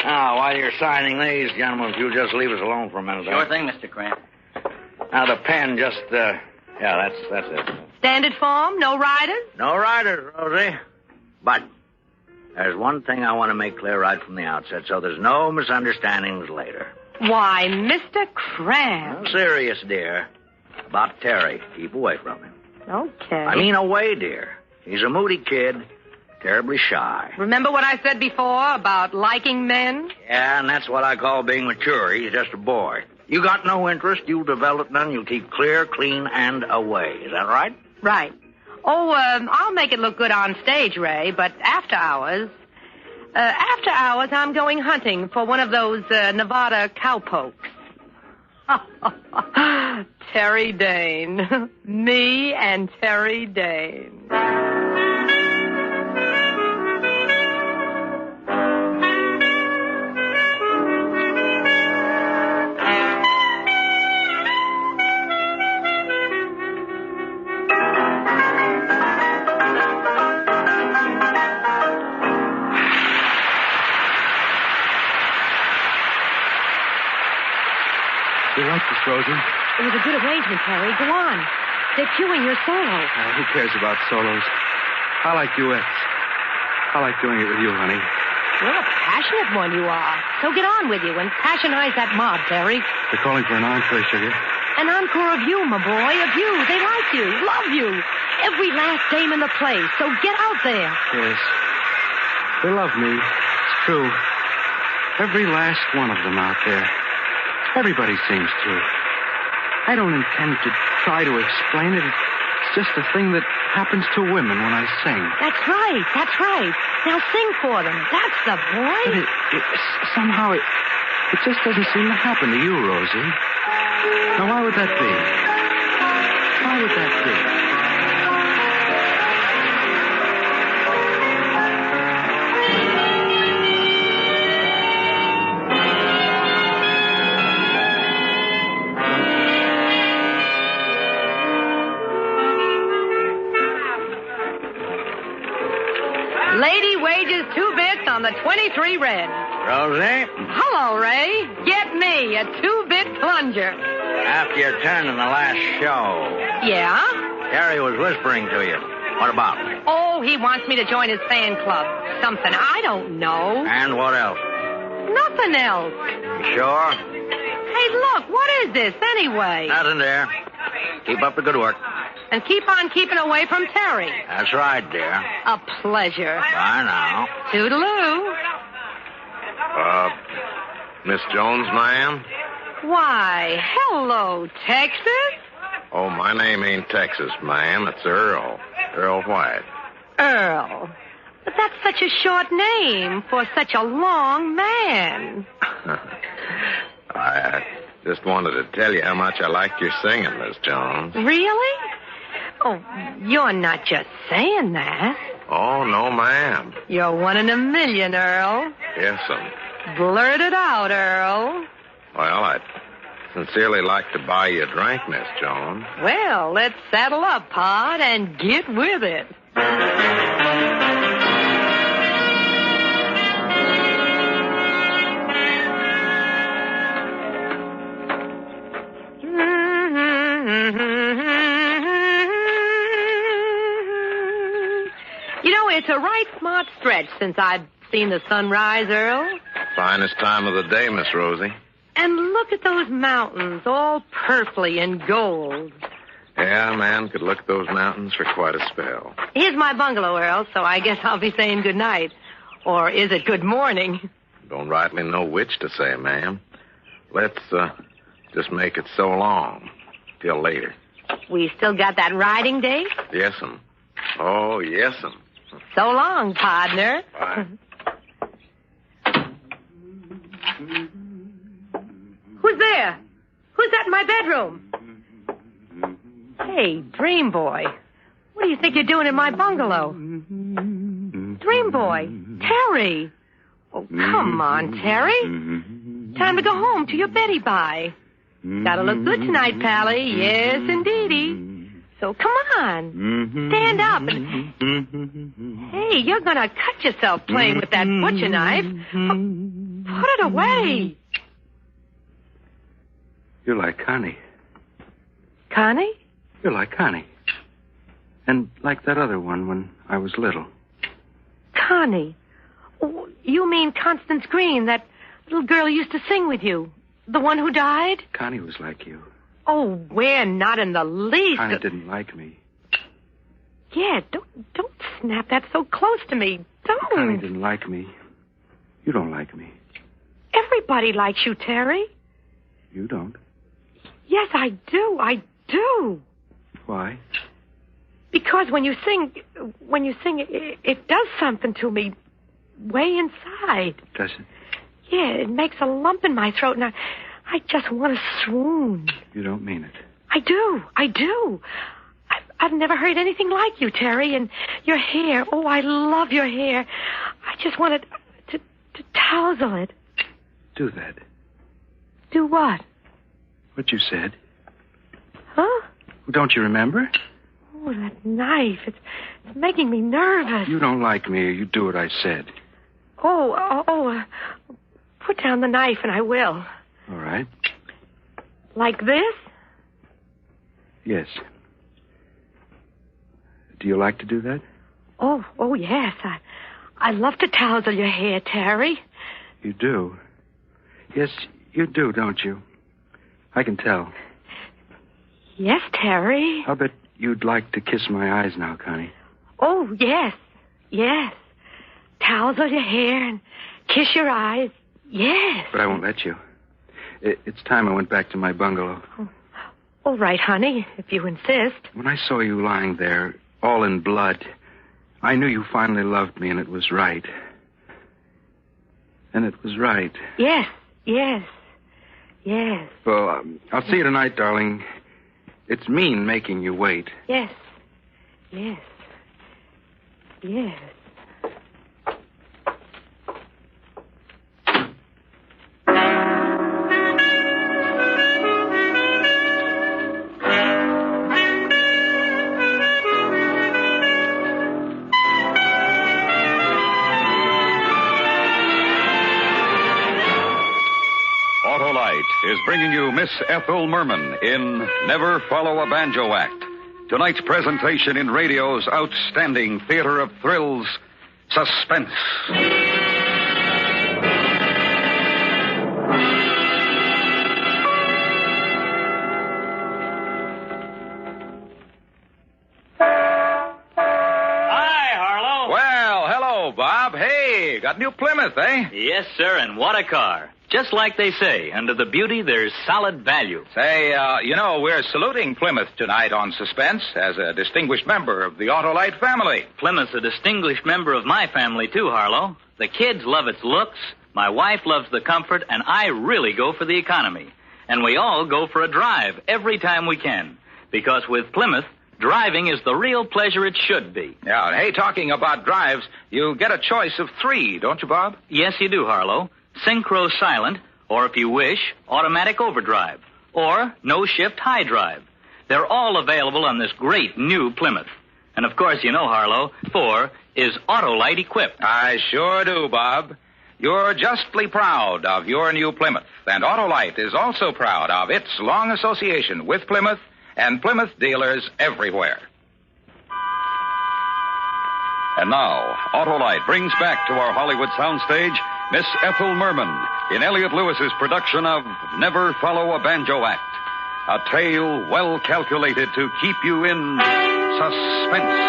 Now, while you're signing these, gentlemen, if you'll just leave us alone for a minute. Sure thing, Mr. Cramp. Now, the pen just, yeah, that's it. Standard form? No riders? No riders, Rosie. But there's one thing I want to make clear right from the outset so there's no misunderstandings later. Why, Mr. Crab. I'm serious, dear. About Terry. Keep away from him. Okay. I mean away, dear. He's a moody kid, terribly shy. Remember what I said before about liking men? Yeah, and that's what I call being mature. He's just a boy. You got no interest, you'll develop none, you'll keep clear, clean, and away. Is that right? Right. Oh, I'll make it look good on stage, Ray, but after hours... after hours, I'm going hunting for one of those Nevada cowpokes. Terry Dane. Me and Terry Dane. You like this, Rosie? It was a good arrangement, Terry. Go on. They're cueing your solo. Who cares about solos? I like duets. I like doing it with you, honey. What a passionate one you are. So get on with you and passionize that mob, Terry. They're calling for an encore, sugar. An encore of you, my boy, of you. They like you, love you. Every last dame in the place. So get out there. Yes. They love me. It's true. Every last one of them out there. Everybody seems to. I don't intend to try to explain it. It's just a thing that happens to women when I sing. That's right. That's right. Now sing for them. That's the boy. But somehow it just doesn't seem to happen to you, Rosie. Now, why would that be? Why would that be? Lady wages 2 bits on the 23 red. Rosie? Hello, Ray. Get me a 2-bit plunger. After your turn in the last show. Yeah? Terry was whispering to you. What about? Oh, he wants me to join his fan club. Something I don't know. And what else? Nothing else. You sure? Hey, look, what is this anyway? Nothing there. Keep up the good work. And keep on keeping away from Terry. That's right, dear. A pleasure. Bye now. Toodaloo. Miss Jones, ma'am? Why, hello, Texas. Oh, my name ain't Texas, ma'am. It's Earl. Earl White. Earl. But that's such a short name for such a long man. I just wanted to tell you how much I like your singing, Miss Jones. Really? Oh, you're not just saying that. Oh, no, ma'am. You're one in a million, Earl. Yes'm. Blurt it out, Earl. Well, I'd sincerely like to buy you a drink, Miss Jones. Well, let's saddle up, Pod, and get with it. You know, it's a right smart stretch since I've seen the sunrise, Earl. Finest time of the day, Miss Rosie. And look at those mountains, all purply and gold. Yeah, a man could look at those mountains for quite a spell. Here's my bungalow, Earl, so I guess I'll be saying good night. Or is it good morning? Don't rightly know which to say, ma'am. Let's, just make it so long. Till later. We still got that riding date? Yes'm. Oh, yes'm. So long, partner. Bye. Who's there? Who's that in my bedroom? Hey, Dream Boy. What do you think you're doing in my bungalow? Dream Boy. Terry. Oh, come on, Terry. Time to go home to your Betty Bye. Gotta look good tonight, Pally. Yes, indeedy. So come on. Stand up and... Hey, you're gonna cut yourself playing with that butcher knife. Put it away. You're like Connie. Connie? You're like Connie. And like that other one when I was little. Connie. Oh, you mean Constance Green, that little girl who used to sing with you. The one who died? Connie was like you. Oh, we're not in the least. Connie didn't like me. Yeah, don't snap that so close to me. Don't. Connie didn't like me. You don't like me. Everybody likes you, Terry. You don't. Yes, I do. I do. Why? Because when you sing, it does something to me way inside. Does it? Yeah, it makes a lump in my throat, and I just want to swoon. You don't mean it. I do. I've never heard anything like you, Terry, and your hair. Oh, I love your hair. I just wanted to tousle it. Do that. Do what? What you said. Huh? Don't you remember? Oh, that knife. It's making me nervous. You don't like me, or you do what I said. Put down the knife and I will. All right. Like this? Yes. Do you like to do that? Oh, yes. I love to tousle your hair, Terry. You do? Yes, you do, don't you? I can tell. Yes, Terry. I'll bet you'd like to kiss my eyes now, Connie. Oh, yes. Tousle your hair and kiss your eyes. Yes. But I won't let you. It's time I went back to my bungalow. All right, honey, if you insist. When I saw you lying there, all in blood, I knew you finally loved me, and it was right. And it was right. Yes. Well, I'll see you tonight, darling. It's mean making you wait. Yes. Autolite is bringing you Miss Ethel Merman in Never Follow a Banjo Act. Tonight's presentation in radio's outstanding theater of thrills, Suspense. Hi, Harlow. Well, hello, Bob. Hey, got new Plymouth, eh? Yes, sir, and what a car. Just like they say, under the beauty, there's solid value. Say, we're saluting Plymouth tonight on Suspense as a distinguished member of the Autolite family. Plymouth's a distinguished member of my family, too, Harlow. The kids love its looks, my wife loves the comfort, and I really go for the economy. And we all go for a drive every time we can. Because with Plymouth, driving is the real pleasure it should be. Yeah, and hey, talking about drives, you get a choice of 3, don't you, Bob? Yes, you do, Harlow. Synchro silent, or if you wish, automatic overdrive, or no shift high drive. They're all available on this great new Plymouth. And of course, you know, Harlow, 4 is Autolite equipped. I sure do, Bob. You're justly proud of your new Plymouth, and Autolite is also proud of its long association with Plymouth and Plymouth dealers everywhere. And now, Autolite brings back to our Hollywood soundstage Miss Ethel Merman in Elliot Lewis's production of Never Follow a Banjo Act, a tale well calculated to keep you in suspense.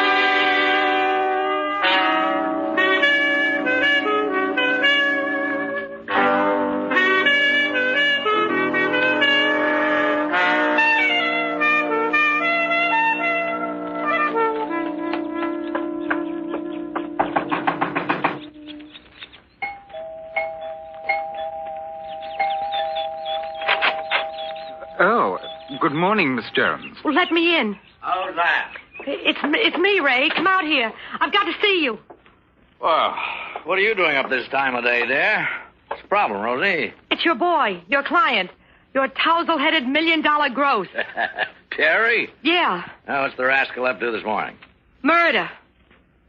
Good morning, Miss Jones. Well, let me in. How's that? It's me, Ray. Come out here. I've got to see you. Well, what are you doing up this time of day, dear? What's the problem, Rosie? It's your boy, your client, your tousle-headed $1 million gross. Terry? Yeah. Now, what's the rascal up to this morning? Murder.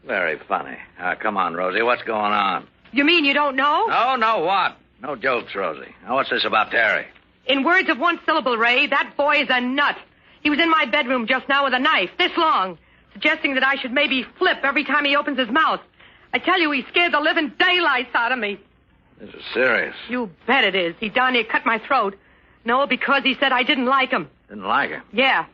Very funny. Come on, Rosie. What's going on? You mean you don't know? No, what? No jokes, Rosie. Now, what's this about Terry? In words of one syllable, Ray, that boy is a nut. He was in my bedroom just now with a knife, this long, suggesting that I should maybe flip every time he opens his mouth. I tell you, he scared the living daylights out of me. This is serious. You bet it is. He darn near cut my throat. No, because he said I didn't like him. Didn't like her? Yeah.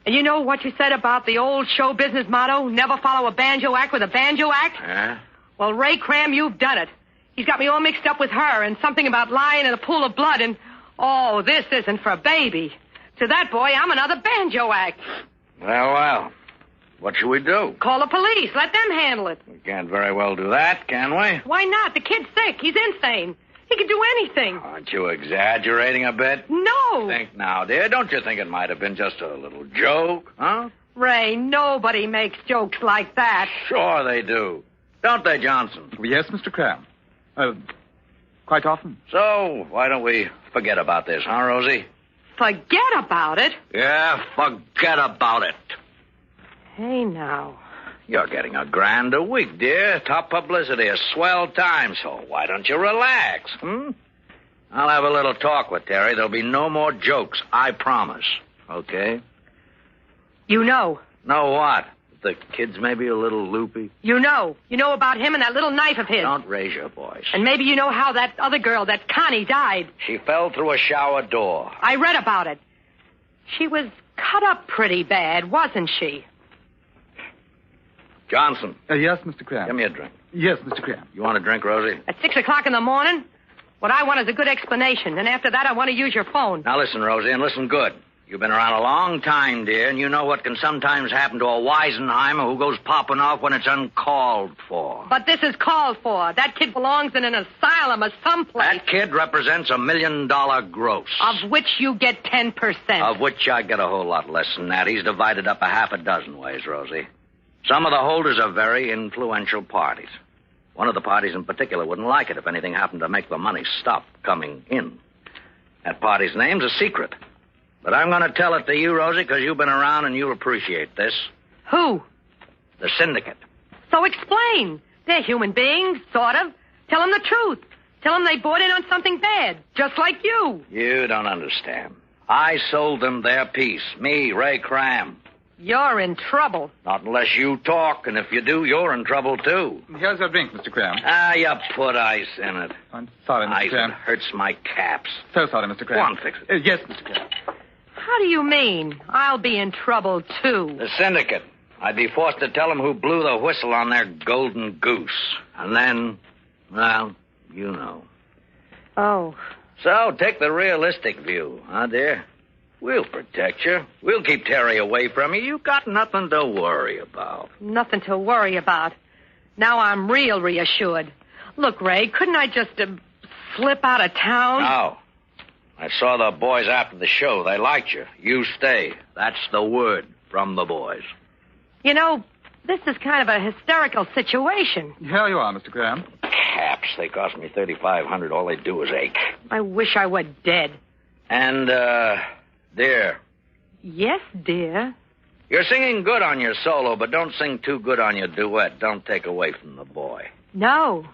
And you know what you said about the old show business motto, never follow a banjo act with a banjo act? Yeah? Well, Ray Cram, you've done it. He's got me all mixed up with her and something about lying in a pool of blood and, oh, this isn't for a baby. To that boy, I'm another banjo act. Well. What should we do? Call the police. Let them handle it. We can't very well do that, can we? Why not? The kid's sick. He's insane. He can do anything. Aren't you exaggerating a bit? No. Think now, dear. Don't you think it might have been just a little joke, huh? Ray, nobody makes jokes like that. Sure they do. Don't they, Johnson? Yes, Mr. Cram. Quite often. So, why don't we forget about this, huh, Rosie? Forget about it? Yeah, forget about it. Hey, now. You're getting $1,000 a week, dear. Top publicity, a swell time, so why don't you relax, I'll have a little talk with Terry. There'll be no more jokes, I promise. Okay? You know. Know what? The kid's maybe a little loopy. You know. You know about him and that little knife of his. Don't raise your voice. And maybe you know how that other girl, that Connie, died. She fell through a shower door. I read about it. She was cut up pretty bad, wasn't she? Johnson. Yes, Mr. Cram. Give me a drink. Yes, Mr. Cram. You want a drink, Rosie? At 6 o'clock in the morning? What I want is a good explanation. And after that, I want to use your phone. Now listen, Rosie, and listen good. You've been around a long time, dear, and you know what can sometimes happen to a Weisenheimer who goes popping off when it's uncalled for. But this is called for. That kid belongs in an asylum or someplace. That kid represents $1 million gross. Of which you get 10%. Of which I get a whole lot less than that. He's divided up a half a dozen ways, Rosie. Some of the holders are very influential parties. One of the parties in particular wouldn't like it if anything happened to make the money stop coming in. That party's name's a secret. But I'm going to tell it to you, Rosie, because you've been around and you'll appreciate this. Who? The syndicate. So explain. They're human beings, sort of. Tell them the truth. Tell them they bought in on something bad, just like you. You don't understand. I sold them their piece. Me, Ray Cram. You're in trouble. Not unless you talk, and if you do, you're in trouble, too. Here's your drink, Mr. Cram. You put ice in it. I'm sorry, Mr. Cram. Ice, it hurts my caps. So sorry, Mr. Cram. Go on, fix it. Yes, Mr. Cram. How do you mean? I'll be in trouble, too. The syndicate. I'd be forced to tell them who blew the whistle on their golden goose. And then, well, you know. Oh. So, take the realistic view, huh, dear? We'll protect you. We'll keep Terry away from you. You've got nothing to worry about. Nothing to worry about. Now I'm real reassured. Look, Ray, couldn't I just slip out of town? No. I saw the boys after the show. They liked you. You stay. That's the word from the boys. You know, this is kind of a hysterical situation. Here you are, Mr. Graham. Caps. They cost me $3,500. All they do is ache. I wish I were dead. And, dear. Yes, dear. You're singing good on your solo, but don't sing too good on your duet. Don't take away from the boy. No.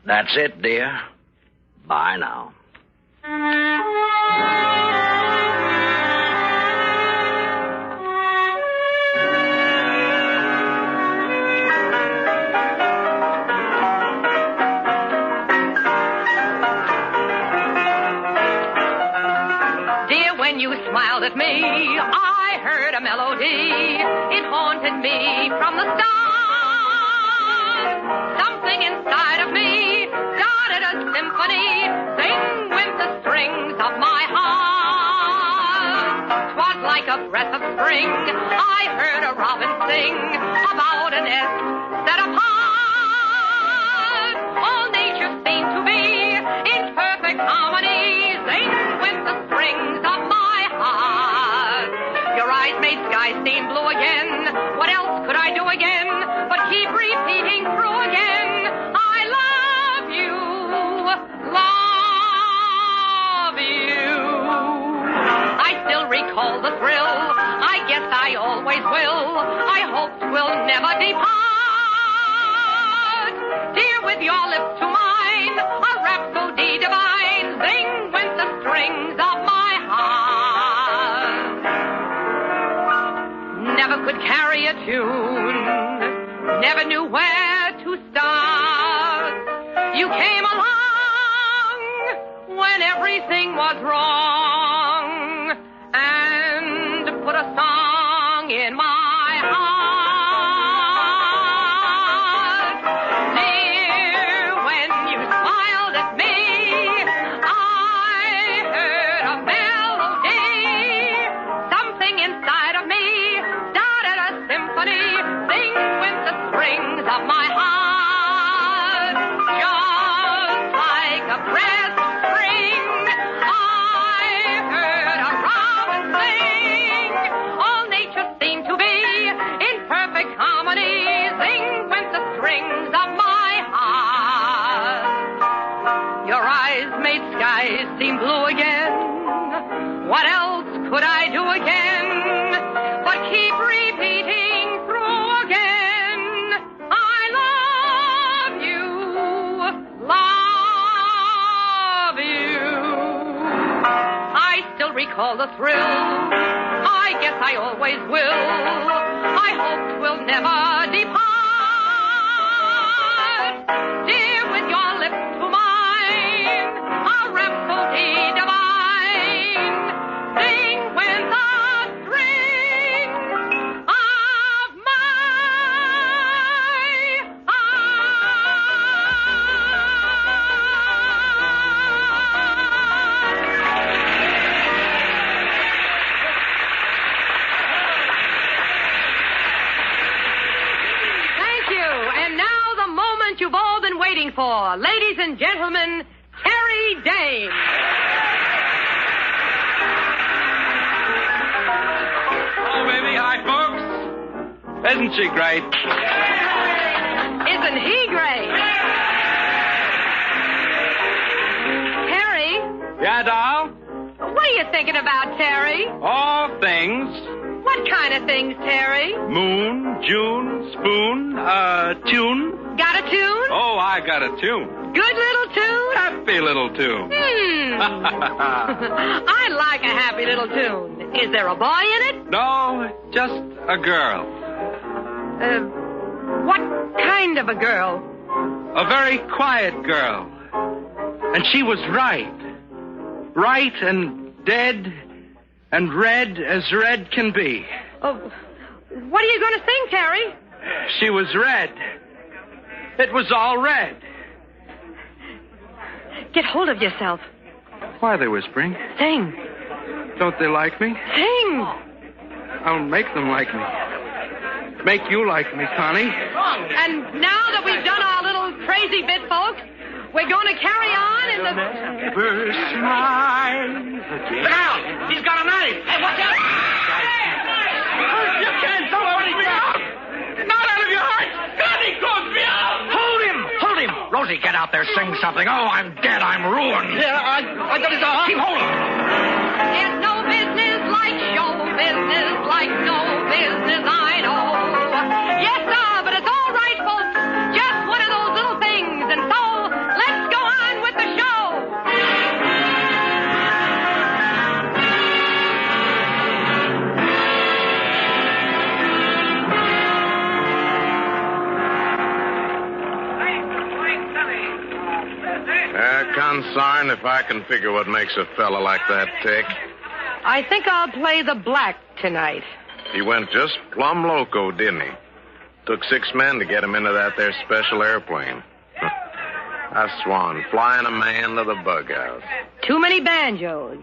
That's it, dear. Bye now. Dear, when you smiled at me, I heard a melody. It haunted me from the start. Something inside of me started a symphony. Sing with the strings of my heart. 'Twas like a breath of spring. I heard a robin sing about a nest set apart. All nature seemed to be in perfect harmony. Sing with the strings of my heart. Your eyes made skies seem blue again. What else could I do again but keep repeating through again? I love you, love you. I still recall the thrill. I guess I always will. I hope 'twill never depart. Dear, with your lips to mine, a rhapsody divine. Sing with the strings of my heart. Never could carry a tune. Never knew where to start. You came along when everything was wrong and put a song in my heart. Dear, when you smiled at me, I heard a melody. Something inside of me started a symphony. Sing with the strings of my heart. Just like a brass string, I heard a robin sing. All nature seemed to be in perfect harmony. Sing with the strings of my heart. Your eyes made skies seem blue again. What else could I do again but keep repeating through again? I love you, love you. I still recall the thrill. I guess I always will. I hope 'twill never depart. Dear, with your lips to mine, a rhapsody divine. Sing with the strings of my Thank you. And now the moment you've all been waiting for. Ladies and gentlemen, Terry Dane. Hello, baby. Hi, folks. Isn't she great? Isn't he great? Terry, Yeah, doll? what are you thinking about, Terry? All things. What kind of things, Terry? Moon, June, spoon, tune. Got a tune? Oh, I got a tune. Good little tune? Happy little tune. I like a happy little tune. Is there a boy in it? No, just a girl. What kind of a girl? A very quiet girl. And she was right. Right and dead and red as red can be. Oh, what are you going to sing, Terry? She was red. It was all red. Get hold of yourself. Why are they whispering? Sing. Don't they like me? Sing. I'll make them like me. Make you like me, Connie. And now that we've done our little crazy bit, folks, we're going to carry on in the... Never smile again. Look out! He's got a knife! Hey, watch out! You can't throw me out! Not out of your heart! Connie throws me out! Hold him! Hold him! Rosie, get out there, sing something. Oh, I'm dead. I'm ruined. Yeah, I got his arm. Keep holding. There's no business like show business, like no business I know. Yes, sir, but it's all right, folks. Just one of those little things. And so, let's go on with the show. Consarn if I can figure what makes a fella like that tick. I think I'll play the black tonight. He went just plumb loco, didn't he? Took 6 men to get him into that there special airplane. A swan flying a man to the bug house. Too many banjos.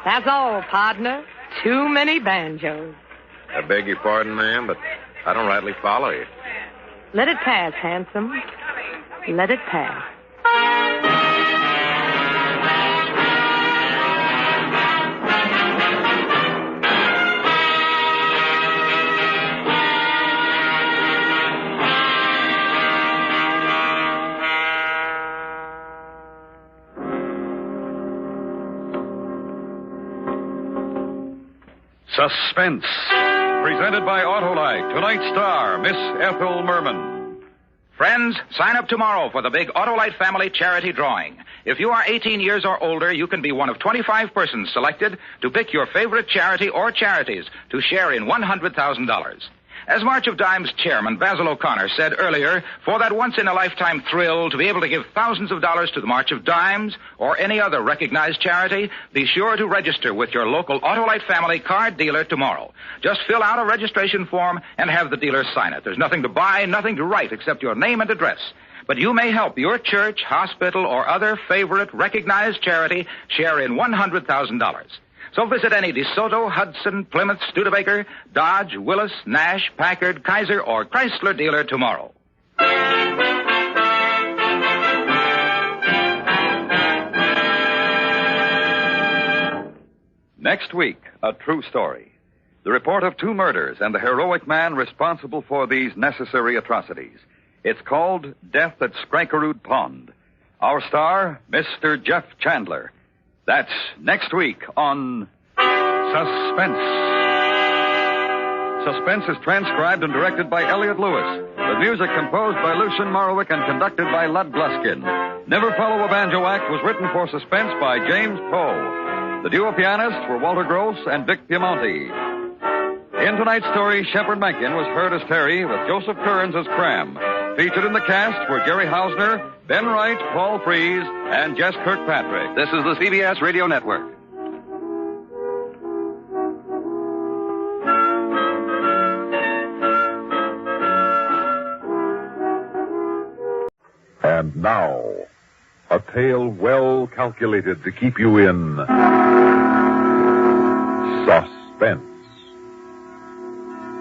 That's all, partner. Too many banjos. I beg your pardon, ma'am, but I don't rightly follow you. Let it pass, handsome. Let it pass. Suspense, presented by Autolite. Tonight's star, Miss Ethel Merman. Friends, sign up tomorrow for the big Autolite Family Charity Drawing. If you are 18 years or older, you can be one of 25 persons selected to pick your favorite charity or charities to share in $100,000. As March of Dimes chairman Basil O'Connor said earlier, for that once-in-a-lifetime thrill to be able to give thousands of dollars to the March of Dimes or any other recognized charity, be sure to register with your local Autolite family card dealer tomorrow. Just fill out a registration form and have the dealer sign it. There's nothing to buy, nothing to write except your name and address. But you may help your church, hospital, or other favorite recognized charity share in $100,000. So visit any DeSoto, Hudson, Plymouth, Studebaker, Dodge, Willis, Nash, Packard, Kaiser, or Chrysler dealer tomorrow. Next week, a true story. The report of 2 murders and the heroic man responsible for these necessary atrocities. It's called Death at Skrankerud Pond. Our star, Mr. Jeff Chandler. That's next week on Suspense. Suspense is transcribed and directed by Elliot Lewis. The music composed by Lucien Morawick and conducted by Lud Gluskin. Never Follow a Banjo Act was written for Suspense by James Poe. The duo pianists were Walter Gross and Vic Piemonte. In tonight's story, Shepard Mencken was heard as Terry with Joseph Kearns as Cram. Featured in the cast were Jerry Hausner, Ben Wright, Paul Frees, and Jess Kirkpatrick. This is the CBS Radio Network. And now, a tale well calculated to keep you in suspense.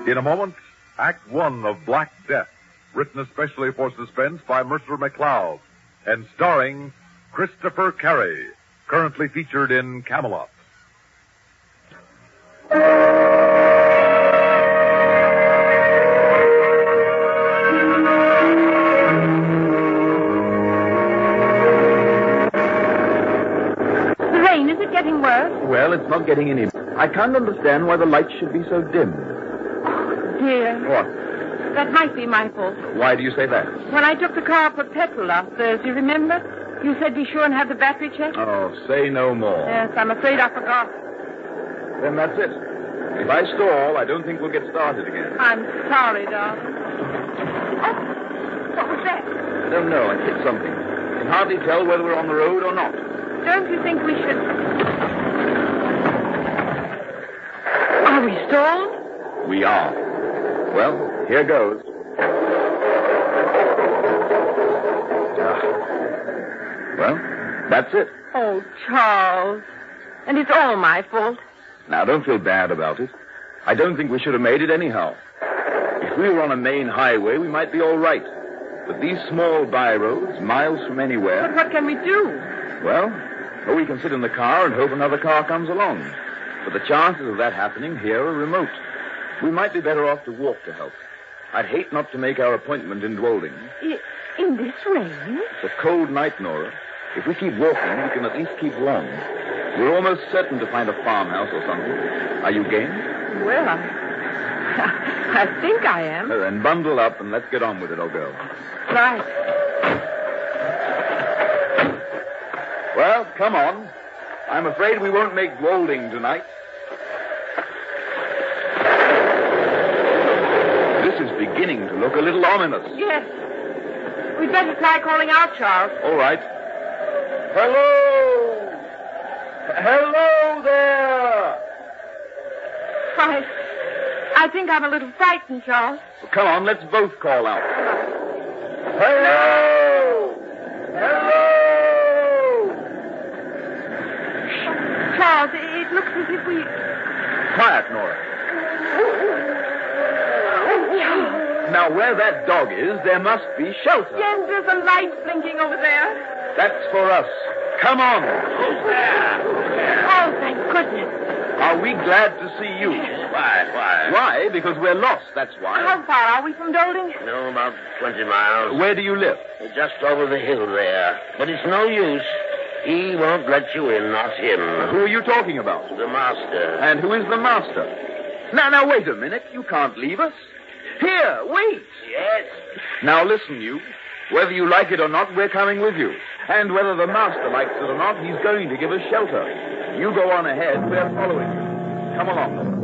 In a moment, Act One of Black Death, written especially for Suspense by Mercer McLeod, and starring Christopher Carey, currently featured in Camelot. The rain, is it getting worse? Well, it's not getting any. I can't understand why the lights should be so dim. Dear. What? That might be my fault. Why do you say that? When I took the car for petrol last Thursday, remember? You said be sure and have the battery checked? Oh, say no more. Yes, I'm afraid I forgot. Then that's it. If I stall, I don't think we'll get started again. I'm sorry, darling. Oh, what was that? I don't know. I hit something. Can hardly tell whether we're on the road or not. Don't you think we should... Are we stalled? We are. Well, here goes. Well, that's it. Oh, Charles. And it's all my fault. Now, don't feel bad about it. I don't think we should have made it anyhow. If we were on a main highway, we might be all right. But these small byroads, miles from anywhere... But what can we do? Well, we can sit in the car and hope another car comes along. But the chances of that happening here are remote. We might be better off to walk to help. I'd hate not to make our appointment in Dwolding. In this rain? It's a cold night, Nora. If we keep walking, we can at least keep warm. We're almost certain to find a farmhouse or something. Are you game? Well, I think I am. Then bundle up and let's get on with it, old girl. Right. Well, come on. I'm afraid we won't make Dwolding tonight. This is beginning to look a little ominous. Yes. We'd better try calling out, Charles. All right. Hello! Hello there! I think I'm a little frightened, Charles. Well, come on, let's both call out. Hello! Hello! Charles, it looks as if we... Quiet, Nora. Now, where that dog is, there must be shelter. Yes, there's a light blinking over there. That's for us. Come on. Who's there? Oh, thank goodness. Are we glad to see you? Why? Why? Because we're lost, that's why. How far are we from Dolding? No, about 20 miles. Where do you live? Just over the hill there. But it's no use. He won't let you in, not him. Who are you talking about? The master. And who is the master? Now, wait a minute. You can't leave us. Here, wait. Yes. Now, listen, you. Whether you like it or not, we're coming with you. And whether the master likes it or not, he's going to give us shelter. You go on ahead. We're following you. Come along.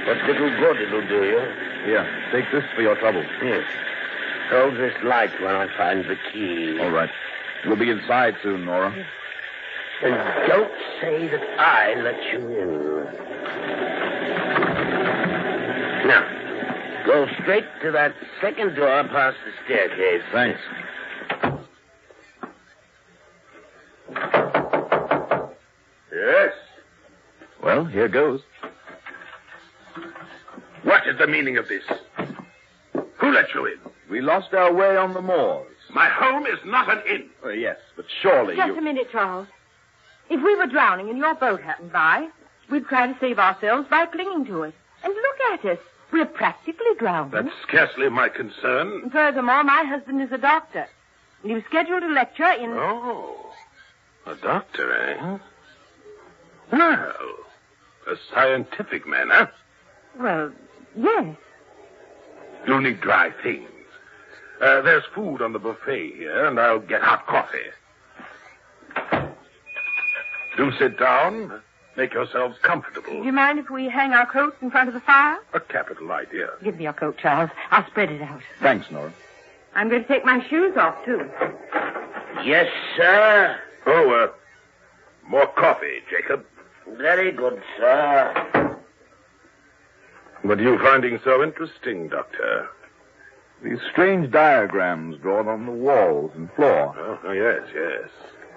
What little good it'll do you. Here, take this for your trouble. Yes. Hold this light when I find the key. All right. We'll be inside soon, Nora. And don't say that I let you in. Now, go straight to that second door past the staircase. Thanks. Yes? Well, here goes. What is the meaning of this? Who let you in? We lost our way on the moors. My home is not an inn. Yes, but surely Just a minute, Charles. If we were drowning and your boat happened by, we'd try to save ourselves by clinging to it. And look at us. We're practically drowning. That's scarcely my concern. And furthermore, my husband is a doctor. And he was scheduled to lecture in... Oh, a doctor, eh? Well, a scientific man, huh? Well, yes. You'll need dry things. There's food on the buffet here, and I'll get hot coffee. Do sit down. Make yourselves comfortable. Do you mind if we hang our coats in front of the fire? A capital idea. Give me your coat, Charles. I'll spread it out. Thanks, Nora. I'm going to take my shoes off, too. Yes, sir. Oh, more coffee, Jacob. Very good, sir. What are you finding so interesting, Doctor? These strange diagrams drawn on the walls and floor. Oh, yes.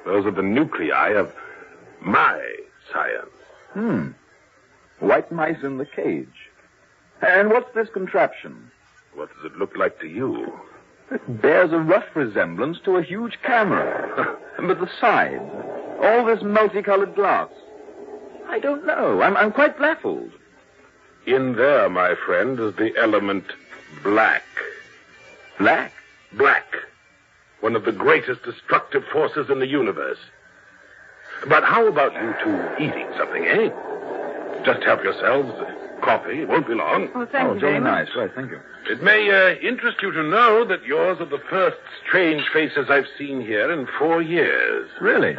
Those are the nuclei of my science. White mice in the cage. And what's this contraption? What does it look like to you? It bears a rough resemblance to a huge camera. But the sides, all this multicolored glass. I don't know. I'm quite baffled. In there, my friend, is the element black. Black? Black. One of the greatest destructive forces in the universe. But how about you two eating something, eh? Just help yourselves. Coffee. It won't be long. Oh, thank you very much. Nice. Right, thank you. It may interest you to know that yours are the first strange faces I've seen here in 4 years. Really?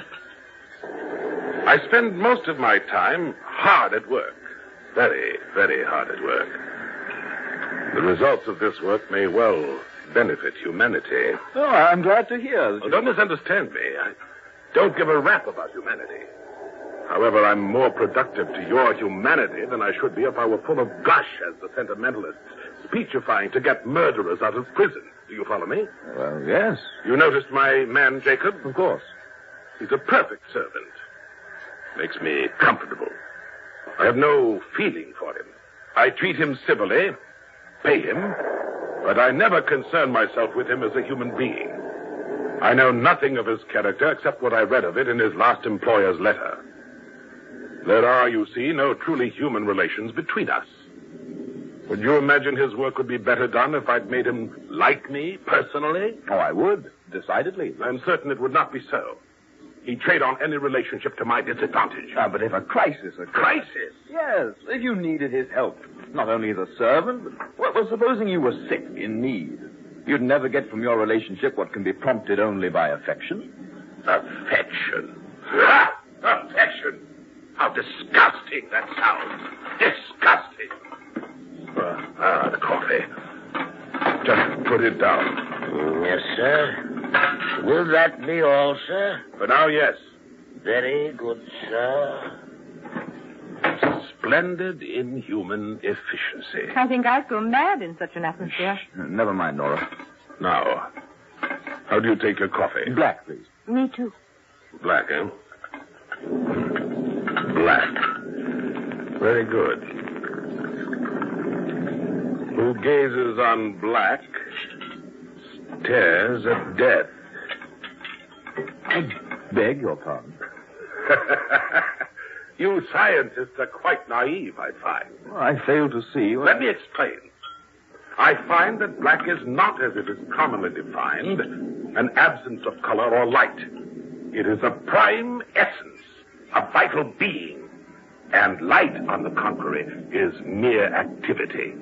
I spend most of my time hard at work. Very, very hard at work. The results of this work may well benefit humanity. Oh, I'm glad to hear. Don't misunderstand me. I don't give a rap about humanity. However, I'm more productive to your humanity than I should be if I were full of gush, as the sentimentalists, speechifying to get murderers out of prison. Do you follow me? Well, yes. You noticed my man, Jacob? Of course. He's a perfect servant. Makes me comfortable. I have no feeling for him. I treat him civilly, pay him, but I never concern myself with him as a human being. I know nothing of his character except what I read of it in his last employer's letter. There are, you see, no truly human relations between us. Would you imagine his work would be better done if I'd made him like me personally? Oh, I would, decidedly. I'm certain it would not be so. He'd trade on any relationship to my disadvantage. But if a crisis occurred... Crisis? Yes, if you needed his help. Not only as a servant, but... Well, supposing you were sick, in need. You'd never get from your relationship what can be prompted only by affection. Affection? Ah! Affection! How disgusting that sounds. Disgusting. The coffee. Just put it down. Yes, sir. Will that be all, sir? For now, yes. Very good, sir. Splendid inhuman efficiency. I think I'd go mad in such an atmosphere. Never mind, Nora. Now, how do you take your coffee? Black, please. Me too. Black, eh? Black. Very good. Who gazes on black stares at death. I beg your pardon. You scientists are quite naive, I find. Well, I fail to see... Let me explain. I find that black is not, as it is commonly defined, an absence of color or light. It is a prime essence, a vital being. And light, on the contrary, is mere activity.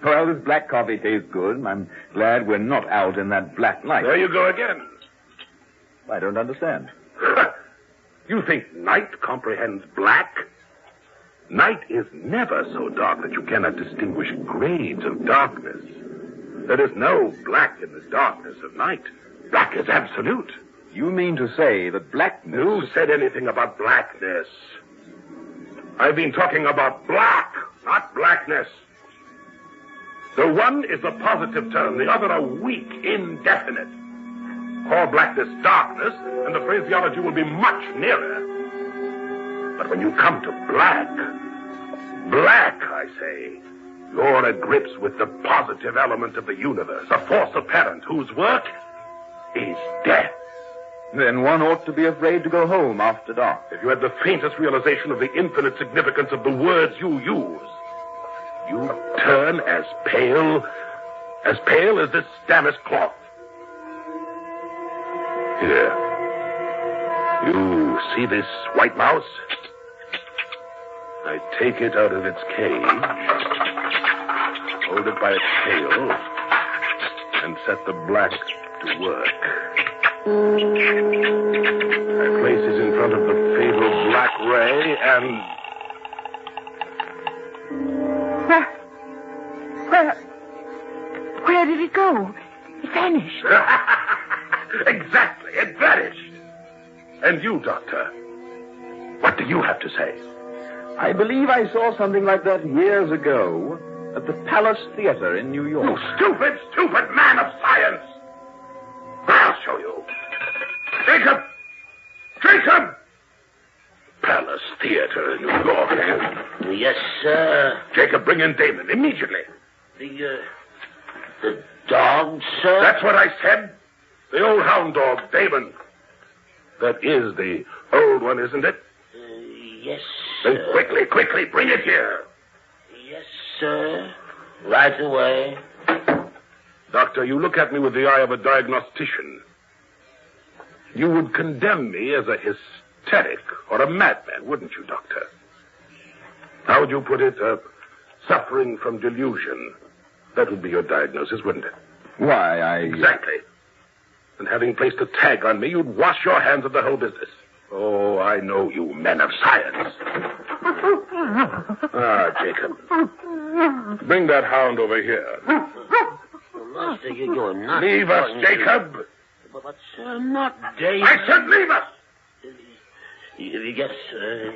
Well, this black coffee tastes good. I'm glad we're not out in that black light. There you go again. I don't understand. You think night comprehends black? Night is never so dark that you cannot distinguish grades of darkness. There is no black in the darkness of night. Black is absolute. You mean to say that blackness... Who said anything about blackness? I've been talking about black, not blackness. The one is a positive term, the other a weak, indefinite. Call blackness darkness, and the phraseology will be much nearer. But when you come to black, I say, you're at grips with the positive element of the universe, a force apparent whose work is death. Then one ought to be afraid to go home after dark. If you had the faintest realization of the infinite significance of the words you use, you'd turn as pale as this damask cloth. Here. You see this white mouse? I take it out of its cage, hold it by its tail, and set the black to work. I place it in front of the fatal black ray and... Where did it go? It vanished. Exactly, it vanished. And you, Doctor, what do you have to say? I believe I saw something like that years ago at the Palace Theater in New York. You stupid man of science! I'll show you. Jacob! Palace Theater in New York. Yes, sir. Jacob, bring in Damon immediately. The dog, sir? That's what I said. The old hound dog, Damon. That is the old one, isn't it? Yes, Then sir. quickly, bring it here. Yes, sir. Right away. Doctor, you look at me with the eye of a diagnostician. You would condemn me as a hysteric or a madman, wouldn't you, Doctor? How would you put it? Suffering from delusion. That would be your diagnosis, wouldn't it? Why, Exactly. And having placed a tag on me, you'd wash your hands of the whole business. Oh, I know you men of science. Jacob. Bring that hound over here. Master, you're not... Leave us, Jacob. But, sir, not David. I said leave us. Yes, sir.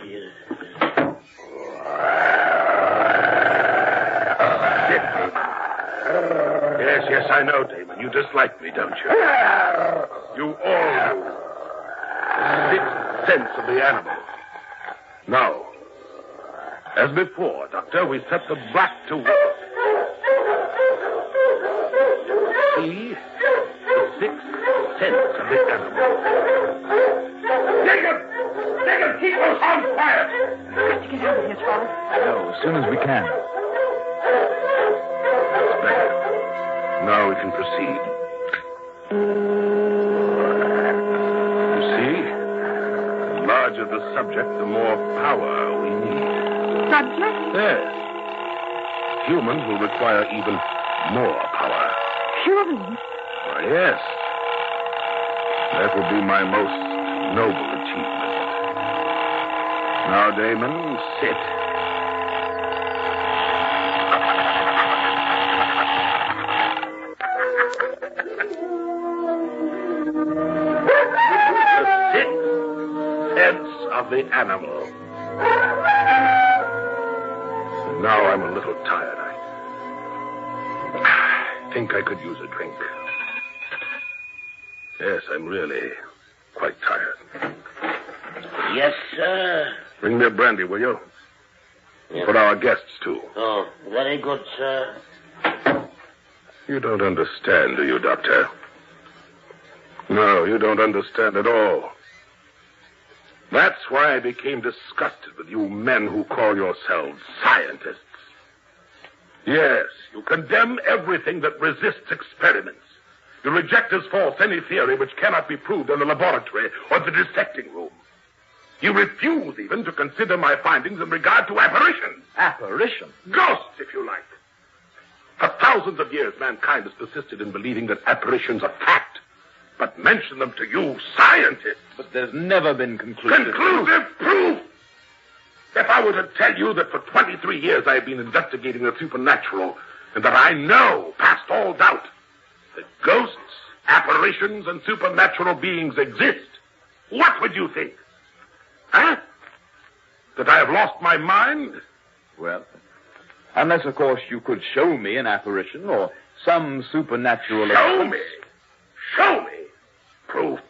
Yes, I know, Damon. You dislike me, don't you? You all do. The sixth sense of the animal. Now, as before, Doctor, we set the black to work. See? The sixth sense of the animal. Jacob, keep those hounds quiet! We've got to get out of here, Charles. No, as soon as we can. That's better. Now we can proceed. You see? The larger the subject, the more power we need. Subject? Yes. Humans will require even more power. Humans? Why, yes. That will be my most noble achievement. Now, Damon, sit. Of the animal. Now I'm a little tired. I think I could use a drink. Yes, I'm really quite tired. Yes, sir. Bring me a brandy, will you? Yes. For our guests, too. Oh, very good, sir. You don't understand, do you, Doctor? No, you don't understand at all. That's why I became disgusted with you men who call yourselves scientists. Yes, you condemn everything that resists experiments. You reject as false any theory which cannot be proved in the laboratory or the dissecting room. You refuse even to consider my findings in regard to apparitions. Apparitions? Ghosts, if you like. For thousands of years, mankind has persisted in believing that apparitions are fact. But mention them to you, scientists. But there's never been conclusive proof. If I were to tell you that for 23 years I have been investigating the supernatural, and that I know, past all doubt, that ghosts, apparitions, and supernatural beings exist, what would you think? Huh? That I have lost my mind? Well, unless, of course, you could show me an apparition or some supernatural Show event. me! Show me! Proof!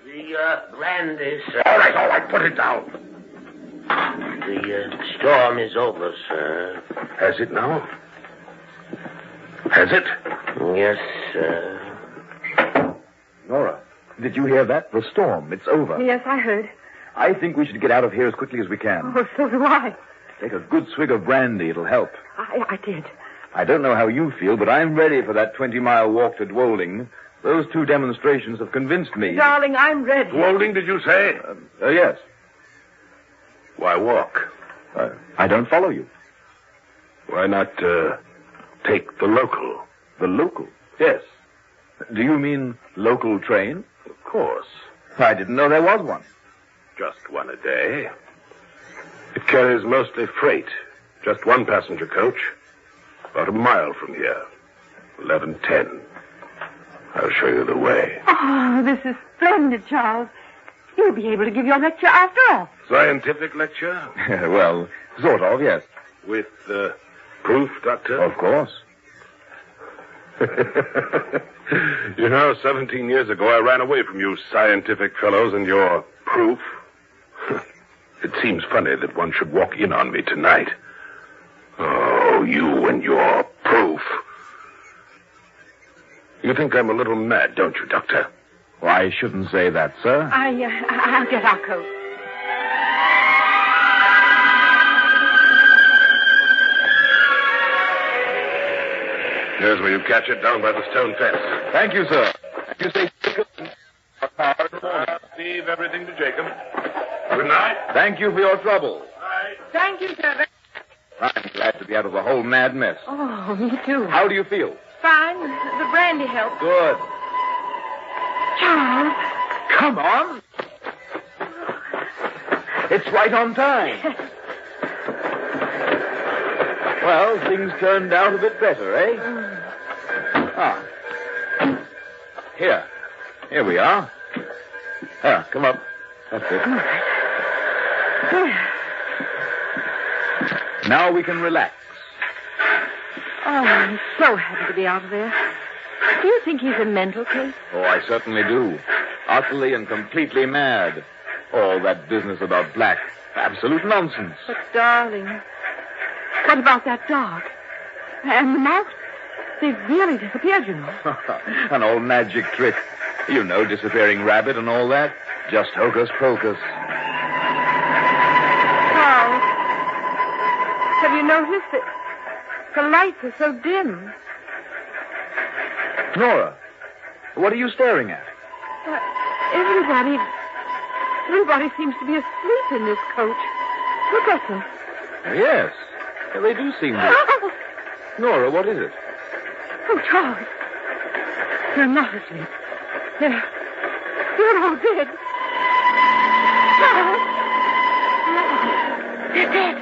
The brandy, sir. All right, put it down. The storm is over, sir. Has it now? Has it? Yes, sir. Nora, did you hear that? The storm. It's over. Yes, I heard. I think we should get out of here as quickly as we can. Oh, so do I. Take a good swig of brandy. It'll help. I did. I don't know how you feel, but I'm ready for that 20-mile walk to Dwolding. Those 2 demonstrations have convinced me. Darling, I'm ready. Dwolding, did you say? Yes. Why walk? I don't follow you. Why not take the local? The local? Yes. Do you mean local train? Of course. I didn't know there was one. Just one a day. It carries mostly freight. Just one passenger coach. About a mile from here. 11:10. I'll show you the way. Oh, this is splendid, Charles. You'll be able to give your lecture after all. Scientific lecture? Well, sort of, yes. With proof, Doctor? Of course. You know, 17 years ago, I ran away from you scientific fellows and your proof. It seems funny that one should walk in on me tonight. Oh, you and your proof. You think I'm a little mad, don't you, Doctor? Well, I shouldn't say that, sir. I'll get our coat. Here's where you catch it, down by the stone fence. Thank you, sir. You say Leave everything to Jacob. Good night. Thank you for your trouble. Thank you, sir. I'm glad to be out of the whole mad mess. Oh, me too. How do you feel? Fine. The brandy helped. Good. Charles. Come on. It's right on time. Well, things turned out a bit better, eh? Here we are. Come up. That's it. Now we can relax. Oh, I'm so happy to be out of there. Do you think he's a mental case? Oh, I certainly do. Utterly and completely mad. All that business about black. Absolute nonsense. But, darling, what about that dog? And the mouse? They've really disappeared, you know. An old magic trick. You know, disappearing rabbit and all that. Just hocus pocus. Charles, have you noticed that the lights are so dim? Nora, what are you staring at? Everybody seems to be asleep in this coach. Look at them. Yes, they do seem to. Nora, what is it? Oh, Charles. They're not asleep. They're all dead. Charles! No. They're dead.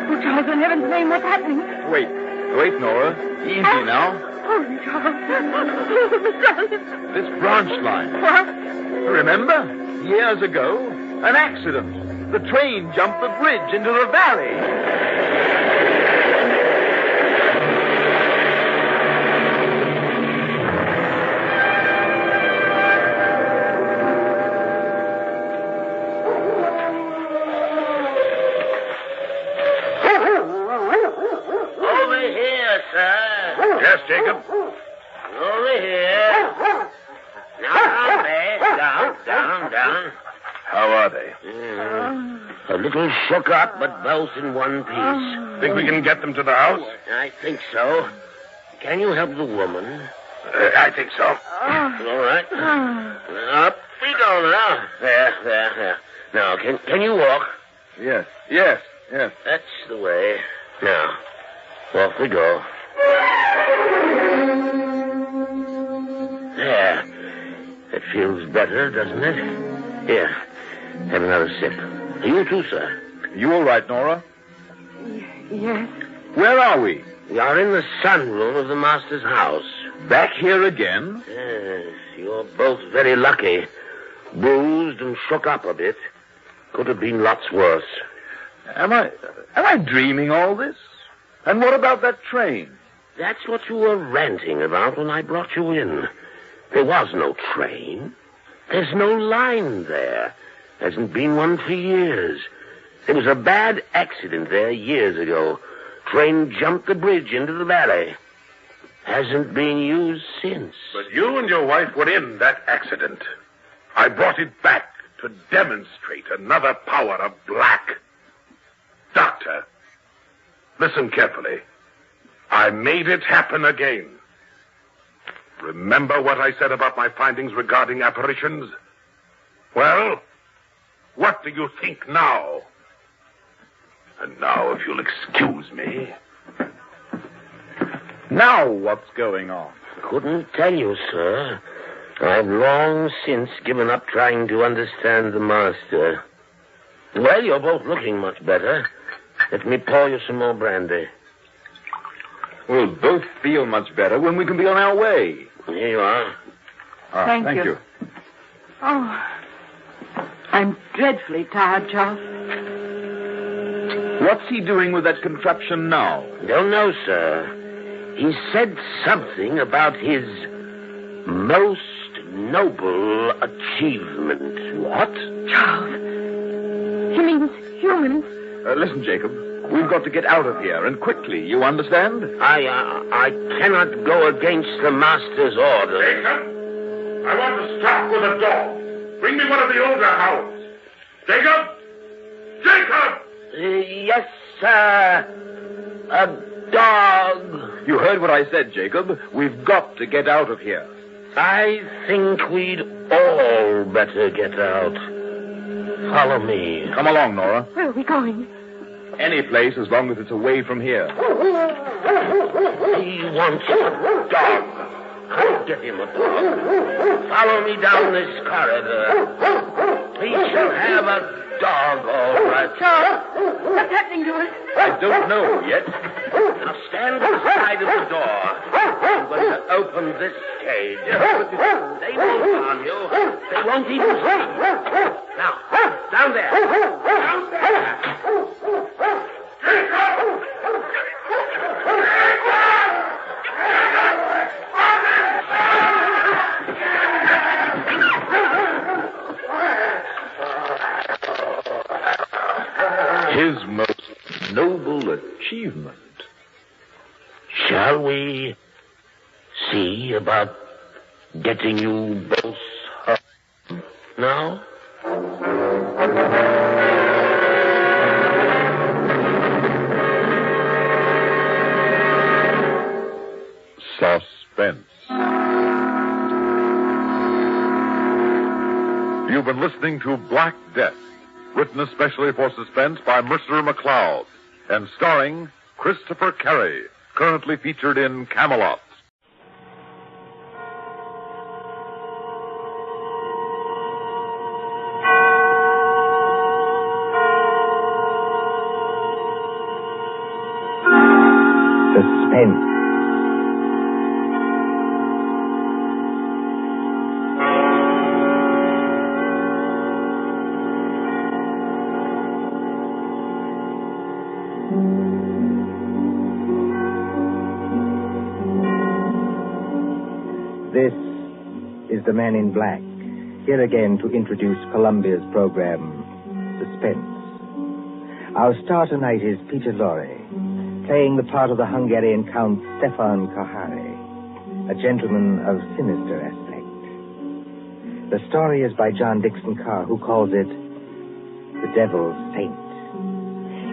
Oh, Charles, in heaven's name, what's happening? Wait, Nora. Easy now. Oh, Charles. This branch line. What? Remember? Years ago, an accident. The train jumped the bridge into the valley. Over here, sir. Yes, Jacob? Over here. Now, down. How are they? A little shook up, but both in one piece. Think we can get them to the house? I think so. Can you help the woman? I think so. All right. Up we go now. There. Now, can you walk? Yes. That's the way. Now, off we go. There. It feels better, doesn't it? Here, have another sip. You too, sir. You all right, Nora? Yes. Where are we? We are in the sunroom of the master's house. Back here again? Yes, you're both very lucky. Bruised and shook up a bit. Could have been lots worse. Am I dreaming all this? And what about that train? That's what you were ranting about when I brought you in. There was no train. There's no line there. Hasn't been one for years. There was a bad accident there years ago. Train jumped the bridge into the valley. Hasn't been used since. But you and your wife were in that accident. I brought it back to demonstrate another power of black. Doctor, listen carefully. I made it happen again. Remember what I said about my findings regarding apparitions? Well, what do you think now? And now, if you'll excuse me. Now what's going on? Couldn't tell you, sir. I've long since given up trying to understand the master. Well, you're both looking much better. Let me pour you some more brandy. We'll both feel much better when we can be on our way. Here you are. Thank you. Oh, I'm dreadfully tired, Charles. What's he doing with that contraption now? Don't know, sir. He said something about his most noble achievement. What? Charles. He means humans. Listen, Jacob. We've got to get out of here, and quickly, you understand? I cannot go against the master's orders. Jacob, I want to stop with a dog. Bring me one of the older hounds. Jacob! Jacob! Yes, sir. A dog. You heard what I said, Jacob. We've got to get out of here. I think we'd all better get out. Follow me. Come along, Nora. Where are we going? Any place as long as it's away from here. He wants a dog. I'll get him a dog. Follow me down this corridor. He shall have a dog, all right. Charles, what's happening to us? I don't know yet. Now stand at the side of the door. I'm going to open this cage. They won't harm you. They won't even see you. Now, down there. Down there. His most noble achievement. Shall we see about getting you both home now? Suspense. You've been listening to Black Death, written especially for Suspense by Mercer McLeod, and starring Christopher Carey, currently featured in Camelot. Suspense. This is the Man in Black, here again to introduce Columbia's program, Suspense. Our star tonight is Peter Lorre, playing the part of the Hungarian Count Stefan Kahari, a gentleman of sinister aspect. The story is by John Dixon Carr, who calls it The Devil's Saint.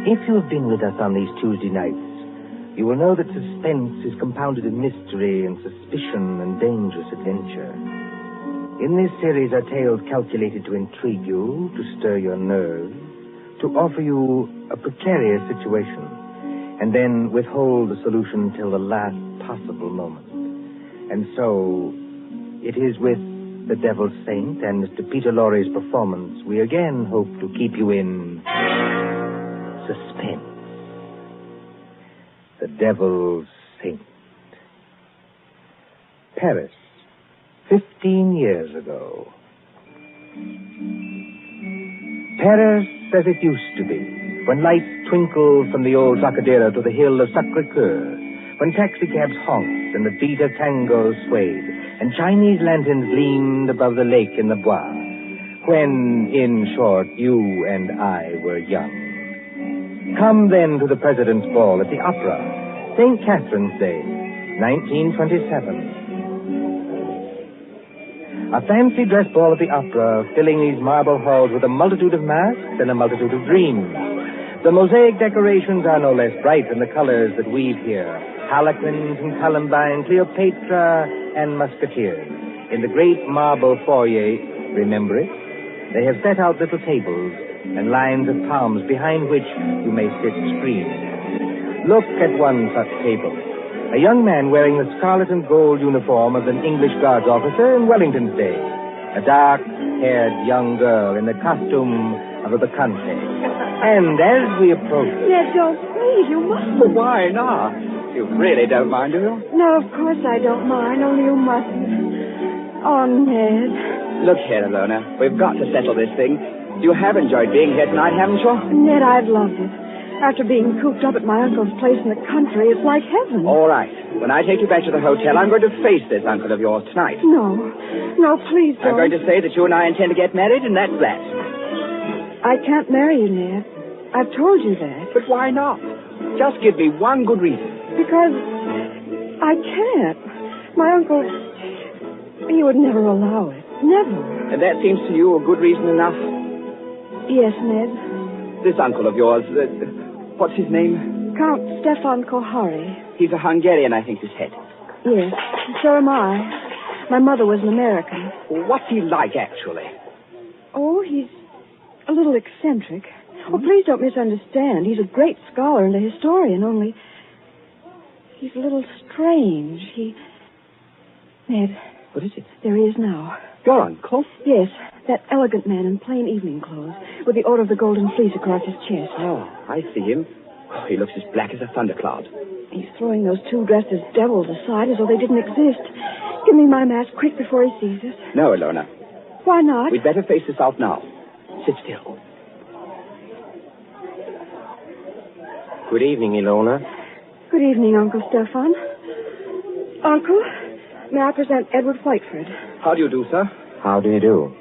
If you have been with us on these Tuesday nights, you will know that suspense is compounded in mystery and suspicion and dangerous adventure. In this series are tales calculated to intrigue you, to stir your nerves, to offer you a precarious situation, and then withhold the solution till the last possible moment. And so, it is with The Devil's Saint and Mr. Peter Lorre's performance, we again hope to keep you in suspense. The Devil's Saint. Paris, 15 years ago. Paris as it used to be, when lights twinkled from the old Trocadero to the hill of Sacré-Cœur, when taxicabs honked and the beat of tangos swayed, and Chinese lanterns gleamed above the lake in the Bois, when, in short, you and I were young. Come then to the President's Ball at the Opera, St. Catherine's Day, 1927. A fancy dress ball at the Opera, filling these marble halls with a multitude of masks and a multitude of dreams. The mosaic decorations are no less bright than the colors that weave here. Harlequins and Columbine, Cleopatra and Musketeers. In the great marble foyer, remember it? They have set out little tables and lines of palms behind which you may sit screened. Look at one such table. A young man wearing the scarlet and gold uniform of an English Guards officer in Wellington's day. A dark-haired young girl in the costume of a bacchante. And as we approach... Ned, don't please, you mustn't. But why not? You really don't mind, do you? No, of course I don't mind, only you mustn't. Oh, Ned. Look here, Alona. We've got to settle this thing. You have enjoyed being here tonight, haven't you? Ned, I've loved it. After being cooped up at my uncle's place in the country, it's like heaven. All right. When I take you back to the hotel, I'm going to face this uncle of yours tonight. No, please don't. I'm going to say that you and I intend to get married in that flat. I can't marry you, Ned. I've told you that. But why not? Just give me one good reason. Because I can't. My uncle, he would never allow it. Never. And that seems to you a good reason enough? Yes, Ned. This uncle of yours, what's his name? Count Stefan Kohari. He's a Hungarian, I think, you said. Yes, so am I. My mother was an American. What's he like, actually? Oh, he's a little eccentric. Oh, please don't misunderstand. He's a great scholar and a historian, only he's a little strange. Ned. What is it? There he is now. Your uncle? Yes, that elegant man in plain evening clothes, with the Order of the Golden Fleece across his chest. Oh, I see him. Oh, he looks as black as a thundercloud. He's throwing those two dressed as devils aside as though they didn't exist. Give me my mask quick before he sees us. No, Alona. Why not? We'd better face this out now. Sit still. Good evening, Ilona. Good evening, Uncle Stefan. Uncle, may I present Edward Whiteford? How do you do, sir? How do you do?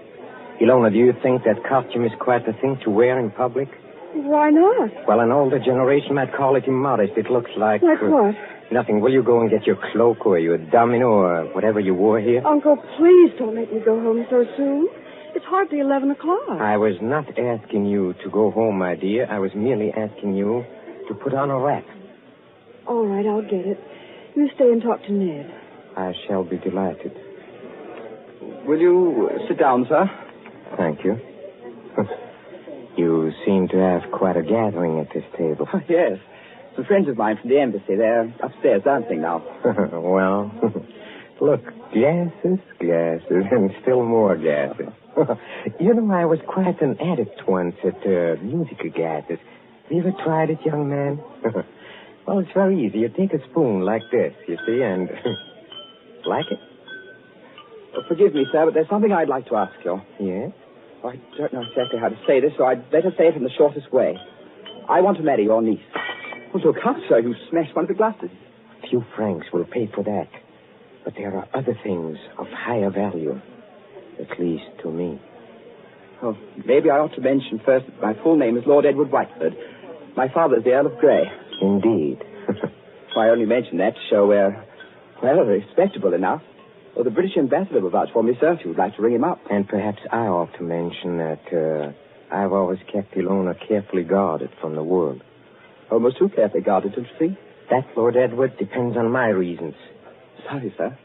Ilona, do you think that costume is quite the thing to wear in public? Why not? Well, an older generation might call it immodest. It looks like... Like what? Nothing. Will you go and get your cloak or your domino or whatever you wore here? Uncle, please don't make me go home so soon. It's hardly 11 o'clock. I was not asking you to go home, my dear. I was merely asking you to put on a wrap. All right, I'll get it. You stay and talk to Ned. I shall be delighted. Will you sit down, sir? Thank you. You seem to have quite a gathering at this table. Oh, yes. Some friends of mine from the embassy. They're upstairs dancing now. Well, look, glasses, and still more glasses. You know, I was quite an addict once at musical glasses. Have you ever tried it, young man? Well, it's very easy. You take a spoon like this, you see, and... Like it? Well, forgive me, sir, but there's something I'd like to ask you. Yes? I don't know exactly how to say this, so I'd better say it in the shortest way. I want to marry your niece. Well, look up, sir. You smashed one of the glasses. A few francs will pay for that. But there are other things of higher value. At least to me. Oh, maybe I ought to mention first that my full name is Lord Edward Whiteford. My father's the Earl of Grey. Indeed. I only mention that to show we're, respectable enough. Well, the British ambassador will vouch for me, sir, if you would like to ring him up. And perhaps I ought to mention that I've always kept Ilona carefully guarded from the world. Almost too carefully guarded, don't you think? That, Lord Edward, depends on my reasons. Sorry, sir.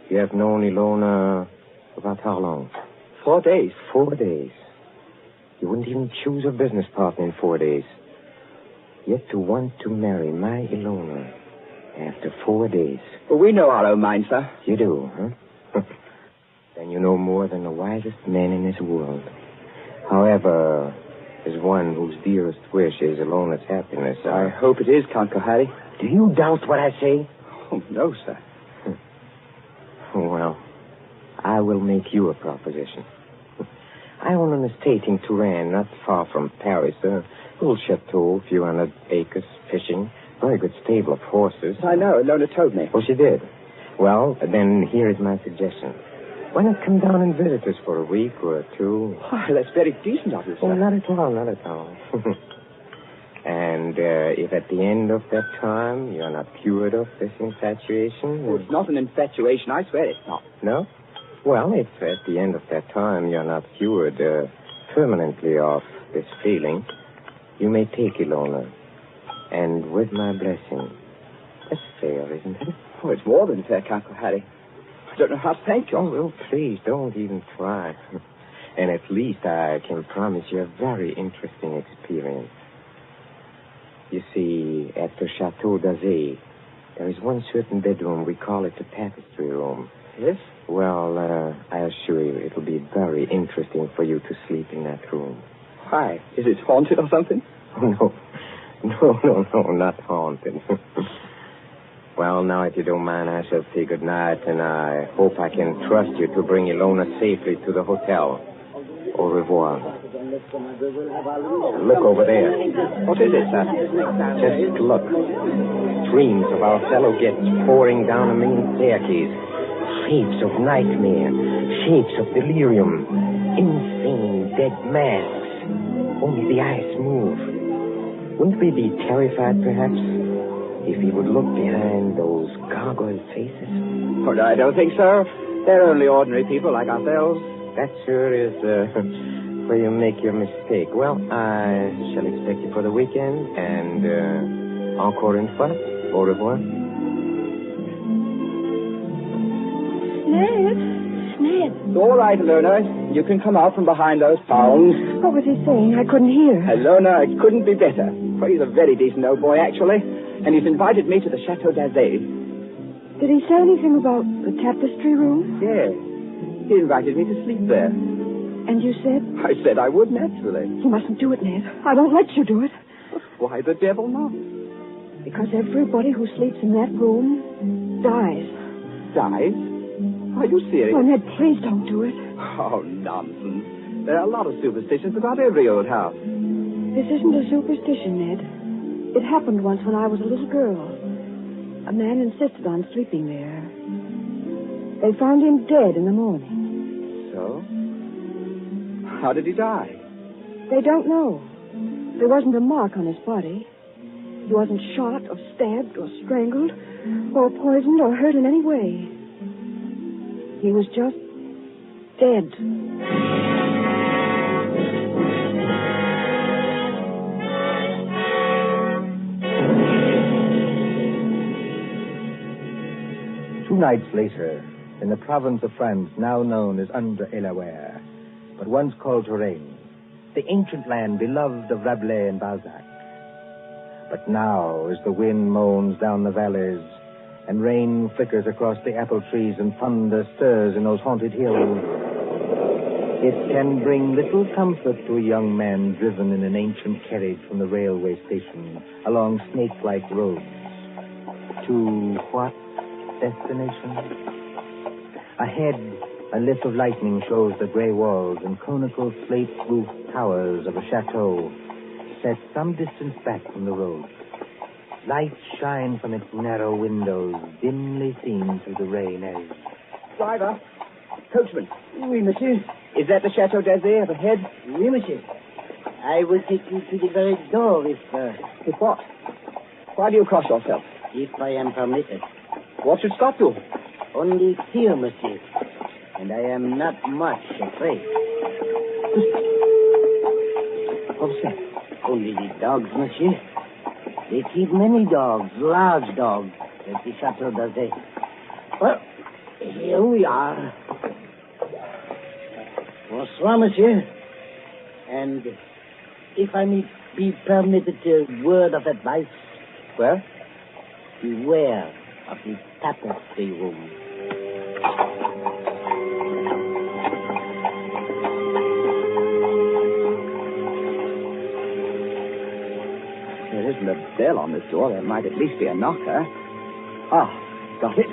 You have known Ilona about how long? 4 days. 4 days. You wouldn't even choose a business partner in 4 days. Yet to want to marry my Ilona after 4 days. Well, we know our own minds, sir. You do, huh? then you know more than the wisest men in this world. However, as one whose dearest wish is Alona's happiness, I hope it is, Count Kohari. Do you doubt what I say? Oh, no, sir. Well, I will make you a proposition. I own an estate in Touraine, not far from Paris. A little chateau, a few hundred acres, fishing, very good stable of horses. I know. Lona told me. Oh, she did? Well, then here is my suggestion. Why not come down and visit us for a week or two? Oh, that's very decent of you, sir. Oh, not at all, not at all. And if at the end of that time you're not cured of this infatuation... Oh, it's not an infatuation, I swear it's not. No? Well, if at the end of that time you're not cured permanently of this feeling, you may take Ilona. And with my blessing. That's fair, isn't it? Oh, it's more than fair, Count Harry. I don't know how to thank you. Oh, well, please, don't even try. And at least I can promise you a very interesting experience. You see, at the Chateau d'Azay, there is one certain bedroom. We call it the tapestry room. Yes? Well, I assure you, it'll be very interesting for you to sleep in that room. Why? Is it haunted or something? Oh, no, not haunted. Well, now, if you don't mind, I shall say good night, and I hope I can trust you to bring Ilona safely to the hotel. Au revoir. Look over there. What is it, sir? Just look. Streams of our fellow guests pouring down a main staircase. Shapes of nightmare. Shapes of delirium. Insane dead masks. Only the eyes move. Wouldn't we be terrified, perhaps, if we would look behind those gargoyle faces? Oh, I don't think so. They're only ordinary people like ourselves. That sure is where you make your mistake. Well, I shall expect you for the weekend, and encore une fois, au revoir. Ned. It's all right, Ilona. You can come out from behind those palms. What was he saying? I couldn't hear. Ilona, it couldn't be better. Well, he's a very decent old boy, actually. And he's invited me to the Chateau d'Azay. Did he say anything about the tapestry room? Yes. He invited me to sleep there. And you said? I said I would, naturally. You mustn't do it, Ned. I won't let you do it. Why the devil not? Because everybody who sleeps in that room dies. Dies? Are you serious? Oh, Ned, please don't do it. Oh, nonsense. There are a lot of superstitions about every old house. This isn't a superstition, Ned. It happened once when I was a little girl. A man insisted on sleeping there. They found him dead in the morning. So? How did he die? They don't know. There wasn't a mark on his body. He wasn't shot or stabbed or strangled or poisoned or hurt in any way. He was just dead. Two nights later, in the province of France now known as Indre-et-Loire, but once called Touraine, the ancient land beloved of Rabelais and Balzac. But now, as the wind moans down the valleys, and rain flickers across the apple trees, and thunder stirs in those haunted hills, it can bring little comfort to a young man driven in an ancient carriage from the railway station along snake-like roads. To what destination? Ahead, a lift of lightning shows the gray walls and conical slate-roofed towers of a chateau set some distance back from the road. Lights shine from its narrow windows, dimly seen through the rain as... Driver. Coachman. Oui, monsieur. Is that the Chateau d'Azay up ahead? Oui, monsieur. I will take you to the very door if... If what? Why do you cross yourself? If I am permitted. What should stop you? Only fear, monsieur. And I am not much afraid. What's that? Only the dogs, monsieur. They keep many dogs, large dogs, at the Chateau d'Azay. Well, here we are. Bonsoir, monsieur. And if I may be permitted a word of advice. Well? Beware of the tapestry room. There isn't a bell on this door. There might at least be a knocker. Ah, got it.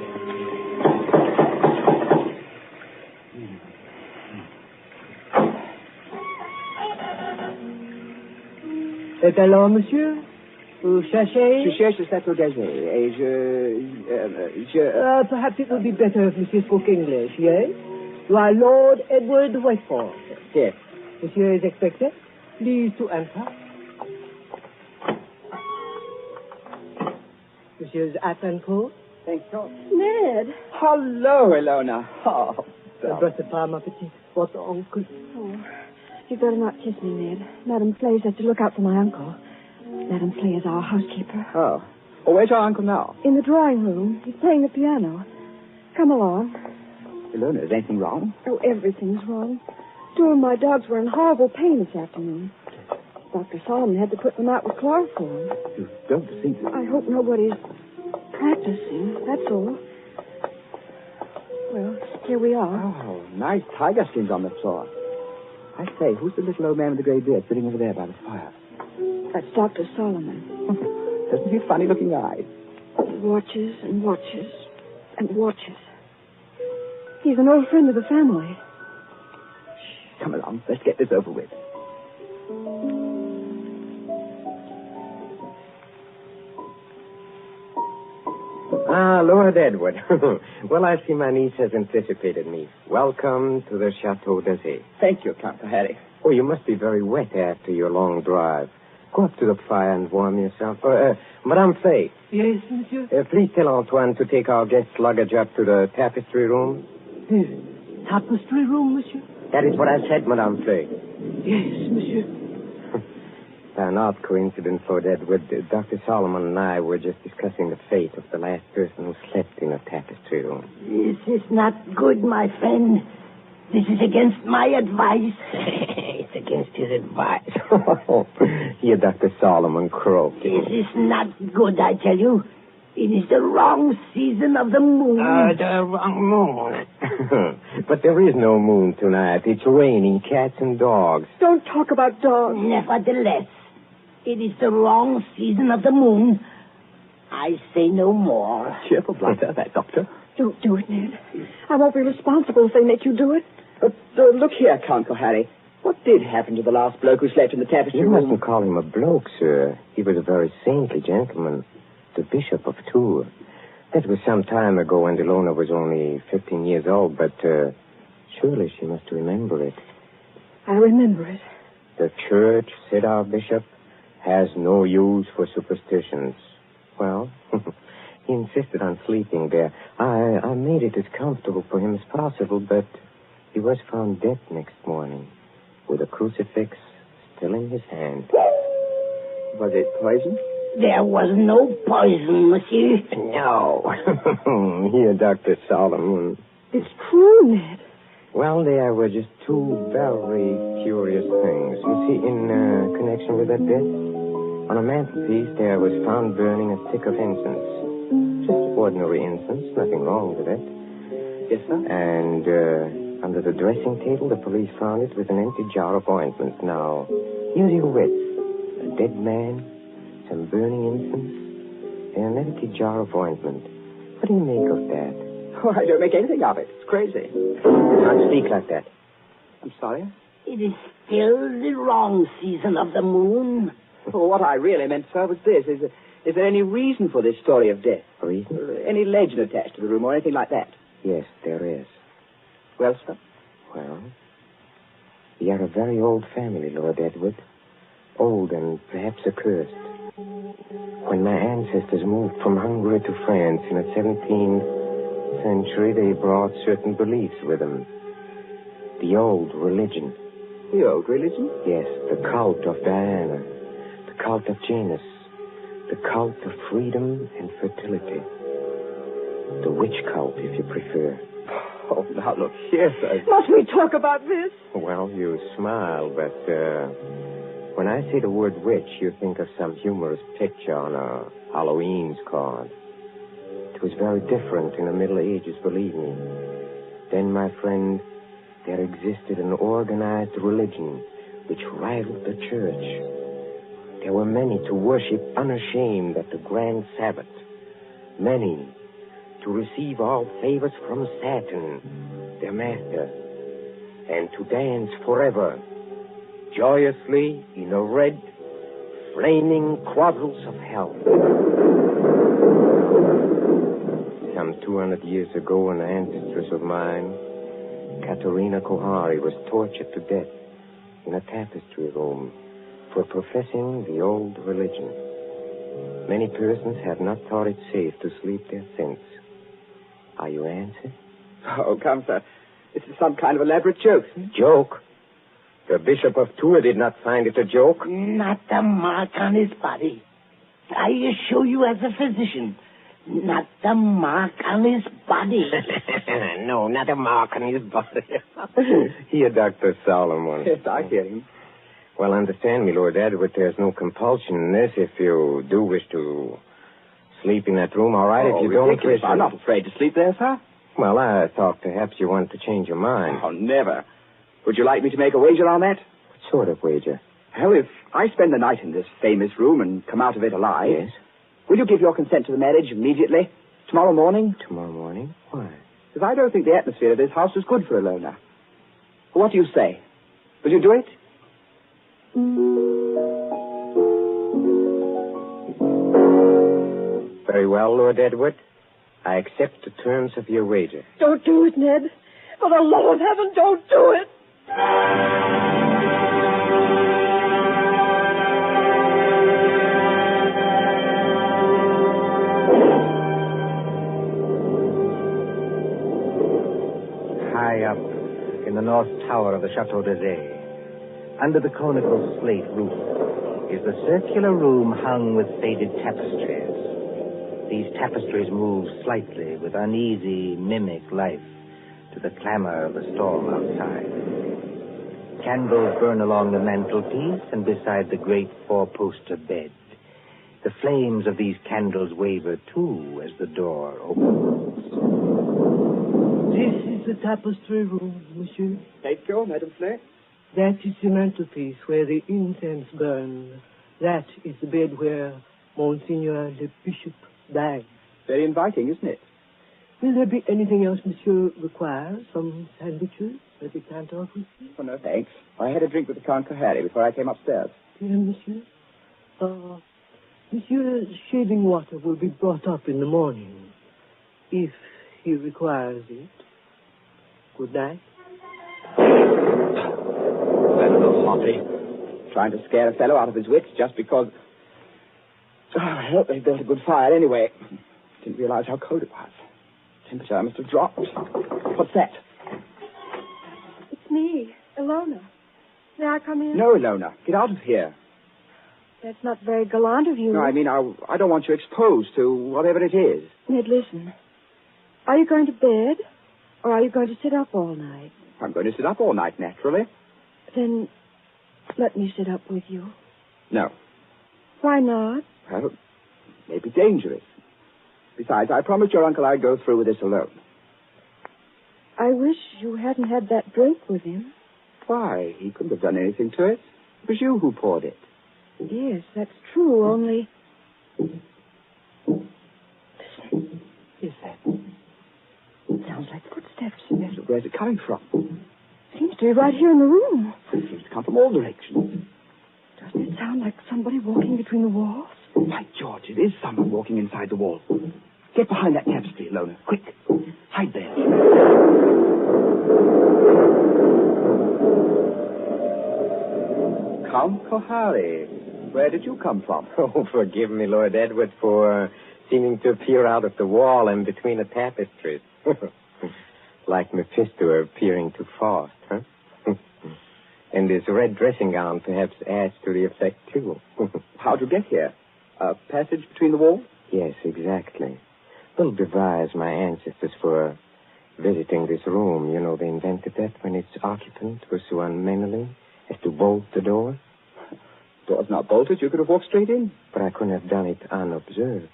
C'est alors, monsieur? Vous cherchez? Je cherche le château d'Azay, et perhaps it would be better if monsieur spoke English, yes? You are Lord Edward Whiteford. Yes. Monsieur is expected. Please to enter. Monsieur's hat and coat. Thank you. Ned. Hello, Ilona. Oh, Pas, ma petite. Votre oncle. Oh, you better not kiss me, Ned. Madame Flay says to look out for my uncle. Madame Flay is our housekeeper. Oh. Oh, where's your uncle now? In the drawing room. He's playing the piano. Come along. Ilona, is anything wrong? Oh, everything's wrong. 2 of my dogs were in horrible pain this afternoon. Dr. Solomon had to put them out with chloroform. You don't see... I hope nobody's practicing, that's all. Well, here we are. Oh, nice tiger skins on the floor. I say, who's the little old man with the grey beard sitting over there by the fire? That's Dr. Solomon. Doesn't he have funny-looking eyes? He watches and watches and watches. He's an old friend of the family. Come along, let's get this over with. Ah, Lord Edward. Well, I see my niece has anticipated me. Welcome to the Chateau d'Azay. Thank you, Count Harry. Oh, you must be very wet after your long drive. Go up to the fire and warm yourself. Madame Fay. Yes, monsieur? Please tell Antoine to take our guest's luggage up to the tapestry room. Tapestry room, monsieur? That is what I said, Madame Fay. Yes, monsieur. An odd coincidence, Lord Edward. Dr. Solomon and I were just discussing the fate of the last person who slept in a tapestry room. This is not good, my friend. This is against my advice. It's against his advice. Here, Dr. Solomon croaked. This is not good, I tell you. It is the wrong season of the moon. The wrong moon. But there is no moon tonight. It's raining cats and dogs. Don't talk about dogs. Nevertheless, it is the wrong season of the moon. I say no more. Cheerful blighter, that doctor. Don't do it, Ned. I won't be responsible if they make you do it. But look here, Count Harry. What did happen to the last bloke who slept in the tapestry You room? mustn't call him a bloke, sir. He was a very saintly gentleman. The Bishop of Tours. That was some time ago when Ilona was only 15 years old, but surely she must remember it. I remember it. The church, said our bishop, has no use for superstitions. Well, he insisted on sleeping there. I made it as comfortable for him as possible, but he was found dead next morning with a crucifix still in his hand. Was it poison? There was no poison, monsieur. No. Here, Dr. Solomon. It's true, Ned. Well, there were just 2 very curious things. You see, in connection with that death, on a mantelpiece there was found burning a stick of incense. Just ordinary incense, nothing wrong with it. Yes, sir? And under the dressing table, the police found it with an empty jar of ointment. Now, use your wits. A dead man, some burning incense, and an empty jar of ointment. What do you make of that? Oh, I don't make anything of it. It's crazy. Don't speak like that. I'm sorry? It is still the wrong season of the moon. Well, what I really meant, sir, was this. Is there any reason for this story of death? Reason? Any legend attached to the room or anything like that? Yes, there is. Well, sir? Well, we are a very old family, Lord Edward. Old and perhaps accursed. When my ancestors moved from Hungary to France in the 17th century, they brought certain beliefs with them. The old religion. The old religion? Yes, the cult of Diana, the cult of Janus, the cult of freedom and fertility. The witch cult, if you prefer. Oh, now look here, sir. Must we talk about this? Well, you smile, but when I say the word witch, you think of some humorous picture on a Halloween's card. It was very different in the Middle Ages, believe me. Then, my friend, there existed an organized religion which rivaled the church. There were were many to worship unashamed at the grand Sabbath. Many to receive all favors from Saturn, their master, and to dance forever, joyously in the red, flaming quadrants of hell. Some 200 years ago, an ancestress of mine, Katerina Kohari, was tortured to death in a tapestry room for professing the old religion. Many persons have not thought it safe to sleep their since. Are you answered? Oh, come, sir. This is some kind of elaborate joke. Joke? The Bishop of Tours did not find it a joke. Not a mark on his body. I assure you as a physician, not a mark on his body. No, not a mark on his body. Hear Dr. Solomon. Yes, I hear him. Well, understand me, Lord Edward, there's no compulsion in this. If you do wish to sleep in that room, all right. If you don't wish to... I'm not afraid to sleep there, sir. Well, I thought perhaps you wanted to change your mind. Oh, never. Would you like me to make a wager on that? What sort of wager? Well, if I spend the night in this famous room and come out of it alive... Yes? Will you give your consent to the marriage immediately? Tomorrow morning? Tomorrow morning? Why? Because I don't think the atmosphere of this house is good for a loner. What do you say? Will you do it? Very well, Lord Edward. I accept the terms of your wager. Don't do it, Ned. For the love of heaven, don't do it. High up in the north tower of the Chateau d'Azay, under the conical slate roof, is the circular room hung with faded tapestries. These tapestries move slightly with uneasy, mimic life to the clamor of the storm outside. Candles burn along the mantelpiece and beside the great four-poster bed. The flames of these candles waver, too, as the door opens. This is the tapestry room, monsieur. Thank you, Madame Flay. That is the mantelpiece where the incense burns. That is the bed where Monseigneur le Bishop died. Very inviting, isn't it? Will there be anything else monsieur requires? Some sandwiches that we can't offer you? Oh, no, thanks. I had a drink with the Count Kahari before I came upstairs. Dear monsieur. Monsieur's shaving water will be brought up in the morning, if he requires it. Good night. That little hottie. Trying to scare a fellow out of his wits just because... Oh, I hope they built a good fire anyway. Didn't realize how cold it was. Temperature must have dropped. What's that? It's me, Ilona. May I come in? No, Ilona. Get out of here. That's not very gallant of you. No, I mean, I don't want you exposed to whatever it is. Ned, listen. Are you going to bed, or are you going to sit up all night? I'm going to sit up all night, naturally. Then let me sit up with you. No. Why not? Well, it may be dangerous. Besides, I promised your uncle I'd go through with this alone. I wish you hadn't had that drink with him. Why? He couldn't have done anything to it. It was you who poured it. Yes, that's true, only... Listen. Is that? It sounds like footsteps. Yes, but where's it coming from? Seems to be right here in the room. It seems to come from all directions. Doesn't it sound like somebody walking between the walls? By George, it is someone walking inside the wall. Get behind that tapestry, Ilona. Quick. Hide there. Count Kohari, where did you come from? Oh, forgive me, Lord Edward, for seeming to appear out of the wall and between the tapestries. Like Mephisto appearing to Faust, huh? And his red dressing gown perhaps adds to the effect, too. How'd you get here? A passage between the walls? Yes, exactly. Well devised, my ancestors, for visiting this room. You know, they invented that when its occupant was so unmannerly as to bolt the door. Door's not bolted. You could have walked straight in. But I couldn't have done it unobserved.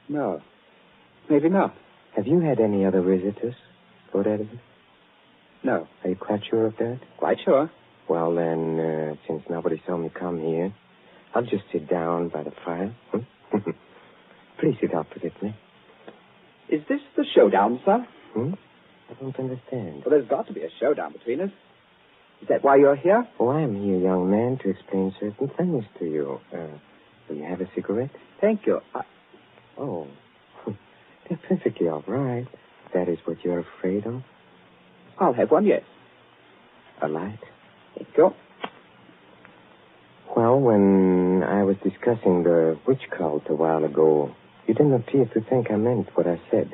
No. Maybe not. Have you had any other visitors, Lord Edward? No. Are you quite sure of that? Quite sure. Well, then, since nobody saw me come here, I'll just sit down by the fire. Please sit opposite me. Is this the showdown, sir? I don't understand. Well, there's got to be a showdown between us. Is that why you're here? Oh, I'm here, young man, to explain certain things to you. Will you have a cigarette? Thank you. Oh, they're perfectly all right. That is what you're afraid of? I'll have one, yes. A light? Thank you. Well, when I was discussing the witch cult a while ago, you didn't appear to think I meant what I said.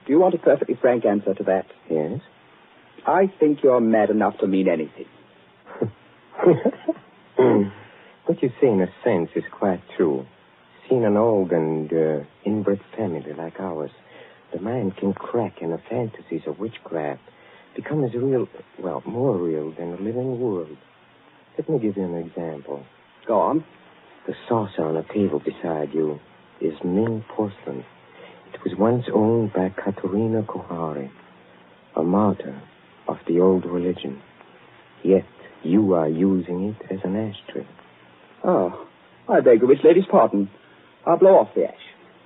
Do you want a perfectly frank answer to that? Yes. I think you're mad enough to mean anything. What you say, in a sense, is quite true. Seeing an old and inbred family like ours, the mind can crack and the fantasies of witchcraft become as real, well, more real than the living world. Let me give you an example. Go on. The saucer on the table beside you is Ming porcelain. It was once owned by Katerina Kohari, a martyr of the old religion. Yet you are using it as an ashtray. Oh, I beg the witch lady's pardon. I'll blow off the ash.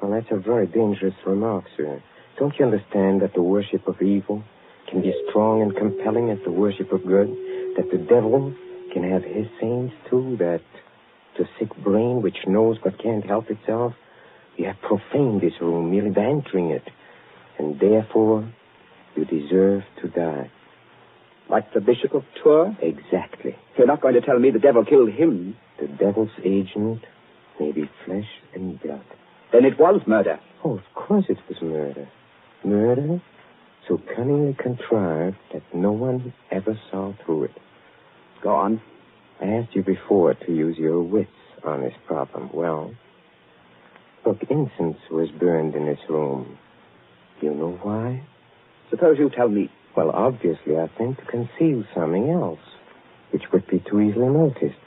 Well, that's a very dangerous remark, sir. Don't you understand that the worship of evil can be strong and compelling as the worship of good? That the devil can have his saints, too? That the sick brain which knows but can't help itself? You have profaned this room merely by entering it. And therefore, you deserve to die. Like the Bishop of Tours? Exactly. You're not going to tell me the devil killed him? The devil's agent may be flesh and blood. Then it was murder. Oh, of course it was murder. Murder so cunningly contrived that no one ever saw through it. Go on. I asked you before to use your wits on this problem. Well, look, incense was burned in this room. You know why? Suppose you tell me. Well, obviously, I think to conceal something else, which would be too easily noticed.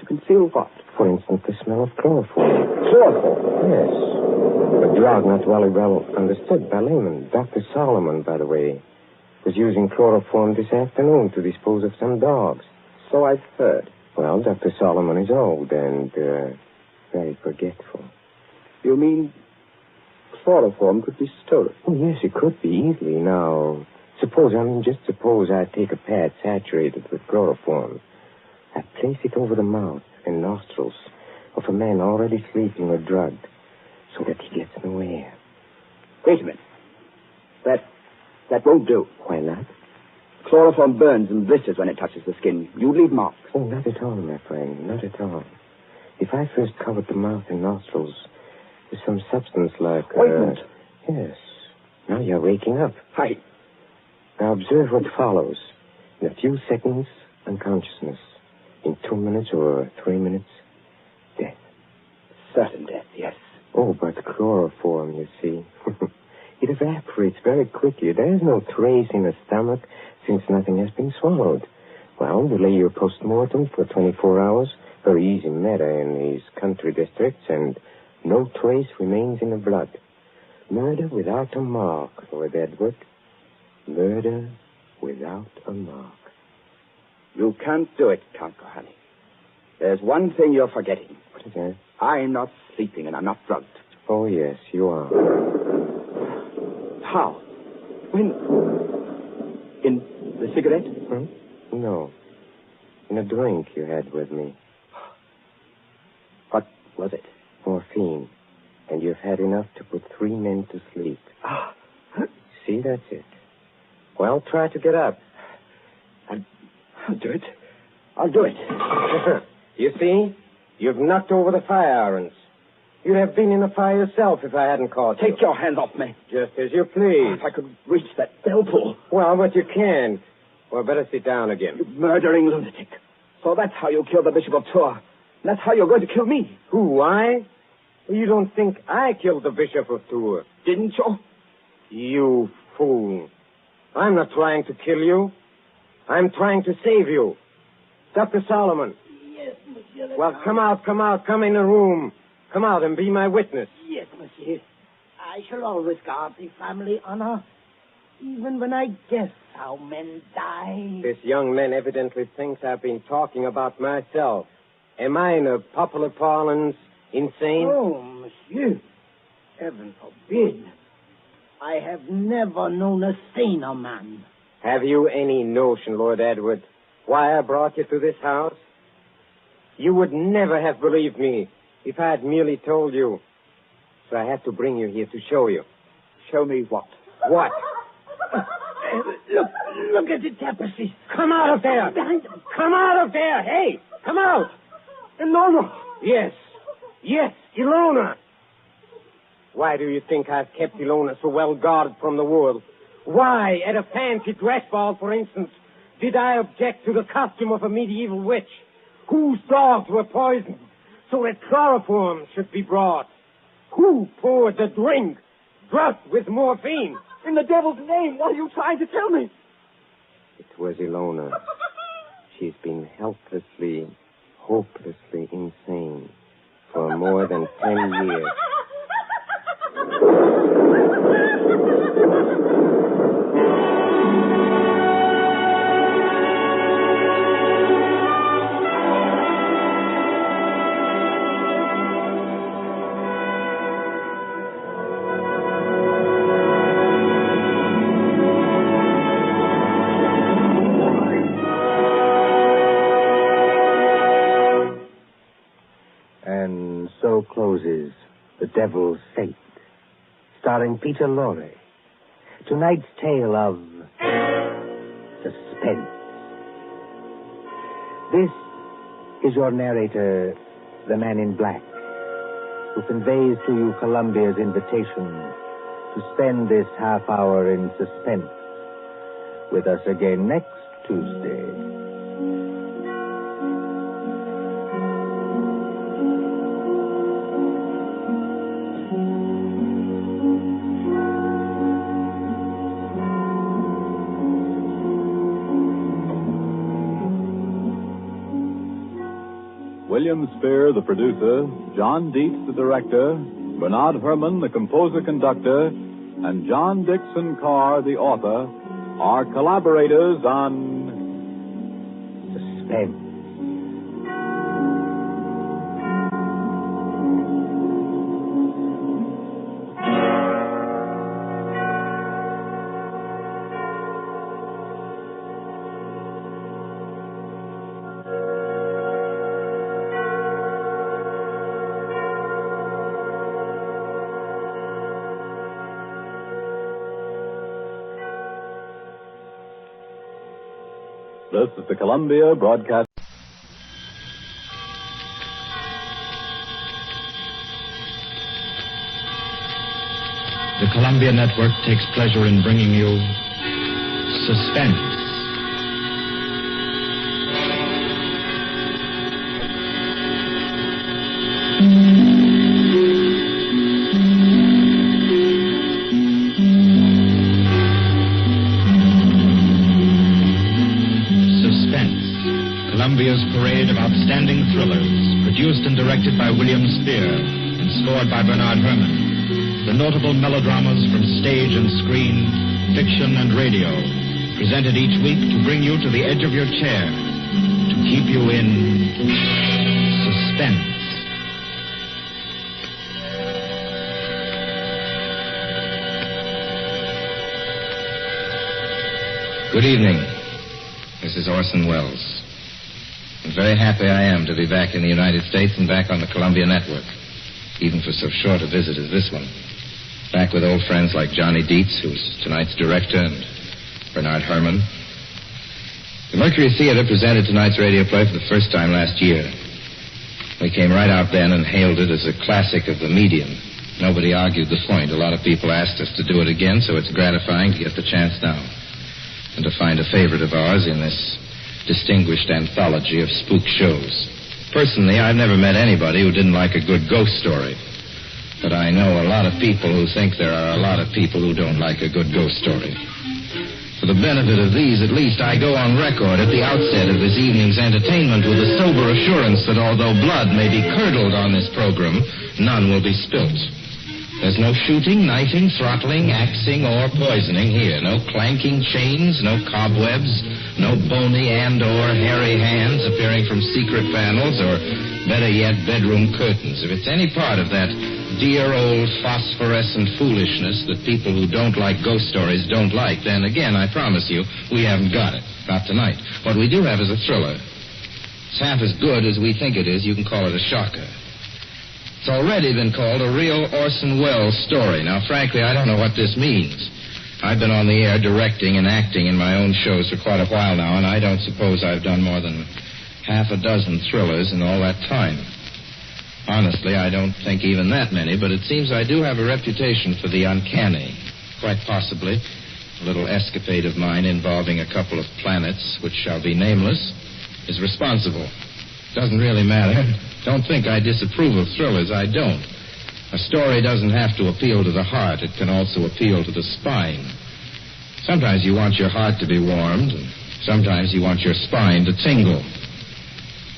To conceal what? For instance, the smell of chloroform. Chloroform? Yes. A drug not very well understood by laymen. Dr. Solomon, by the way, was using chloroform this afternoon to dispose of some dogs. So I've heard. Well, Dr. Solomon is old and very forgetful. You mean chloroform could be stolen? Oh, yes, it could be easily. Now, suppose I take a pad saturated with chloroform. I place it over the mouth and nostrils of a man already sleeping or drugged so that he gets no air. Wait a minute. That won't do. Why not? Chloroform burns and blisters when it touches the skin. You leave marks. Oh, not at all, my friend. Not at all. If I first covered the mouth and nostrils with some substance like... Ointment. Yes. Now you're waking up. Hi. Now observe what follows. In a few seconds, unconsciousness. In 2 minutes or 3 minutes, death. Certain death, yes. Oh, but chloroform, you see. It evaporates very quickly. There is no trace in the stomach since nothing has been swallowed. Well, delay your post-mortem for 24 hours. Very easy matter in these country districts, and no trace remains in the blood. Murder without a mark, Lord Edward. Murder without a mark. You can't do it, Count Kohani. There's one thing you're forgetting. What is that? I'm not sleeping and I'm not drugged. Oh, yes, you are. How? When? In the cigarette? No. In a drink you had with me. What was it? Morphine. And you've had enough to put 3 men to sleep. See, that's it. Well, try to get up. I'll do it. I'll do it. You see? You've knocked over the fire irons. You'd have been in the fire yourself if I hadn't caught you. Take your hands off me. Just as you please. If I could reach that bell pull. Well, but you can't. Well, better sit down again. You murdering lunatic. So that's how you killed the Bishop of Tours. That's how you're going to kill me. Who, I? Well, you don't think I killed the Bishop of Tours? Didn't you? You fool. I'm not trying to kill you. I'm trying to save you. Dr. Solomon. Yes, monsieur. Well, come out. Come in the room. Come out and be my witness. Yes, monsieur. I shall always guard the family honor, even when I guess how men die. This young man evidently thinks I've been talking about myself. Am I in a popular parlance insane? Oh, monsieur. Heaven forbid. I have never known a saner man. Have you any notion, Lord Edward, why I brought you to this house? You would never have believed me if I had merely told you. So I have to bring you here to show you. Show me what? What? Look at the tapestry. Come out of there! Come out of there! Hey, come out! Ilona! Yes, Ilona. Why do you think I've kept Ilona so well guarded from the world? Why, at a fancy dress ball, for instance, did I object to the costume of a medieval witch whose dogs were poisoned so that chloroform should be brought? Who poured the drink drugged with morphine? In the devil's name, what are you trying to tell me? It was Ilona. She's been helplessly, hopelessly insane for more than 10 years. And so closes The Devil's Fate, starring Peter Lorre. Tonight's tale of suspense. This is your narrator, the man in black, who conveys to you Columbia's invitation to spend this half hour in suspense with us again next Tuesday. William Spear, the producer, John Dietz, the director, Bernard Herrmann, the composer-conductor, and John Dixon Carr, the author, are collaborators on Suspense. This is the Columbia Broadcast. The Columbia Network takes pleasure in bringing you Suspense. Columbia's parade of outstanding thrillers, produced and directed by William Spear and scored by Bernard Herrmann. The notable melodramas from stage and screen, fiction and radio, presented each week to bring you to the edge of your chair, to keep you in suspense. Good evening. This is Orson Welles. And very happy I am to be back in the United States and back on the Columbia Network, even for so short a visit as this one. Back with old friends like Johnny Dietz, who's tonight's director, and Bernard Herrmann. The Mercury Theater presented tonight's radio play for the first time last year. We came right out then and hailed it as a classic of the medium. Nobody argued the point. A lot of people asked us to do it again, so it's gratifying to get the chance now and to find a favorite of ours in this distinguished anthology of spook shows. Personally, I've never met anybody who didn't like a good ghost story. But I know a lot of people who think there are a lot of people who don't like a good ghost story. For the benefit of these, at least, I go on record at the outset of this evening's entertainment with a sober assurance that although blood may be curdled on this program, none will be spilt. There's no shooting, knifing, throttling, axing, or poisoning here. No clanking chains, no cobwebs, no bony and or hairy hands appearing from secret panels, or better yet, bedroom curtains. If it's any part of that dear old phosphorescent foolishness that people who don't like ghost stories don't like, then again, I promise you, we haven't got it. Not tonight. What we do have is a thriller. It's half as good as we think it is. You can call it a shocker. It's already been called a real Orson Welles story. Now, frankly, I don't know what this means. I've been on the air directing and acting in my own shows for quite a while now, and I don't suppose I've done more than half a dozen thrillers in all that time. Honestly, I don't think even that many, but it seems I do have a reputation for the uncanny. Quite possibly, a little escapade of mine involving a couple of planets, which shall be nameless, is responsible. Doesn't really matter. Don't think I disapprove of thrillers. I don't. A story doesn't have to appeal to the heart. It can also appeal to the spine. Sometimes you want your heart to be warmed, and sometimes you want your spine to tingle.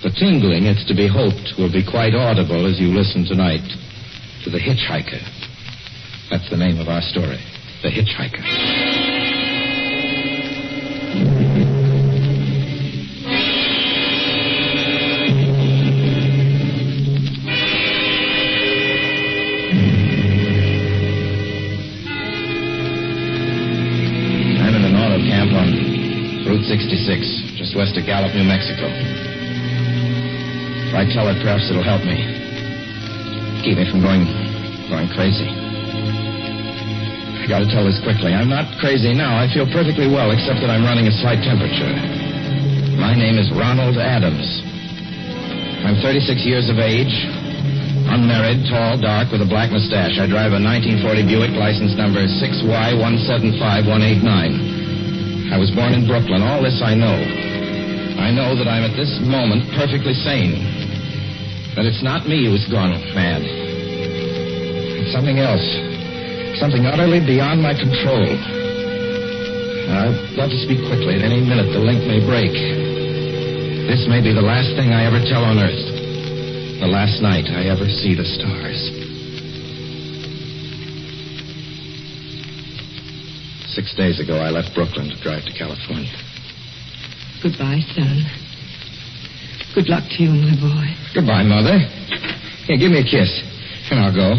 The tingling, it's to be hoped, will be quite audible as you listen tonight to The Hitchhiker. That's the name of our story, The Hitchhiker. Camp on Route 66, just west of Gallup, New Mexico. If I tell it, perhaps it'll help me. Keep me from going crazy. I gotta tell this quickly. I'm not crazy now. I feel perfectly well, except that I'm running a slight temperature. My name is Ronald Adams. I'm 36 years of age, unmarried, tall, dark, with a black mustache. I drive a 1940 Buick, license number 6Y175189. I was born in Brooklyn. All this I know. I know that I'm at this moment perfectly sane. That it's not me who's gone mad. It's something else. Something utterly beyond my control. I've got to speak quickly. At any minute, the link may break. This may be the last thing I ever tell on Earth. The last night I ever see the stars. 6 days ago, I left Brooklyn to drive to California. Goodbye, son. Good luck to you, my boy. Goodbye, Mother. Here, give me a kiss, and I'll go.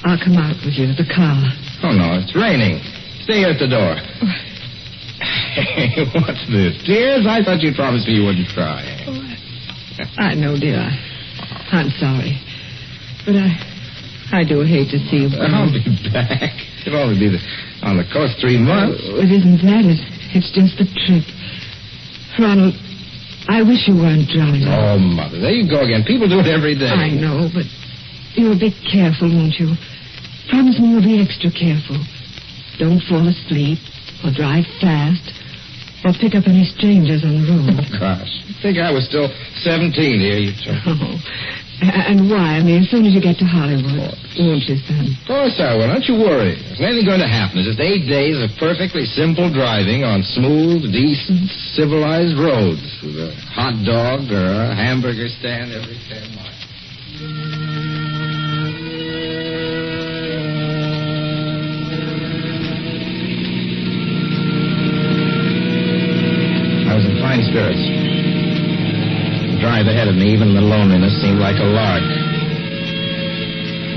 I'll come out with you to the car. Oh, no, it's raining. Stay here at the door. Hey, what's this? Tears? I thought you promised me you wouldn't cry. I know, dear. I'm sorry. But I do hate to see you. I'll be back. It'll only be on the coast 3 months. Oh, it isn't that. It's just the trip. Ronald, I wish you weren't drowning. Oh, Mother, there you go again. People do it every day. I know, but you'll be careful, won't you? Promise me you'll be extra careful. Don't fall asleep or drive fast or pick up any strangers on the road. Oh, gosh. I think I was still 17 here, you two. Oh. And why? I mean, as soon as you get to Hollywood, won't you, son? Of course I will. Don't you worry. There's nothing going to happen. It's just 8 days of perfectly simple driving on smooth, decent, civilized roads with a hot dog or a hamburger stand every 10 miles. I was in fine spirits. The drive ahead of me, even the loneliness, seemed like a lark.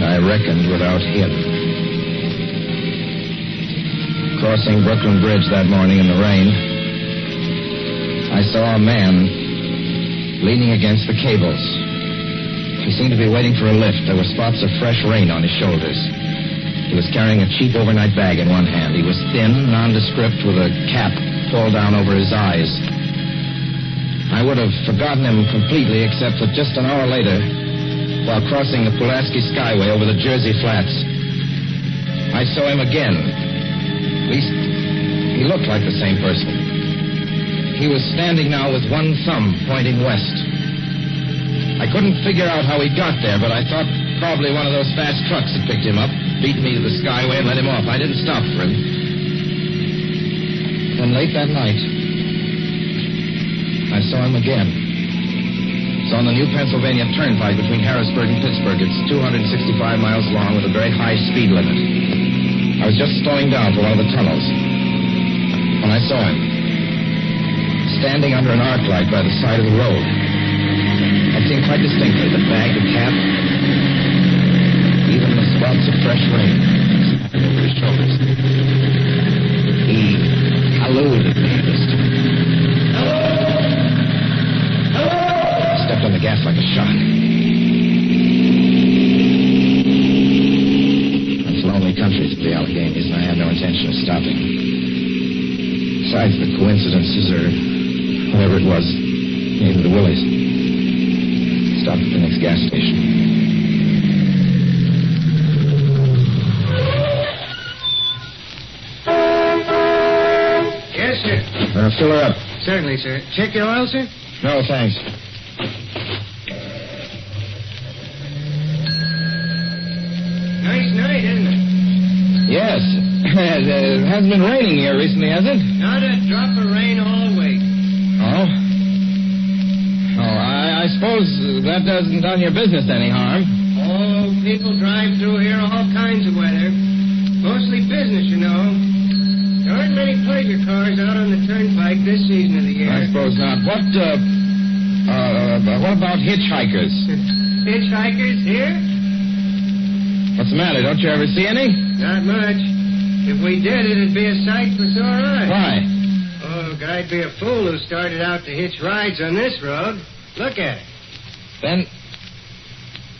I reckoned without him. Crossing Brooklyn Bridge that morning in the rain, I saw a man leaning against the cables. He seemed to be waiting for a lift. There were spots of fresh rain on his shoulders. He was carrying a cheap overnight bag in one hand. He was thin, nondescript, with a cap pulled down over his eyes. I would have forgotten him completely, except that just an hour later, while crossing the Pulaski Skyway over the Jersey Flats, I saw him again. At least, he looked like the same person. He was standing now with one thumb pointing west. I couldn't figure out how he got there, but I thought probably one of those fast trucks had picked him up, beat me to the Skyway, and let him off. I didn't stop for him. Then late that night, I saw him again. It's on the New Pennsylvania Turnpike between Harrisburg and Pittsburgh. It's 265 miles long with a very high speed limit. I was just slowing down for one of the tunnels when I saw him standing under an arc light by the side of the road. I'd seen quite distinctly the bag, the cap, even the spots of fresh rain over his shoulders. He hallooed at me this time. I stepped on the gas like a shot. It's lonely countries of the Alleghenies, and I had no intention of stopping. Besides, the coincidences or whatever it was, came to the Willies. Stopped at the next gas station. Yes, sir. Fill her up. Certainly, sir. Check your oil, sir? No, thanks. Nice night, isn't it? Yes. It hasn't been raining here recently, has it? Not a drop of rain all week. Oh? Oh, I suppose that hasn't done your business any harm. Oh, people drive through here all kinds of weather. Mostly business, you know. There aren't many pleasure cars out on the turnpike this season of the year. I suppose not. What about hitchhikers? Hitchhikers here? What's the matter? Don't you ever see any? Not much. If we did, it'd be a sight for sore eyes. Why? Oh, I'd be a fool who started out to hitch rides on this road. Look at it. Then,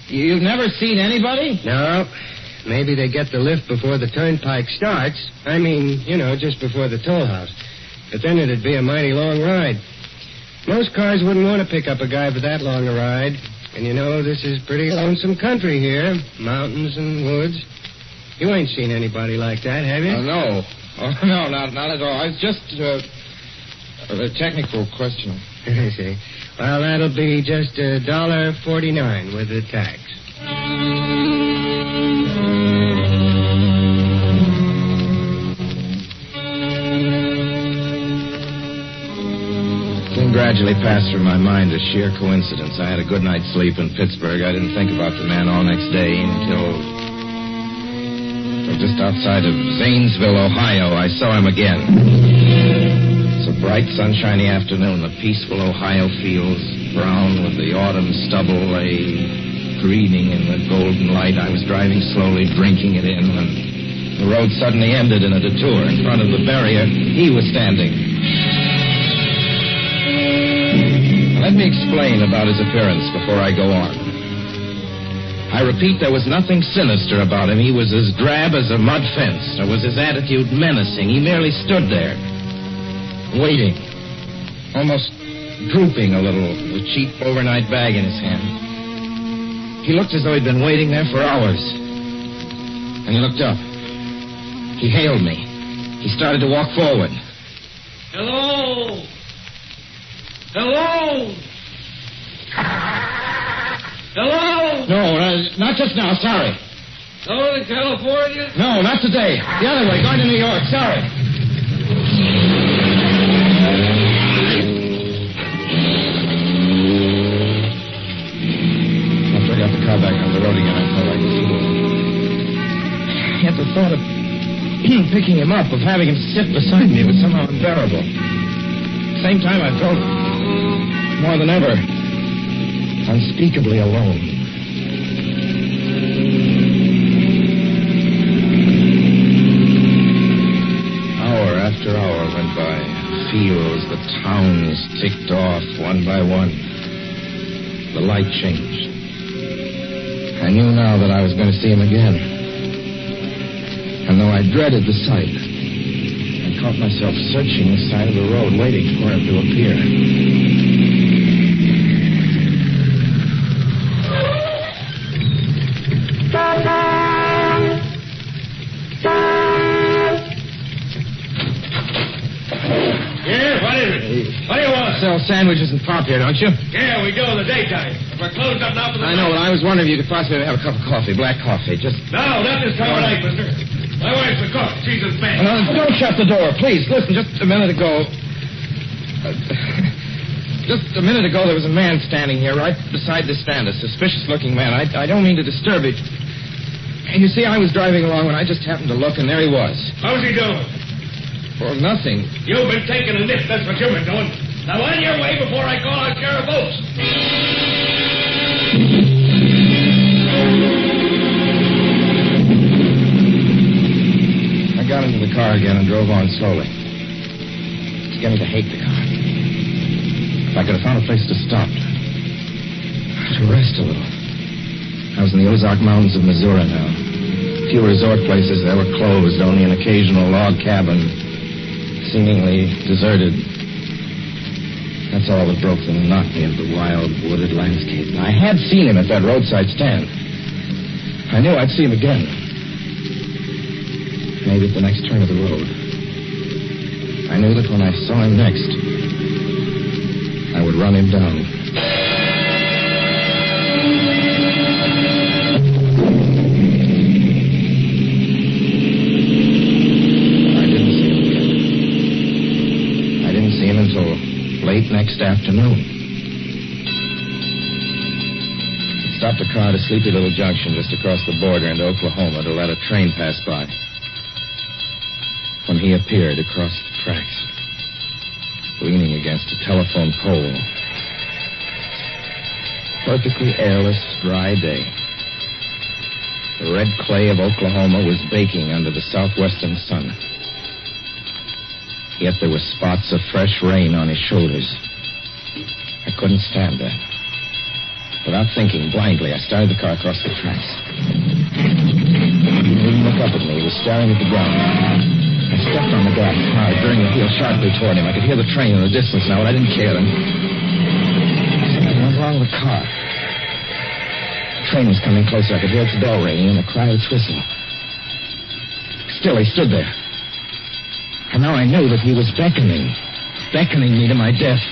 you've never seen anybody? No. Maybe they get the lift before the turnpike starts. I mean, you know, just before the toll house. But then it'd be a mighty long ride. Most cars wouldn't want to pick up a guy for that long a ride. And you know, this is pretty lonesome country here. Mountains and woods. You ain't seen anybody like that, have you? No. Oh, no, not at all. It's just a technical question. I see. Well, that'll be just $1.49 with the tax. Gradually passed through my mind a sheer coincidence. I had a good night's sleep in Pittsburgh. I didn't think about the man all next day until just outside of Zanesville, Ohio, I saw him again. It's a bright, sunshiny afternoon. The peaceful Ohio fields, brown with the autumn stubble, lay greening in the golden light. I was driving slowly, drinking it in, when the road suddenly ended in a detour. In front of the barrier, he was standing. Let me explain about his appearance before I go on. I repeat, there was nothing sinister about him. He was as drab as a mud fence. Nor was his attitude menacing. He merely stood there, waiting, almost drooping a little, with a cheap overnight bag in his hand. He looked as though he'd been waiting there for hours. And he looked up. He hailed me. He started to walk forward. Hello? Hello? Hello? No, not just now. Sorry. Oh, in California? No, not today. The other way, going to New York. Sorry. After I got the car back on the road again, I felt like a fool. Yet the thought of picking him up, of having him sit beside me, was somehow unbearable. At the same time, I felt more than ever unspeakably alone. Hour after hour went by. Fields, the towns ticked off one by one. The light changed. I knew now that I was going to see him again. And though I dreaded the sight, I caught myself searching the side of the road, waiting for him to appear. Sell sandwiches and pop here, don't you? Yeah, we do in the daytime. If we're closed up now for the I know, but I was wondering if you could possibly have a cup of coffee, black coffee, just... No, not this time of night, mister. My wife's a cook. She's as bad. No, don't shut the door, please. Listen, just a minute ago... Just a minute ago, there was a man standing here right beside the stand, a suspicious-looking man. I don't mean to disturb you. And you see, I was driving along when I just happened to look, and there he was. How's he doing? Well, nothing. You've been taking a lift, that's what you've been doing. Now, on your way before I call out Sheriff Oates. I got into the car again and drove on slowly. It's beginning to hate the car. If I could have found a place to stop, to rest a little. I was in the Ozark Mountains of Missouri now. A few resort places there were closed, only an occasional log cabin, seemingly deserted. That's all that broke the monotony of the wild, wooded landscape. I had seen him at that roadside stand. I knew I'd see him again. Maybe at the next turn of the road. I knew that when I saw him next, I would run him down. I didn't see him until late next afternoon. I stopped the car at a sleepy little junction just across the border into Oklahoma to let a train pass by. When he appeared across the tracks, leaning against a telephone pole. Perfectly airless, dry day. The red clay of Oklahoma was baking under the southwestern sun. Yet there were spots of fresh rain on his shoulders. I couldn't stand that. Without thinking, blindly, I started the car across the tracks. He didn't even look up at me. He was staring at the ground. I stepped on the gas hard, veering the wheel sharply toward him. I could hear the train in the distance now, but I didn't care. Something went wrong with the car. The train was coming closer. I could hear its bell ringing and the cry of its whistle. Still, he stood there. And now I knew that he was beckoning me to my death.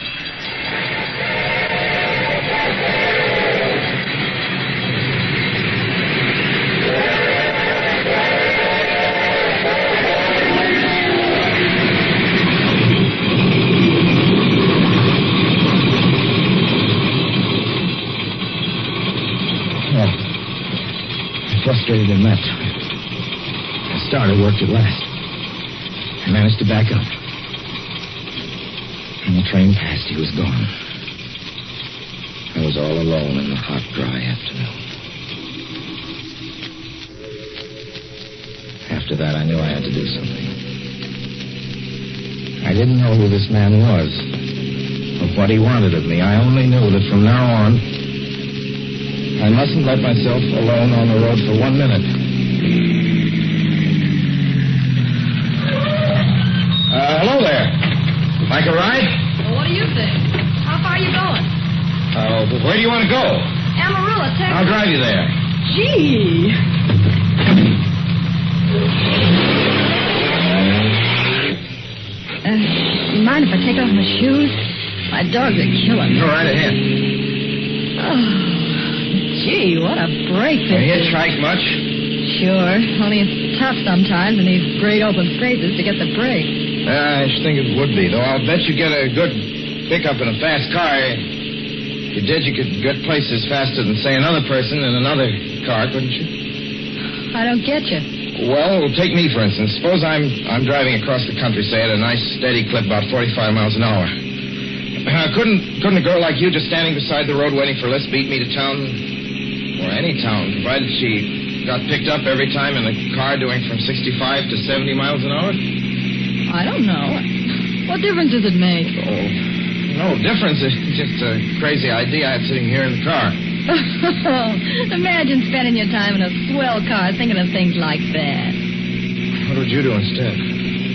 Frustrated and left. The starter worked at last. I managed to back up. When the train passed, he was gone. I was all alone in the hot, dry afternoon. After that, I knew I had to do something. I didn't know who this man was, or what he wanted of me. I only knew that from now on, I mustn't let myself alone on the road for 1 minute. Hello there. Like a ride? Well, what do you think? How far are you going? Where do you want to go? Amarillo, Texas. I'll drive you there. Gee. You mind if I take off my shoes? My dogs are killing me. Go right ahead. Oh. Gee, what a break this is. Hitchhike much? Sure. Only it's tough sometimes in these great open spaces to get the break. I should think it would be, though. I'll bet you get a good pickup in a fast car. If you did, you could get places faster than, say, another person in another car, couldn't you? I don't get you. Well, take me, for instance. Suppose I'm driving across the country, say, at a nice, steady clip, about 45 miles an hour. Couldn't a girl like you just standing beside the road waiting for a lift beat me to town? Or any town, provided she got picked up every time in the car doing from 65 to 70 miles an hour? I don't know. What difference does it make? Oh, no difference. It's just a crazy idea I had sitting here in the car. Imagine spending your time in a swell car thinking of things like that. What would you do instead?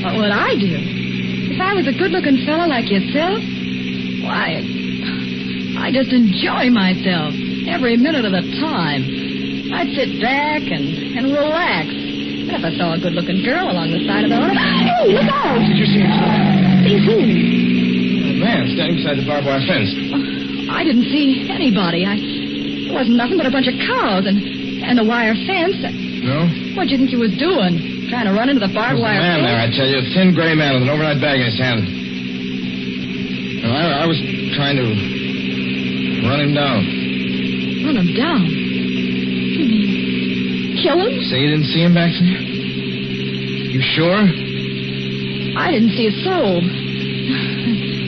What would I do? If I was a good-looking fellow like yourself, why, I just enjoy myself. Every minute of the time. I'd sit back and relax. And if I saw a good-looking girl along the side of the road... Hey, look out! Did you see him? See who? A man standing beside the barbed wire fence. I didn't see anybody. It wasn't nothing but a bunch of cows and the wire fence. No? What do you think you was doing? Trying to run into the barbed wire fence? There's a man there, I tell you. A thin gray man with an overnight bag in his hand. And I was trying to run him down. Run him down? You mean kill him? Say you didn't see him back there? You sure? I didn't see a soul.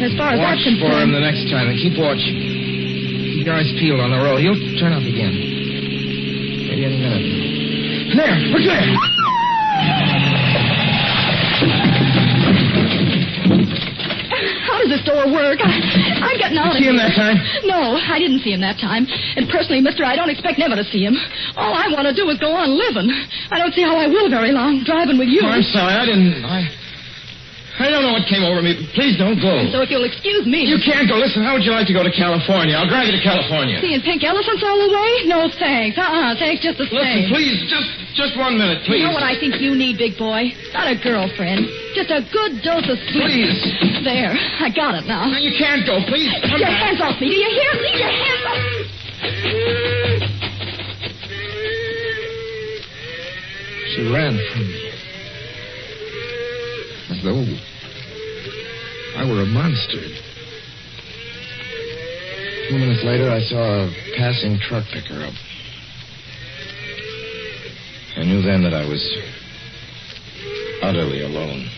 As far as Watch that's concerned... for him the next time and keep watching. Keep your eyes peeled on the road. He'll turn up again. Maybe any minute. There! Look there! How does this door work? I'm getting out of See here. him that time? No, I didn't see him that time. And personally, mister, I don't expect never to see him. All I want to do is go on living. I don't see how I will very long, driving with you. Oh, I'm sorry. I don't know what came over me. Please don't go. So if you'll excuse me... You can't go. Listen, how would you like to go to California? I'll drive you to California. Seeing pink elephants all the way? No, thanks. Thanks just the Listen, same. please, just 1 minute, please. You know what I think you need, big boy? Not a girlfriend. Just a good dose of sweet. Please. There. I got it now. No, you can't go. Please, come Your back. hands off me. Do you hear? Leave your hands off me. She ran from me. As though I were a monster. A few minutes later, I saw a passing truck pick her up. I knew then that I was utterly alone.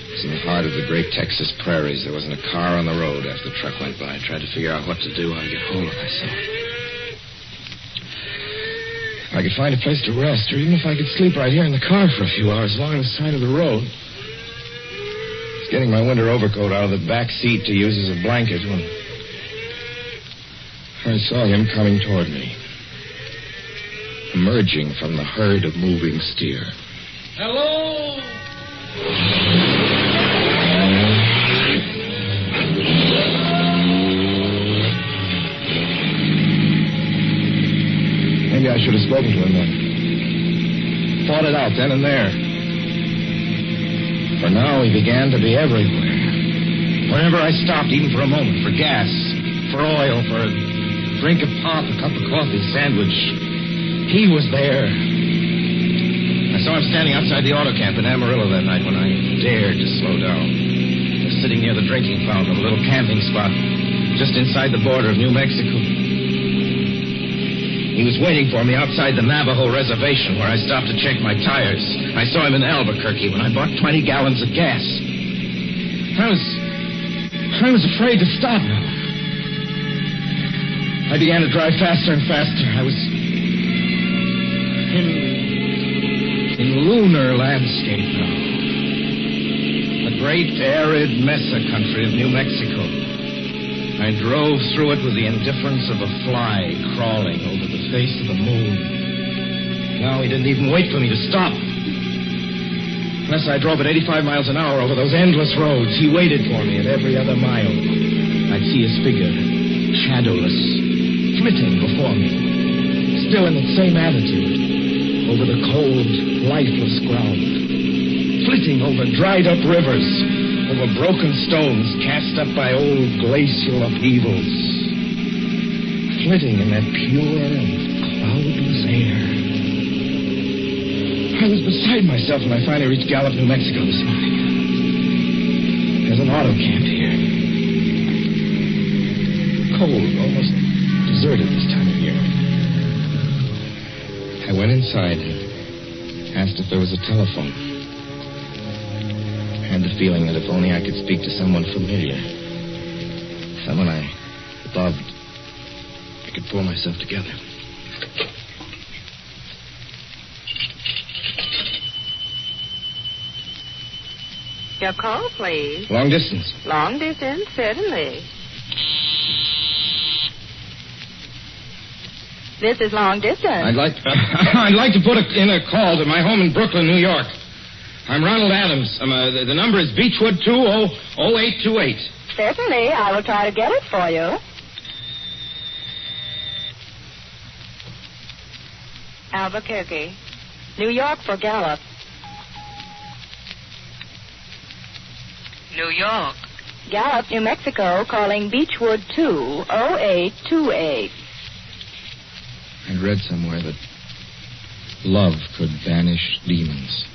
It was in the heart of the great Texas prairies. There wasn't a car on the road after the truck went by. I tried to figure out what to do, how to get hold of myself. If I could find a place to rest, or even if I could sleep right here in the car for a few hours along the side of the road. I was getting my winter overcoat out of the back seat to use as a blanket when I saw him coming toward me, emerging from the herd of moving steer. Hello? Maybe I should have spoken to him then. Fought it out then and there. For now, he began to be everywhere. Whenever I stopped, even for a moment, for gas, for oil, for a drink of pop, a cup of coffee, sandwich, he was there. I saw him standing outside the auto camp in Amarillo that night when I dared to slow down. I was sitting near the drinking fountain of a little camping spot just inside the border of New Mexico. He was waiting for me outside the Navajo reservation where I stopped to check my tires. I saw him in Albuquerque when I bought 20 gallons of gas. I was afraid to stop now. I began to drive faster and faster. I was in lunar landscape now. The great arid mesa country of New Mexico. I drove through it with the indifference of a fly crawling over the face of the moon. Now he didn't even wait for me to stop. Unless I drove at 85 miles an hour over those endless roads, he waited for me at every other mile. I'd see his figure, shadowless, flitting before me, still in the same attitude, over the cold, lifeless ground, flitting over dried-up rivers, over broken stones cast up by old glacial upheavals, flitting in that pure and cloudless air. I was beside myself when I finally reached Gallup, New Mexico this morning. There's an auto camp here. Cold, almost deserted this time of year. I went inside and asked if there was a telephone. I had the feeling that if only I could speak to someone familiar, someone I loved, I could pull myself together. Your call, please. Long distance. Long distance, certainly. This is long distance. I'd like to put in a call to my home in Brooklyn, New York. I'm Ronald Adams. The number is Beechwood 20828. Certainly, I will try to get it for you. Albuquerque, New York for Gallup. New York. Gallup, New Mexico, calling Beechwood 20828. I'd read somewhere that love could banish demons.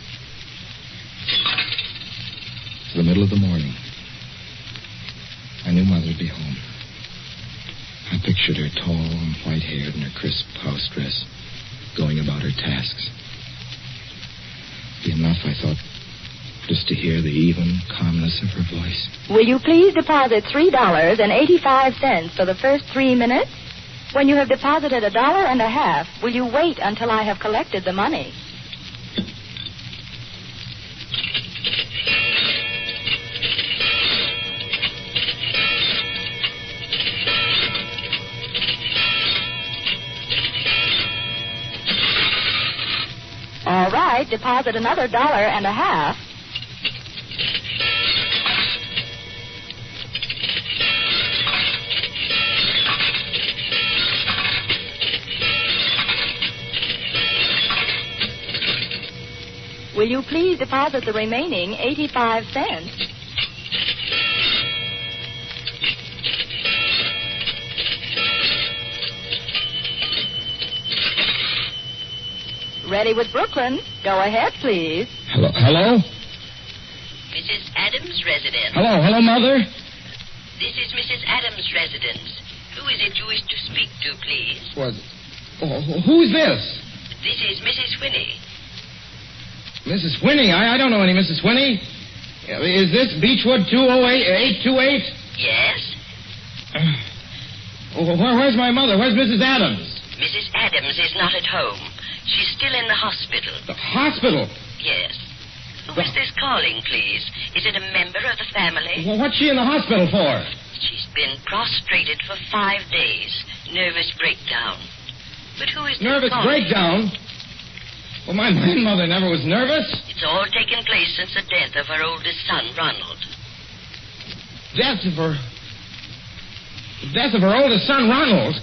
It's the middle of the morning. I knew Mother would be home. I pictured her tall and white-haired in her crisp house dress, going about her tasks. It'd be enough, I thought, just to hear the even calmness of her voice. Will you please deposit $3.85 for the first 3 minutes? When you have deposited $1.50, will you wait until I have collected the money? All right, deposit another $1.50. Will you please deposit the remaining 85 cents? Ready with Brooklyn. Go ahead, please. Hello? Mrs. Adams' residence. Hello, Mother? This is Mrs. Adams' residence. Who is it you wish to speak to, please? What? Who's this? This is Mrs. Whinney. Mrs. Whinney? I don't know any Mrs. Whinney. Is this Beechwood 828? Yes? Where's my mother? Where's Mrs. Adams? Mrs. Adams is not at home. She's still in the hospital. The hospital? Yes. Who is this calling, please? Is it a member of the family? Well, what's she in the hospital for? She's been prostrated for 5 days. Nervous breakdown. But who is this Nervous calling? breakdown? Well, my mother never was nervous. It's all taken place since the death of her oldest son, Ronald. Death of her oldest son, Ronald?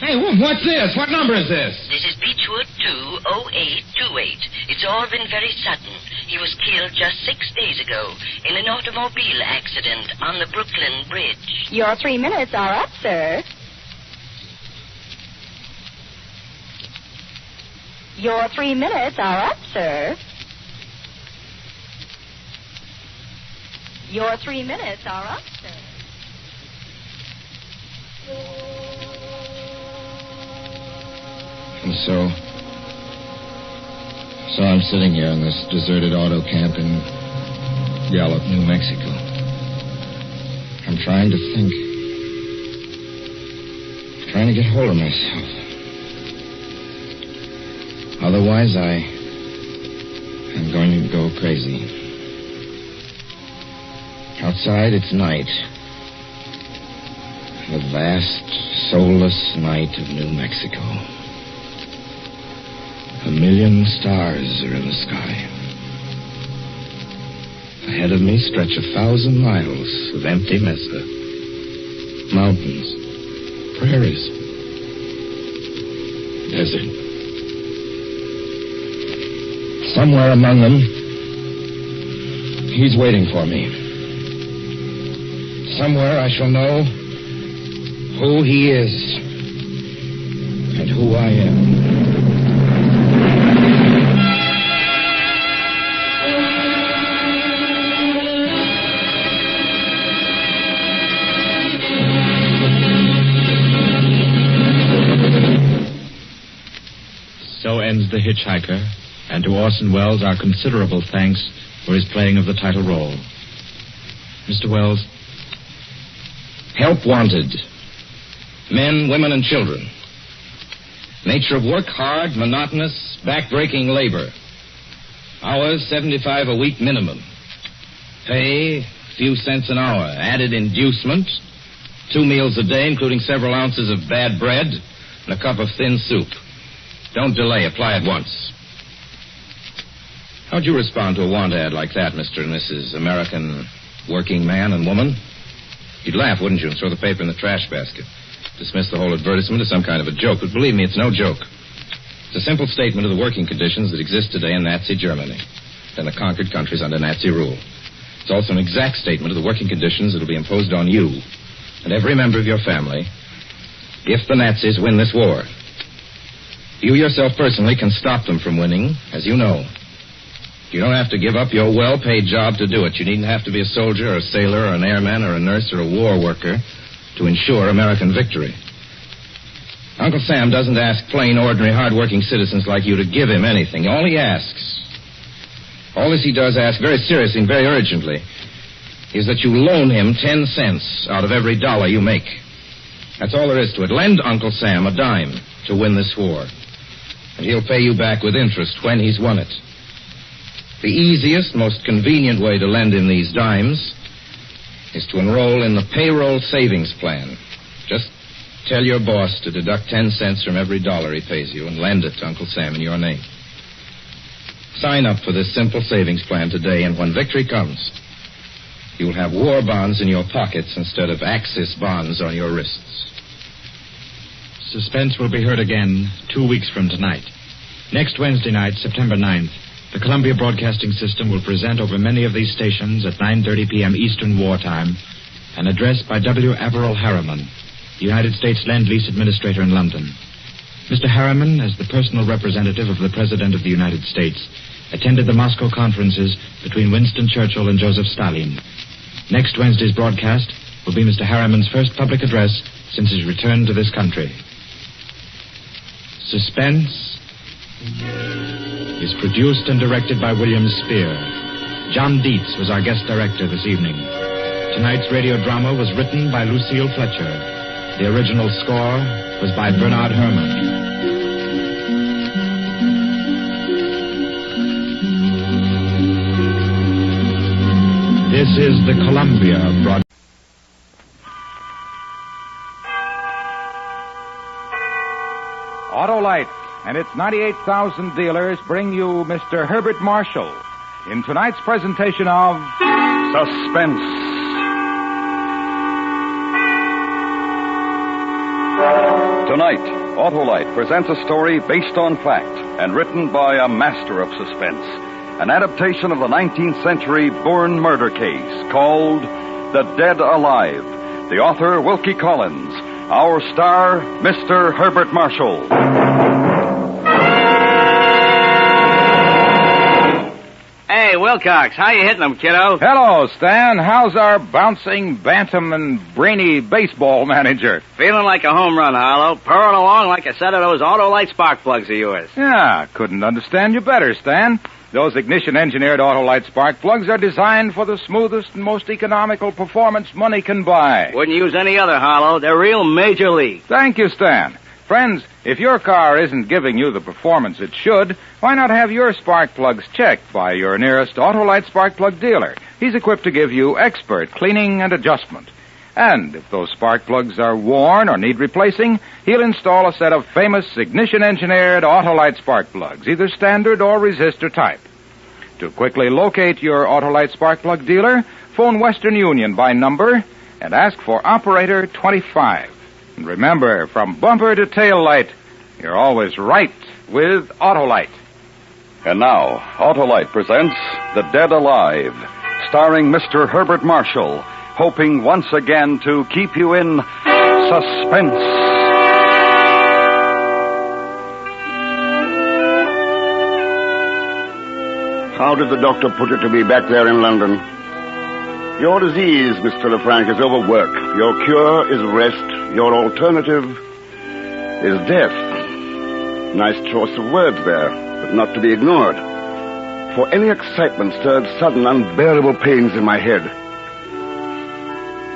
Hey, what's this? What number is this? This is Beechwood 20828. It's all been very sudden. He was killed just 6 days ago in an automobile accident on the Brooklyn Bridge. Your 3 minutes are up, sir. Your 3 minutes are up, sir. Your 3 minutes are up, sir. And so I'm sitting here in this deserted auto camp in Gallup, New Mexico. I'm trying to think. Trying to get hold of myself. Otherwise, I'm going to go crazy. Outside, it's night. The vast, soulless night of New Mexico. 1,000,000 stars are in the sky. Ahead of me stretch 1,000 miles of empty mesa. Mountains, prairies, desert. Somewhere among them, he's waiting for me. Somewhere I shall know who he is and who I am. So ends The Hitchhiker, and to Orson Welles our considerable thanks for his playing of the title role. Mr. Welles? Help wanted. Men, women, and children. Nature of work, hard, monotonous, back-breaking labor. Hours, 75 a week minimum. Pay, few cents an hour. Added inducement, 2 meals a day, including several ounces of bad bread and a cup of thin soup. Don't delay. Apply at once. How'd you respond to a want ad like that, Mr. and Mrs. American working man and woman? You'd laugh, wouldn't you, and throw the paper in the trash basket. Dismiss the whole advertisement as some kind of a joke. But believe me, it's no joke. It's a simple statement of the working conditions that exist today in Nazi Germany and the conquered countries under Nazi rule. It's also an exact statement of the working conditions that will be imposed on you and every member of your family if the Nazis win this war. You yourself personally can stop them from winning, as you know. You don't have to give up your well-paid job to do it. You needn't have to be a soldier or a sailor or an airman or a nurse or a war worker to ensure American victory. Uncle Sam doesn't ask plain, ordinary, hard-working citizens like you to give him anything. All he does ask very seriously and very urgently is that you loan him 10 cents out of every dollar you make. That's all there is to it. Lend Uncle Sam a dime to win this war. And he'll pay you back with interest when he's won it. The easiest, most convenient way to lend him these dimes is to enroll in the payroll savings plan. Just tell your boss to deduct 10 cents from every dollar he pays you and lend it to Uncle Sam in your name. Sign up for this simple savings plan today, and when victory comes, you'll have war bonds in your pockets instead of Axis bonds on your wrists. Suspense will be heard again 2 weeks from tonight. Next Wednesday night, September 9th, the Columbia Broadcasting System will present over many of these stations at 9:30 p.m. Eastern Wartime an address by W. Averell Harriman, the United States Lend-Lease Administrator in London. Mr. Harriman, as the personal representative of the President of the United States, attended the Moscow conferences between Winston Churchill and Joseph Stalin. Next Wednesday's broadcast will be Mr. Harriman's first public address since his return to this country. Suspense is produced and directed by William Spear. John Dietz was our guest director this evening. Tonight's radio drama was written by Lucille Fletcher. The original score was by Bernard Herrmann. This is the Columbia Broadcasting. Autolite and its 98,000 dealers bring you Mr. Herbert Marshall in tonight's presentation of Suspense. Tonight, Autolite presents a story based on fact and written by a master of suspense. An adaptation of the 19th century Bourne murder case called The Dead Alive. The author, Wilkie Collins. Our star, Mr. Herbert Marshall. Hey, Wilcox, how you hitting them, kiddo? Hello, Stan. How's our bouncing, bantam, and brainy baseball manager? Feeling like a home run, Harlow. Purring along like a set of those Autolite spark plugs of yours. Yeah, couldn't understand you better, Stan. Those ignition-engineered Autolite spark plugs are designed for the smoothest and most economical performance money can buy. Wouldn't use any other, Harlow. They're real major league. Thank you, Stan. Friends, if your car isn't giving you the performance it should, why not have your spark plugs checked by your nearest Autolite spark plug dealer? He's equipped to give you expert cleaning and adjustment. And if those spark plugs are worn or need replacing, he'll install a set of famous ignition-engineered Autolite spark plugs, either standard or resistor type. To quickly locate your Autolite spark plug dealer, phone Western Union by number and ask for Operator 25. And remember, from bumper to tail light, you're always right with Autolite. And now, Autolite presents The Dead Alive, starring Mr. Herbert Marshall, hoping once again to keep you in suspense. How did the doctor put it to me back there in London? Your disease, Mr. Lefranc, is overwork. Your cure is rest. Your alternative is death. Nice choice of words there, but not to be ignored. For any excitement stirred sudden, unbearable pains in my head.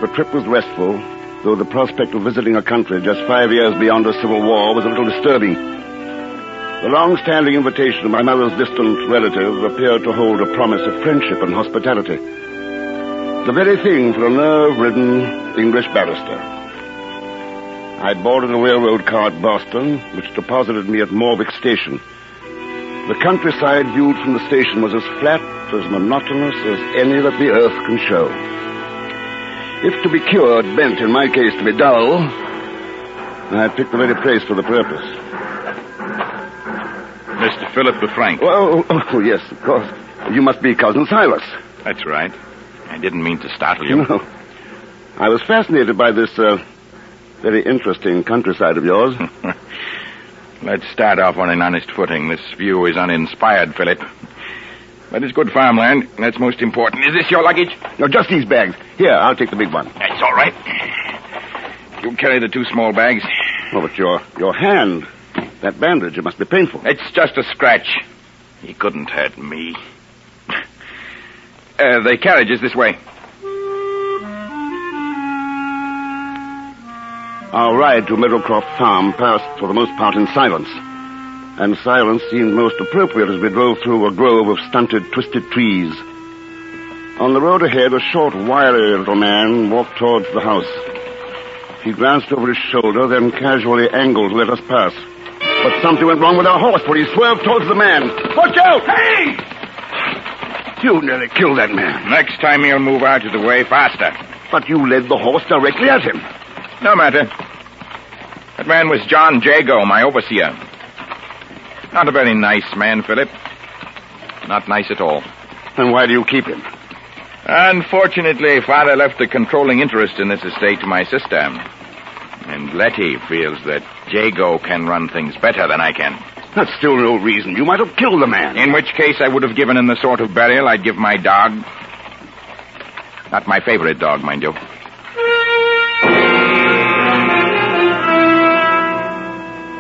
The trip was restful, though the prospect of visiting a country just 5 years beyond a civil war was a little disturbing. The long-standing invitation of my mother's distant relative appeared to hold a promise of friendship and hospitality. The very thing for a nerve-ridden English barrister. I boarded a railroad car at Boston, which deposited me at Morwick Station. The countryside viewed from the station was as flat, as monotonous as any that the earth can show. If to be cured meant, in my case, to be dull, I picked the very place for the purpose. Mr. Philip Lefranc. Oh, yes, of course. You must be Cousin Silas. That's right. I didn't mean to startle you. No. I was fascinated by this, very interesting countryside of yours. Let's start off on an honest footing. This view is uninspired, Philip. But it's good farmland. That's most important. Is this your luggage? No, just these bags. Here, I'll take the big one. That's all right. You carry the 2 small bags. Oh, but your hand, that bandage, it must be painful. It's just a scratch. He couldn't hurt me. The carriage is this way. Our ride to Meadowcroft Farm passed for the most part in silence. And silence seemed most appropriate as we drove through a grove of stunted, twisted trees. On the road ahead, a short, wiry little man walked towards the house. He glanced over his shoulder, then casually angled to let us pass. But something went wrong with our horse, for he swerved towards the man. Watch out! Hey! You nearly killed that man. Next time he'll move out of the way faster. But you led the horse directly at him. No matter. That man was John Jago, my overseer. Not a very nice man, Philip. Not nice at all. Then why do you keep him? Unfortunately, Father left a controlling interest in this estate to my sister. And Letty feels that Jago can run things better than I can. That's still no reason. You might have killed the man. In which case I would have given him the sort of burial I'd give my dog. Not my favorite dog, mind you.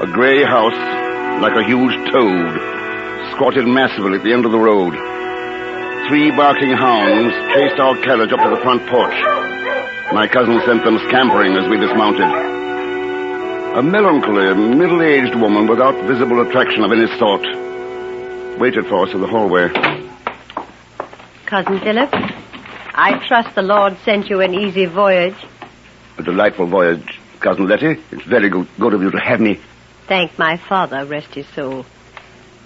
A gray house, like a huge toad, squatted massively at the end of the road. 3 barking hounds chased our carriage up to the front porch. My cousin sent them scampering as we dismounted. A melancholy, middle-aged woman without visible attraction of any sort waited for us in the hallway. Cousin Philip, I trust the Lord sent you an easy voyage. A delightful voyage, Cousin Letty. It's very good of you to have me. Thank my father, rest his soul.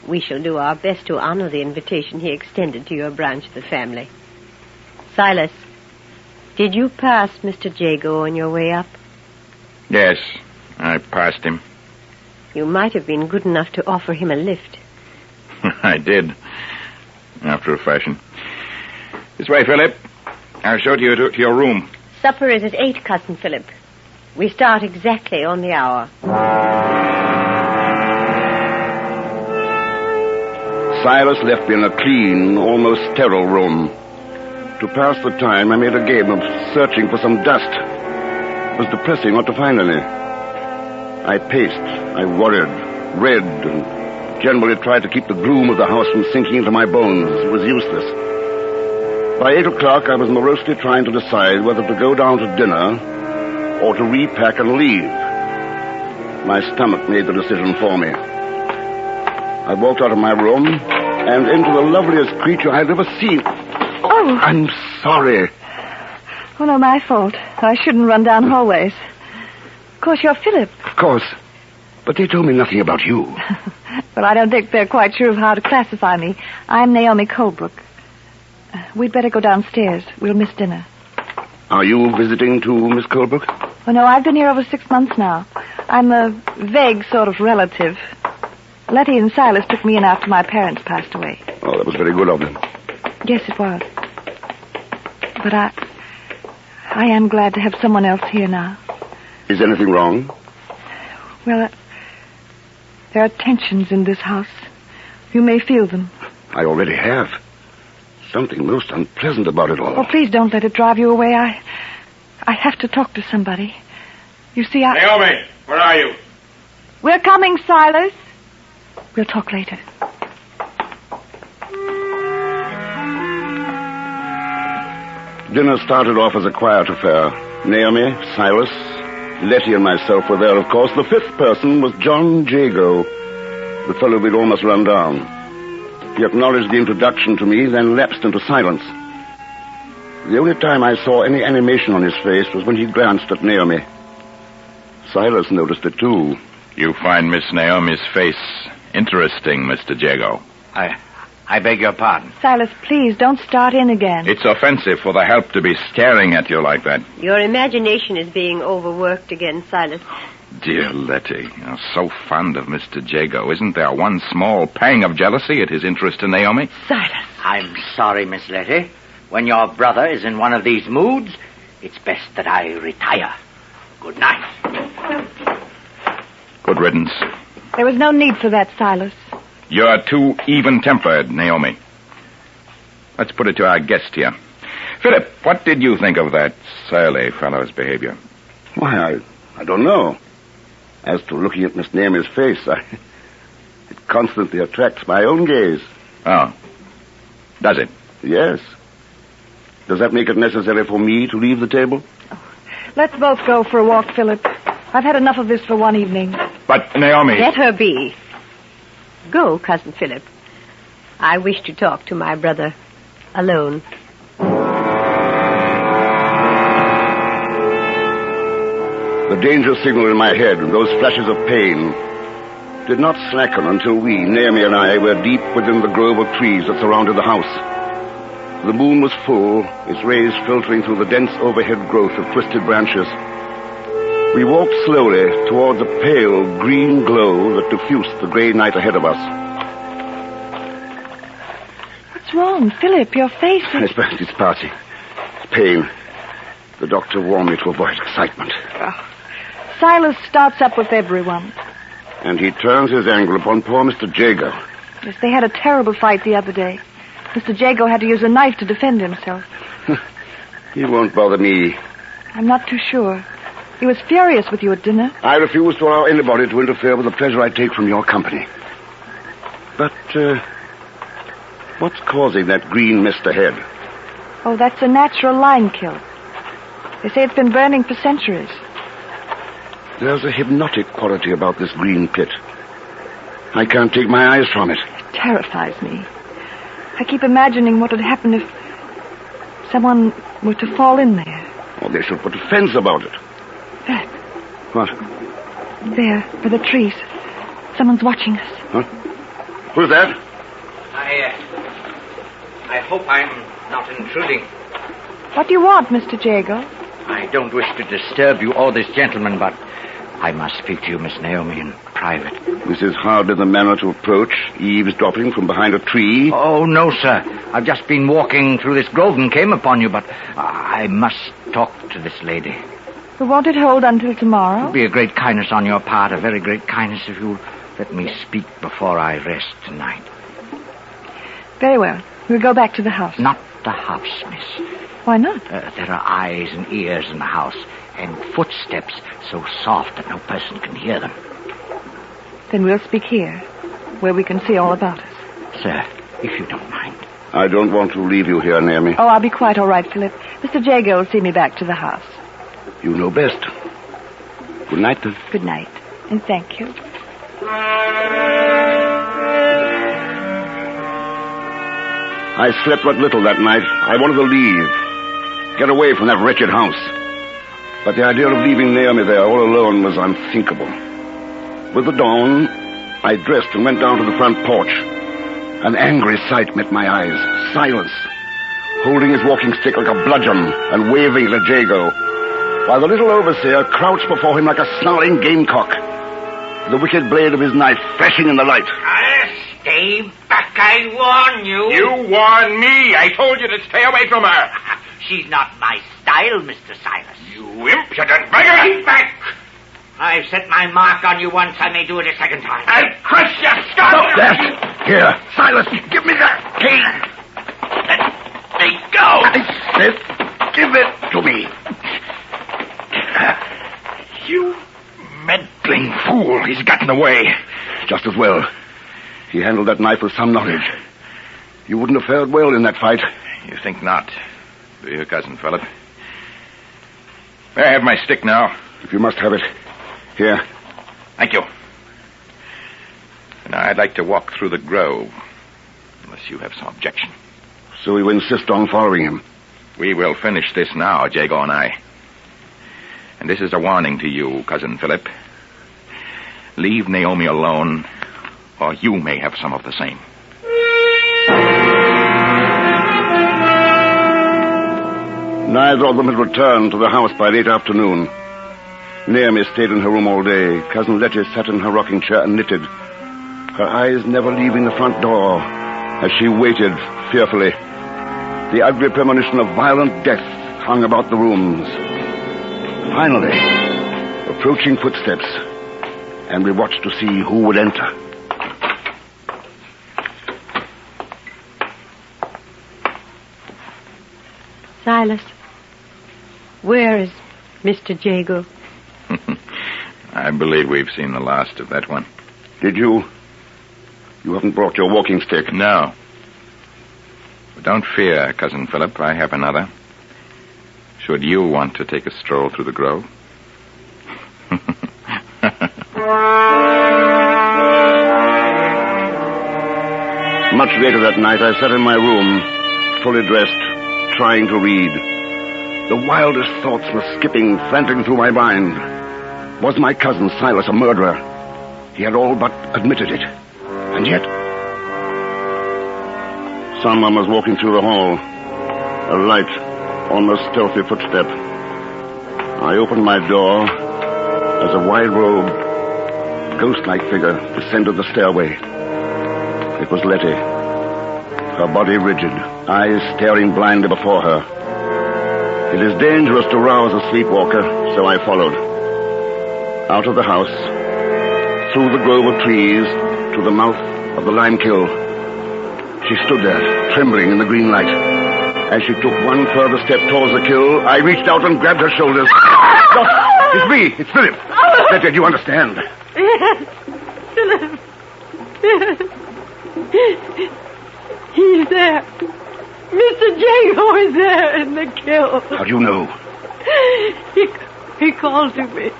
We shall do our best to honor the invitation he extended to your branch of the family. Silas, did you pass Mr. Jago on your way up? Yes, I passed him. You might have been good enough to offer him a lift. I did, after a fashion. This way, Philip. I'll show you to your room. Supper is at 8, Cousin Philip. We start exactly on the hour. Silas left me in a clean, almost sterile room. To pass the time, I made a game of searching for some dust. It was depressing not to find any. I paced, I worried, read, and generally tried to keep the gloom of the house from sinking into my bones. It was useless. By 8 o'clock, I was morosely trying to decide whether to go down to dinner or to repack and leave. My stomach made the decision for me. I walked out of my room and into the loveliest creature I'd ever seen. Oh. I'm sorry. Oh, no, my fault. I shouldn't run down hallways. Of course, you're Philip. Of course. But they told me nothing about you. Well, I don't think they're quite sure of how to classify me. I'm Naomi Colebrook. We'd better go downstairs. We'll miss dinner. Are you visiting too, Miss Colebrook? Oh, no, I've been here over 6 months now. I'm a vague sort of relative. Letty and Silas took me in after my parents passed away. Oh, that was very good of them. Yes, it was. But I am glad to have someone else here now. Is anything wrong? Well, there are tensions in this house. You may feel them. I already have. Something most unpleasant about it all. Oh, please don't let it drive you away. I have to talk to somebody. You see, Naomi, where are you? We're coming, Silas. We'll talk later. Dinner started off as a quiet affair. Naomi, Silas, Letty and myself were there, of course. The 5th person was John Jago, the fellow we'd almost run down. He acknowledged the introduction to me, then lapsed into silence. The only time I saw any animation on his face was when he glanced at Naomi. Silas noticed it, too. You find Miss Naomi's face interesting, Mr. Jago. I beg your pardon. Silas, please, don't start in again. It's offensive for the help to be staring at you like that. Your imagination is being overworked again, Silas. Dear Letty, you're so fond of Mr. Jago. Isn't there one small pang of jealousy at his interest in Naomi? Silas. I'm sorry, Miss Letty. When your brother is in one of these moods, it's best that I retire. Good night. Good riddance. There was no need for that, Silas. You're too even-tempered, Naomi. Let's put it to our guest here. Philip, what did you think of that surly fellow's behavior? Why, I don't know. As to looking at Miss Naomi's face, it constantly attracts my own gaze. Oh. Does it? Yes. Does that make it necessary for me to leave the table? Let's both go for a walk, Philip. I've had enough of this for one evening. But, Naomi... Let her be. Go, Cousin Philip. I wish to talk to my brother alone. The danger signal in my head and those flashes of pain did not slacken until we, Naomi and I, were deep within the grove of trees that surrounded the house. The moon was full, its rays filtering through the dense overhead growth of twisted branches. We walked slowly towards a pale green glow that diffused the gray night ahead of us. What's wrong, Philip? Your face is... It's Patsy. It's pain. The doctor warned me to avoid excitement. Oh. Silas starts up with everyone. And he turns his anger upon poor Mr. Jago. Yes, they had a terrible fight the other day. Mr. Jago had to use a knife to defend himself. He won't bother me. I'm not too sure. He was furious with you at dinner. I refuse to allow anybody to interfere with the pleasure I take from your company. But, what's causing that green mist ahead? Oh, that's a natural lime kiln. They say it's been burning for centuries. There's a hypnotic quality about this green pit. I can't take my eyes from it. It terrifies me. I keep imagining what would happen if someone were to fall in there. Oh, they should put a fence about it. Philip. What? There, by the trees. Someone's watching us. Huh? Who's that? I hope I'm not intruding. What do you want, Mr. Jago? I don't wish to disturb you or this gentleman, but I must speak to you, Miss Naomi, in private. This is hardly the manner to approach, eavesdropping from behind a tree. Oh, no, sir. I've just been walking through this grove and came upon you, but I must talk to this lady. Well, won't it hold until tomorrow? It would be a great kindness on your part, a very great kindness if you let me speak before I rest tonight. Very well. We'll go back to the house. Not the house, miss. Why not? There are eyes and ears in the house, and footsteps so soft that no person can hear them. Then we'll speak here, where we can see all about us. Sir, if you don't mind. I don't want to leave you here, Naomi. Oh, I'll be quite all right, Philip. Mr. Jago will see me back to the house. You know best. Good night, then. Good night, and thank you. I slept but little that night. I wanted to leave. Get away from that wretched house. But the idea of leaving Naomi there all alone was unthinkable. With the dawn, I dressed and went down to the front porch. An angry sight met my eyes. Silas, holding his walking stick like a bludgeon and waving it at Jago, while the little overseer crouched before him like a snarling gamecock, the wicked blade of his knife flashing in the light. Stay back, I warn you. You warned me. I told you to stay away from her. She's not my style, Mr. Silas. You impudent beggar! Stay back! I've set my mark on you once. I may do it a second time. I'll crush your skull! Stop that! Here, Silas, give me that cane. Let me go! I said, give it to me. You meddling fool. He's gotten away. Just as well. He handled that knife with some knowledge. You wouldn't have fared well in that fight. You think not, do you, Cousin Philip? May I have my stick now? If you must have it. Here. Thank you. And I'd like to walk through the grove, unless you have some objection. So you insist on following him? We will finish this now, Jago and I. And this is a warning to you, Cousin Philip. Leave Naomi alone, or you may have some of the same. Neither of them had returned to the house by late afternoon. Naomi stayed in her room all day. Cousin Letty sat in her rocking chair and knitted, her eyes never leaving the front door as she waited fearfully. The ugly premonition of violent death hung about the rooms. Finally, approaching footsteps, and we watched to see who would enter. Silas, where is Mr. Jago? I believe we've seen the last of that one. Did you? You haven't brought your walking stick? No. But don't fear, Cousin Philip. I have another. Should you want to take a stroll through the grove? Much later that night, I sat in my room, fully dressed, trying to read. The wildest thoughts were skipping frantically through my mind. Was my cousin Silas a murderer? He had all but admitted it. And yet... Someone was walking through the hall. A light, almost stealthy footstep. I opened my door as a wide-robed, ghost-like figure descended the stairway. It was Letty. Her body rigid, eyes staring blindly before her. It is dangerous to rouse a sleepwalker, so I followed. Out of the house, through the grove of trees, to the mouth of the lime kiln. She stood there, trembling in the green light. As she took one further step towards the kiln, I reached out and grabbed her shoulders. Stop! It's me! It's Philip! Letty, do you understand? Yes, Philip. Yes. He's there. Mr. Jago is there in the kiln. How do you know? He called to me.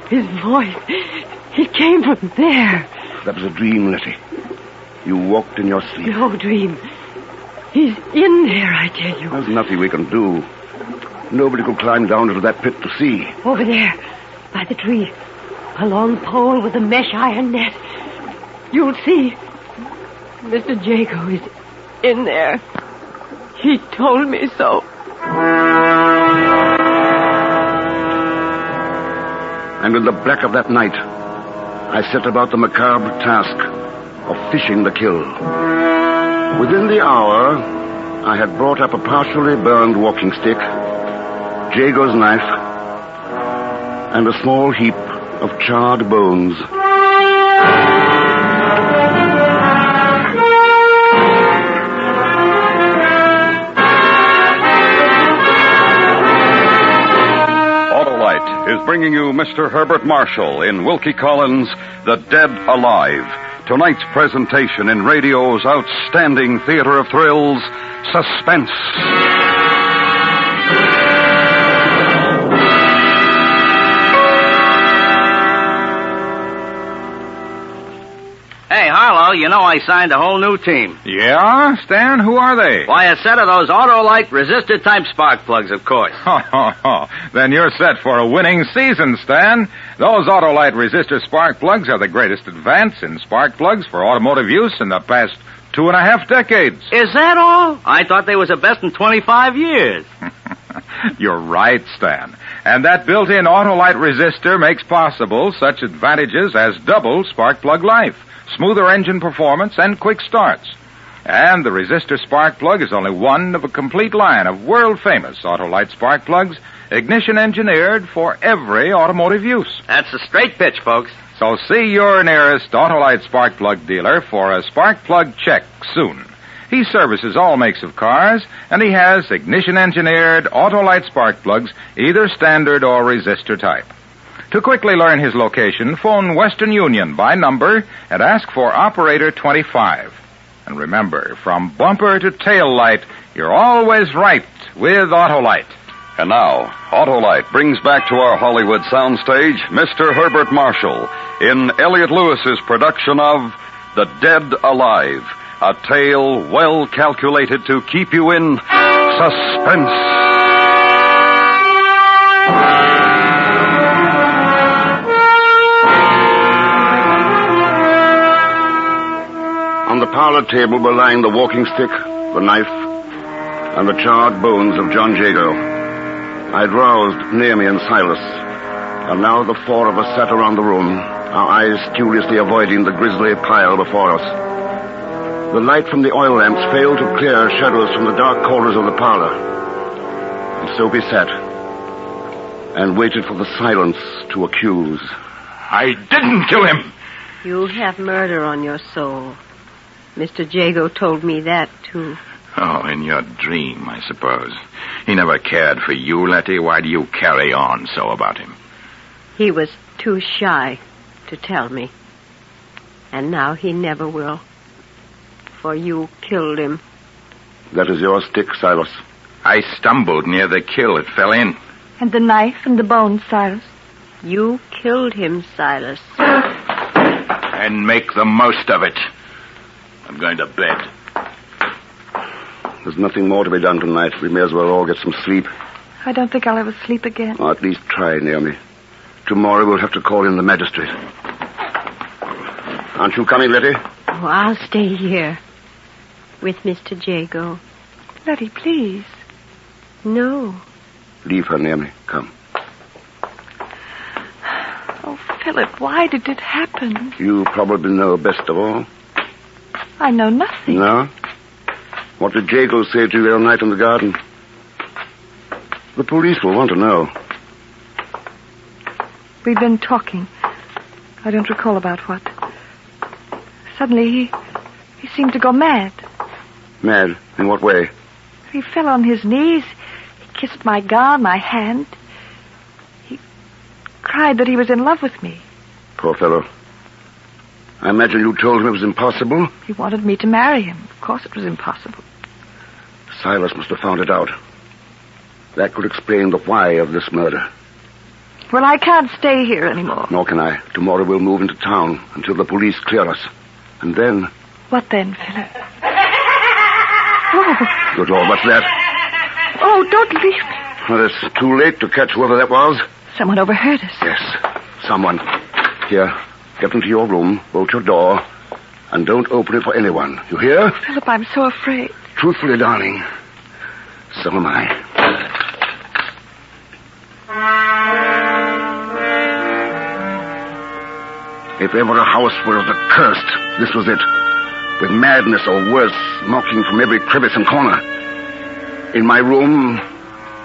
His voice, it came from there. That was a dream, Letty. You walked in your sleep. No dream. He's in there, I tell you. There's nothing we can do. Nobody could climb down into that pit to see. Over there, by the tree. A long pole with a mesh iron net. You'll see. Mr. Jago is in there. He told me so. And in the black of that night, I set about the macabre task of fishing the kiln. Within the hour, I had brought up a partially burned walking stick, Jago's knife, and a small heap of charred bones. Is bringing you Mr. Herbert Marshall in Wilkie Collins' The Dead Alive. Tonight's presentation in radio's outstanding theater of thrills, Suspense. Hey, Harlow, you know I signed a whole new team. Yeah? Stan, who are they? Why, a set of those Autolite resistor-type spark plugs, of course. Then you're set for a winning season, Stan. Those Autolite resistor spark plugs are the greatest advance in spark plugs for automotive use in the past 2.5 decades. Is that all? I thought they was the best in 25 years. You're right, Stan. And that built-in Autolite resistor makes possible such advantages as double spark plug life, smoother engine performance, and quick starts. And the resistor spark plug is only one of a complete line of world-famous Autolite spark plugs, ignition-engineered for every automotive use. That's a straight pitch, folks. So see your nearest Autolite spark plug dealer for a spark plug check soon. He services all makes of cars, and he has ignition-engineered Autolite spark plugs, either standard or resistor type. To quickly learn his location, phone Western Union by number and ask for Operator 25. And remember, from bumper to tail light, you're always right with Autolite. And now, Autolite brings back to our Hollywood soundstage Mr. Herbert Marshall in Elliot Lewis's production of The Dead Alive, a tale well calculated to keep you in suspense. On the parlor table were lying the walking stick, the knife, and the charred bones of John Jago. I'd roused Naomi and Silas, and now the four of us sat around the room, our eyes curiously avoiding the grisly pile before us. The light from the oil lamps failed to clear shadows from the dark corners of the parlor. And so we sat and waited for the silence to accuse. I didn't kill him. You have murder on your soul. Mr. Jago told me that, too. Oh, in your dream, I suppose. He never cared for you, Letty. Why do you carry on so about him? He was too shy to tell me. And now he never will. For you killed him. That is your stick, Silas. I stumbled near the kill. It fell in. And the knife and the bones, Silas. You killed him, Silas. And make the most of it. I'm going to bed. There's nothing more to be done tonight. We may as well all get some sleep. I don't think I'll ever sleep again. Or at least try, Naomi. Tomorrow we'll have to call in the magistrate. Aren't you coming, Letty? Oh, I'll stay here. With Mr. Jago. Letty, please. No. Leave her, Naomi. Come. Oh, Philip, why did it happen? You probably know best of all. I know nothing. No? What did Jago say to you the other night in the garden? The police will want to know. We've been talking. I don't recall about what. Suddenly, he seemed to go mad. Mad? In what way? He fell on his knees. He kissed my gown, my hand. He cried that he was in love with me. Poor fellow. I imagine you told him it was impossible? He wanted me to marry him. Of course it was impossible. Silas must have found it out. That could explain the why of this murder. Well, I can't stay here anymore. Nor can I. Tomorrow we'll move into town until the police clear us. And then... What then, Philip? Oh. Good Lord, what's that? Oh, don't leave me. Well, it's too late to catch whoever that was. Someone overheard us. Yes, someone. Here, get into your room, bolt your door, and don't open it for anyone. You hear? Philip, I'm so afraid. Truthfully, darling, so am I. If ever a house was accursed, this was it. With madness or worse, mocking from every crevice and corner. In my room,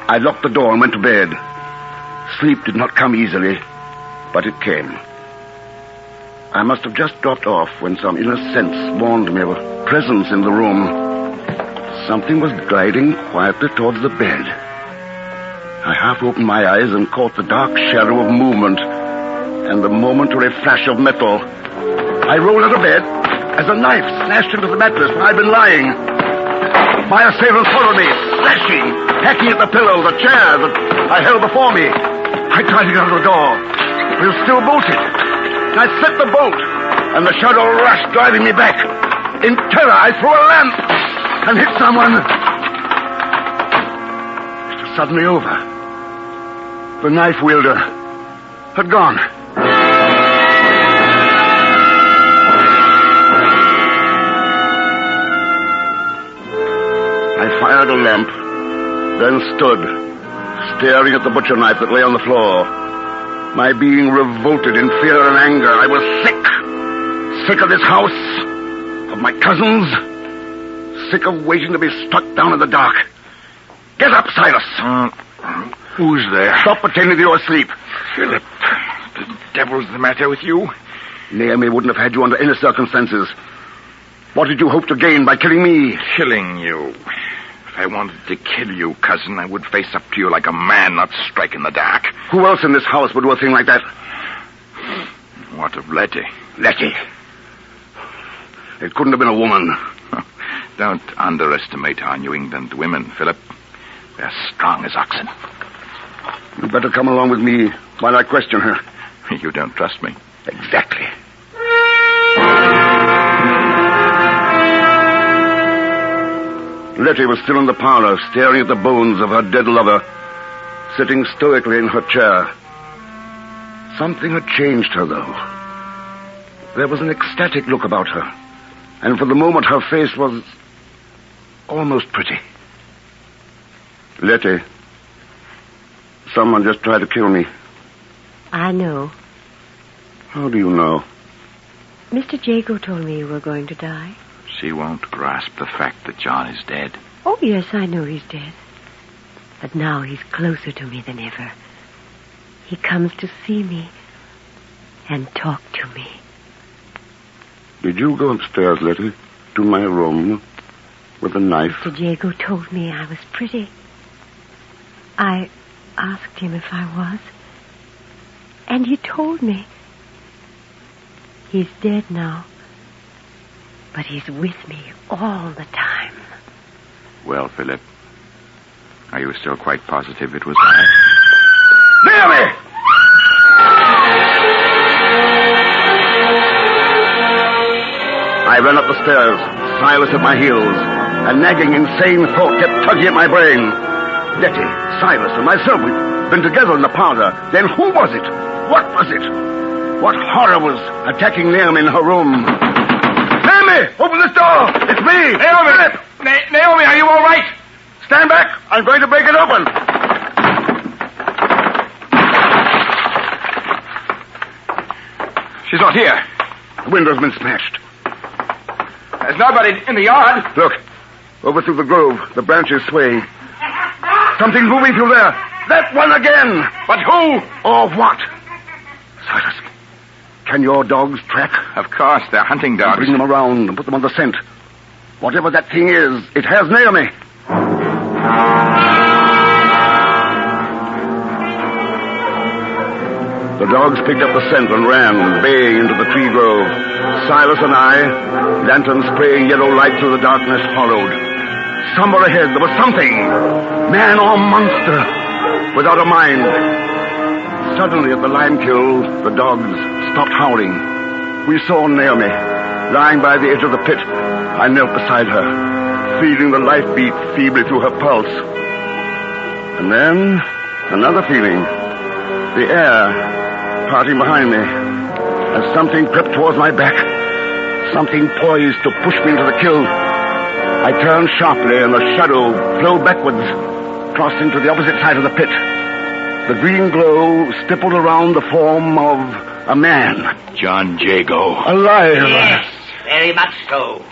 I locked the door and went to bed. Sleep did not come easily, but it came. I must have just dropped off when some inner sense warned me of a presence in the room. Something was gliding quietly towards the bed. I half opened my eyes and caught the dark shadow of movement and the momentary flash of metal. I rolled out of bed as a knife slashed into the mattress where I'd been lying. My assailant followed me, slashing, hacking at the pillow, the chair that I held before me. I tried to get out of the door, but it was still bolted. I set the bolt, and the shadow rushed, driving me back. In terror, I threw a lamp and hit someone. It was suddenly over. The knife wielder had gone. I fired a lamp, then stood, staring at the butcher knife that lay on the floor. My being revolted in fear and anger. I was sick. Sick of this house, of my cousins, sick of waiting to be struck down in the dark. Get up, Silas. Who's there? Stop pretending you're asleep. Philip, the devil's the matter with you? Naomi wouldn't have had you under any circumstances. What did you hope to gain by killing me? Killing you. If I wanted to kill you, cousin, I would face up to you like a man, not strike in the dark. Who else in this house would do a thing like that? What of Letty? Letty. It couldn't have been a woman. Don't underestimate our New England women, Philip. They're strong as oxen. You'd better come along with me while I question her. You don't trust me? Exactly. Letty was still in the parlor, staring at the bones of her dead lover, sitting stoically in her chair. Something had changed her, though. There was an ecstatic look about her, and for the moment her face was almost pretty. Letty, someone just tried to kill me. I know. How do you know? Mr. Jago told me you were going to die. She won't grasp the fact that John is dead. Oh, yes, I know he's dead. But now he's closer to me than ever. He comes to see me and talk to me. Did you go upstairs, Letty, to my room, With a knife? Mr. Jago told me I was pretty. I asked him if I was. And he told me. He's dead now. But he's with me all the time. Well, Philip, are you still quite positive it was I? Naomi! I ran up the stairs, Silas at my heels. A nagging, insane thought kept tugging at my brain. Letty, Silas, and myself, we'd been together in the parlor. Then who was it? What was it? What horror was attacking Naomi in her room? Naomi! Open this door! It's me! Naomi! Philip! Naomi, are you all right? Stand back! I'm going to break it open! She's not here. The window's been smashed. There's nobody in the yard. Look, over through the grove, the branches swaying. Something's moving through there. That one again! But who? Or what? Silas, can your dogs track? Of course, they're hunting dogs. Bring them around and put them on the scent. Whatever that thing is, it has Naomi. The dogs picked up the scent and ran, baying into the tree grove. Silas and I, lanterns spraying yellow light through the darkness, followed. Somewhere ahead, there was something. Man or monster, without a mind. Suddenly, at the lime kiln, the dogs stopped howling. We saw Naomi, lying by the edge of the pit. I knelt beside her, feeling the life beat feebly through her pulse. And then, another feeling. The air parting behind me, as something crept towards my back. Something poised to push me into the kiln. I turned sharply, and the shadow flew backwards, crossing to the opposite side of the pit. The green glow stippled around the form of a man. John Jago. Alive. Yes, very much so.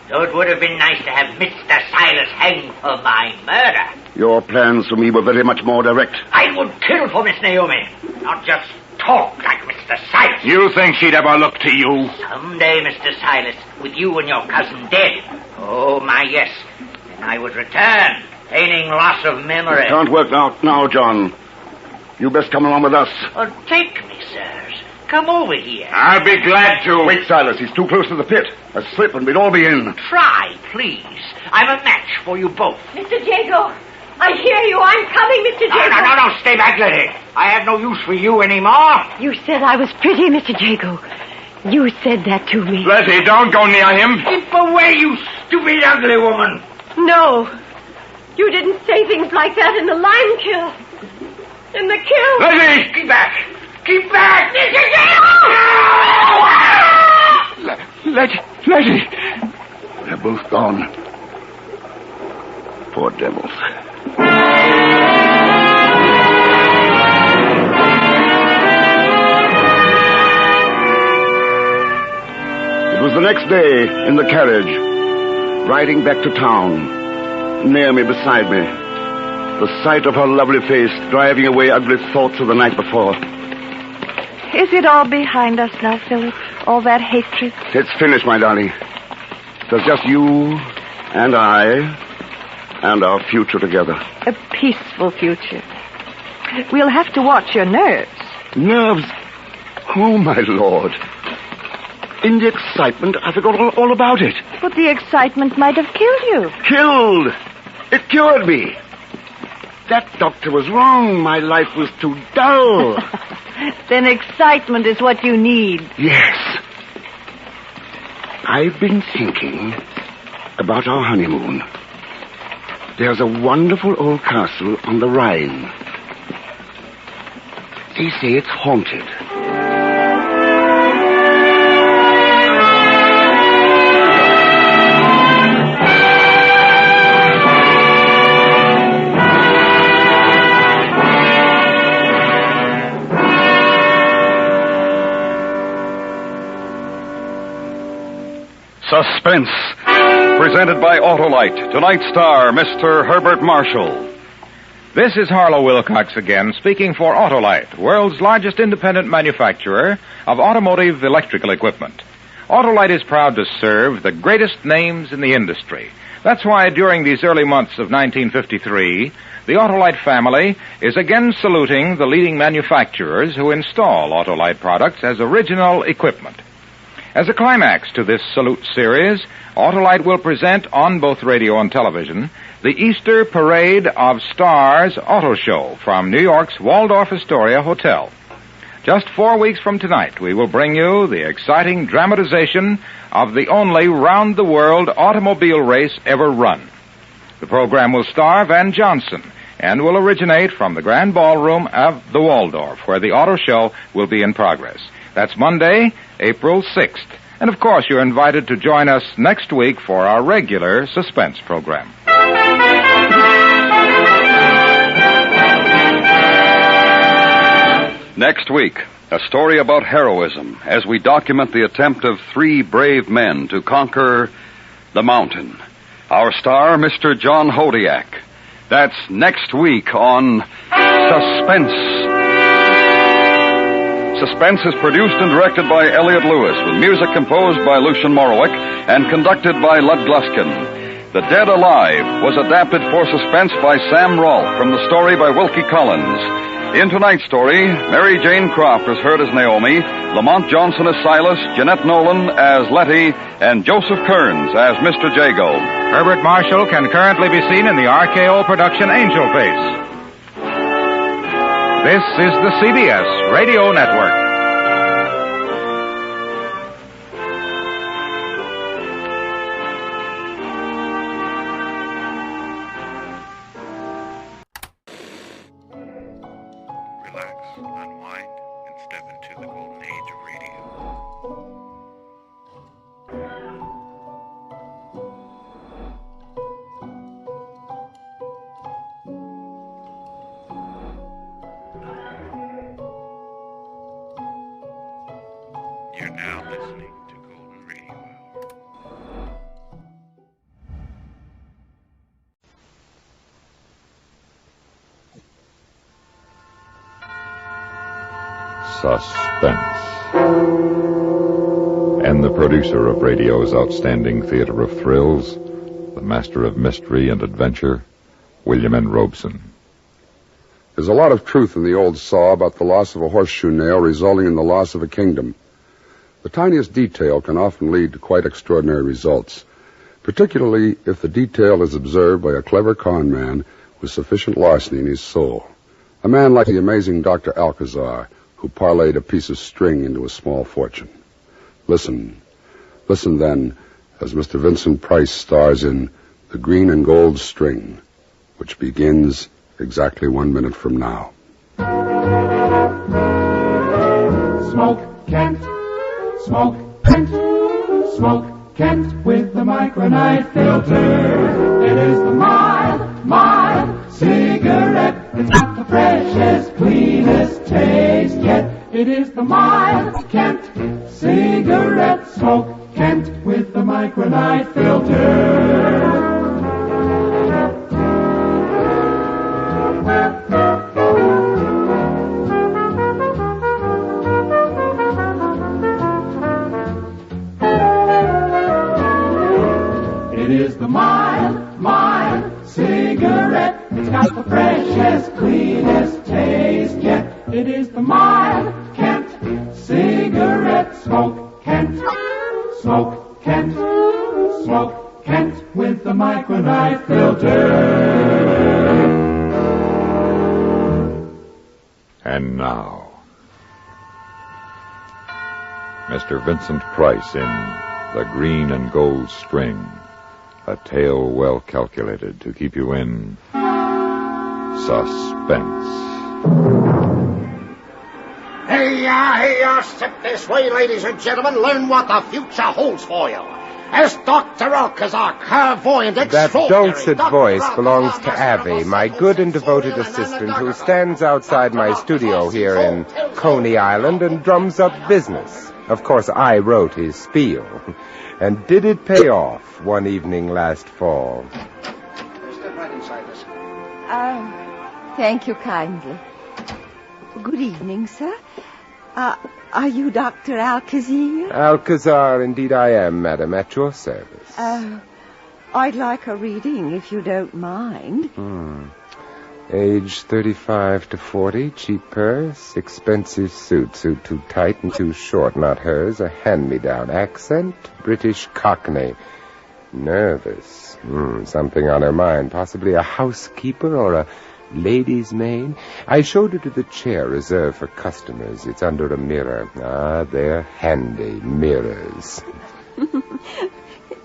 Though it would have been nice to have Mr. Silas hanged for my murder. Your plans for me were very much more direct. I would kill for Miss Naomi, not just talk like Mr. Silas. You think she'd ever look to you? Someday, Mr. Silas, with you and your cousin dead. Oh, my, yes. Then I would return, feigning loss of memory. It can't work now, John. You best come along with us. Oh, take me, sirs. Come over here. I'll be glad to. Wait, Silas. He's too close to the pit. A slip and we'd all be in. Try, please. I'm a match for you both. Mr. Jago, I hear you. I'm coming, Mr. Jago. No. Stay back, Letty. I have no use for you anymore. You said I was pretty, Mr. Jago. You said that to me. Letty, don't go near him. Keep away, you stupid, ugly woman. No. You didn't say things like that in the lime kiln. In the kiln. Letty! Keep back. Keep back, Mr. Jago! Letty! They're both gone. Poor devils. It was the next day, in the carriage, riding back to town. Naomi beside me. The sight of her lovely face driving away ugly thoughts of the night before. Is it all behind us now, Philip? All that hatred? It's finished, my darling. There's just you and I and our future together. A peaceful future. We'll have to watch your nerves. Nerves? Oh, my Lord. In the excitement, I forgot all about it. But the excitement might have killed you. Killed? It cured me. That doctor was wrong. My life was too dull. Then excitement is what you need. Yes. I've been thinking about our honeymoon. There's a wonderful old castle on the Rhine. They say it's haunted. Suspense, presented by Autolite. Tonight's star, Mr. Herbert Marshall. This is Harlow Wilcox again, speaking for Autolite, world's largest independent manufacturer of automotive electrical equipment. Autolite is proud to serve the greatest names in the industry, That's why during these early months of 1953, the Autolite family is again saluting the leading manufacturers who install Autolite products as original equipment. As a climax to this salute series, Autolite will present on both radio and television the Easter Parade of Stars Auto Show from New York's Waldorf Astoria Hotel. Just 4 weeks from tonight, we will bring you the exciting dramatization of the only round-the-world automobile race ever run. The program will star Van Johnson and will originate from the Grand Ballroom of the Waldorf, where the auto show will be in progress. That's Monday, April 6th. And, of course, you're invited to join us next week for our regular Suspense program. Next week, a story about heroism as we document the attempt of 3 brave men to conquer the mountain. Our star, Mr. John Hodiak. That's next week on Suspense. Suspense is produced and directed by Elliot Lewis, with music composed by Lucian Morowick and conducted by Lud Gluskin. The Dead Alive was adapted for Suspense by Sam Rolfe from the story by Wilkie Collins. In tonight's story, Mary Jane Croft is heard as Naomi, Lamont Johnson as Silas, Jeanette Nolan as Letty, and Joseph Kearns as Mr. Jago. Herbert Marshall can currently be seen in the RKO production Angel Face. This is the CBS Radio Network. You're now listening to Golden Radio Hour. Suspense. And the producer of radio's outstanding theater of thrills, the master of mystery and adventure, William N. Robeson. There's a lot of truth in the old saw about the loss of a horseshoe nail resulting in the loss of a kingdom. The tiniest detail can often lead to quite extraordinary results, particularly if the detail is observed by a clever con man with sufficient larceny in his soul. A man like the amazing Dr. Alcazar, who parlayed a piece of string into a small fortune. Listen then, as Mr. Vincent Price stars in The Green and Gold String, which begins exactly 1 minute from now. Smoke Kent, smoke Kent, smoke Kent with the micronite filter. It is the mild cigarette. It's got the freshest, cleanest taste yet. It is the mild Kent cigarette. Smoke Kent with the micronite filter. It is the mild cigarette. It's got the freshest, cleanest taste yet. It is the mild Kent cigarette. Smoke Kent, smoke Kent, smoke Kent with the micronite filter. And now, Mr. Vincent Price in The Green and Gold String, a tale well calculated to keep you in suspense. Hey, step this way, ladies and gentlemen. Learn what the future holds for you. As Dr. Alcazar, clairvoyant extraordinary... That dulcet voice belongs to Abby, my good and devoted assistant, who stands outside my studio here in Coney Island and drums up business. Of course, I wrote his spiel. And did it pay off one evening last fall? Step right inside this. Thank you kindly. Good evening, sir. Are you Dr. Alcazar? Alcazar, indeed I am, madam, at your service. I'd like a reading, if you don't mind. Age 35 to 40, cheap purse, expensive suit too tight and too short, not hers, a hand-me-down accent, British Cockney. Nervous. Something on her mind, possibly a housekeeper or a lady's maid. I showed her to the chair reserved for customers. It's under a mirror. They're handy mirrors.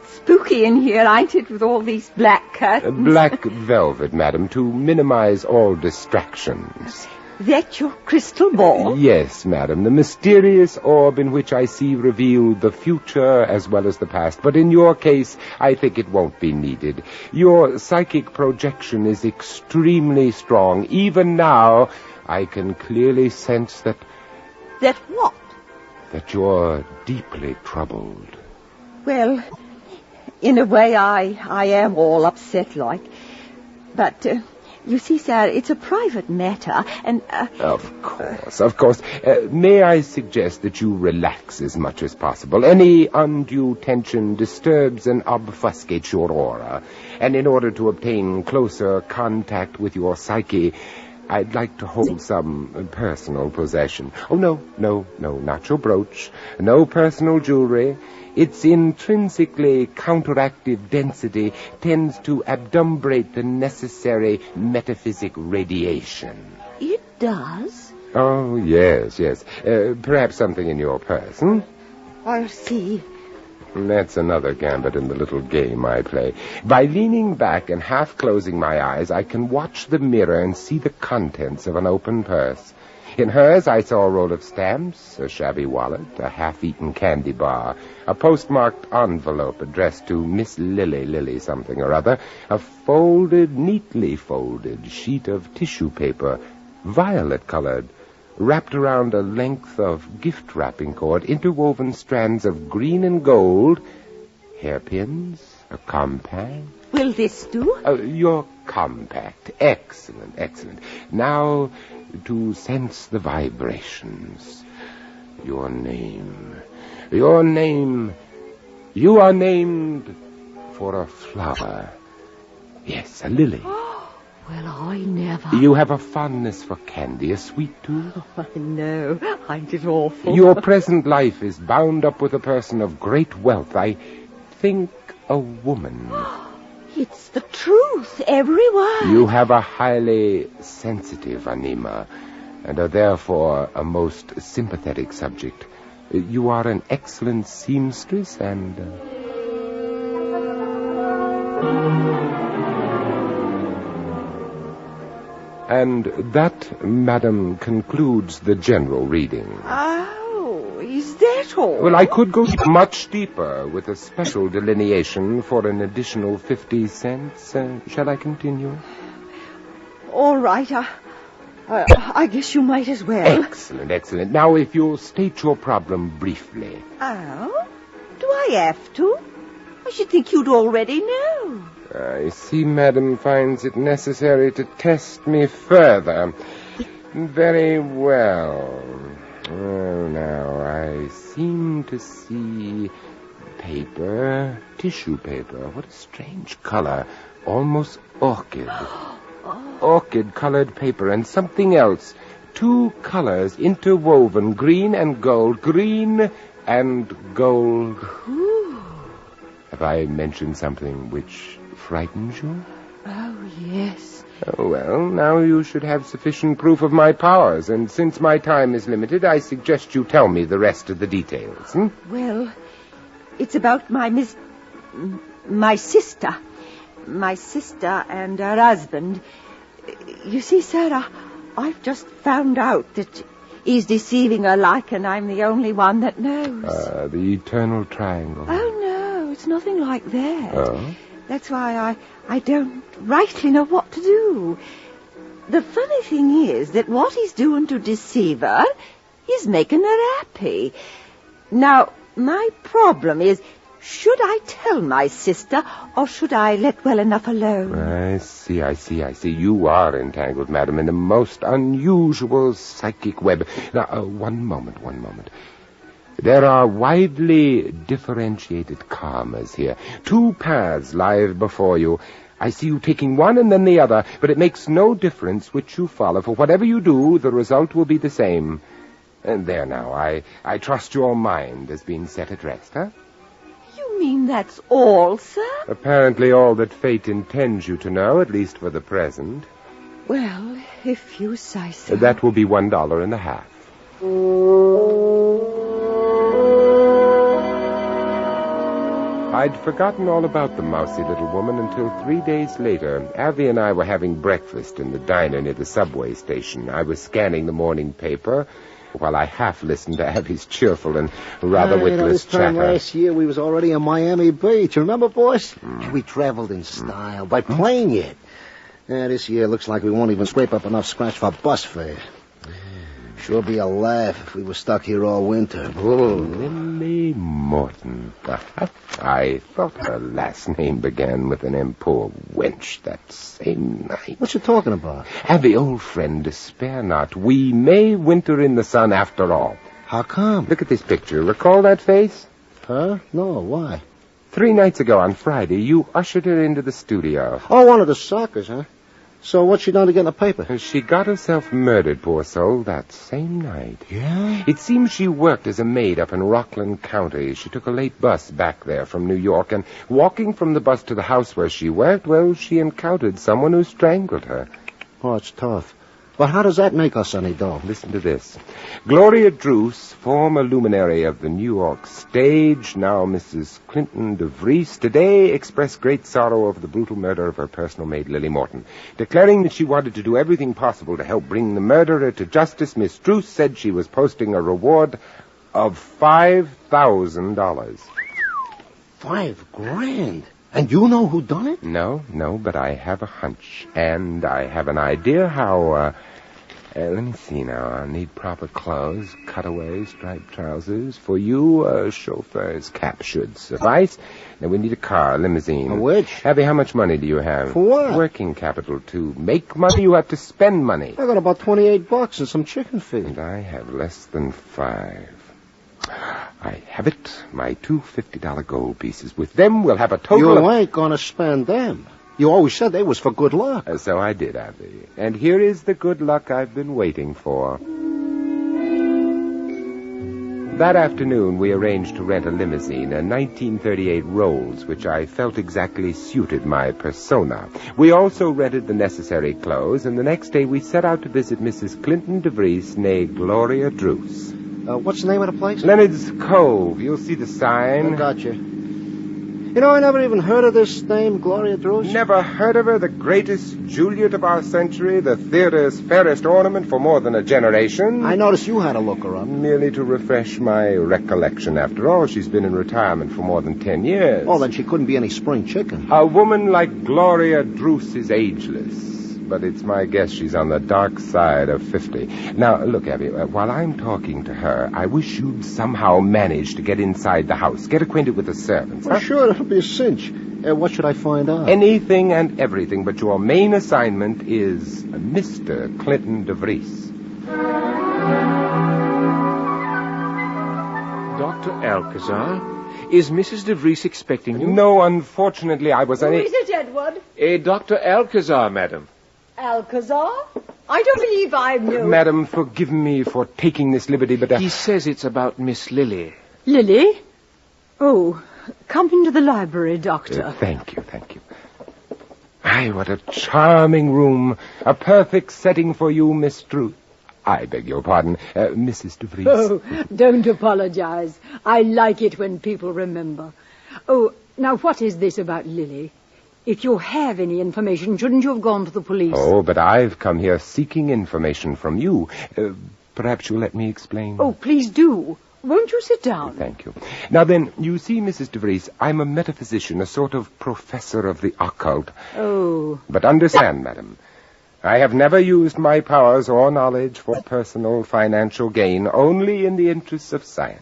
Spooky in here, ain't it, with all these black curtains? Black velvet, madam, to minimize all distractions. That your crystal ball? Yes, madam, the mysterious orb in which I see revealed the future as well as the past. But in your case, I think it won't be needed. Your psychic projection is extremely strong. Even now, I can clearly sense that... That what? That you're deeply troubled. Well, in a way, I am all upset like. But... you see, sir, it's a private matter, and... Of course. May I suggest that you relax as much as possible? Any undue tension disturbs and obfuscates your aura. And in order to obtain closer contact with your psyche, I'd like to hold some personal possession. Oh, no, not your brooch. No personal jewelry. Its intrinsically counteractive density tends to adumbrate the necessary metaphysic radiation. It does? Oh, yes. Perhaps something in your purse, I'll see. That's another gambit in the little game I play. By leaning back and half closing my eyes, I can watch the mirror and see the contents of an open purse. In hers, I saw a roll of stamps, a shabby wallet, a half-eaten candy bar, a postmarked envelope addressed to Miss Lily something or other, a neatly folded sheet of tissue paper, violet-colored, wrapped around a length of gift-wrapping cord, interwoven strands of green and gold, hairpins, a compact. Will this do? Your compact. Excellent. Now, to sense the vibrations. Your name. You are named for a flower. Yes, a lily. Well, I never... You have a fondness for candy, a sweet tooth? Oh, I know. Ain't it awful? Your present life is bound up with a person of great wealth. I think a woman. It's the truth, every word. You have a highly sensitive anima, and are therefore a most sympathetic subject. You are an excellent seamstress and... And that, madam, concludes the general reading. Oh, is that all? Well, I could go much deeper with a special delineation for an additional 50 cents. Shall I continue? All right. I guess you might as well. Excellent. Now, if you'll state your problem briefly. Oh? Do I have to? I should think you'd already know. I see Madam finds it necessary to test me further. Very well. Oh, now, I seem to see paper, tissue paper. What a strange color. Almost orchid. Orchid-colored paper and something else. Two colors interwoven, green and gold. Green and gold. Ooh. Have I mentioned something which frightens you? Oh, yes. Oh, well, now you should have sufficient proof of my powers, and since my time is limited, I suggest you tell me the rest of the details. Well, it's about my sister. My sister and her husband. You see, sir, I've just found out that he's deceiving her like, and I'm the only one that knows. The eternal triangle. Oh, no, it's nothing like that. Oh? That's why I don't rightly know what to do. The funny thing is that what he's doing to deceive her is making her happy. Now, my problem is, should I tell my sister, or should I let well enough alone? I see. You are entangled, madam, in a most unusual psychic web. Now, one moment. There are widely differentiated karmas here. 2 paths lie before you. I see you taking one and then the other, but it makes no difference which you follow. For whatever you do, the result will be the same. And there now, I trust your mind has been set at rest, huh? You mean that's all, sir? Apparently all that fate intends you to know, at least for the present. Well, if you say so. That will be $1.50. I'd forgotten all about the mousy little woman until 3 days later. Avi and I were having breakfast in the diner near the subway station. I was scanning the morning paper while I half listened to Avi's cheerful and rather witless this time chatter. last year we was already in Miami Beach. Remember, boys? We traveled in style, by plane yet. This year looks like we won't even scrape up enough scratch for bus fare. Sure be a laugh if we were stuck here all winter. Lily Morton. I thought her last name began with an M. Poor wench that same night. What you talking about? Avi, old friend, despair not. We may winter in the sun after all. How come? Look at this picture. Recall that face? Huh? No, why? 3 nights ago on Friday, you ushered her into the studio. Oh, one of the suckers, huh? So what's she done to get in the paper? She got herself murdered, poor soul, that same night. Yeah? It seems she worked as a maid up in Rockland County. She took a late bus back there from New York, and walking from the bus to the house where she worked, well, she encountered someone who strangled her. Oh, it's tough. But how does that make us any dough? Listen to this. Gloria Druce, former luminary of the New York stage, now Mrs. Clinton DeVries, today expressed great sorrow over the brutal murder of her personal maid, Lily Morton. Declaring that she wanted to do everything possible to help bring the murderer to justice, Miss Druce said she was posting a reward of $5,000. $5,000? And you know who done it? No, but I have a hunch. And I have an idea how, let me see now. I'll need proper clothes, cutaway, striped trousers. For you, a chauffeur's cap should suffice. Now, we need a car, a limousine. A which? Abby, how much money do you have? For what? Working capital. To make money, you have to spend money. I got about $28 and some chicken feed. And I have less than 5. I have it. My 2 $50 gold pieces. With them, we'll have a total You ain't gonna spend them. You always said they was for good luck. So I did, Abby. And here is the good luck I've been waiting for. That afternoon, we arranged to rent a limousine, a 1938 Rolls, which I felt exactly suited my persona. We also rented the necessary clothes, and the next day we set out to visit Mrs. Clinton DeVries, née Gloria Druce. What's the name of the place? Leonard's Cove. You'll see the sign. I gotcha. You know, I never even heard of this name, Gloria Druce. Never heard of her? The greatest Juliet of our century, the theater's fairest ornament for more than a generation. I noticed you had to look her up. Merely to refresh my recollection. After all, she's been in retirement for more than 10 years. Oh, then she couldn't be any spring chicken. A woman like Gloria Druce is ageless. But it's my guess she's on the dark side of 50. Now, look, Abby, while I'm talking to her, I wish you'd somehow manage to get inside the house. Get acquainted with the servants. Well, sure, that'll be a cinch. What should I find out? Anything and everything, but your main assignment is Mr. Clinton DeVries. Dr. Alcazar, is Mrs. DeVries expecting you? No, unfortunately, I was Who is it, Edward? Dr. Alcazar, madam. Alcazar? I don't believe I know. Madam, forgive me for taking this liberty, but... He says it's about Miss Lily. Lily? Oh, come into the library, Doctor. Thank you. Aye, what a charming room. A perfect setting for you, Miss Druce. I beg your pardon, Mrs. DeVries. Oh, don't apologize. I like it when people remember. Oh, now what is this about Lily? If you have any information, shouldn't you have gone to the police? Oh, but I've come here seeking information from you. Perhaps you'll let me explain. Oh, please do. Won't you sit down? Thank you. Now then, you see, Mrs. DeVries, I'm a metaphysician, a sort of professor of the occult. Oh. But understand, madam, I have never used my powers or knowledge for personal financial gain, only in the interests of science.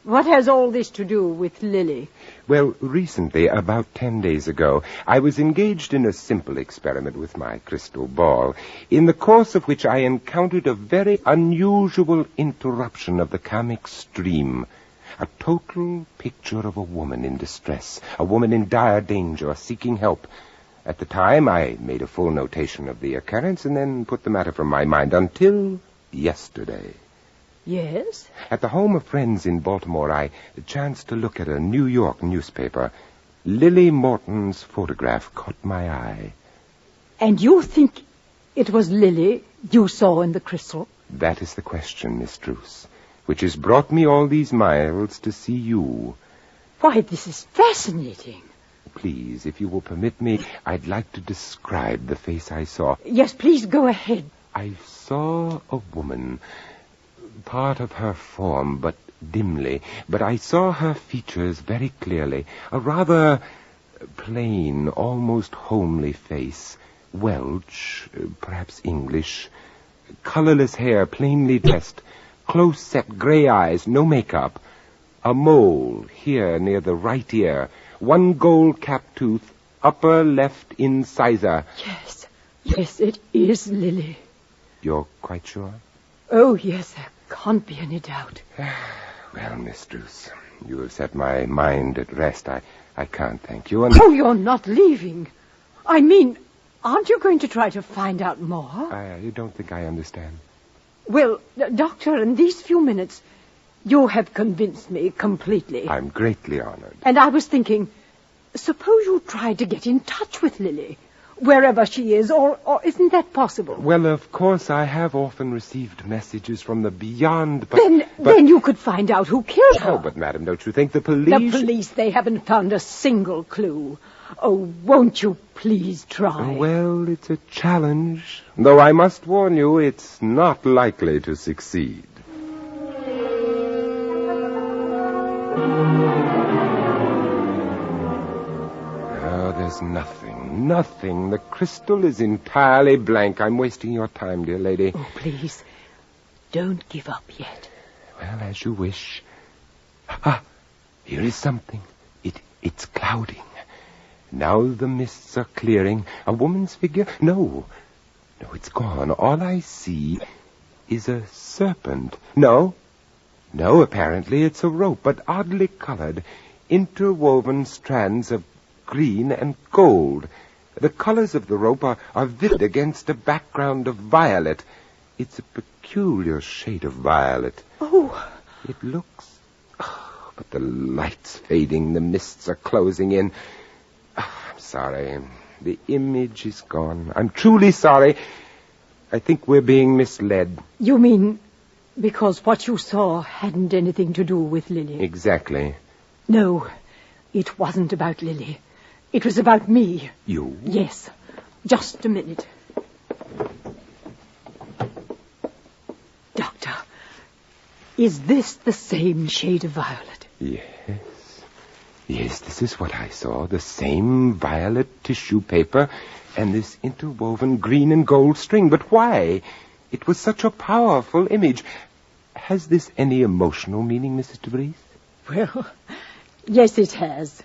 What has all this to do with Lily? Well, recently, about 10 days ago, I was engaged in a simple experiment with my crystal ball, in the course of which I encountered a very unusual interruption of the comic stream. A total picture of a woman in distress, a woman in dire danger, seeking help. At the time, I made a full notation of the occurrence and then put the matter from my mind until yesterday. Yes? At the home of friends in Baltimore, I chanced to look at a New York newspaper. Lily Morton's photograph caught my eye. And you think it was Lily you saw in the crystal? That is the question, Miss Druce, which has brought me all these miles to see you. Why, this is fascinating. Please, if you will permit me, I'd like to describe the face I saw. Yes, please go ahead. I saw a woman, part of her form, but dimly. But I saw her features very clearly. A rather plain, almost homely face. Welsh, perhaps English. Colorless hair, plainly dressed. Close-set gray eyes, no makeup. A mole here near the right ear. One gold cap tooth, upper left incisor. Yes, it is Lily. You're quite sure? Oh, yes, there can't be any doubt. Well, Miss Druce, you have set my mind at rest. I can't thank you. Oh, you're not leaving. I mean, aren't you going to try to find out more? You don't think I understand? Well, Doctor, in these few minutes, you have convinced me completely. I'm greatly honored. And I was thinking, suppose you try to get in touch with Lily, wherever she is, or isn't that possible? Well, of course, I have often received messages from the beyond, but... Then you could find out who killed her. Oh, but, madam, don't you think the police... The police, they haven't found a single clue. Oh, won't you please try? Well, it's a challenge. Though I must warn you, it's not likely to succeed. Oh, there's nothing. The crystal is entirely blank. I'm wasting your time, dear lady. Oh, please, don't give up yet. Well, as you wish. Here is something. It's clouding. Now the mists are clearing. A woman's figure? No, it's gone. All I see is a serpent. No, apparently it's a rope, but oddly colored. Interwoven strands of green and gold. The colors of the rope are vivid against a background of violet. It's a peculiar shade of violet. Oh. It looks... Oh, but the light's fading. The mists are closing in. I'm sorry. The image is gone. I'm truly sorry. I think we're being misled. You mean because what you saw hadn't anything to do with Lily? Exactly. No, it wasn't about Lily. It was about me. You? Yes. Just a minute. Doctor, is this the same shade of violet? Yes, this is what I saw. The same violet tissue paper and this interwoven green and gold string. But why? It was such a powerful image. Has this any emotional meaning, Mrs. DeVries? Well, yes, it has.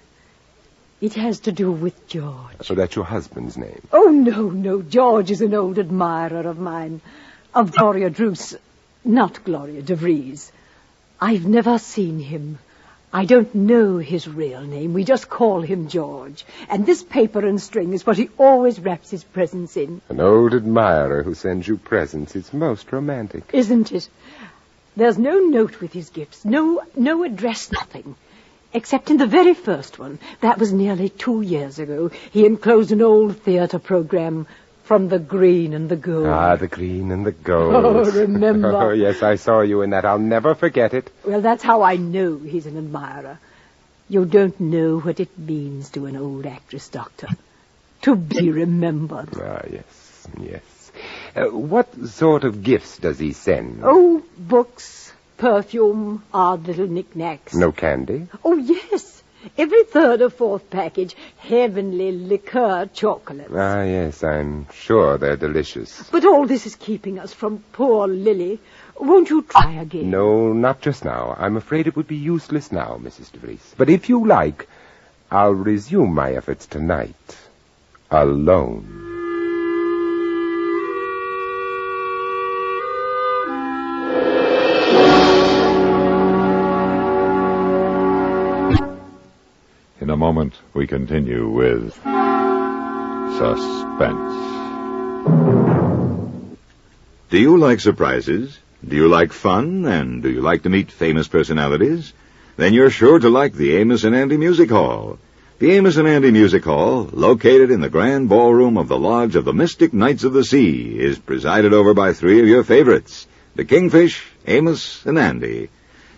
It has to do with George. So that's your husband's name? Oh, no. George is an old admirer of mine. Of Gloria Druce, not Gloria DeVries. I've never seen him. I don't know his real name. We just call him George. And this paper and string is what he always wraps his presents in. An old admirer who sends you presents. It's most romantic. Isn't it? There's no note with his gifts. No address, nothing. Except in the very first one. That was nearly 2 years ago. He enclosed an old theater program from The Green and the Gold. Ah, The Green and the Gold. Oh, remember. Oh, yes, I saw you in that. I'll never forget it. Well, that's how I know he's an admirer. You don't know what it means to an old actress, Doctor. To be remembered. Ah, yes. What sort of gifts does he send? Oh, books, perfume, odd little knickknacks. No candy? Oh, yes. Every third or fourth package, heavenly liqueur chocolates. Ah, yes, I'm sure they're delicious. But all this is keeping us from poor Lily. Won't you try again? No, not just now. I'm afraid it would be useless now, Mrs. DeVries. But if you like, I'll resume my efforts tonight. Alone. In a moment, we continue with Suspense. Do you like surprises? Do you like fun? And do you like to meet famous personalities? Then you're sure to like the Amos and Andy Music Hall. The Amos and Andy Music Hall, located in the grand ballroom of the Lodge of the Mystic Knights of the Sea, is presided over by three of your favorites, the Kingfish, Amos, and Andy.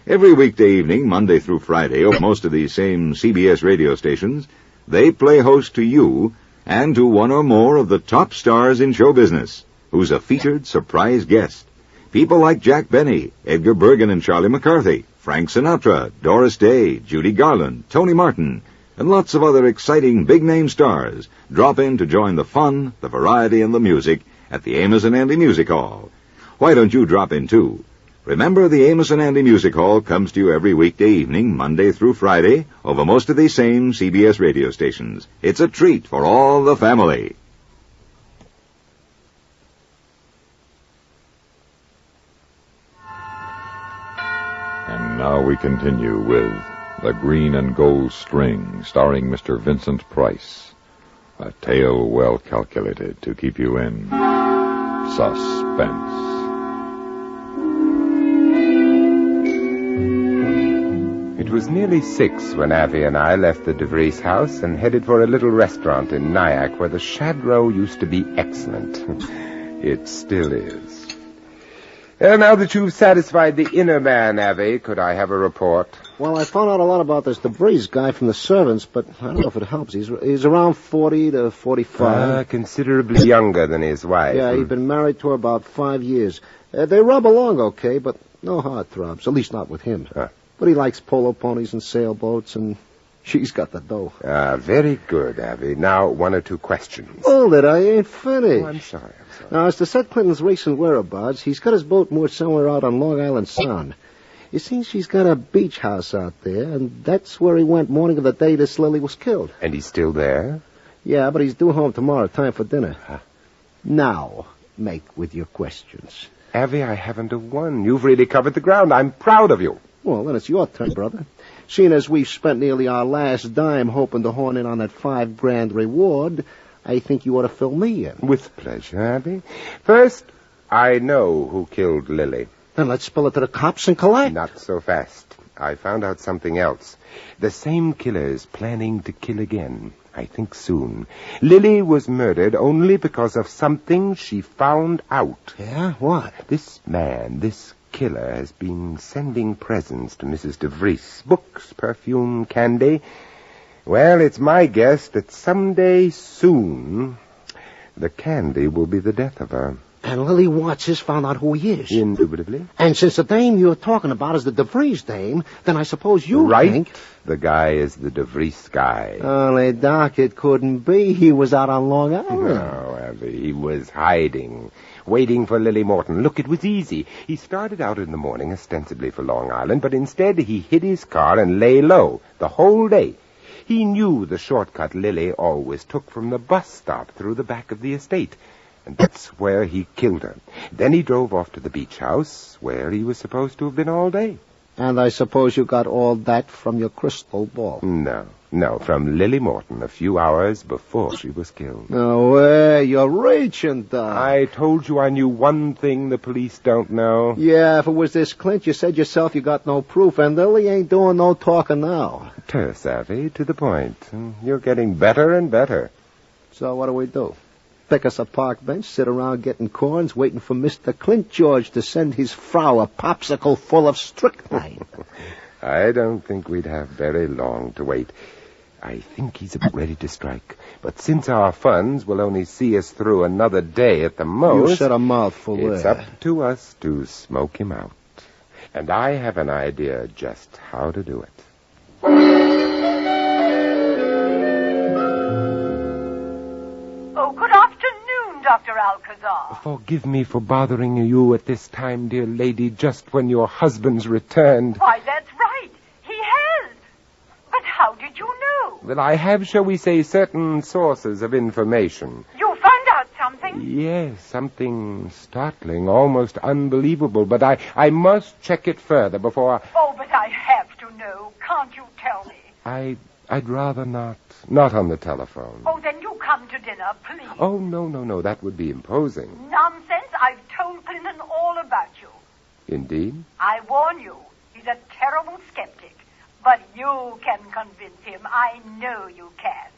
Every weekday evening, Monday through Friday, over most of these same CBS radio stations, they play host to you and to one or more of the top stars in show business, who's a featured surprise guest. People like Jack Benny, Edgar Bergen and Charlie McCarthy, Frank Sinatra, Doris Day, Judy Garland, Tony Martin, and lots of other exciting big-name stars drop in to join the fun, the variety, and the music at the Amos and Andy Music Hall. Why don't you drop in, too? Remember, the Amos and Andy Music Hall comes to you every weekday evening, Monday through Friday, over most of these same CBS radio stations. It's a treat for all the family. And now we continue with The Green and Gold String, starring Mr. Vincent Price. A tale well calculated to keep you in suspense. It was nearly 6 when Avi and I left the DeVries house and headed for a little restaurant in Nyack where the Shadrow used to be excellent. It still is. Now that you've satisfied the inner man, Avi, could I have a report? Well, I found out a lot about this DeVries guy from the servants, but I don't know if it helps. He's around 40 to 45. Considerably younger than his wife. Yeah, he'd been married to her about 5 years. They rub along okay, but no heartthrobs, at least not with him. But he likes polo ponies and sailboats, and she's got the dough. Very good, Avi. Now, 1 or 2 questions. Hold it, I ain't finished. Oh, I'm sorry. Now, as to Seth Clinton's recent whereabouts, he's got his boat moored somewhere out on Long Island Sound. You see, she's got a beach house out there, and that's where he went morning of the day this Lily was killed. And he's still there? Yeah, but he's due home tomorrow, time for dinner. Now, make with your questions. Avi, I haven't a one. You've really covered the ground. I'm proud of you. Well, then it's your turn, brother. Seeing as we've spent nearly our last dime hoping to horn in on that $5,000 reward, I think you ought to fill me in. With pleasure, Avi. First, I know who killed Lily. Then let's spill it to the cops and collect. Not so fast. I found out something else. The same killer is planning to kill again. I think soon. Lily was murdered only because of something she found out. Yeah? What? This man, this killer, has been sending presents to Mrs. DeVries. Books, perfume, candy. Well, it's my guess that someday soon the candy will be the death of her. And Lily Watts has found out who he is. Indubitably. And since the dame you're talking about is the DeVries dame, then I suppose you think... The guy is the DeVries guy. Only, Doc, it couldn't be. He was out on Long Island. No, Avi, he was hiding, waiting for Lily Morton. Look, it was easy. He started out in the morning ostensibly for Long Island, but instead he hid his car and lay low the whole day. He knew the shortcut Lily always took from the bus stop through the back of the estate. And that's where he killed her. Then he drove off to the beach house, where he was supposed to have been all day. And I suppose you got all that from your crystal ball. No, from Lily Morton a few hours before she was killed. No way, you're reaching, Doc. I told you I knew one thing the police don't know. Yeah, if it was this Clint, you said yourself you got no proof, and Lily ain't doing no talking now. Terse, Avi, to the point. You're getting better and better. So what do? Pick us a park bench, sit around getting corns, waiting for Mr. Clint George to send his frau a popsicle full of strychnine. I don't think we'd have very long to wait. I think he's about ready to strike. But since our funds will only see us through another day at the most... You said a mouthful there. It's up to us to smoke him out. And I have an idea just how to do it. Oh, good afternoon, Dr. Alcazar. Forgive me for bothering you at this time, dear lady, just when your husband's returned. Why, that's right. He has. But how did you know? Well, I have, shall we say, certain sources of information. You found out something? Yes, something startling, almost unbelievable, but I must check it further before... Oh, but I have to know. Can't you tell me? I'd rather not. Not on the telephone. Oh, then you come to dinner, please. Oh, no. That would be imposing. Nonsense. I've told Clinton all about you. Indeed? I warn you, he's a terrible skeptic. But you can convince him. I know you can.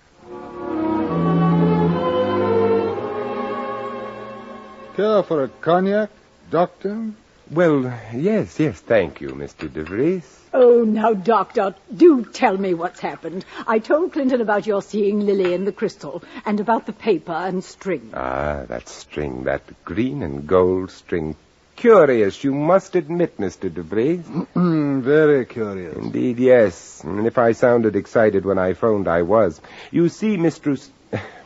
Care for a cognac, Doctor? Well, yes, thank you, Mr. DeVries. Oh, now, Doctor, do tell me what's happened. I told Clinton about your seeing Lily in the crystal, and about the paper and string. Ah, that string, that green and gold string. Curious, you must admit, Mr. DeVries. Very curious. Indeed, yes. And if I sounded excited when I phoned, I was. You see, Mrs.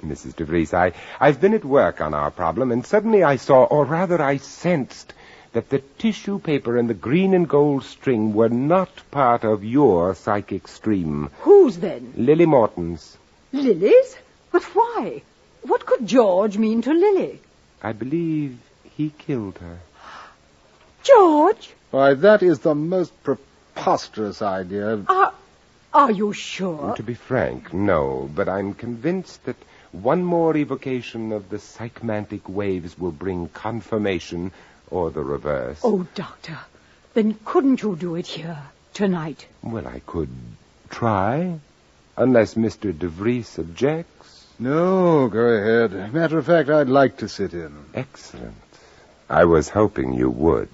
DeVries, I've been at work on our problem, and suddenly I saw, or rather I sensed, that the tissue paper and the green and gold string were not part of your psychic stream. Whose then? Lily Morton's. Lily's? But why? What could George mean to Lily? I believe he killed her. George? Why, that is the most preposterous idea. Are you sure? To be frank, no, but I'm convinced that one more evocation of the psychmantic waves will bring confirmation, or the reverse. Oh, Doctor, then couldn't you do it here, tonight? Well, I could try, unless Mr. DeVries objects. No, go ahead. Matter of fact, I'd like to sit in. Excellent. I was hoping you would.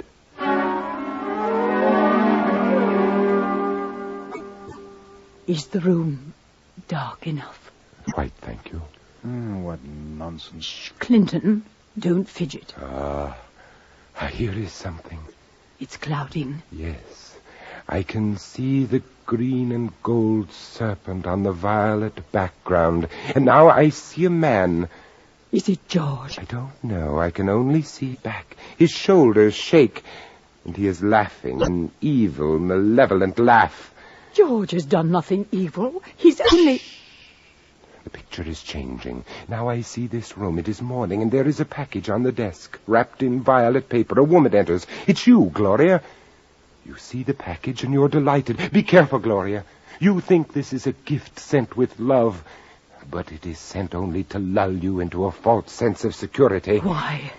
Is the room dark enough? Quite, thank you. What nonsense. Shh, Clinton, don't fidget. Here is something. It's clouding. Yes. I can see the green and gold serpent on the violet background. And now I see a man. Is it George? I don't know. I can only see back. His shoulders shake. And he is laughing, an evil, malevolent laugh. George has done nothing evil. He's only... The picture is changing. Now I see this room. It is morning, and there is a package on the desk, wrapped in violet paper. A woman enters. It's you, Gloria. You see the package, and you're delighted. Be careful, Gloria. You think this is a gift sent with love, but it is sent only to lull you into a false sense of security. Why?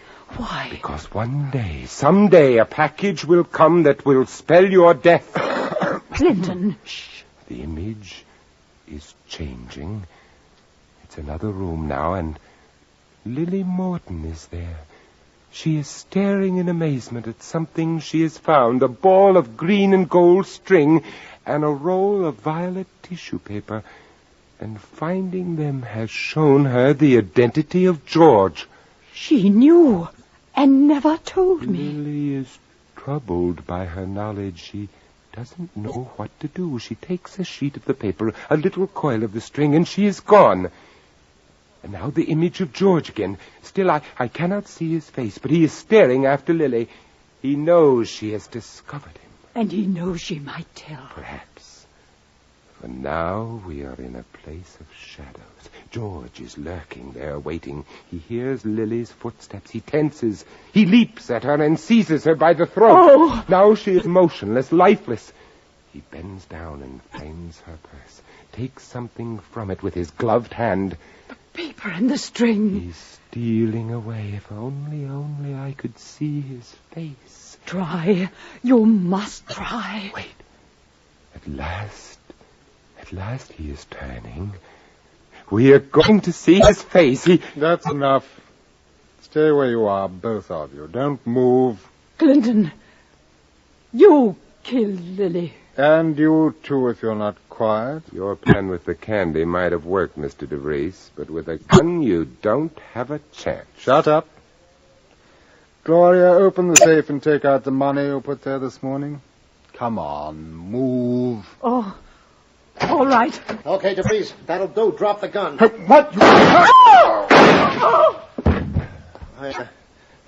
Because one day, someday, a package will come that will spell your death. Clinton. Shh. The image is changing. It's another room now, and Lily Morton is there. She is staring in amazement at something she has found, a ball of green and gold string and a roll of violet tissue paper. And finding them has shown her the identity of George. She knew and never told me. Lily is troubled by her knowledge. She doesn't know what to do. She takes a sheet of the paper, a little coil of the string, and she is gone. And now the image of George again. Still, I cannot see his face, but he is staring after Lily. He knows she has discovered him. And he knows she might tell. Perhaps. For now we are in a place of shadows. George is lurking there, waiting. He hears Lily's footsteps. He tenses. He leaps at her and seizes her by the throat. Oh! Now she is motionless, lifeless. He bends down and finds her purse, takes something from it with his gloved hand. The paper and the string. He's stealing away. If only I could see his face. Try. You must try. Wait. At last he is turning. We are going to see his face. That's enough. Stay where you are, both of you. Don't move. Clinton, you killed Lily. And you, too, if you're not quiet. Your plan with the candy might have worked, Mr. DeVries, but with a gun you don't have a chance. Shut up. Gloria, open the safe and take out the money you put there this morning. Come on, move. Oh, all right. Okay, DeVries, that'll do. Drop the gun. What?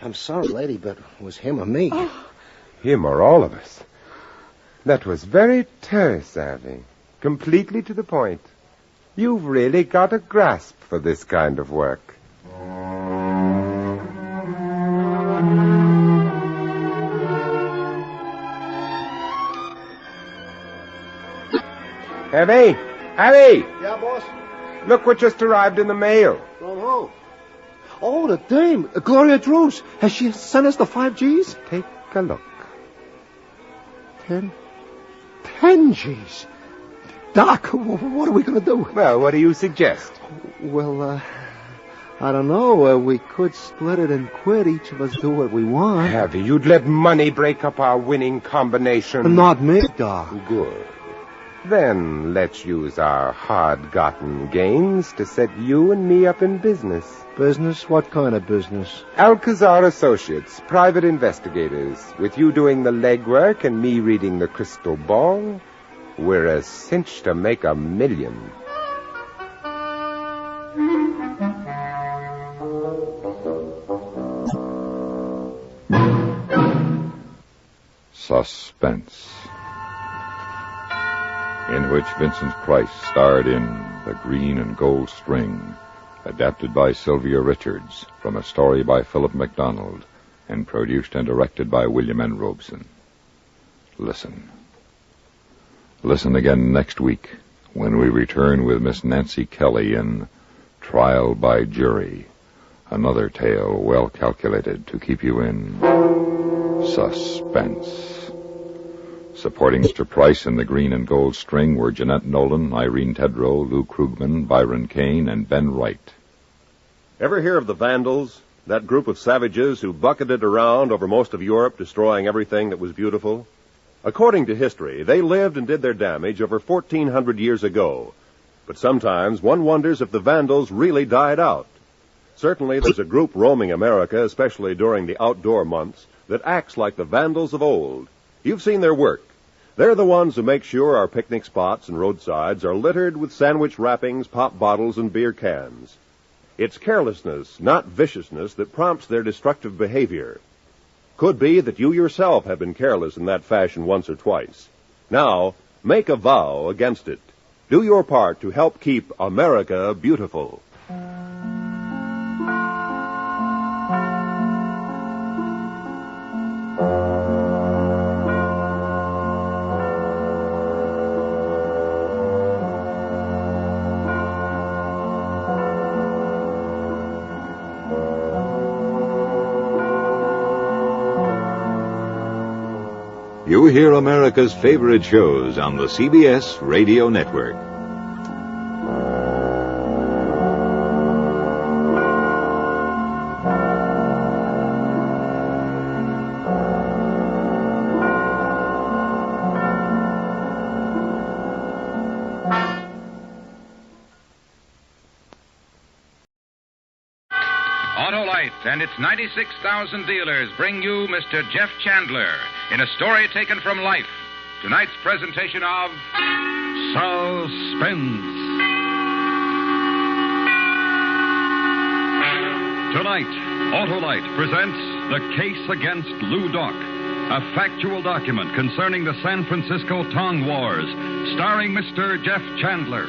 I'm sorry, lady, but it was him or me. Him or all of us. That was very terse, Abby. Completely to the point. You've really got a grasp for this kind of work. Abby, Abby! Yeah, boss? Look what just arrived in the mail. From who? Oh, the dame, Gloria Drews. Has she sent us the 5 Gs? Take a look. 10 Gs. Doc, what are we going to do? Well, what do you suggest? Well, I don't know. We could split it and quit. Each of us do what we want. Abby, you'd let money break up our winning combination. Not me, Doc. Good. Then let's use our hard-gotten gains to set you and me up in business. Business? What kind of business? Alcazar Associates, private investigators. With you doing the legwork and me reading the crystal ball, we're a cinch to make $1 million. Suspense, in which Vincent Price starred in The Green and Gold String, adapted by Sylvia Richards from a story by Philip MacDonald, and produced and directed by William N. Robeson. Listen. Listen again next week when we return with Miss Nancy Kelly in Trial by Jury, another tale well calculated to keep you in suspense. Supporting Mr. Price in The Green and Gold String were Jeanette Nolan, Irene Tedrow, Lou Krugman, Byron Kane, and Ben Wright. Ever hear of the Vandals? That group of savages who bucketed around over most of Europe, destroying everything that was beautiful? According to history, they lived and did their damage over 1,400 years ago. But sometimes one wonders if the Vandals really died out. Certainly there's a group roaming America, especially during the outdoor months, that acts like the Vandals of old. You've seen their work. They're the ones who make sure our picnic spots and roadsides are littered with sandwich wrappings, pop bottles, and beer cans. It's carelessness, not viciousness, that prompts their destructive behavior. Could be that you yourself have been careless in that fashion once or twice. Now, make a vow against it. Do your part to help keep America beautiful. You hear America's favorite shows on the CBS Radio Network. Autolite and its 96,000 dealers bring you Mr. Jeff Chandler in a story taken from life. Tonight's presentation of Suspense. Tonight, Autolite presents The Case Against Lou Doc, a factual document concerning the San Francisco Tong Wars, starring Mr. Jeff Chandler.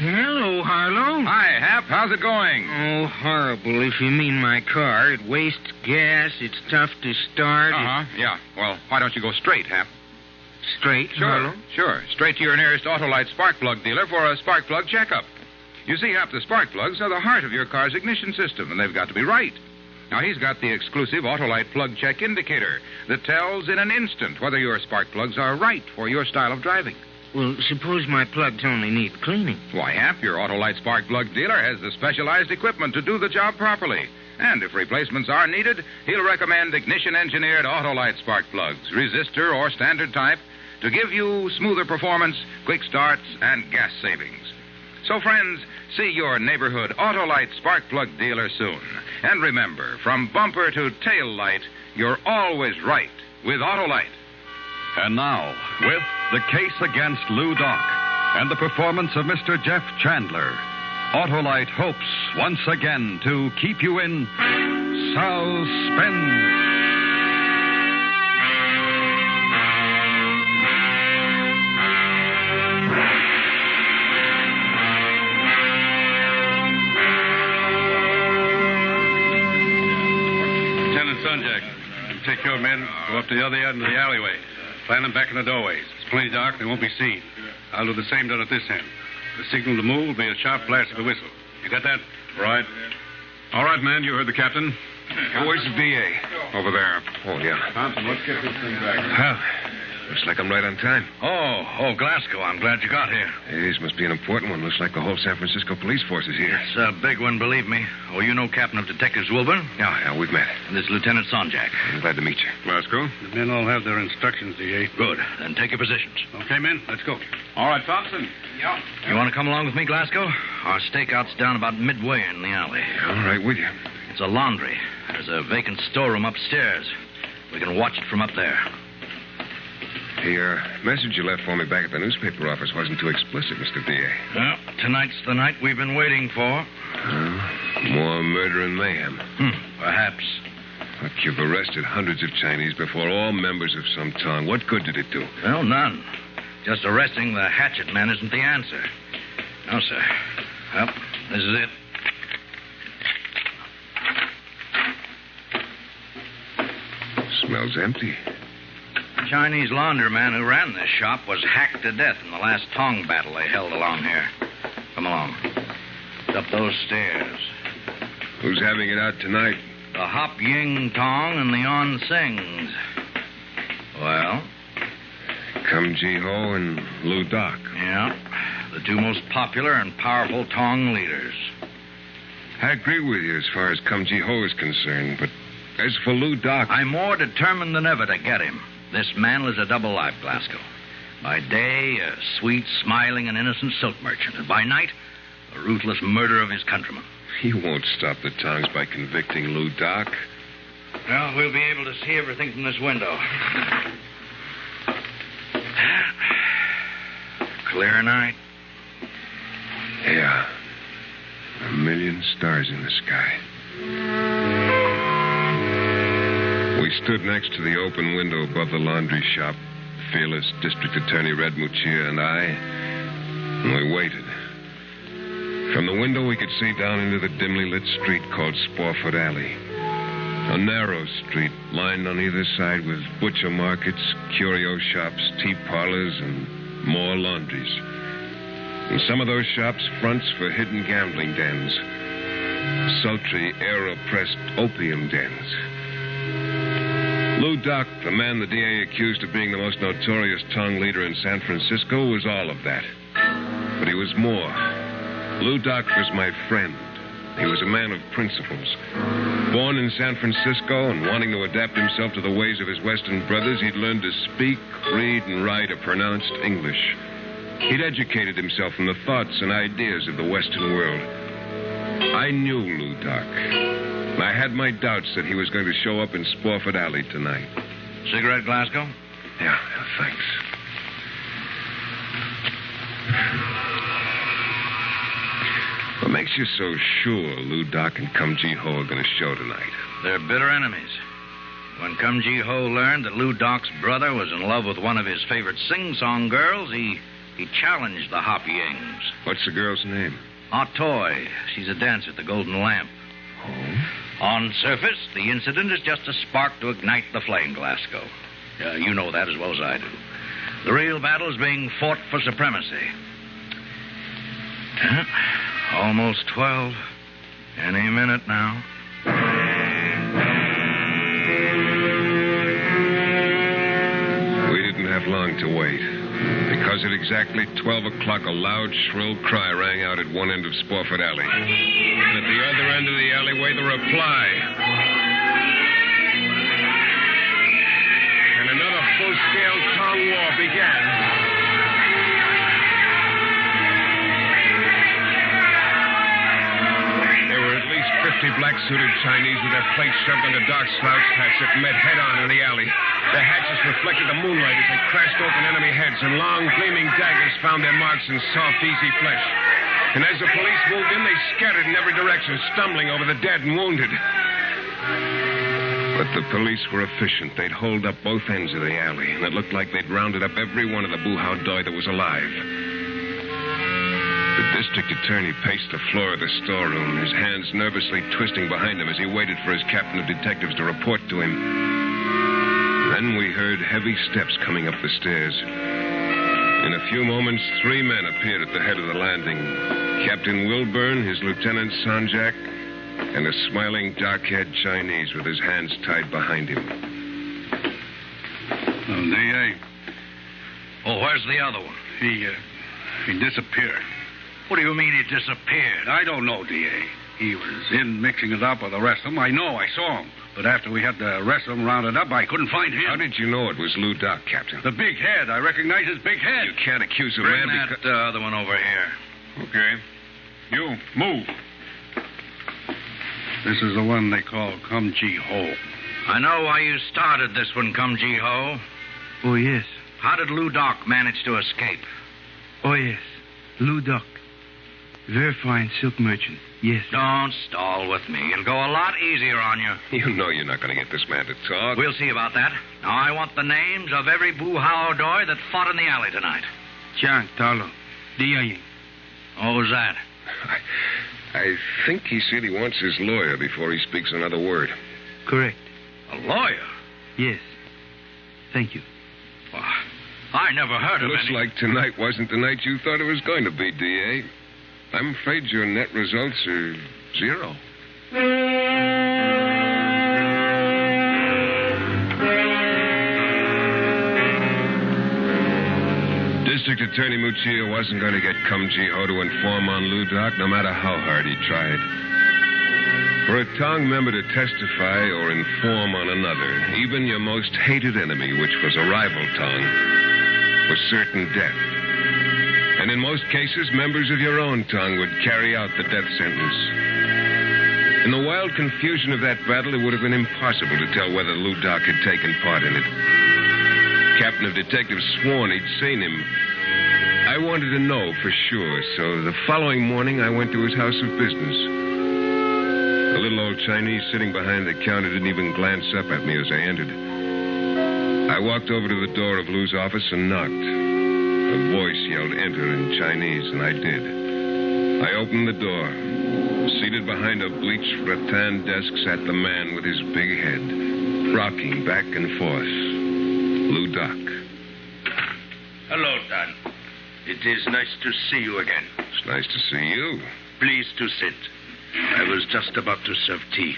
Hello, Harlow. Hi, Hap. How's it going? Oh, horrible, if you mean my car. It wastes gas. It's tough to start. Yeah. Well, why don't you go straight, Hap? Straight, Harlow? Sure. Straight to your nearest Autolite spark plug dealer for a spark plug checkup. You see, Hap, the spark plugs are the heart of your car's ignition system, and they've got to be right. Now, he's got the exclusive Autolite plug check indicator that tells in an instant whether your spark plugs are right for your style of driving. Well, suppose my plugs only need cleaning. Why, Hap, your Autolite spark plug dealer has the specialized equipment to do the job properly. And if replacements are needed, he'll recommend ignition-engineered Autolite spark plugs, resistor or standard type, to give you smoother performance, quick starts, and gas savings. So, friends, see your neighborhood Autolite spark plug dealer soon. And remember, from bumper to tail light, you're always right with Autolite. And now, with The Case Against Lou Doc and the performance of Mr. Jeff Chandler, Autolite hopes once again to keep you in suspense. Lieutenant Sunjack, take care of our men. Go up to the other end of the alleyway. Plant them back in the doorways. It's plenty dark. They won't be seen. I'll do the same down at this end. The signal to move will be a sharp blast of the whistle. You got that? Right. All right, man. You heard the captain. Where's the DA? Over there. Oh, yeah. Thompson, let's get this thing back. Well, looks like I'm right on time. Oh, Glasgow. I'm glad you got here. This must be an important one. Looks like the whole San Francisco police force is here. It's a big one, believe me. Oh, you know Captain of Detectives Wilburn? Yeah, we've met. And this is Lieutenant Sonjak. I'm glad to meet you. Glasgow? The men all have their instructions, DA. Good. Then take your positions. Okay, men, let's go. All right, Thompson. Yeah. You want to come along with me, Glasgow? Our stakeout's down about midway in the alley. All right, with you. It's a laundry. There's a vacant storeroom upstairs. We can watch it from up there. The message you left for me back at the newspaper office wasn't too explicit, Mr. D.A. Well, tonight's the night we've been waiting for. More murder and mayhem. Perhaps. Look, you've arrested hundreds of Chinese before, all members of some tongue. What good did it do? Well, none. Just arresting the hatchet man isn't the answer. No, sir. Well, this is it. Smells empty. The Chinese laundryman who ran this shop was hacked to death in the last tong battle they held along here. Come along. It's up those stairs. Who's having it out tonight? The Hop Ying Tong and the On Sings. Well? Kum Ji Ho and Lu Doc. Yeah. The two most popular and powerful Tong leaders. I agree with you as far as Kum Ji Ho is concerned, but as for Lu Doc... I'm more determined than ever to get him. This man lives a double life, Glasgow. By day, a sweet, smiling, and innocent silk merchant. And by night, a ruthless murderer of his countrymen. He won't stop the tongues by convicting Lu Doc. Well, we'll be able to see everything from this window. Clear night. Yeah. A million stars in the sky. We stood next to the open window above the laundry shop, fearless District Attorney Red Muccia and I, and we waited. From the window, we could see down into the dimly lit street called Spofford Alley. A narrow street lined on either side with butcher markets, curio shops, tea parlors, and more laundries. In some of those shops, fronts for hidden gambling dens, sultry, air-oppressed opium dens. Lu Doc, the man the DA accused of being the most notorious Tong leader in San Francisco, was all of that. But he was more. Lu Doc was my friend. He was a man of principles. Born in San Francisco and wanting to adapt himself to the ways of his Western brothers, he'd learned to speak, read, and write a pronounced English. He'd educated himself from the thoughts and ideas of the Western world. I knew Lu Doc. I had my doubts that he was going to show up in Spofford Alley tonight. Cigarette, Glasgow? Yeah, thanks. What makes you so sure Lu Doc and Kum Ji Ho are going to show tonight? They're bitter enemies. When Kum Ji Ho learned that Lu Doc's brother was in love with one of his favorite sing-song girls, he challenged the Hop Yings. What's the girl's name? Ah Toy. She's a dancer at the Golden Lamp. Oh? On surface, the incident is just a spark to ignite the flame, Glasgow. You know that as well as I do. The real battle is being fought for supremacy. Almost 12. Any minute now. We didn't have long to wait. Because at exactly 12 o'clock, a loud, shrill cry rang out at one end of Spofford Alley. And at the other end of the alleyway, the reply. And another full-scale Tong war began. There were at least 50 black-suited Chinese with their plates shoved under dark slouch hats that met head-on in the alley. Their hatches reflected the moonlight as they crashed open enemy heads, and long, gleaming daggers found their marks in soft, easy flesh. And as the police moved in, they scattered in every direction, stumbling over the dead and wounded. But the police were efficient. They'd holed up both ends of the alley, and it looked like they'd rounded up every one of the boo-how doi that was alive. The district attorney paced the floor of the storeroom, his hands nervously twisting behind him as he waited for his captain of detectives to report to him. Then we heard heavy steps coming up the stairs. In a few moments, 3 men appeared at the head of the landing. Captain Wilburn, his Lieutenant Sanjak, and a smiling, dark-haired Chinese with his hands tied behind him. D.A. Oh, where's the other one? He disappeared. What do you mean he disappeared? I don't know, D.A. He was in mixing it up with the rest of them. I know, I saw him. But after we had the rest of them rounded up, I couldn't find him. How did you know it was Lou Doc, Captain? The big head. I recognize his big head. You can't accuse a Bring man that other one over here. Okay. You, move. This is the one they call Kum Ji Ho. I know why you started this one, Kum Ji Ho. Oh, yes. How did Lou Doc manage to escape? Oh, yes. Lou Doc. Very fine silk merchant. Yes. Don't stall with me. It'll go a lot easier on you. You know you're not going to get this man to talk. We'll see about that. Now, I want the names of every boo-how-doy that fought in the alley tonight. Chang, Talo, Diayin. What was that? I think he said he wants his lawyer before he speaks another word. Correct. A lawyer? Yes. Thank you. Well, I never heard of Looks any... like tonight wasn't the night you thought it was going to be, D.A. I'm afraid your net results are 0. District Attorney Muccia wasn't going to get Kum Ji Ho to inform on Lou Doc, no matter how hard he tried. For a Tong member to testify or inform on another, even your most hated enemy, which was a rival Tong, was certain death. And in most cases, members of your own Tong would carry out the death sentence. In the wild confusion of that battle, it would have been impossible to tell whether Lou Doc had taken part in it. Captain of detectives sworn he'd seen him. I wanted to know for sure, so the following morning I went to his house of business. The little old Chinese sitting behind the counter didn't even glance up at me as I entered. I walked over to the door of Lou's office and knocked. A voice yelled enter in Chinese, and I did. I opened the door. Seated behind a bleached rattan desk sat the man with his big head, rocking back and forth. Lou Doc. Hello, Dan. It is nice to see you again. It's nice to see you. Please to sit. I was just about to serve tea.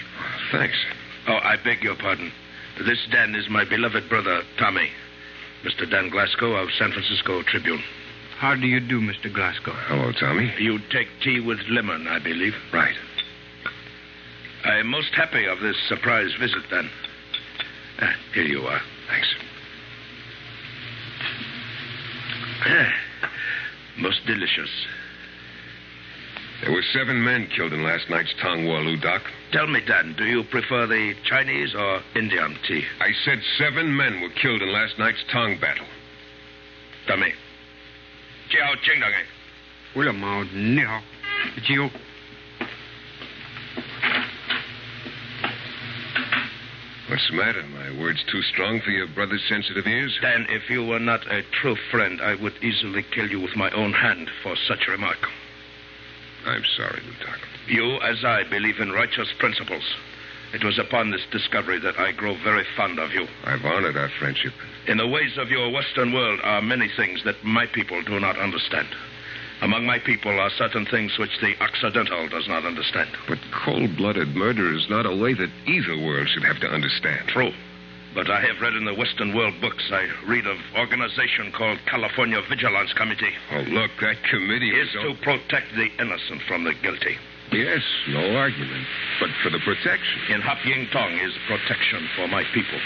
Thanks. Oh, I beg your pardon. This Dan is my beloved brother, Tommy. Mr. Dan Glasgow of San Francisco Tribune. How do you do, Mr. Glasgow? Hello, Tommy. You take tea with lemon, I believe. Right. I am most happy of this surprise visit, Dan. Here you are. Thanks. Most delicious. There were 7 men killed in last night's Tong War, Lou Doc. Tell me, Dan, do you prefer the Chinese or Indian tea? I said 7 men were killed in last night's Tong battle. Tommy. Jiao Jingdang. Willa Mao Ni Hao. Jiu. What's the matter? My words too strong for your brother's sensitive ears? Dan, if you were not a true friend, I would easily kill you with my own hand for such a remark. I'm sorry, Lou Doc. You, as I, believe in righteous principles. It was upon this discovery that I grow very fond of you. I've honored our friendship. In the ways of your Western world are many things that my people do not understand. Among my people are certain things which the Occidental does not understand. But cold-blooded murder is not a way that either world should have to understand. True. But I have read in the Western world books, I read of organization called California Vigilance Committee. Oh, look, that committee is to protect the innocent from the guilty. Yes, no argument. But for the protection. In Hap Ying Tong is protection for my people.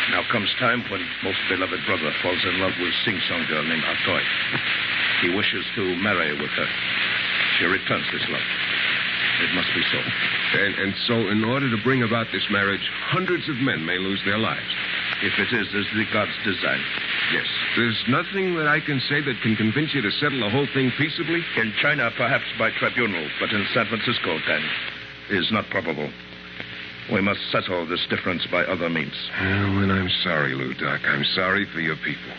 Now comes time when most beloved brother falls in love with sing-song girl named Atoy. He wishes to marry with her. She returns this love. It must be so. And so in order to bring about this marriage, hundreds of men may lose their lives. If it is as the gods design. Yes. There's nothing that I can say that can convince you to settle the whole thing peaceably? In China, perhaps by tribunal, but in San Francisco, then, is not probable. We must settle this difference by other means. Oh, and I'm sorry, Lou Doc. I'm sorry for your people.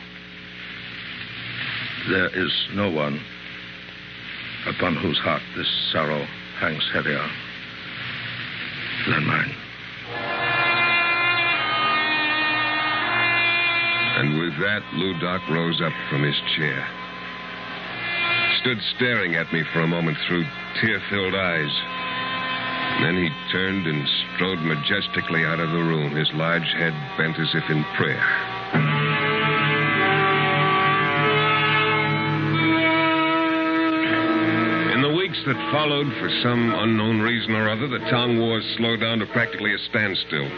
There is no one upon whose heart this sorrow hangs heavier than mine. that, Lou Doc rose up from his chair. Stood staring at me for a moment through tear-filled eyes. And then he turned and strode majestically out of the room, his large head bent as if in prayer. In the weeks that followed, for some unknown reason or other, the town wars slowed down to practically a standstill.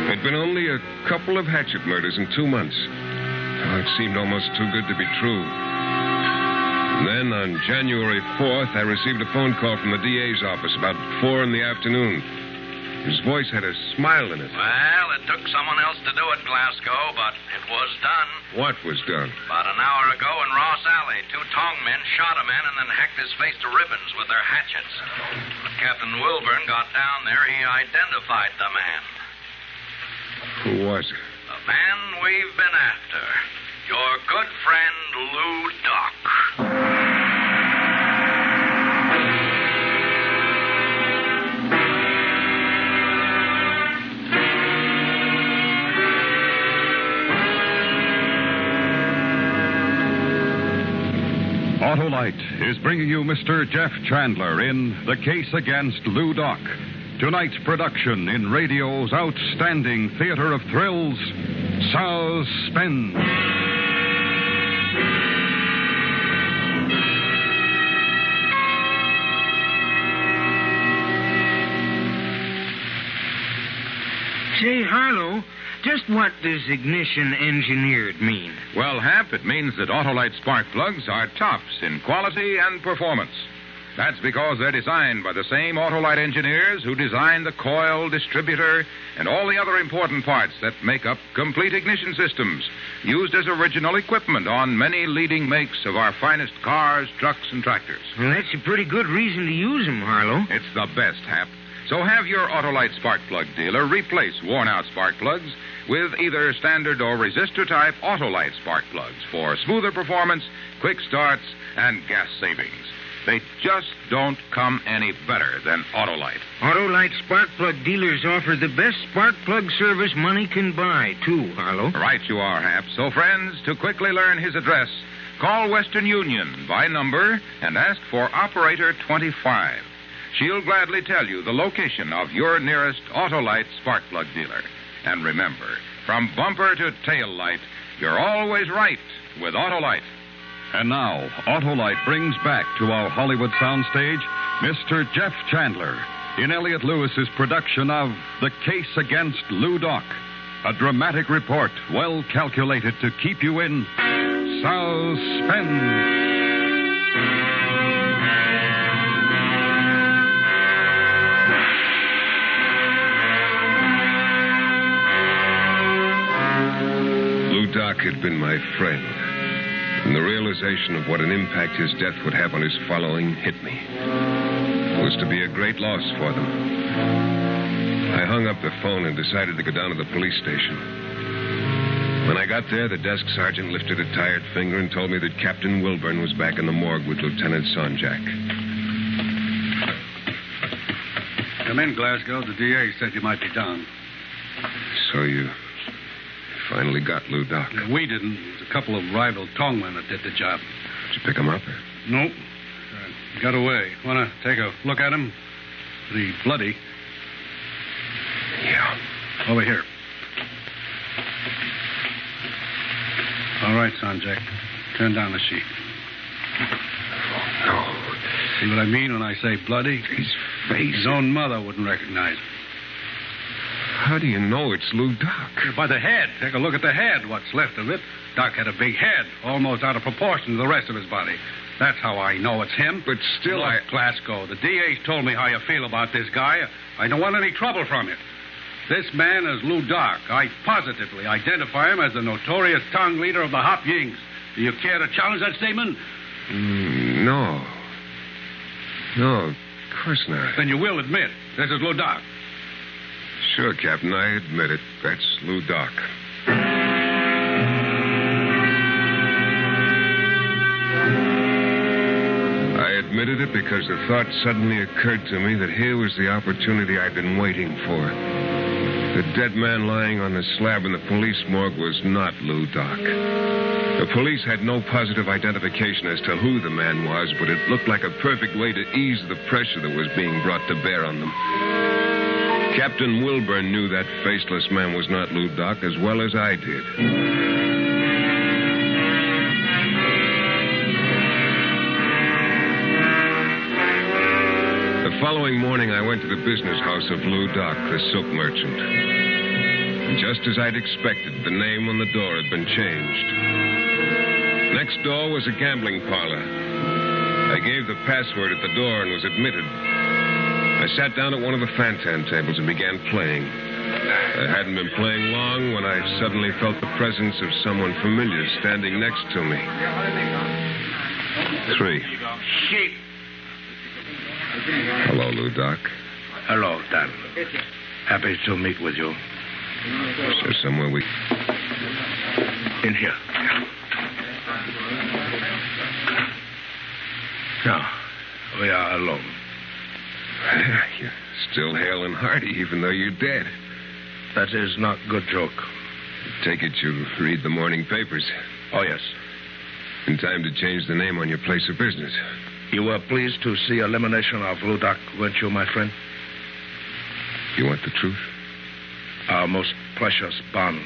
There'd been only a couple of hatchet murders in 2 months. Oh, it seemed almost too good to be true. And then on January 4th, I received a phone call from the DA's office about 4 in the afternoon. His voice had a smile in it. Well, it took someone else to do it, Glasgow, but it was done. What was done? About an hour ago in Ross Alley, 2 tong men shot a man and then hacked his face to ribbons with their hatchets. When Captain Wilburn got down there, he identified the man. Who was it? The man we've been after. Your good friend, Lou Doc. Autolite is bringing you Mr. Jeff Chandler in The Case Against Lou Doc. Tonight's production in radio's outstanding theater of thrills, Suspense. Say, Harlow, just what does ignition engineered mean? Well, Hap, it means that Autolite spark plugs are tops in quality and performance. That's because they're designed by the same Autolite engineers who designed the coil, distributor, and all the other important parts that make up complete ignition systems, used as original equipment on many leading makes of our finest cars, trucks, and tractors. Well, that's a pretty good reason to use them, Harlow. It's the best, Hap. So have your Autolite spark plug dealer replace worn-out spark plugs with either standard or resistor-type Autolite spark plugs for smoother performance, quick starts, and gas savings. They just don't come any better than Autolite. Autolite spark plug dealers offer the best spark plug service money can buy, too, Harlow. Right you are, Hap. So, friends, to quickly learn his address, call Western Union by number and ask for Operator 25. She'll gladly tell you the location of your nearest Autolite spark plug dealer. And remember, from bumper to tail light, you're always right with Autolite. And now, Autolite brings back to our Hollywood soundstage Mr. Jeff Chandler in Elliot Lewis's production of The Case Against Lou Doc, a dramatic report well calculated to keep you in suspense. Lou Doc had been my friend, and the realization of what an impact his death would have on his following hit me. It was to be a great loss for them. I hung up the phone and decided to go down to the police station. When I got there, the desk sergeant lifted a tired finger and told me that Captain Wilburn was back in the morgue with Lieutenant Sonjak. Come in, Glasgow. The DA said you might be down. So you finally got Lou Doc. We didn't. It was a couple of rival tongmen that did the job. Did you pick him up? Nope. Got away. Want to take a look at him? Pretty bloody. Yeah. Over here. All right, Sonjak. Turn down the sheet. Oh, no. See what I mean when I say bloody? His face. His own mother wouldn't recognize him. How do you know it's Lou Doc? By the head. Take a look at the head, what's left of it. Doc had a big head, almost out of proportion to the rest of his body. That's how I know it's him. But still, Look, Glasgow, the DA's told me how you feel about this guy. I don't want any trouble from you. This man is Lou Doc. I positively identify him as the notorious tongue leader of the Hop Yings. Do you care to challenge that statement? No. No, of course not. Then you will admit this is Lou Doc. Sure, Captain, I admit it. That's Lou Doc. I admitted it because the thought suddenly occurred to me that here was the opportunity I'd been waiting for. The dead man lying on the slab in the police morgue was not Lou Doc. The police had no positive identification as to who the man was, but it looked like a perfect way to ease the pressure that was being brought to bear on them. Captain Wilburn knew that faceless man was not Lou Doc as well as I did. The following morning, I went to the business house of Lou Doc, the silk merchant. And just as I'd expected, the name on the door had been changed. Next door was a gambling parlor. I gave the password at the door and was admitted. I sat down at one of the fantan tables and began playing. I hadn't been playing long when I suddenly felt the presence of someone familiar standing next to me. 3. Sheep. Hello, Lou Doc. Hello, Dan. Happy to meet with you. Is there somewhere we... In here. No, we are alone. You're still hale and hearty, even though you're dead. That is not good joke. Take it you read the morning papers. Oh, yes. In time to change the name on your place of business. You were pleased to see elimination of Lou Doc, weren't you, my friend? You want the truth? Our most precious bond,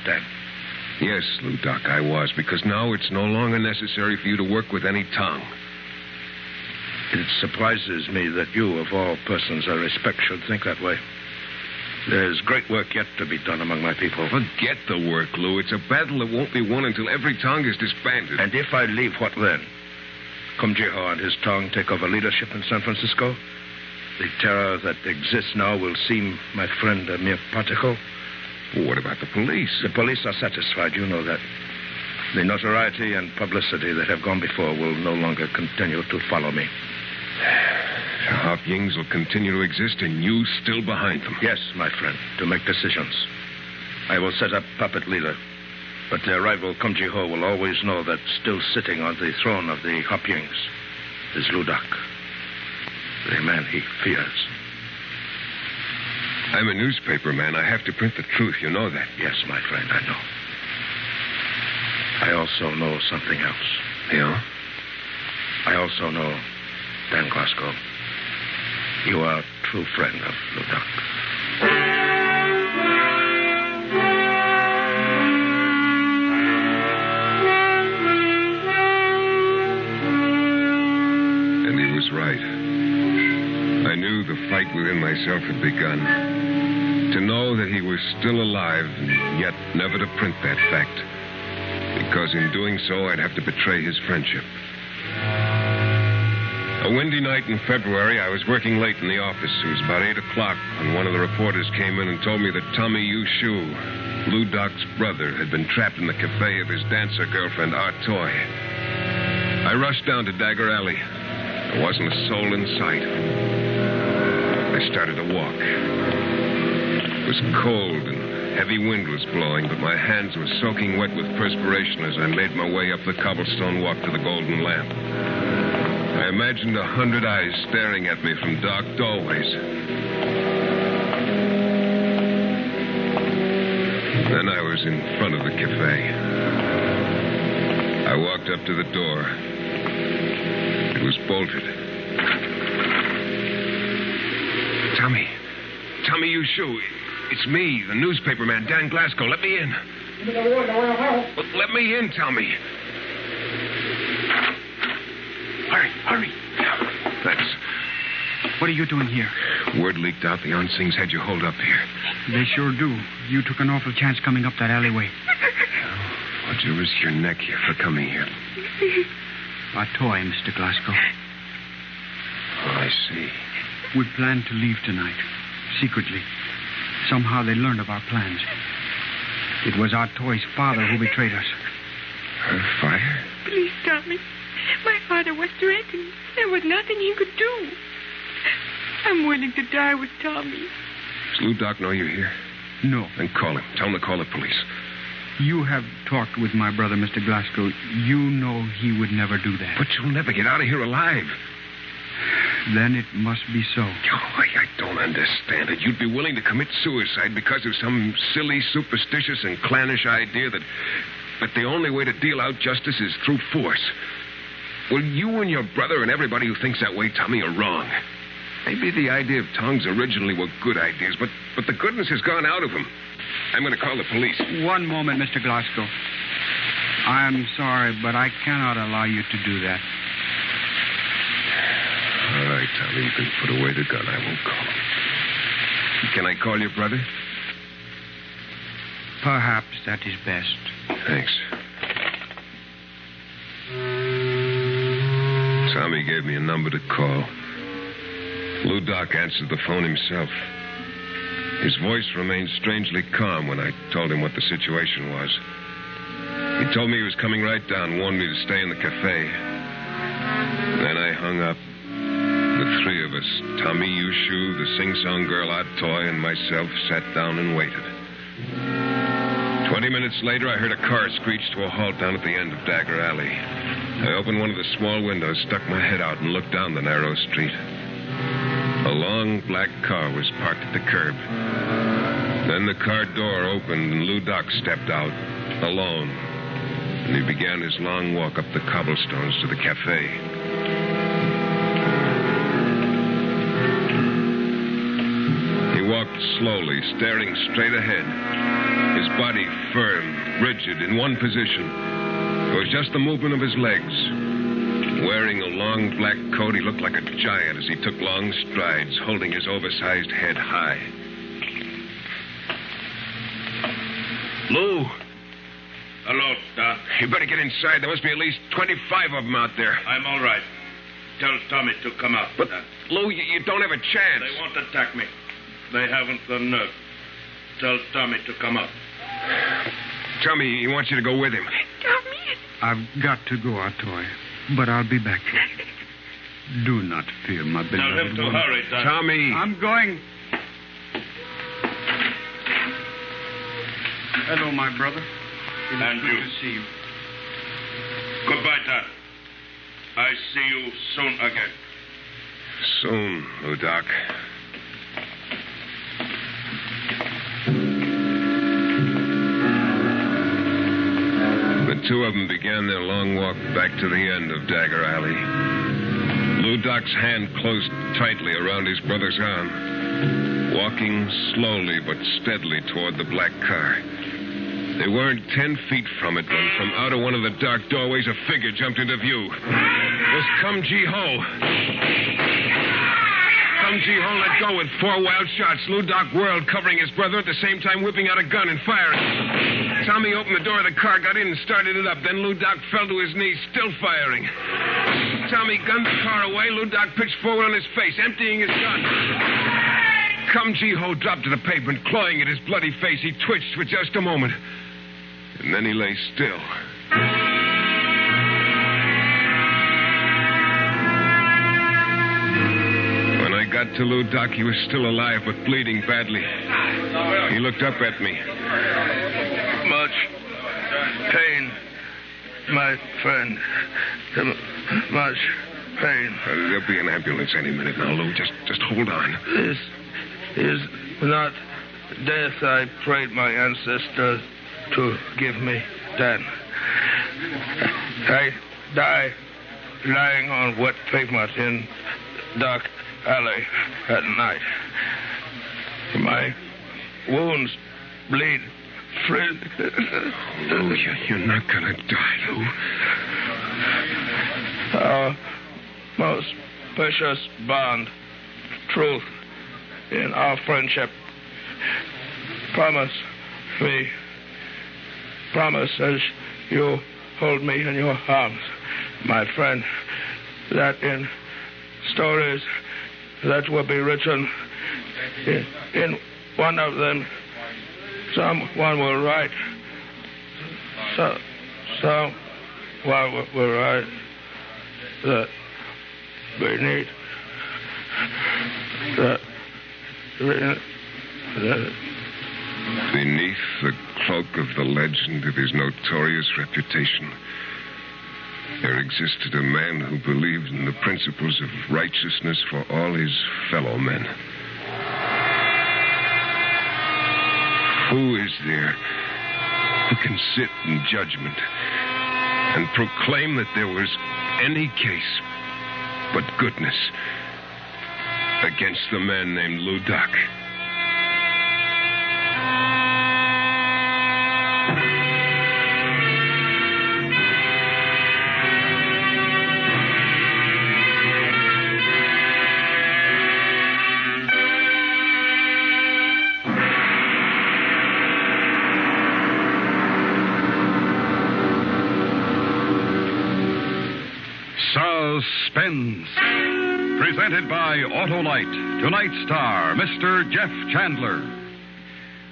Dan. Yes, Lou Doc, I was, because now it's no longer necessary for you to work with any tongue. It surprises me that you, of all persons I respect, should think that way. There's great work yet to be done among my people. Forget the work, Lou. It's a battle that won't be won until every tongue is disbanded. And if I leave, what then? Kum Jiho and his tongue take over leadership in San Francisco? The terror that exists now will seem, my friend, a mere particle. Well, what about the police? The police are satisfied, you know that. The notoriety and publicity that have gone before will no longer continue to follow me. The Hop Yings will continue to exist and you still behind them. Yes, my friend, to make decisions. I will set up puppet leader. But their rival, Kum Jiho, will always know that still sitting on the throne of the Hop Yings is Lou Doc, the man he fears. I'm a newspaper man. I have to print the truth. You know that. Yes, my friend, I know. I also know something else. Yeah? I also know, Dan Glasgow, you are a true friend of Lou Doc. And he was right. I knew the fight within myself had begun. To know that he was still alive, and yet never to print that fact. Because in doing so, I'd have to betray his friendship. A windy night in February, I was working late in the office. It was about 8 o'clock when one of the reporters came in and told me that Tommy Yu Shu, Lou Doc's brother, had been trapped in the cafe of his dancer girlfriend, Art Toy. I rushed down to Dagger Alley. There wasn't a soul in sight. I started to walk. It was cold and heavy wind was blowing, but my hands were soaking wet with perspiration as I made my way up the cobblestone walk to the Golden Lamp. I imagined 100 eyes staring at me from dark doorways. Then I was in front of the cafe. I walked up to the door. It was bolted. Tommy Yu Shu. It's me, the newspaper man, Dan Glasgow. Let me in. Let me in, Tommy. Hurry. Thanks. What are you doing here? Word leaked out the Unsings had you holed up here. They sure do. You took an awful chance coming up that alleyway. Why'd you risk your neck here for coming here? A toy, Mr. Glasgow. Oh, I see. We planned to leave tonight, secretly. Somehow they learned of our plans. It was our toy's father who betrayed us. Her father? Please, Tommy. My father was threatened. There was nothing he could do. I'm willing to die with Tommy. Does Lou Doc know you're here? No. Then call him. Tell him to call the police. You have talked with my brother, Mr. Glasgow. You know he would never do that. But you'll never get out of here alive. Then it must be so. I don't understand it. You'd be willing to commit suicide because of some silly, superstitious, and clannish idea that the only way to deal out justice is through force. Well, you and your brother and everybody who thinks that way, Tommy, are wrong. Maybe the idea of tongs originally were good ideas, but the goodness has gone out of them. I'm going to call the police. One moment, Mr. Glasgow. I'm sorry, but I cannot allow you to do that. All right, Tommy, you can put away the gun. I won't call him. Can I call your brother? Perhaps that is best. Thanks. Tommy gave me a number to call. Lou Doc answered the phone himself. His voice remained strangely calm when I told him what the situation was. He told me he was coming right down, warned me to stay in the cafe. Then I hung up. The three of us, Tommy Yushu, the sing-song girl Odd Toy, and myself, sat down and waited. 20 minutes later, I heard a car screech to a halt down at the end of Dagger Alley. I opened one of the small windows, stuck my head out, and looked down the narrow street. A long black car was parked at the curb. Then the car door opened, and Lou Doc stepped out, alone. And he began his long walk up the cobblestones to the cafe. He walked slowly, staring straight ahead. His body firm, rigid, in one position. It was just the movement of his legs. Wearing a long black coat, he looked like a giant as he took long strides, holding his oversized head high. Lou. Hello, Doc. You better get inside. There must be at least 25 of them out there. I'm all right. Tell Tommy to come out. But, Lou, you don't have a chance. They won't attack me. They haven't the nerve. Tell Tommy to come up. Tommy, he wants you to go with him. Tommy! I've got to go, Atoy, but I'll be back. Do not fear, my beloved Tell him to woman. hurry, Doc. Tommy! I'm going. Hello, my brother. It And is good you. to see you. Goodbye, Doc. I see you soon again. Soon, Lou Doc. The two of them began their long walk back to the end of Dagger Alley. Lou Doc's hand closed tightly around his brother's arm, walking slowly but steadily toward the black car. They weren't 10 feet from it when from out of one of the dark doorways a figure jumped into view. It was Kum Ji-ho. Kum Ji-ho let go with 4 wild shots. Lou Doc whirled, covering his brother, at the same time whipping out a gun and firing. Tommy opened the door of the car, got in, and started it up. Then Lou Doc fell to his knees, still firing. Tommy gunned the car away. Lou Doc pitched forward on his face, emptying his gun. Kum Ji-ho dropped to the pavement, clawing at his bloody face. He twitched for just a moment. And then he lay still. When I got to Lou Doc, he was still alive, but bleeding badly. He looked up at me. Much pain, my friend. Much pain. There'll be an ambulance any minute now, Lou. Just hold on. This is not death I prayed my ancestors to give me then. I die lying on wet pavement in dark alley at night. My wounds bleed freely. Lou, you're not gonna die, Lou. Our most precious bond, truth in our friendship. Promise me. Promise as you hold me in your arms, my friend, that in stories that will be written, in one of them, someone will write. Someone will write that beneath Beneath the cloak of the legend of his notorious reputation there existed a man who believed in the principles of righteousness for all his fellow men. Who is there who can sit in judgment and proclaim that there was any case but goodness against the man named Lou Doc? Suspense. Presented by Autolite. Tonight's star, Mr. Jeff Chandler.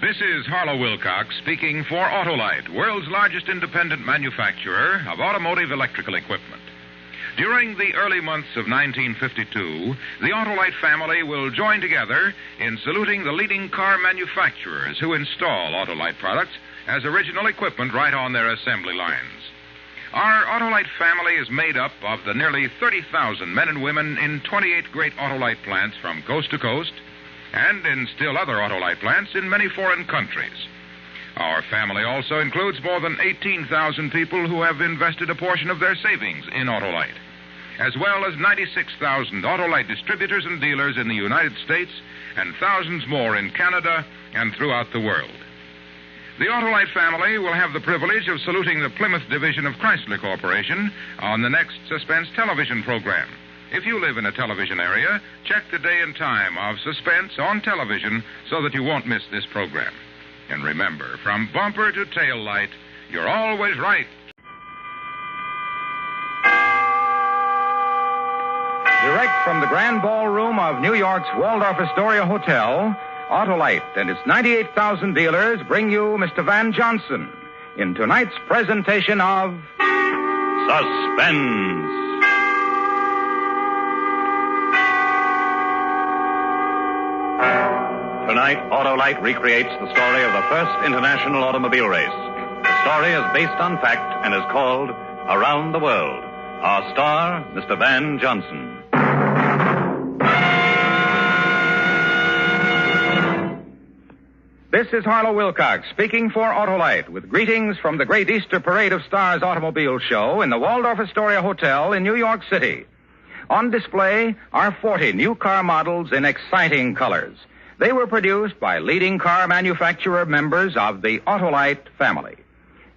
This is Harlow Wilcox speaking for Autolite, world's largest independent manufacturer of automotive electrical equipment. During the early months of 1952, the Autolite family will join together in saluting the leading car manufacturers who install Autolite products as original equipment right on their assembly lines. Our Autolite family is made up of the nearly 30,000 men and women in 28 great Autolite plants from coast to coast, and in still other Autolite plants in many foreign countries. Our family also includes more than 18,000 people who have invested a portion of their savings in Autolite, as well as 96,000 Autolite distributors and dealers in the United States and thousands more in Canada and throughout the world. The Autolite family will have the privilege of saluting the Plymouth division of Chrysler Corporation on the next Suspense television program. If you live in a television area, check the day and time of Suspense on television so that you won't miss this program. And remember, from bumper to tail light, you're always right. Direct from the Grand Ballroom of New York's Waldorf Astoria Hotel, Autolite and its 98,000 dealers bring you Mr. Van Johnson in tonight's presentation of Suspense. Tonight, Autolite recreates the story of the first international automobile race. The story is based on fact and is called Around the World. Our star, Mr. Van Johnson. This is Harlow Wilcox speaking for Autolite with greetings from the great Easter Parade of Stars automobile show in the Waldorf Astoria Hotel in New York City. On display are 40 new car models in exciting colors. They were produced by leading car manufacturer members of the Autolite family.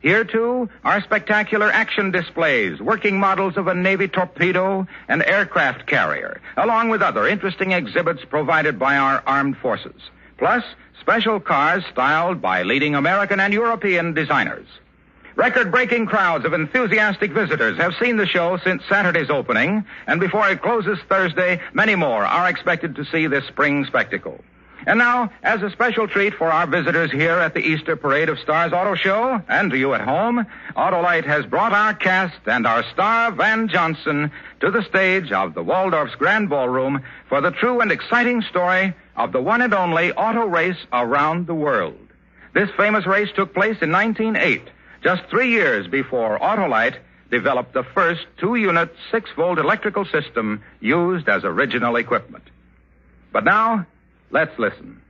Here, too, are spectacular action displays, working models of a Navy torpedo and aircraft carrier, along with other interesting exhibits provided by our armed forces. Plus, special cars styled by leading American and European designers. Record-breaking crowds of enthusiastic visitors have seen the show since Saturday's opening, and before it closes Thursday, many more are expected to see this spring spectacle. And now, as a special treat for our visitors here at the Easter Parade of Stars Auto Show, and to you at home, Autolite has brought our cast and our star, Van Johnson, to the stage of the Waldorf's Grand Ballroom for the true and exciting story of the one and only auto race around the world. This famous race took place in 1908, just 3 years before Autolite developed the first 2-unit 6-volt electrical system used as original equipment. But now, let's listen.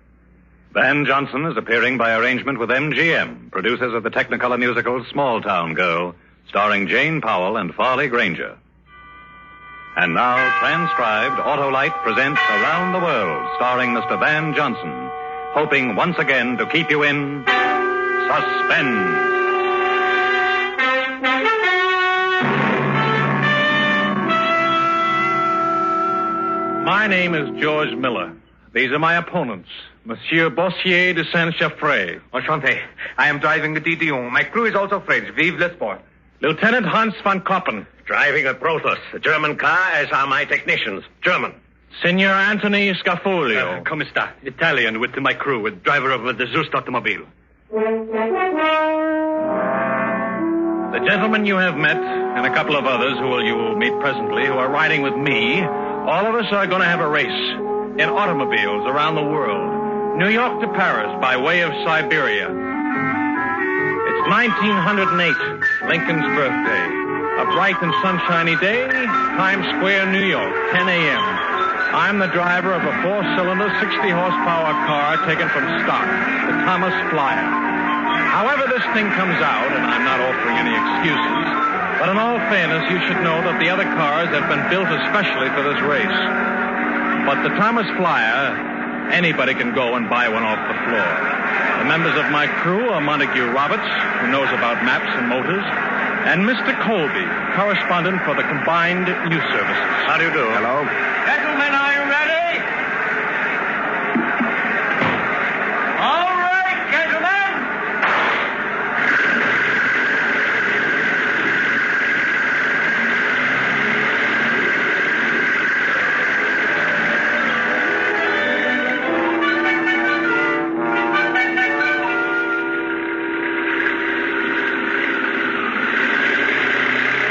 Van Johnson is appearing by arrangement with MGM, producers of the Technicolor musical Small Town Girl, starring Jane Powell and Farley Granger. And now, transcribed, Autolite presents Around the World, starring Mr. Van Johnson, hoping once again to keep you in suspense. My name is George Miller. These are my opponents, Monsieur Bossier de Saint-Chaffray. Enchanté. I am driving the Didion. My crew is also French. Vive le sport. Lieutenant Hans van Koppen. Driving a Protos, a German car, as are my technicians. German. Senor Anthony Scafolio. Come sta. Italian with my crew, with driver of the Zust automobile. The gentlemen you have met, and a couple of others who you will meet presently, who are riding with me, all of us are going to have a race in automobiles around the world. New York to Paris by way of Siberia. It's 1908, Lincoln's birthday. A bright and sunshiny day, Times Square, New York, 10 a.m. I'm the driver of a 4-cylinder, 60-horsepower car taken from stock, the Thomas Flyer. However this thing comes out, and I'm not offering any excuses, but in all fairness, you should know that the other cars have been built especially for this race. But the Thomas Flyer, anybody can go and buy one off the floor. The members of my crew are Montague Roberts, who knows about maps and motors, and Mr. Colby, correspondent for the Combined News Services. How do you do? Hello. Gentlemen, are you ready? All right, gentlemen.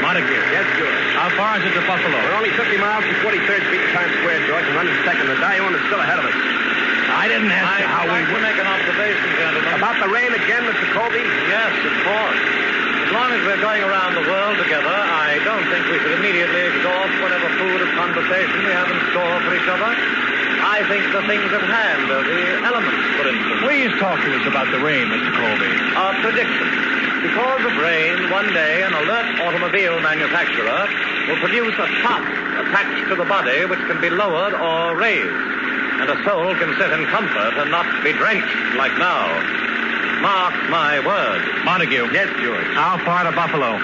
Montague. Yes, George. How far is it to Buffalo? We're only 50 miles from 43rd Street to Times Square, George, and 102nd. The diamond is still ahead of us. I didn't ask you how we would make an observation, gentlemen. About the rain again, Mr. Colby? Yes, of course. As long as we're going around the world together, I don't think we should immediately exhaust whatever food of conversation we have in store for each other. I think the things at hand are the elements, for instance. Please talk to us about the rain, Mr. Colby. Our prediction. Because of rain, one day an alert automobile manufacturer will produce a top attached to the body which can be lowered or raised. And a soul can sit in comfort and not be drenched like now. Mark my words. Montague. Yes, George. How far to Buffalo?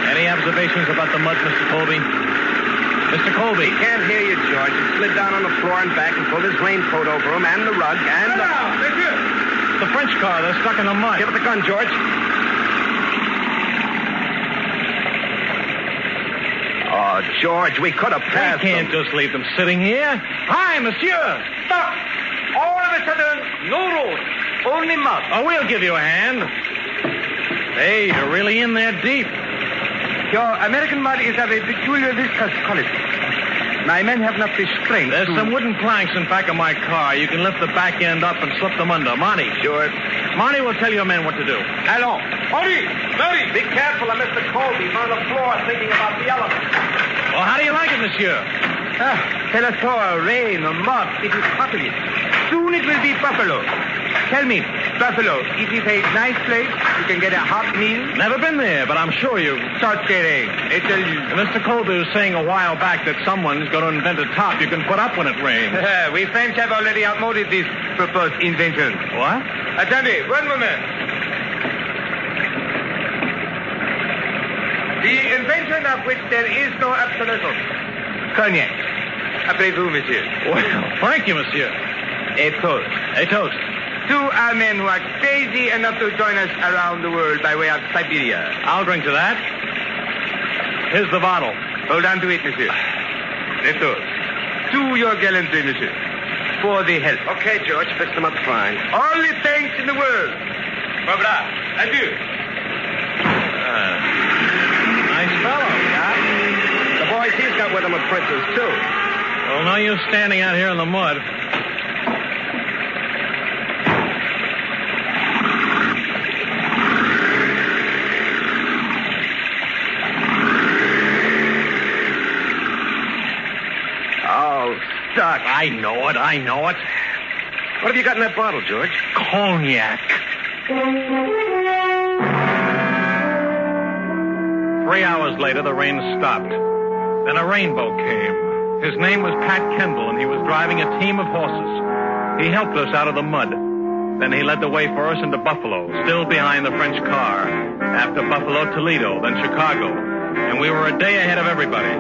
Any observations about the mud, Mr. Colby? Mr. Colby. He can't hear you, George. He slid down on the floor and back and pulled his raincoat over him and the rug and... The French car, they're stuck in the mud. Give it the gun, George. Oh, George, we could have passed We can't just leave them sitting here. Hi, monsieur. Stop. All of a sudden, no road. Only mud. Oh, we'll give you a hand. Hey, you're really in there deep. Your American mud is of a peculiar viscous quality. My men have not the strength. There's some wooden planks in back of my car. You can lift the back end up and slip them under. Monty. Sure. Monty will tell your men what to do. Allons. Hurry! Hurry! Be careful of Mr. Colby. He's on the floor thinking about the elements. Well, how do you like it, monsieur? Tell us all, rain or mud. It is hotly. Soon it will be Buffalo. Tell me, Buffalo, is it a nice place? You can get a hot meal? Never been there, but I'm sure you... Sorcery. Mr. Colby was saying a while back that someone's going to invent a top you can put up when it rains. We French have already outmoded this proposed invention. What? Attendez, one moment. The invention of which there is no obsolescence. Cognac. Après vous, monsieur. Well, thank you, monsieur. A toast. A toast. To our men who are crazy enough to join us around the world by way of Siberia. I'll drink to that. Here's the bottle. Hold on to it, monsieur. A toast. To your gallantry, monsieur. For the health. Okay, George. Fix them up fine. All the thanks in the world. Au revoir. Adieu. Nice fellow, yeah? The boys he's got with him are princes, too. Well, no use standing out here in the mud. Stuck. I know it. What have you got in that bottle, George? Cognac. 3 hours later, the rain stopped. Then a rainbow came. His name was Pat Kendall, and he was driving a team of horses. He helped us out of the mud. Then he led the way for us into Buffalo, still behind the French car. After Buffalo, Toledo, then Chicago. And we were a day ahead of everybody.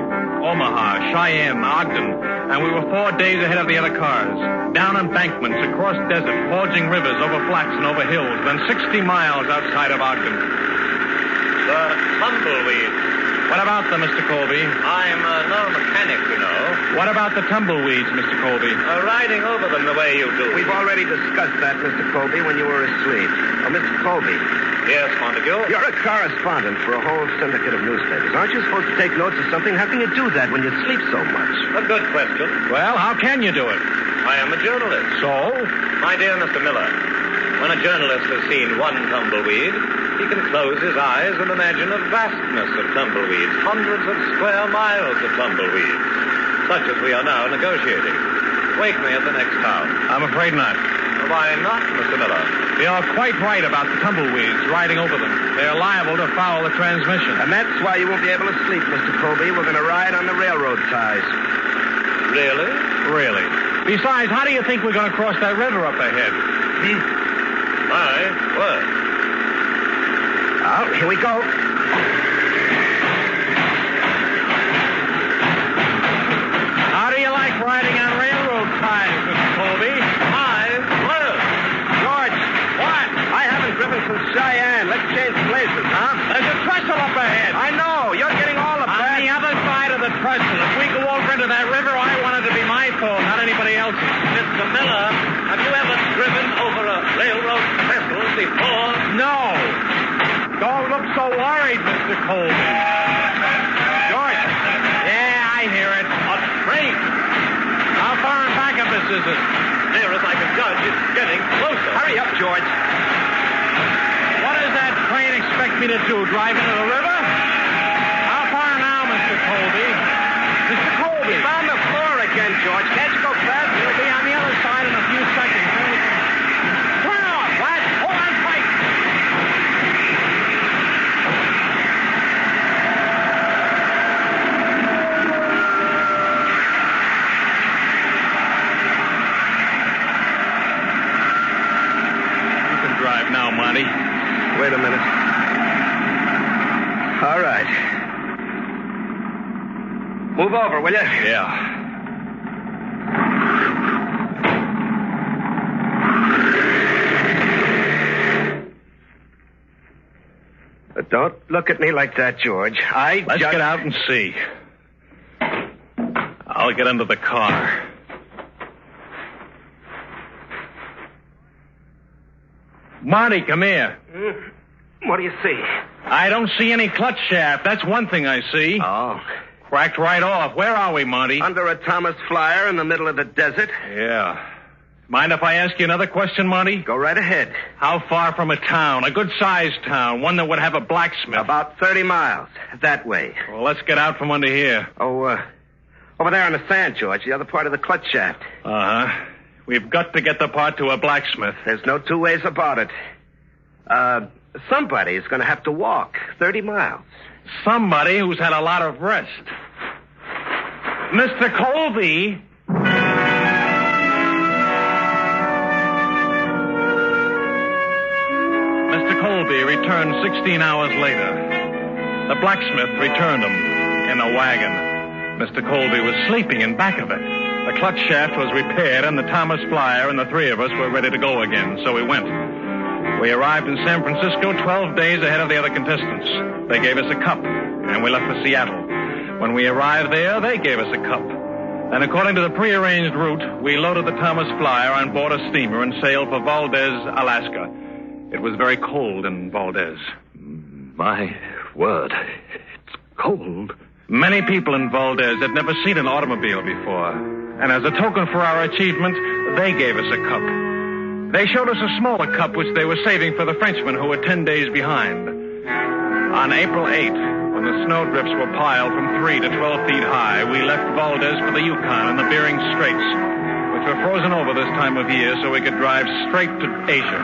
Omaha, Cheyenne, Ogden, and we were 4 days ahead of the other cars. Down embankments, across desert, forging rivers, over flats and over hills, then 60 miles outside of Ogden. The tumbleweed. What about them, Mr. Colby? I'm no mechanic, you know. What about the tumbleweeds, Mr. Colby? Riding over them the way you do. We've already discussed that, Mr. Colby, when you were asleep. Oh, Mr. Colby. Yes, Montague? You're a correspondent for a whole syndicate of newspapers. Aren't you supposed to take notes of something? How can you do that when you sleep so much? A good question. Well, how can you do it? I am a journalist. So? My dear Mr. Miller, when a journalist has seen one tumbleweed, he can close his eyes and imagine a vastness of tumbleweeds, hundreds of square miles of tumbleweeds, such as we are now negotiating. Wake me at the next town. I'm afraid not. Why not, Mr. Miller? You're quite right about the tumbleweeds riding over them. They're liable to foul the transmission. And that's why you won't be able to sleep, Mr. Colby. We're going to ride on the railroad ties. Really? Really. Besides, how do you think we're going to cross that river up ahead? My word. Oh, here we go. How do you like riding on railroad ties, Mr. Colby? My word. George. What? I haven't driven since Cheyenne. Let's change places, huh? There's a trestle up ahead. I know. You're getting all the On the other side of the trestle. If we go over into that river, I want it to be my fault, not anybody else's. Mr. Miller, have you ever driven over a railroad trestle before? No. Don't look so worried, Mr. Colby. George. Yeah, I hear it. A train. How far in back of us is it? Near as I can judge, it's getting closer. Hurry up, George. What does that train expect me to do, drive into the river? How far now, Mr. Colby? Mr. Colby. He's on the floor again, George. Can't you go fast? He'll be on the other side in a few seconds. Then we can... Turn off! What? Hold on tight! You can drive now, Monty. Wait a minute. All right. Move over, will you? Yeah. But don't look at me like that, George. Let's get out and see. I'll get into the car. Monty, come here. What do you see? I don't see any clutch shaft. That's one thing I see. Oh. Cracked right off. Where are we, Monty? Under a Thomas Flyer in the middle of the desert. Yeah. Mind if I ask you another question, Monty? Go right ahead. How far from a town? A good-sized town. One that would have a blacksmith. About 30 miles. That way. Well, let's get out from under here. Oh, over there on the sand, George. The other part of the clutch shaft. Uh-huh. We've got to get the part to a blacksmith. There's no two ways about it. Somebody's going to have to walk 30 miles. Somebody who's had a lot of rest. Mr. Colby. Mr. Colby returned 16 hours later. The blacksmith returned him in a wagon. Mr. Colby was sleeping in back of it. The clutch shaft was repaired, and the Thomas Flyer and the three of us were ready to go again, so we went. We arrived in San Francisco 12 days ahead of the other contestants. They gave us a cup, and we left for Seattle. When we arrived there, they gave us a cup. And according to the prearranged route, we loaded the Thomas Flyer on board a steamer and sailed for Valdez, Alaska. It was very cold in Valdez. My word, it's cold. Many people in Valdez had never seen an automobile before. And as a token for our achievement, they gave us a cup. They showed us a smaller cup which they were saving for the Frenchmen who were 10 days behind. On April 8th, when the snowdrifts were piled from 3 to 12 feet high, we left Valdez for the Yukon and the Bering Straits, which were frozen over this time of year so we could drive straight to Asia.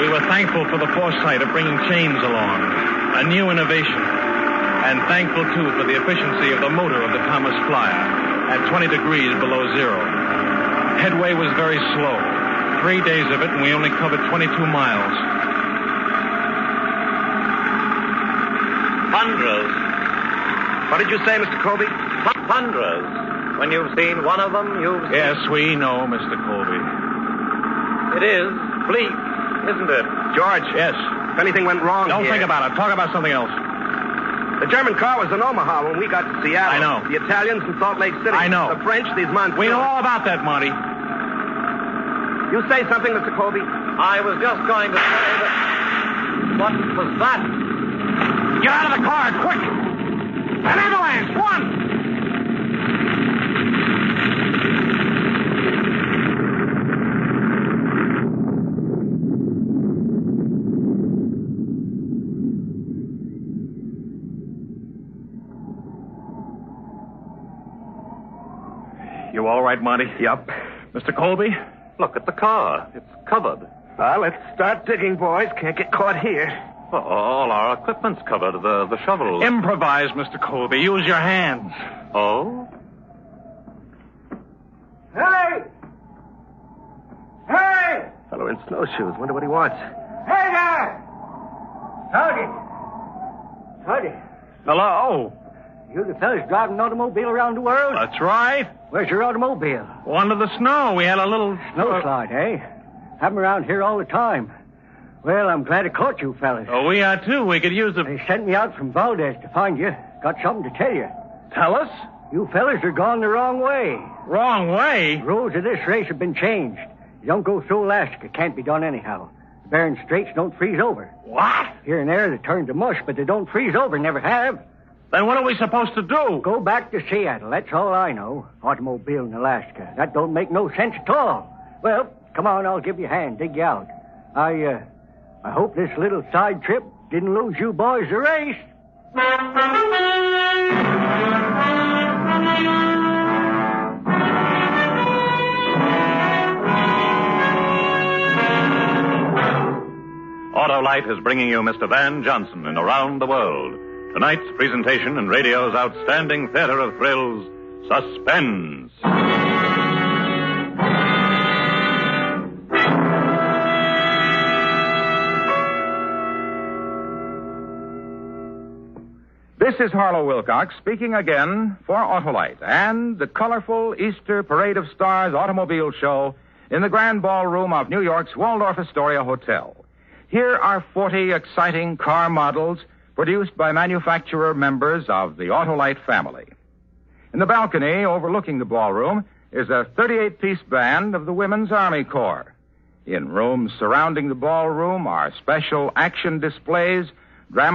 We were thankful for the foresight of bringing chains along, a new innovation, and thankful, too, for the efficiency of the motor of the Thomas Flyer at 20 degrees below zero. Headway was very slow. 3 days of it, and we only covered 22 miles. Hundreds. What did you say, Mr. Colby? Hundreds. When you've seen one of them, you've seen... Yes, we know, Mr. Colby. It is bleak, isn't it? George. Yes. If anything went wrong Don't here... think about it. Talk about something else. The German car was in Omaha when we got to Seattle. I know. The Italians in Salt Lake City. I know. The French, these Montreal. We know all about that, Monty. You say something, Mr. Colby? I was just going to say that... What was that? Get out of the car, quick! An avalanche! One! You all right, Monty? Yep. Mr. Colby? Look at the car. It's covered. Let's start digging, boys. Can't get caught here. Well, all our equipment's covered. The shovels. Improvise, Mr. Colby. Use your hands. Oh? Hey! Hey! Fellow in snowshoes. Wonder what he wants. Hey there! Howdy. Hello. You the fellas driving an automobile around the world? That's right. Where's your automobile? Under the snow. We had a little... Snowslide, eh? Have 'em around here all the time. Well, I'm glad I caught you fellas. Oh, we are too. We could use the... They sent me out from Valdez to find you. Got something to tell you. Tell us? You fellas are gone the wrong way. Wrong way? The roads of this race have been changed. You don't go through Alaska. Can't be done anyhow. The Bering Straits don't freeze over. What? Here and there they turn to mush, but they don't freeze over. Never have. Then what are we supposed to do? Go back to Seattle. That's all I know. Automobile in Alaska. That don't make no sense at all. Well, come on, I'll give you a hand. Dig you out. I hope this little side trip didn't lose you boys the race. Autolite is bringing you Mr. Van Johnson in Around the World. Tonight's presentation in radio's outstanding theater of thrills, Suspense. This is Harlow Wilcox speaking again for Autolite and the colorful Easter Parade of Stars automobile show in the Grand Ballroom of New York's Waldorf Astoria Hotel. Here are 40 exciting car models produced by manufacturer members of the Autolite family. In the balcony overlooking the ballroom is a 38-piece band of the Women's Army Corps. In rooms surrounding the ballroom are special action displays